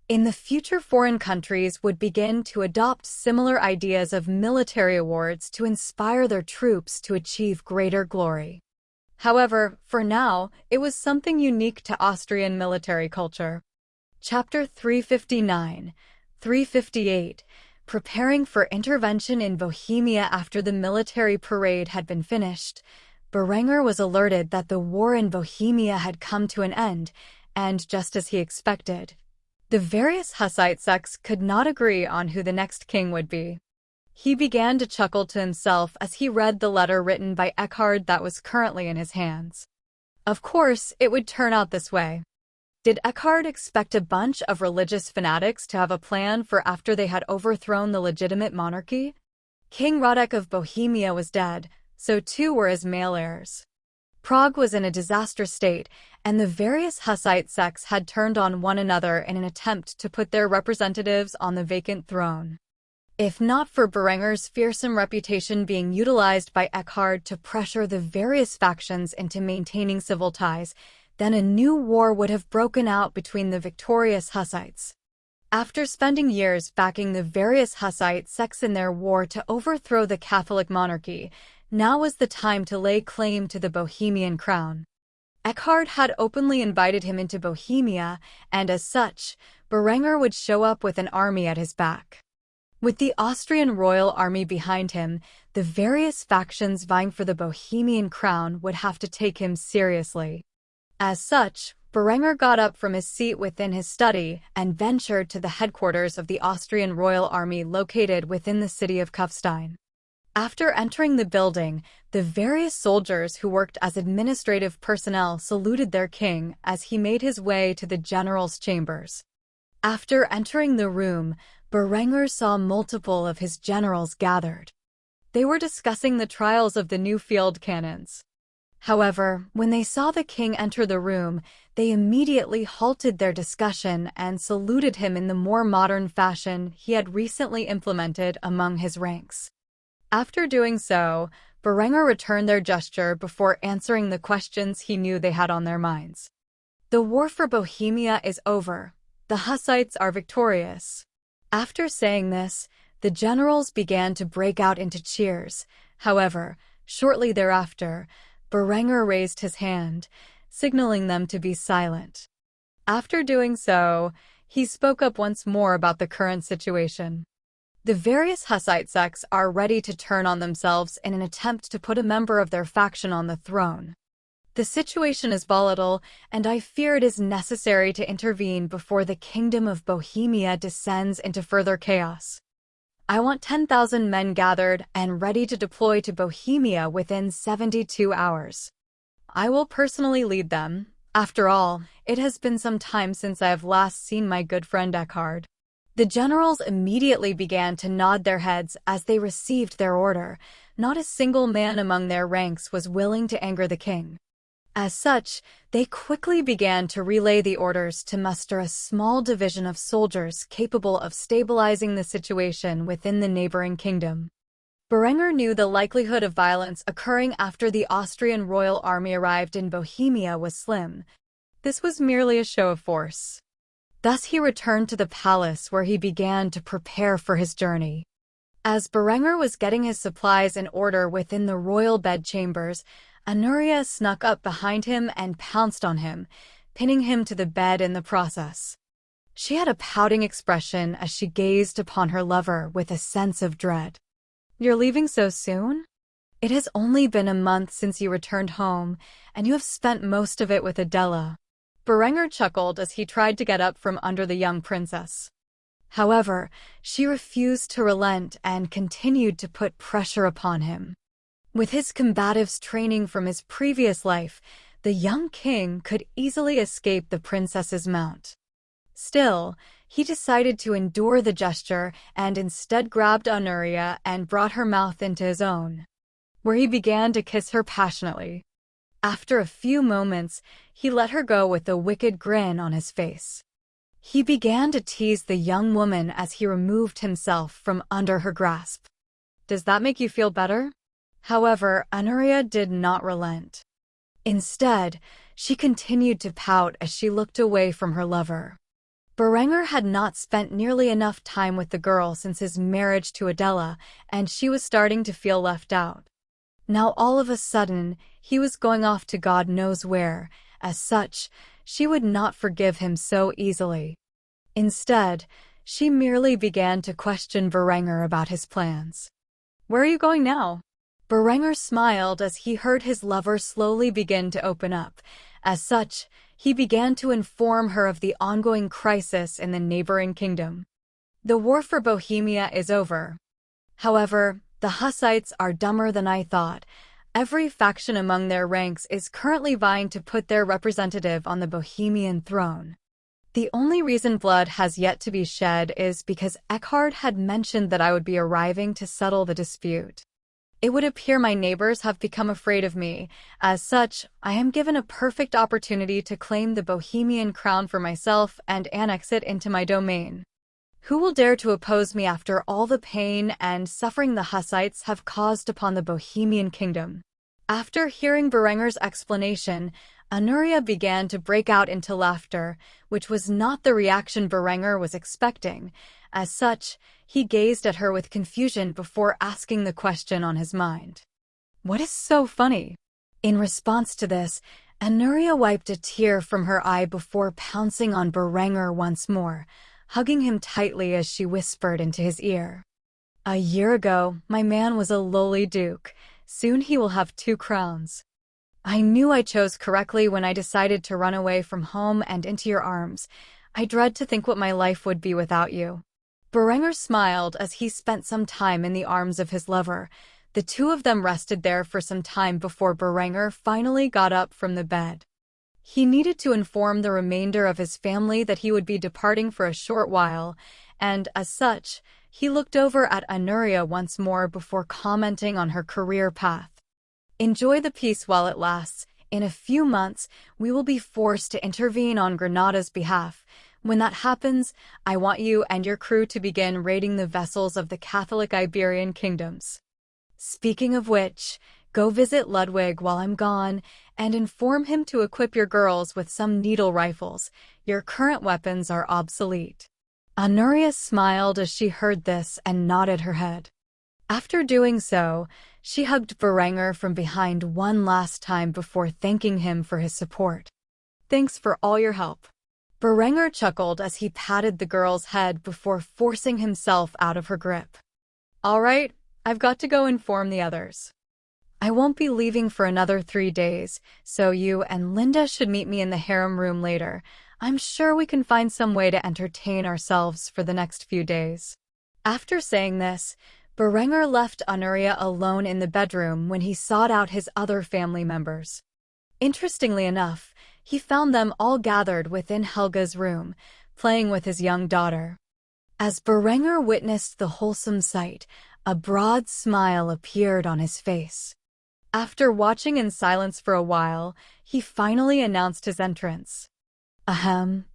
In the future, foreign countries would begin to adopt similar ideas of military awards to inspire their troops to achieve greater glory. However, for now, it was something unique to Austrian military culture. Chapter 359, 358, Preparing for intervention in Bohemia. After the military parade had been finished, Berenger was alerted that the war in Bohemia had come to an end, and just as he expected, the various Hussite sects could not agree on who the next king would be. He began to chuckle to himself as he read the letter written by Eckhard that was currently in his hands. Of course, it would turn out this way. Did Eckhard expect a bunch of religious fanatics to have a plan for after they had overthrown the legitimate monarchy? King Radek of Bohemia was dead, so too were his male heirs. Prague was in a disastrous state, and the various Hussite sects had turned on one another in an attempt to put their representatives on the vacant throne. If not for Berenger's fearsome reputation being utilized by Eckhard to pressure the various factions into maintaining civil ties, then a new war would have broken out between the victorious Hussites. After spending years backing the various Hussite sects in their war to overthrow the Catholic monarchy, now was the time to lay claim to the Bohemian crown. Eckhard had openly invited him into Bohemia, and as such, Berenger would show up with an army at his back. With the Austrian royal army behind him, the various factions vying for the Bohemian crown would have to take him seriously. As such, Berenger got up from his seat within his study and ventured to the headquarters of the Austrian Royal Army located within the city of Kufstein. After entering the building, the various soldiers who worked as administrative personnel saluted their king as he made his way to the general's chambers. After entering the room, Berenger saw multiple of his generals gathered. They were discussing the trials of the new field cannons. However, when they saw the king enter the room, they immediately halted their discussion and saluted him in the more modern fashion he had recently implemented among his ranks. After doing so, Berenger returned their gesture before answering the questions he knew they had on their minds. The war for Bohemia is over. The Hussites are victorious. After saying this, the generals began to break out into cheers. However, shortly thereafter, Berenger raised his hand, signaling them to be silent. After doing so, he spoke up once more about the current situation. The various Hussite sects are ready to turn on themselves in an attempt to put a member of their faction on the throne. The situation is volatile, and I fear it is necessary to intervene before the Kingdom of Bohemia descends into further chaos. I want 10,000 men gathered and ready to deploy to Bohemia within 72 hours. I will personally lead them. After all, it has been some time since I have last seen my good friend Eckhard. The generals immediately began to nod their heads as they received their order. Not a single man among their ranks was willing to anger the king. As such, they quickly began to relay the orders to muster a small division of soldiers capable of stabilizing the situation within the neighboring kingdom. Berenger knew the likelihood of violence occurring after the Austrian royal army arrived in Bohemia was slim. This was merely a show of force. Thus he returned to the palace where he began to prepare for his journey. As Berenger was getting his supplies in order within the royal bedchambers, Anuria snuck up behind him and pounced on him, pinning him to the bed in the process. She had a pouting expression as she gazed upon her lover with a sense of dread. "You're leaving so soon? It has only been a month since you returned home, and you have spent most of it with Adela." Berenger chuckled as he tried to get up from under the young princess. However, she refused to relent and continued to put pressure upon him. With his combatives training from his previous life, the young king could easily escape the princess's mount. Still, he decided to endure the gesture and instead grabbed Anuria and brought her mouth into his own, where he began to kiss her passionately. After a few moments, he let her go with a wicked grin on his face. He began to tease the young woman as he removed himself from under her grasp. "Does that make you feel better?" However, Anuria did not relent. Instead, she continued to pout as she looked away from her lover. Berenger had not spent nearly enough time with the girl since his marriage to Adela, and she was starting to feel left out. Now all of a sudden, he was going off to God knows where. As such, she would not forgive him so easily. Instead, she merely began to question Berenger about his plans. "Where are you going now?" Berenger smiled as he heard his lover slowly begin to open up. As such, he began to inform her of the ongoing crisis in the neighboring kingdom. "The war for Bohemia is over. However, the Hussites are dumber than I thought. Every faction among their ranks is currently vying to put their representative on the Bohemian throne. The only reason blood has yet to be shed is because Eckhard had mentioned that I would be arriving to settle the dispute. It would appear my neighbors have become afraid of me. As such, I am given a perfect opportunity to claim the Bohemian crown for myself and annex it into my domain. Who will dare to oppose me after all the pain and suffering the Hussites have caused upon the Bohemian kingdom?" After hearing Berenger's explanation, Anuria began to break out into laughter, which was not the reaction Berenger was expecting. As such, he gazed at her with confusion before asking the question on his mind. "What is so funny?" In response to this, Anuria wiped a tear from her eye before pouncing on Berenger once more, hugging him tightly as she whispered into his ear. "A year ago, my man was a lowly duke. Soon he will have 2 crowns. I knew I chose correctly when I decided to run away from home and into your arms. I dread to think what my life would be without you." Berenger smiled as he spent some time in the arms of his lover. The two of them rested there for some time before Berenger finally got up from the bed. He needed to inform the remainder of his family that he would be departing for a short while, and, as such, he looked over at Anuria once more before commenting on her career path. "Enjoy the peace while it lasts. In a few months, we will be forced to intervene on Granada's behalf. When that happens, I want you and your crew to begin raiding the vessels of the Catholic Iberian kingdoms. Speaking of which, go visit Ludwig while I'm gone and inform him to equip your girls with some needle rifles. Your current weapons are obsolete." Anuria smiled as she heard this and nodded her head. After doing so, she hugged Berenger from behind one last time before thanking him for his support. "Thanks for all your help." Berenger chuckled as he patted the girl's head before forcing himself out of her grip. "All right, I've got to go inform the others. I won't be leaving for another 3 days, so you and Linda should meet me in the harem room later. I'm sure we can find some way to entertain ourselves for the next few days." After saying this, Berenger left Anuria alone in the bedroom when he sought out his other family members. Interestingly enough, he found them all gathered within Helga's room, playing with his young daughter. As Berenger witnessed the wholesome sight, a broad smile appeared on his face. After watching in silence for a while, he finally announced his entrance. "Ahem.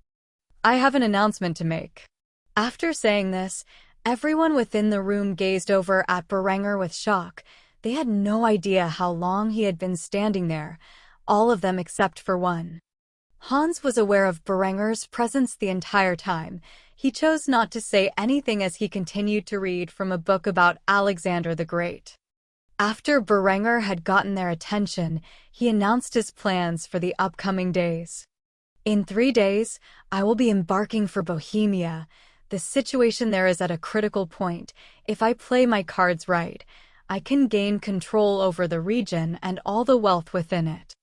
I have an announcement to make." After saying this, Everyone within the room gazed over at Berenger with shock. They had no idea how long he had been standing there, all of them except for one. Hans was aware of Berenger's presence the entire time. He chose not to say anything as he continued to read from a book about Alexander the Great. After Berenger had gotten their attention, he announced his plans for the upcoming days. In 3 days, I will be embarking for Bohemia. The situation there is at a critical point. If I play my cards right, I can gain control over the region and all the wealth within it.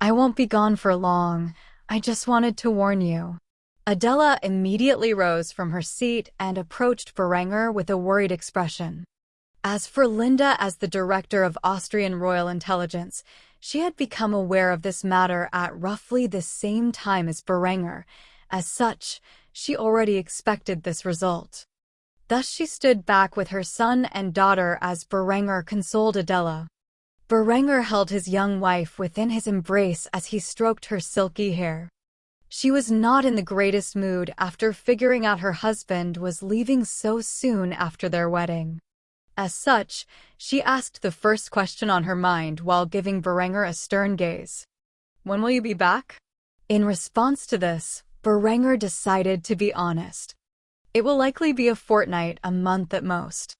I won't be gone for long. I just wanted to warn you. Adela immediately rose from her seat and approached Berenger with a worried expression. As for Linda, as the director of Austrian Royal Intelligence, she had become aware of this matter at roughly the same time as Berenger. As such, she already expected this result. Thus she stood back with her son and daughter as Berenger consoled Adela. Berenger held his young wife within his embrace as he stroked her silky hair. She was not in the greatest mood after figuring out her husband was leaving so soon after their wedding. As such, she asked the first question on her mind while giving Berenger a stern gaze. "When will you be back?" In response to this, Berenger decided to be honest. "It will likely be a fortnight, a month at most.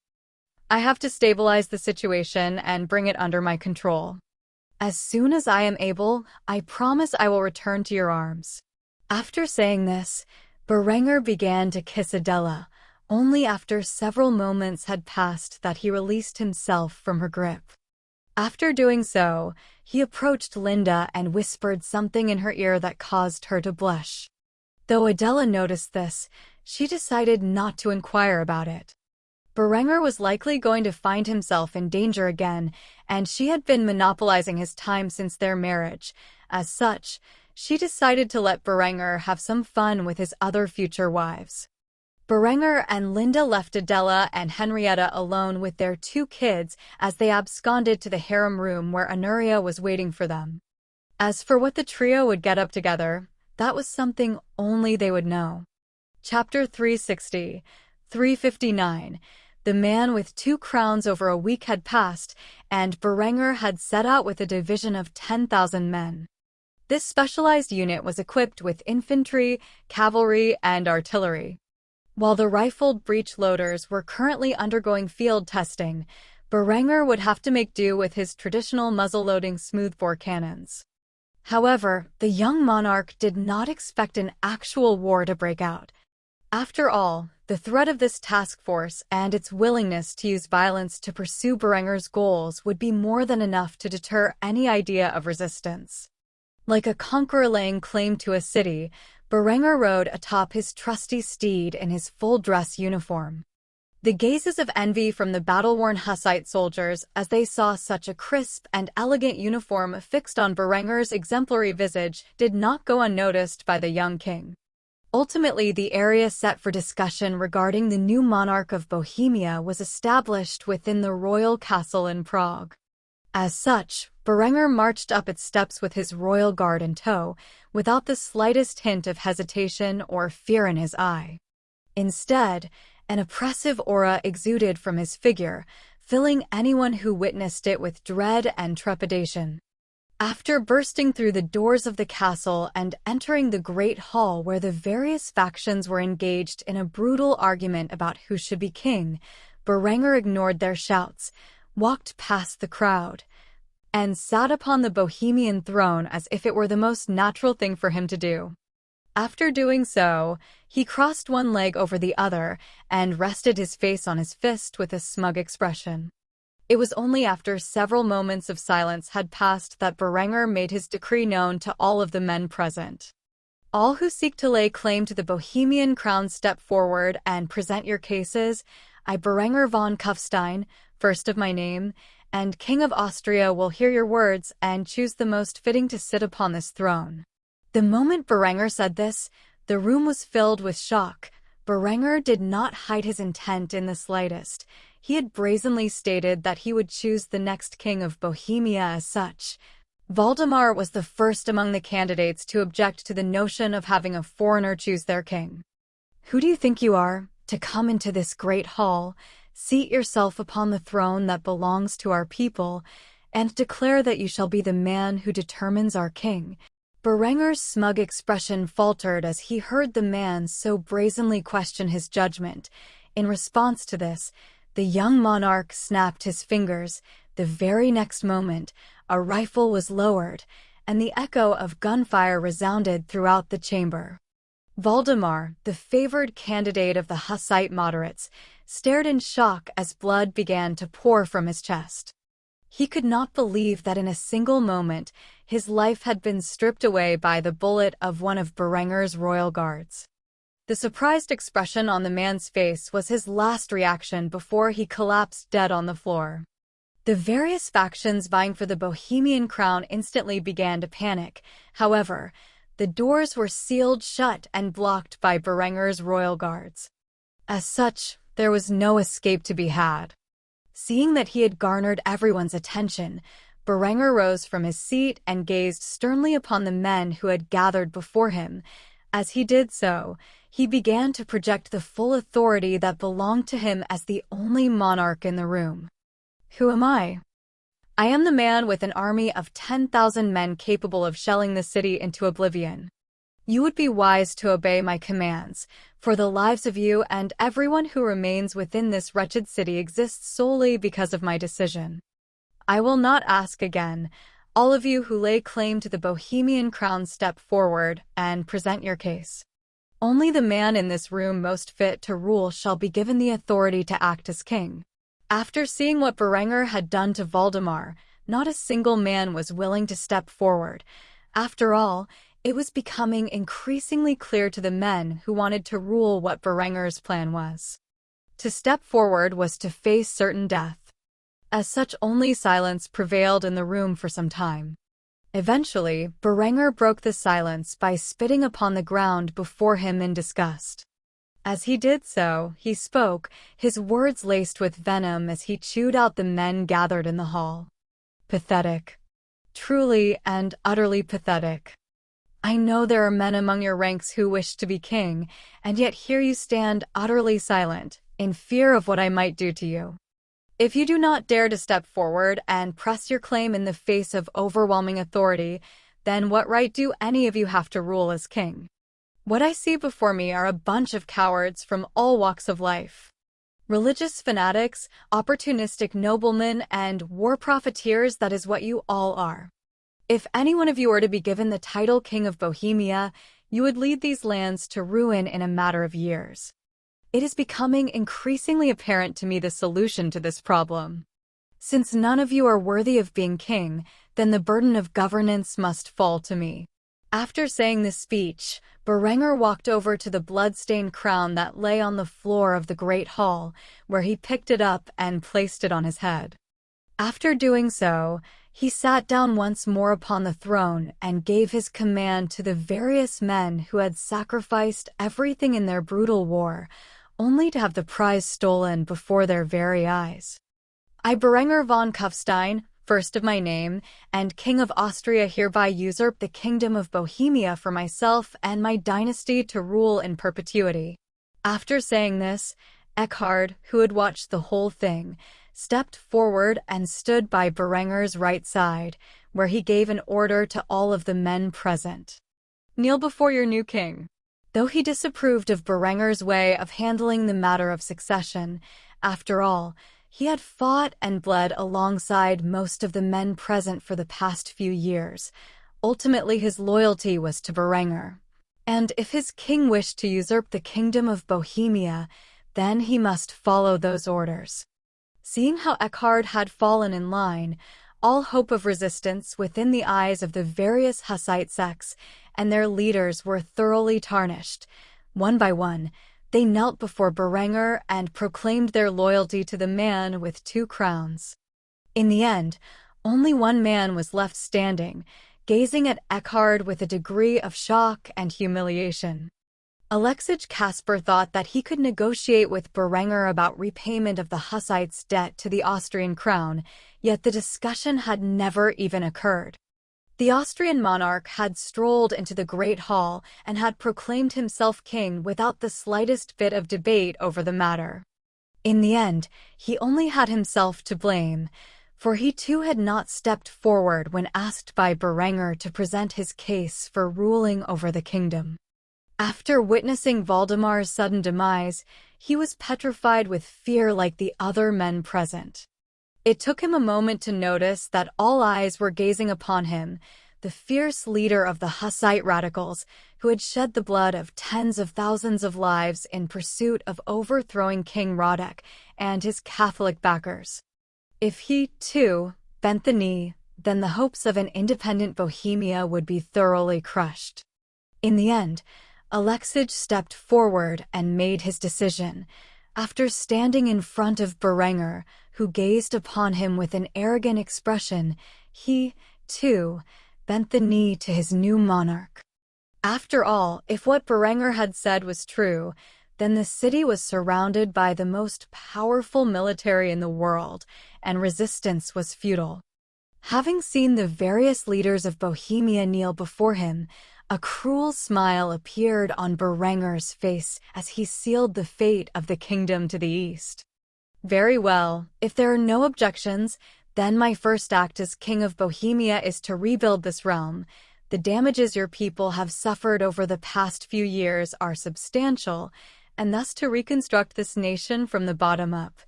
I have to stabilize the situation and bring it under my control. As soon as I am able, I promise I will return to your arms." After saying this, Berenger began to kiss Adela. Only after several moments had passed that he released himself from her grip. After doing so, he approached Linda and whispered something in her ear that caused her to blush. Though Adela noticed this, she decided not to inquire about it. Berenger was likely going to find himself in danger again, and she had been monopolizing his time since their marriage. As such, she decided to let Berenger have some fun with his other future wives. Berenger and Linda left Adela and Henrietta alone with their 2 kids as they absconded to the harem room where Honoria was waiting for them. As for what the trio would get up together, that was something only they would know. Chapter 360, 359. The man with 2 crowns. Over a week had passed, and Berenger had set out with a division of 10,000 men. This specialized unit was equipped with infantry, cavalry, and artillery. While the rifled breech loaders were currently undergoing field testing, Berenger would have to make do with his traditional muzzle-loading smoothbore cannons. However, the young monarch did not expect an actual war to break out. After all, the threat of this task force and its willingness to use violence to pursue Berenger's goals would be more than enough to deter any idea of resistance. Like a conqueror laying claim to a city, Berenger rode atop his trusty steed in his full-dress uniform. The gazes of envy from the battle-worn Hussite soldiers as they saw such a crisp and elegant uniform fixed on Berenger's exemplary visage did not go unnoticed by the young king. Ultimately, the area set for discussion regarding the new monarch of Bohemia was established within the royal castle in Prague. As such, Berenger marched up its steps with his royal guard in tow, without the slightest hint of hesitation or fear in his eye. Instead, an oppressive aura exuded from his figure, filling anyone who witnessed it with dread and trepidation. After bursting through the doors of the castle and entering the great hall where the various factions were engaged in a brutal argument about who should be king, Berenger ignored their shouts, walked past the crowd, and sat upon the Bohemian throne as if it were the most natural thing for him to do. After doing so, he crossed one leg over the other and rested his face on his fist with a smug expression. It was only after several moments of silence had passed that Berenger made his decree known to all of the men present. "All who seek to lay claim to the Bohemian crown, step forward and present your cases. I, Berenger von Kufstein, first of my name, and King of Austria, will hear your words and choose the most fitting to sit upon this throne." The moment Berenger said this, the room was filled with shock. Berenger did not hide his intent in the slightest. He had brazenly stated that he would choose the next king of Bohemia as such. Valdemar was the first among the candidates to object to the notion of having a foreigner choose their king. "Who do you think you are?" to come into this great hall, seat yourself upon the throne that belongs to our people, and declare that you shall be the man who determines our king." Berenger's smug expression faltered as he heard the man so brazenly question his judgment. In response to this, the young monarch snapped his fingers. The very next moment, a rifle was lowered, and the echo of gunfire resounded throughout the chamber. Valdemar, the favored candidate of the Hussite moderates, stared in shock as blood began to pour from his chest. He could not believe that in a single moment his life had been stripped away by the bullet of one of Berenger's royal guards. The surprised expression on the man's face was his last reaction before he collapsed dead on the floor. The various factions vying for the Bohemian crown instantly began to panic. However, the doors were sealed shut and blocked by Berenger's royal guards. As such, there was no escape to be had. Seeing that he had garnered everyone's attention, Berenger rose from his seat and gazed sternly upon the men who had gathered before him. As he did so, he began to project the full authority that belonged to him as the only monarch in the room. "Who am I? I am the man with an army of 10,000 men capable of shelling the city into oblivion. You would be wise to obey my commands, for the lives of you and everyone who remains within this wretched city exists solely because of my decision. I will not ask again. All of you who lay claim to the Bohemian crown, step forward and present your case. Only the man in this room most fit to rule shall be given the authority to act as king." After seeing what Berenger had done to Valdemar, not a single man was willing to step forward. After all, it was becoming increasingly clear to the men who wanted to rule what Berenger's plan was. To step forward was to face certain death. As such, only silence prevailed in the room for some time. Eventually, Berenger broke the silence by spitting upon the ground before him in disgust. As he did so, he spoke, his words laced with venom as he chewed out the men gathered in the hall. "Pathetic. Truly and utterly pathetic. I know there are men among your ranks who wish to be king, and yet here you stand utterly silent, in fear of what I might do to you. If you do not dare to step forward and press your claim in the face of overwhelming authority, then what right do any of you have to rule as king? What I see before me are a bunch of cowards from all walks of life. Religious fanatics, opportunistic noblemen, and war profiteers, that is what you all are. If any one of you were to be given the title King of Bohemia, you would lead these lands to ruin in a matter of years. It is becoming increasingly apparent to me the solution to this problem. Since none of you are worthy of being king, then the burden of governance must fall to me." After saying this speech, Berenger walked over to the blood-stained crown that lay on the floor of the great hall, where he picked it up and placed it on his head. After doing so, he sat down once more upon the throne and gave his command to the various men who had sacrificed everything in their brutal war, only to have the prize stolen before their very eyes. "I, Berenger von Kufstein, first of my name, and King of Austria, hereby usurp the kingdom of Bohemia for myself and my dynasty to rule in perpetuity." After saying this, Eckhard, who had watched the whole thing, stepped forward and stood by Berenger's right side, where he gave an order to all of the men present. "Kneel before your new king." Though he disapproved of Berenger's way of handling the matter of succession, after all, he had fought and bled alongside most of the men present for the past few years. Ultimately, his loyalty was to Berenger. And if his king wished to usurp the kingdom of Bohemia, then he must follow those orders. Seeing how Eckhard had fallen in line, all hope of resistance within the eyes of the various Hussite sects and their leaders were thoroughly tarnished. One by one, they knelt before Berenger and proclaimed their loyalty to the man with 2 crowns. In the end, only one man was left standing, gazing at Eckhard with a degree of shock and humiliation. Alexej Kasper thought that he could negotiate with Berenger about repayment of the Hussites' debt to the Austrian crown, yet the discussion had never even occurred. The Austrian monarch had strolled into the great hall and had proclaimed himself king without the slightest bit of debate over the matter. In the end, he only had himself to blame, for he too had not stepped forward when asked by Berenger to present his case for ruling over the kingdom. After witnessing Valdemar's sudden demise, he was petrified with fear like the other men present. It took him a moment to notice that all eyes were gazing upon him, the fierce leader of the Hussite radicals, who had shed the blood of tens of thousands of lives in pursuit of overthrowing King Radek and his Catholic backers. If he, too, bent the knee, then the hopes of an independent Bohemia would be thoroughly crushed. In the end, Alexej stepped forward and made his decision. After standing in front of Berenger, who gazed upon him with an arrogant expression, he, too, bent the knee to his new monarch. After all, if what Berenger had said was true, then the city was surrounded by the most powerful military in the world, and resistance was futile. Having seen the various leaders of Bohemia kneel before him, a cruel smile appeared on Berenger's face as he sealed the fate of the kingdom to the east. Very well, if there are no objections, then my first act as King of Bohemia is to rebuild this realm. The damages your people have suffered over the past few years are substantial, and thus to reconstruct this nation from the bottom up.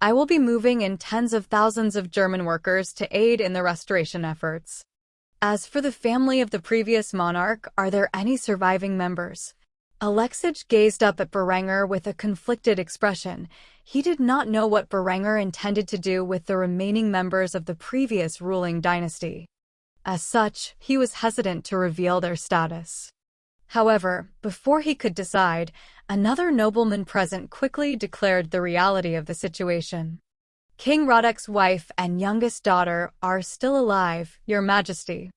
I will be moving in tens of thousands of German workers to aid in the restoration efforts. As for the family of the previous monarch, are there any surviving members? Alexej gazed up at Berenger with a conflicted expression. He did not know what Berenger intended to do with the remaining members of the previous ruling dynasty. As such, he was hesitant to reveal their status. However, before he could decide, another nobleman present quickly declared the reality of the situation. King Radek's wife and youngest daughter are still alive, Your Majesty.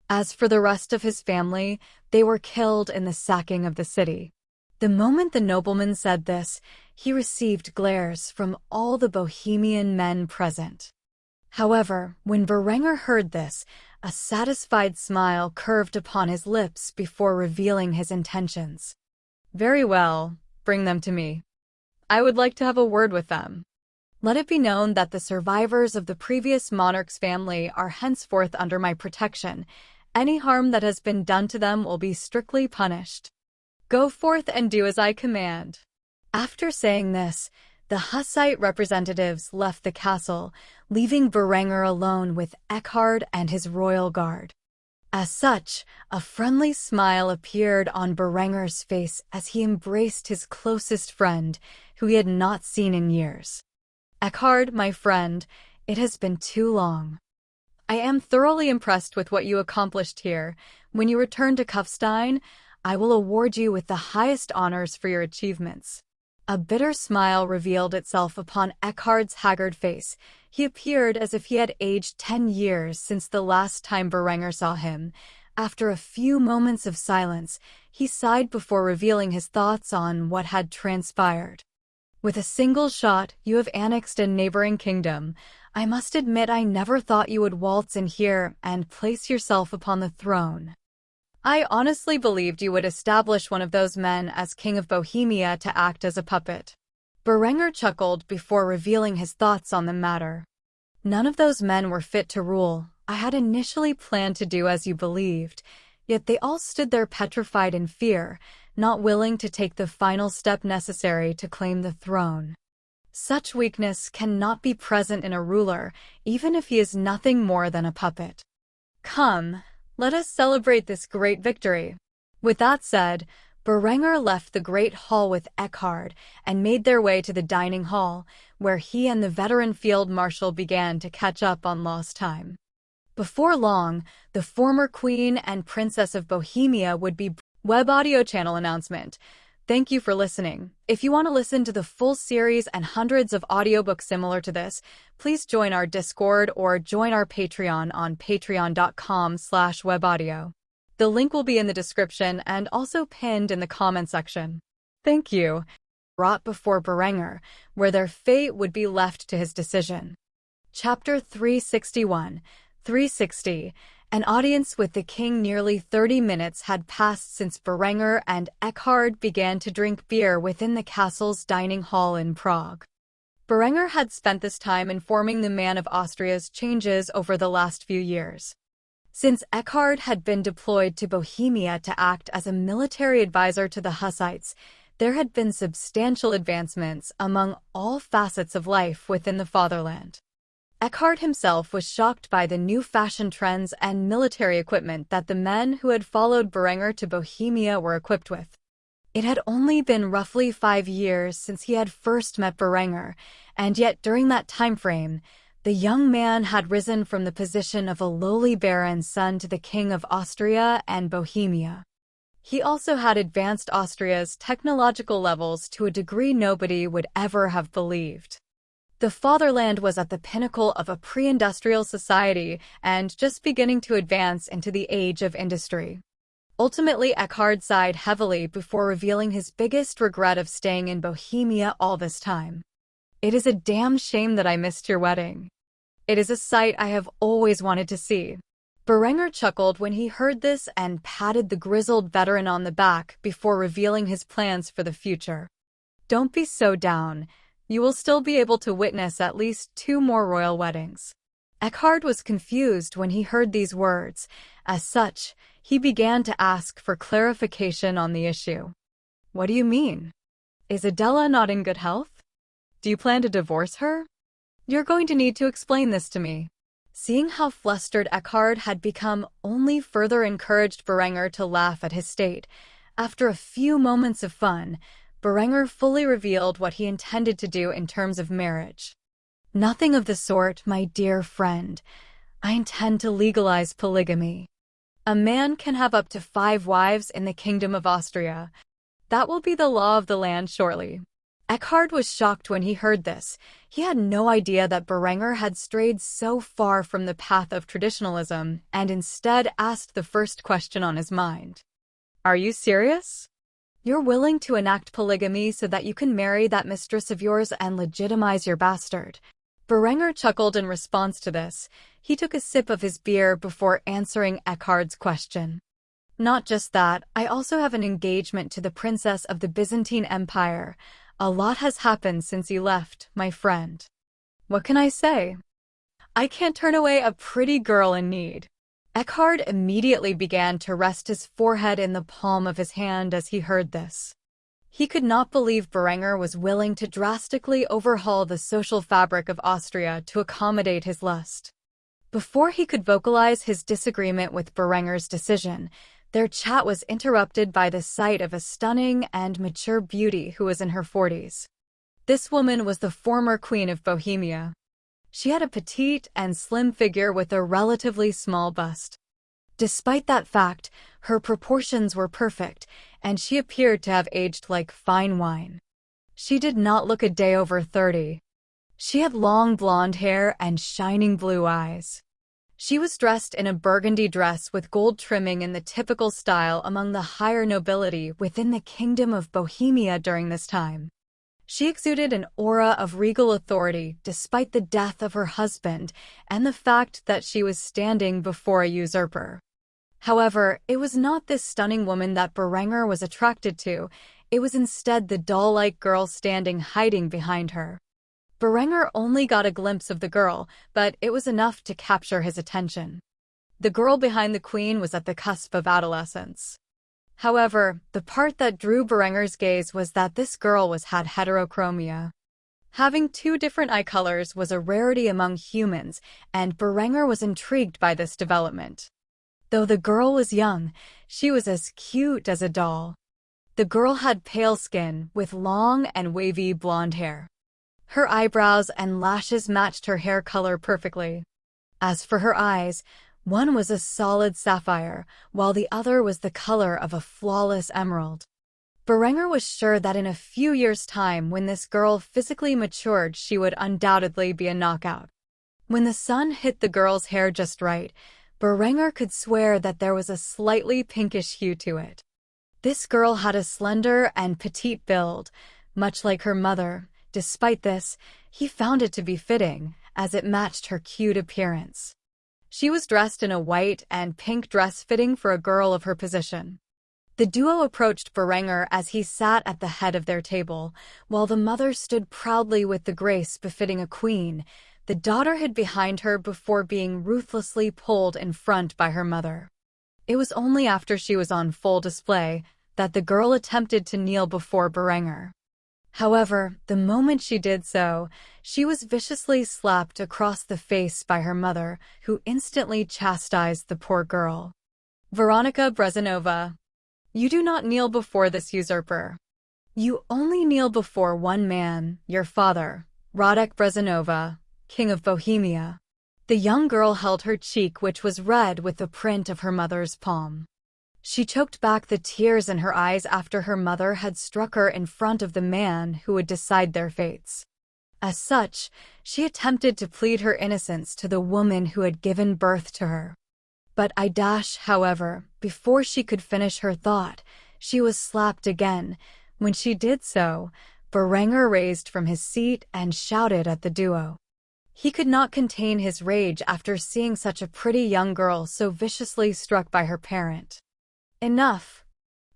As for the rest of his family, they were killed in the sacking of the city. The moment the nobleman said this, he received glares from all the Bohemian men present. However, when Berenger heard this, a satisfied smile curved upon his lips before revealing his intentions. Very well, bring them to me. I would like to have a word with them. Let it be known that the survivors of the previous monarch's family are henceforth under my protection. Any harm that has been done to them will be strictly punished. Go forth and do as I command. After saying this, the Hussite representatives left the castle, leaving Berenger alone with Eckhard and his royal guard. As such, a friendly smile appeared on Berenger's face as he embraced his closest friend, who he had not seen in years. Eckhard, my friend, it has been too long. I am thoroughly impressed with what you accomplished here. When you return to Kufstein, I will award you with the highest honors for your achievements. A bitter smile revealed itself upon Eckhard's haggard face. He appeared as if he had aged 10 years since the last time Berenger saw him. After a few moments of silence, he sighed before revealing his thoughts on what had transpired. With a single shot, you have annexed a neighboring kingdom. I must admit I never thought you would waltz in here and place yourself upon the throne. I honestly believed you would establish one of those men as King of Bohemia to act as a puppet. Berenger chuckled before revealing his thoughts on the matter. None of those men were fit to rule. I had initially planned to do as you believed, yet they all stood there petrified in fear, not willing to take the final step necessary to claim the throne. Such weakness cannot be present in a ruler, even if he is nothing more than a puppet. Come, let us celebrate this great victory. With that said, Berenger left the great hall with Eckhard and made their way to the dining hall, where he and the veteran field marshal began to catch up on lost time. Before long, the former queen and princess of Bohemia would be web audio channel announcement. Thank you for listening. If you want to listen to the full series and hundreds of audiobooks similar to this, please join our Discord or join our Patreon on patreon.com/webaudio. The link will be in the description and also pinned in the comment section. Thank you. Brought before Berenger, where their fate would be left to his decision. Chapter 361, 360, An audience with the king nearly 30 minutes had passed since Berenger and Eckhard began to drink beer within the castle's dining hall in Prague. Berenger had spent this time informing the man of Austria's changes over the last few years. Since Eckhard had been deployed to Bohemia to act as a military advisor to the Hussites, there had been substantial advancements among all facets of life within the fatherland. Eckhard himself was shocked by the new fashion trends and military equipment that the men who had followed Berenger to Bohemia were equipped with. It had only been roughly 5 years since he had first met Berenger, and yet during that time frame, the young man had risen from the position of a lowly baron's son to the king of Austria and Bohemia. He also had advanced Austria's technological levels to a degree nobody would ever have believed. The fatherland was at the pinnacle of a pre-industrial society and just beginning to advance into the age of industry. Ultimately, Eckhard sighed heavily before revealing his biggest regret of staying in Bohemia all this time. "It is a damn shame that I missed your wedding. It is a sight I have always wanted to see." Berenger chuckled when he heard this and patted the grizzled veteran on the back before revealing his plans for the future. "Don't be so down. You will still be able to witness at least 2 more royal weddings." Eckhard was confused when he heard these words. As such, he began to ask for clarification on the issue. "What do you mean? Is Adela not in good health? Do you plan to divorce her? You're going to need to explain this to me." Seeing how flustered Eckhard had become only further encouraged Berenger to laugh at his state. After a few moments of fun, Berenger fully revealed what he intended to do in terms of marriage. "Nothing of the sort, my dear friend. I intend to legalize polygamy. A man can have up to 5 wives in the Kingdom of Austria. That will be the law of the land shortly." Eckhard was shocked when he heard this. He had no idea that Berenger had strayed so far from the path of traditionalism and instead asked the first question on his mind. "Are you serious? You're willing to enact polygamy so that you can marry that mistress of yours and legitimize your bastard?" Berenger chuckled in response to this. He took a sip of his beer before answering Eckhard's question. "Not just that, I also have an engagement to the princess of the Byzantine Empire. A lot has happened since you left, my friend. What can I say? I can't turn away a pretty girl in need." Eckhard immediately began to rest his forehead in the palm of his hand as he heard this. He could not believe Berenger was willing to drastically overhaul the social fabric of Austria to accommodate his lust. Before he could vocalize his disagreement with Berenger's decision, their chat was interrupted by the sight of a stunning and mature beauty who was in her 40s. This woman was the former queen of Bohemia. She had a petite and slim figure with a relatively small bust. Despite that fact, her proportions were perfect, and she appeared to have aged like fine wine. She did not look a day over 30. She had long blonde hair and shining blue eyes. She was dressed in a burgundy dress with gold trimming in the typical style among the higher nobility within the Kingdom of Bohemia during this time. She exuded an aura of regal authority despite the death of her husband and the fact that she was standing before a usurper. However, it was not this stunning woman that Berenger was attracted to. It was instead the doll-like girl standing hiding behind her. Berenger only got a glimpse of the girl, but it was enough to capture his attention. The girl behind the queen was at the cusp of adolescence. However, the part that drew Berenger's gaze was that this girl had heterochromia. Having 2 different eye colors was a rarity among humans, and Berenger was intrigued by this development. Though the girl was young, she was as cute as a doll. The girl had pale skin with long and wavy blonde hair. Her eyebrows and lashes matched her hair color perfectly. As for her eyes, one was a solid sapphire, while the other was the color of a flawless emerald. Berenger was sure that in a few years' time, when this girl physically matured, she would undoubtedly be a knockout. When the sun hit the girl's hair just right, Berenger could swear that there was a slightly pinkish hue to it. This girl had a slender and petite build, much like her mother. Despite this, he found it to be fitting, as it matched her cute appearance. She was dressed in a white and pink dress fitting for a girl of her position. The duo approached Berenger as he sat at the head of their table, while the mother stood proudly with the grace befitting a queen. The daughter hid behind her before being ruthlessly pulled in front by her mother. It was only after she was on full display that the girl attempted to kneel before Berenger. However, the moment she did so, she was viciously slapped across the face by her mother, who instantly chastised the poor girl. Veronica Brezanova, you do not kneel before this usurper. You only kneel before one man, your father, Radek Brezanova, King of Bohemia. The young girl held her cheek, which was red with the print of her mother's palm. She choked back the tears in her eyes after her mother had struck her in front of the man who would decide their fates. As such, she attempted to plead her innocence to the woman who had given birth to her. But however, before she could finish her thought, she was slapped again. When she did so, Berenger raised from his seat and shouted at the duo. He could not contain his rage after seeing such a pretty young girl so viciously struck by her parent. Enough!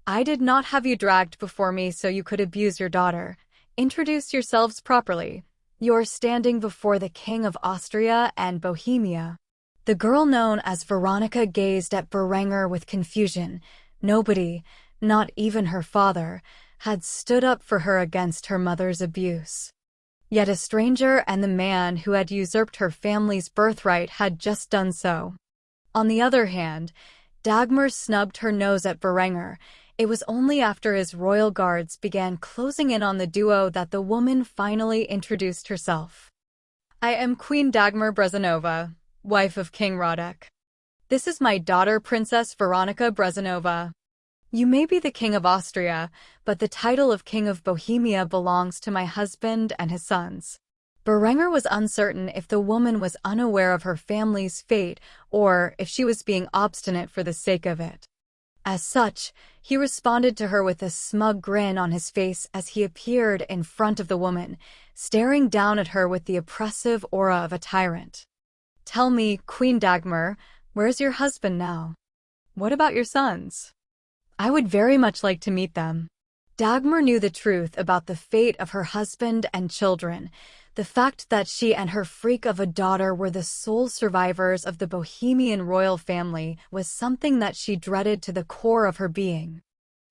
I did not have you dragged before me so you could abuse your daughter. Introduce yourselves properly. You're standing before the King of Austria and Bohemia. The girl known as Veronica gazed at Berenger with confusion. Nobody, not even her father, had stood up for her against her mother's abuse. Yet a stranger and the man who had usurped her family's birthright had just done so. On the other hand, Dagmar snubbed her nose at Berenger. It was only after his royal guards began closing in on the duo that the woman finally introduced herself. I am Queen Dagmar Brezanova, wife of King Radek. This is my daughter, Princess Veronica Brezanova. You may be the King of Austria, but the title of King of Bohemia belongs to my husband and his sons. Berenger was uncertain if the woman was unaware of her family's fate or if she was being obstinate for the sake of it. As such, he responded to her with a smug grin on his face as he appeared in front of the woman, staring down at her with the oppressive aura of a tyrant. Tell me, Queen Dagmar, where's your husband now? What about your sons? I would very much like to meet them. Dagmar knew the truth about the fate of her husband and children. The fact that she and her freak of a daughter were the sole survivors of the Bohemian royal family was something that she dreaded to the core of her being.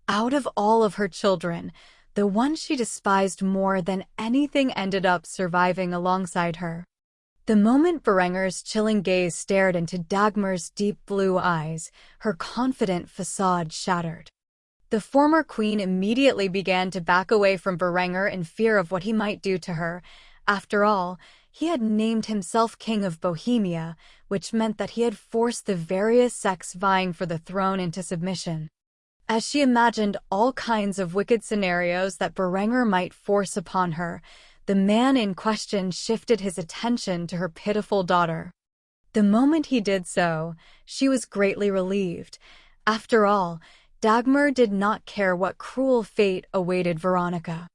Out of all of her children, the one she despised more than anything ended up surviving alongside her. The moment Berenger's chilling gaze stared into Dagmar's deep blue eyes, her confident facade shattered. The former queen immediately began to back away from Berenger in fear of what he might do to her. After all, he had named himself King of Bohemia, which meant that he had forced the various sects vying for the throne into submission. As she imagined all kinds of wicked scenarios that Berenger might force upon her, the man in question shifted his attention to her pitiful daughter. The moment he did so, she was greatly relieved. After all, Dagmar did not care what cruel fate awaited Veronica.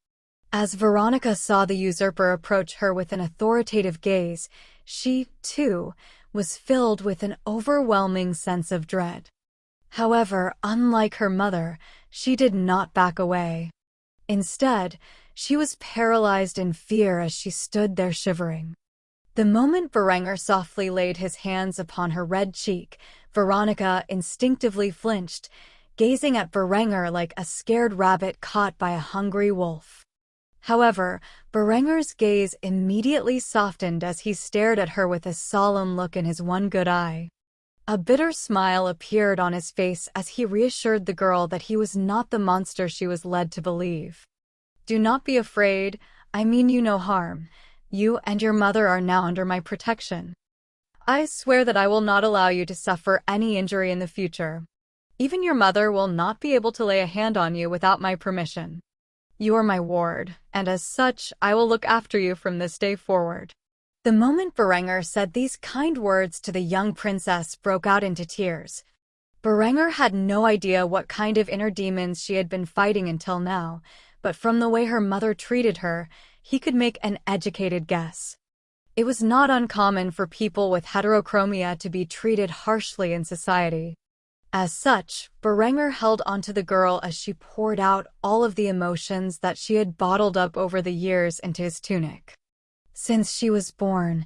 As Veronica saw the usurper approach her with an authoritative gaze, she, too, was filled with an overwhelming sense of dread. However, unlike her mother, she did not back away. Instead, she was paralyzed in fear as she stood there shivering. The moment Berenger softly laid his hands upon her red cheek, Veronica instinctively flinched, gazing at Berenger like a scared rabbit caught by a hungry wolf. However, Berenger's gaze immediately softened as he stared at her with a solemn look in his one good eye. A bitter smile appeared on his face as he reassured the girl that he was not the monster she was led to believe. Do not be afraid, I mean you no harm. You and your mother are now under my protection. I swear that I will not allow you to suffer any injury in the future. Even your mother will not be able to lay a hand on you without my permission. You are my ward, and as such, I will look after you from this day forward. The moment Berenger said these kind words to the young princess broke out into tears. Berenger had no idea what kind of inner demons she had been fighting until now, but from the way her mother treated her, he could make an educated guess. It was not uncommon for people with heterochromia to be treated harshly in society. As such, Berenger held onto the girl as she poured out all of the emotions that she had bottled up over the years into his tunic. Since she was born,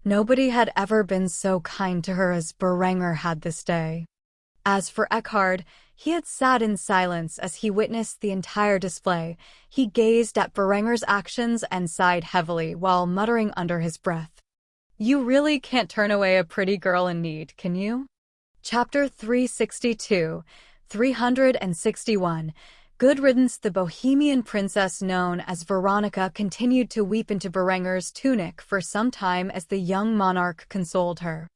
nobody had ever been so kind to her as Berenger had this day. As for Eckhard, he had sat in silence as he witnessed the entire display. He gazed at Berenger's actions and sighed heavily while muttering under his breath. "You really can't turn away a pretty girl in need, can you?" Chapter 362, 361. Good riddance. The Bohemian princess known as Veronica continued to weep into Berenger's tunic for some time as the young monarch consoled her.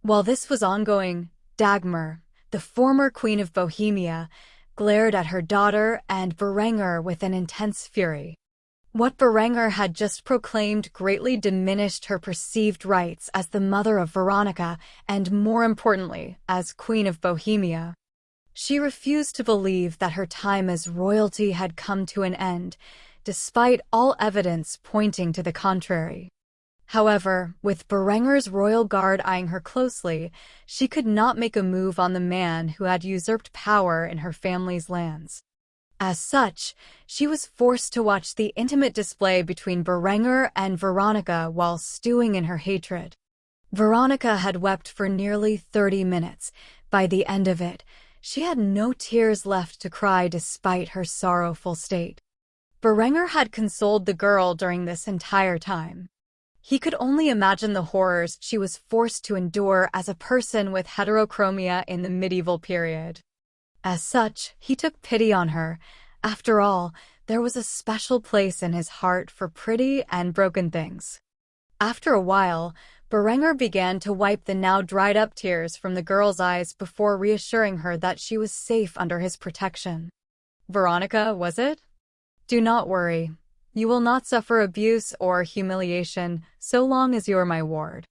While this was ongoing, Dagmar, the former queen of Bohemia, glared at her daughter and Berenger with an intense fury. What Berenger had just proclaimed greatly diminished her perceived rights as the mother of Veronica and, more importantly, as Queen of Bohemia. She refused to believe that her time as royalty had come to an end, despite all evidence pointing to the contrary. However, with Berenger's royal guard eyeing her closely, she could not make a move on the man who had usurped power in her family's lands. As such, she was forced to watch the intimate display between Berenger and Veronica while stewing in her hatred. Veronica had wept for nearly 30 minutes. By the end of it, she had no tears left to cry despite her sorrowful state. Berenger had consoled the girl during this entire time. He could only imagine the horrors she was forced to endure as a person with heterochromia in the medieval period. As such, he took pity on her. After all, there was a special place in his heart for pretty and broken things. After a while, Berenger began to wipe the now dried-up tears from the girl's eyes before reassuring her that she was safe under his protection. "Veronica, was it? Do not worry. You will not suffer abuse or humiliation so long as you are my ward.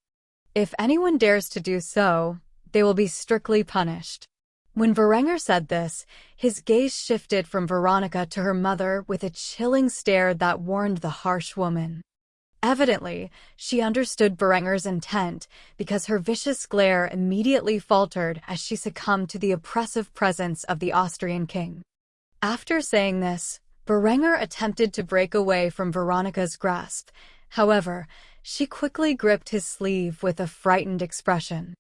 If anyone dares to do so, they will be strictly punished." When Berenger said this, his gaze shifted from Veronica to her mother with a chilling stare that warned the harsh woman. Evidently, she understood Berenger's intent because her vicious glare immediately faltered as she succumbed to the oppressive presence of the Austrian king. After saying this, Berenger attempted to break away from Veronica's grasp. However, she quickly gripped his sleeve with a frightened expression.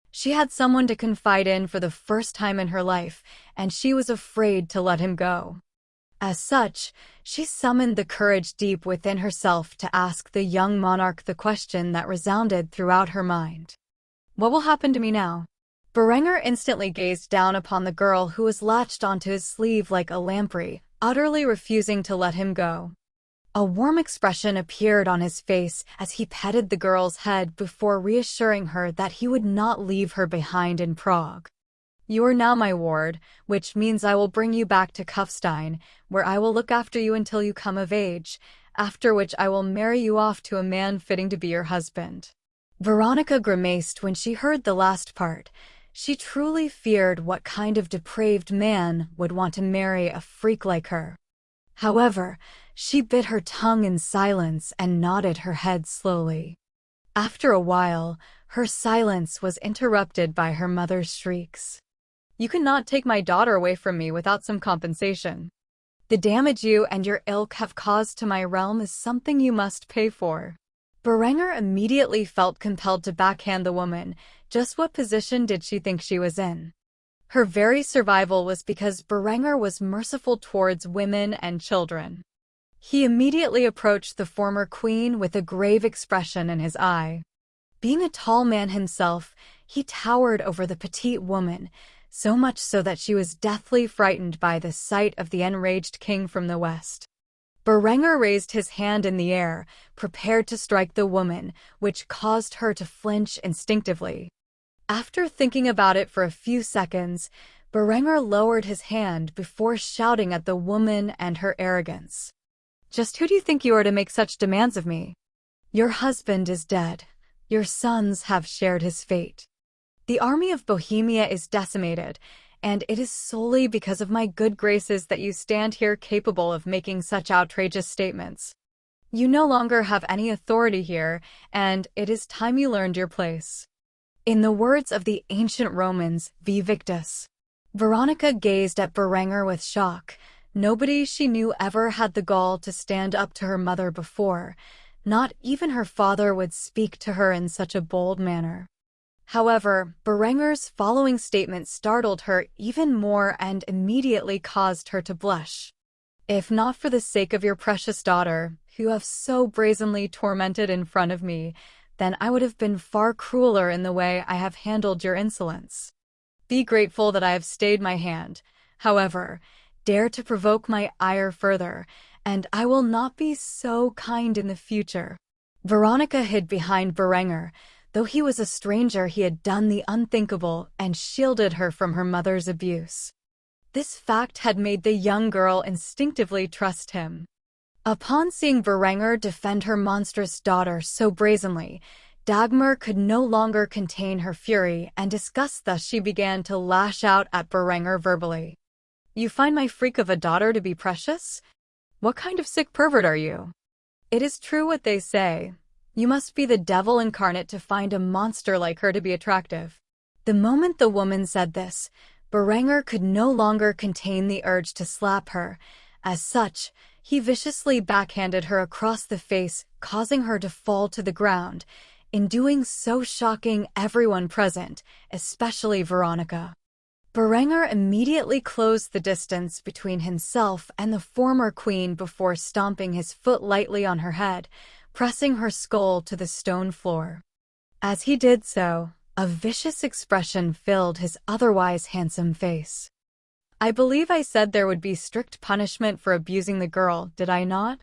She had someone to confide in for the first time in her life, and she was afraid to let him go. As such, she summoned the courage deep within herself to ask the young monarch the question that resounded throughout her mind. "What will happen to me now?" Berenger instantly gazed down upon the girl who was latched onto his sleeve like a lamprey, utterly refusing to let him go. A warm expression appeared on his face as he petted the girl's head before reassuring her that he would not leave her behind in Prague. "You are now my ward, which means I will bring you back to Kufstein, where I will look after you until you come of age, after which I will marry you off to a man fitting to be your husband." Veronica grimaced when she heard the last part. She truly feared what kind of depraved man would want to marry a freak like her. However, she bit her tongue in silence and nodded her head slowly. After a while, her silence was interrupted by her mother's shrieks. "You cannot take my daughter away from me without some compensation. The damage you and your ilk have caused to my realm is something you must pay for." Berenger immediately felt compelled to backhand the woman. Just what position did she think she was in? Her very survival was because Berenger was merciful towards women and children. He immediately approached the former queen with a grave expression in his eye. Being a tall man himself, he towered over the petite woman, so much so that she was deathly frightened by the sight of the enraged king from the west. Berenger raised his hand in the air, prepared to strike the woman, which caused her to flinch instinctively. After thinking about it for a few seconds, Berenger lowered his hand before shouting at the woman and her arrogance. "Just who do you think you are to make such demands of me? Your husband is dead. Your sons have shared his fate. The army of Bohemia is decimated, and it is solely because of my good graces that you stand here capable of making such outrageous statements. You no longer have any authority here, and it is time you learned your place. In the words of the ancient Romans, vi victus. Veronica gazed at Berenger with shock. Nobody she knew ever had the gall to stand up to her mother before. Not even her father would speak to her in such a bold manner. However, Berenger's following statement startled her even more and immediately caused her to blush. If not for the sake of your precious daughter, who you have so brazenly tormented in front of me, then I would have been far crueler in the way I have handled your insolence. Be grateful that I have stayed my hand. However, dare to provoke my ire further, and I will not be so kind in the future. Veronica hid behind Berenger. Though he was a stranger, he had done the unthinkable and shielded her from her mother's abuse. This fact had made the young girl instinctively trust him. Upon seeing Berenger defend her monstrous daughter so brazenly, Dagmar could no longer contain her fury, and disgust thus she began to lash out at Berenger verbally. You find my freak of a daughter to be precious? What kind of sick pervert are you? It is true what they say. You must be the devil incarnate to find a monster like her to be attractive. The moment the woman said this, Berenger could no longer contain the urge to slap her. As such, he viciously backhanded her across the face, causing her to fall to the ground, in doing so shocking everyone present, especially Veronica. Berenger immediately closed the distance between himself and the former queen before stomping his foot lightly on her head, pressing her skull to the stone floor. As he did so, a vicious expression filled his otherwise handsome face. I believe I said there would be strict punishment for abusing the girl, did I not?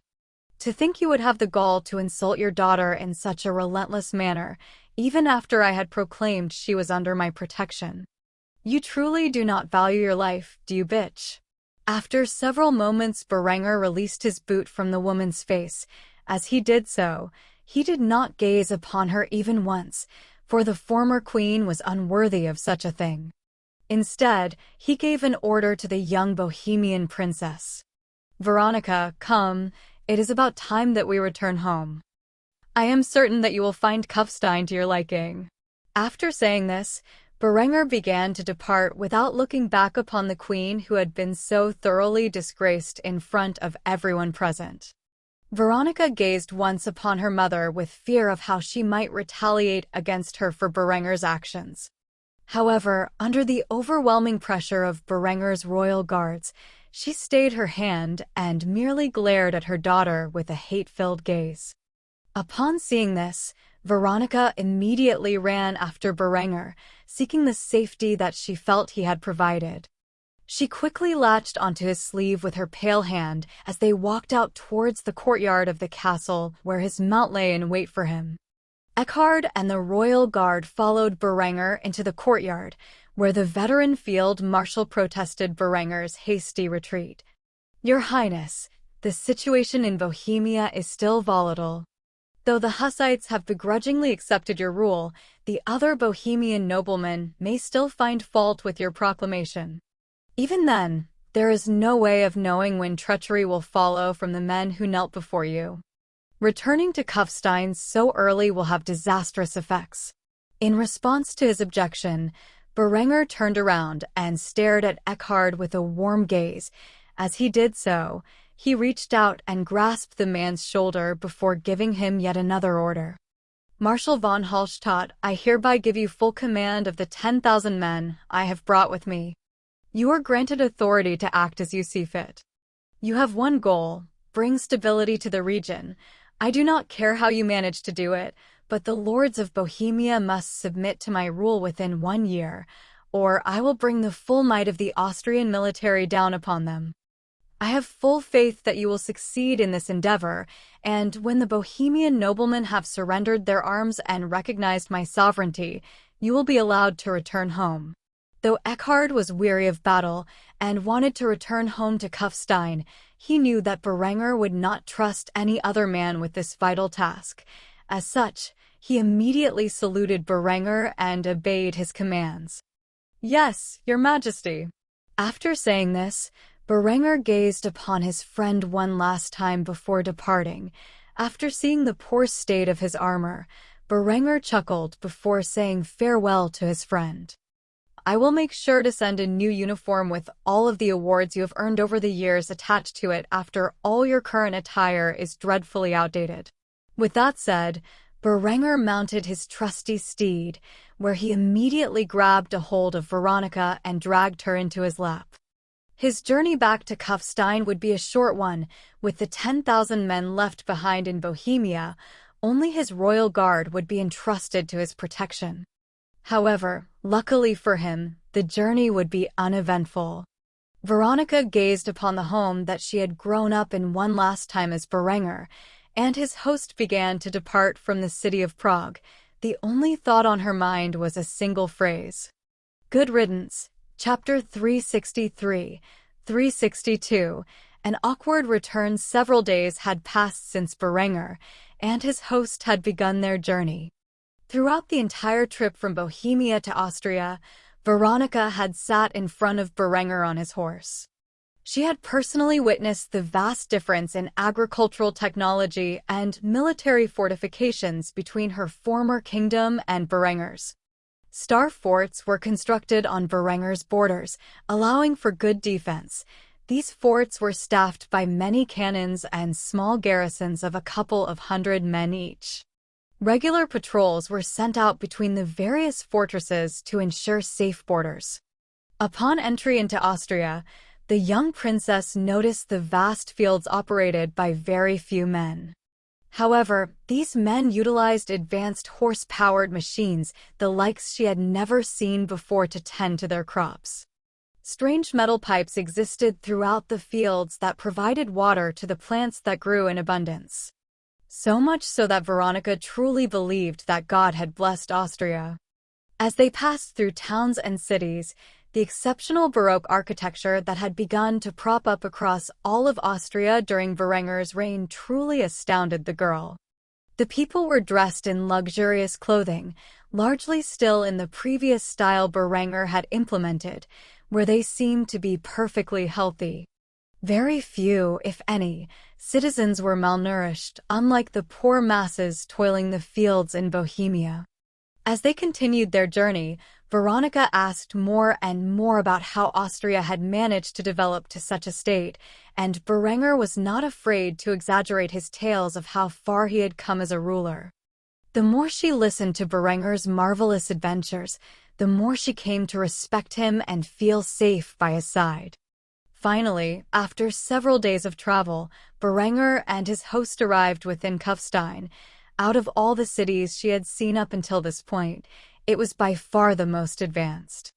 To think you would have the gall to insult your daughter in such a relentless manner, even after I had proclaimed she was under my protection. You truly do not value your life, do you, bitch? After several moments, Berenger released his boot from the woman's face. As he did so, he did not gaze upon her even once, for the former queen was unworthy of such a thing. Instead, he gave an order to the young Bohemian princess. Veronica, come, it is about time that we return home. I am certain that you will find Kufstein to your liking. After saying this, Berenger began to depart without looking back upon the queen who had been so thoroughly disgraced in front of everyone present. Veronica gazed once upon her mother with fear of how she might retaliate against her for Berenger's actions. However, under the overwhelming pressure of Berenger's royal guards, she stayed her hand and merely glared at her daughter with a hate-filled gaze. Upon seeing this, Veronica immediately ran after Berenger, seeking the safety that she felt he had provided. She quickly latched onto his sleeve with her pale hand as they walked out towards the courtyard of the castle where his mount lay in wait for him. Eckhard and the royal guard followed Berenger into the courtyard, where the veteran field marshal protested Berenger's hasty retreat. Your Highness, the situation in Bohemia is still volatile. Though the Hussites have begrudgingly accepted your rule, the other Bohemian noblemen may still find fault with your proclamation. Even then, there is no way of knowing when treachery will follow from the men who knelt before you. Returning to Kufstein so early will have disastrous effects. In response to his objection, Berenger turned around and stared at Eckhard with a warm gaze. As he did so, he reached out and grasped the man's shoulder before giving him yet another order. Marshal von Hallstatt, I hereby give you full command of the 10,000 men I have brought with me. You are granted authority to act as you see fit. You have one goal: bring stability to the region. I do not care how you manage to do it, but the lords of Bohemia must submit to my rule within 1 year, or I will bring the full might of the Austrian military down upon them. I have full faith that you will succeed in this endeavor, and when the Bohemian noblemen have surrendered their arms and recognized my sovereignty, you will be allowed to return home. Though Eckhard was weary of battle and wanted to return home to Kufstein, he knew that Berenger would not trust any other man with this vital task. As such, he immediately saluted Berenger and obeyed his commands. Yes, Your Majesty. After saying this, Berenger gazed upon his friend one last time before departing. After seeing the poor state of his armor, Berenger chuckled before saying farewell to his friend. I will make sure to send a new uniform with all of the awards you have earned over the years attached to it after all your current attire is dreadfully outdated. With that said, Berenger mounted his trusty steed, where he immediately grabbed a hold of Veronica and dragged her into his lap. His journey back to Kufstein would be a short one, with the 10,000 men left behind in Bohemia. Only his royal guard would be entrusted to his protection. However, luckily for him, the journey would be uneventful. Veronica gazed upon the home that she had grown up in one last time as Berenger, and his host began to depart from the city of Prague. The only thought on her mind was a single phrase. Good riddance. Chapter 363, 362. An awkward return. Several days had passed since Berenger and his host had begun their journey. Throughout the entire trip from Bohemia to Austria, Veronica had sat in front of Berenger on his horse. She had personally witnessed the vast difference in agricultural technology and military fortifications between her former kingdom and Berenger's. Star forts were constructed on Berenger's borders, allowing for good defense. These forts were staffed by many cannons and small garrisons of a couple of hundred men each. Regular patrols were sent out between the various fortresses to ensure safe borders. Upon entry into Austria, the young princess noticed the vast fields operated by very few men. However, these men utilized advanced horse-powered machines, the likes she had never seen before, to tend to their crops. Strange metal pipes existed throughout the fields that provided water to the plants that grew in abundance. So much so that Veronica truly believed that God had blessed Austria. As they passed through towns and cities, the exceptional Baroque architecture that had begun to prop up across all of Austria during Berenger's reign truly astounded the girl. The people were dressed in luxurious clothing, largely still in the previous style Berenger had implemented, where they seemed to be perfectly healthy. Very few, if any, citizens were malnourished, unlike the poor masses toiling the fields in Bohemia. As they continued their journey, Veronica asked more and more about how Austria had managed to develop to such a state, and Berenger was not afraid to exaggerate his tales of how far he had come as a ruler. The more she listened to Berenger's marvelous adventures, the more she came to respect him and feel safe by his side. Finally, after several days of travel, Berenger and his host arrived within Kufstein. Out of all the cities she had seen up until this point, it was by far the most advanced.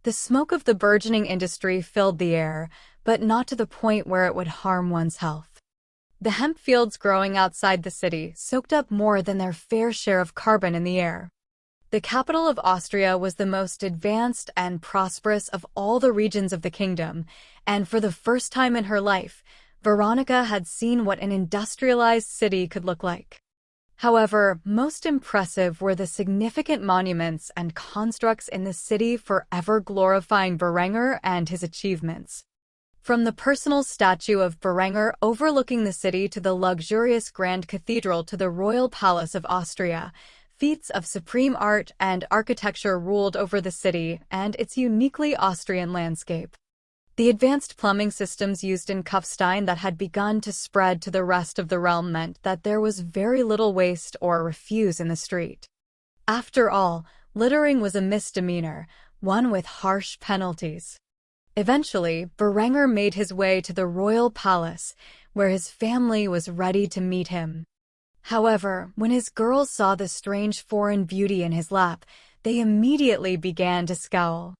The smoke of the burgeoning industry filled the air, but not to the point where it would harm one's health. The hemp fields growing outside the city soaked up more than their fair share of carbon in the air. The capital of Austria was the most advanced and prosperous of all the regions of the kingdom, and for the first time in her life, Veronica had seen what an industrialized city could look like. However, most impressive were the significant monuments and constructs in the city forever glorifying Berenger and his achievements. From the personal statue of Berenger overlooking the city to the luxurious Grand Cathedral to the Royal Palace of Austria, feats of supreme art and architecture ruled over the city and its uniquely Austrian landscape. The advanced plumbing systems used in Kufstein that had begun to spread to the rest of the realm meant that there was very little waste or refuse in the street. After all, littering was a misdemeanor, one with harsh penalties. Eventually, Berenger made his way to the royal palace, where his family was ready to meet him. However, when his girls saw the strange foreign beauty in his lap, they immediately began to scowl.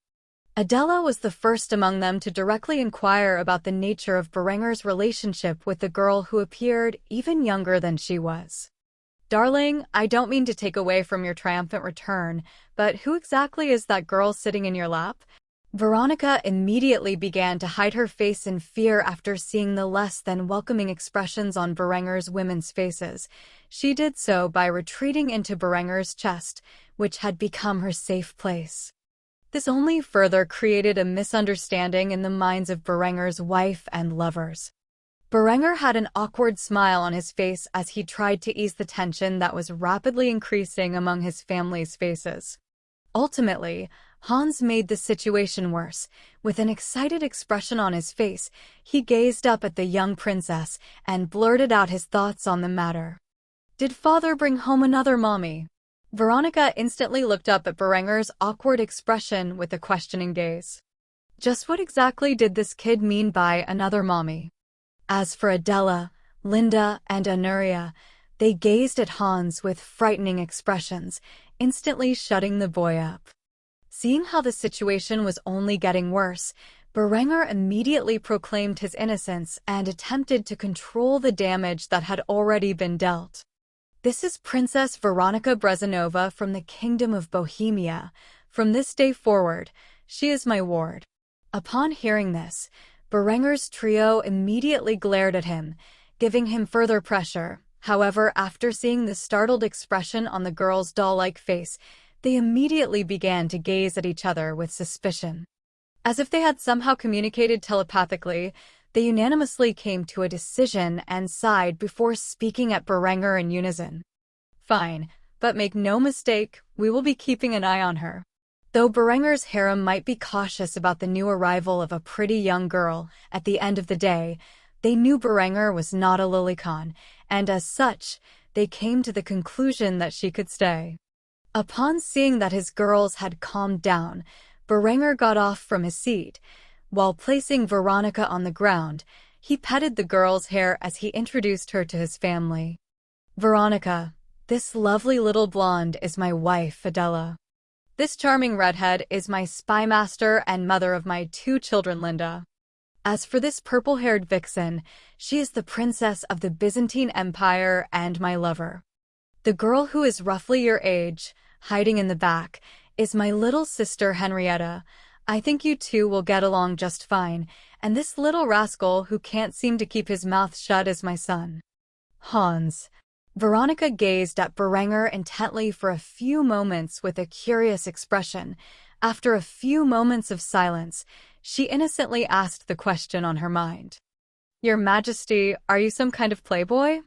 Adela was the first among them to directly inquire about the nature of Berenger's relationship with the girl who appeared even younger than she was. "Darling, I don't mean to take away from your triumphant return, but who exactly is that girl sitting in your lap?" Veronica immediately began to hide her face in fear after seeing the less than welcoming expressions on Berenger's women's faces. She did so by retreating into Berenger's chest, which had become her safe place. This only further created a misunderstanding in the minds of Berenger's wife and lovers. Berenger had an awkward smile on his face as he tried to ease the tension that was rapidly increasing among his family's faces. Ultimately, Hans made the situation worse. With an excited expression on his face, he gazed up at the young princess and blurted out his thoughts on the matter. "Did father bring home another mommy?" Veronica instantly looked up at Berenger's awkward expression with a questioning gaze. Just what exactly did this kid mean by another mommy? As for Adela, Linda, and Anuria, they gazed at Hans with frightening expressions, instantly shutting the boy up. Seeing how the situation was only getting worse, Berenger immediately proclaimed his innocence and attempted to control the damage that had already been dealt. "This is Princess Veronica Brezanova from the Kingdom of Bohemia. From this day forward, she is my ward." Upon hearing this, Berenger's trio immediately glared at him, giving him further pressure. However, after seeing the startled expression on the girl's doll-like face, they immediately began to gaze at each other with suspicion. As if they had somehow communicated telepathically, they unanimously came to a decision and sighed before speaking at Berenger in unison. "Fine, but make no mistake, we will be keeping an eye on her." Though Berenger's harem might be cautious about the new arrival of a pretty young girl, at the end of the day, they knew Berenger was not a lilycon, and as such, they came to the conclusion that she could stay. Upon seeing that his girls had calmed down, Berenger got off from his seat. While placing Veronica on the ground, he petted the girl's hair as he introduced her to his family. "Veronica, this lovely little blonde is my wife, Adela. This charming redhead is my spymaster and mother of my 2 children, Linda. As for this purple-haired vixen, she is the princess of the Byzantine Empire and my lover. The girl who is roughly your age, hiding in the back, is my little sister Henrietta. I think you two will get along just fine, and this little rascal who can't seem to keep his mouth shut is my son, Hans." Veronica gazed at Berenger intently for a few moments with a curious expression. After a few moments of silence, she innocently asked the question on her mind. "Your Majesty, are you some kind of playboy?"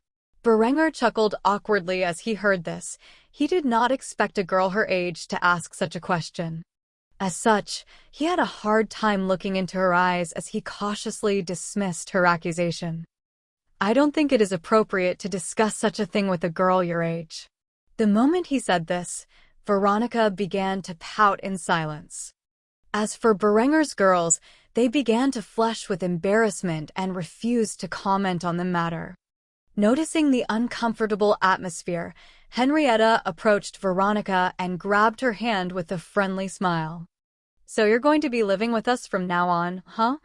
Berenger chuckled awkwardly as he heard this. He did not expect a girl her age to ask such a question. As such, he had a hard time looking into her eyes as he cautiously dismissed her accusation. "I don't think it is appropriate to discuss such a thing with a girl your age." The moment he said this, Veronica began to pout in silence. As for Berenger's girls, they began to flush with embarrassment and refused to comment on the matter. Noticing the uncomfortable atmosphere, Henrietta approached Veronica and grabbed her hand with a friendly smile. "So you're going to be living with us from now on, huh?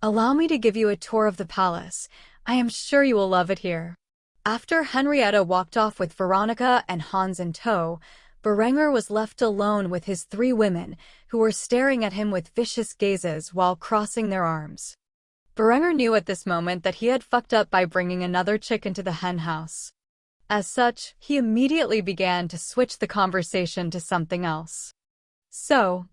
Allow me to give you a tour of the palace. I am sure you will love it here." After Henrietta walked off with Veronica and Hans in tow, Berenger was left alone with his 3 women, who were staring at him with vicious gazes while crossing their arms. Berenger knew at this moment that he had fucked up by bringing another chick into the hen house. As such, he immediately began to switch the conversation to something else. "So,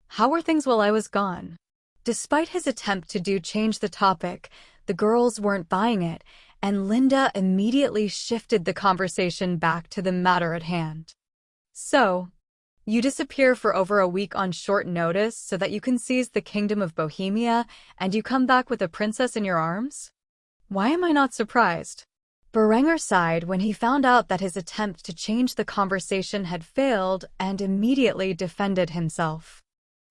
how were things while I was gone?" Despite his attempt to change the topic, the girls weren't buying it, and Linda immediately shifted the conversation back to the matter at hand. "So, you disappear for over a week on short notice so that you can seize the Kingdom of Bohemia, and you come back with a princess in your arms? Why am I not surprised?" Berenger sighed when he found out that his attempt to change the conversation had failed and immediately defended himself.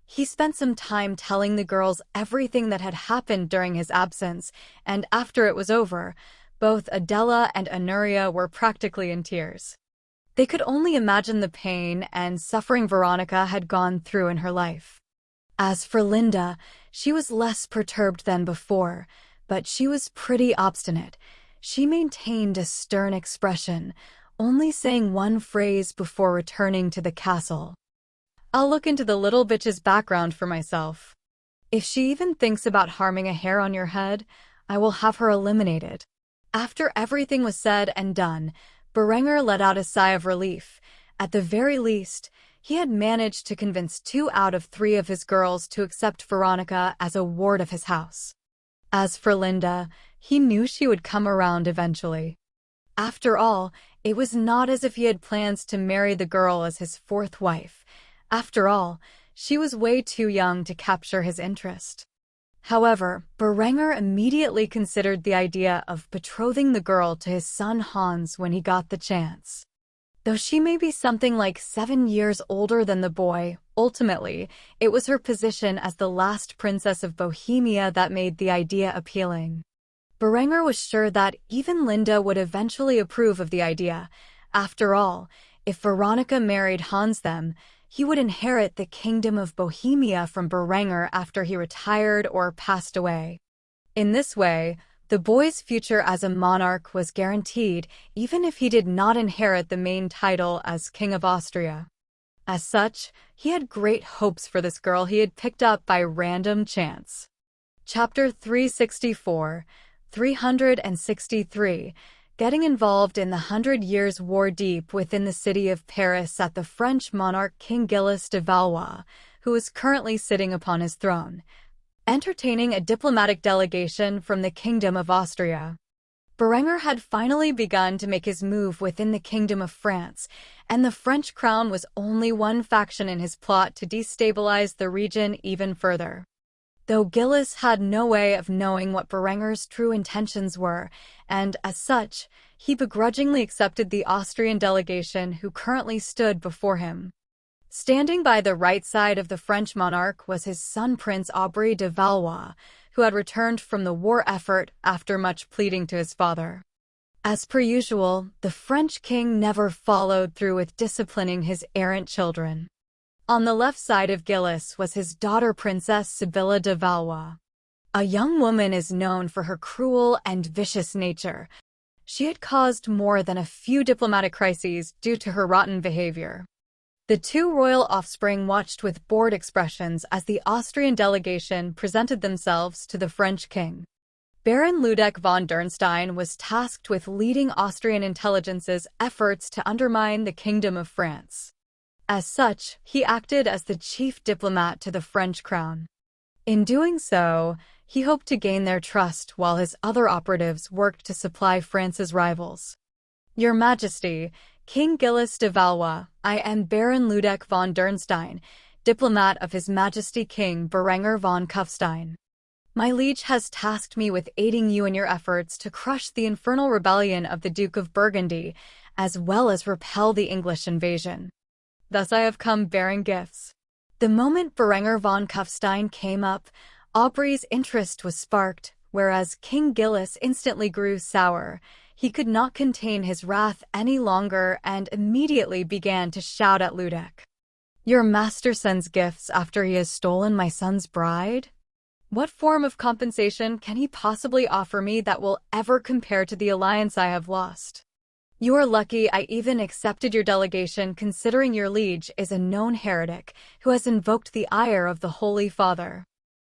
He spent some time telling the girls everything that had happened during his absence, and after it was over, both Adela and Anuria were practically in tears. They could only imagine the pain and suffering Veronica had gone through in her life. As for Linda, she was less perturbed than before, but she was pretty obstinate. She maintained a stern expression, only saying one phrase before returning to the castle. "I'll look into the little bitch's background for myself. If she even thinks about harming a hair on your head, I will have her eliminated." After everything was said and done, Berenger let out a sigh of relief. At the very least, he had managed to convince 2 out of 3 of his girls to accept Veronica as a ward of his house. As for Linda, he knew she would come around eventually. After all, it was not as if he had plans to marry the girl as his fourth wife. After all, she was way too young to capture his interest. However, Berenger immediately considered the idea of betrothing the girl to his son Hans when he got the chance. Though she may be something like 7 years older than the boy, ultimately, it was her position as the last princess of Bohemia that made the idea appealing. Berenger was sure that even Linda would eventually approve of the idea. After all, if Veronica married Hans he would inherit the kingdom of Bohemia from Berenger after he retired or passed away. In this way, the boy's future as a monarch was guaranteed, even if he did not inherit the main title as King of Austria. As such, he had great hopes for this girl he had picked up by random chance. Chapter 364, 363. Getting involved in the 100 Years' War deep within the city of Paris at the French monarch King Gilles de Valois, who is currently sitting upon his throne, entertaining a diplomatic delegation from the Kingdom of Austria. Berenger had finally begun to make his move within the Kingdom of France, and the French crown was only one faction in his plot to destabilize the region even further. Though Gilles had no way of knowing what Berenger's true intentions were, and, as such, he begrudgingly accepted the Austrian delegation who currently stood before him. Standing by the right side of the French monarch was his son Prince Aubry de Valois, who had returned from the war effort after much pleading to his father. As per usual, the French king never followed through with disciplining his errant children. On the left side of Gilles was his daughter Princess Sibylla de Valois. A young woman is known for her cruel and vicious nature. She had caused more than a few diplomatic crises due to her rotten behavior. The two royal offspring watched with bored expressions as the Austrian delegation presented themselves to the French king. Baron Ludwig von Dürnstein was tasked with leading Austrian intelligence's efforts to undermine the Kingdom of France. As such, he acted as the chief diplomat to the French crown. In doing so, he hoped to gain their trust while his other operatives worked to supply France's rivals. Your Majesty, King Gilles de Valois, I am Baron Ludwig von Dürnstein, diplomat of His Majesty King Berenger von Kufstein. My liege has tasked me with aiding you in your efforts to crush the infernal rebellion of the Duke of Burgundy, as well as repel the English invasion. Thus I have come bearing gifts. The moment Berenger von Kufstein came up, Aubry's interest was sparked, whereas King Gilles instantly grew sour. He could not contain his wrath any longer and immediately began to shout at Ludwig. Your master sends gifts after he has stolen my son's bride? What form of compensation can he possibly offer me that will ever compare to the alliance I have lost? You are lucky I even accepted your delegation, considering your liege is a known heretic who has invoked the ire of the Holy Father.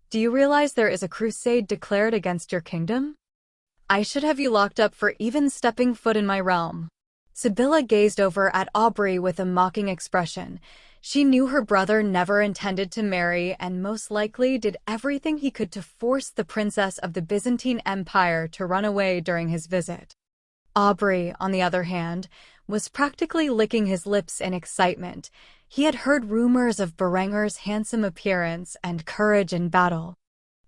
Do you realize there is a crusade declared against your kingdom? I should have you locked up for even stepping foot in my realm. Sibylla gazed over at Aubry with a mocking expression. She knew her brother never intended to marry and most likely did everything he could to force the princess of the Byzantine Empire to run away during his visit. Aubry, on the other hand, was practically licking his lips in excitement. He had heard rumors of Berenger's handsome appearance and courage in battle.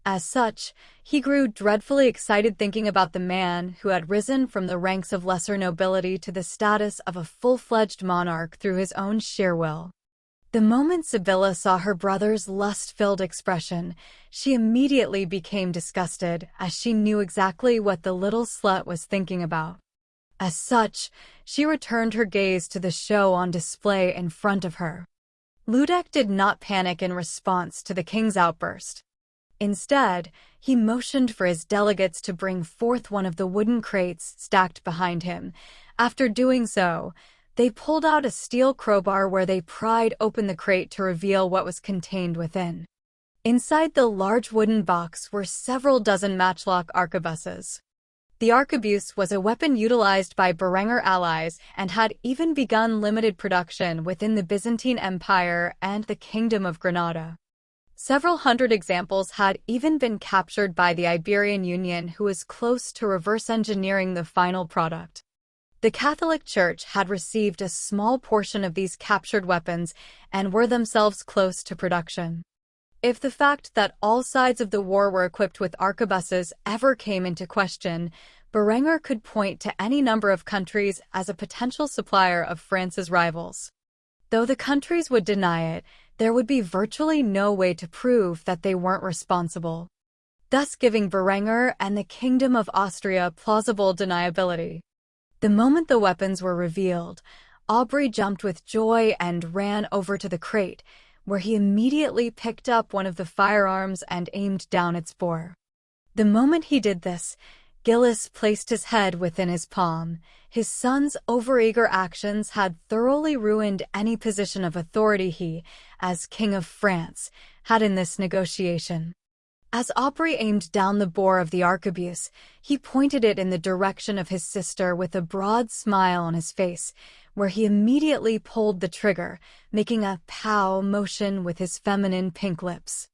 As such, he grew dreadfully excited thinking about the man who had risen from the ranks of lesser nobility to the status of a full-fledged monarch through his own sheer will. The moment Sibylla saw her brother's lust-filled expression, she immediately became disgusted, as she knew exactly what the little slut was thinking about. As such, she returned her gaze to the show on display in front of her. Ludwig did not panic in response to the king's outburst. Instead, he motioned for his delegates to bring forth one of the wooden crates stacked behind him. After doing so, they pulled out a steel crowbar where they pried open the crate to reveal what was contained within. Inside the large wooden box were several dozen matchlock arquebuses. The arquebuse was a weapon utilized by Berenger allies and had even begun limited production within the Byzantine Empire and the Kingdom of Granada. Several hundred examples had even been captured by the Iberian Union, who was close to reverse engineering the final product. The Catholic Church had received a small portion of these captured weapons and were themselves close to production. If the fact that all sides of the war were equipped with arquebuses ever came into question, Berenger could point to any number of countries as a potential supplier of France's rivals. Though the countries would deny it, there would be virtually no way to prove that they weren't responsible, thus giving Berenger and the Kingdom of Austria plausible deniability. The moment the weapons were revealed, Aubry jumped with joy and ran over to the crate, where he immediately picked up one of the firearms and aimed down its bore. The moment he did this, Gillis placed his head within his palm. His son's overeager actions had thoroughly ruined any position of authority he, as King of France, had in this negotiation. As Aubry aimed down the bore of the arquebuse, he pointed it in the direction of his sister with a broad smile on his face, where he immediately pulled the trigger, making a pow motion with his feminine pink lips.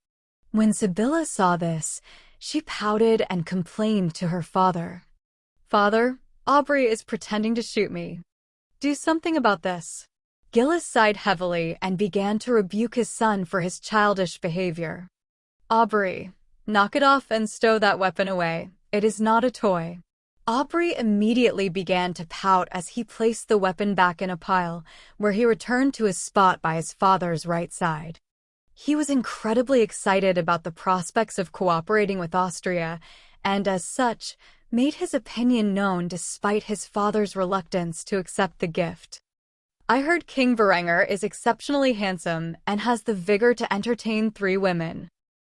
When Sibylla saw this, she pouted and complained to her father. "Father, Aubry is pretending to shoot me. Do something about this." Gillis sighed heavily and began to rebuke his son for his childish behavior. "Aubry, knock it off and stow that weapon away. It is not a toy." Aubry immediately began to pout as he placed the weapon back in a pile, where he returned to his spot by his father's right side. He was incredibly excited about the prospects of cooperating with Austria, and as such, made his opinion known despite his father's reluctance to accept the gift. "I heard King Berenger is exceptionally handsome and has the vigor to entertain 3 women.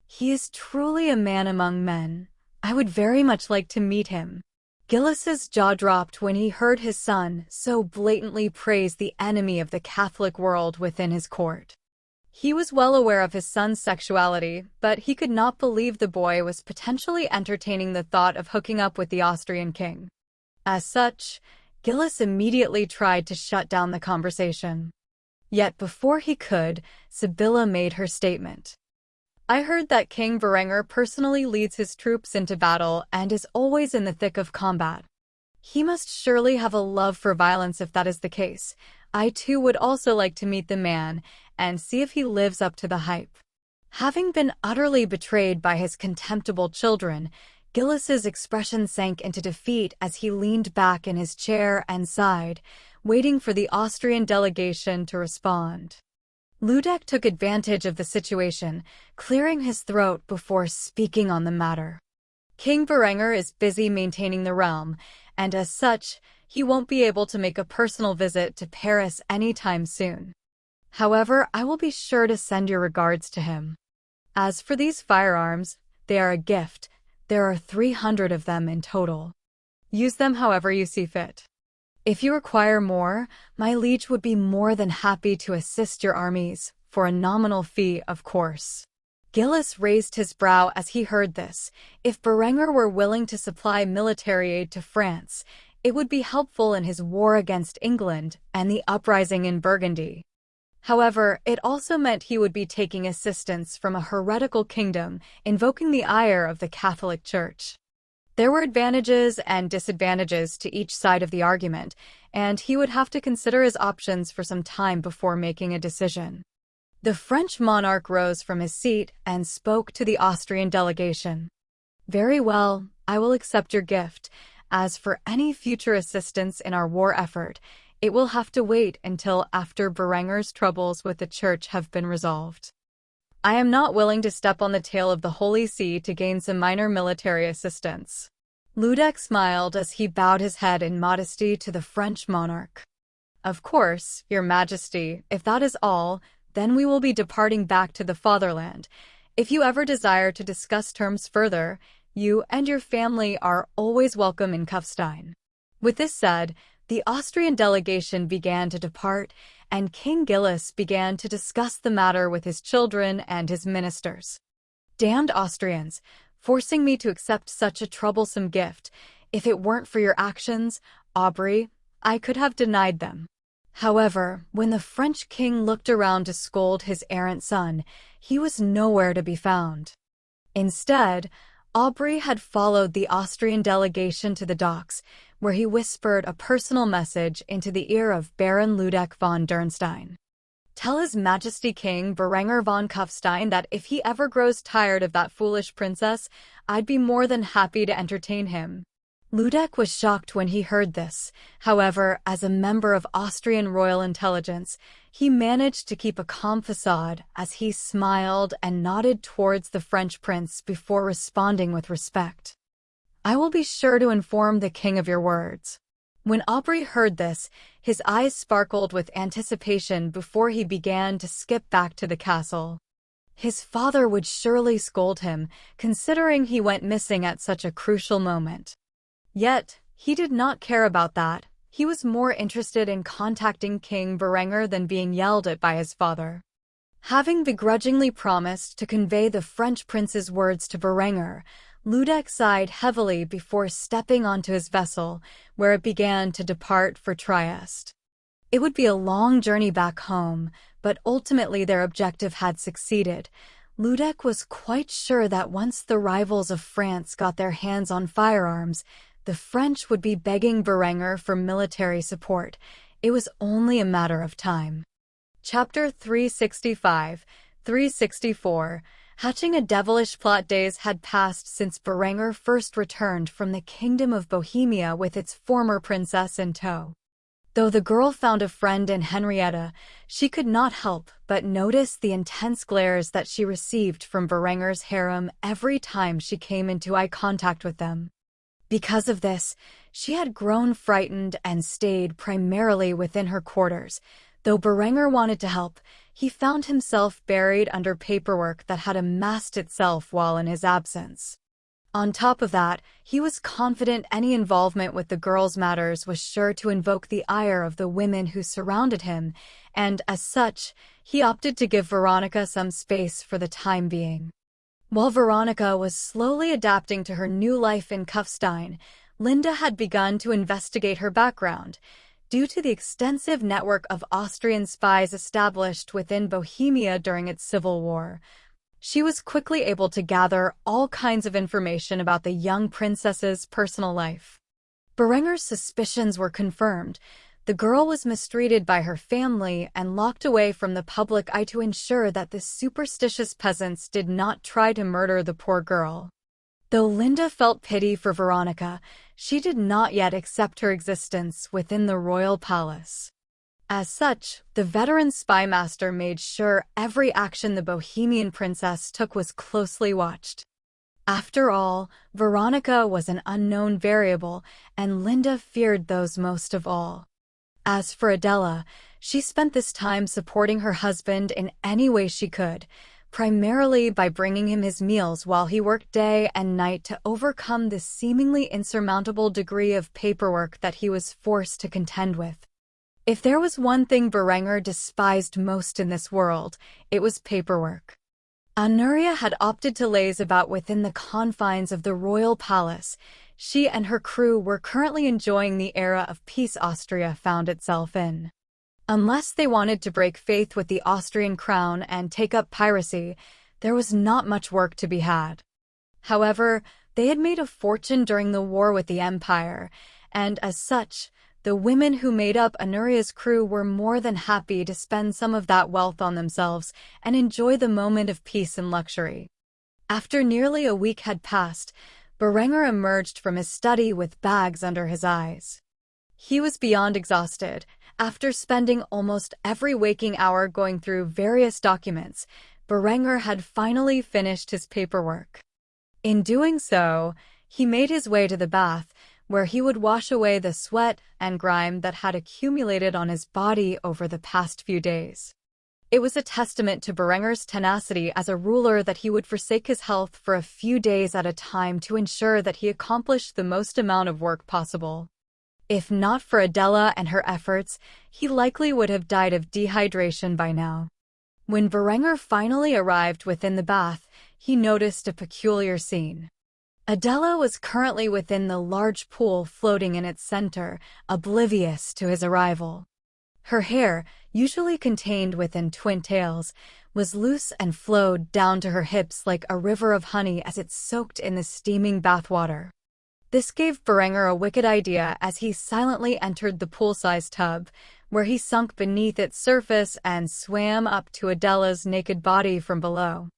He is truly a man among men. I would very much like to meet him." Gillis's jaw dropped when he heard his son so blatantly praise the enemy of the Catholic world within his court. He was well aware of his son's sexuality, but he could not believe the boy was potentially entertaining the thought of hooking up with the Austrian king. As such, Gillis immediately tried to shut down the conversation. Yet before he could, Sibylla made her statement. "I heard that King Berenger personally leads his troops into battle and is always in the thick of combat. He must surely have a love for violence if that is the case. I too would also like to meet the man and see if he lives up to the hype." Having been utterly betrayed by his contemptible children, Gillis's expression sank into defeat as he leaned back in his chair and sighed, waiting for the Austrian delegation to respond. Ludek took advantage of the situation, clearing his throat before speaking on the matter. "King Berenger is busy maintaining the realm, and as such, he won't be able to make a personal visit to Paris anytime soon. However, I will be sure to send your regards to him. As for these firearms, they are a gift. There are 300 of them in total. Use them however you see fit. If you require more, my liege would be more than happy to assist your armies, for a nominal fee, of course." Gillis raised his brow as he heard this. If Berenger were willing to supply military aid to France, it would be helpful in his war against England and the uprising in Burgundy. However, it also meant he would be taking assistance from a heretical kingdom, invoking the ire of the Catholic Church. There were advantages and disadvantages to each side of the argument, and he would have to consider his options for some time before making a decision. The French monarch rose from his seat and spoke to the Austrian delegation. "Very well, I will accept your gift. As for any future assistance in our war effort, it will have to wait until after Berenger's troubles with the Church have been resolved. I am not willing to step on the tail of the Holy See to gain some minor military assistance." Ludek smiled as he bowed his head in modesty to the French monarch. "Of course, Your Majesty, if that is all, then we will be departing back to the fatherland. If you ever desire to discuss terms further, you and your family are always welcome in Kufstein." With this said, the Austrian delegation began to depart, and King Gillis began to discuss the matter with his children and his ministers. "Damned Austrians, forcing me to accept such a troublesome gift. If it weren't for your actions, Aubry, I could have denied them. However, when the French king looked around to scold his errant son, he was nowhere to be found. Instead, Aubrey had followed the Austrian delegation to the docks, where he whispered a personal message into the ear of Baron Ludek von Dürnstein. "Tell His Majesty King Berenger von Kufstein that if he ever grows tired of that foolish princess, I'd be more than happy to entertain him." Ludek was shocked when he heard this. However, as a member of Austrian royal intelligence, he managed to keep a calm facade as he smiled and nodded towards the French prince before responding with respect. "I will be sure to inform the king of your words." When Aubrey heard this, his eyes sparkled with anticipation before he began to skip back to the castle. His father would surely scold him, considering he went missing at such a crucial moment. Yet, he did not care about that. He was more interested in contacting King Berenger than being yelled at by his father. Having begrudgingly promised to convey the French prince's words to Berenger, Ludek sighed heavily before stepping onto his vessel, where it began to depart for Trieste. It would be a long journey back home, but ultimately their objective had succeeded. Ludek was quite sure that once the rivals of France got their hands on firearms, the French would be begging Berenger for military support. It was only a matter of time. Chapter 364. Hatching a devilish plot. Days had passed since Berenger first returned from the Kingdom of Bohemia with its former princess in tow. Though the girl found a friend in Henrietta, she could not help but notice the intense glares that she received from Berenger's harem every time she came into eye contact with them. Because of this, she had grown frightened and stayed primarily within her quarters. Though Berenger wanted to help, he found himself buried under paperwork that had amassed itself while in his absence. On top of that, he was confident any involvement with the girl's matters was sure to invoke the ire of the women who surrounded him, and as such, he opted to give Veronica some space for the time being. While Veronica was slowly adapting to her new life in Kufstein, Linda had begun to investigate her background. Due to the extensive network of Austrian spies established within Bohemia during its civil war, she was quickly able to gather all kinds of information about the young princess's personal life. Berenger's suspicions were confirmed. The girl was mistreated by her family and locked away from the public eye to ensure that the superstitious peasants did not try to murder the poor girl. Though Linda felt pity for Veronica, she did not yet accept her existence within the royal palace. As such, the veteran spy master made sure every action the Bohemian princess took was closely watched. After all, Veronica was an unknown variable, and Linda feared those most of all. As for Adela, she spent this time supporting her husband in any way she could, primarily by bringing him his meals while he worked day and night to overcome the seemingly insurmountable degree of paperwork that he was forced to contend with. If there was one thing Berenger despised most in this world, it was paperwork. Anuria had opted to laze about within the confines of the royal palace. She and her crew were currently enjoying the era of peace Austria found itself in. Unless they wanted to break faith with the Austrian crown and take up piracy, there was not much work to be had. However, they had made a fortune during the war with the Empire, and as such, the women who made up Anuria's crew were more than happy to spend some of that wealth on themselves and enjoy the moment of peace and luxury. After nearly a week had passed, Berenger emerged from his study with bags under his eyes. He was beyond exhausted. After spending almost every waking hour going through various documents, Berenger had finally finished his paperwork. In doing so, he made his way to the bath, where he would wash away the sweat and grime that had accumulated on his body over the past few days. It was a testament to Berenger's tenacity as a ruler that he would forsake his health for a few days at a time to ensure that he accomplished the most amount of work possible. If not for Adela and her efforts, he likely would have died of dehydration by now. When Berenger finally arrived within the bath, he noticed a peculiar scene. Adela was currently within the large pool floating in its center, oblivious to his arrival. Her hair, usually contained within twin tails, was loose and flowed down to her hips like a river of honey as it soaked in the steaming bathwater. This gave Berenger a wicked idea as he silently entered the pool-sized tub, where he sunk beneath its surface and swam up to Adela's naked body from below.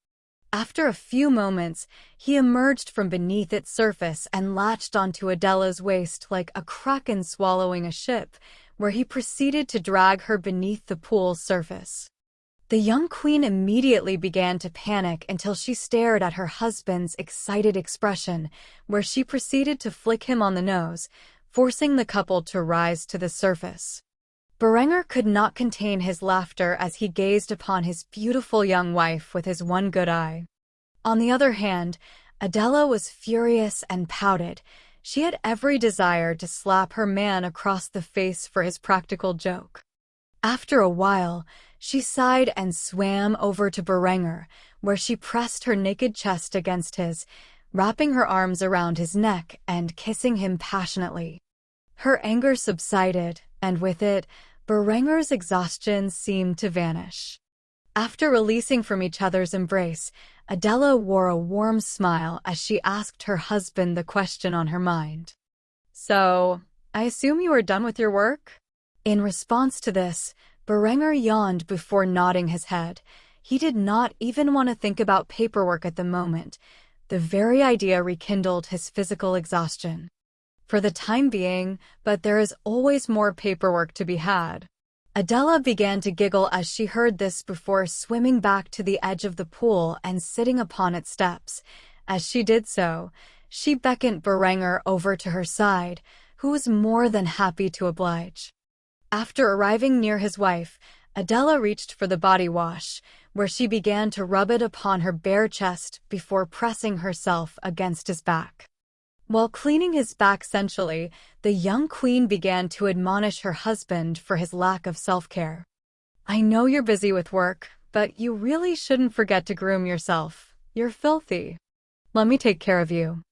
After a few moments, he emerged from beneath its surface and latched onto Adela's waist like a kraken swallowing a ship, where he proceeded to drag her beneath the pool's surface. The young queen immediately began to panic until she stared at her husband's excited expression, where she proceeded to flick him on the nose, forcing the couple to rise to the surface. Berenger could not contain his laughter as he gazed upon his beautiful young wife with his one good eye. On the other hand, Adela was furious and pouted. She had every desire to slap her man across the face for his practical joke. After a while, she sighed and swam over to Berenger, where she pressed her naked chest against his, wrapping her arms around his neck and kissing him passionately. Her anger subsided, and with it, Berenger's exhaustion seemed to vanish. After releasing from each other's embrace, Adela wore a warm smile as she asked her husband the question on her mind. "So, I assume you are done with your work?" In response to this, Berenger yawned before nodding his head. He did not even want to think about paperwork at the moment. The very idea rekindled his physical exhaustion. For the time being, but there is always more paperwork to be had. Adela began to giggle as she heard this before swimming back to the edge of the pool and sitting upon its steps. As she did so, she beckoned Berenger over to her side, who was more than happy to oblige. After arriving near his wife, Adela reached for the body wash, where she began to rub it upon her bare chest before pressing herself against his back. While cleaning his back sensually, the young queen began to admonish her husband for his lack of self-care. "I know you're busy with work, but you really shouldn't forget to groom yourself. You're filthy. Let me take care of you."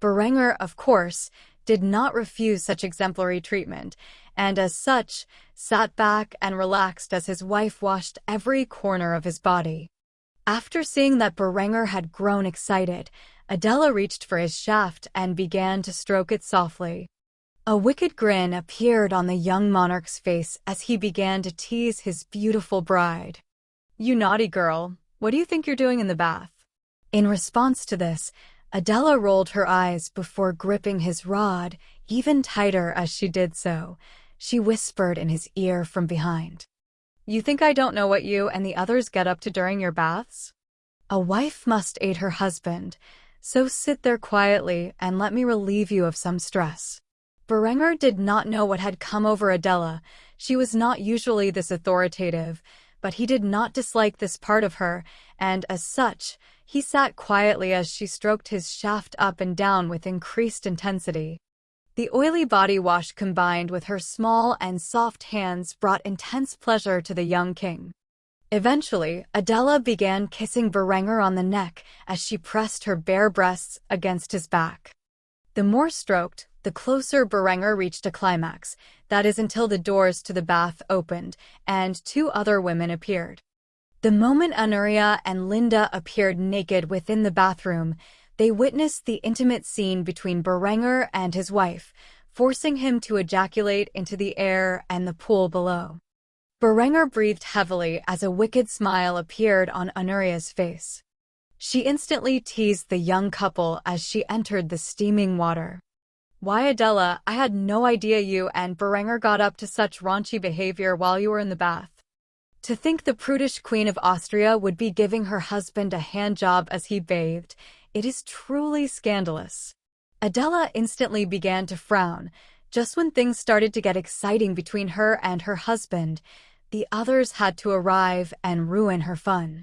Berenger, of course, did not refuse such exemplary treatment, and as such, sat back and relaxed as his wife washed every corner of his body. After seeing that Berenger had grown excited, Adela reached for his shaft and began to stroke it softly. A wicked grin appeared on the young monarch's face as he began to tease his beautiful bride. "You naughty girl, what do you think you're doing in the bath?" In response to this, Adela rolled her eyes before gripping his rod even tighter as she did so. She whispered in his ear from behind. "You think I don't know what you and the others get up to during your baths? A wife must aid her husband, so sit there quietly and let me relieve you of some stress." Berenger did not know what had come over Adela. She was not usually this authoritative, but he did not dislike this part of her, and as such, he sat quietly as she stroked his shaft up and down with increased intensity. The oily body wash combined with her small and soft hands brought intense pleasure to the young king. Eventually, Adela began kissing Berenger on the neck as she pressed her bare breasts against his back. The more stroked, the closer Berenger reached a climax, that is until the doors to the bath opened, and two other women appeared. The moment Honoria and Linda appeared naked within the bathroom, they witnessed the intimate scene between Berenger and his wife, forcing him to ejaculate into the air and the pool below. Berenger breathed heavily as a wicked smile appeared on Honoria's face. She instantly teased the young couple as she entered the steaming water. "Why, Adela, I had no idea you and Berenger got up to such raunchy behavior while you were in the bath. To think the prudish Queen of Austria would be giving her husband a hand job as he bathed, it is truly scandalous." Adela instantly began to frown. Just when things started to get exciting between her and her husband, the others had to arrive and ruin her fun.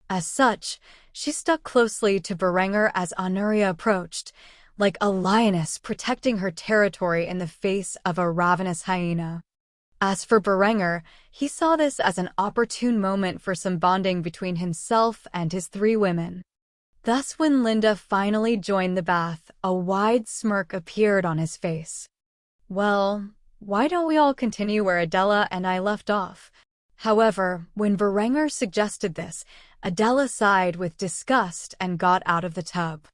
As such, she stuck closely to Berenger as Honoria approached, like a lioness protecting her territory in the face of a ravenous hyena. As for Berenger, he saw this as an opportune moment for some bonding between himself and his three women. Thus, when Linda finally joined the bath, a wide smirk appeared on his face. "Well, Why don't we all continue where Adela and I left off? However, when Berenger suggested this, Adela sighed with disgust and got out of the tub.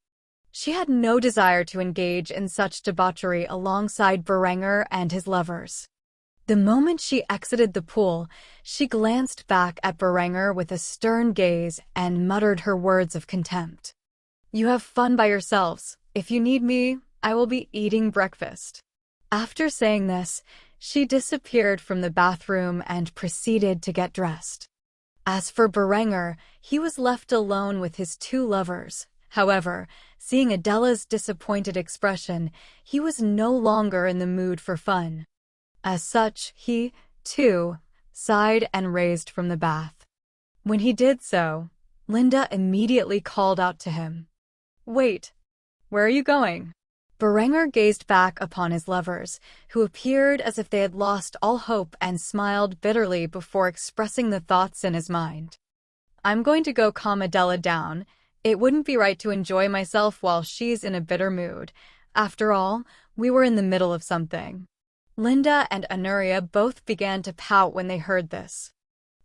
She had no desire to engage in such debauchery alongside Berenger and his lovers. The moment she exited the pool, she glanced back at Berenger with a stern gaze and muttered her words of contempt. "You have fun by yourselves. If you need me, I will be eating breakfast." After saying this, she disappeared from the bathroom and proceeded to get dressed. As for Berenger, he was left alone with his two lovers. However, seeing Adela's disappointed expression, he was no longer in the mood for fun. As such, he, too, sighed and raised from the bath. When he did so, Linda immediately called out to him. "Wait, where are you going?" Berenger gazed back upon his lovers, who appeared as if they had lost all hope, and smiled bitterly before expressing the thoughts in his mind. "I'm going to go calm Adela down. It wouldn't be right to enjoy myself while she's in a bitter mood. After all, we were in the middle of something." Linda and Anuria both began to pout when they heard this.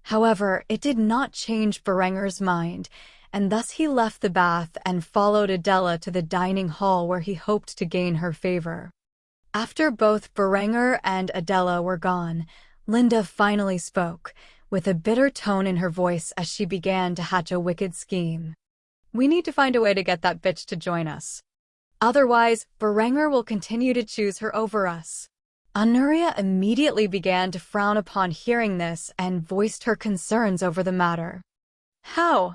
However, it did not change Berenger's mind, and thus he left the bath and followed Adela to the dining hall where he hoped to gain her favor. After both Berenger and Adela were gone, Linda finally spoke, with a bitter tone in her voice as she began to hatch a wicked scheme. "We need to find a way to get that bitch to join us. Otherwise, Berenger will continue to choose her over us." Anuria immediately began to frown upon hearing this and voiced her concerns over the matter. "How?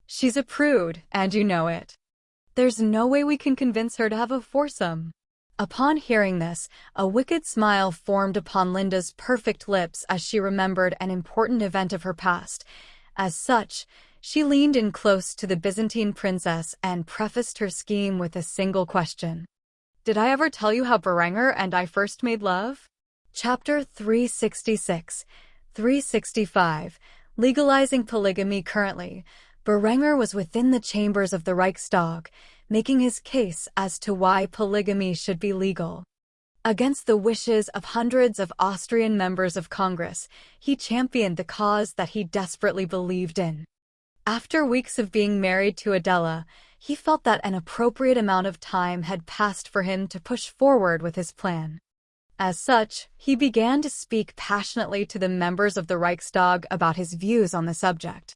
She's a prude, and you know it. There's no way we can convince her to have a foursome." Upon hearing this, a wicked smile formed upon Linda's perfect lips as she remembered an important event of her past. As such, she leaned in close to the Byzantine princess and prefaced her scheme with a single question. "Did I ever tell you how Berenger and I first made love?" Chapter 366, 365, Legalizing Polygamy. Currently, Berenger was within the chambers of the Reichstag, making his case as to why polygamy should be legal. Against the wishes of hundreds of Austrian members of Congress, he championed the cause that he desperately believed in. After weeks of being married to Adela, he felt that an appropriate amount of time had passed for him to push forward with his plan. As such, he began to speak passionately to the members of the Reichstag about his views on the subject.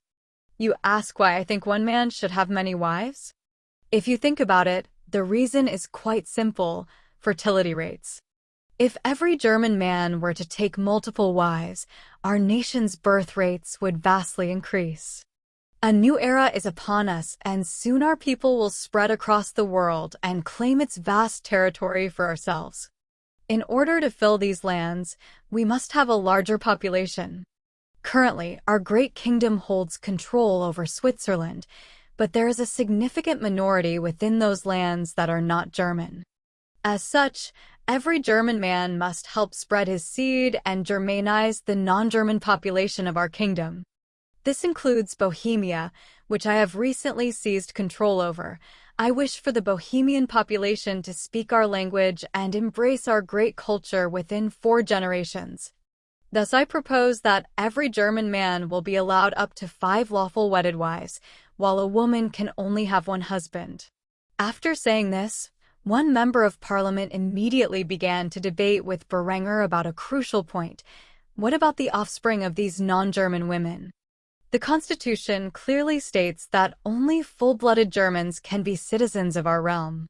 "You ask why I think one man should have many wives? If you think about it, the reason is quite simple: fertility rates. If every German man were to take multiple wives, our nation's birth rates would vastly increase. A new era is upon us, and soon our people will spread across the world and claim its vast territory for ourselves. In order to fill these lands, we must have a larger population. Currently, our great kingdom holds control over Switzerland, but there is a significant minority within those lands that are not German. As such, every German man must help spread his seed and Germanize the non-German population of our kingdom. This includes Bohemia, which I have recently seized control over. I wish for the Bohemian population to speak our language and embrace our great culture within 4 generations. Thus I propose that every German man will be allowed up to 5 lawful wedded wives, while a woman can only have 1 husband." After saying this, one member of parliament immediately began to debate with Berenger about a crucial point. What about the offspring of these non-German women? The Constitution clearly states that only full-blooded Germans can be citizens of our realm.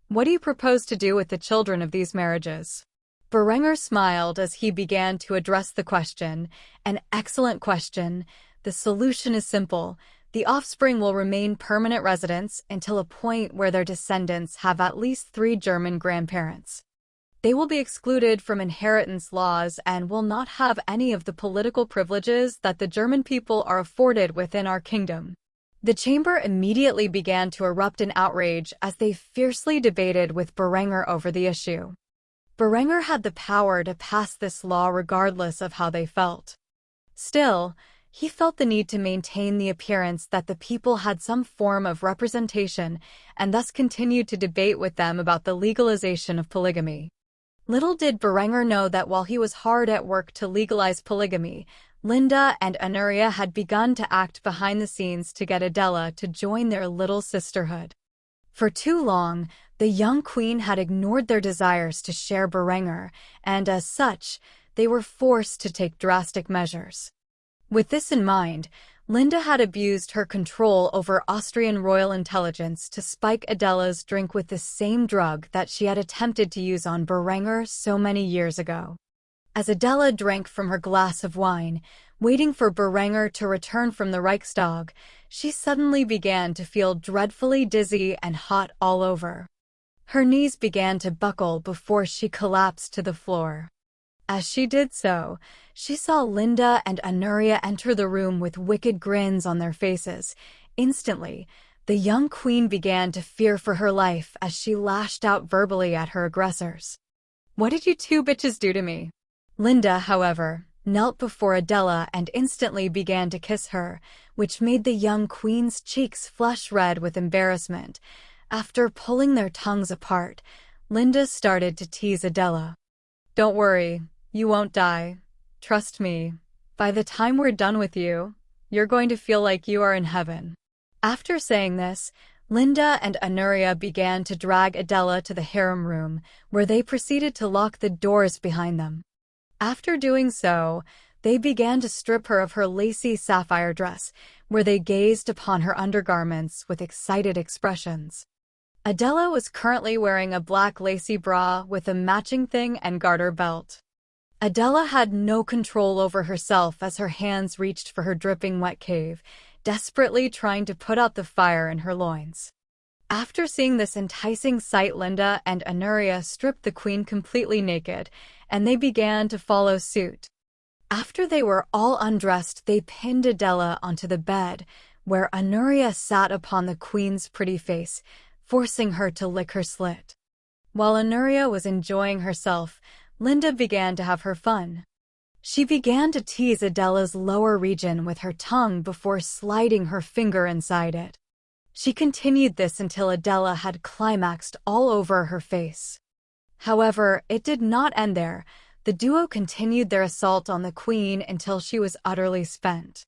What do you propose to do with the children of these marriages? Berenger smiled as he began to address the question. "An excellent question. The solution is simple. The offspring will remain permanent residents until a point where their descendants have at least 3 German grandparents. They will be excluded from inheritance laws and will not have any of the political privileges that the German people are afforded within our kingdom." The chamber immediately began to erupt in outrage as they fiercely debated with Berenger over the issue. Berenger had the power to pass this law regardless of how they felt. Still, he felt the need to maintain the appearance that the people had some form of representation and thus continued to debate with them about the legalization of polygamy. Little did Berenger know that while he was hard at work to legalize polygamy, Linda and Honoria had begun to act behind the scenes to get Adela to join their little sisterhood. For too long, the young queen had ignored their desires to share Berenger, and as such, they were forced to take drastic measures. With this in mind, Linda had abused her control over Austrian royal intelligence to spike Adela's drink with the same drug that she had attempted to use on Berenger so many years ago. As Adela drank from her glass of wine, waiting for Berenger to return from the Reichstag, she suddenly began to feel dreadfully dizzy and hot all over. Her knees began to buckle before she collapsed to the floor. As she did so, she saw Linda and Honoria enter the room with wicked grins on their faces. Instantly, the young queen began to fear for her life as she lashed out verbally at her aggressors. "What did you two bitches do to me?" Linda, however, knelt before Adela and instantly began to kiss her, which made the young queen's cheeks flush red with embarrassment. After pulling their tongues apart, Linda started to tease Adela. "Don't worry, you won't die. Trust me. By the time we're done with you, you're going to feel like you are in heaven." After saying this, Linda and Honoria began to drag Adela to the harem room, where they proceeded to lock the doors behind them. After doing so, they began to strip her of her lacy sapphire dress, where they gazed upon her undergarments with excited expressions. Adela was currently wearing a black lacy bra with a matching thing and garter belt. Adela had no control over herself as her hands reached for her dripping wet cave, desperately trying to put out the fire in her loins. After seeing this enticing sight, Linda and Honoria stripped the queen completely naked, and they began to follow suit. After they were all undressed, they pinned Adela onto the bed, where Honoria sat upon the queen's pretty face, forcing her to lick her slit. While Honoria was enjoying herself, Linda began to have her fun. She began to tease Adela's lower region with her tongue before sliding her finger inside it. She continued this until Adela had climaxed all over her face. However, it did not end there. The duo continued their assault on the queen until she was utterly spent.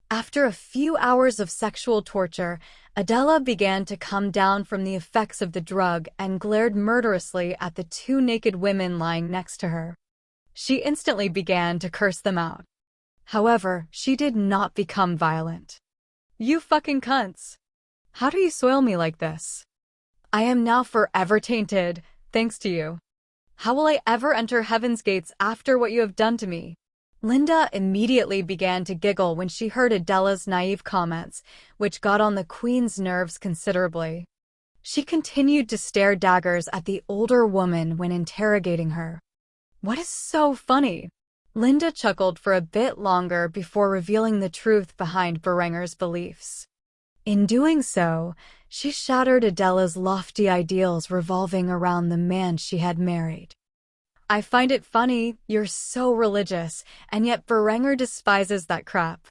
After a few hours of sexual torture, Adela began to come down from the effects of the drug and glared murderously at the two naked women lying next to her. She instantly began to curse them out. However, she did not become violent. "You fucking cunts! How do you soil me like this? I am now forever tainted, thanks to you. How will I ever enter heaven's gates after what you have done to me?" Linda immediately began to giggle when she heard Adela's naive comments, which got on the queen's nerves considerably. She continued to stare daggers at the older woman when interrogating her. "What is so funny?" Linda chuckled for a bit longer before revealing the truth behind Berenger's beliefs. In doing so, she shattered Adela's lofty ideals revolving around the man she had married. "I find it funny, you're so religious, and yet Berenger despises that crap.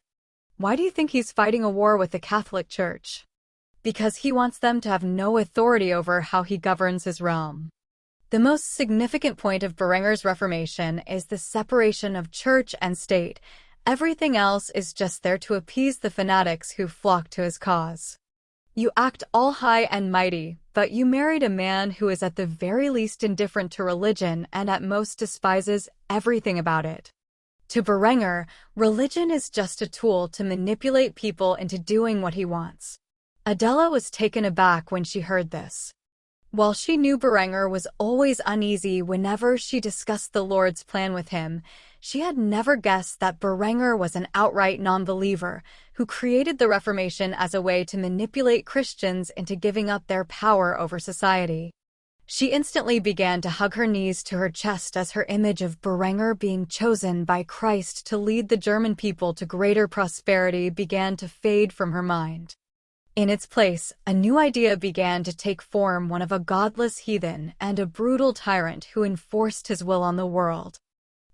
Why do you think he's fighting a war with the Catholic Church? Because he wants them to have no authority over how he governs his realm." The most significant point of Berenger's reformation is the separation of church and state. Everything else is just there to appease the fanatics who flock to his cause. You act all high and mighty, but you married a man who is at the very least indifferent to religion and at most despises everything about it. To Berenger, religion is just a tool to manipulate people into doing what he wants. Adela was taken aback when she heard this. While she knew Berenger was always uneasy whenever she discussed the Lord's plan with him, she had never guessed that Berenger was an outright non-believer who created the Reformation as a way to manipulate Christians into giving up their power over society. She instantly began to hug her knees to her chest as her image of Berenger being chosen by Christ to lead the German people to greater prosperity began to fade from her mind. In its place, a new idea began to take form, one of a godless heathen and a brutal tyrant who enforced his will on the world.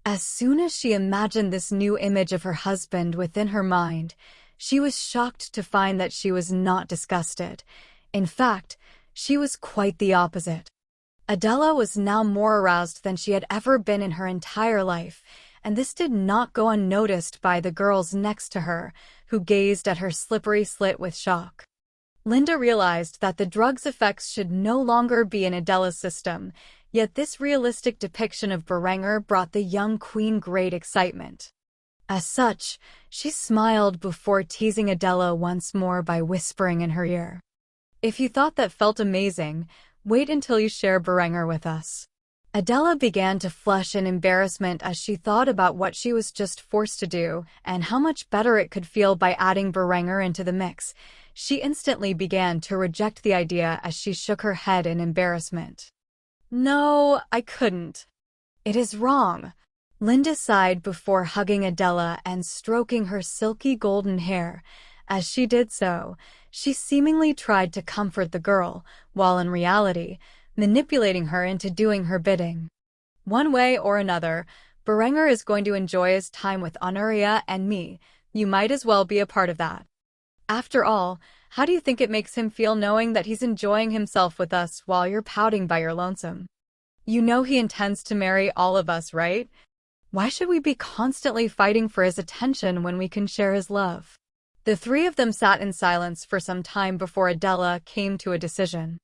As soon as she imagined this new image of her husband within her mind, she was shocked to find that she was not disgusted. In fact, she was quite the opposite. Adela was now more aroused than she had ever been in her entire life, and this did not go unnoticed by the girls next to her, who gazed at her slippery slit with shock. Linda realized that the drug's effects should no longer be in Adela's system, yet this realistic depiction of Berenger brought the young queen great excitement. As such, she smiled before teasing Adela once more by whispering in her ear, "If you thought that felt amazing, wait until you share Berenger with us." Adela began to flush in embarrassment as she thought about what she was just forced to do and how much better it could feel by adding Berenger into the mix. She instantly began to reject the idea as she shook her head in embarrassment. "No, I couldn't. It is wrong." Linda sighed before hugging Adela and stroking her silky golden hair. As she did so, she seemingly tried to comfort the girl, while in reality, manipulating her into doing her bidding. "One way or another, Berenger is going to enjoy his time with Honoria and me. You might as well be a part of that. After all, how do you think it makes him feel knowing that he's enjoying himself with us while you're pouting by your lonesome? You know he intends to marry all of us, right? Why should we be constantly fighting for his attention when we can share his love?" The three of them sat in silence for some time before Adela came to a decision.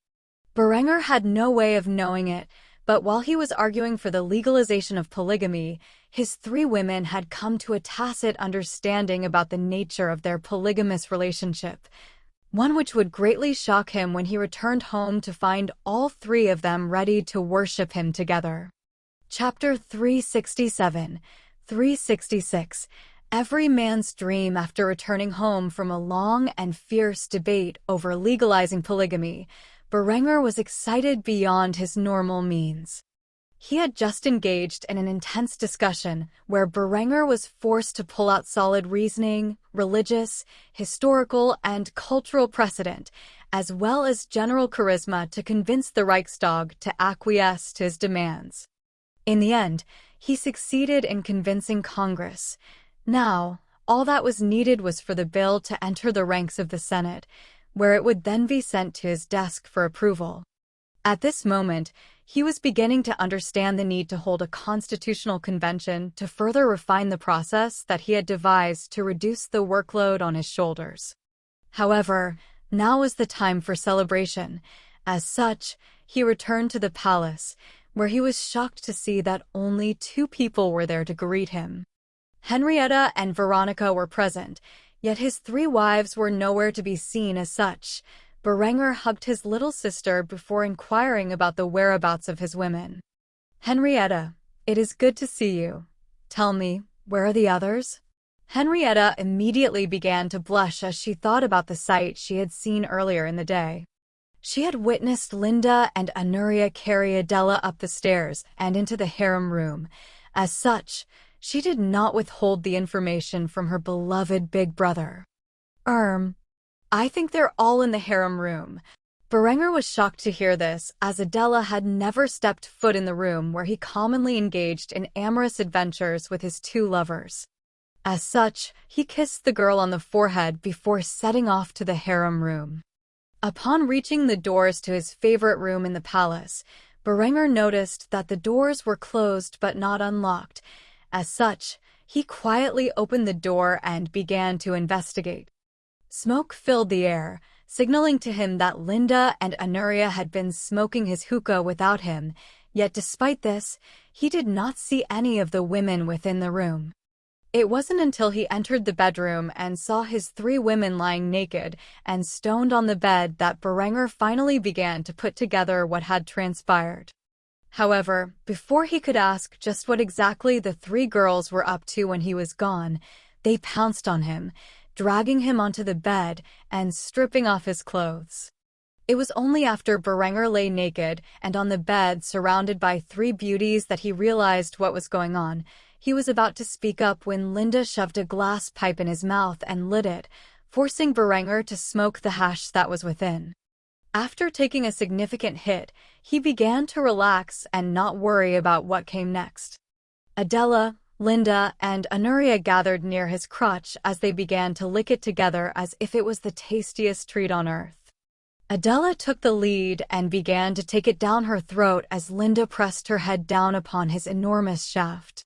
Berenger had no way of knowing it, but while he was arguing for the legalization of polygamy, his three women had come to a tacit understanding about the nature of their polygamous relationship, one which would greatly shock him when he returned home to find all three of them ready to worship him together. Chapter 367, 366. Every man's dream after returning home from a long and fierce debate over legalizing polygamy, Berenger was excited beyond his normal means. He had just engaged in an intense discussion where Berenger was forced to pull out solid reasoning, religious, historical, and cultural precedent, as well as general charisma to convince the Reichstag to acquiesce to his demands. In the end, he succeeded in convincing Congress. Now, all that was needed was for the bill to enter the ranks of the Senate, where it would then be sent to his desk for approval. At this moment, he was beginning to understand the need to hold a constitutional convention to further refine the process that he had devised to reduce the workload on his shoulders. However, now was the time for celebration. As such, he returned to the palace, where he was shocked to see that only two people were there to greet him. Henrietta and Veronica were present, yet his three wives were nowhere to be seen as such. Berenger hugged his little sister before inquiring about the whereabouts of his women. "Henrietta, it is good to see you. Tell me, where are the others?" Henrietta immediately began to blush as she thought about the sight she had seen earlier in the day. She had witnessed Linda and Honoria carry Adela up the stairs and into the harem room. As such, she did not withhold the information from her beloved big brother. I think they're all in the harem room." Berenger was shocked to hear this, as Adela had never stepped foot in the room where he commonly engaged in amorous adventures with his two lovers. As such, he kissed the girl on the forehead before setting off to the harem room. Upon reaching the doors to his favorite room in the palace, Berenger noticed that the doors were closed but not unlocked. As such, he quietly opened the door and began to investigate. Smoke filled the air, signaling to him that Linda and Honoria had been smoking his hookah without him, yet despite this, he did not see any of the women within the room. It wasn't until he entered the bedroom and saw his three women lying naked and stoned on the bed that Berenger finally began to put together what had transpired. However, before he could ask just what exactly the three girls were up to when he was gone, they pounced on him, dragging him onto the bed and stripping off his clothes. It was only after Berenger lay naked and on the bed surrounded by three beauties that he realized what was going on. He was about to speak up when Linda shoved a glass pipe in his mouth and lit it, forcing Berenger to smoke the hash that was within. After taking a significant hit, he began to relax and not worry about what came next. Adela, Linda, and Honoria gathered near his crotch as they began to lick it together as if it was the tastiest treat on earth. Adela took the lead and began to take it down her throat as Linda pressed her head down upon his enormous shaft.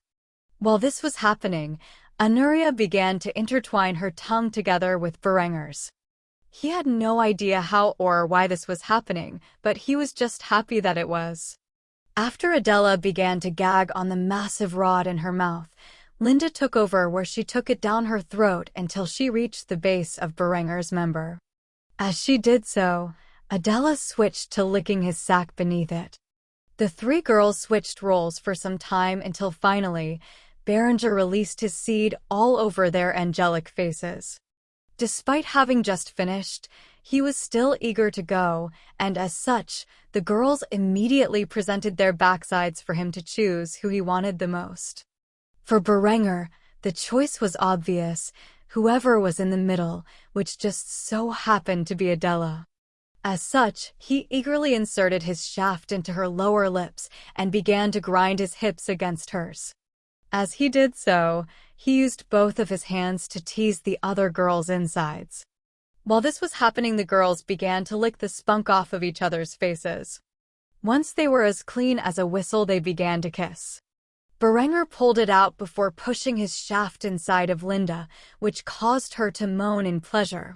While this was happening, Anuria began to intertwine her tongue together with Berenger's. He had no idea how or why this was happening, but he was just happy that it was. After Adela began to gag on the massive rod in her mouth, Linda took over where she took it down her throat until she reached the base of Berenger's member. As she did so, Adela switched to licking his sack beneath it. The three girls switched roles for some time until finally, Berenger released his seed all over their angelic faces. Despite having just finished, he was still eager to go, and as such, the girls immediately presented their backsides for him to choose who he wanted the most. For Berenger, the choice was obvious, whoever was in the middle, which just so happened to be Adela. As such, he eagerly inserted his shaft into her lower lips and began to grind his hips against hers. As he did so, he used both of his hands to tease the other girls' insides. While this was happening, the girls began to lick the spunk off of each other's faces. Once they were as clean as a whistle, they began to kiss. Berenger pulled it out before pushing his shaft inside of Linda, which caused her to moan in pleasure.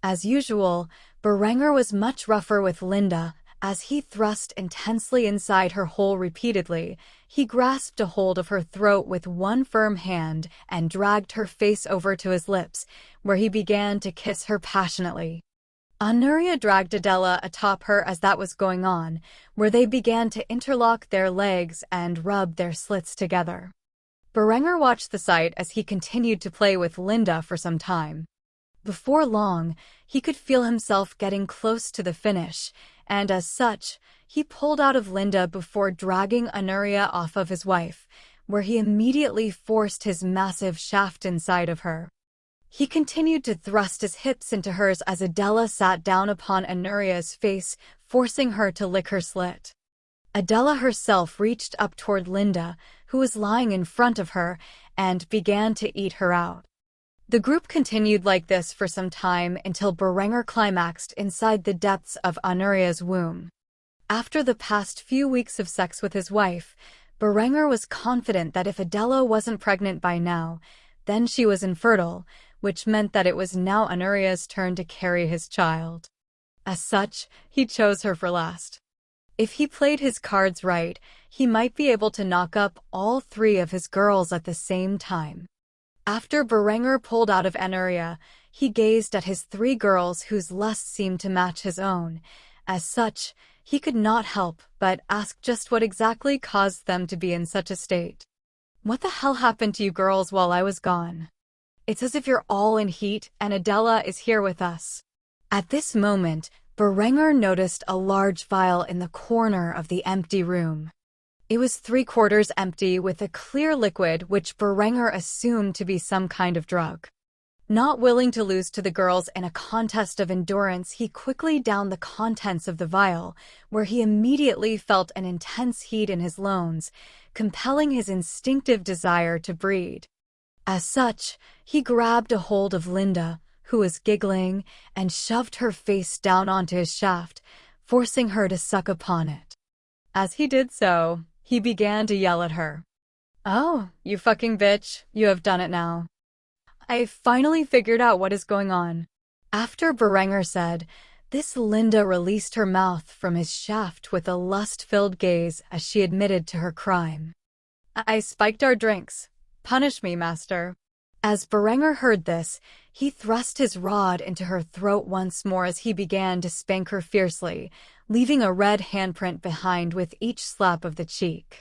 As usual, Berenger was much rougher with Linda. As he thrust intensely inside her hole repeatedly, he grasped a hold of her throat with one firm hand and dragged her face over to his lips, where he began to kiss her passionately. Anuria dragged Adela atop her as that was going on, where they began to interlock their legs and rub their slits together. Berenger watched the sight as he continued to play with Linda for some time. Before long, he could feel himself getting close to the finish, and as such, he pulled out of Linda before dragging Anuria off of his wife, where he immediately forced his massive shaft inside of her. He continued to thrust his hips into hers as Adela sat down upon Anuria's face, forcing her to lick her slit. Adela herself reached up toward Linda, who was lying in front of her, and began to eat her out. The group continued like this for some time until Berenger climaxed inside the depths of Anuria's womb. After the past few weeks of sex with his wife, Berenger was confident that if Adela wasn't pregnant by now, then she was infertile, which meant that it was now Anuria's turn to carry his child. As such, he chose her for last. If he played his cards right, he might be able to knock up all three of his girls at the same time. After Berenger pulled out of Anuria, he gazed at his three girls whose lusts seemed to match his own. As such, he could not help but ask just what exactly caused them to be in such a state. What the hell happened to you girls while I was gone? It's as if you're all in heat and Adela is here with us. At this moment, Berenger noticed a large vial in the corner of the empty room. It was 3/4 empty with a clear liquid which Berenger assumed to be some kind of drug. Not willing to lose to the girls in a contest of endurance, he quickly downed the contents of the vial, where he immediately felt an intense heat in his loins, compelling his instinctive desire to breed. As such, he grabbed a hold of Linda, who was giggling, and shoved her face down onto his shaft, forcing her to suck upon it. As he did so, he began to yell at her. "Oh, you fucking bitch, you have done it now. I finally figured out what is going on." After Berenger said this, Linda released her mouth from his shaft with a lust-filled gaze as she admitted to her crime. "I spiked our drinks. Punish me, master." As Berenger heard this, he thrust his rod into her throat once more as he began to spank her fiercely, leaving a red handprint behind with each slap of the cheek.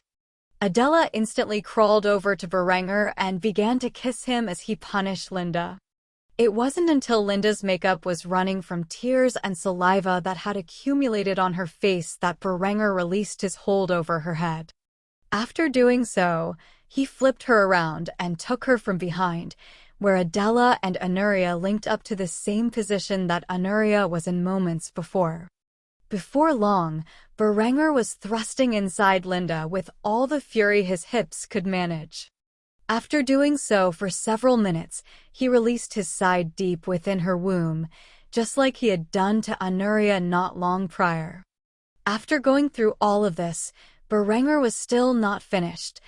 Adela instantly crawled over to Berenger and began to kiss him as he punished Linda. It wasn't until Linda's makeup was running from tears and saliva that had accumulated on her face that Berenger released his hold over her head. After doing so, he flipped her around and took her from behind, where Adela and Anuria linked up to the same position that Anuria was in moments before. Before long, Berenger was thrusting inside Linda with all the fury his hips could manage. After doing so for several minutes, he released his side deep within her womb, just like he had done to Anuria not long prior. After going through all of this, Berenger was still not finished.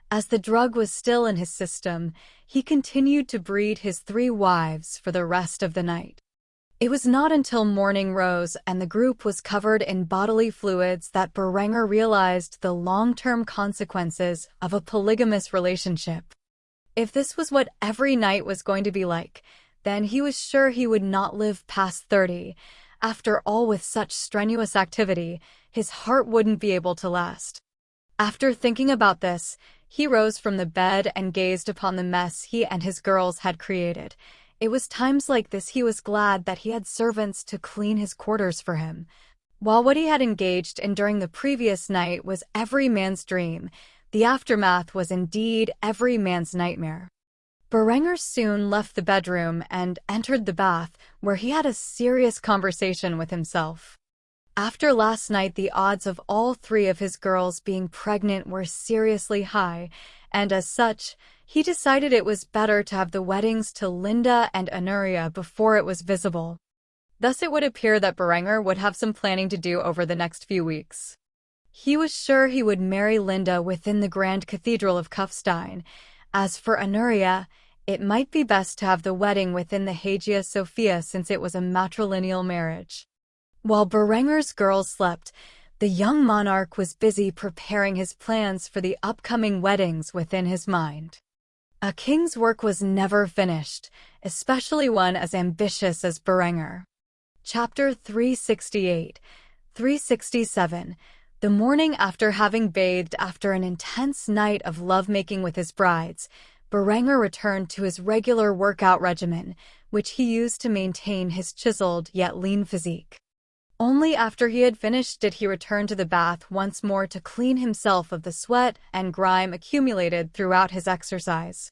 As the drug was still in his system, he continued to breed his 3 wives for the rest of the night. It was not until morning rose and the group was covered in bodily fluids that Berenger realized the long-term consequences of a polygamous relationship. If this was what every night was going to be like, then he was sure he would not live past 30. After all, with such strenuous activity, his heart wouldn't be able to last. After thinking about this, he rose from the bed and gazed upon the mess he and his girls had created. It was times like this he was glad that he had servants to clean his quarters for him. While what he had engaged in during the previous night was every man's dream, the aftermath was indeed every man's nightmare. Berenger soon left the bedroom and entered the bath, where he had a serious conversation with himself. After last night, the odds of all 3 of his girls being pregnant were seriously high, and as such, he decided it was better to have the weddings to Linda and Anuria before it was visible. Thus it would appear that Berenger would have some planning to do over the next few weeks. He was sure he would marry Linda within the Grand Cathedral of Kufstein. As for Anuria, it might be best to have the wedding within the Hagia Sophia since it was a matrilineal marriage. While Berenger's girls slept, the young monarch was busy preparing his plans for the upcoming weddings within his mind. A king's work was never finished, especially one as ambitious as Berenger. Chapter 368, 367. The morning after having bathed after an intense night of lovemaking with his brides, Berenger returned to his regular workout regimen, which he used to maintain his chiseled yet lean physique. Only after he had finished did he return to the bath once more to clean himself of the sweat and grime accumulated throughout his exercise.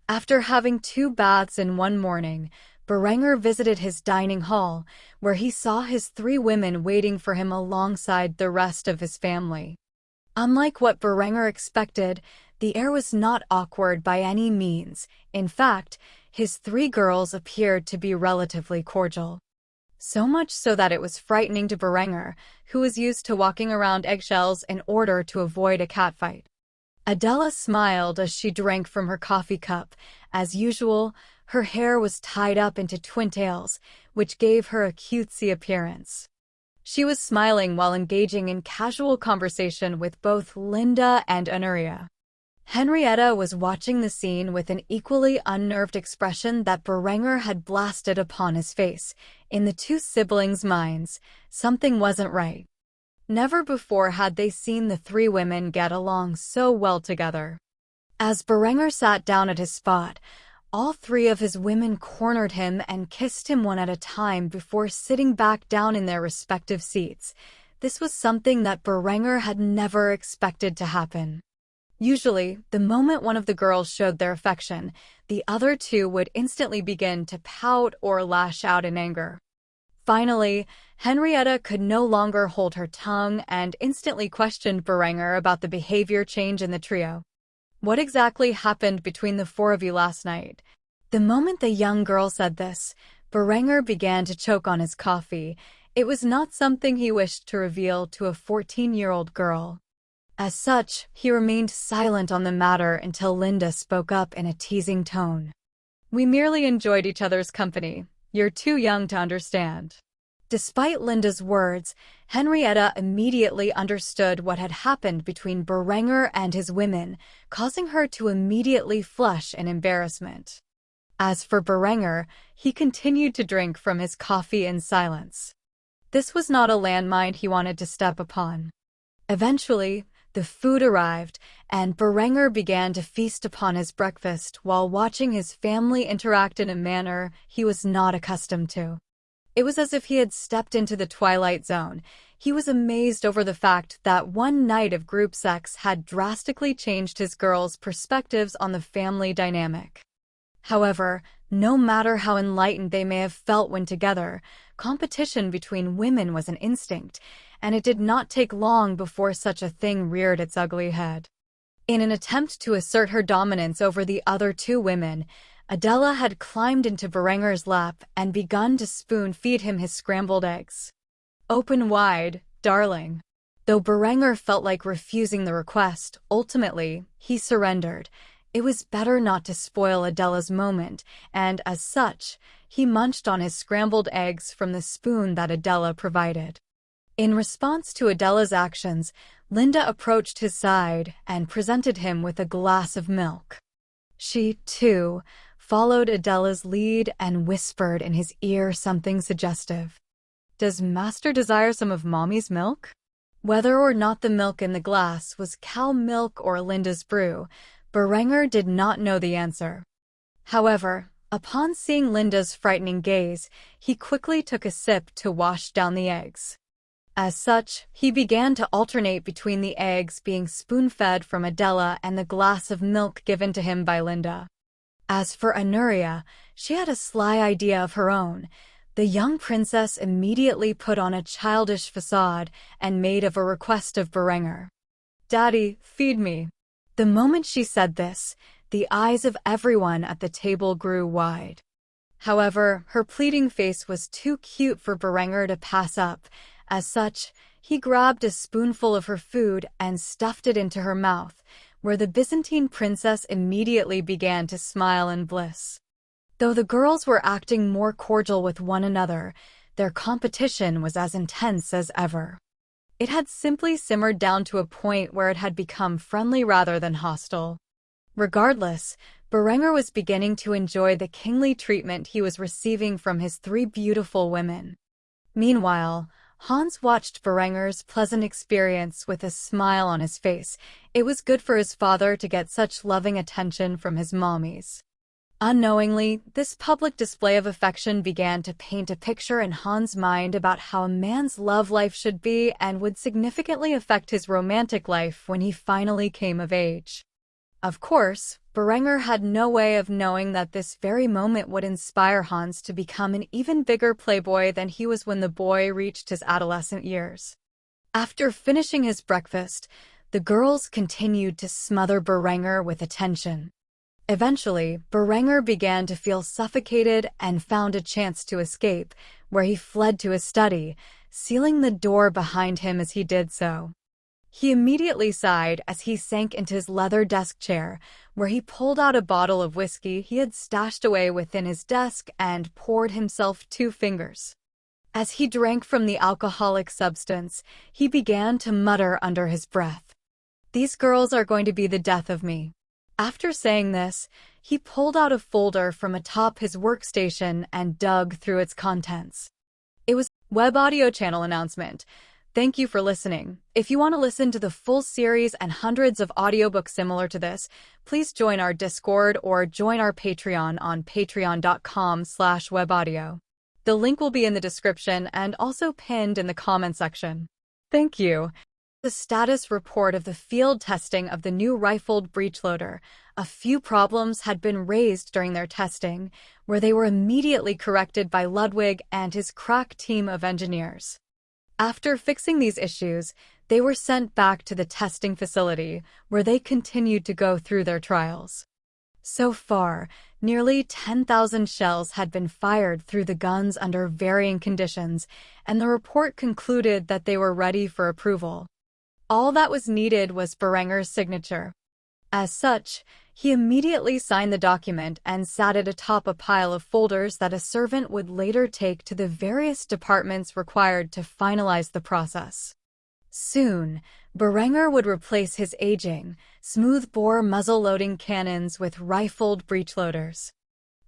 After having 2 baths in one morning, Berenger visited his dining hall, where he saw his 3 women waiting for him alongside the rest of his family. Unlike what Berenger expected, the air was not awkward by any means. In fact, his 3 girls appeared to be relatively cordial. So much so that it was frightening to Berenger, who was used to walking around eggshells in order to avoid a catfight. Adela smiled as she drank from her coffee cup. As usual, her hair was tied up into twin tails, which gave her a cutesy appearance. She was smiling while engaging in casual conversation with both Linda and Anuria. Henrietta was watching the scene with an equally unnerved expression that Berenger had blasted upon his face. In the 2 siblings' minds, something wasn't right. Never before had they seen the 3 women get along so well together. As Berenger sat down at his spot, all 3 of his women cornered him and kissed him one at a time before sitting back down in their respective seats. This was something that Berenger had never expected to happen. Usually, the moment one of the girls showed their affection, the other 2 would instantly begin to pout or lash out in anger. Finally, Henrietta could no longer hold her tongue and instantly questioned Berenger about the behavior change in the trio. "What exactly happened between the 4 of you last night?" The moment the young girl said this, Berenger began to choke on his coffee. It was not something he wished to reveal to a 14-year-old girl. As such, he remained silent on the matter until Linda spoke up in a teasing tone. "We merely enjoyed each other's company. You're too young to understand." Despite Linda's words, Henrietta immediately understood what had happened between Berenger and his women, causing her to immediately flush in embarrassment. As for Berenger, he continued to drink from his coffee in silence. This was not a landmine he wanted to step upon. Eventually, the food arrived, and Berenger began to feast upon his breakfast while watching his family interact in a manner he was not accustomed to. It was as if he had stepped into the Twilight Zone. He was amazed over the fact that one night of group sex had drastically changed his girls' perspectives on the family dynamic. However, no matter how enlightened they may have felt when together, competition between women was an instinct, and it did not take long before such a thing reared its ugly head. In an attempt to assert her dominance over the other 2 women, Adela had climbed into Berenger's lap and begun to spoon-feed him his scrambled eggs. "Open wide, darling." Though Berenger felt like refusing the request, ultimately, he surrendered. It was better not to spoil Adela's moment, and as such, he munched on his scrambled eggs from the spoon that Adela provided. In response to Adela's actions, Linda approached his side and presented him with a glass of milk. She, too, followed Adela's lead and whispered in his ear something suggestive. "Does Master desire some of Mommy's milk?" Whether or not the milk in the glass was cow milk or Linda's brew, Berenger did not know the answer. However, upon seeing Linda's frightening gaze, he quickly took a sip to wash down the eggs. As such, he began to alternate between the eggs being spoon-fed from Adela and the glass of milk given to him by Linda. As for Anuria, she had a sly idea of her own. The young princess immediately put on a childish facade and made of a request of Berenger. "Daddy, feed me." The moment she said this, the eyes of everyone at the table grew wide. However, her pleading face was too cute for Berenger to pass up. As such, he grabbed a spoonful of her food and stuffed it into her mouth, where the Byzantine princess immediately began to smile in bliss. Though the girls were acting more cordial with one another, their competition was as intense as ever. It had simply simmered down to a point where it had become friendly rather than hostile. Regardless, Berenger was beginning to enjoy the kingly treatment he was receiving from his three beautiful women. Meanwhile, Hans watched Berenger's pleasant experience with a smile on his face. It was good for his father to get such loving attention from his mommies. Unknowingly, this public display of affection began to paint a picture in Hans' mind about how a man's love life should be and would significantly affect his romantic life when he finally came of age. Of course, Berenger had no way of knowing that this very moment would inspire Hans to become an even bigger playboy than he was when the boy reached his adolescent years. After finishing his breakfast, the girls continued to smother Berenger with attention. Eventually, Berenger began to feel suffocated and found a chance to escape, where he fled to his study, sealing the door behind him as he did so. He immediately sighed as he sank into his leather desk chair, where he pulled out a bottle of whiskey he had stashed away within his desk and poured himself 2 fingers. As he drank from the alcoholic substance, he began to mutter under his breath, "These girls are going to be the death of me." After saying this, he pulled out a folder from atop his workstation and dug through its contents. It was a web audio channel announcement. Thank you for listening. If you want to listen to the full series and hundreds of audiobooks similar to this, please join our Discord or join our Patreon on patreon.com/webaudio. The link will be in the description and also pinned in the comment section. Thank you. The status report of the field testing of the new rifled breechloader. A few problems had been raised during their testing, where they were immediately corrected by Ludwig and his crack team of engineers. After fixing these issues, they were sent back to the testing facility, where they continued to go through their trials. So far, nearly 10,000 shells had been fired through the guns under varying conditions, and the report concluded that they were ready for approval. All that was needed was Berenger's signature. As such, he immediately signed the document and sat it atop a pile of folders that a servant would later take to the various departments required to finalize the process. Soon, Berenger would replace his aging, smooth-bore muzzle-loading cannons with rifled breechloaders.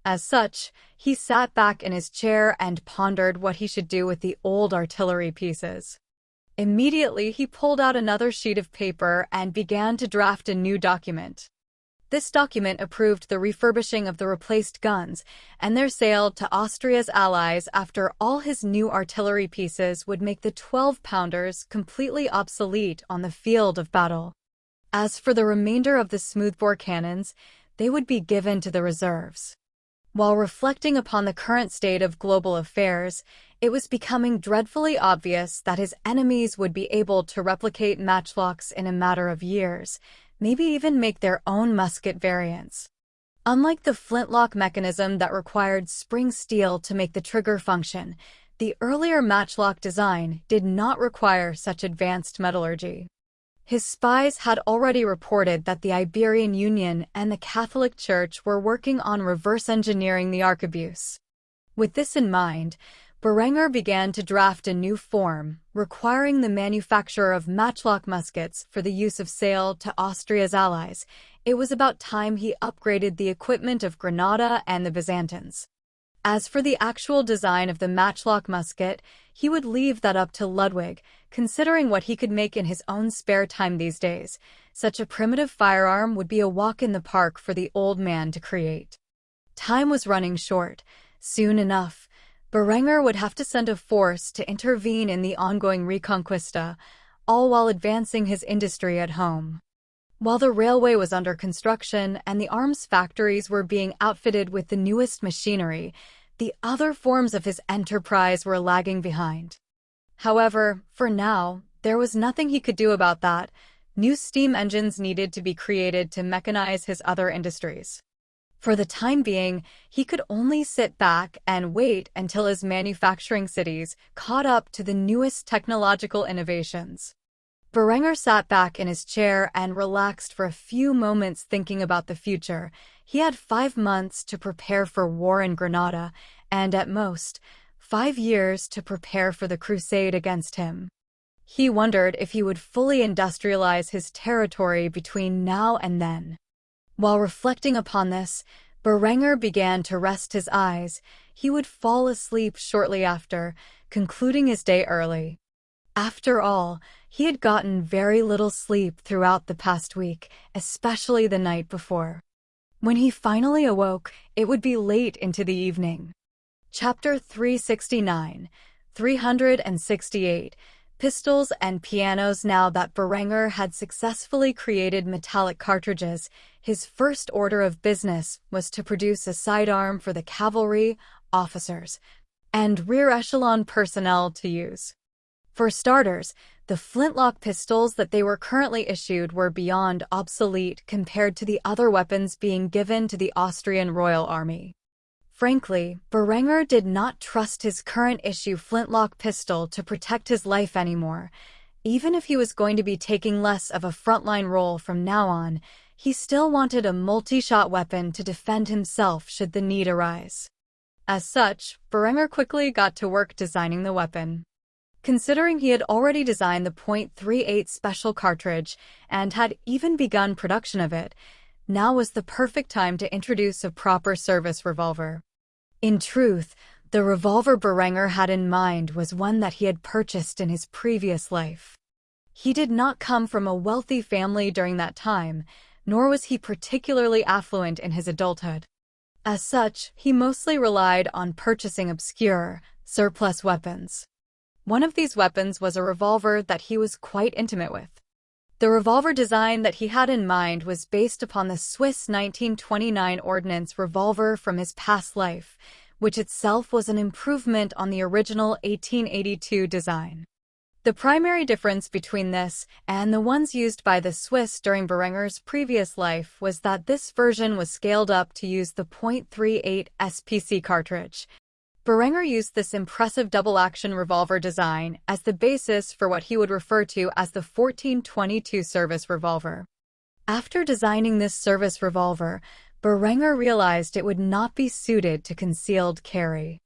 As such, he sat back in his chair and pondered what he should do with the old artillery pieces. Immediately, he pulled out another sheet of paper and began to draft a new document. This document approved the refurbishing of the replaced guns and their sale to Austria's allies after all his new artillery pieces would make the 12-pounders completely obsolete on the field of battle. As for the remainder of the smoothbore cannons, they would be given to the reserves. While reflecting upon the current state of global affairs, it was becoming dreadfully obvious that his enemies would be able to replicate matchlocks in a matter of years, maybe even make their own musket variants. Unlike the flintlock mechanism that required spring steel to make the trigger function, the earlier matchlock design did not require such advanced metallurgy. His spies had already reported that the Iberian Union and the Catholic Church were working on reverse engineering the arquebus. With this in mind, Berenger began to draft a new form, requiring the manufacture of matchlock muskets for the use of sale to Austria's allies. It was about time he upgraded the equipment of Granada and the Byzantines. As for the actual design of the matchlock musket, he would leave that up to Ludwig, considering what he could make in his own spare time these days. Such a primitive firearm would be a walk in the park for the old man to create. Time was running short. Soon enough, Berenger would have to send a force to intervene in the ongoing Reconquista, all while advancing his industry at home. While the railway was under construction and the arms factories were being outfitted with the newest machinery, the other forms of his enterprise were lagging behind. However, for now, there was nothing he could do about that. New steam engines needed to be created to mechanize his other industries. For the time being, he could only sit back and wait until his manufacturing cities caught up to the newest technological innovations. Berenger sat back in his chair and relaxed for a few moments thinking about the future. He had 5 months to prepare for war in Granada, and at most, 5 years to prepare for the crusade against him. He wondered if he would fully industrialize his territory between now and then. While reflecting upon this, Berenger began to rest his eyes. He would fall asleep shortly after, concluding his day early. After all, he had gotten very little sleep throughout the past week, especially the night before. When he finally awoke, it would be late into the evening. Chapter 369, 368, Pistols and Pianos. Now that Berenger had successfully created metallic cartridges, his first order of business was to produce a sidearm for the cavalry, officers, and rear echelon personnel to use. For starters, the flintlock pistols that they were currently issued were beyond obsolete compared to the other weapons being given to the Austrian Royal Army. Frankly, Berenger did not trust his current issue flintlock pistol to protect his life anymore. Even if he was going to be taking less of a frontline role from now on, he still wanted a multi-shot weapon to defend himself should the need arise. As such, Berenger quickly got to work designing the weapon. Considering he had already designed the .38 special cartridge and had even begun production of it, now was the perfect time to introduce a proper service revolver. In truth, the revolver Berenger had in mind was one that he had purchased in his previous life. He did not come from a wealthy family during that time, nor was he particularly affluent in his adulthood. As such, he mostly relied on purchasing obscure, surplus weapons. One of these weapons was a revolver that he was quite intimate with. The revolver design that he had in mind was based upon the Swiss 1929 Ordnance revolver from his past life, which itself was an improvement on the original 1882 design. The primary difference between this and the ones used by the Swiss during Berenger's previous life was that this version was scaled up to use the .38 SPC cartridge. Berenger used this impressive double-action revolver design as the basis for what he would refer to as the 1422 service revolver. After designing this service revolver, Berenger realized it would not be suited to concealed carry.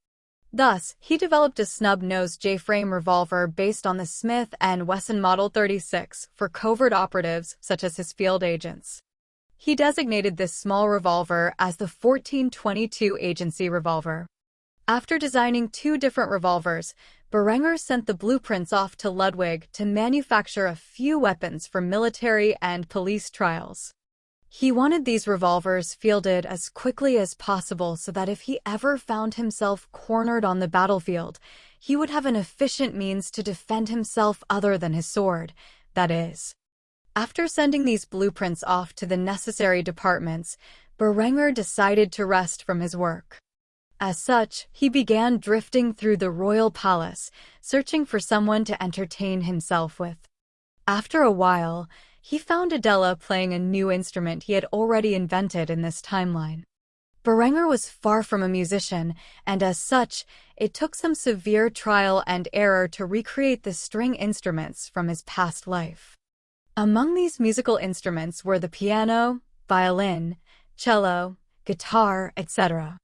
Thus, he developed a snub-nosed J-frame revolver based on the Smith & Wesson Model 36 for covert operatives such as his field agents. He designated this small revolver as the 1422 Agency revolver. After designing 2 different revolvers, Berenger sent the blueprints off to Ludwig to manufacture a few weapons for military and police trials. He wanted these revolvers fielded as quickly as possible so that if he ever found himself cornered on the battlefield, he would have an efficient means to defend himself other than his sword, that is. After sending these blueprints off to the necessary departments, Berenger decided to rest from his work. As such, he began drifting through the royal palace, searching for someone to entertain himself with. After a while, He found Adela playing a new instrument he had already invented in this timeline. Berenger was far from a musician, and as such, it took some severe trial and error to recreate the string instruments from his past life. Among these musical instruments were the piano, violin, cello, guitar, etc.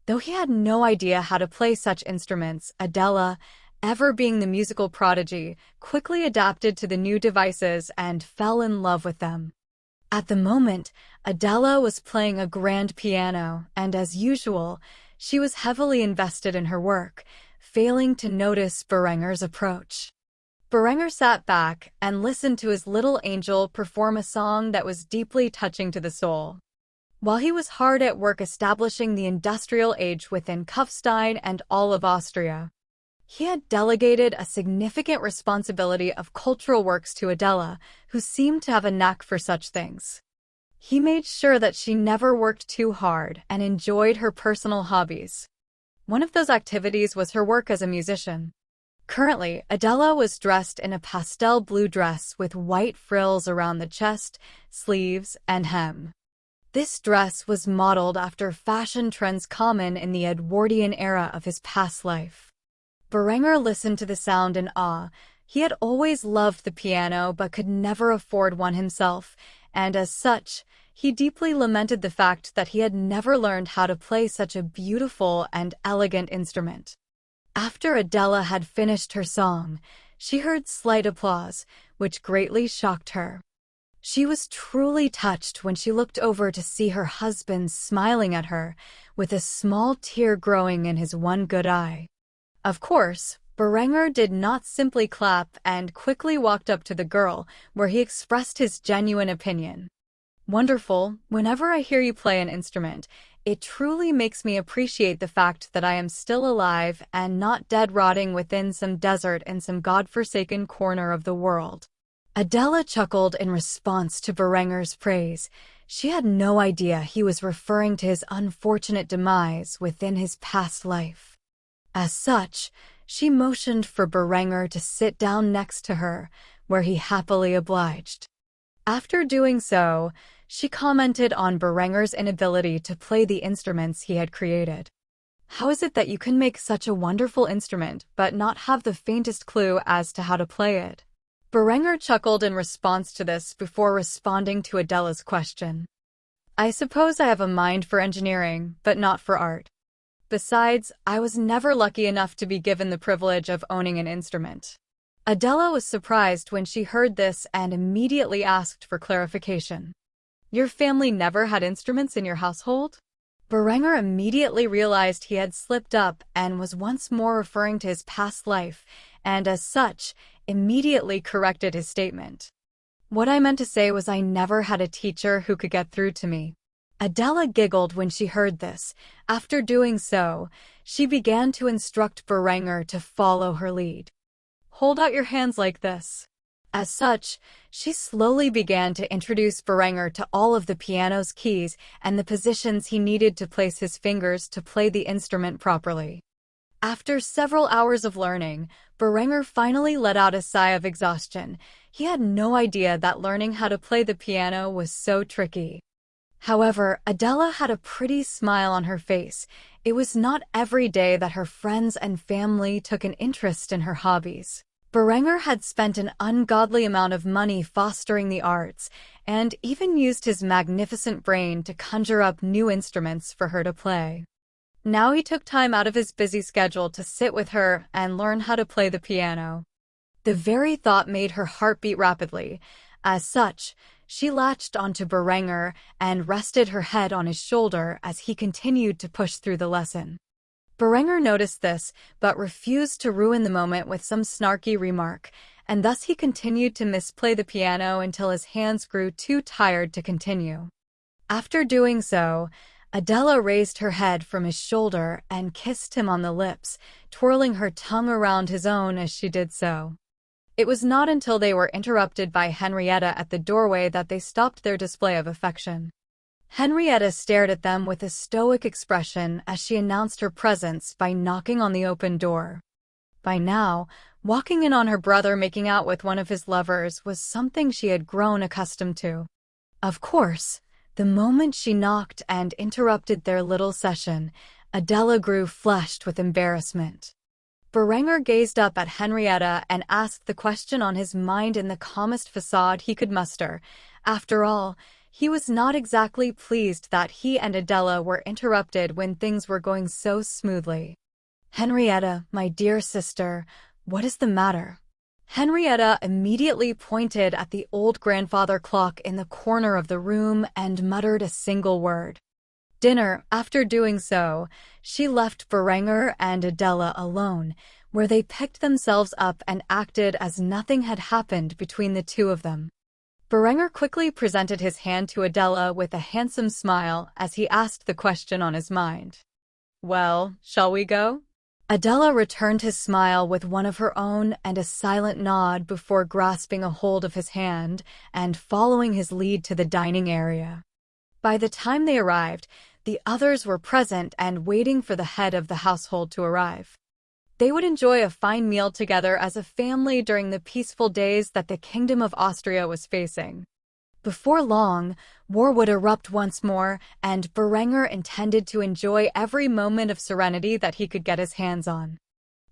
Though he had no idea how to play such instruments, Adela, ever being the musical prodigy, quickly adapted to the new devices and fell in love with them. At the moment, Adela was playing a grand piano, and as usual, she was heavily invested in her work, failing to notice Berenger's approach. Berenger sat back and listened to his little angel perform a song that was deeply touching to the soul. While he was hard at work establishing the industrial age within Kufstein and all of Austria, he had delegated a significant responsibility of cultural works to Adela, who seemed to have a knack for such things. He made sure that she never worked too hard and enjoyed her personal hobbies. One of those activities was her work as a musician. Currently, Adela was dressed in a pastel blue dress with white frills around the chest, sleeves, and hem. This dress was modeled after fashion trends common in the Edwardian era of his past life. Berenger listened to the sound in awe. He had always loved the piano but could never afford one himself, and as such, he deeply lamented the fact that he had never learned how to play such a beautiful and elegant instrument. After Adela had finished her song, she heard slight applause, which greatly shocked her. She was truly touched when she looked over to see her husband smiling at her, with a small tear growing in his one good eye. Of course, Berenger did not simply clap and quickly walked up to the girl, where he expressed his genuine opinion. "Wonderful, whenever I hear you play an instrument, it truly makes me appreciate the fact that I am still alive and not dead rotting within some desert in some godforsaken corner of the world." Adela chuckled in response to Berenger's praise. She had no idea he was referring to his unfortunate demise within his past life. As such, she motioned for Berenger to sit down next to her, where he happily obliged. After doing so, she commented on Berenger's inability to play the instruments he had created. "How is it that you can make such a wonderful instrument but not have the faintest clue as to how to play it?" Berenger chuckled in response to this before responding to Adela's question. "I suppose I have a mind for engineering, but not for art. Besides, I was never lucky enough to be given the privilege of owning an instrument." Adela was surprised when she heard this and immediately asked for clarification. "Your family never had instruments in your household?" Berenger immediately realized he had slipped up and was once more referring to his past life, and as such, immediately corrected his statement. "What I meant to say was I never had a teacher who could get through to me." Adela giggled when she heard this. After doing so, she began to instruct Berenger to follow her lead. "Hold out your hands like this." As such, she slowly began to introduce Berenger to all of the piano's keys and the positions he needed to place his fingers to play the instrument properly. After several hours of learning, Berenger finally let out a sigh of exhaustion. He had no idea that learning how to play the piano was so tricky. However, Adela had a pretty smile on her face. It was not every day that her friends and family took an interest in her hobbies. Berenger had spent an ungodly amount of money fostering the arts, and even used his magnificent brain to conjure up new instruments for her to play. Now he took time out of his busy schedule to sit with her and learn how to play the piano. The very thought made her heart beat rapidly. As such, she latched onto Berenger and rested her head on his shoulder as he continued to push through the lesson. Berenger noticed this, but refused to ruin the moment with some snarky remark, and thus he continued to misplay the piano until his hands grew too tired to continue. After doing so, Adela raised her head from his shoulder and kissed him on the lips, twirling her tongue around his own as she did so. It was not until they were interrupted by Henrietta at the doorway that they stopped their display of affection. Henrietta stared at them with a stoic expression as she announced her presence by knocking on the open door. By now, Walking in on her brother making out with one of his lovers was something she had grown accustomed to. Of course, the moment she knocked and interrupted their little session, Adela grew flushed with embarrassment. Berenger gazed up at Henrietta and asked the question on his mind in the calmest facade he could muster. After all, he was not exactly pleased that he and Adela were interrupted when things were going so smoothly. "Henrietta, my dear sister, what is the matter?" Henrietta immediately pointed at the old grandfather clock in the corner of the room and muttered a single word. Dinner. After doing so, she left Berenger and Adela alone, where they picked themselves up and acted as nothing had happened between the two of them. Berenger quickly presented his hand to Adela with a handsome smile as he asked the question on his mind. "Well, shall we go?" Adela returned his smile with one of her own and a silent nod before grasping a hold of his hand and following his lead to the dining area. By the time they arrived, the others were present and waiting for the head of the household to arrive. They would enjoy a fine meal together as a family during the peaceful days that the Kingdom of Austria was facing. Before long, war would erupt once more, and Berenger intended to enjoy every moment of serenity that he could get his hands on.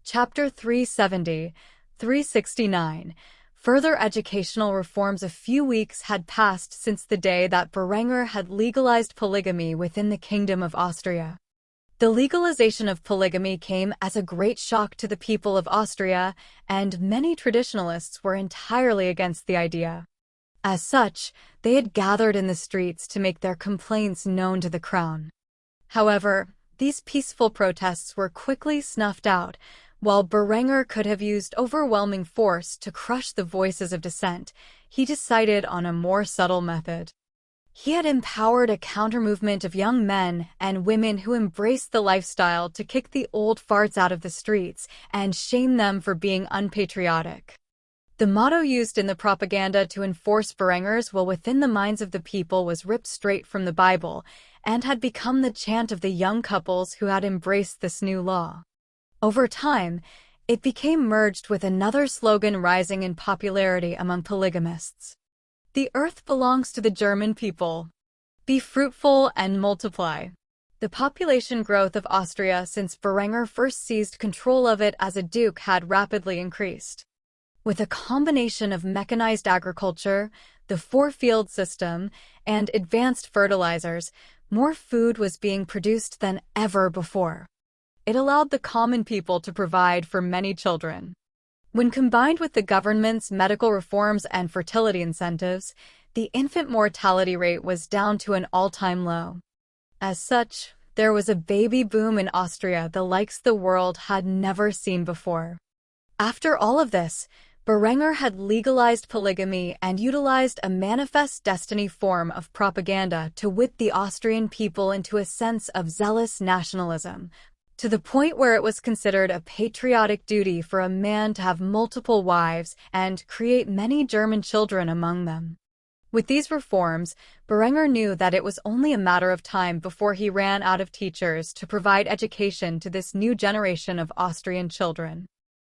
Chapter 370, 369. Further educational reforms. A few weeks had passed since the day that Berenger had legalized polygamy within the Kingdom of Austria. The legalization of polygamy came as a great shock to the people of Austria, and many traditionalists were entirely against the idea. As such, they had gathered in the streets to make their complaints known to the crown. However, these peaceful protests were quickly snuffed out. While Berenger could have used overwhelming force to crush the voices of dissent, he decided on a more subtle method. He had empowered a counter-movement of young men and women who embraced the lifestyle to kick the old farts out of the streets and shame them for being unpatriotic. The motto used in the propaganda to enforce Berenger's will within the minds of the people was ripped straight from the Bible and had become the chant of the young couples who had embraced this new law. Over time, it became merged with another slogan rising in popularity among polygamists. "The earth belongs to the German people. Be fruitful and multiply." The population growth of Austria since Berenger first seized control of it as a duke had rapidly increased. With a combination of mechanized agriculture, the four-field system, and advanced fertilizers, more food was being produced than ever before. It allowed the common people to provide for many children. When combined with the government's medical reforms and fertility incentives, the infant mortality rate was down to an all-time low. As such, there was a baby boom in Austria the likes the world had never seen before. After all of this, Berenger had legalized polygamy and utilized a manifest destiny form of propaganda to whip the Austrian people into a sense of zealous nationalism, to the point where it was considered a patriotic duty for a man to have multiple wives and create many German children among them. With these reforms, Berenger knew that it was only a matter of time before he ran out of teachers to provide education to this new generation of Austrian children.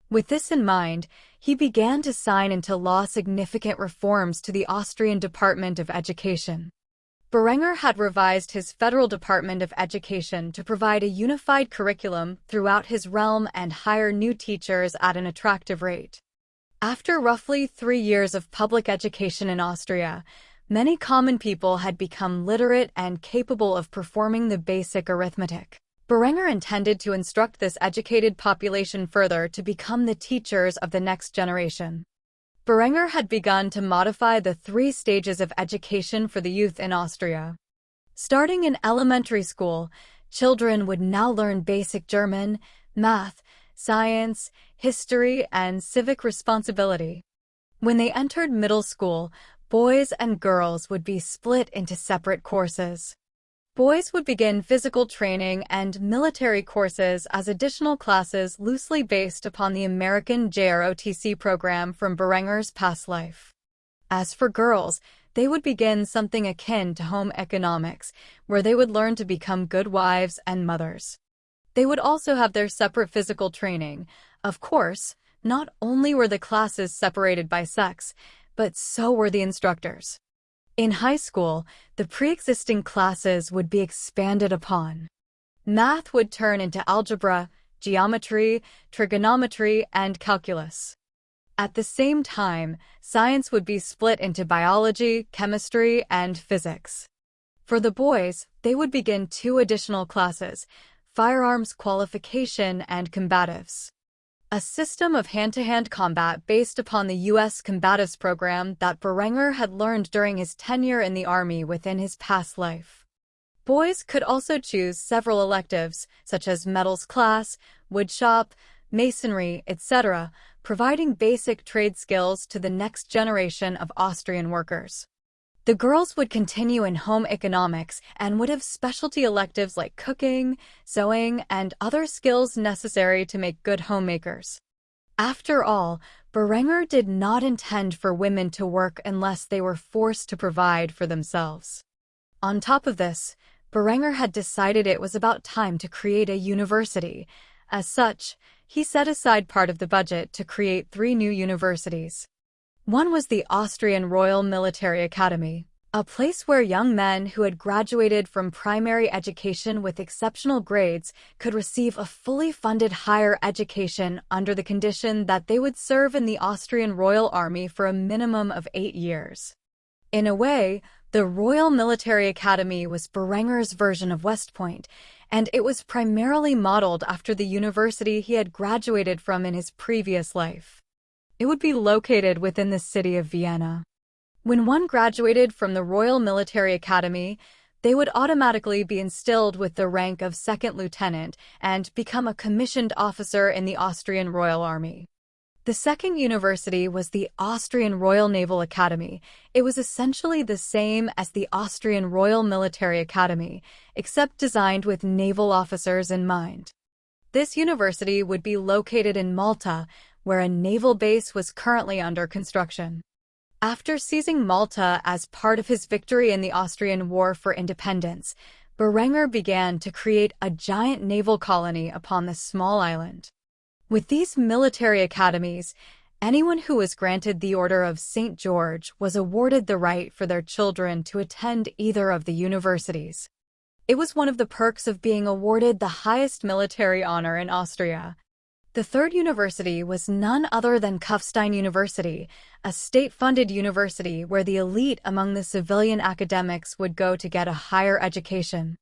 With this in mind, he began to sign into law significant reforms to the Austrian Department of Education. Berenger had revised his Federal Department of Education to provide a unified curriculum throughout his realm and hire new teachers at an attractive rate. After roughly 3 years of public education in Austria, many common people had become literate and capable of performing the basic arithmetic. Berenger intended to instruct this educated population further to become the teachers of the next generation. Berenger had begun to modify the 3 stages of education for the youth in Austria. Starting in elementary school, children would now learn basic German, math, science, history, and civic responsibility. When they entered middle school, boys and girls would be split into separate courses. Boys would begin physical training and military courses as additional classes loosely based upon the American JROTC program from Berenger's past life. As for girls, they would begin something akin to home economics, where they would learn to become good wives and mothers. They would also have their separate physical training, of course, Not only were the classes separated by sex, but so were the instructors. In high school, the pre-existing classes would be expanded upon. Math would turn into algebra, geometry, trigonometry, and calculus. At the same time, science would be split into biology, chemistry, and physics. For the boys, they would begin 2 additional classes: firearms qualification and combatives. A system of hand-to-hand combat based upon the U.S. combatives program that Berenger had learned during his tenure in the Army within his past life. Boys could also choose several electives, such as metals class, woodshop, masonry, etc., providing basic trade skills to the next generation of Austrian workers. The girls would continue in home economics and would have specialty electives like cooking, sewing, and other skills necessary to make good homemakers. After all, Berenger did not intend for women to work unless they were forced to provide for themselves. On top of this, Berenger had decided it was about time to create a university. As such, he set aside part of the budget to create 3 new universities. One was the Austrian Royal Military Academy, a place where young men who had graduated from primary education with exceptional grades could receive a fully funded higher education under the condition that they would serve in the Austrian Royal Army for a minimum of 8 years. In a way, the Royal Military Academy was Berenger's version of West Point, and it was primarily modeled after the university he had graduated from in his previous life. It would be located within the city of Vienna. When one graduated from the Royal Military Academy, they would automatically be instilled with the rank of second lieutenant and become a commissioned officer in the Austrian Royal Army. The second university was the Austrian Royal Naval Academy. It was essentially the same as the Austrian Royal Military Academy, except designed with naval officers in mind. This university would be located in Malta, where a naval base was currently under construction. After seizing Malta as part of his victory in the Austrian War for Independence, Berenger began to create a giant naval colony upon the small island. With these military academies, anyone who was granted the Order of St. George was awarded the right for their children to attend either of the universities. It was one of the perks of being awarded the highest military honor in Austria. The third university was none other than Kufstein University, a state-funded university where the elite among the civilian academics would go to get a higher education.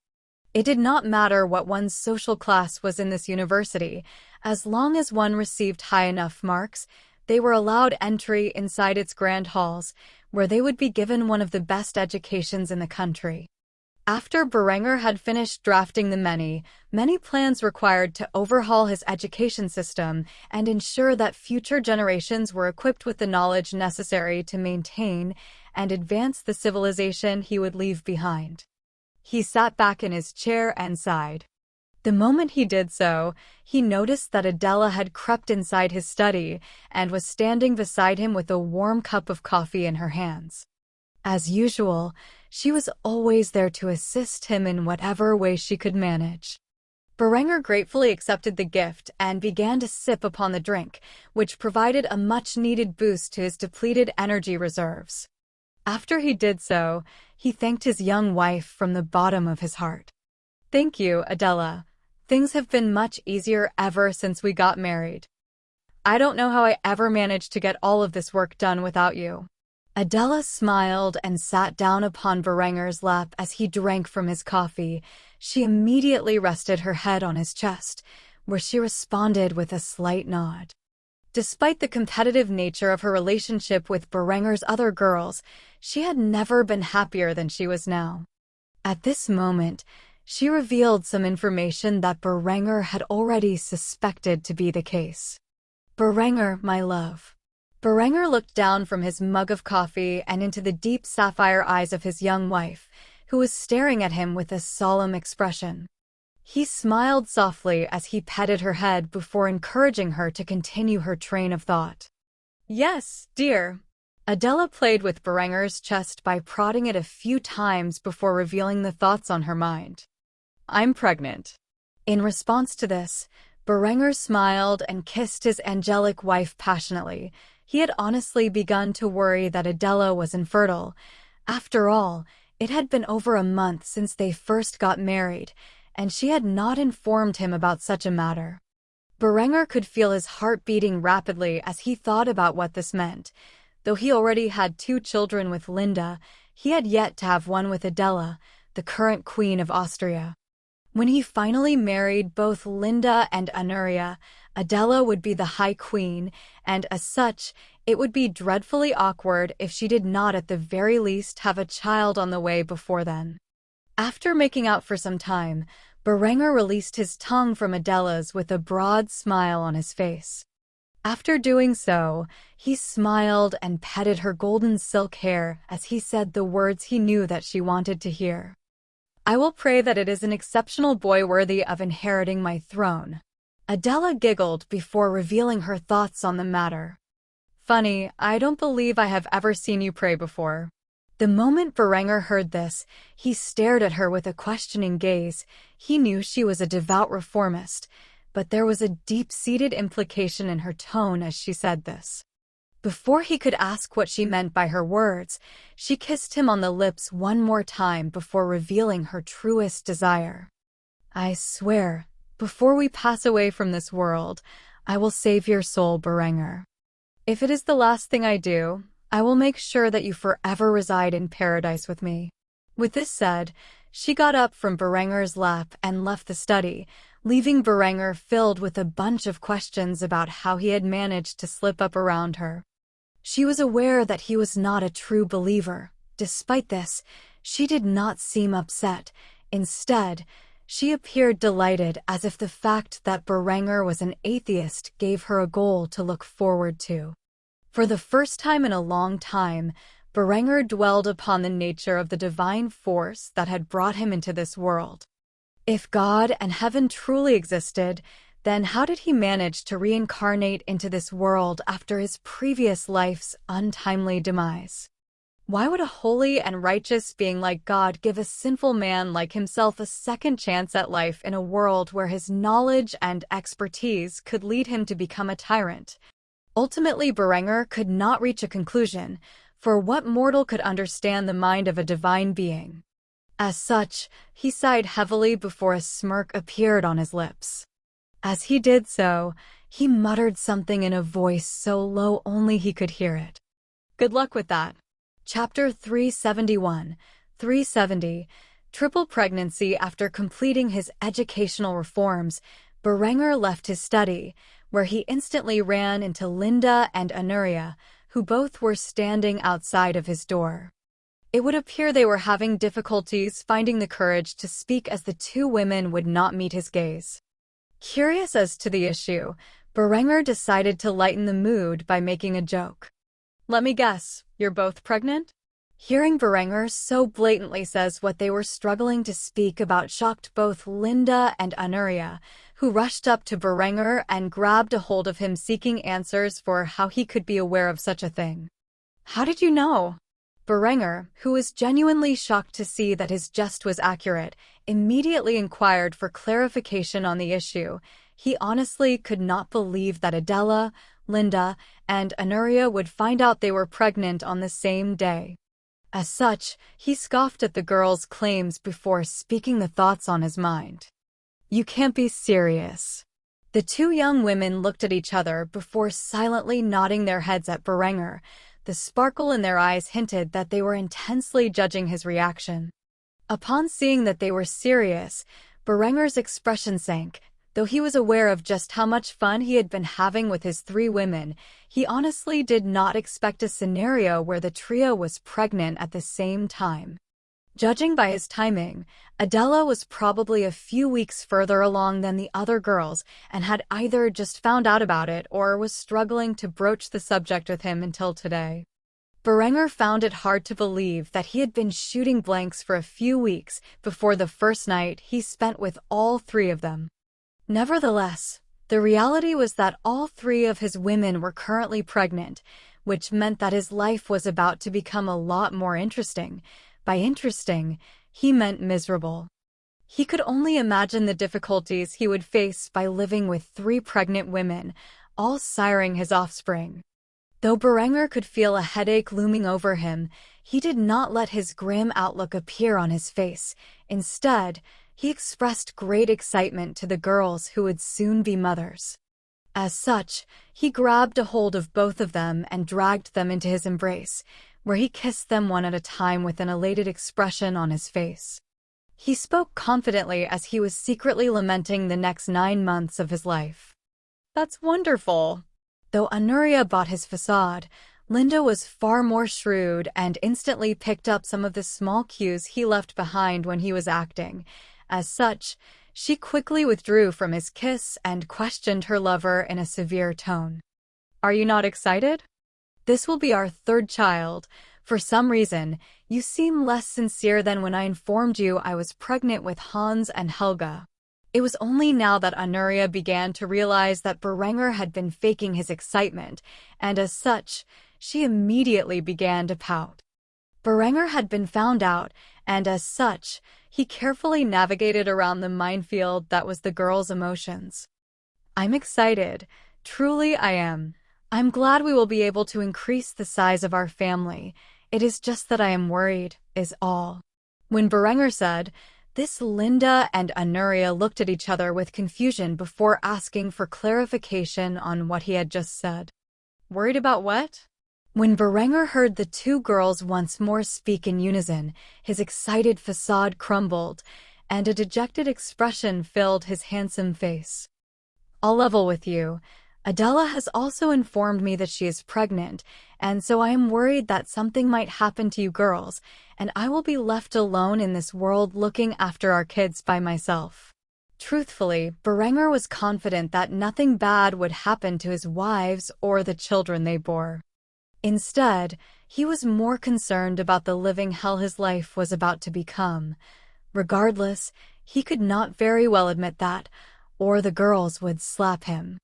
It did not matter what one's social class was in this university. As long as one received high enough marks, they were allowed entry inside its grand halls, where they would be given one of the best educations in the country. After Berenger had finished drafting the many plans required to overhaul his education system and ensure that future generations were equipped with the knowledge necessary to maintain and advance the civilization he would leave behind. He sat back in his chair and sighed. The moment he did so, he noticed that Adela had crept inside his study and was standing beside him with a warm cup of coffee in her hands. As usual, she was always there to assist him in whatever way she could manage. Berenger gratefully accepted the gift and began to sip upon the drink, which provided a much-needed boost to his depleted energy reserves. After he did so, he thanked his young wife from the bottom of his heart. "Thank you, Adela. Things have been much easier ever since we got married. I don't know how I ever managed to get all of this work done without you." Adela smiled and sat down upon Berenger's lap as he drank from his coffee. She immediately rested her head on his chest, where she responded with a slight nod. Despite the competitive nature of her relationship with Berenger's other girls, she had never been happier than she was now. At this moment, she revealed some information that Berenger had already suspected to be the case. "Berenger, my love." Berenger looked down from his mug of coffee and into the deep sapphire eyes of his young wife, who was staring at him with a solemn expression. He smiled softly as he petted her head before encouraging her to continue her train of thought. "Yes, dear." Adela played with Berenger's chest by prodding it a few times before revealing the thoughts on her mind. "I'm pregnant." In response to this, Berenger smiled and kissed his angelic wife passionately. He had honestly begun to worry that Adela was infertile. After all, it had been over a month since they first got married, and she had not informed him about such a matter. Berenger could feel his heart beating rapidly as he thought about what this meant. Though he already had 2 children with Linda, he had yet to have one with Adela, the current Queen of Austria. When he finally married both Linda and Honoria, Adela would be the High Queen, and as such, it would be dreadfully awkward if she did not at the very least have a child on the way before then. After making out for some time, Berenger released his tongue from Adela's with a broad smile on his face. After doing so, he smiled and petted her golden silk hair as he said the words he knew that she wanted to hear. "I will pray that it is an exceptional boy worthy of inheriting my throne." Adela giggled before revealing her thoughts on the matter. "Funny, I don't believe I have ever seen you pray before." The moment Berenger heard this, he stared at her with a questioning gaze. He knew she was a devout reformist, but there was a deep-seated implication in her tone as she said this. Before he could ask what she meant by her words, she kissed him on the lips one more time before revealing her truest desire. "I swear, before we pass away from this world, I will save your soul, Berenger. If it is the last thing I do, I will make sure that you forever reside in paradise with me." With this said, she got up from Berenger's lap and left the study, leaving Berenger filled with a bunch of questions about how he had managed to slip up around her. She was aware that he was not a true believer. Despite this, she did not seem upset. Instead, she appeared delighted, as if the fact that Berenger was an atheist gave her a goal to look forward to. For the first time in a long time, Berenger dwelled upon the nature of the divine force that had brought him into this world. If God and heaven truly existed, then how did he manage to reincarnate into this world after his previous life's untimely demise? Why would a holy and righteous being like God give a sinful man like himself a second chance at life in a world where his knowledge and expertise could lead him to become a tyrant? Ultimately, Berenger could not reach a conclusion, for what mortal could understand the mind of a divine being? As such, he sighed heavily before a smirk appeared on his lips. As he did so, he muttered something in a voice so low only he could hear it. Good luck with that. Chapter 371, 370, Triple Pregnancy. After completing his educational reforms, Berenger left his study, where he instantly ran into Linda and Honoria, who both were standing outside of his door. It would appear they were having difficulties finding the courage to speak, as the 2 women would not meet his gaze. Curious as to the issue, Berenger decided to lighten the mood by making a joke. "Let me guess, you're both pregnant?" Hearing Berenger so blatantly says what they were struggling to speak about shocked both Linda and Honoria, who rushed up to Berenger and grabbed a hold of him, seeking answers for how he could be aware of such a thing. "How did you know?" Berenger, who was genuinely shocked to see that his jest was accurate, immediately inquired for clarification on the issue. He honestly could not believe that Adela, Linda, and Honoria would find out they were pregnant on the same day. As such, he scoffed at the girls' claims before speaking the thoughts on his mind. "You can't be serious." The 2 young women looked at each other before silently nodding their heads at Berenger. The sparkle in their eyes hinted that they were intensely judging his reaction. Upon seeing that they were serious, Berenger's expression sank. Though he was aware of just how much fun he had been having with his 3 women, he honestly did not expect a scenario where the trio was pregnant at the same time. Judging by his timing, Adela was probably a few weeks further along than the other girls and had either just found out about it or was struggling to broach the subject with him until today. Berenger found it hard to believe that he had been shooting blanks for a few weeks before the first night he spent with all 3 of them. Nevertheless, the reality was that all 3 of his women were currently pregnant, which meant that his life was about to become a lot more interesting. By interesting, he meant miserable. He could only imagine the difficulties he would face by living with 3 pregnant women, all siring his offspring. Though Berenger could feel a headache looming over him, he did not let his grim outlook appear on his face. Instead, he expressed great excitement to the girls who would soon be mothers. As such, he grabbed a hold of both of them and dragged them into his embrace, where he kissed them one at a time with an elated expression on his face. He spoke confidently as he was secretly lamenting the next 9 months of his life. "That's wonderful." Though Anuria bought his facade, Linda was far more shrewd and instantly picked up some of the small cues he left behind when he was acting. As such, she quickly withdrew from his kiss and questioned her lover in a severe tone. "Are you not excited? This will be our 3rd child. For some reason, you seem less sincere than when I informed you I was pregnant with Hans and Helga." It was only now that Anuria began to realize that Berenger had been faking his excitement, and as such, she immediately began to pout. Berenger had been found out, and as such, he carefully navigated around the minefield that was the girl's emotions. "I'm excited. Truly I am. I'm glad we will be able to increase the size of our family. It is just that I am worried, is all." When Berenger said this, Linda and Anuria looked at each other with confusion before asking for clarification on what he had just said. "Worried about what?" When Berenger heard the 2 girls once more speak in unison, his excited facade crumbled, and a dejected expression filled his handsome face. "I'll level with you. Adela has also informed me that she is pregnant, and so I am worried that something might happen to you girls, and I will be left alone in this world looking after our kids by myself." Truthfully, Berenger was confident that nothing bad would happen to his wives or the children they bore. Instead, he was more concerned about the living hell his life was about to become. Regardless, he could not very well admit that, or the girls would slap him.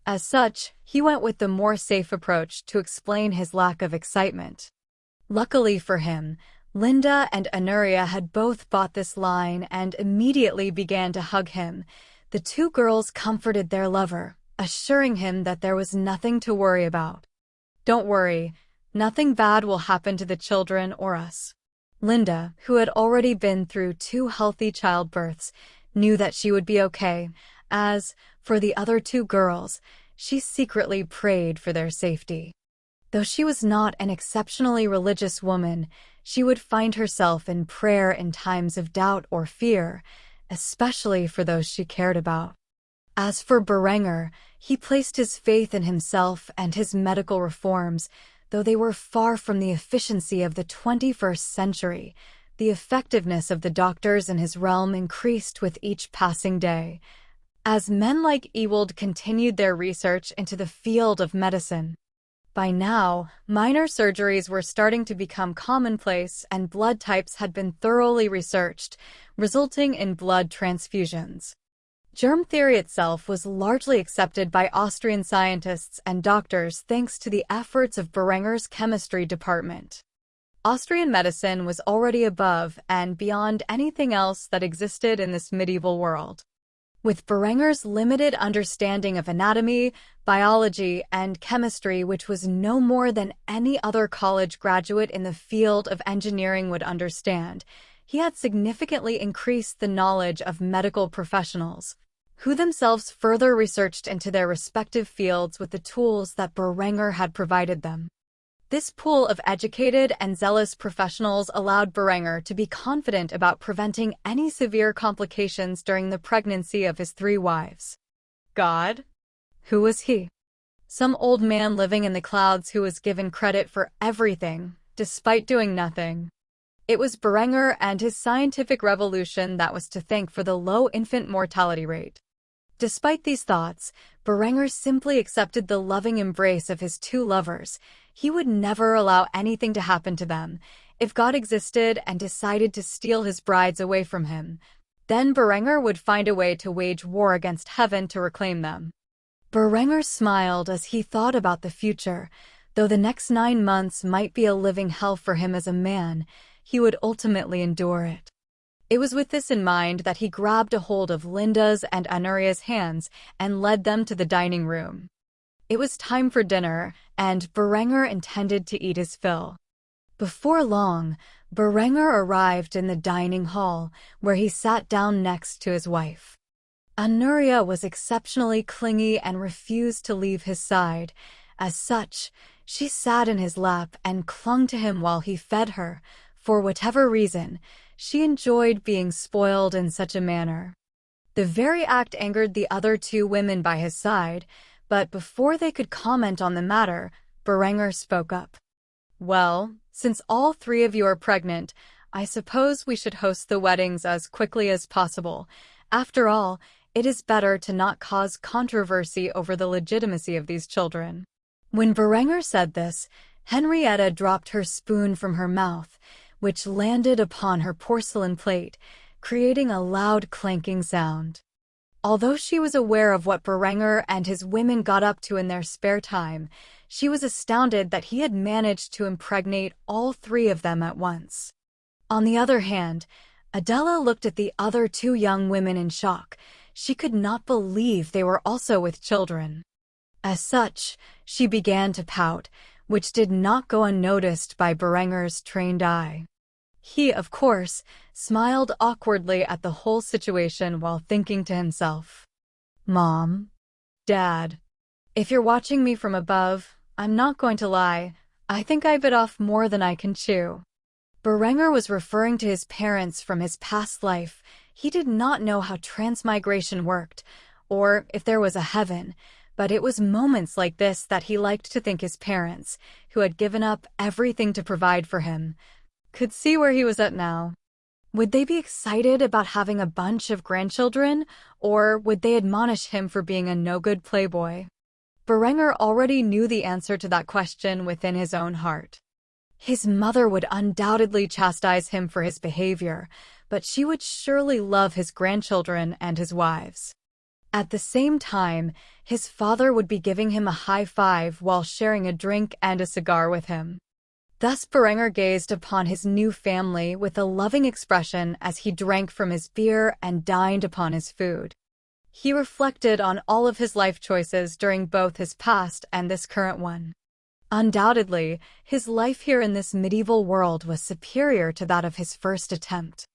As such, he went with the more safe approach to explain his lack of excitement. Luckily for him, Linda and Anuria had both bought this line and immediately began to hug him. The 2 girls comforted their lover, assuring him that there was nothing to worry about. "Don't worry, nothing bad will happen to the children or us." Linda, who had already been through 2 healthy childbirths, knew that she would be okay. As for the other 2 girls, she secretly prayed for their safety. Though she was not an exceptionally religious woman, she would find herself in prayer in times of doubt or fear, especially for those she cared about. As for Berenger, he placed his faith in himself and his medical reforms, though they were far from the efficiency of the 21st century. The effectiveness of the doctors in his realm increased with each passing day, as men like Ewald continued their research into the field of medicine. By now, minor surgeries were starting to become commonplace and blood types had been thoroughly researched, resulting in blood transfusions. Germ theory itself was largely accepted by Austrian scientists and doctors thanks to the efforts of Berenger's chemistry department. Austrian medicine was already above and beyond anything else that existed in this medieval world. With Berenger's limited understanding of anatomy, biology, and chemistry, which was no more than any other college graduate in the field of engineering would understand, he had significantly increased the knowledge of medical professionals, who themselves further researched into their respective fields with the tools that Berenger had provided them. This pool of educated and zealous professionals allowed Berenger to be confident about preventing any severe complications during the pregnancy of his 3 wives. God? Who was he? Some old man living in the clouds who was given credit for everything, despite doing nothing. It was Berenger and his scientific revolution that was to thank for the low infant mortality rate. Despite these thoughts, Berenger simply accepted the loving embrace of his 2 lovers. He would never allow anything to happen to them. If God existed and decided to steal his brides away from him, then Berenger would find a way to wage war against heaven to reclaim them. Berenger smiled as he thought about the future. Though the next 9 months might be a living hell for him as a man, he would ultimately endure it. It was with this in mind that he grabbed a hold of Linda's and Anuria's hands and led them to the dining room. It was time for dinner, and Berenger intended to eat his fill. Before long, Berenger arrived in the dining hall, where he sat down next to his wife. Anuria was exceptionally clingy and refused to leave his side. As such, she sat in his lap and clung to him while he fed her. For whatever reason, she enjoyed being spoiled in such a manner. The very act angered the other two women by his side, but before they could comment on the matter, Berenger spoke up. "Well, since all three of you are pregnant, I suppose we should host the weddings as quickly as possible. After all, it is better to not cause controversy over the legitimacy of these children." When Berenger said this, Henrietta dropped her spoon from her mouth, which landed upon her porcelain plate, creating a loud clanking sound. Although she was aware of what Berenger and his women got up to in their spare time, she was astounded that he had managed to impregnate all three of them at once. On the other hand, Adela looked at the other two young women in shock. She could not believe they were also with children. As such, she began to pout, which did not go unnoticed by Berenger's trained eye. He, of course, smiled awkwardly at the whole situation while thinking to himself, "Mom, Dad, if you're watching me from above, I'm not going to lie, I think I bit off more than I can chew." Berenger was referring to his parents from his past life. He did not know how transmigration worked, or if there was a heaven, but it was moments like this that he liked to think his parents, who had given up everything to provide for him, could see where he was at now. Would they be excited about having a bunch of grandchildren, or would they admonish him for being a no-good playboy? Berenger already knew the answer to that question within his own heart. His mother would undoubtedly chastise him for his behavior, but she would surely love his grandchildren and his wives. At the same time, his father would be giving him a high five while sharing a drink and a cigar with him. Thus Berenger gazed upon his new family with a loving expression as he drank from his beer and dined upon his food. He reflected on all of his life choices during both his past and this current one. Undoubtedly, his life here in this medieval world was superior to that of his first attempt.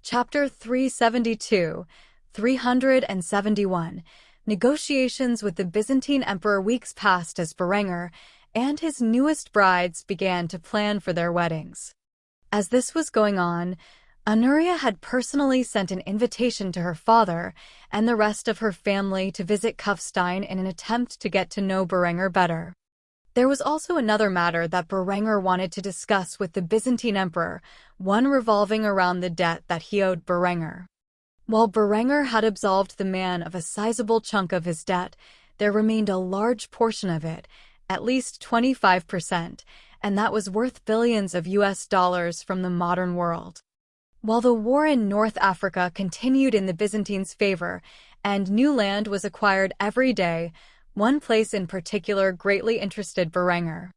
Chapter 372, 371. Negotiations with the Byzantine Emperor. Weeks passed as Berenger and his newest brides began to plan for their weddings. As this was going on, Anuria had personally sent an invitation to her father and the rest of her family to visit Kufstein in an attempt to get to know Berenger better. There was also another matter that Berenger wanted to discuss with the Byzantine Emperor, one revolving around the debt that he owed Berenger. While Berenger had absolved the man of a sizable chunk of his debt, there remained a large portion of it, at least 25%, and that was worth billions of US dollars from the modern world. While the war in North Africa continued in the Byzantines' favor, and new land was acquired every day, one place in particular greatly interested Berenger.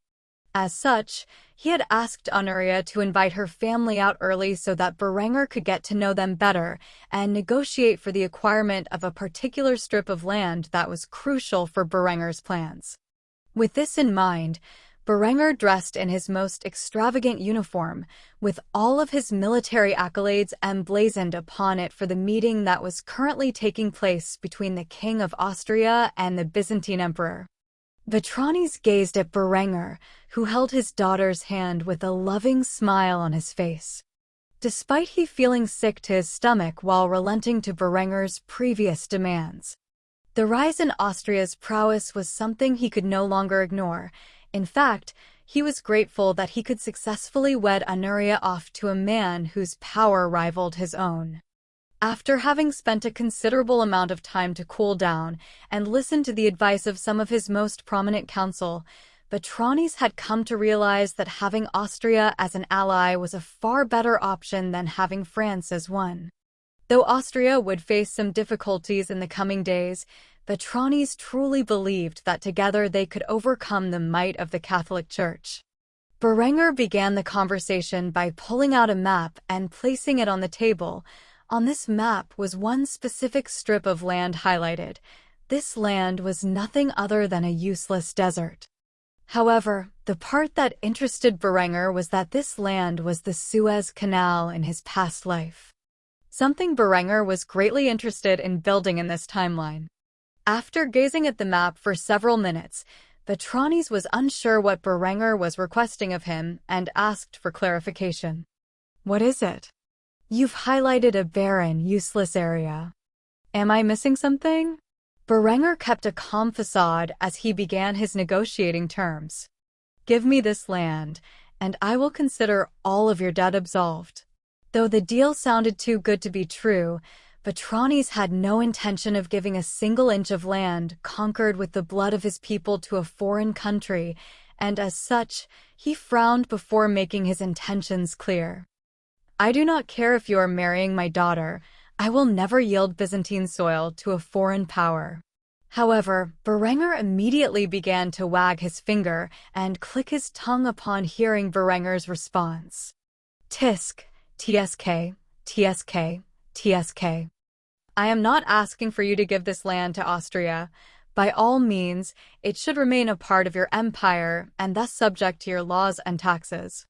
As such, he had asked Anuria to invite her family out early so that Berenger could get to know them better and negotiate for the acquirement of a particular strip of land that was crucial for Berenger's plans. With this in mind, Berenger dressed in his most extravagant uniform, with all of his military accolades emblazoned upon it for the meeting that was currently taking place between the King of Austria and the Byzantine Emperor. Vetranis gazed at Berenger, who held his daughter's hand with a loving smile on his face. Despite he feeling sick to his stomach while relenting to Berenger's previous demands, the rise in Austria's prowess was something he could no longer ignore. In fact, he was grateful that he could successfully wed Anuria off to a man whose power rivaled his own. After having spent a considerable amount of time to cool down and listen to the advice of some of his most prominent counsel, Vetranis had come to realize that having Austria as an ally was a far better option than having France as one. Though Austria would face some difficulties in the coming days, Vetranis truly believed that together they could overcome the might of the Catholic Church. Berenger began the conversation by pulling out a map and placing it on the table. On this map was one specific strip of land highlighted. This land was nothing other than a useless desert. However, the part that interested Berenger was that this land was the Suez Canal in his past life. Something Berenger was greatly interested in building in this timeline. After gazing at the map for several minutes, Vetranis was unsure what Berenger was requesting of him and asked for clarification. "What is it?" "You've highlighted a barren, useless area. Am I missing something?" Berenger kept a calm facade as he began his negotiating terms. "Give me this land, and I will consider all of your debt absolved." Though the deal sounded too good to be true, Vetranis had no intention of giving a single inch of land conquered with the blood of his people to a foreign country, and as such, he frowned before making his intentions clear. "I do not care if you are marrying my daughter. I will never yield Byzantine soil to a foreign power." However, Berenger immediately began to wag his finger and click his tongue upon hearing Berenger's response. "Tisk, tsk, tsk, tsk. I am not asking for you to give this land to Austria. By all means, it should remain a part of your empire and thus subject to your laws and taxes.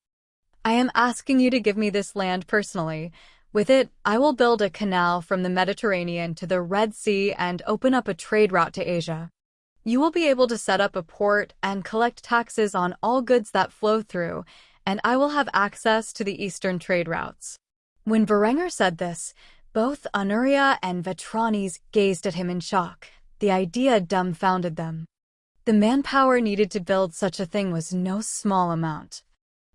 I am asking you to give me this land personally. With it, I will build a canal from the Mediterranean to the Red Sea and open up a trade route to Asia. You will be able to set up a port and collect taxes on all goods that flow through, and I will have access to the eastern trade routes." When Berenger said this, both Honoria and Vetranis gazed at him in shock. The idea dumbfounded them. The manpower needed to build such a thing was no small amount.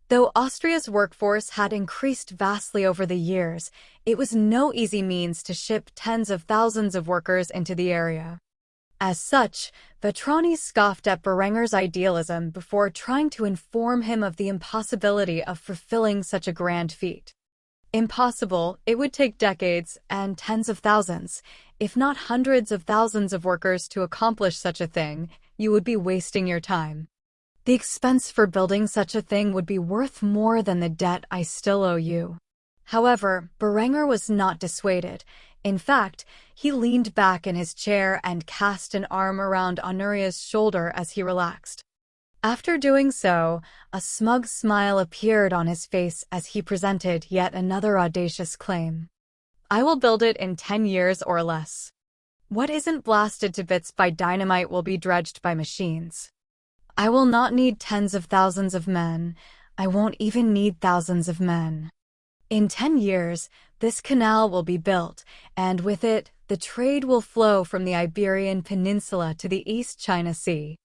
Though Austria's workforce had increased vastly over the years, it was no easy means to ship tens of thousands of workers into the area. As such, Vetranis scoffed at Berenger's idealism before trying to inform him of the impossibility of fulfilling such a grand feat. Impossible, it would take decades and tens of thousands, if not hundreds of thousands of workers to accomplish such a thing. You would be wasting your time. The expense for building such a thing would be worth more than the debt I still owe you. However, Berenger was not dissuaded. In fact, he leaned back in his chair and cast an arm around Honoria's shoulder as he relaxed. After doing so, a smug smile appeared on his face as he presented yet another audacious claim. "I will build it in 10 years or less. What isn't blasted to bits by dynamite will be dredged by machines. I will not need tens of thousands of men. I won't even need thousands of men. In 10 years, this canal will be built, and with it, the trade will flow from the Iberian Peninsula to the East China Sea.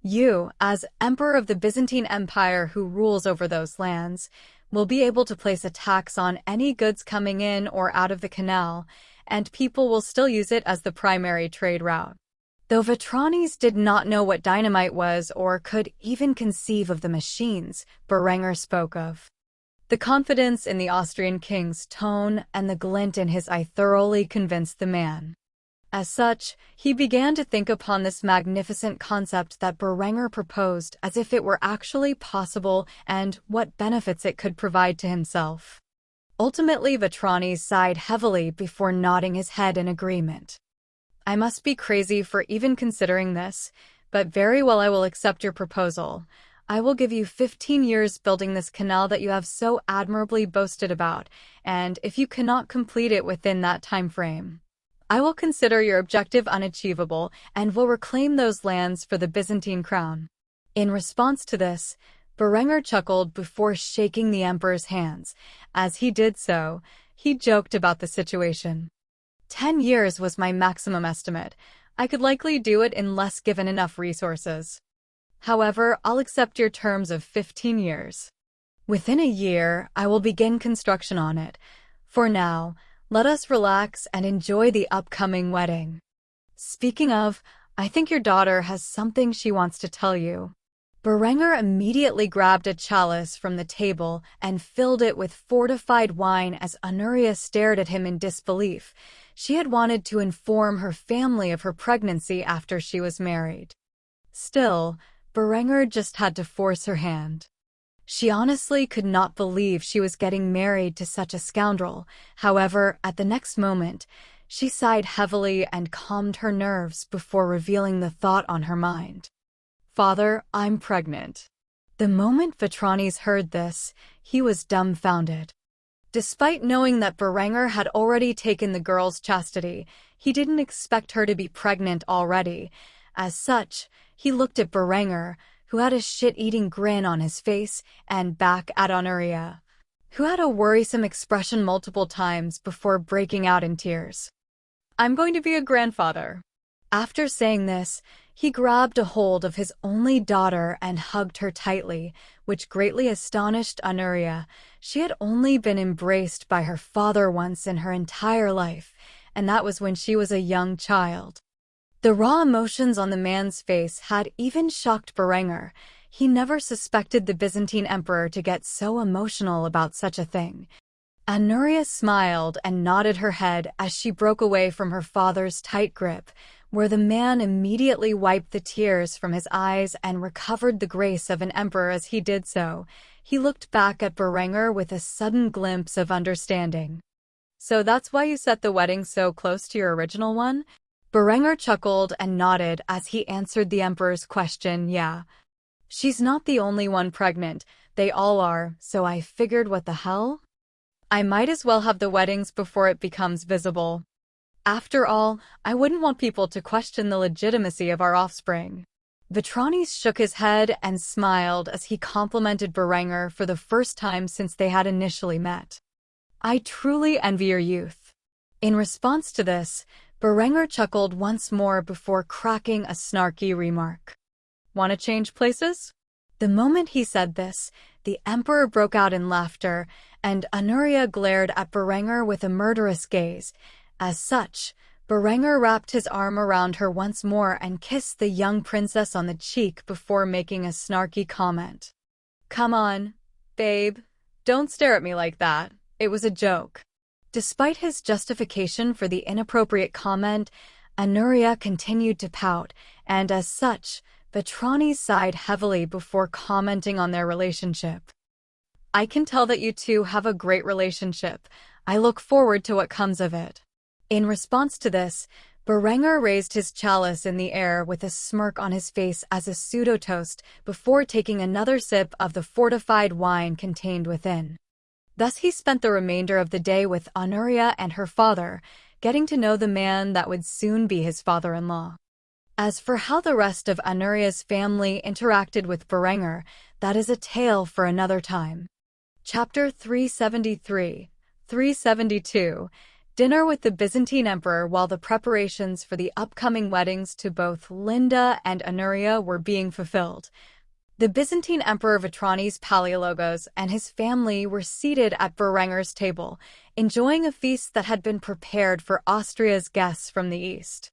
You, as Emperor of the Byzantine Empire who rules over those lands, will be able to place a tax on any goods coming in or out of the canal, and people will still use it as the primary trade route." Though Vetranis did not know what dynamite was or could even conceive of the machines Berenger spoke of. The confidence in the Austrian king's tone and the glint in his eye thoroughly convinced the man. As such, he began to think upon this magnificent concept that Berenger proposed as if it were actually possible and what benefits it could provide to himself. Ultimately, Vetranis sighed heavily before nodding his head in agreement. "I must be crazy for even considering this, but very well, I will accept your proposal. I will give you 15 years building this canal that you have so admirably boasted about, and if you cannot complete it within that time frame, I will consider your objective unachievable and will reclaim those lands for the Byzantine crown." In response to this, Berenger chuckled before shaking the emperor's hands. As he did so, he joked about the situation. 10 years was my maximum estimate. I could likely do it in less given enough resources. However, I'll accept your terms of 15 years. Within a year, I will begin construction on it. For now, let us relax and enjoy the upcoming wedding. Speaking of, I think your daughter has something she wants to tell you. Berenger immediately grabbed a chalice from the table and filled it with fortified wine as Honoria stared at him in disbelief. She had wanted to inform her family of her pregnancy after she was married. Still, Berenger just had to force her hand. She honestly could not believe she was getting married to such a scoundrel. However, at the next moment, she sighed heavily and calmed her nerves before revealing the thought on her mind. "Father, I'm pregnant." The moment Vetranis heard this, he was dumbfounded. Despite knowing that Berenger had already taken the girl's chastity, he didn't expect her to be pregnant already. As such, he looked at Berenger, who had a shit-eating grin on his face, and back at Honoria, who had a worrisome expression multiple times before breaking out in tears. "I'm going to be a grandfather." After saying this, he grabbed a hold of his only daughter and hugged her tightly, which greatly astonished Honoria. She had only been embraced by her father once in her entire life, and that was when she was a young child. The raw emotions on the man's face had even shocked Berenger. He never suspected the Byzantine emperor to get so emotional about such a thing. Honoria smiled and nodded her head as she broke away from her father's tight grip, where the man immediately wiped the tears from his eyes and recovered the grace of an emperor as he did so. He looked back at Berenger with a sudden glimpse of understanding. "So that's why you set the wedding so close to your original one?" Berenger chuckled and nodded as he answered the emperor's question. "Yeah. She's not the only one pregnant. They all are, so I figured, what the hell? I might as well have the weddings before it becomes visible. After all, I wouldn't want people to question the legitimacy of our offspring." Vetranis shook his head and smiled as he complimented Berenger for the first time since they had initially met. "I truly envy your youth." In response to this, Berenger chuckled once more before cracking a snarky remark. "Want to change places?" The moment he said this, the emperor broke out in laughter, and Honoria glared at Berenger with a murderous gaze. As such, Berenger wrapped his arm around her once more and kissed the young princess on the cheek before making a snarky comment. "Come on, babe. Don't stare at me like that. It was a joke." Despite his justification for the inappropriate comment, Honoria continued to pout, and as such, Vetranis sighed heavily before commenting on their relationship. "I can tell that you two have a great relationship. I look forward to what comes of it." In response to this, Berenger raised his chalice in the air with a smirk on his face as a pseudo-toast before taking another sip of the fortified wine contained within. Thus he spent the remainder of the day with Honoria and her father, getting to know the man that would soon be his father-in-law. As for how the rest of Honoria's family interacted with Berenger, that is a tale for another time. Chapter 373, 372, Dinner with the Byzantine Emperor. While the preparations for the upcoming weddings to both Linda and Honoria were being fulfilled, the Byzantine Emperor Vetranis Palaiologos and his family were seated at Berenger's table, enjoying a feast that had been prepared for Austria's guests from the east.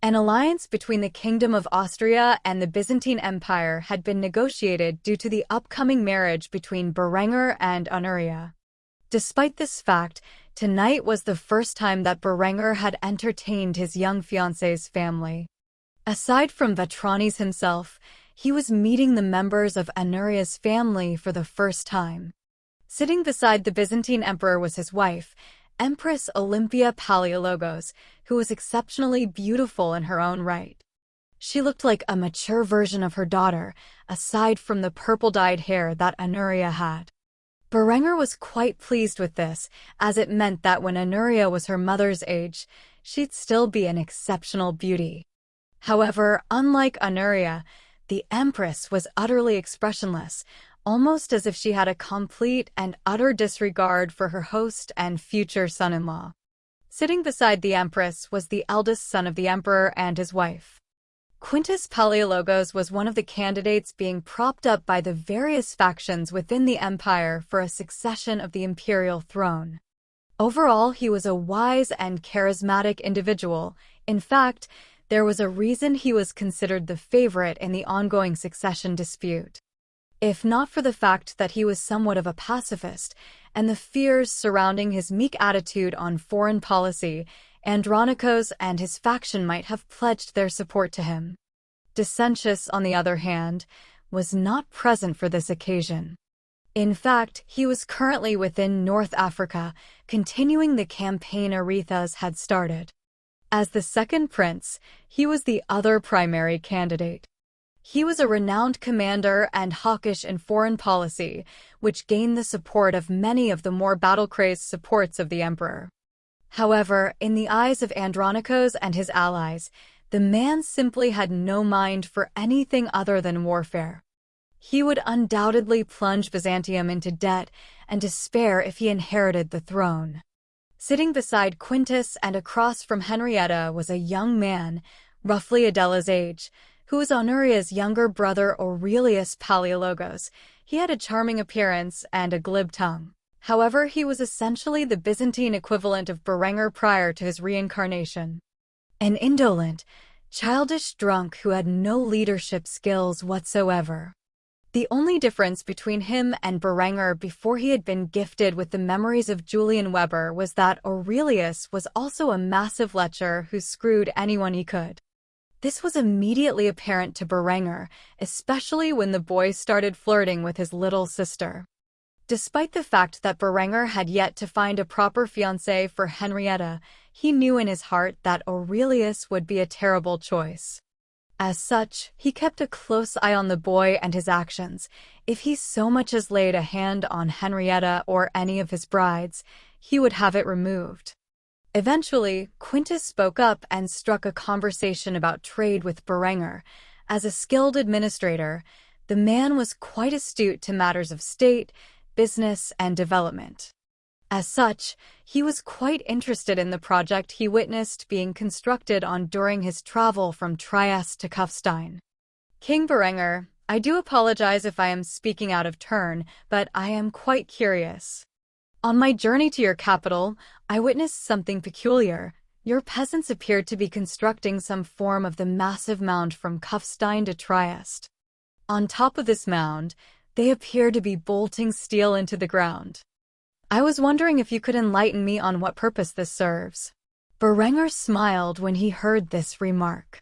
An alliance between the Kingdom of Austria and the Byzantine Empire had been negotiated due to the upcoming marriage between Berenger and Honoria. Despite this fact, tonight was the first time that Berenger had entertained his young fiancé's family. Aside from Vetranis himself, he was meeting the members of Honoria's family for the first time. Sitting beside the Byzantine emperor was his wife, Empress Olympia Palaiologos, who was exceptionally beautiful in her own right. She looked like a mature version of her daughter, aside from the purple-dyed hair that Honoria had. Berenger was quite pleased with this, as it meant that when Honoria was her mother's age, she'd still be an exceptional beauty. However, unlike Honoria, the Empress was utterly expressionless, almost as if she had a complete and utter disregard for her host and future son-in-law. Sitting beside the Empress was the eldest son of the Emperor and his wife. Quintus Palaiologos was one of the candidates being propped up by the various factions within the empire for a succession of the imperial throne. Overall, he was a wise and charismatic individual. In fact, there was a reason he was considered the favorite in the ongoing succession dispute. If not for the fact that he was somewhat of a pacifist, and the fears surrounding his meek attitude on foreign policy, Andronikos and his faction might have pledged their support to him. Decentius, on the other hand, was not present for this occasion. In fact, he was currently within North Africa, continuing the campaign Arethusa had started. As the second prince, he was the other primary candidate. He was a renowned commander and hawkish in foreign policy, which gained the support of many of the more battle-crazed supports of the emperor. However, in the eyes of Andronikos and his allies, the man simply had no mind for anything other than warfare. He would undoubtedly plunge Byzantium into debt and despair if he inherited the throne. Sitting beside Quintus and across from Henrietta was a young man, roughly Adela's age, who was Honoria's younger brother Aurelius Palaiologos. He had a charming appearance and a glib tongue. However, he was essentially the Byzantine equivalent of Berenger prior to his reincarnation. An indolent, childish drunk who had no leadership skills whatsoever. The only difference between him and Berenger before he had been gifted with the memories of Julian Weber was that Aurelius was also a massive lecher who screwed anyone he could. This was immediately apparent to Berenger, especially when the boy started flirting with his little sister. Despite the fact that Berenger had yet to find a proper fiancée for Henrietta, he knew in his heart that Aurelius would be a terrible choice. As such, he kept a close eye on the boy and his actions. If he so much as laid a hand on Henrietta or any of his brides, he would have it removed. Eventually, Quintus spoke up and struck a conversation about trade with Berenger. As a skilled administrator, the man was quite astute to matters of state, business, and development. As such, he was quite interested in the project he witnessed being constructed on during his travel from Trieste to Kufstein. King Berenger, I do apologize if I am speaking out of turn, but I am quite curious. On my journey to your capital, I witnessed something peculiar. Your peasants appeared to be constructing some form of the massive mound from Kufstein to Trieste. On top of this mound, they appear to be bolting steel into the ground. I was wondering if you could enlighten me on what purpose this serves. Berenger smiled when he heard this remark.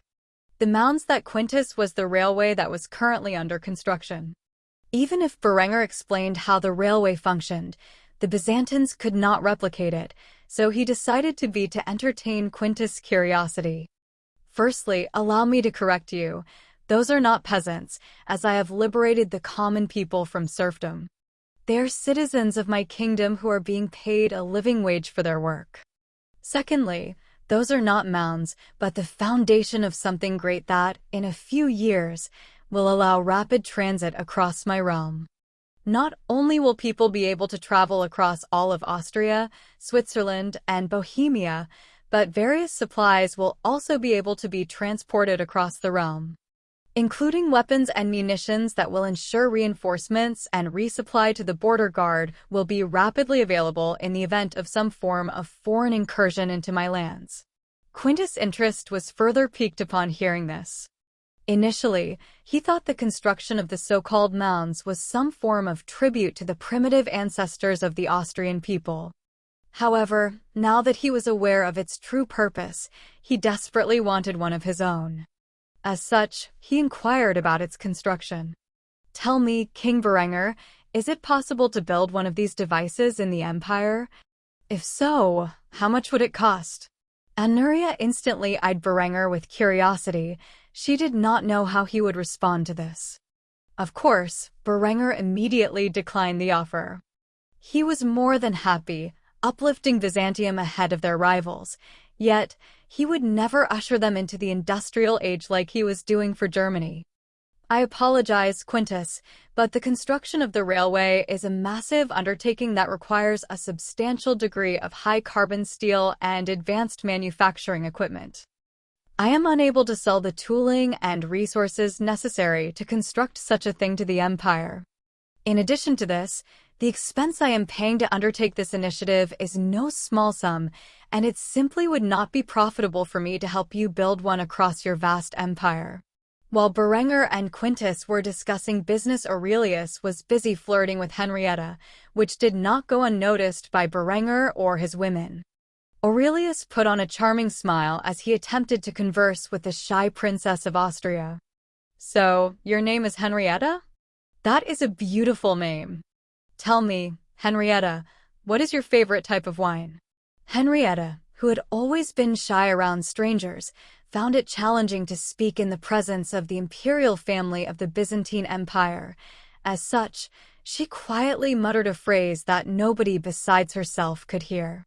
The mounds that Quintus was the railway that was currently under construction. Even if Berenger explained how the railway functioned, the Byzantines could not replicate it, so he decided to entertain Quintus' curiosity. Firstly, allow me to correct you. Those are not peasants, as I have liberated the common people from serfdom. They are citizens of my kingdom who are being paid a living wage for their work. Secondly, those are not mounds, but the foundation of something great that, in a few years, will allow rapid transit across my realm. Not only will people be able to travel across all of Austria, Switzerland, and Bohemia, but various supplies will also be able to be transported across the realm, including weapons and munitions that will ensure reinforcements and resupply to the border guard will be rapidly available in the event of some form of foreign incursion into my lands. Quintus' interest was further piqued upon hearing this. Initially, he thought the construction of the so-called mounds was some form of tribute to the primitive ancestors of the Austrian people. However, now that he was aware of its true purpose, he desperately wanted one of his own. As such, he inquired about its construction. Tell me, King Berenger, is it possible to build one of these devices in the Empire? If so, how much would it cost? Honoria instantly eyed Berenger with curiosity. She did not know how he would respond to this. Of course, Berenger immediately declined the offer. He was more than happy, uplifting Byzantium ahead of their rivals, yet he would never usher them into the industrial age like he was doing for Germany. I apologize, Quintus, but the construction of the railway is a massive undertaking that requires a substantial degree of high-carbon steel and advanced manufacturing equipment. I am unable to sell the tooling and resources necessary to construct such a thing to the Empire. In addition to this, the expense I am paying to undertake this initiative is no small sum, and it simply would not be profitable for me to help you build one across your vast empire. While Berenger and Quintus were discussing business, Aurelius was busy flirting with Henrietta, which did not go unnoticed by Berenger or his women. Aurelius put on a charming smile as he attempted to converse with the shy princess of Austria. So, your name is Henrietta? That is a beautiful name. Tell me, Henrietta, what is your favorite type of wine? Henrietta, who had always been shy around strangers, found it challenging to speak in the presence of the imperial family of the Byzantine Empire. As such, she quietly muttered a phrase that nobody besides herself could hear.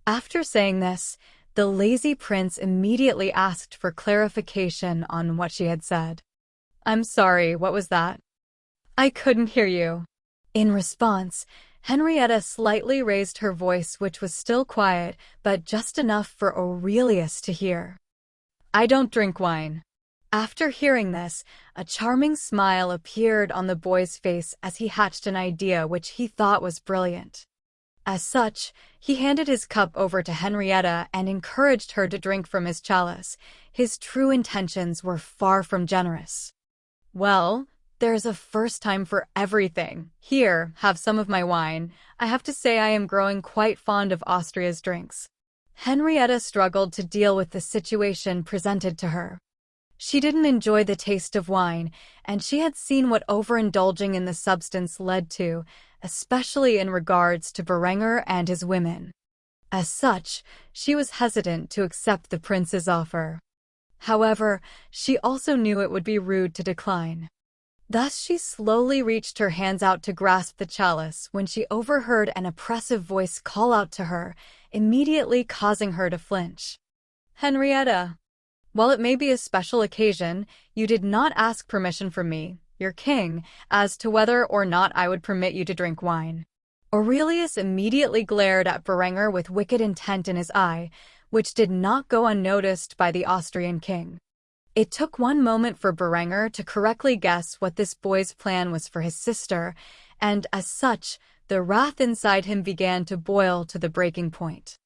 After saying this, the lazy prince immediately asked for clarification on what she had said. "I'm sorry, what was that? I couldn't hear you." In response, Henrietta slightly raised her voice, which was still quiet, but just enough for Aurelius to hear. "I don't drink wine." After hearing this, a charming smile appeared on the boy's face as he hatched an idea which he thought was brilliant. As such, he handed his cup over to Henrietta and encouraged her to drink from his chalice. His true intentions were far from generous. "Well, there's a first time for everything. Here, have some of my wine. I have to say I am growing quite fond of Austria's drinks." Henrietta struggled to deal with the situation presented to her. She didn't enjoy the taste of wine, and she had seen what overindulging in the substance led to, especially in regards to Berenger and his women. As such, she was hesitant to accept the prince's offer. However, she also knew it would be rude to decline. Thus she slowly reached her hands out to grasp the chalice when she overheard an oppressive voice call out to her, immediately causing her to flinch. "Henrietta, while it may be a special occasion, you did not ask permission from me, your king, as to whether or not I would permit you to drink wine." Aurelius immediately glared at Berenger with wicked intent in his eye, which did not go unnoticed by the Austrian king. It took one moment for Berenger to correctly guess what this boy's plan was for his sister, and as such, the wrath inside him began to boil to the breaking point.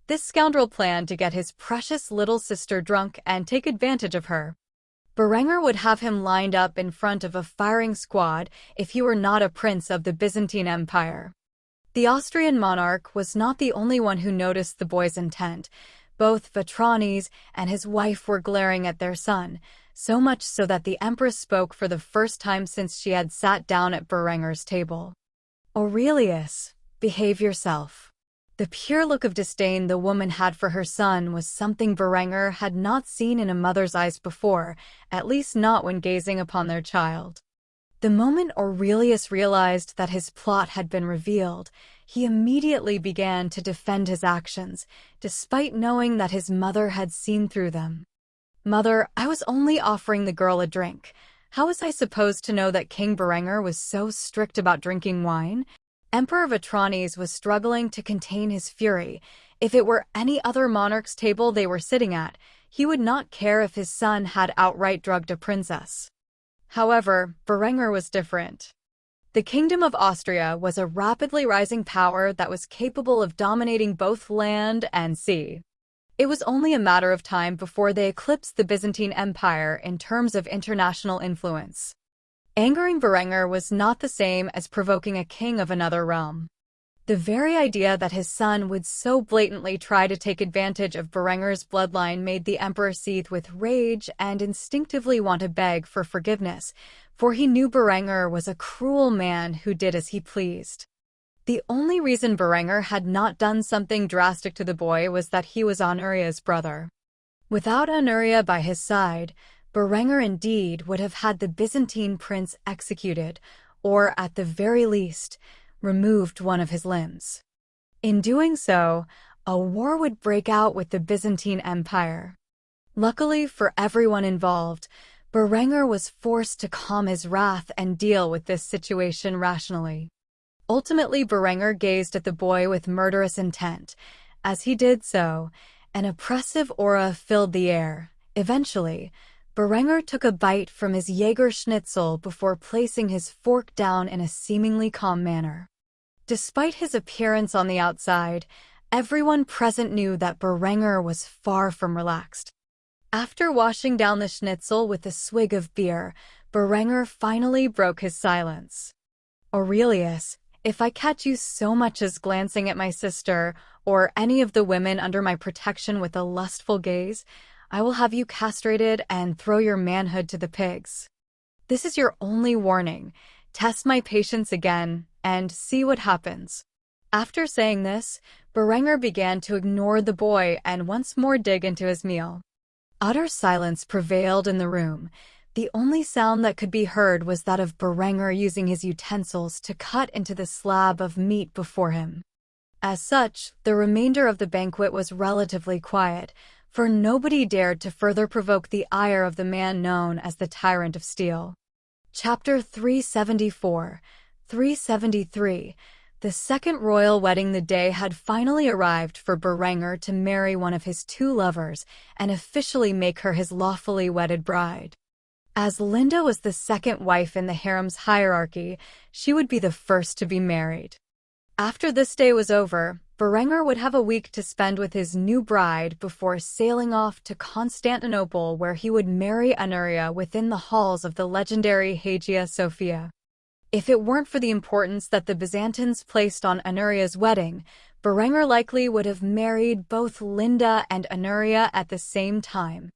This scoundrel planned to get his precious little sister drunk and take advantage of her. Berenger would have him lined up in front of a firing squad if he were not a prince of the Byzantine Empire. The Austrian monarch was not the only one who noticed the boy's intent. Both Vetranes and his wife were glaring at their son, so much so that the empress spoke for the first time since she had sat down at Berenger's table. "Aurelius, behave yourself." The pure look of disdain the woman had for her son was something Berenger had not seen in a mother's eyes before, at least not when gazing upon their child. The moment Aurelius realized that his plot had been revealed, he immediately began to defend his actions, despite knowing that his mother had seen through them. "Mother, I was only offering the girl a drink. How was I supposed to know that King Berenger was so strict about drinking wine?" Emperor Vetranes was struggling to contain his fury. If it were any other monarch's table they were sitting at, he would not care if his son had outright drugged a princess. However, Berenger was different. The Kingdom of Austria was a rapidly rising power that was capable of dominating both land and sea. It was only a matter of time before they eclipsed the Byzantine Empire in terms of international influence. Angering Berenger was not the same as provoking a king of another realm. The very idea that his son would so blatantly try to take advantage of Berenger's bloodline made the emperor seethe with rage and instinctively want to beg for forgiveness, for he knew Berenger was a cruel man who did as he pleased. The only reason Berenger had not done something drastic to the boy was that he was Honoria's brother. Without Honoria by his side, Berenger indeed would have had the Byzantine prince executed, or at the very least, removed one of his limbs. In doing so, a war would break out with the Byzantine Empire. Luckily for everyone involved, Berenger was forced to calm his wrath and deal with this situation rationally. Ultimately, Berenger gazed at the boy with murderous intent. As he did so, an oppressive aura filled the air. Eventually, Berenger took a bite from his Jaeger schnitzel before placing his fork down in a seemingly calm manner. Despite his appearance on the outside, everyone present knew that Berenger was far from relaxed. After washing down the schnitzel with a swig of beer, Berenger finally broke his silence. "Aurelius, if I catch you so much as glancing at my sister or any of the women under my protection with a lustful gaze, I will have you castrated and throw your manhood to the pigs. This is your only warning. Test my patience again, and see what happens." After saying this, Berenger began to ignore the boy and once more dig into his meal. Utter silence prevailed in the room. The only sound that could be heard was that of Berenger using his utensils to cut into the slab of meat before him. As such, the remainder of the banquet was relatively quiet, for nobody dared to further provoke the ire of the man known as the Tyrant of Steel. Chapter 374. 373. The second royal wedding. The day had finally arrived for Berenger to marry one of his two lovers and officially make her his lawfully wedded bride. As Linda was the second wife in the harem's hierarchy, she would be the first to be married. After this day was over, Berenger would have a week to spend with his new bride before sailing off to Constantinople, where he would marry Anuria within the halls of the legendary Hagia Sophia. If it weren't for the importance that the Byzantines placed on Anuria's wedding, Berenger likely would have married both Linda and Anuria at the same time.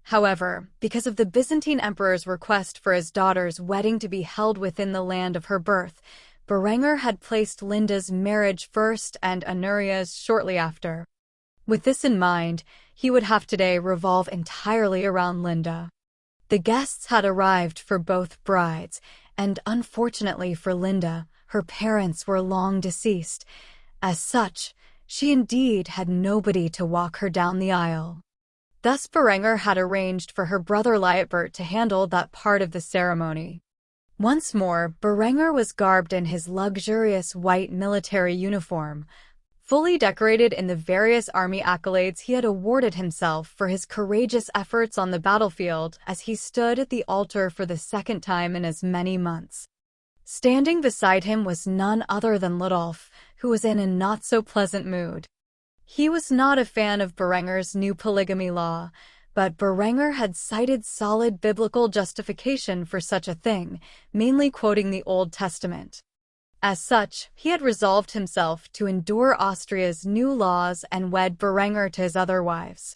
However, because of the Byzantine emperor's request for his daughter's wedding to be held within the land of her birth, Berenger had placed Linda's marriage first and Anuria's shortly after. With this in mind, he would have today revolve entirely around Linda. The guests had arrived for both brides, and unfortunately for Linda, her parents were long deceased. As such, she indeed had nobody to walk her down the aisle. Thus Berenger had arranged for her brother Lietbert to handle that part of the ceremony. Once more, Berenger was garbed in his luxurious white military uniform, fully decorated in the various army accolades he had awarded himself for his courageous efforts on the battlefield as he stood at the altar for the second time in as many months. Standing beside him was none other than Ludolf, who was in a not-so-pleasant mood. He was not a fan of Berenger's new polygamy law, but Berenger had cited solid biblical justification for such a thing, mainly quoting the Old Testament. As such, he had resolved himself to endure Austria's new laws and wed Berenger to his other wives.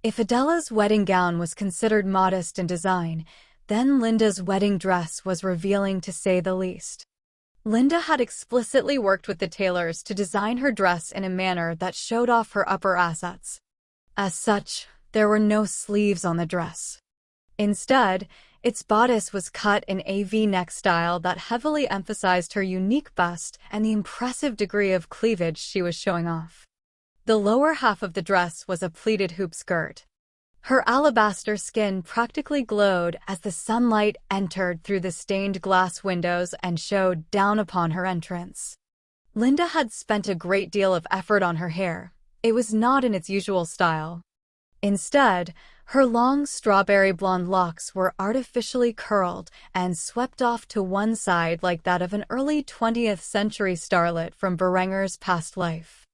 If Adela's wedding gown was considered modest in design, then Linda's wedding dress was revealing to say the least. Linda had explicitly worked with the tailors to design her dress in a manner that showed off her upper assets. As such, there were no sleeves on the dress. Instead, its bodice was cut in a V-neck style that heavily emphasized her unique bust and the impressive degree of cleavage she was showing off. The lower half of the dress was a pleated hoop skirt. Her alabaster skin practically glowed as the sunlight entered through the stained glass windows and showed down upon her entrance. Linda had spent a great deal of effort on her hair. It was not in its usual style. Instead, her long strawberry blonde locks were artificially curled and swept off to one side like that of an early 20th century starlet from Berenger's past life.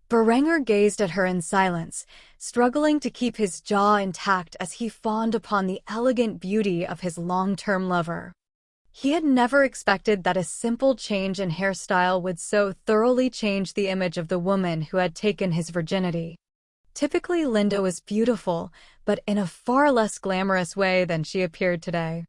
Berenger gazed at her in silence, struggling to keep his jaw intact as he fawned upon the elegant beauty of his long-term lover. He had never expected that a simple change in hairstyle would so thoroughly change the image of the woman who had taken his virginity. Typically, Linda was beautiful, but in a far less glamorous way than she appeared today.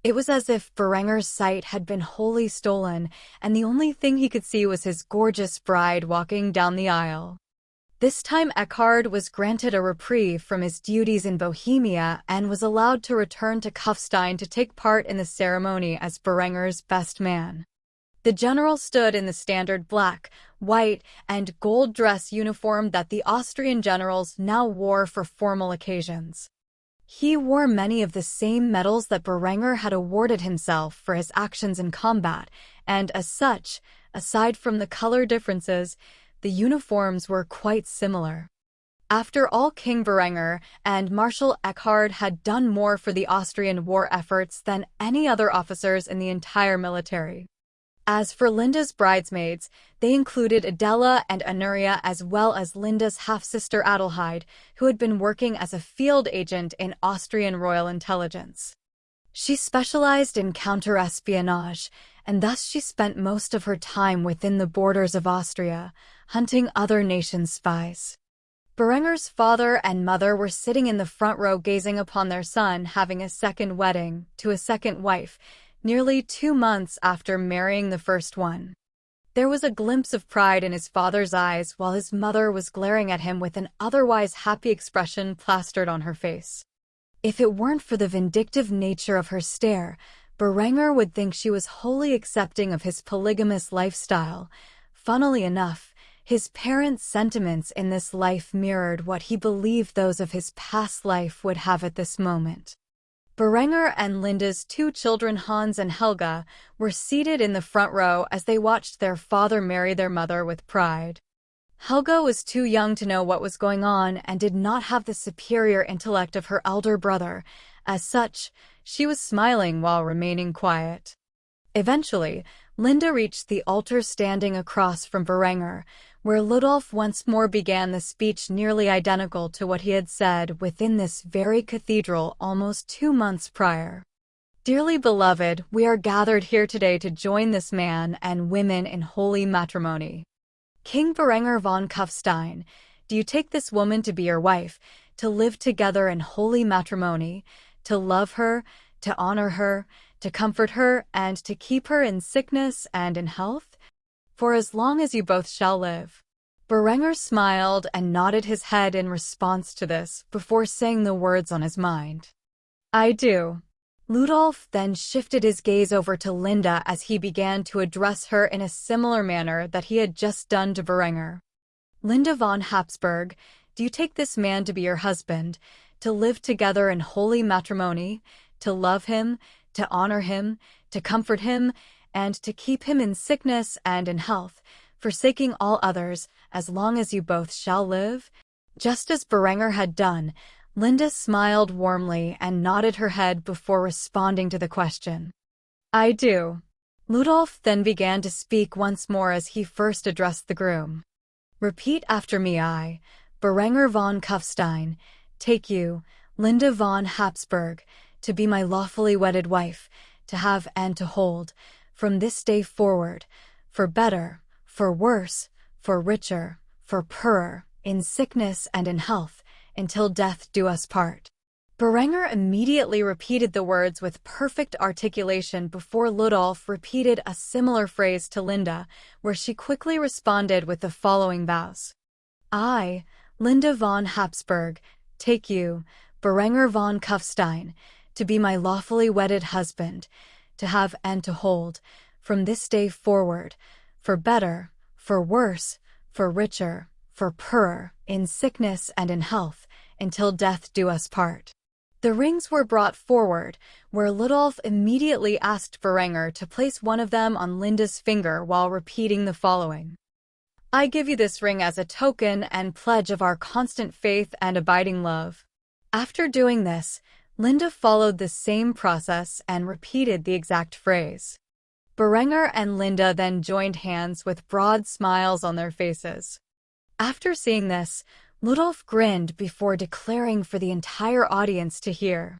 It was as if Berenger's sight had been wholly stolen, and the only thing he could see was his gorgeous bride walking down the aisle. This time Eckhard was granted a reprieve from his duties in Bohemia and was allowed to return to Kufstein to take part in the ceremony as Berenger's best man. The general stood in the standard black, white, and gold dress uniform that the Austrian generals now wore for formal occasions. He wore many of the same medals that Berenger had awarded himself for his actions in combat, and as such, aside from the color differences, the uniforms were quite similar. After all, King Berenger and Marshal Eckhard had done more for the Austrian war efforts than any other officers in the entire military. As for Linda's bridesmaids, they included Adela and Anuria as well as Linda's half-sister Adelheid, who had been working as a field agent in Austrian royal intelligence. She specialized in counter-espionage, and thus she spent most of her time within the borders of Austria, hunting other nations' spies. Berenger's father and mother were sitting in the front row gazing upon their son having a second wedding to a second wife, nearly 2 months after marrying the first one. There was a glimpse of pride in his father's eyes while his mother was glaring at him with an otherwise happy expression plastered on her face. If it weren't for the vindictive nature of her stare, Berenger would think she was wholly accepting of his polygamous lifestyle. Funnily enough, his parents' sentiments in this life mirrored what he believed those of his past life would have at this moment. Berenger and Linda's 2 children, Hans and Helga, were seated in the front row as they watched their father marry their mother with pride. Helga was too young to know what was going on and did not have the superior intellect of her elder brother. As such, she was smiling while remaining quiet. Eventually, Linda reached the altar standing across from Berenger, where Ludolf once more began the speech nearly identical to what he had said within this very cathedral almost 2 months prior. Dearly beloved, we are gathered here today to join this man and women in holy matrimony. King Berenger von Kufstein, do you take this woman to be your wife, to live together in holy matrimony, to love her, to honor her, to comfort her, and to keep her in sickness and in health? For as long as you both shall live. Berenger smiled and nodded his head in response to this before saying the words on his mind. I do. Ludolf then shifted his gaze over to Linda as he began to address her in a similar manner that he had just done to Berenger. Linda von Habsburg, do you take this man to be your husband, to live together in holy matrimony, to love him, to honor him, to comfort him, and to keep him in sickness and in health, forsaking all others, as long as you both shall live? Just as Berenger had done, Linda smiled warmly and nodded her head before responding to the question. I do. Ludolf then began to speak once more as he first addressed the groom. Repeat after me. I, Berenger von Kufstein, take you, Linda von Habsburg, to be my lawfully wedded wife, to have and to hold, from this day forward, for better, for worse, for richer, for poorer, in sickness and in health, until death do us part. Berenger immediately repeated the words with perfect articulation before Ludolf repeated a similar phrase to Linda, where she quickly responded with the following vows. I, Linda von Habsburg, take you, Berenger von Kufstein, to be my lawfully wedded husband, to have and to hold, from this day forward, for better, for worse, for richer, for poorer, in sickness and in health, until death do us part. The rings were brought forward, where Ludolf immediately asked Berenger to place one of them on Linda's finger while repeating the following. I give you this ring as a token and pledge of our constant faith and abiding love. After doing this, Linda followed the same process and repeated the exact phrase. Berenger and Linda then joined hands with broad smiles on their faces. After seeing this, Ludolf grinned before declaring for the entire audience to hear.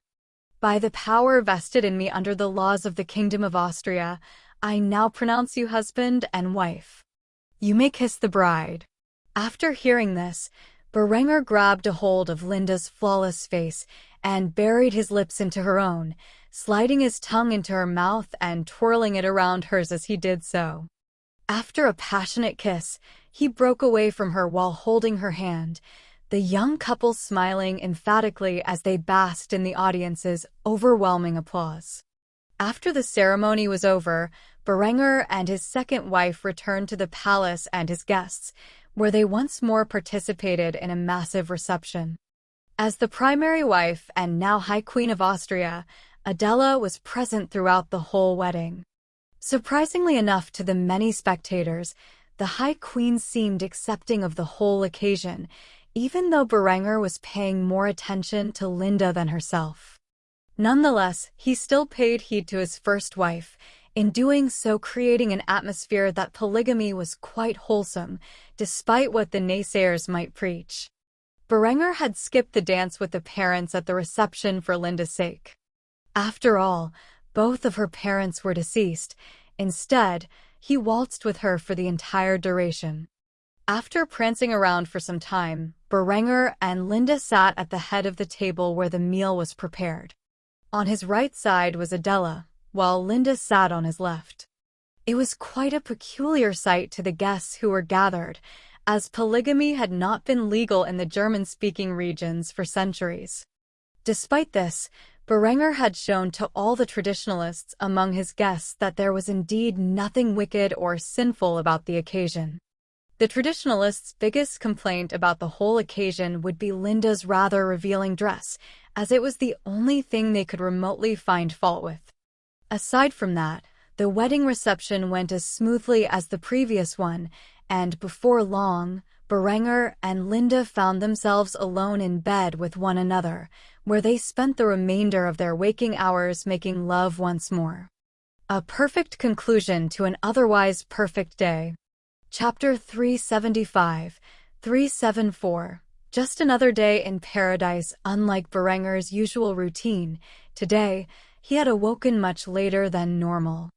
By the power vested in me under the laws of the Kingdom of Austria, I now pronounce you husband and wife. You may kiss the bride. After hearing this, Berenger grabbed a hold of Linda's flawless face and buried his lips into her own, sliding his tongue into her mouth and twirling it around hers as he did so. After a passionate kiss, he broke away from her while holding her hand, the young couple smiling emphatically as they basked in the audience's overwhelming applause. After the ceremony was over, Berenger and his second wife returned to the palace and his guests, where they once more participated in a massive reception. As the primary wife and now High Queen of Austria, Adela was present throughout the whole wedding. Surprisingly enough to the many spectators, the High Queen seemed accepting of the whole occasion, even though Berenger was paying more attention to Linda than herself. Nonetheless, he still paid heed to his first wife, in doing so creating an atmosphere that polygamy was quite wholesome, despite what the naysayers might preach. Berenger had skipped the dance with the parents at the reception for Linda's sake. After all, both of her parents were deceased. Instead, he waltzed with her for the entire duration. After prancing around for some time, Berenger and Linda sat at the head of the table where the meal was prepared. On his right side was Adela, while Linda sat on his left. It was quite a peculiar sight to the guests who were gathered, as polygamy had not been legal in the German-speaking regions for centuries. Despite this, Berenger had shown to all the traditionalists among his guests that there was indeed nothing wicked or sinful about the occasion. The traditionalists' biggest complaint about the whole occasion would be Linda's rather revealing dress, as it was the only thing they could remotely find fault with. Aside from that, the wedding reception went as smoothly as the previous one, and before long, Berenger and Linda found themselves alone in bed with one another, where they spent the remainder of their waking hours making love once more. A perfect conclusion to an otherwise perfect day. Chapter 375, 374. Just another day in paradise. Unlike Berenger's usual routine, today, he had awoken much later than normal.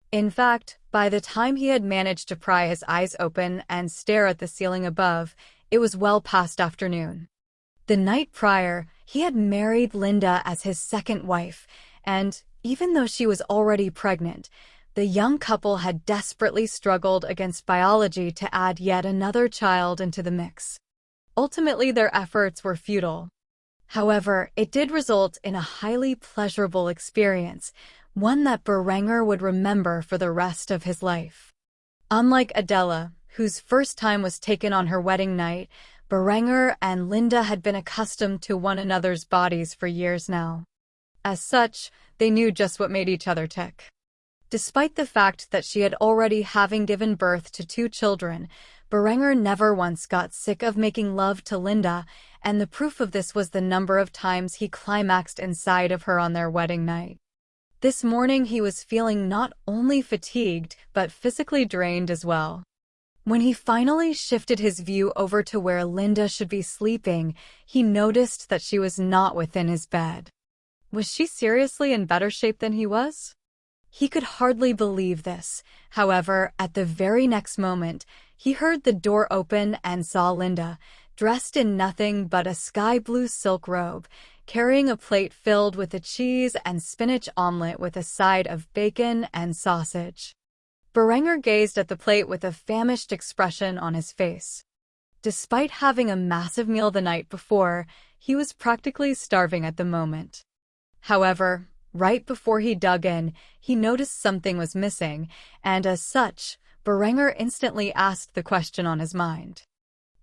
In fact, by the time he had managed to pry his eyes open and stare at the ceiling above, it was well past afternoon. The night prior, he had married Linda as his second wife, and, even though she was already pregnant, the young couple had desperately struggled against biology to add yet another child into the mix. Ultimately, their efforts were futile. However, it did result in a highly pleasurable experience, one that Berenger would remember for the rest of his life. Unlike Adela, whose first time was taken on her wedding night, Berenger and Linda had been accustomed to one another's bodies for years now. As such, they knew just what made each other tick. Despite the fact that she had already having given birth to 2 children, Berenger never once got sick of making love to Linda, and the proof of this was the number of times he climaxed inside of her on their wedding night. This morning he was feeling not only fatigued but physically drained as well. When he finally shifted his view over to where Linda should be sleeping, he noticed that she was not within his bed. Was she seriously in better shape than he was? He could hardly believe this. However, at the very next moment, he heard the door open and saw Linda, dressed in nothing but a sky-blue silk robe, carrying a plate filled with a cheese and spinach omelet with a side of bacon and sausage. Berenger gazed at the plate with a famished expression on his face. Despite having a massive meal the night before, he was practically starving at the moment. However, right before he dug in, he noticed something was missing, and as such, Berenger instantly asked the question on his mind.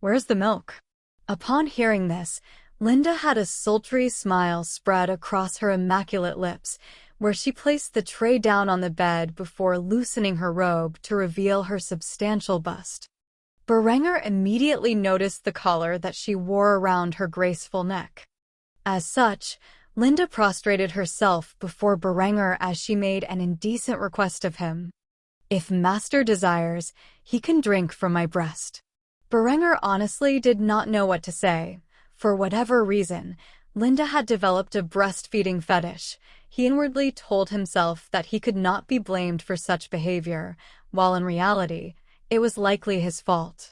"Where's the milk?" Upon hearing this, Linda had a sultry smile spread across her immaculate lips, where she placed the tray down on the bed before loosening her robe to reveal her substantial bust. Berenger immediately noticed the collar that she wore around her graceful neck. As such, Linda prostrated herself before Berenger as she made an indecent request of him. "If master desires, he can drink from my breast." Berenger honestly did not know what to say. For whatever reason, Linda had developed a breastfeeding fetish. He inwardly told himself that he could not be blamed for such behavior, while in reality, it was likely his fault.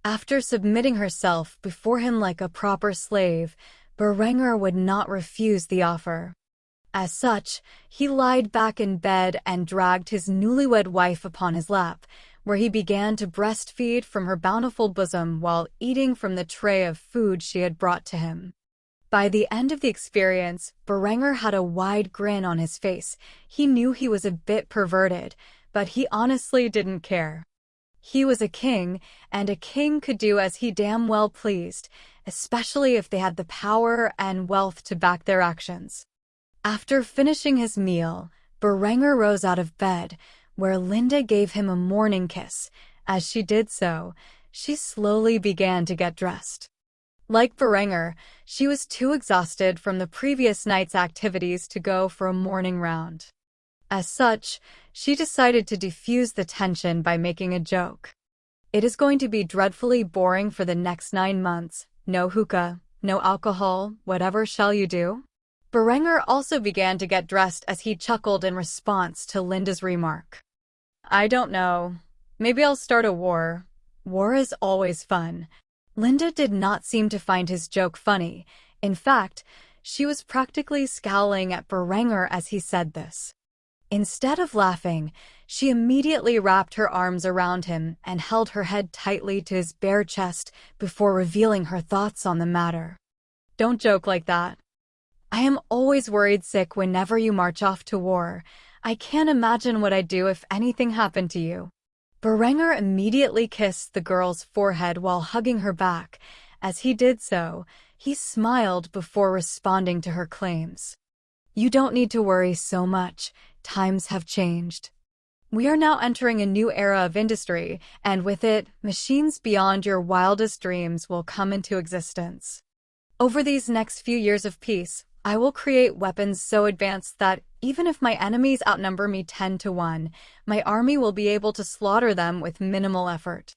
After submitting herself before him like a proper slave, Berenger would not refuse the offer. As such, he lied back in bed and dragged his newlywed wife upon his lap, where he began to breastfeed from her bountiful bosom while eating from the tray of food she had brought to him. By the end of the experience, Berenger had a wide grin on his face. He knew he was a bit perverted, but he honestly didn't care. He was a king, and a king could do as he damn well pleased, especially if they had the power and wealth to back their actions. After finishing his meal, Berenger rose out of bed, where Linda gave him a morning kiss. As she did so, she slowly began to get dressed. Like Berenger, she was too exhausted from the previous night's activities to go for a morning round. As such, she decided to defuse the tension by making a joke. "It is going to be dreadfully boring for the next 9 months. No hookah, no alcohol, whatever shall you do?" Berenger also began to get dressed as he chuckled in response to Linda's remark. "I don't know. Maybe I'll start a war. War is always fun." Linda did not seem to find his joke funny. In fact, she was practically scowling at Berenger as he said this. Instead of laughing, she immediately wrapped her arms around him and held her head tightly to his bare chest before revealing her thoughts on the matter. "Don't joke like that. I am always worried sick whenever you march off to war. I can't imagine what I'd do if anything happened to you." Berenger immediately kissed the girl's forehead while hugging her back. As he did so, he smiled before responding to her claims. "You don't need to worry so much. Times have changed. We are now entering a new era of industry, and with it, machines beyond your wildest dreams will come into existence. Over these next few years of peace, I will create weapons so advanced that, even if my enemies outnumber me 10 to 1, my army will be able to slaughter them with minimal effort.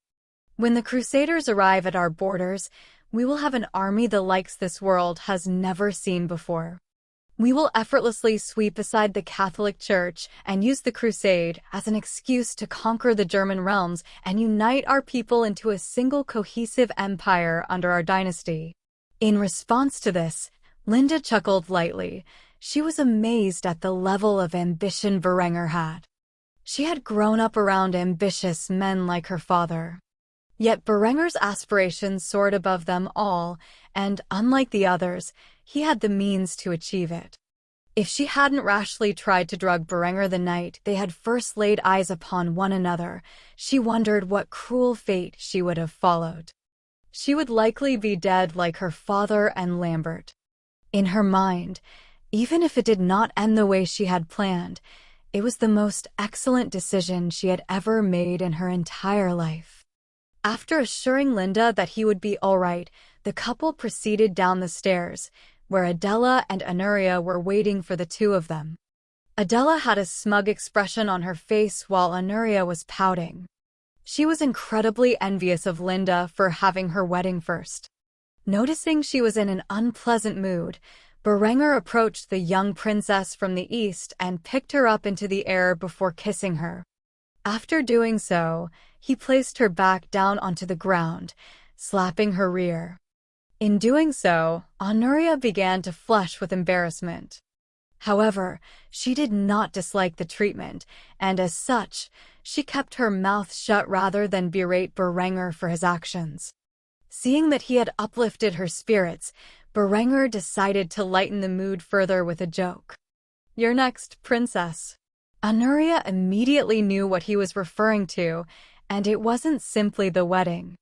When the Crusaders arrive at our borders, we will have an army the likes this world has never seen before. We will effortlessly sweep aside the Catholic Church and use the Crusade as an excuse to conquer the German realms and unite our people into a single cohesive empire under our dynasty." In response to this, Linda chuckled lightly. She was amazed at the level of ambition Berenger had. She had grown up around ambitious men like her father. Yet Berenger's aspirations soared above them all, and unlike the others, he had the means to achieve it. If she hadn't rashly tried to drug Berenger the night they had first laid eyes upon one another, she wondered what cruel fate she would have followed. She would likely be dead like her father and Lambert. In her mind, even if it did not end the way she had planned, it was the most excellent decision she had ever made in her entire life. After assuring Linda that he would be all right, the couple proceeded down the stairs, where Adela and Honoria were waiting for the two of them. Adela had a smug expression on her face while Honoria was pouting. She was incredibly envious of Linda for having her wedding first. Noticing she was in an unpleasant mood, Berenger approached the young princess from the east and picked her up into the air before kissing her. After doing so, he placed her back down onto the ground, slapping her rear. In doing so, Honoria began to flush with embarrassment. However, she did not dislike the treatment, and as such, she kept her mouth shut rather than berate Berenger for his actions. Seeing that he had uplifted her spirits, Berenger decided to lighten the mood further with a joke. "You're next, princess." Honoria immediately knew what he was referring to, and it wasn't simply the wedding.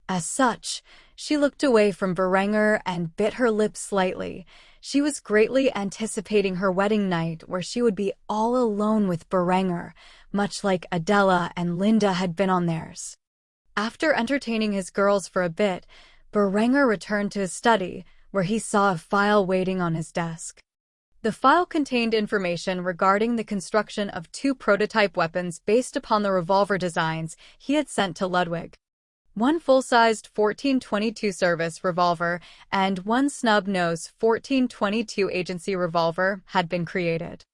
As such, she looked away from Berenger and bit her lips slightly. She was greatly anticipating her wedding night where she would be all alone with Berenger, much like Adela and Linda had been on theirs. After entertaining his girls for a bit, Berenger returned to his study, where he saw a file waiting on his desk. The file contained information regarding the construction of 2 prototype weapons based upon the revolver designs he had sent to Ludwig. One full-sized 1422 service revolver and one snub-nose 1422 agency revolver had been created.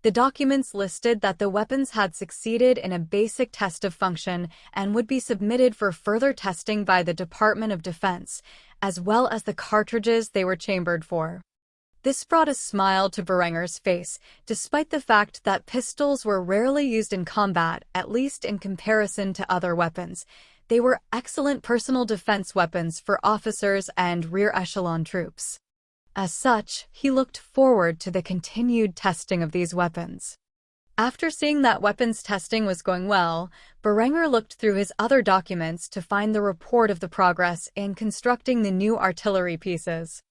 The documents listed that the weapons had succeeded in a basic test of function and would be submitted for further testing by the Department of Defense, as well as the cartridges they were chambered for. This brought a smile to Berenger's face, despite the fact that pistols were rarely used in combat, at least in comparison to other weapons. They were excellent personal defense weapons for officers and rear echelon troops. As such, he looked forward to the continued testing of these weapons. After seeing that weapons testing was going well, Berenger looked through his other documents to find the report of the progress in constructing the new artillery pieces.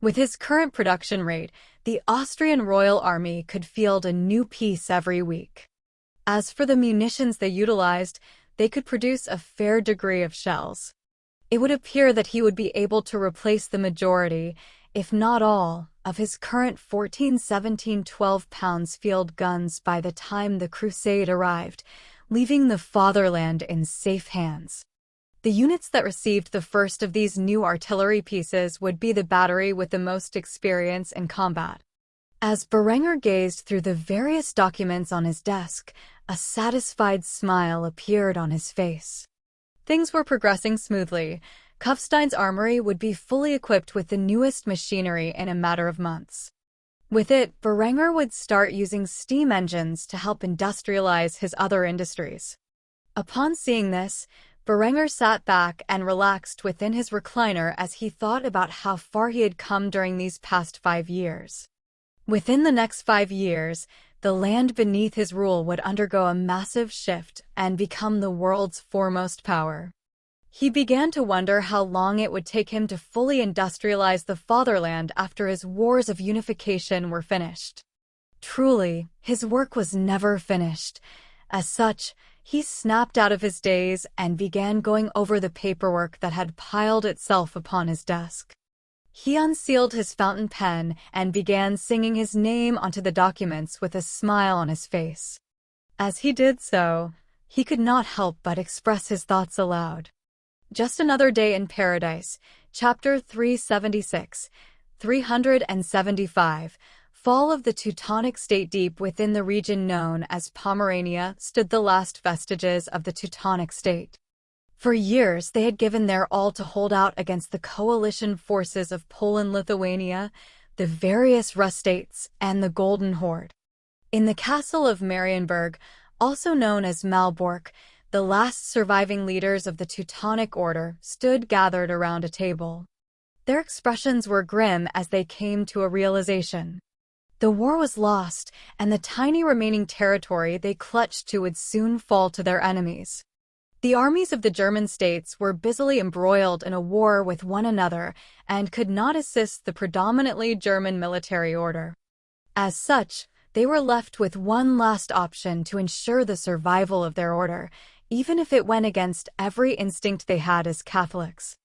With his current production rate, the Austrian Royal Army could field a new piece every week. As for the munitions they utilized, they could produce a fair degree of shells. It would appear that he would be able to replace the majority, if not all, of his current 14, 17, 12-pounds field guns by the time the Crusade arrived, leaving the fatherland in safe hands. The units that received the first of these new artillery pieces would be the battery with the most experience in combat. As Berenger gazed through the various documents on his desk, a satisfied smile appeared on his face. Things were progressing smoothly. Kufstein's armory would be fully equipped with the newest machinery in a matter of months. With it, Berenger would start using steam engines to help industrialize his other industries. Upon seeing this, Berenger sat back and relaxed within his recliner as he thought about how far he had come during these past 5 years. Within the next 5 years, the land beneath his rule would undergo a massive shift and become the world's foremost power. He began to wonder how long it would take him to fully industrialize the fatherland after his wars of unification were finished. Truly, his work was never finished. As such, he snapped out of his daze and began going over the paperwork that had piled itself upon his desk. He unsealed his fountain pen and began singing his name onto the documents with a smile on his face. As he did so, he could not help but express his thoughts aloud. Just Another Day in Paradise, Chapter 376, 375, Fall of the Teutonic State. Deep within the region known as Pomerania stood the last vestiges of the Teutonic State. For years, they had given their all to hold out against the coalition forces of Poland, Lithuania, the various Rus states, and the Golden Horde. In the castle of Marienburg, also known as Malbork, the last surviving leaders of the Teutonic Order stood gathered around a table. Their expressions were grim as they came to a realization. The war was lost, and the tiny remaining territory they clutched to would soon fall to their enemies. The armies of the German states were busily embroiled in a war with one another and could not assist the predominantly German military order. As such, they were left with one last option to ensure the survival of their order, even if it went against every instinct they had as Catholics.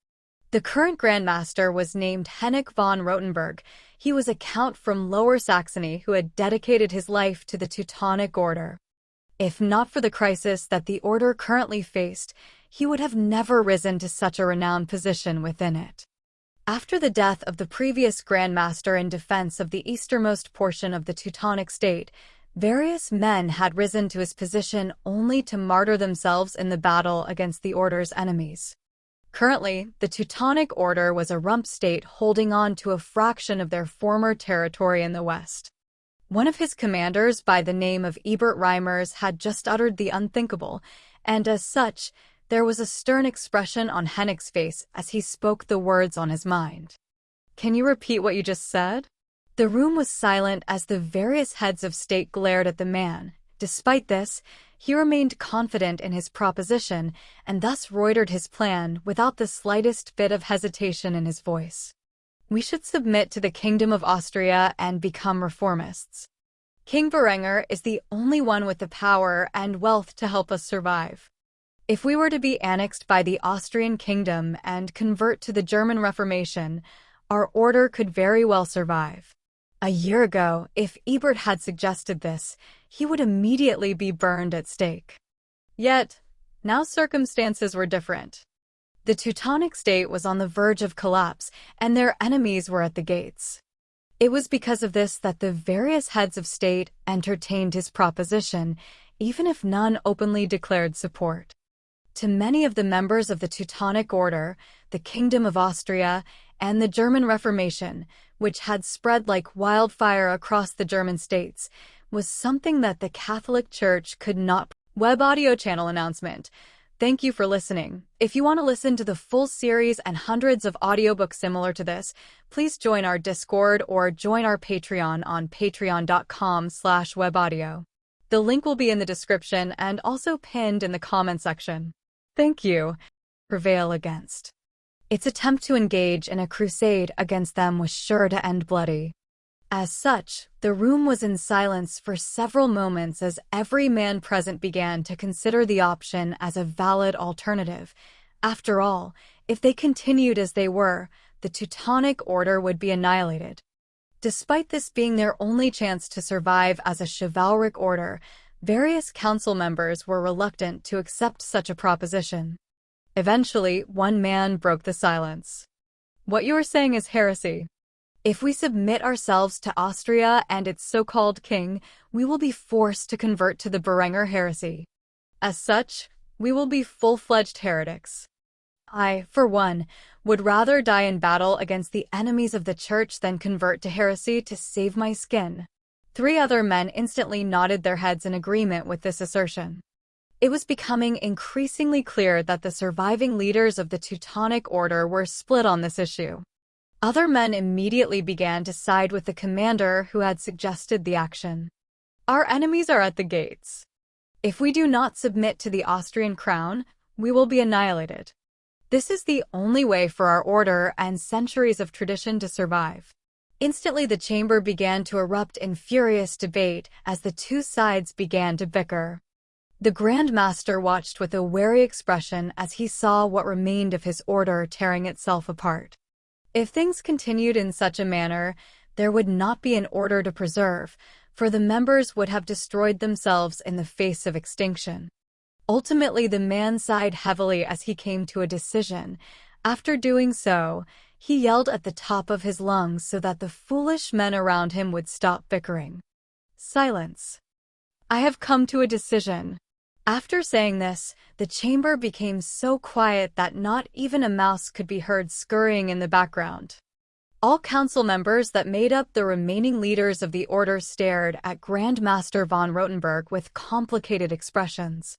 The current Grand Master was named Henrik von Rothenburg. He was a count from Lower Saxony who had dedicated his life to the Teutonic Order. If not for the crisis that the order currently faced, he would have never risen to such a renowned position within it. After the death of the previous Grand Master in defense of the easternmost portion of the Teutonic State, various men had risen to his position only to martyr themselves in the battle against the Order's enemies. Currently, the Teutonic Order was a rump state holding on to a fraction of their former territory in the west. One of his commanders, by the name of Ebert Reimers, had just uttered the unthinkable, and as such, there was a stern expression on Henrik's face as he spoke the words on his mind. "Can you repeat what you just said?" The room was silent as the various heads of state glared at the man. Despite this, he remained confident in his proposition and thus reitered his plan without the slightest bit of hesitation in his voice. "We should submit to the Kingdom of Austria and become reformists. King Berenger is the only one with the power and wealth to help us survive. If we were to be annexed by the Austrian kingdom and convert to the German Reformation, our order could very well survive." A year ago, if Ebert had suggested this, he would immediately be burned at stake. Yet, now circumstances were different. The Teutonic State was on the verge of collapse, and their enemies were at the gates. It was because of this that the various heads of state entertained his proposition, even if none openly declared support. To many of the members of the Teutonic Order, the Kingdom of Austria, and the German Reformation, which had spread like wildfire across the German states, was something that the Catholic Church could not. Web audio channel announcement. Thank you for listening. If you want to listen to the full series and hundreds of audiobooks similar to this, please join our Discord or join our Patreon on patreon.com/webaudio. The link will be in the description and also pinned in the comment section. Thank you. Prevail against. Its attempt to engage in a crusade against them was sure to end bloody. As such, the room was in silence for several moments as every man present began to consider the option as a valid alternative. After all, if they continued as they were, the Teutonic Order would be annihilated. Despite this being their only chance to survive as a chivalric order, various council members were reluctant to accept such a proposition. Eventually, one man broke the silence. "What you are saying is heresy. If we submit ourselves to Austria and its so-called king, we will be forced to convert to the Berenger heresy. As such, we will be full-fledged heretics." I, for one, would rather die in battle against the enemies of the church than convert to heresy to save my skin. 3 other men instantly nodded their heads in agreement with this assertion. It was becoming increasingly clear that the surviving leaders of the Teutonic Order were split on this issue. Other men immediately began to side with the commander who had suggested the action. Our enemies are at the gates. If we do not submit to the Austrian crown, we will be annihilated. This is the only way for our order and centuries of tradition to survive. Instantly, the chamber began to erupt in furious debate as the 2 sides began to bicker. The Grand Master watched with a wary expression as he saw what remained of his order tearing itself apart. If things continued in such a manner, there would not be an order to preserve, for the members would have destroyed themselves in the face of extinction. Ultimately, the man sighed heavily as he came to a decision. After doing so, he yelled at the top of his lungs so that the foolish men around him would stop bickering. Silence. I have come to a decision. After saying this, the chamber became so quiet that not even a mouse could be heard scurrying in the background. All council members that made up the remaining leaders of the order stared at Grand Master von Rothenburg with complicated expressions.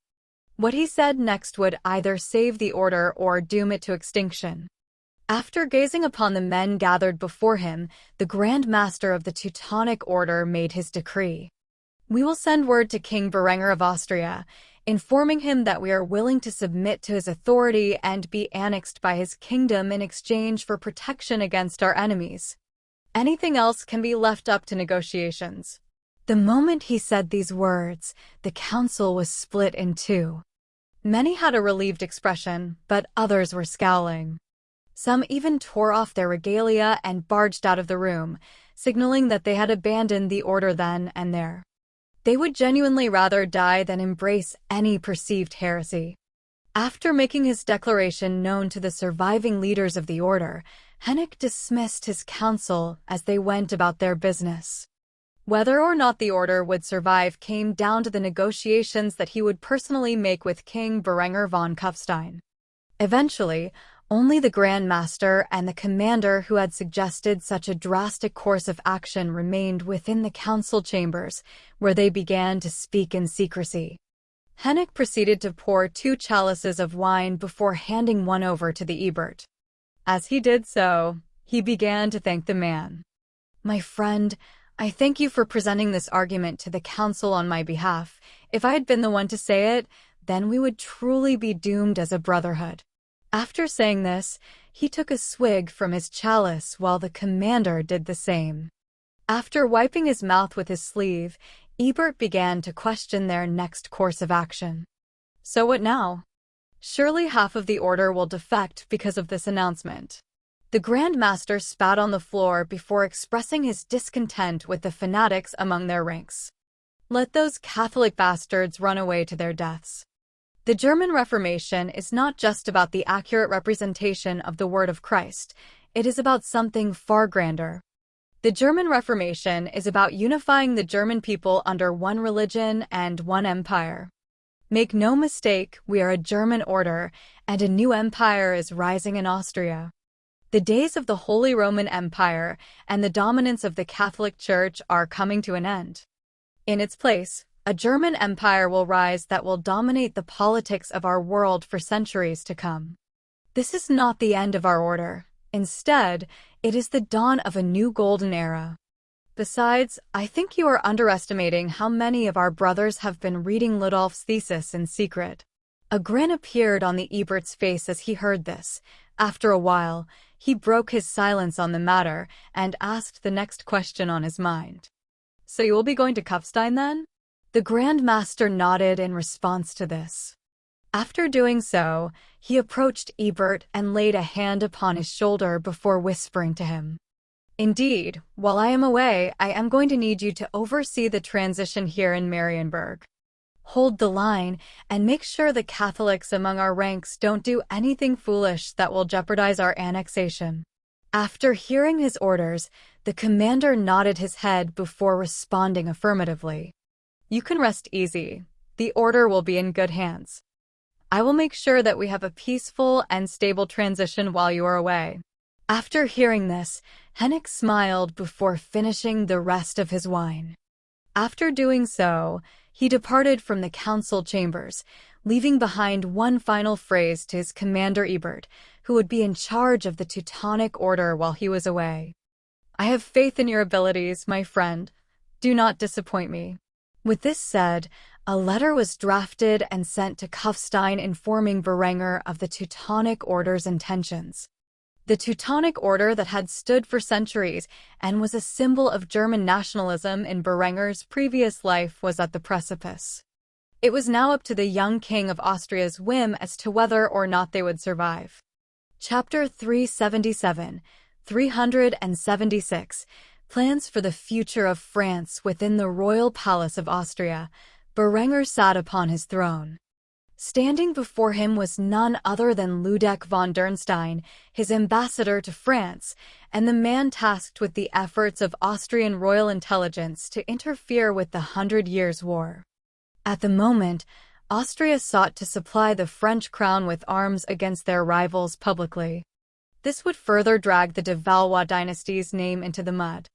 What he said next would either save the order or doom it to extinction. After gazing upon the men gathered before him, the Grand Master of the Teutonic Order made his decree. We will send word to King Berenger of Austria, informing him that we are willing to submit to his authority and be annexed by his kingdom in exchange for protection against our enemies. Anything else can be left up to negotiations. The moment he said these words, the council was split in 2. Many had a relieved expression, but others were scowling. Some even tore off their regalia and barged out of the room, signaling that they had abandoned the order then and there. They would genuinely rather die than embrace any perceived heresy. After making his declaration known to the surviving leaders of the order, Hennick dismissed his council as they went about their business. Whether or not the order would survive came down to the negotiations that he would personally make with King Berenger von Kufstein. Eventually, only the Grand Master and the commander who had suggested such a drastic course of action remained within the council chambers, where they began to speak in secrecy. Hennick proceeded to pour 2 chalices of wine before handing one over to the Ebert. As he did so, he began to thank the man. My friend, I thank you for presenting this argument to the council on my behalf. If I had been the one to say it, then we would truly be doomed as a brotherhood. After saying this, he took a swig from his chalice while the commander did the same. After wiping his mouth with his sleeve, Ebert began to question their next course of action. So what now? Surely half of the order will defect because of this announcement. The Grand Master spat on the floor before expressing his discontent with the fanatics among their ranks. Let those Catholic bastards run away to their deaths. The German Reformation is not just about the accurate representation of the Word of Christ, it is about something far grander. The German Reformation is about unifying the German people under one religion and one empire. Make no mistake, we are a German order, and a new empire is rising in Austria. The days of the Holy Roman Empire and the dominance of the Catholic Church are coming to an end. In its place, a German empire will rise that will dominate the politics of our world for centuries to come. This is not the end of our order. Instead, it is the dawn of a new golden era. Besides, I think you are underestimating how many of our brothers have been reading Ludolf's thesis in secret. A grin appeared on the Ebert's face as he heard this. After a while, he broke his silence on the matter and asked the next question on his mind. So you will be going to Kufstein then? The Grand Master nodded in response to this. After doing so, he approached Ebert and laid a hand upon his shoulder before whispering to him. Indeed, while I am away, I am going to need you to oversee the transition here in Marienburg. Hold the line and make sure the Catholics among our ranks don't do anything foolish that will jeopardize our annexation. After hearing his orders, the commander nodded his head before responding affirmatively. You can rest easy. The order will be in good hands. I will make sure that we have a peaceful and stable transition while you are away." After hearing this, Henrik smiled before finishing the rest of his wine. After doing so, he departed from the council chambers, leaving behind one final phrase to his commander Ebert, who would be in charge of the Teutonic Order while he was away. "I have faith in your abilities, my friend. Do not disappoint me." With this said, a letter was drafted and sent to Kufstein informing Berenger of the Teutonic Order's intentions. The Teutonic Order that had stood for centuries and was a symbol of German nationalism in Berenger's previous life was at the precipice. It was now up to the young king of Austria's whim as to whether or not they would survive. Chapter 377, 376, Plans for the Future of France. Within the royal palace of Austria, Berenger sat upon his throne. Standing before him was none other than Ludwig von Dürnstein, his ambassador to France, and the man tasked with the efforts of Austrian royal intelligence to interfere with the 100 Years' War. At the moment, Austria sought to supply the French crown with arms against their rivals publicly. This would further drag the de Valois dynasty's name into the mud.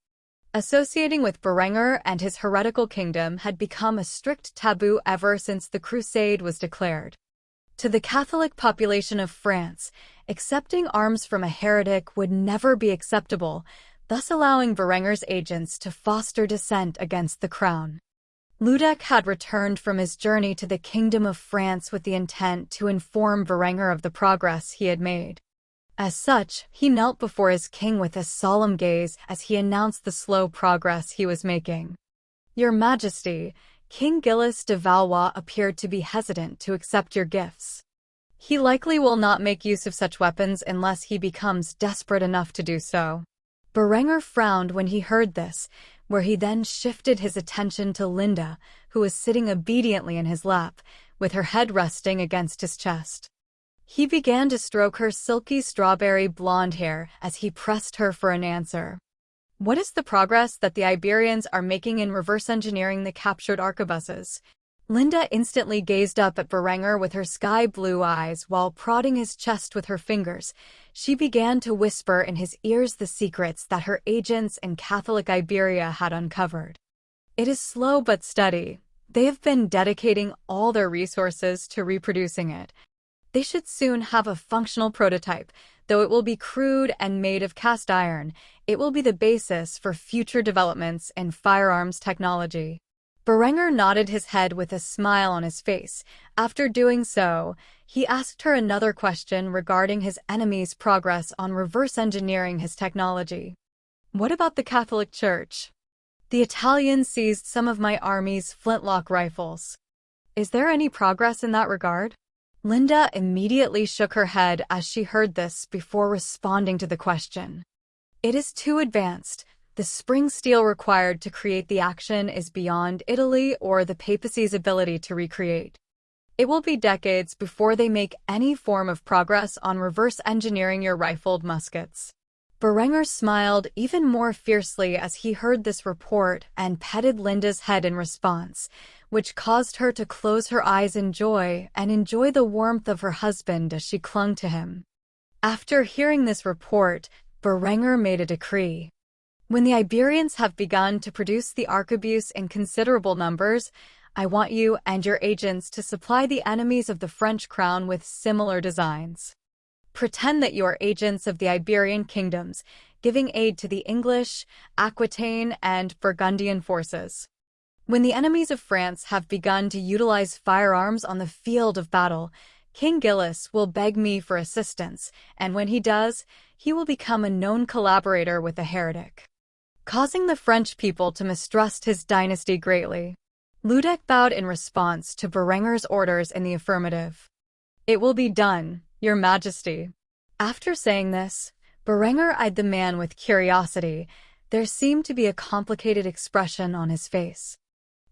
Associating with Berenger and his heretical kingdom had become a strict taboo ever since the Crusade was declared. To the Catholic population of France, accepting arms from a heretic would never be acceptable, thus allowing Berenger's agents to foster dissent against the crown. Ludwig had returned from his journey to the Kingdom of France with the intent to inform Berenger of the progress he had made. As such, he knelt before his king with a solemn gaze as he announced the slow progress he was making. "Your Majesty, King Gilles de Valois appeared to be hesitant to accept your gifts. He likely will not make use of such weapons unless he becomes desperate enough to do so." Berenger frowned when he heard this, where he then shifted his attention to Linda, who was sitting obediently in his lap, with her head resting against his chest. He began to stroke her silky strawberry blonde hair as he pressed her for an answer. "What is the progress that the Iberians are making in reverse engineering the captured arquebuses?" Linda instantly gazed up at Berenger with her sky-blue eyes while prodding his chest with her fingers. She began to whisper in his ears the secrets that her agents in Catholic Iberia had uncovered. "It is slow but steady. They have been dedicating all their resources to reproducing it. They should soon have a functional prototype, though it will be crude and made of cast iron. It will be the basis for future developments in firearms technology." Berenger nodded his head with a smile on his face. After doing so, he asked her another question regarding his enemy's progress on reverse engineering his technology. "What about the Catholic Church? The Italians seized some of my army's flintlock rifles. Is there any progress in that regard?" Linda immediately shook her head as she heard this before responding to the question. "It is too advanced. The spring steel required to create the action is beyond Italy or the papacy's ability to recreate. It will be decades before they make any form of progress on reverse engineering your rifled muskets." Berenger smiled even more fiercely as he heard this report and petted Linda's head in response, which caused her to close her eyes in joy and enjoy the warmth of her husband as she clung to him. After hearing this report, Berenger made a decree. "When the Iberians have begun to produce the arquebus in considerable numbers, I want you and your agents to supply the enemies of the French crown with similar designs. Pretend that you are agents of the Iberian kingdoms, giving aid to the English, Aquitaine, and Burgundian forces. When the enemies of France have begun to utilize firearms on the field of battle, King Gilles will beg me for assistance, and when he does, he will become a known collaborator with the heretic, causing the French people to mistrust his dynasty greatly." Ludwig bowed in response to Berenger's orders in the affirmative. "It will be done, Your Majesty." After saying this, Berenger eyed the man with curiosity. There seemed to be a complicated expression on his face,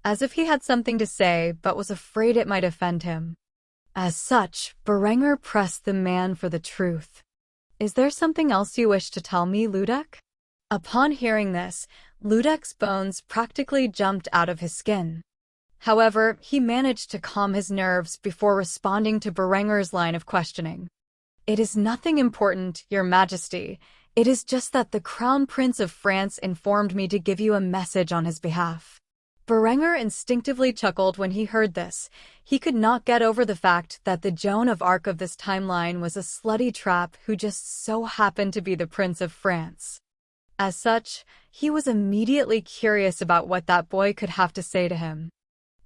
as if he had something to say but was afraid it might offend him. As such, Berenger pressed the man for the truth. "Is there something else you wish to tell me, Ludwig?" Upon hearing this, Ludwig's bones practically jumped out of his skin. However, he managed to calm his nerves before responding to Berenger's line of questioning. "It is nothing important, Your Majesty. It is just that the Crown Prince of France informed me to give you a message on his behalf." Berenger instinctively chuckled when he heard this. He could not get over the fact that the Joan of Arc of this timeline was a slutty trap who just so happened to be the Prince of France. As such, he was immediately curious about what that boy could have to say to him.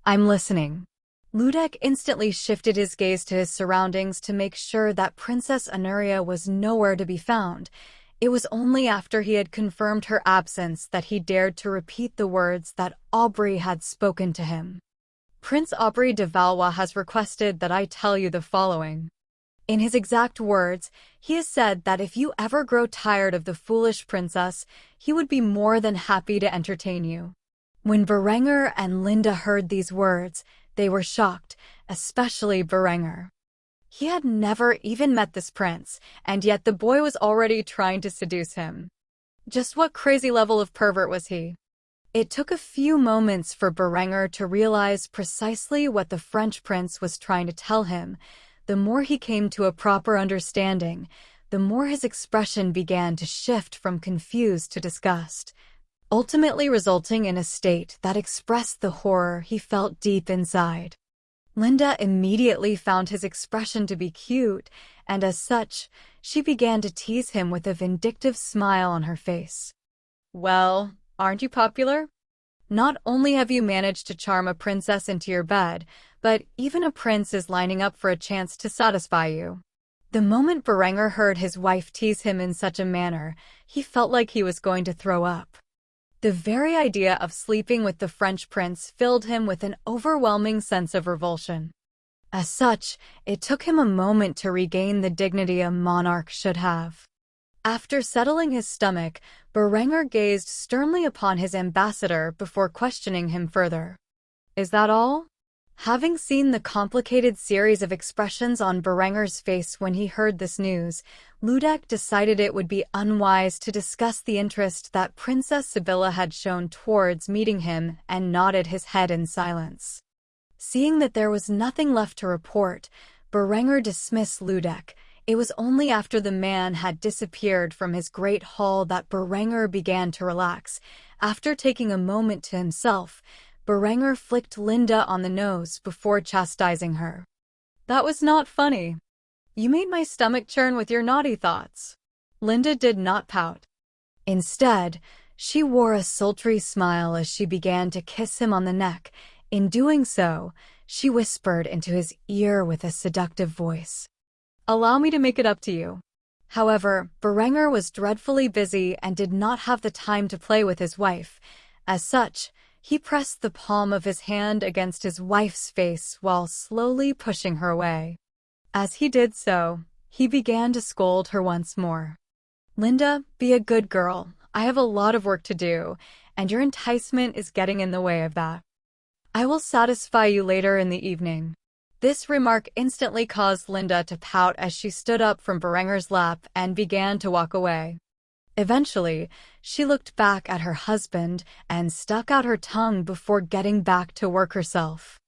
"I'm listening." Ludek instantly shifted his gaze to his surroundings to make sure that Princess Honoria was nowhere to be found. It was only after he had confirmed her absence that he dared to repeat the words that Aubrey had spoken to him. "Prince Aubrey de Valois has requested that I tell you the following. In his exact words, he has said that if you ever grow tired of the foolish princess, he would be more than happy to entertain you." When Berenger and Linda heard these words, they were shocked, especially Berenger. He had never even met this prince, and yet the boy was already trying to seduce him. Just what crazy level of pervert was he? It took a few moments for Berenger to realize precisely what the French prince was trying to tell him. The more he came to a proper understanding, the more his expression began to shift from confused to disgust, ultimately resulting in a state that expressed the horror he felt deep inside. Linda immediately found his expression to be cute, and as such, she began to tease him with a vindictive smile on her face. "Well, aren't you popular? Not only have you managed to charm a princess into your bed, but even a prince is lining up for a chance to satisfy you." The moment Berenger heard his wife tease him in such a manner, he felt like he was going to throw up. The very idea of sleeping with the French prince filled him with an overwhelming sense of revulsion. As such, it took him a moment to regain the dignity a monarch should have. After settling his stomach, Berenger gazed sternly upon his ambassador before questioning him further. "Is that all?" Having seen the complicated series of expressions on Berenger's face when he heard this news, Ludek decided it would be unwise to discuss the interest that Princess Sibylla had shown towards meeting him and nodded his head in silence. Seeing that there was nothing left to report, Berenger dismissed Ludek. It was only after the man had disappeared from his great hall that Berenger began to relax. After taking a moment to himself, Berenger flicked Linda on the nose before chastising her. "That was not funny. You made my stomach churn with your naughty thoughts." Linda did not pout. Instead, she wore a sultry smile as she began to kiss him on the neck. In doing so, she whispered into his ear with a seductive voice, "Allow me to make it up to you." However, Berenger was dreadfully busy and did not have the time to play with his wife. As such, he pressed the palm of his hand against his wife's face while slowly pushing her away. As he did so, he began to scold her once more. "Linda, be a good girl. I have a lot of work to do, and your enticement is getting in the way of that. I will satisfy you later in the evening." This remark instantly caused Linda to pout as she stood up from Berenger's lap and began to walk away. Eventually, she looked back at her husband and stuck out her tongue before getting back to work herself.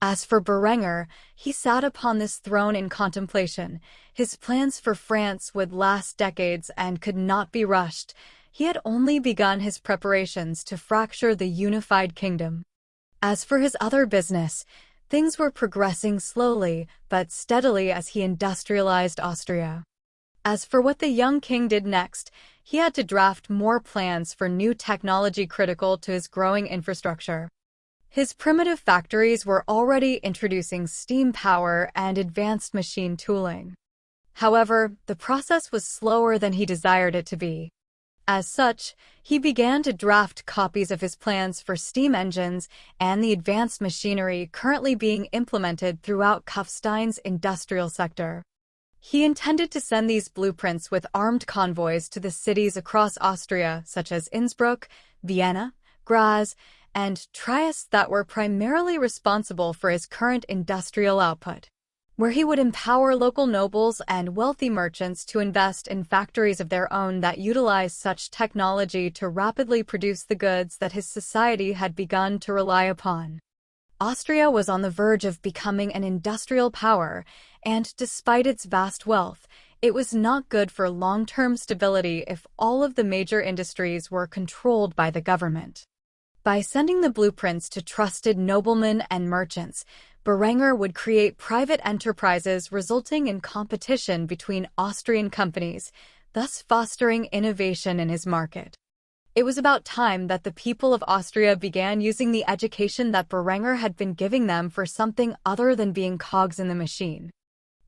As for Berenger, he sat upon this throne in contemplation. His plans for France would last decades and could not be rushed. He had only begun his preparations to fracture the unified kingdom. As for his other business, things were progressing slowly but steadily as he industrialized Austria. As for what the young king did next, he had to draft more plans for new technology critical to his growing infrastructure. His primitive factories were already introducing steam power and advanced machine tooling. However, the process was slower than he desired it to be. As such, he began to draft copies of his plans for steam engines and the advanced machinery currently being implemented throughout Kufstein's industrial sector. He intended to send these blueprints with armed convoys to the cities across Austria, such as Innsbruck, Vienna, Graz, and Trieste that were primarily responsible for his current industrial output, where he would empower local nobles and wealthy merchants to invest in factories of their own that utilized such technology to rapidly produce the goods that his society had begun to rely upon. Austria was on the verge of becoming an industrial power, and despite its vast wealth, it was not good for long-term stability if all of the major industries were controlled by the government. By sending the blueprints to trusted noblemen and merchants, Berenger would create private enterprises resulting in competition between Austrian companies, thus fostering innovation in his market. It was about time that the people of Austria began using the education that Berenger had been giving them for something other than being cogs in the machine.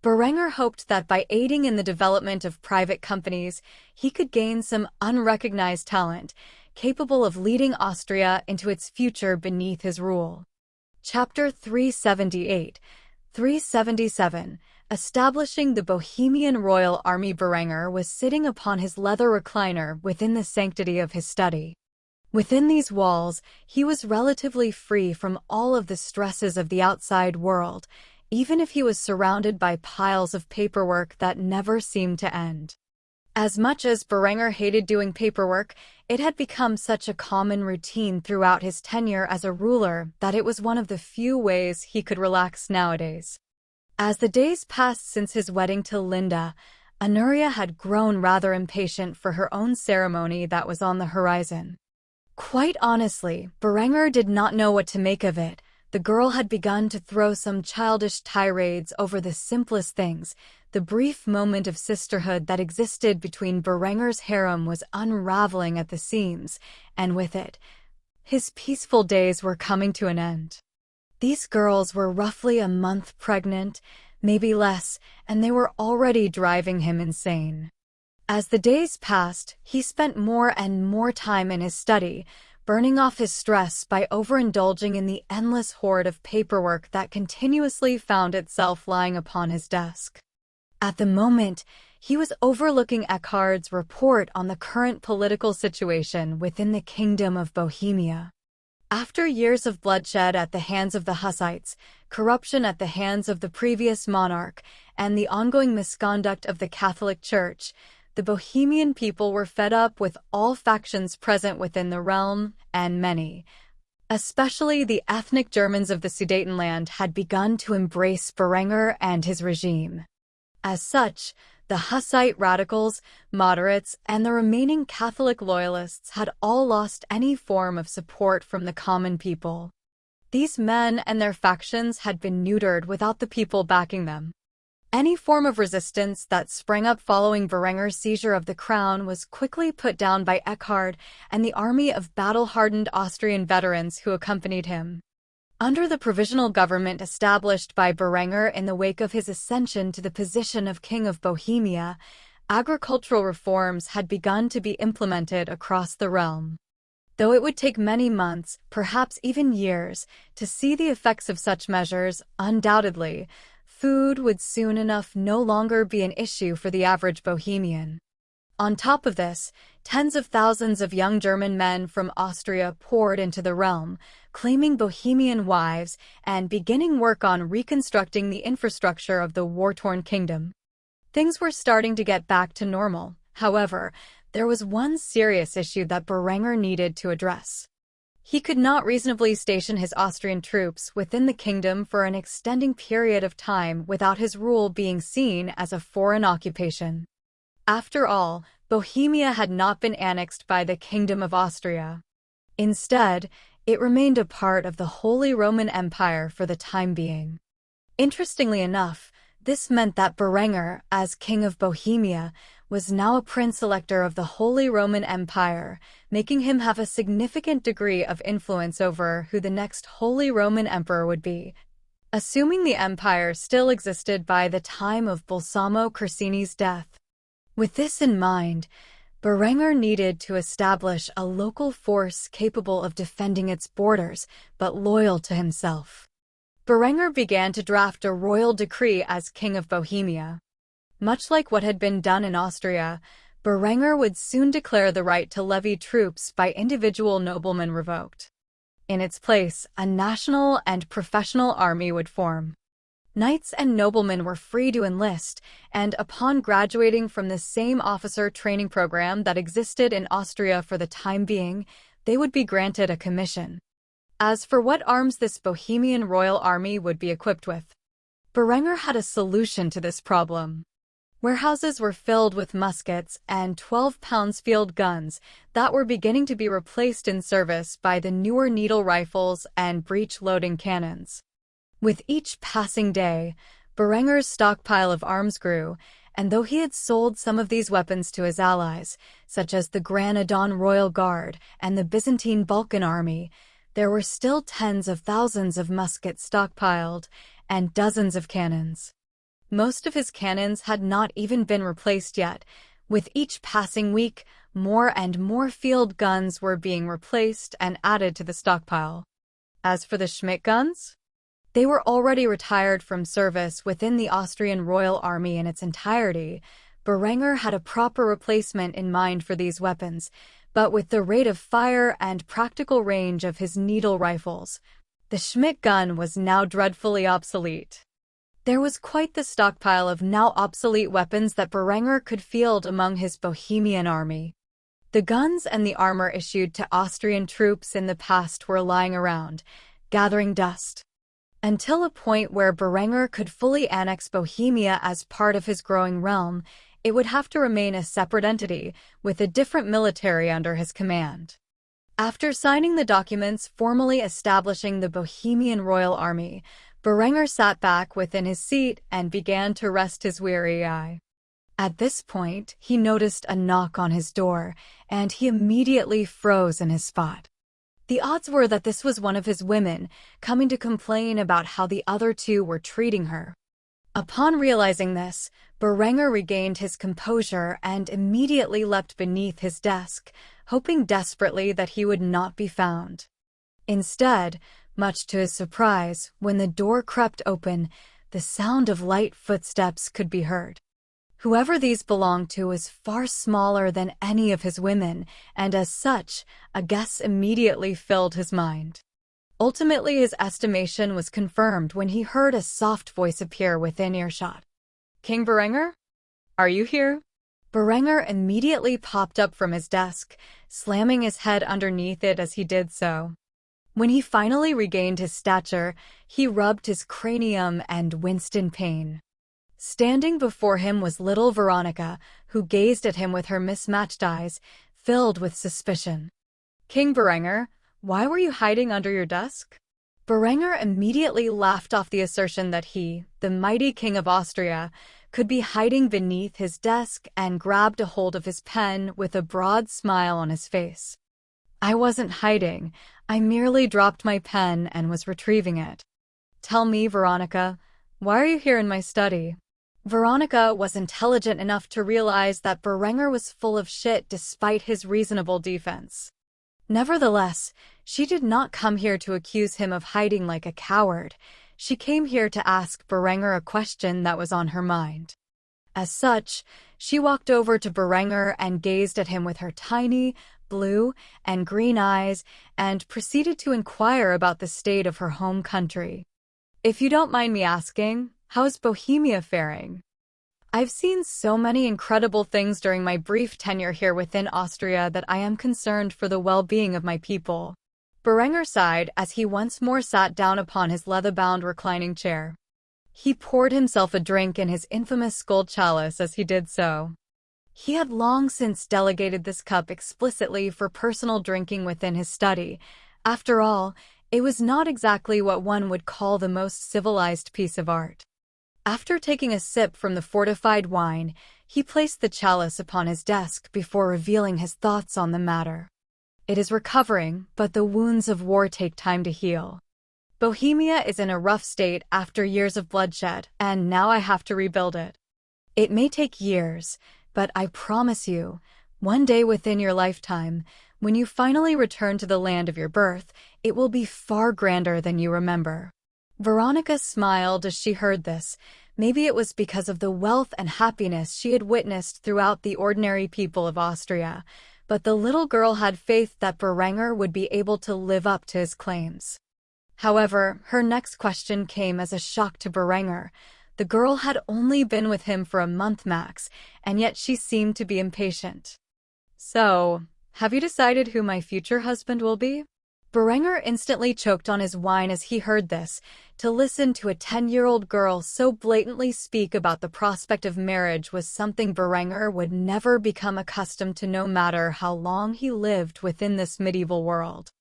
Berenger hoped that by aiding in the development of private companies, he could gain some unrecognized talent, capable of leading Austria into its future beneath his rule. Chapter 378, 377, Establishing the Bohemian Royal Army. Berenger was sitting upon his leather recliner within the sanctity of his study. Within these walls, he was relatively free from all of the stresses of the outside world, even if he was surrounded by piles of paperwork that never seemed to end. As much as Berenger hated doing paperwork, it had become such a common routine throughout his tenure as a ruler that it was one of the few ways he could relax nowadays. As the days passed since his wedding to Linda, Honoria had grown rather impatient for her own ceremony that was on the horizon. Quite honestly, Berenger did not know what to make of it. The girl had begun to throw some childish tirades over the simplest things. The brief moment of sisterhood that existed between Berenger's harem was unraveling at the seams, and with it, his peaceful days were coming to an end. These girls were roughly a month pregnant, maybe less, and they were already driving him insane. As the days passed, he spent more and more time in his study, burning off his stress by overindulging in the endless horde of paperwork that continuously found itself lying upon his desk. At the moment, he was overlooking Eckhard's report on the current political situation within the Kingdom of Bohemia. After years of bloodshed at the hands of the Hussites, corruption at the hands of the previous monarch, and the ongoing misconduct of the Catholic Church, the Bohemian people were fed up with all factions present within the realm, and many, especially the ethnic Germans of the Sudetenland, had begun to embrace Berenger and his regime. As such, the Hussite radicals, moderates, and the remaining Catholic loyalists had all lost any form of support from the common people. These men and their factions had been neutered without the people backing them. Any form of resistance that sprang up following Berenger's seizure of the crown was quickly put down by Eckhard and the army of battle-hardened Austrian veterans who accompanied him. Under the provisional government established by Berenger in the wake of his ascension to the position of King of Bohemia, agricultural reforms had begun to be implemented across the realm. Though it would take many months, perhaps even years, to see the effects of such measures, undoubtedly, food would soon enough no longer be an issue for the average Bohemian. On top of this, tens of thousands of young German men from Austria poured into the realm, claiming Bohemian wives and beginning work on reconstructing the infrastructure of the war-torn kingdom. Things were starting to get back to normal. However, there was one serious issue that Berenger needed to address. He could not reasonably station his Austrian troops within the kingdom for an extending period of time without his rule being seen as a foreign occupation. After all, Bohemia had not been annexed by the Kingdom of Austria. Instead, it remained a part of the Holy Roman Empire for the time being. Interestingly enough, this meant that Berenger, as King of Bohemia, was now a prince-elector of the Holy Roman Empire, making him have a significant degree of influence over who the next Holy Roman Emperor would be. Assuming the empire still existed by the time of Balsamo Corsini's death. With this in mind, Berenger needed to establish a local force capable of defending its borders, but loyal to himself. Berenger began to draft a royal decree as King of Bohemia. Much like what had been done in Austria, Berenger would soon declare the right to levy troops by individual noblemen revoked. In its place, a national and professional army would form. Knights and noblemen were free to enlist, and upon graduating from the same officer training program that existed in Austria for the time being, they would be granted a commission. As for what arms this Bohemian royal army would be equipped with, Berenger had a solution to this problem. Warehouses were filled with muskets and 12-pound field guns that were beginning to be replaced in service by the newer needle rifles and breech-loading cannons. With each passing day, Berenger's stockpile of arms grew, and though he had sold some of these weapons to his allies, such as the Granadon Royal Guard and the Byzantine Balkan Army, there were still tens of thousands of muskets stockpiled and dozens of cannons. Most of his cannons had not even been replaced yet. With each passing week, more and more field guns were being replaced and added to the stockpile. As for the Schmidt guns, they were already retired from service within the Austrian Royal Army in its entirety. Berenger had a proper replacement in mind for these weapons, but with the rate of fire and practical range of his needle rifles, the Schmidt gun was now dreadfully obsolete. There was quite the stockpile of now obsolete weapons that Berenger could field among his Bohemian army. The guns and the armor issued to Austrian troops in the past were lying around, gathering dust. Until a point where Berenger could fully annex Bohemia as part of his growing realm, it would have to remain a separate entity, with a different military under his command. After signing the documents formally establishing the Bohemian Royal Army, Berenger sat back within his seat and began to rest his weary eye. At this point, he noticed a knock on his door, and he immediately froze in his spot. The odds were that this was one of his women, coming to complain about how the other two were treating her. Upon realizing this, Berenger regained his composure and immediately leapt beneath his desk, hoping desperately that he would not be found. Instead, much to his surprise, when the door crept open, the sound of light footsteps could be heard. Whoever these belonged to was far smaller than any of his women, and as such, a guess immediately filled his mind. Ultimately, his estimation was confirmed when he heard a soft voice appear within earshot. "King Berenger? Are you here?" Berenger immediately popped up from his desk, slamming his head underneath it as he did so. When he finally regained his stature, he rubbed his cranium and winced in pain. Standing before him was little Veronica, who gazed at him with her mismatched eyes, filled with suspicion. "King Berenger, why were you hiding under your desk?" Berenger immediately laughed off the assertion that he, the mighty King of Austria, could be hiding beneath his desk and grabbed a hold of his pen with a broad smile on his face. "I wasn't hiding. I merely dropped my pen and was retrieving it. Tell me, Veronica, why are you here in my study?" Veronica was intelligent enough to realize that Berenger was full of shit despite his reasonable defense. Nevertheless, she did not come here to accuse him of hiding like a coward. She came here to ask Berenger a question that was on her mind. As such, she walked over to Berenger and gazed at him with her tiny, blue, and green eyes and proceeded to inquire about the state of her home country. "If you don't mind me asking, how is Bohemia faring? I've seen so many incredible things during my brief tenure here within Austria that I am concerned for the well-being of my people." Berenger sighed as he once more sat down upon his leather-bound reclining chair. He poured himself a drink in his infamous gold chalice as he did so. He had long since delegated this cup explicitly for personal drinking within his study. After all, it was not exactly what one would call the most civilized piece of art. After taking a sip from the fortified wine, he placed the chalice upon his desk before revealing his thoughts on the matter. "It is recovering, but the wounds of war take time to heal. Bohemia is in a rough state after years of bloodshed, and now I have to rebuild it. It may take years, but I promise you, one day within your lifetime, when you finally return to the land of your birth, it will be far grander than you remember." Veronica smiled as she heard this. Maybe it was because of the wealth and happiness she had witnessed throughout the ordinary people of Austria, but the little girl had faith that Berenger would be able to live up to his claims. However, her next question came as a shock to Berenger. The girl had only been with him for a month max, and yet she seemed to be impatient. "So, have you decided who my future husband will be?" Berenger instantly choked on his wine as he heard this. To listen to a 10-year-old girl so blatantly speak about the prospect of marriage was something Berenger would never become accustomed to, no matter how long he lived within this medieval world.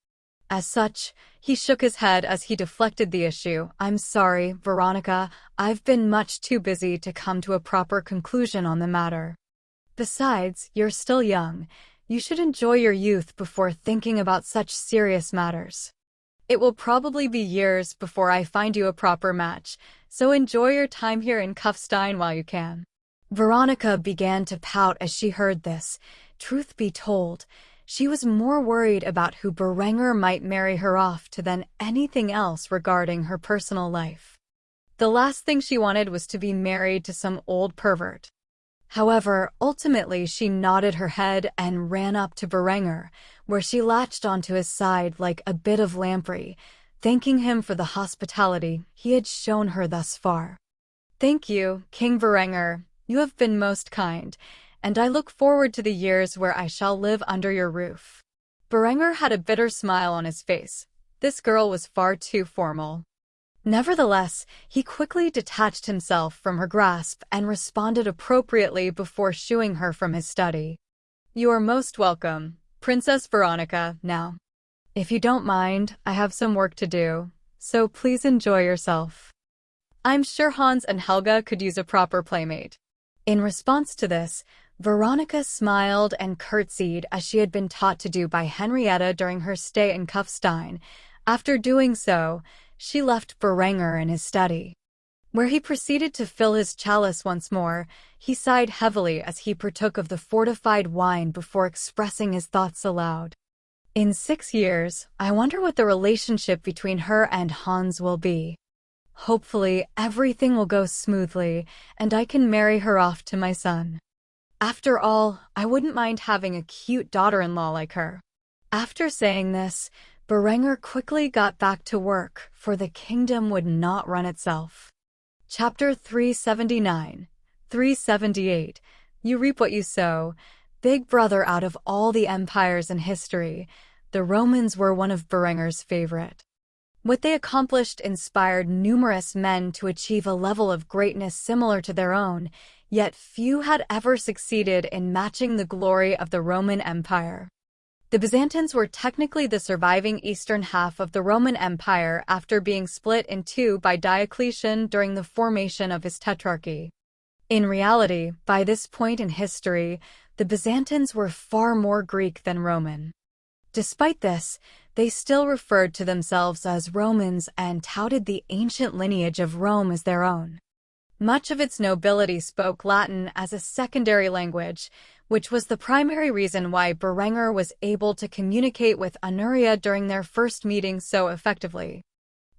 As such, he shook his head as he deflected the issue. "I'm sorry, Veronica, I've been much too busy to come to a proper conclusion on the matter. Besides, you're still young. You should enjoy your youth before thinking about such serious matters. It will probably be years before I find you a proper match, so enjoy your time here in Kufstein while you can." Veronica began to pout as she heard this. Truth be told, she was more worried about who Berenger might marry her off to than anything else regarding her personal life. The last thing she wanted was to be married to some old pervert. However, ultimately she nodded her head and ran up to Berenger, where she latched onto his side like a bit of lamprey, thanking him for the hospitality he had shown her thus far. "Thank you, King Berenger. You have been most kind, and I look forward to the years where I shall live under your roof." Berenger had a bitter smile on his face. This girl was far too formal. Nevertheless, he quickly detached himself from her grasp and responded appropriately before shooing her from his study. "You are most welcome, Princess Veronica. Now, if you don't mind, I have some work to do, so please enjoy yourself. I'm sure Hans and Helga could use a proper playmate." In response to this, Veronica smiled and curtsied as she had been taught to do by Henrietta during her stay in Kufstein. After doing so, she left Berenger in his study, where he proceeded to fill his chalice once more. He sighed heavily as he partook of the fortified wine before expressing his thoughts aloud. "In 6 years, I wonder what the relationship between her and Hans will be. Hopefully, everything will go smoothly, and I can marry her off to my son. After all, I wouldn't mind having a cute daughter-in-law like her." After saying this, Berenger quickly got back to work, for the kingdom would not run itself. Chapter 379. 378. You reap what you sow. Big brother out of all the empires in history, the Romans were one of Berenger's favorite. What they accomplished inspired numerous men to achieve a level of greatness similar to their own, yet few had ever succeeded in matching the glory of the Roman Empire. The Byzantines were technically the surviving eastern half of the Roman Empire after being split in two by Diocletian during the formation of his tetrarchy. In reality, by this point in history, the Byzantines were far more Greek than Roman. Despite this, they still referred to themselves as Romans and touted the ancient lineage of Rome as their own. Much of its nobility spoke Latin as a secondary language, which was the primary reason why Berenger was able to communicate with Honoria during their first meeting so effectively.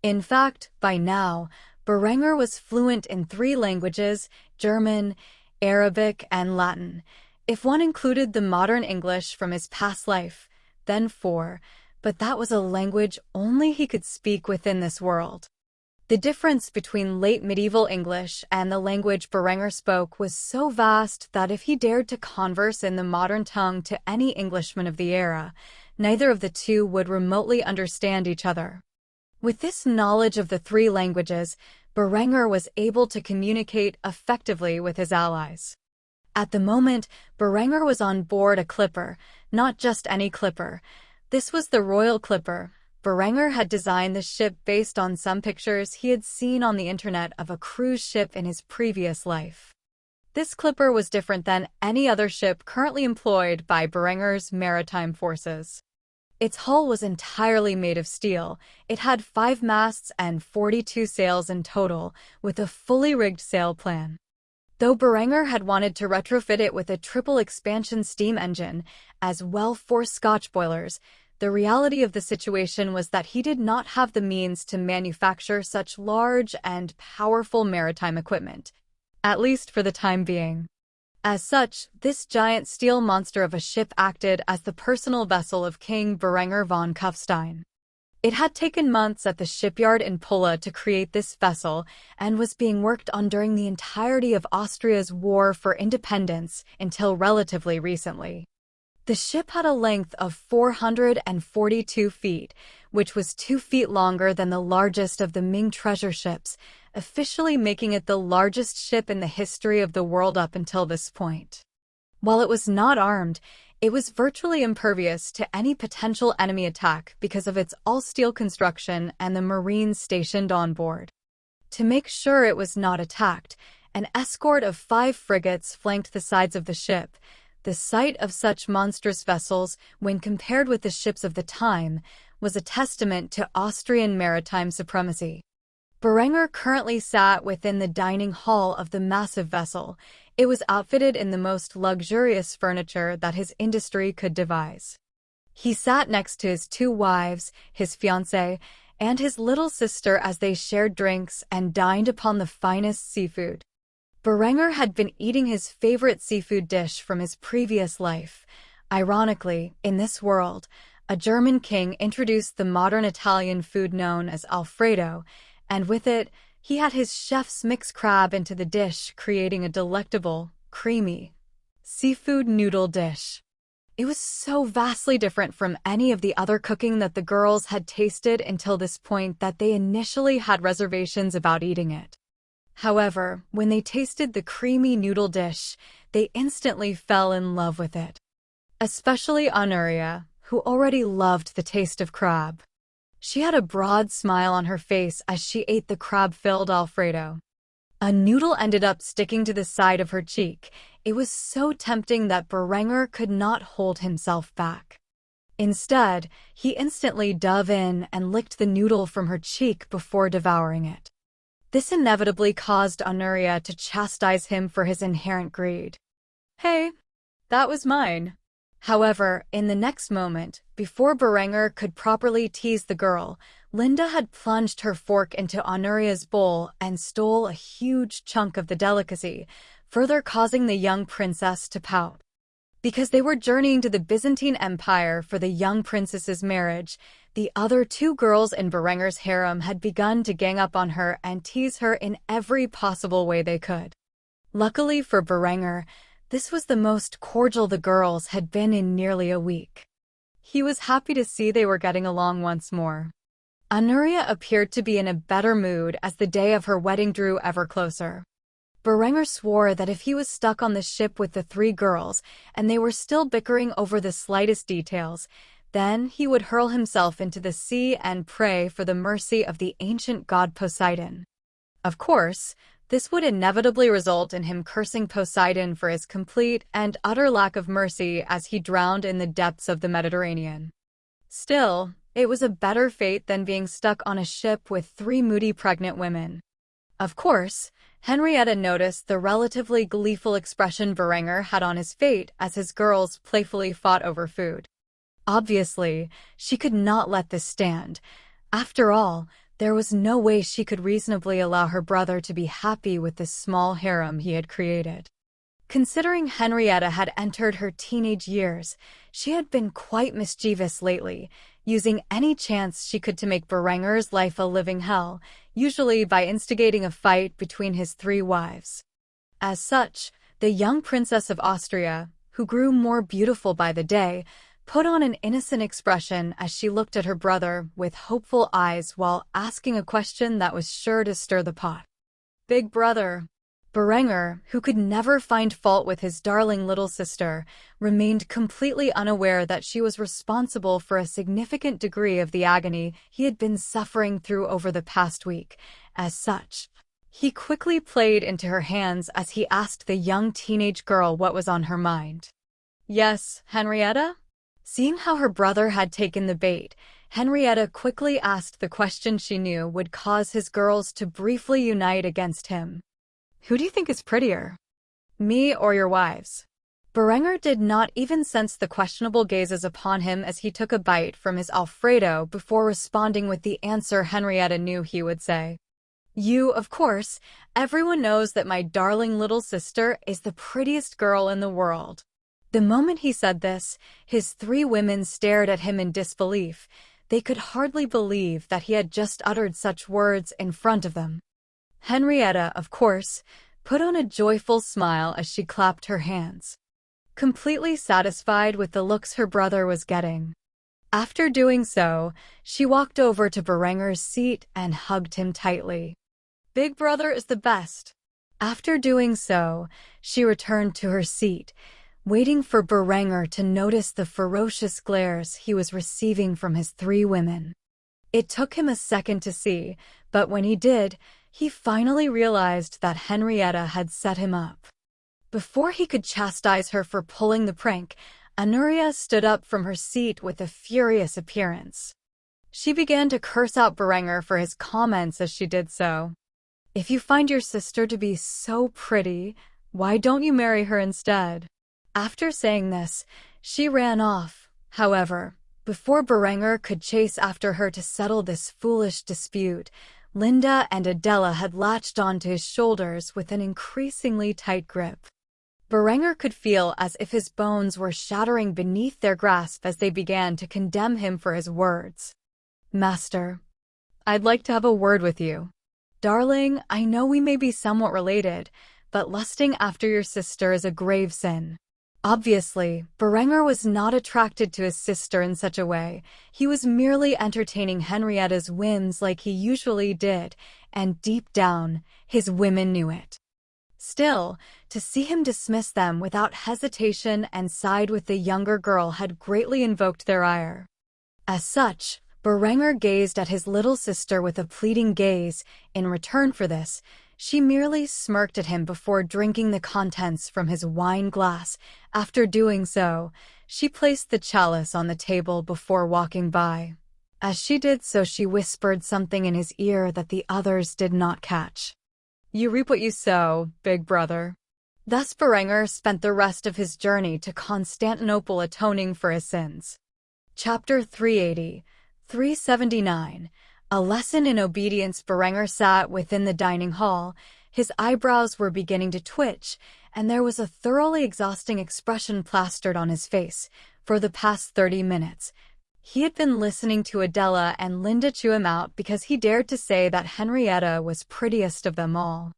In fact, by now, Berenger was fluent in 3 languages: German, Arabic, and Latin. If one included the modern English from his past life, then 4, but that was a language only he could speak within this world. The difference between late medieval English and the language Berenger spoke was so vast that if he dared to converse in the modern tongue to any Englishman of the era, neither of the two would remotely understand each other. With this knowledge of the 3 languages, Berenger was able to communicate effectively with his allies. At the moment, Berenger was on board a clipper, not just any clipper. This was the Royal Clipper. Berenger had designed the ship based on some pictures he had seen on the internet of a cruise ship in his previous life. This clipper was different than any other ship currently employed by Berenger's maritime forces. Its hull was entirely made of steel. It had 5 masts and 42 sails in total, with a fully rigged sail plan. Though Berenger had wanted to retrofit it with a triple expansion steam engine, as well 4 Scotch boilers, the reality of the situation was that he did not have the means to manufacture such large and powerful maritime equipment, at least for the time being. As such, this giant steel monster of a ship acted as the personal vessel of King Berenger von Kufstein. It had taken months at the shipyard in Pula to create this vessel and was being worked on during the entirety of Austria's war for independence until relatively recently. The ship had a length of 442 feet, which was 2 feet longer than the largest of the Ming treasure ships, officially making it the largest ship in the history of the world up until this point. While it was not armed, it was virtually impervious to any potential enemy attack because of its all-steel construction and the Marines stationed on board. To make sure it was not attacked, an escort of 5 frigates flanked the sides of the ship. The sight of such monstrous vessels, when compared with the ships of the time, was a testament to Austrian maritime supremacy. Berenger currently sat within the dining hall of the massive vessel. It was outfitted in the most luxurious furniture that his industry could devise. He sat next to his 2 wives, his fiancée, and his little sister as they shared drinks and dined upon the finest seafood. Berenger had been eating his favorite seafood dish from his previous life. Ironically, in this world, a German king introduced the modern Italian food known as Alfredo, and with it, he had his chefs mix crab into the dish, creating a delectable, creamy seafood noodle dish. It was so vastly different from any of the other cooking that the girls had tasted until this point that they initially had reservations about eating it. However, when they tasted the creamy noodle dish, they instantly fell in love with it. Especially Honoria, who already loved the taste of crab. She had a broad smile on her face as she ate the crab-filled Alfredo. A noodle ended up sticking to the side of her cheek. It was so tempting that Berenger could not hold himself back. Instead, he instantly dove in and licked the noodle from her cheek before devouring it. This inevitably caused Honoria to chastise him for his inherent greed. "Hey, that was mine." However, in the next moment, before Berenger could properly tease the girl, Linda had plunged her fork into Honoria's bowl and stole a huge chunk of the delicacy, further causing the young princess to pout. Because they were journeying to the Byzantine Empire for the young princess's marriage, the other 2 girls in Berenger's harem had begun to gang up on her and tease her in every possible way they could. Luckily for Berenger, this was the most cordial the girls had been in nearly a week. He was happy to see they were getting along once more. Honoria appeared to be in a better mood as the day of her wedding drew ever closer. Berenger swore that if he was stuck on the ship with the 3 girls and they were still bickering over the slightest details, then he would hurl himself into the sea and pray for the mercy of the ancient god Poseidon. Of course, this would inevitably result in him cursing Poseidon for his complete and utter lack of mercy as he drowned in the depths of the Mediterranean. Still, it was a better fate than being stuck on a ship with 3 moody pregnant women. Of course, Henrietta noticed the relatively gleeful expression Berenger had on his face as his girls playfully fought over food. Obviously, she could not let this stand. After all, there was no way she could reasonably allow her brother to be happy with the small harem he had created. Considering Henrietta had entered her teenage years, she had been quite mischievous lately, using any chance she could to make Berenger's life a living hell, usually by instigating a fight between his 3 wives. As such, the young princess of Austria, who grew more beautiful by the day, put on an innocent expression as she looked at her brother with hopeful eyes while asking a question that was sure to stir the pot. "Big brother." Berenger, who could never find fault with his darling little sister, remained completely unaware that she was responsible for a significant degree of the agony he had been suffering through over the past week. As such, he quickly played into her hands as he asked the young teenage girl what was on her mind. "Yes, Henrietta?" Seeing how her brother had taken the bait, Henrietta quickly asked the question she knew would cause his girls to briefly unite against him. "Who do you think is prettier? Me or your wives?" Berenger did not even sense the questionable gazes upon him as he took a bite from his Alfredo before responding with the answer Henrietta knew he would say. "You, of course. Everyone knows that my darling little sister is the prettiest girl in the world." The moment he said this, his 3 women stared at him in disbelief. They could hardly believe that he had just uttered such words in front of them. Henrietta, of course, put on a joyful smile as she clapped her hands. completely satisfied with the looks her brother was getting. After doing so, she walked over to Berenger's seat and hugged him tightly. "Big brother is the best." After doing so, she returned to her seat, waiting for Berenger to notice the ferocious glares he was receiving from his 3 women. It took him a second to see, but when he did, he finally realized that Henrietta had set him up. Before he could chastise her for pulling the prank, Anuria stood up from her seat with a furious appearance. She began to curse out Berenger for his comments as she did so. "If you find your sister to be so pretty, why don't you marry her instead?" After saying this, she ran off. However, before Berenger could chase after her to settle this foolish dispute, Linda and Adela had latched onto his shoulders with an increasingly tight grip. Berenger could feel as if his bones were shattering beneath their grasp as they began to condemn him for his words. "Master, I'd like to have a word with you. Darling, I know we may be somewhat related, but lusting after your sister is a grave sin." Obviously, Berenger was not attracted to his sister in such a way. He was merely entertaining Henrietta's whims like he usually did, and deep down, his women knew it. Still, to see him dismiss them without hesitation and side with the younger girl had greatly invoked their ire. As such, Berenger gazed at his little sister with a pleading gaze. In return for this, she merely smirked at him before drinking the contents from his wine glass. After doing so, she placed the chalice on the table before walking by. As she did so, she whispered something in his ear that the others did not catch. "You reap what you sow, big brother." Thus Berenger spent the rest of his journey to Constantinople atoning for his sins. Chapter 380, 379. A lesson in obedience. Berenger sat within the dining hall. His eyebrows were beginning to twitch, and there was a thoroughly exhausting expression plastered on his face. For the past 30 minutes, he had been listening to Adela and Linda chew him out because he dared to say that Henrietta was prettiest of them all.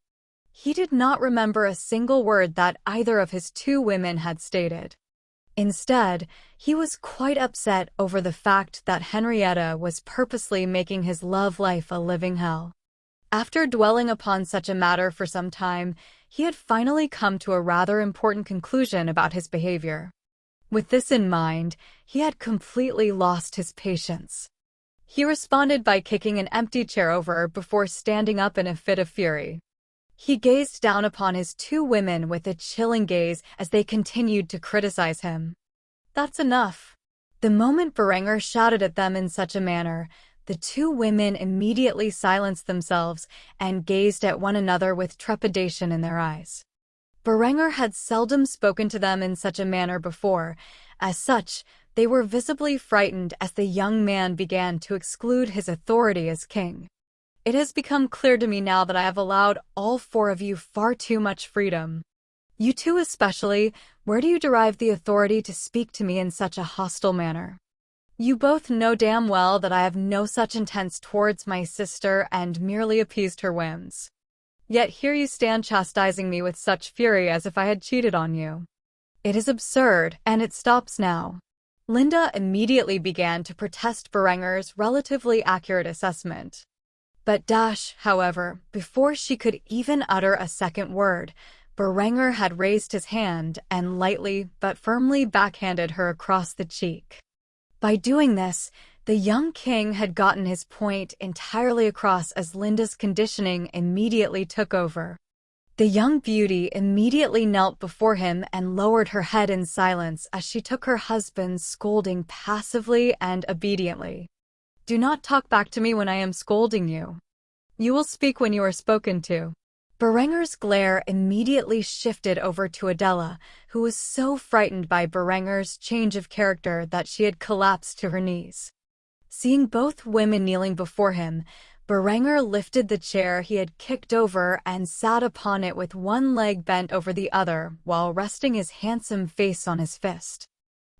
He did not remember a single word that either of his 2 women had stated. Instead, he was quite upset over the fact that Henrietta was purposely making his love life a living hell. After dwelling upon such a matter for some time, he had finally come to a rather important conclusion about his behavior. With this in mind, he had completely lost his patience. He responded by kicking an empty chair over before standing up in a fit of fury. He gazed down upon his 2 women with a chilling gaze as they continued to criticize him. "That's enough." The moment Berenger shouted at them in such a manner, the 2 women immediately silenced themselves and gazed at one another with trepidation in their eyes. Berenger had seldom spoken to them in such a manner before. As such, they were visibly frightened as the young man began to exclude his authority as king. "It has become clear to me now that I have allowed all 4 of you far too much freedom. You 2 especially, where do you derive the authority to speak to me in such a hostile manner? You both know damn well that I have no such intents towards my sister and merely appeased her whims. Yet here you stand chastising me with such fury as if I had cheated on you. It is absurd, and it stops now." Linda immediately began to protest Berenger's relatively accurate assessment. But however, before she could even utter a second word, Berenger had raised his hand and lightly but firmly backhanded her across the cheek. By doing this, the young king had gotten his point entirely across as Linda's conditioning immediately took over. The young beauty immediately knelt before him and lowered her head in silence as she took her husband's scolding passively and obediently. "Do not talk back to me when I am scolding you. You will speak when you are spoken to." Berenger's glare immediately shifted over to Adela, who was so frightened by Berenger's change of character that she had collapsed to her knees. Seeing both women kneeling before him, Berenger lifted the chair he had kicked over and sat upon it with one leg bent over the other while resting his handsome face on his fist.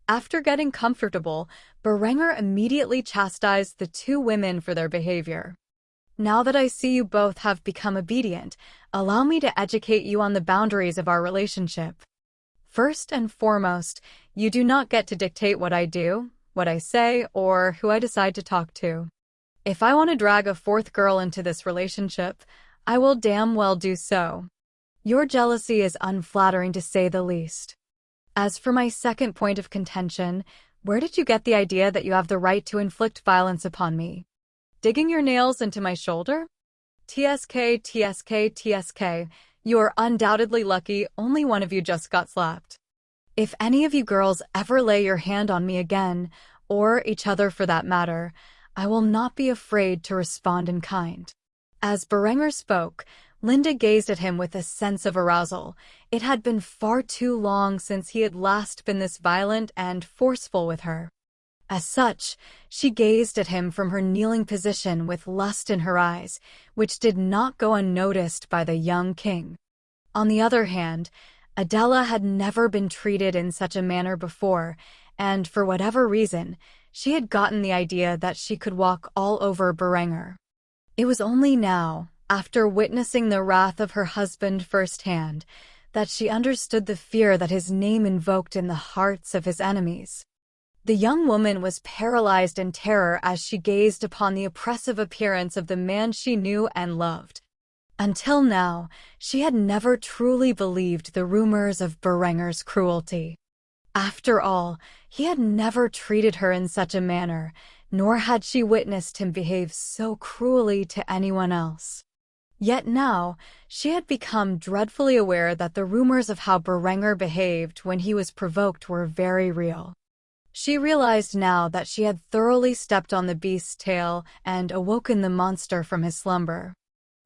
After getting comfortable, Berenger immediately chastised the 2 women for their behavior. "Now that I see you both have become obedient, allow me to educate you on the boundaries of our relationship. First and foremost, you do not get to dictate what I do, what I say, or who I decide to talk to. If I want to drag a fourth girl into this relationship, I will damn well do so. Your jealousy is unflattering to say the least. As for my second point of contention, where did you get the idea that you have the right to inflict violence upon me? Digging your nails into my shoulder? TSK, TSK, TSK. You are undoubtedly lucky only one of you just got slapped. If any of you girls ever lay your hand on me again, or each other for that matter, I will not be afraid to respond in kind. As Berenger spoke, Linda gazed at him with a sense of arousal. It had been far too long since he had last been this violent and forceful with her. As such, she gazed at him from her kneeling position with lust in her eyes, which did not go unnoticed by the young king. On the other hand, Adela had never been treated in such a manner before, and for whatever reason, she had gotten the idea that she could walk all over Berenger. It was only now, after witnessing the wrath of her husband firsthand, that she understood the fear that his name invoked in the hearts of his enemies. The young woman was paralyzed in terror as she gazed upon the oppressive appearance of the man she knew and loved. Until now, she had never truly believed the rumors of Berenger's cruelty. After all, he had never treated her in such a manner, nor had she witnessed him behave so cruelly to anyone else. Yet now, she had become dreadfully aware that the rumors of how Berenger behaved when he was provoked were very real. She realized now that she had thoroughly stepped on the beast's tail and awoken the monster from his slumber.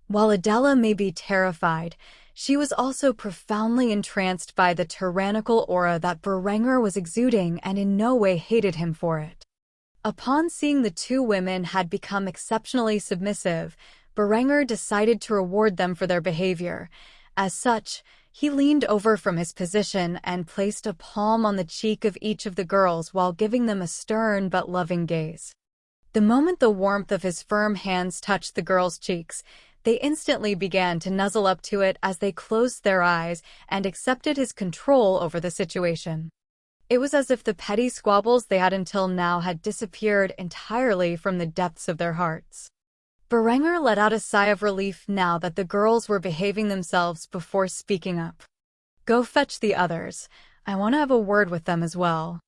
While Adela may be terrified, she was also profoundly entranced by the tyrannical aura that Berenger was exuding and in no way hated him for it. Upon seeing the two women had become exceptionally submissive, Berenger decided to reward them for their behavior. As such, he leaned over from his position and placed a palm on the cheek of each of the girls while giving them a stern but loving gaze. The moment the warmth of his firm hands touched the girls' cheeks, they instantly began to nuzzle up to it as they closed their eyes and accepted his control over the situation. It was as if the petty squabbles they had until now had disappeared entirely from the depths of their hearts. Berenger let out a sigh of relief now that the girls were behaving themselves before speaking up. Go fetch the others. I want to have a word with them as well.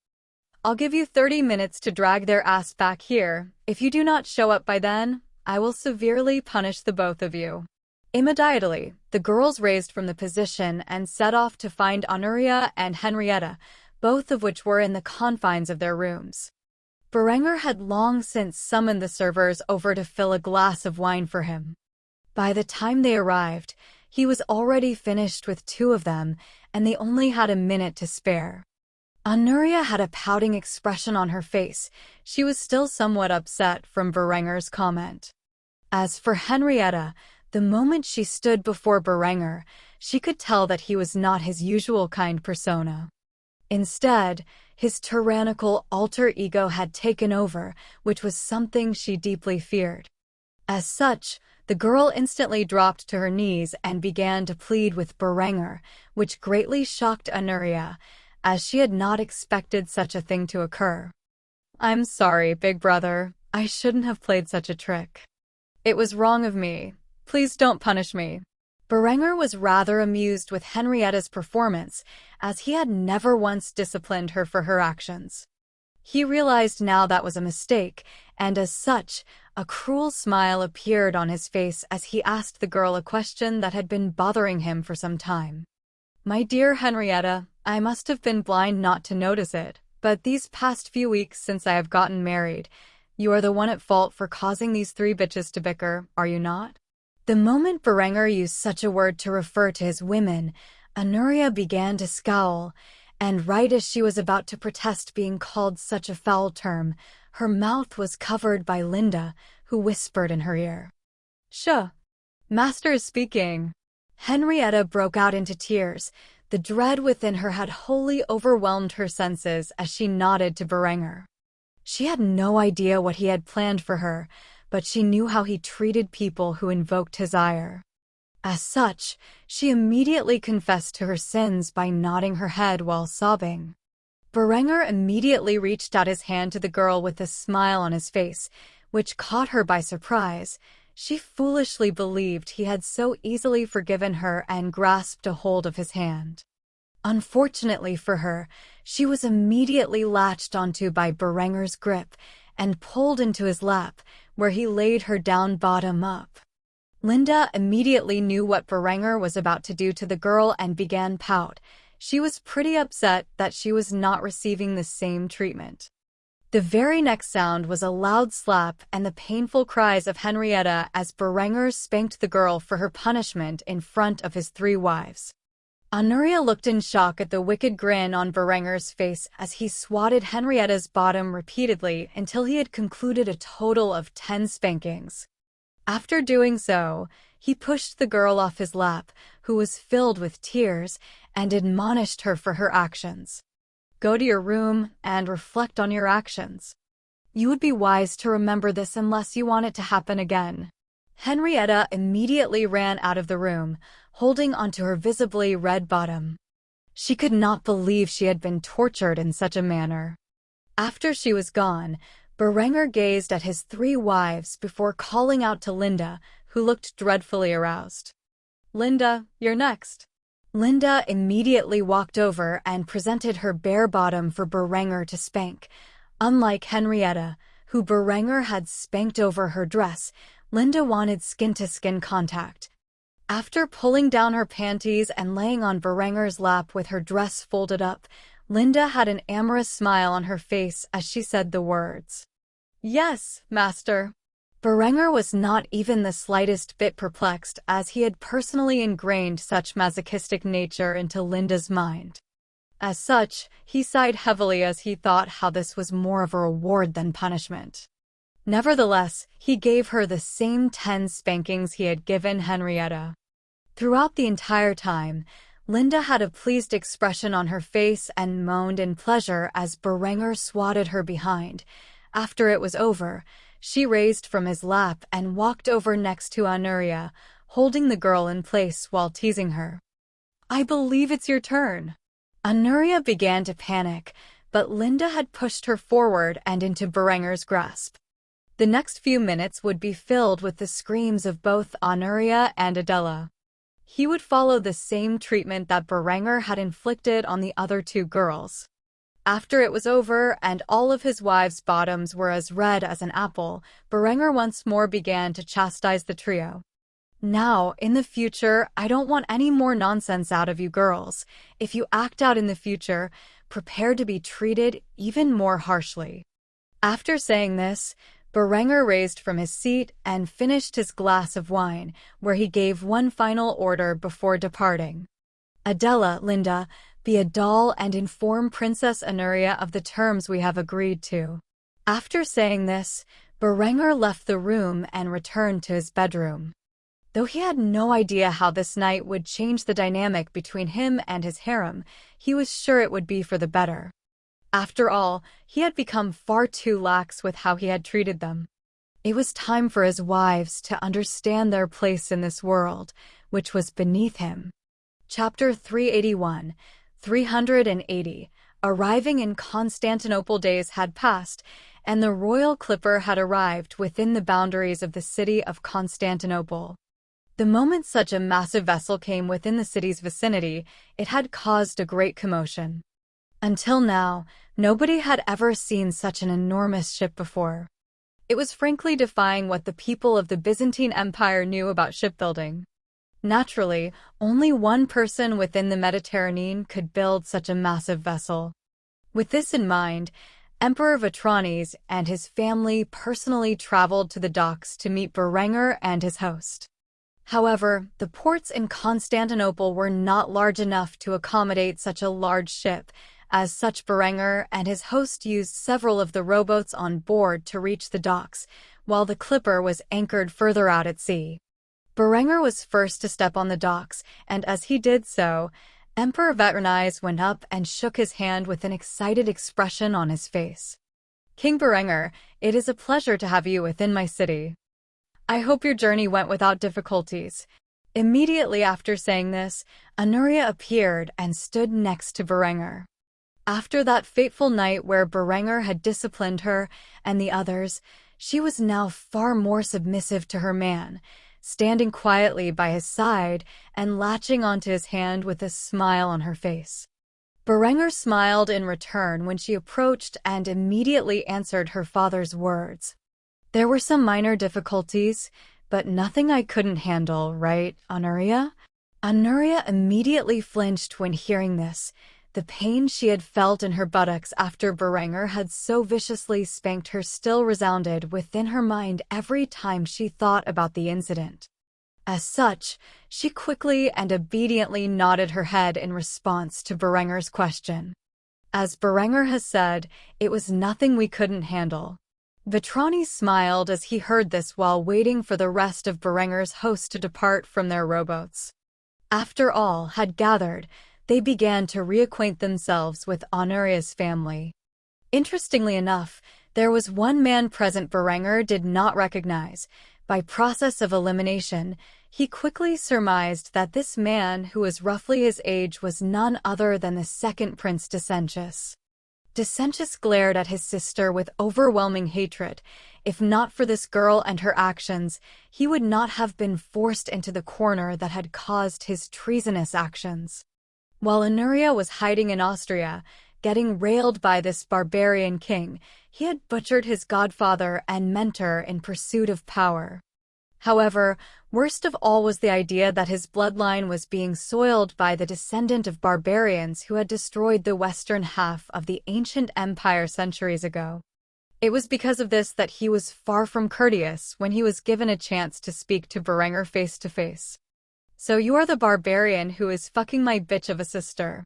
I'll give you 30 minutes to drag their ass back here. If you do not show up by then, I will severely punish the both of you. Immediately, the girls raised from the position and set off to find Honoria and Henrietta, both of which were in the confines of their rooms. Berenger had long since summoned the servers over to fill a glass of wine for him. By the time they arrived, he was already finished with two of them, and they only had a minute to spare. Honoria had a pouting expression on her face. She was still somewhat upset from Berenger's comment. As for Henrietta, the moment she stood before Berenger, she could tell that he was not his usual kind persona. Instead, his tyrannical alter ego had taken over, which was something she deeply feared. As such, the girl instantly dropped to her knees and began to plead with Berenger, which greatly shocked Honoria, as she had not expected such a thing to occur. I'm sorry, big brother. I shouldn't have played such a trick. It was wrong of me. Please don't punish me. Berenger was rather amused with Henrietta's performance, as he had never once disciplined her for her actions. He realized now that was a mistake, and as such, a cruel smile appeared on his face as he asked the girl a question that had been bothering him for some time. My dear Henrietta, I must have been blind not to notice it, but these past few weeks since I have gotten married, you are the one at fault for causing these three bitches to bicker, are you not? The moment Berenger used such a word to refer to his women, Honoria began to scowl, and right as she was about to protest being called such a foul term, her mouth was covered by Linda, who whispered in her ear. Shh! Master is speaking. Henrietta broke out into tears. The dread within her had wholly overwhelmed her senses as she nodded to Berenger. She had no idea what he had planned for her, but she knew how he treated people who invoked his ire. As such, she immediately confessed to her sins by nodding her head while sobbing. Berenger immediately reached out his hand to the girl with a smile on his face, which caught her by surprise. She foolishly believed he had so easily forgiven her and grasped a hold of his hand. Unfortunately for her, she was immediately latched onto by Berenger's grip and pulled into his lap, where he laid her down bottom up. Linda immediately knew what Berenger was about to do to the girl and began pout. She was pretty upset that she was not receiving the same treatment. The very next sound was a loud slap and the painful cries of Henrietta as Berenger spanked the girl for her punishment in front of his 3 wives. Honoria looked in shock at the wicked grin on Berenger's face as he swatted Henrietta's bottom repeatedly until he had concluded a total of 10 spankings. After doing so, he pushed the girl off his lap, who was filled with tears, and admonished her for her actions. Go to your room and reflect on your actions. You would be wise to remember this unless you want it to happen again. Henrietta immediately ran out of the room, holding onto her visibly red bottom. She could not believe she had been tortured in such a manner. After she was gone, Berenger gazed at his 3 wives before calling out to Linda, who looked dreadfully aroused. Linda, you're next. Linda immediately walked over and presented her bare bottom for Berenger to spank. Unlike Henrietta, who Berenger had spanked over her dress, Linda wanted skin-to-skin contact. After pulling down her panties and laying on Berenger's lap with her dress folded up, Linda had an amorous smile on her face as she said the words. Yes, master. Berenger was not even the slightest bit perplexed, as he had personally ingrained such masochistic nature into Linda's mind. As such, he sighed heavily as he thought how this was more of a reward than punishment. Nevertheless, he gave her the same 10 spankings he had given Henrietta. Throughout the entire time, Linda had a pleased expression on her face and moaned in pleasure as Berenger swatted her behind. After it was over, she raised from his lap and walked over next to Honoria, holding the girl in place while teasing her. I believe it's your turn. Honoria began to panic, but Linda had pushed her forward and into Berenger's grasp. The next few minutes would be filled with the screams of both Honoria and Adela. He would follow the same treatment that Berenger had inflicted on the other 2 girls. After it was over and all of his wives' bottoms were as red as an apple, Berenger once more began to chastise the trio. Now, in the future, I don't want any more nonsense out of you girls. If you act out in the future, prepare to be treated even more harshly. After saying this, Berenger raised from his seat and finished his glass of wine, where he gave one final order before departing. Adela, Linda, be a doll and inform Princess Honoria of the terms we have agreed to. After saying this, Berenger left the room and returned to his bedroom. Though he had no idea how this night would change the dynamic between him and his harem, he was sure it would be for the better. After all, he had become far too lax with how he had treated them. It was time for his wives to understand their place in this world, which was beneath him. Chapter 381, 380. Arriving in Constantinople, days had passed, and the royal clipper had arrived within the boundaries of the city of Constantinople. The moment such a massive vessel came within the city's vicinity, it had caused a great commotion. Until now, nobody had ever seen such an enormous ship before. It was frankly defying what the people of the Byzantine Empire knew about shipbuilding. Naturally, only one person within the Mediterranean could build such a massive vessel. With this in mind, Emperor Vitranes and his family personally traveled to the docks to meet Berenger and his host. However, the ports in Constantinople were not large enough to accommodate such a large ship. As such, Berenger and his host used several of the rowboats on board to reach the docks, while the clipper was anchored further out at sea. Berenger was first to step on the docks, and as he did so, Emperor Vitranes went up and shook his hand with an excited expression on his face. King Berenger, it is a pleasure to have you within my city. I hope your journey went without difficulties. Immediately after saying this, Anuria appeared and stood next to Berenger. After that fateful night where Berenger had disciplined her and the others, she was now far more submissive to her man, standing quietly by his side and latching onto his hand with a smile on her face. Berenger smiled in return when she approached and immediately answered her father's words. There were some minor difficulties, but nothing I couldn't handle, right, Anuria? Anuria immediately flinched when hearing this. The pain she had felt in her buttocks after Berenger had so viciously spanked her still resounded within her mind every time she thought about the incident. As such, she quickly and obediently nodded her head in response to Berenger's question. As Berenger has said, it was nothing we couldn't handle. Tyranny smiled as he heard this while waiting for the rest of Berenger's hosts to depart from their rowboats. After all had gathered, they began to reacquaint themselves with Anuria's family. Interestingly enough, there was one man present Berenger did not recognize. By process of elimination, he quickly surmised that this man, who was roughly his age, was none other than the second Prince Decentius. Decentius glared at his sister with overwhelming hatred. If not for this girl and her actions, he would not have been forced into the corner that had caused his treasonous actions. While Anuria was hiding in Austria, getting railed by this barbarian king, he had butchered his godfather and mentor in pursuit of power. However, worst of all was the idea that his bloodline was being soiled by the descendant of barbarians who had destroyed the western half of the ancient empire centuries ago. It was because of this that he was far from courteous when he was given a chance to speak to Berenger face to face. So you are the barbarian who is fucking my bitch of a sister.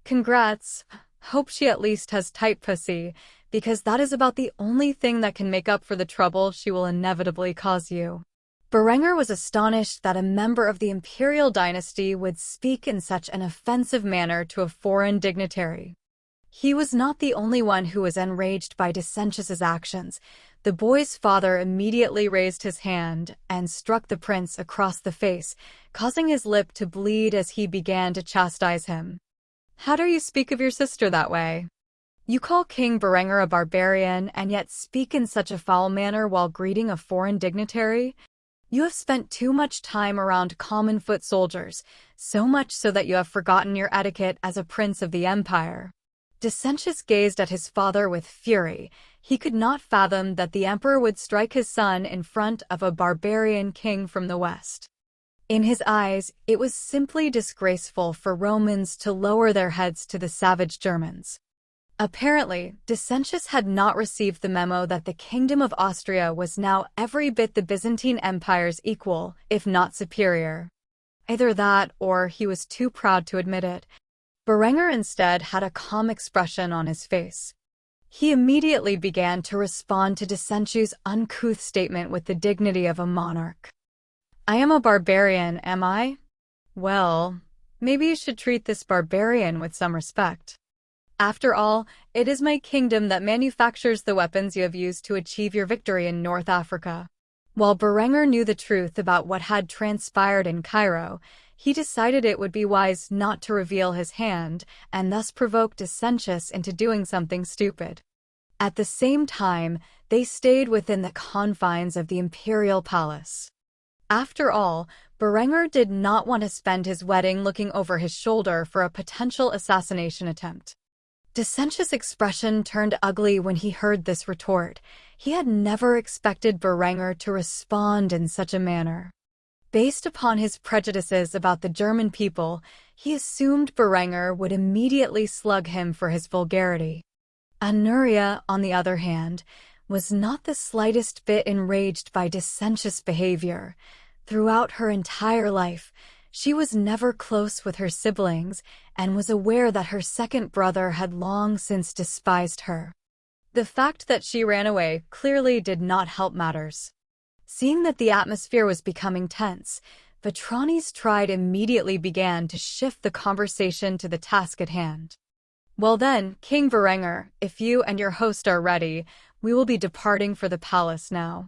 Congrats. Hope she at least has tight pussy, because that is about the only thing that can make up for the trouble she will inevitably cause you. Berenger was astonished that a member of the imperial dynasty would speak in such an offensive manner to a foreign dignitary. He was not the only one who was enraged by Decentius's actions. The boy's father immediately raised his hand and struck the prince across the face, causing his lip to bleed as he began to chastise him. How dare you speak of your sister that way? You call King Berenger a barbarian and yet speak in such a foul manner while greeting a foreign dignitary? You have spent too much time around common foot soldiers, so much so that you have forgotten your etiquette as a prince of the empire. Decentius gazed at his father with fury. He could not fathom that the emperor would strike his son in front of a barbarian king from the west. In his eyes, it was simply disgraceful for Romans to lower their heads to the savage Germans. Apparently, Decentius had not received the memo that the Kingdom of Austria was now every bit the Byzantine Empire's equal, if not superior. Either that, or he was too proud to admit it. Berenger instead had a calm expression on his face. He immediately began to respond to Decentius' uncouth statement with the dignity of a monarch. I am a barbarian, am I? Well, maybe you should treat this barbarian with some respect. After all, it is my kingdom that manufactures the weapons you have used to achieve your victory in North Africa. While Berenger knew the truth about what had transpired in Cairo, he decided it would be wise not to reveal his hand and thus provoke Decentius into doing something stupid. At the same time, they stayed within the confines of the imperial palace. After all, Berenger did not want to spend his wedding looking over his shoulder for a potential assassination attempt. Decentius' expression turned ugly when he heard this retort. He had never expected Berenger to respond in such a manner. Based upon his prejudices about the German people, he assumed Berenger would immediately slug him for his vulgarity. Anuria, on the other hand, was not the slightest bit enraged by Decentius' behavior. Throughout her entire life, she was never close with her siblings and was aware that her second brother had long since despised her. The fact that she ran away clearly did not help matters. Seeing that the atmosphere was becoming tense, Tyranny's tribe immediately began to shift the conversation to the task at hand. Well then, King Berenger, if you and your host are ready, we will be departing for the palace now.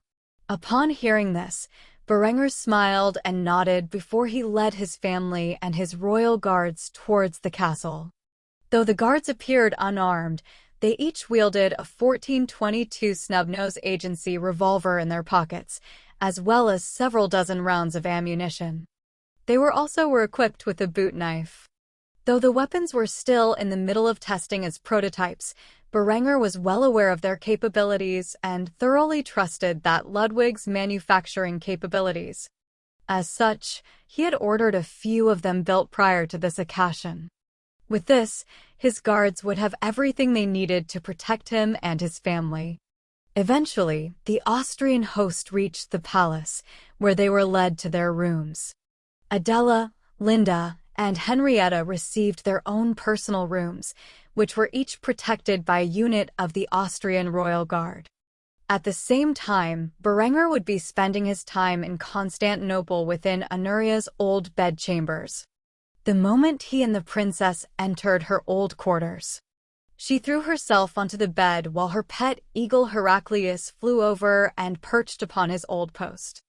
Upon hearing this, Berenger smiled and nodded before he led his family and his royal guards towards the castle. Though the guards appeared unarmed, they each wielded a 1422 snub-nose agency revolver in their pockets, as well as several dozen rounds of ammunition. They were equipped with a boot knife. Though the weapons were still in the middle of testing as prototypes, Berenger was well aware of their capabilities and thoroughly trusted that Ludwig's manufacturing capabilities. As such, he had ordered a few of them built prior to this occasion. With this, his guards would have everything they needed to protect him and his family. Eventually, the Austrian host reached the palace, where they were led to their rooms. Adela, Linda, and Henrietta received their own personal rooms, which were each protected by a unit of the Austrian Royal Guard. At the same time, Berenger would be spending his time in Constantinople within Anuria's old bedchambers. The moment he and the princess entered her old quarters, she threw herself onto the bed while her pet eagle Heraclius flew over and perched upon his old post.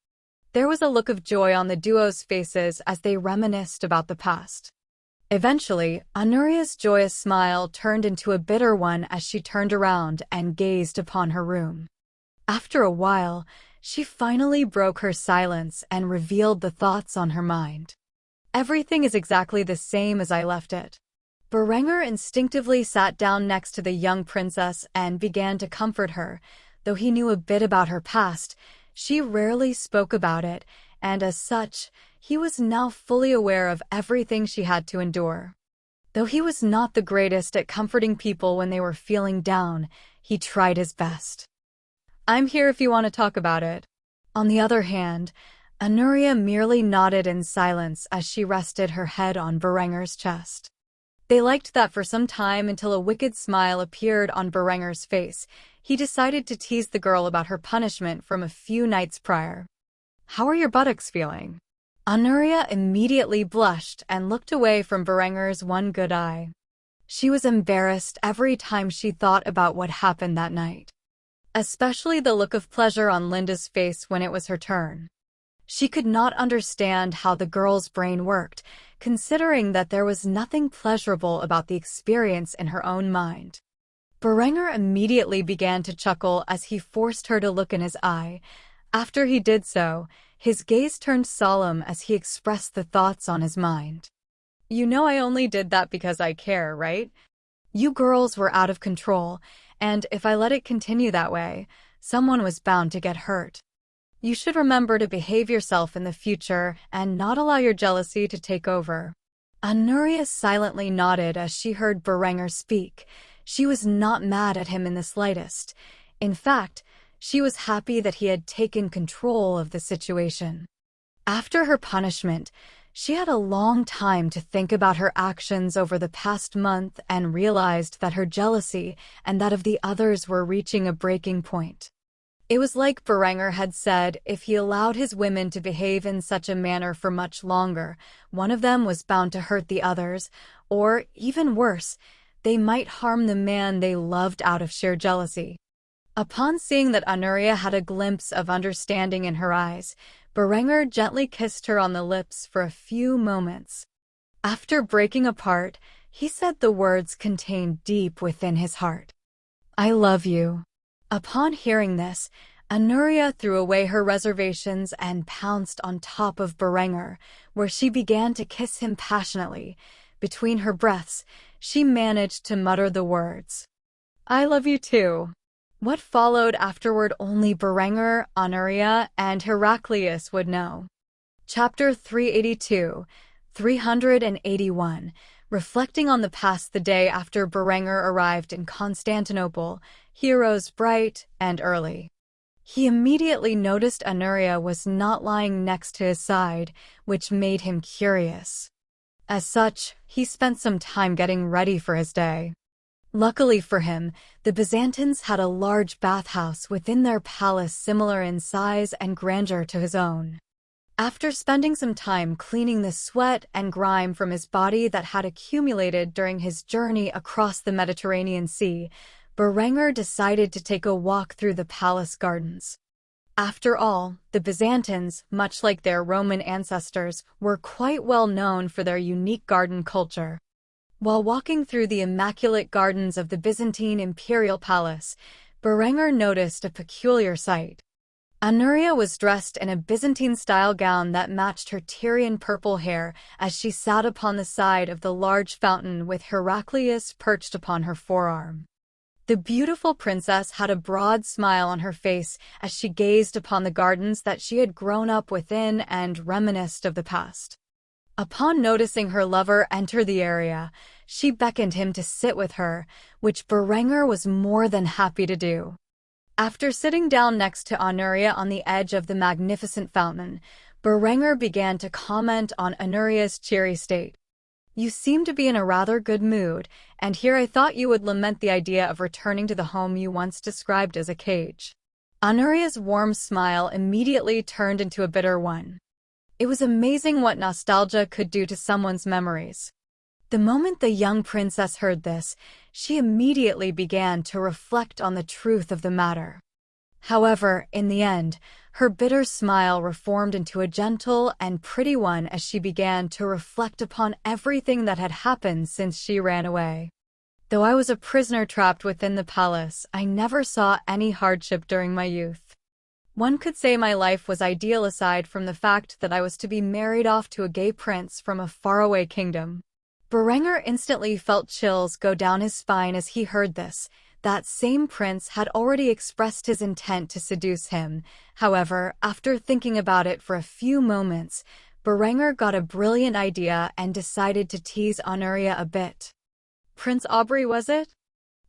There was a look of joy on the duo's faces as they reminisced about the past. Eventually, Anuria's joyous smile turned into a bitter one as she turned around and gazed upon her room. After a while, she finally broke her silence and revealed the thoughts on her mind. Everything is exactly the same as I left it. Berenger instinctively sat down next to the young princess and began to comfort her. Though he knew a bit about her past, she rarely spoke about it, and as such, he was now fully aware of everything she had to endure. Though he was not the greatest at comforting people when they were feeling down, he tried his best. "I'm here if you want to talk about it." On the other hand, Anuria merely nodded in silence as she rested her head on Berenger's chest. They liked that for some time until a wicked smile appeared on Berenger's face. He decided to tease the girl about her punishment from a few nights prior. "How are your buttocks feeling?" Anuria immediately blushed and looked away from Berenger's one good eye. She was embarrassed every time she thought about what happened that night, especially the look of pleasure on Linda's face when it was her turn. She could not understand how the girl's brain worked, considering that there was nothing pleasurable about the experience in her own mind. Berenger immediately began to chuckle as he forced her to look in his eye. After he did so, his gaze turned solemn as he expressed the thoughts on his mind. "You know I only did that because I care, right? You girls were out of control, and if I let it continue that way, someone was bound to get hurt. You should remember to behave yourself in the future and not allow your jealousy to take over." Anuria silently nodded as she heard Berenger speak. She was not mad at him in the slightest. In fact, she was happy that he had taken control of the situation. After her punishment, she had a long time to think about her actions over the past month and realized that her jealousy and that of the others were reaching a breaking point. It was like Berenger had said, if he allowed his women to behave in such a manner for much longer, one of them was bound to hurt the others, or, even worse, they might harm the man they loved out of sheer jealousy. Upon seeing that Anuria had a glimpse of understanding in her eyes, Berenger gently kissed her on the lips for a few moments. After breaking apart, he said the words contained deep within his heart. "I love you." Upon hearing this, Anuria threw away her reservations and pounced on top of Berenger, where she began to kiss him passionately. Between her breaths, she managed to mutter the words, "I love you too." What followed afterward only Berenger, Anuria, and Heraclius would know. Chapter 382, 381. Reflecting on the past the day after Berenger arrived in Constantinople, he arose bright and early. He immediately noticed Anuria was not lying next to his side, which made him curious. As such, he spent some time getting ready for his day. Luckily for him, the Byzantines had a large bathhouse within their palace similar in size and grandeur to his own. After spending some time cleaning the sweat and grime from his body that had accumulated during his journey across the Mediterranean Sea, Berenger decided to take a walk through the palace gardens. After all, the Byzantines, much like their Roman ancestors, were quite well known for their unique garden culture. While walking through the immaculate gardens of the Byzantine imperial palace, Berenger noticed a peculiar sight. Anuria was dressed in a Byzantine-style gown that matched her Tyrian purple hair as she sat upon the side of the large fountain with Heraclius perched upon her forearm. The beautiful princess had a broad smile on her face as she gazed upon the gardens that she had grown up within and reminisced of the past. Upon noticing her lover enter the area, she beckoned him to sit with her, which Berenger was more than happy to do. After sitting down next to Anuria on the edge of the magnificent fountain, Berenger began to comment on Anuria's cheery state. "You seem to be in a rather good mood, and here I thought you would lament the idea of returning to the home you once described as a cage." Anuria's warm smile immediately turned into a bitter one. It was amazing what nostalgia could do to someone's memories. The moment the young princess heard this, she immediately began to reflect on the truth of the matter. However, in the end, her bitter smile reformed into a gentle and pretty one as she began to reflect upon everything that had happened since she ran away. "Though I was a prisoner trapped within the palace, I never saw any hardship during my youth. One could say my life was ideal aside from the fact that I was to be married off to a gay prince from a faraway kingdom." Berenger instantly felt chills go down his spine as he heard this. That same prince had already expressed his intent to seduce him. However, after thinking about it for a few moments, Berenger got a brilliant idea and decided to tease Anuria a bit. "Prince Aubrey, was it?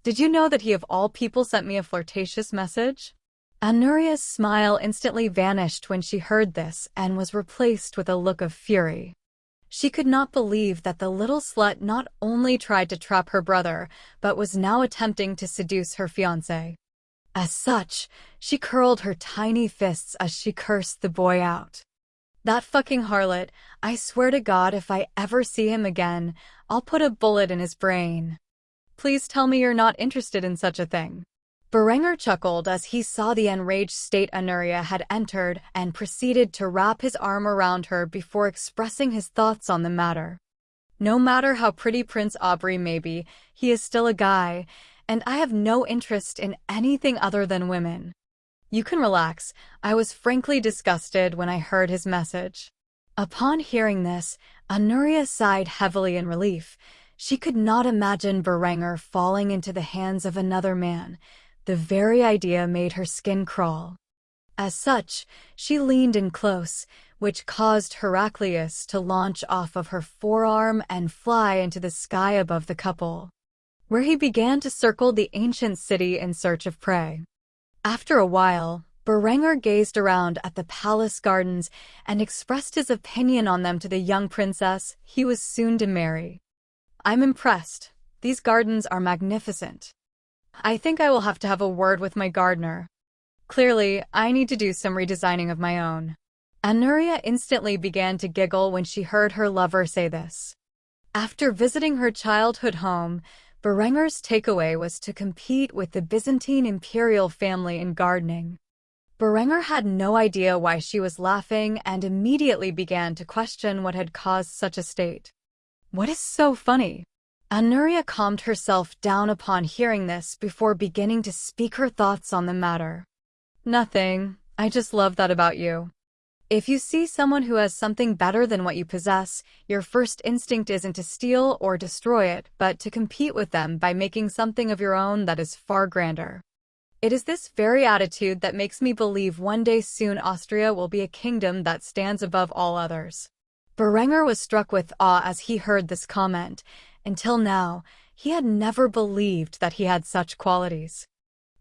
Did you know that he of all people sent me a flirtatious message?" Anuria's smile instantly vanished when she heard this and was replaced with a look of fury. She could not believe that the little slut not only tried to trap her brother, but was now attempting to seduce her fiancé. As such, she curled her tiny fists as she cursed the boy out. "That fucking harlot, I swear to God if I ever see him again, I'll put a bullet in his brain. Please tell me you're not interested in such a thing." Berenger chuckled as he saw the enraged state Anuria had entered and proceeded to wrap his arm around her before expressing his thoughts on the matter. "No matter how pretty Prince Aubrey may be, he is still a guy, and I have no interest in anything other than women. You can relax. I was frankly disgusted when I heard his message." Upon hearing this, Anuria sighed heavily in relief. She could not imagine Berenger falling into the hands of another man. The very idea made her skin crawl. As such, she leaned in close, which caused Heraclius to launch off of her forearm and fly into the sky above the couple, where he began to circle the ancient city in search of prey. After a while, Berenger gazed around at the palace gardens and expressed his opinion on them to the young princess he was soon to marry. "I'm impressed. These gardens are magnificent. I think I will have to have a word with my gardener. Clearly, I need to do some redesigning of my own." Anuria instantly began to giggle when she heard her lover say this. After visiting her childhood home, Berenger's takeaway was to compete with the Byzantine imperial family in gardening. Berenger had no idea why she was laughing and immediately began to question what had caused such a state. "What is so funny?" Anuria calmed herself down upon hearing this before beginning to speak her thoughts on the matter. "Nothing. I just love that about you. If you see someone who has something better than what you possess, your first instinct isn't to steal or destroy it, but to compete with them by making something of your own that is far grander. It is this very attitude that makes me believe one day soon Austria will be a kingdom that stands above all others." Berenger was struck with awe as he heard this comment. Until now, he had never believed that he had such qualities.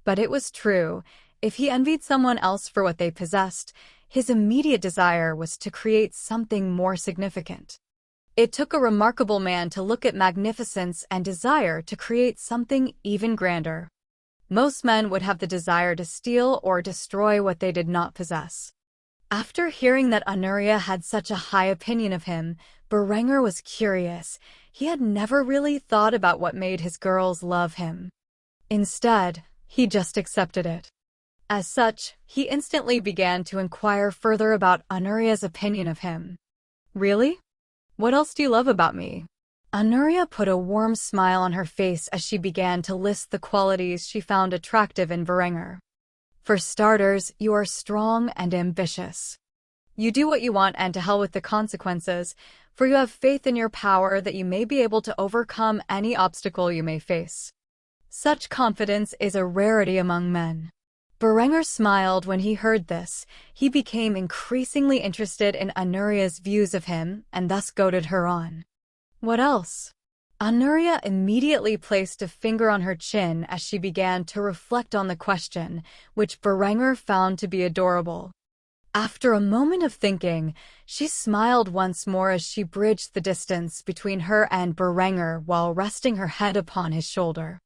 But it was true. If he envied someone else for what they possessed, his immediate desire was to create something more significant. It took a remarkable man to look at magnificence and desire to create something even grander. Most men would have the desire to steal or destroy what they did not possess. After hearing that Anuria had such a high opinion of him, Berenger was curious. He had never really thought about what made his girls love him. Instead, he just accepted it. As such, he instantly began to inquire further about Anuria's opinion of him. Really? What else do you love about me? Anuria put a warm smile on her face as she began to list the qualities she found attractive in Varengar. For starters, you are strong and ambitious. You do what you want and to hell with the consequences, for you have faith in your power that you may be able to overcome any obstacle you may face. Such confidence is a rarity among men. Varengar smiled when he heard this. He became increasingly interested in Anuria's views of him and thus goaded her on. What else? Anuria immediately placed a finger on her chin as she began to reflect on the question, which Varengar found to be adorable. After a moment of thinking, she smiled once more as she bridged the distance between her and Varengar while resting her head upon his shoulder.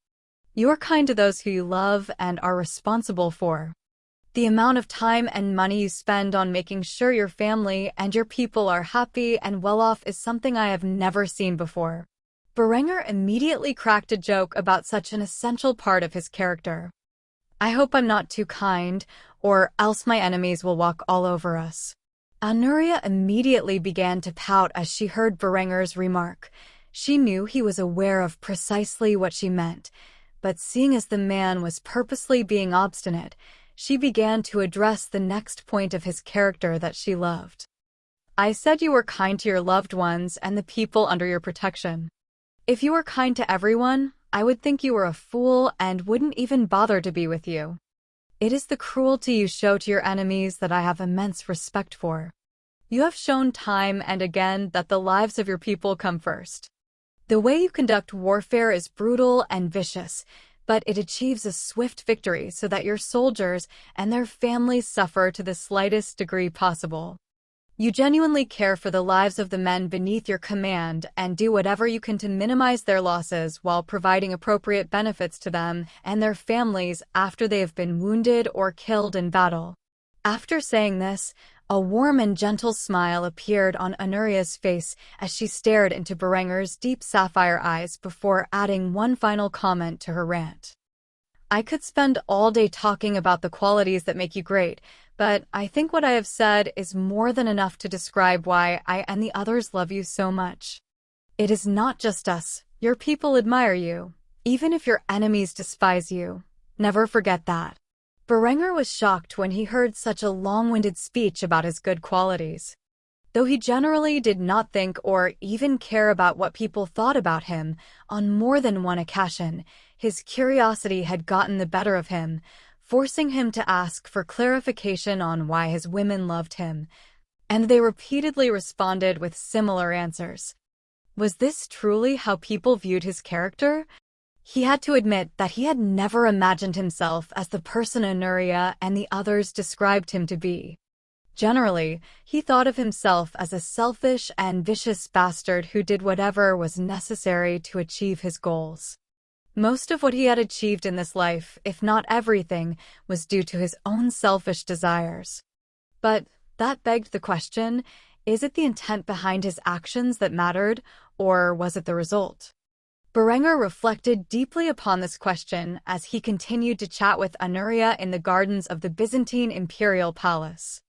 You are kind to those who you love and are responsible for. The amount of time and money you spend on making sure your family and your people are happy and well off is something I have never seen before. Varengar immediately cracked a joke about such an essential part of his character. I hope I'm not too kind, or else my enemies will walk all over us. Anuria immediately began to pout as she heard Varengar's remark. She knew he was aware of precisely what she meant, but seeing as the man was purposely being obstinate, she began to address the next point of his character that she loved. I said you were kind to your loved ones and the people under your protection. If you were kind to everyone, I would think you were a fool and wouldn't even bother to be with you. It is the cruelty you show to your enemies that I have immense respect for. You have shown time and again that the lives of your people come first. The way you conduct warfare is brutal and vicious, but it achieves a swift victory so that your soldiers and their families suffer to the slightest degree possible. You genuinely care for the lives of the men beneath your command and do whatever you can to minimize their losses while providing appropriate benefits to them and their families after they have been wounded or killed in battle. After saying this, a warm and gentle smile appeared on Anuria's face as she stared into Varengar's deep sapphire eyes before adding one final comment to her rant. I could spend all day talking about the qualities that make you great, but I think what I have said is more than enough to describe why I and the others love you so much. It is not just us. Your people admire you, even if your enemies despise you. Never forget that. Varengar was shocked when he heard such a long-winded speech about his good qualities. Though he generally did not think or even care about what people thought about him, on more than one occasion, his curiosity had gotten the better of him, forcing him to ask for clarification on why his women loved him, and they repeatedly responded with similar answers. Was this truly how people viewed his character? He had to admit that he had never imagined himself as the person Anuria and the others described him to be. Generally, he thought of himself as a selfish and vicious bastard who did whatever was necessary to achieve his goals. Most of what he had achieved in this life, if not everything, was due to his own selfish desires. But that begged the question, is it the intent behind his actions that mattered, or was it the result? Varengar reflected deeply upon this question as he continued to chat with Anuria in the gardens of the Byzantine imperial palace.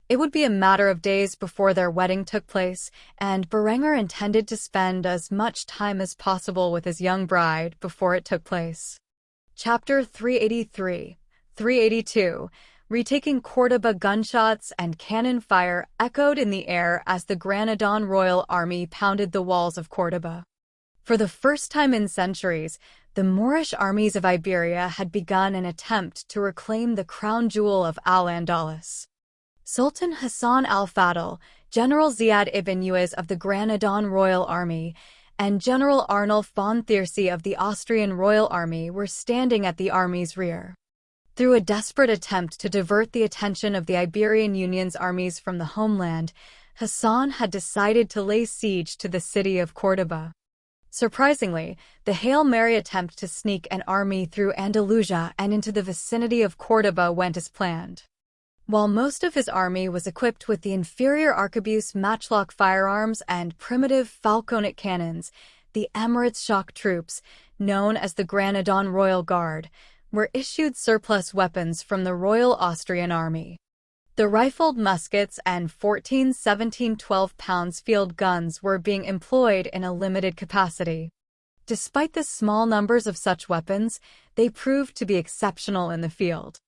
It would be a matter of days before their wedding took place, and Varengar intended to spend as much time as possible with his young bride before it took place. Chapter 383, 382. Retaking Córdoba. Gunshots and cannon fire echoed in the air as the Granadon royal army pounded the walls of Córdoba. For the first time in centuries, the Moorish armies of Iberia had begun an attempt to reclaim the crown jewel of Al-Andalus. Sultan Hassan al-Fadl, General Ziad ibn Uwais of the Granadon Royal Army, and General Arnulf von Thiercy of the Austrian Royal Army were standing at the army's rear. Through a desperate attempt to divert the attention of the Iberian Union's armies from the homeland, Hassan had decided to lay siege to the city of Córdoba. Surprisingly, the Hail Mary attempt to sneak an army through Andalusia and into the vicinity of Córdoba went as planned. While most of his army was equipped with the inferior arquebus matchlock firearms and primitive falconet cannons, the Emirates shock troops, known as the Granadon Royal Guard, were issued surplus weapons from the Royal Austrian Army. The rifled muskets and 14, 17, 12-pound field guns were being employed in a limited capacity. Despite the small numbers of such weapons, they proved to be exceptional in the field.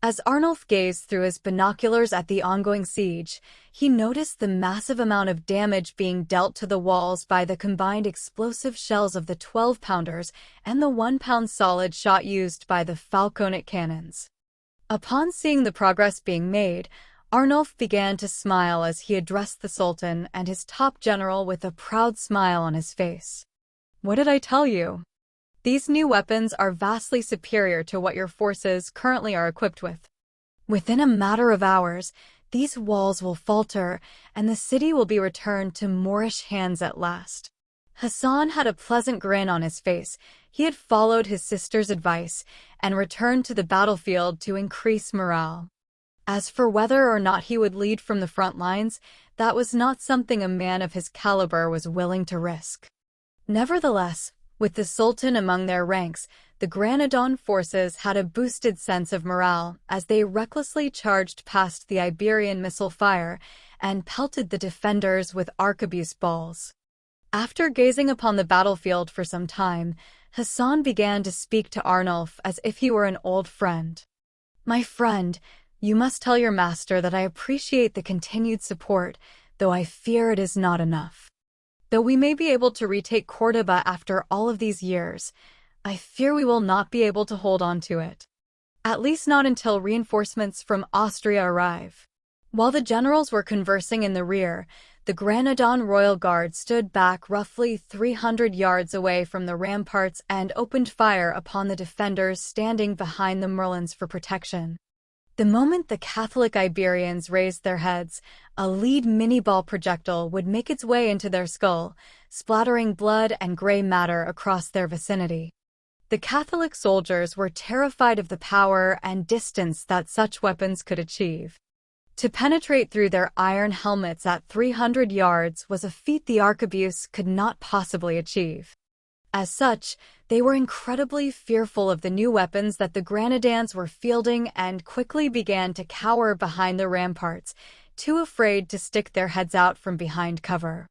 As Arnulf gazed through his binoculars at the ongoing siege, he noticed the massive amount of damage being dealt to the walls by the combined explosive shells of the 12-pounders and the 1-pound solid shot used by the falconet cannons. Upon seeing the progress being made, Arnulf began to smile as he addressed the Sultan and his top general with a proud smile on his face. "What did I tell you? These new weapons are vastly superior to what your forces currently are equipped with. Within a matter of hours, these walls will falter, and the city will be returned to Moorish hands at last." Hassan had a pleasant grin on his face. He had followed his sister's advice and returned to the battlefield to increase morale. As for whether or not he would lead from the front lines, that was not something a man of his caliber was willing to risk. Nevertheless, with the Sultan among their ranks, the Granadon forces had a boosted sense of morale as they recklessly charged past the Iberian missile fire and pelted the defenders with arquebus balls. After gazing upon the battlefield for some time, Hassan began to speak to Arnulf as if he were an old friend. "My friend, you must tell your master that I appreciate the continued support, though I fear it is not enough. Though we may be able to retake Córdoba after all of these years, I fear we will not be able to hold on to it. At least not until reinforcements from Austria arrive." While the generals were conversing in the rear, the Granadon Royal Guard stood back roughly 300 yards away from the ramparts and opened fire upon the defenders standing behind the merlons for protection. The moment the Catholic Iberians raised their heads, a lead mini-ball projectile would make its way into their skull, splattering blood and gray matter across their vicinity. The Catholic soldiers were terrified of the power and distance that such weapons could achieve. To penetrate through their iron helmets at 300 yards was a feat the arquebus could not possibly achieve. As such, they were incredibly fearful of the new weapons that the Granadans were fielding and quickly began to cower behind the ramparts, too afraid to stick their heads out from behind cover.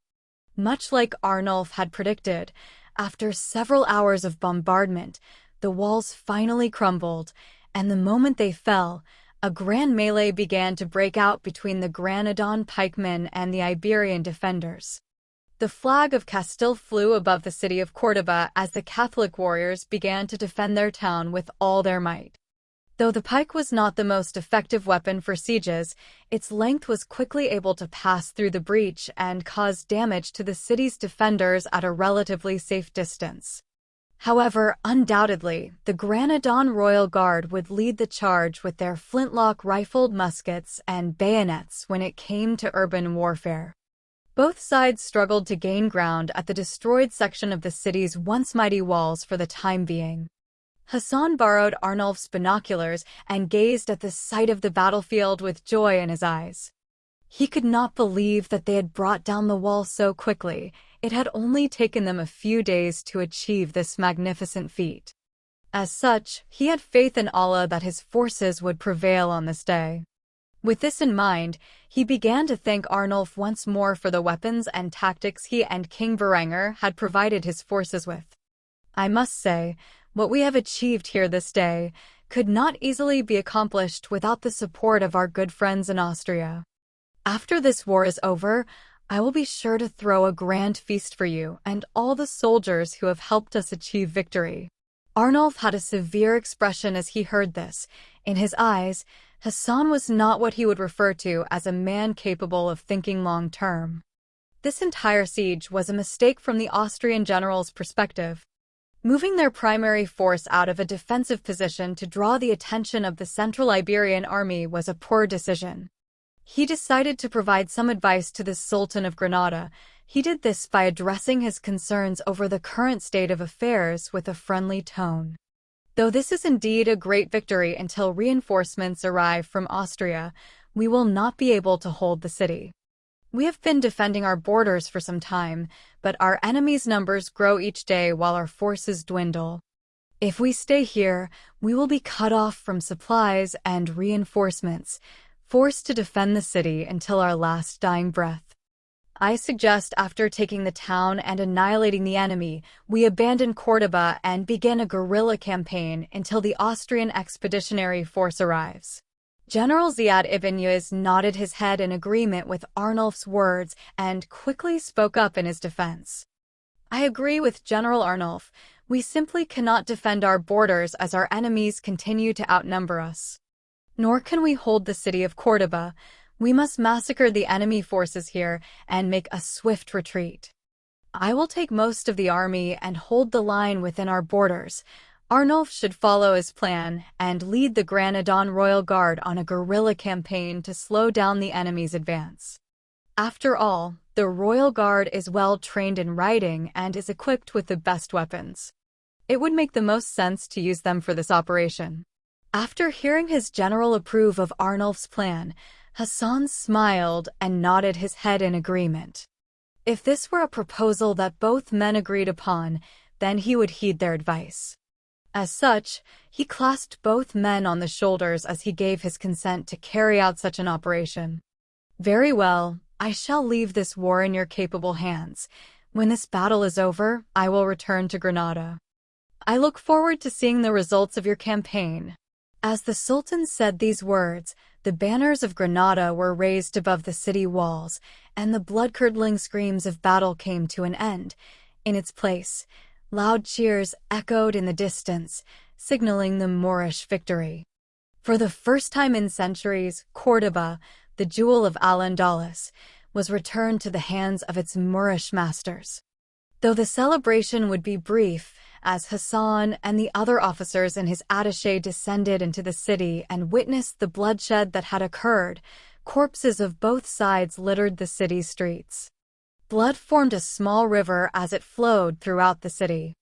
Much like Arnulf had predicted, after several hours of bombardment, the walls finally crumbled, and the moment they fell, a grand melee began to break out between the Granadon pikemen and the Iberian defenders. The flag of Castile flew above the city of Córdoba as the Catholic warriors began to defend their town with all their might. Though the pike was not the most effective weapon for sieges, its length was quickly able to pass through the breach and cause damage to the city's defenders at a relatively safe distance. However, undoubtedly, the Granadon Royal Guard would lead the charge with their flintlock rifled muskets and bayonets when it came to urban warfare. Both sides struggled to gain ground at the destroyed section of the city's once mighty walls for the time being. Hassan borrowed Arnulf's binoculars and gazed at the sight of the battlefield with joy in his eyes. He could not believe that they had brought down the wall so quickly. It had only taken them a few days to achieve this magnificent feat. As such, he had faith in Allah that his forces would prevail on this day. With this in mind, he began to thank Arnulf once more for the weapons and tactics he and King Berengar had provided his forces with. "I must say, what we have achieved here this day could not easily be accomplished without the support of our good friends in Austria. After this war is over, I will be sure to throw a grand feast for you and all the soldiers who have helped us achieve victory." Arnulf had a severe expression as he heard this. In his eyes, Hassan was not what he would refer to as a man capable of thinking long-term. This entire siege was a mistake from the Austrian general's perspective. Moving their primary force out of a defensive position to draw the attention of the Central Iberian Army was a poor decision. He decided to provide some advice to the Sultan of Granada. He did this by addressing his concerns over the current state of affairs with a friendly tone. "Though this is indeed a great victory until reinforcements arrive from Austria, we will not be able to hold the city. We have been defending our borders for some time, but our enemies' numbers grow each day while our forces dwindle. If we stay here, we will be cut off from supplies and reinforcements, forced to defend the city until our last dying breath. I suggest after taking the town and annihilating the enemy, we abandon Córdoba and begin a guerrilla campaign until the Austrian expeditionary force arrives. General Ziad ibn Yuz nodded his head in agreement with Arnulf's words and quickly spoke up in his defense. I agree with General Arnulf. We simply cannot defend our borders as our enemies continue to outnumber us. Nor can we hold the city of Córdoba. We must massacre the enemy forces here and make a swift retreat. I will take most of the army and hold the line within our borders. Arnulf should follow his plan and lead the Granadon Royal Guard on a guerrilla campaign to slow down the enemy's advance. After all, the Royal Guard is well trained in riding and is equipped with the best weapons. It would make the most sense to use them for this operation. After hearing his general approve of Arnulf's plan, Hassan smiled and nodded his head in agreement. If this were a proposal that both men agreed upon, then he would heed their advice. As such, he clasped both men on the shoulders as he gave his consent to carry out such an operation. Very well, I shall leave this war in your capable hands. When this battle is over, I will return to Granada. I look forward to seeing the results of your campaign. As the Sultan said these words, the banners of Granada were raised above the city walls, and the blood-curdling screams of battle came to an end. In its place, loud cheers echoed in the distance, signaling the Moorish victory. For the first time in centuries, Córdoba, the jewel of Al-Andalus, was returned to the hands of its Moorish masters. Though the celebration would be brief, as Hassan and the other officers in his attaché descended into the city and witnessed the bloodshed that had occurred, corpses of both sides littered the city's streets. Blood formed a small river as it flowed throughout the city.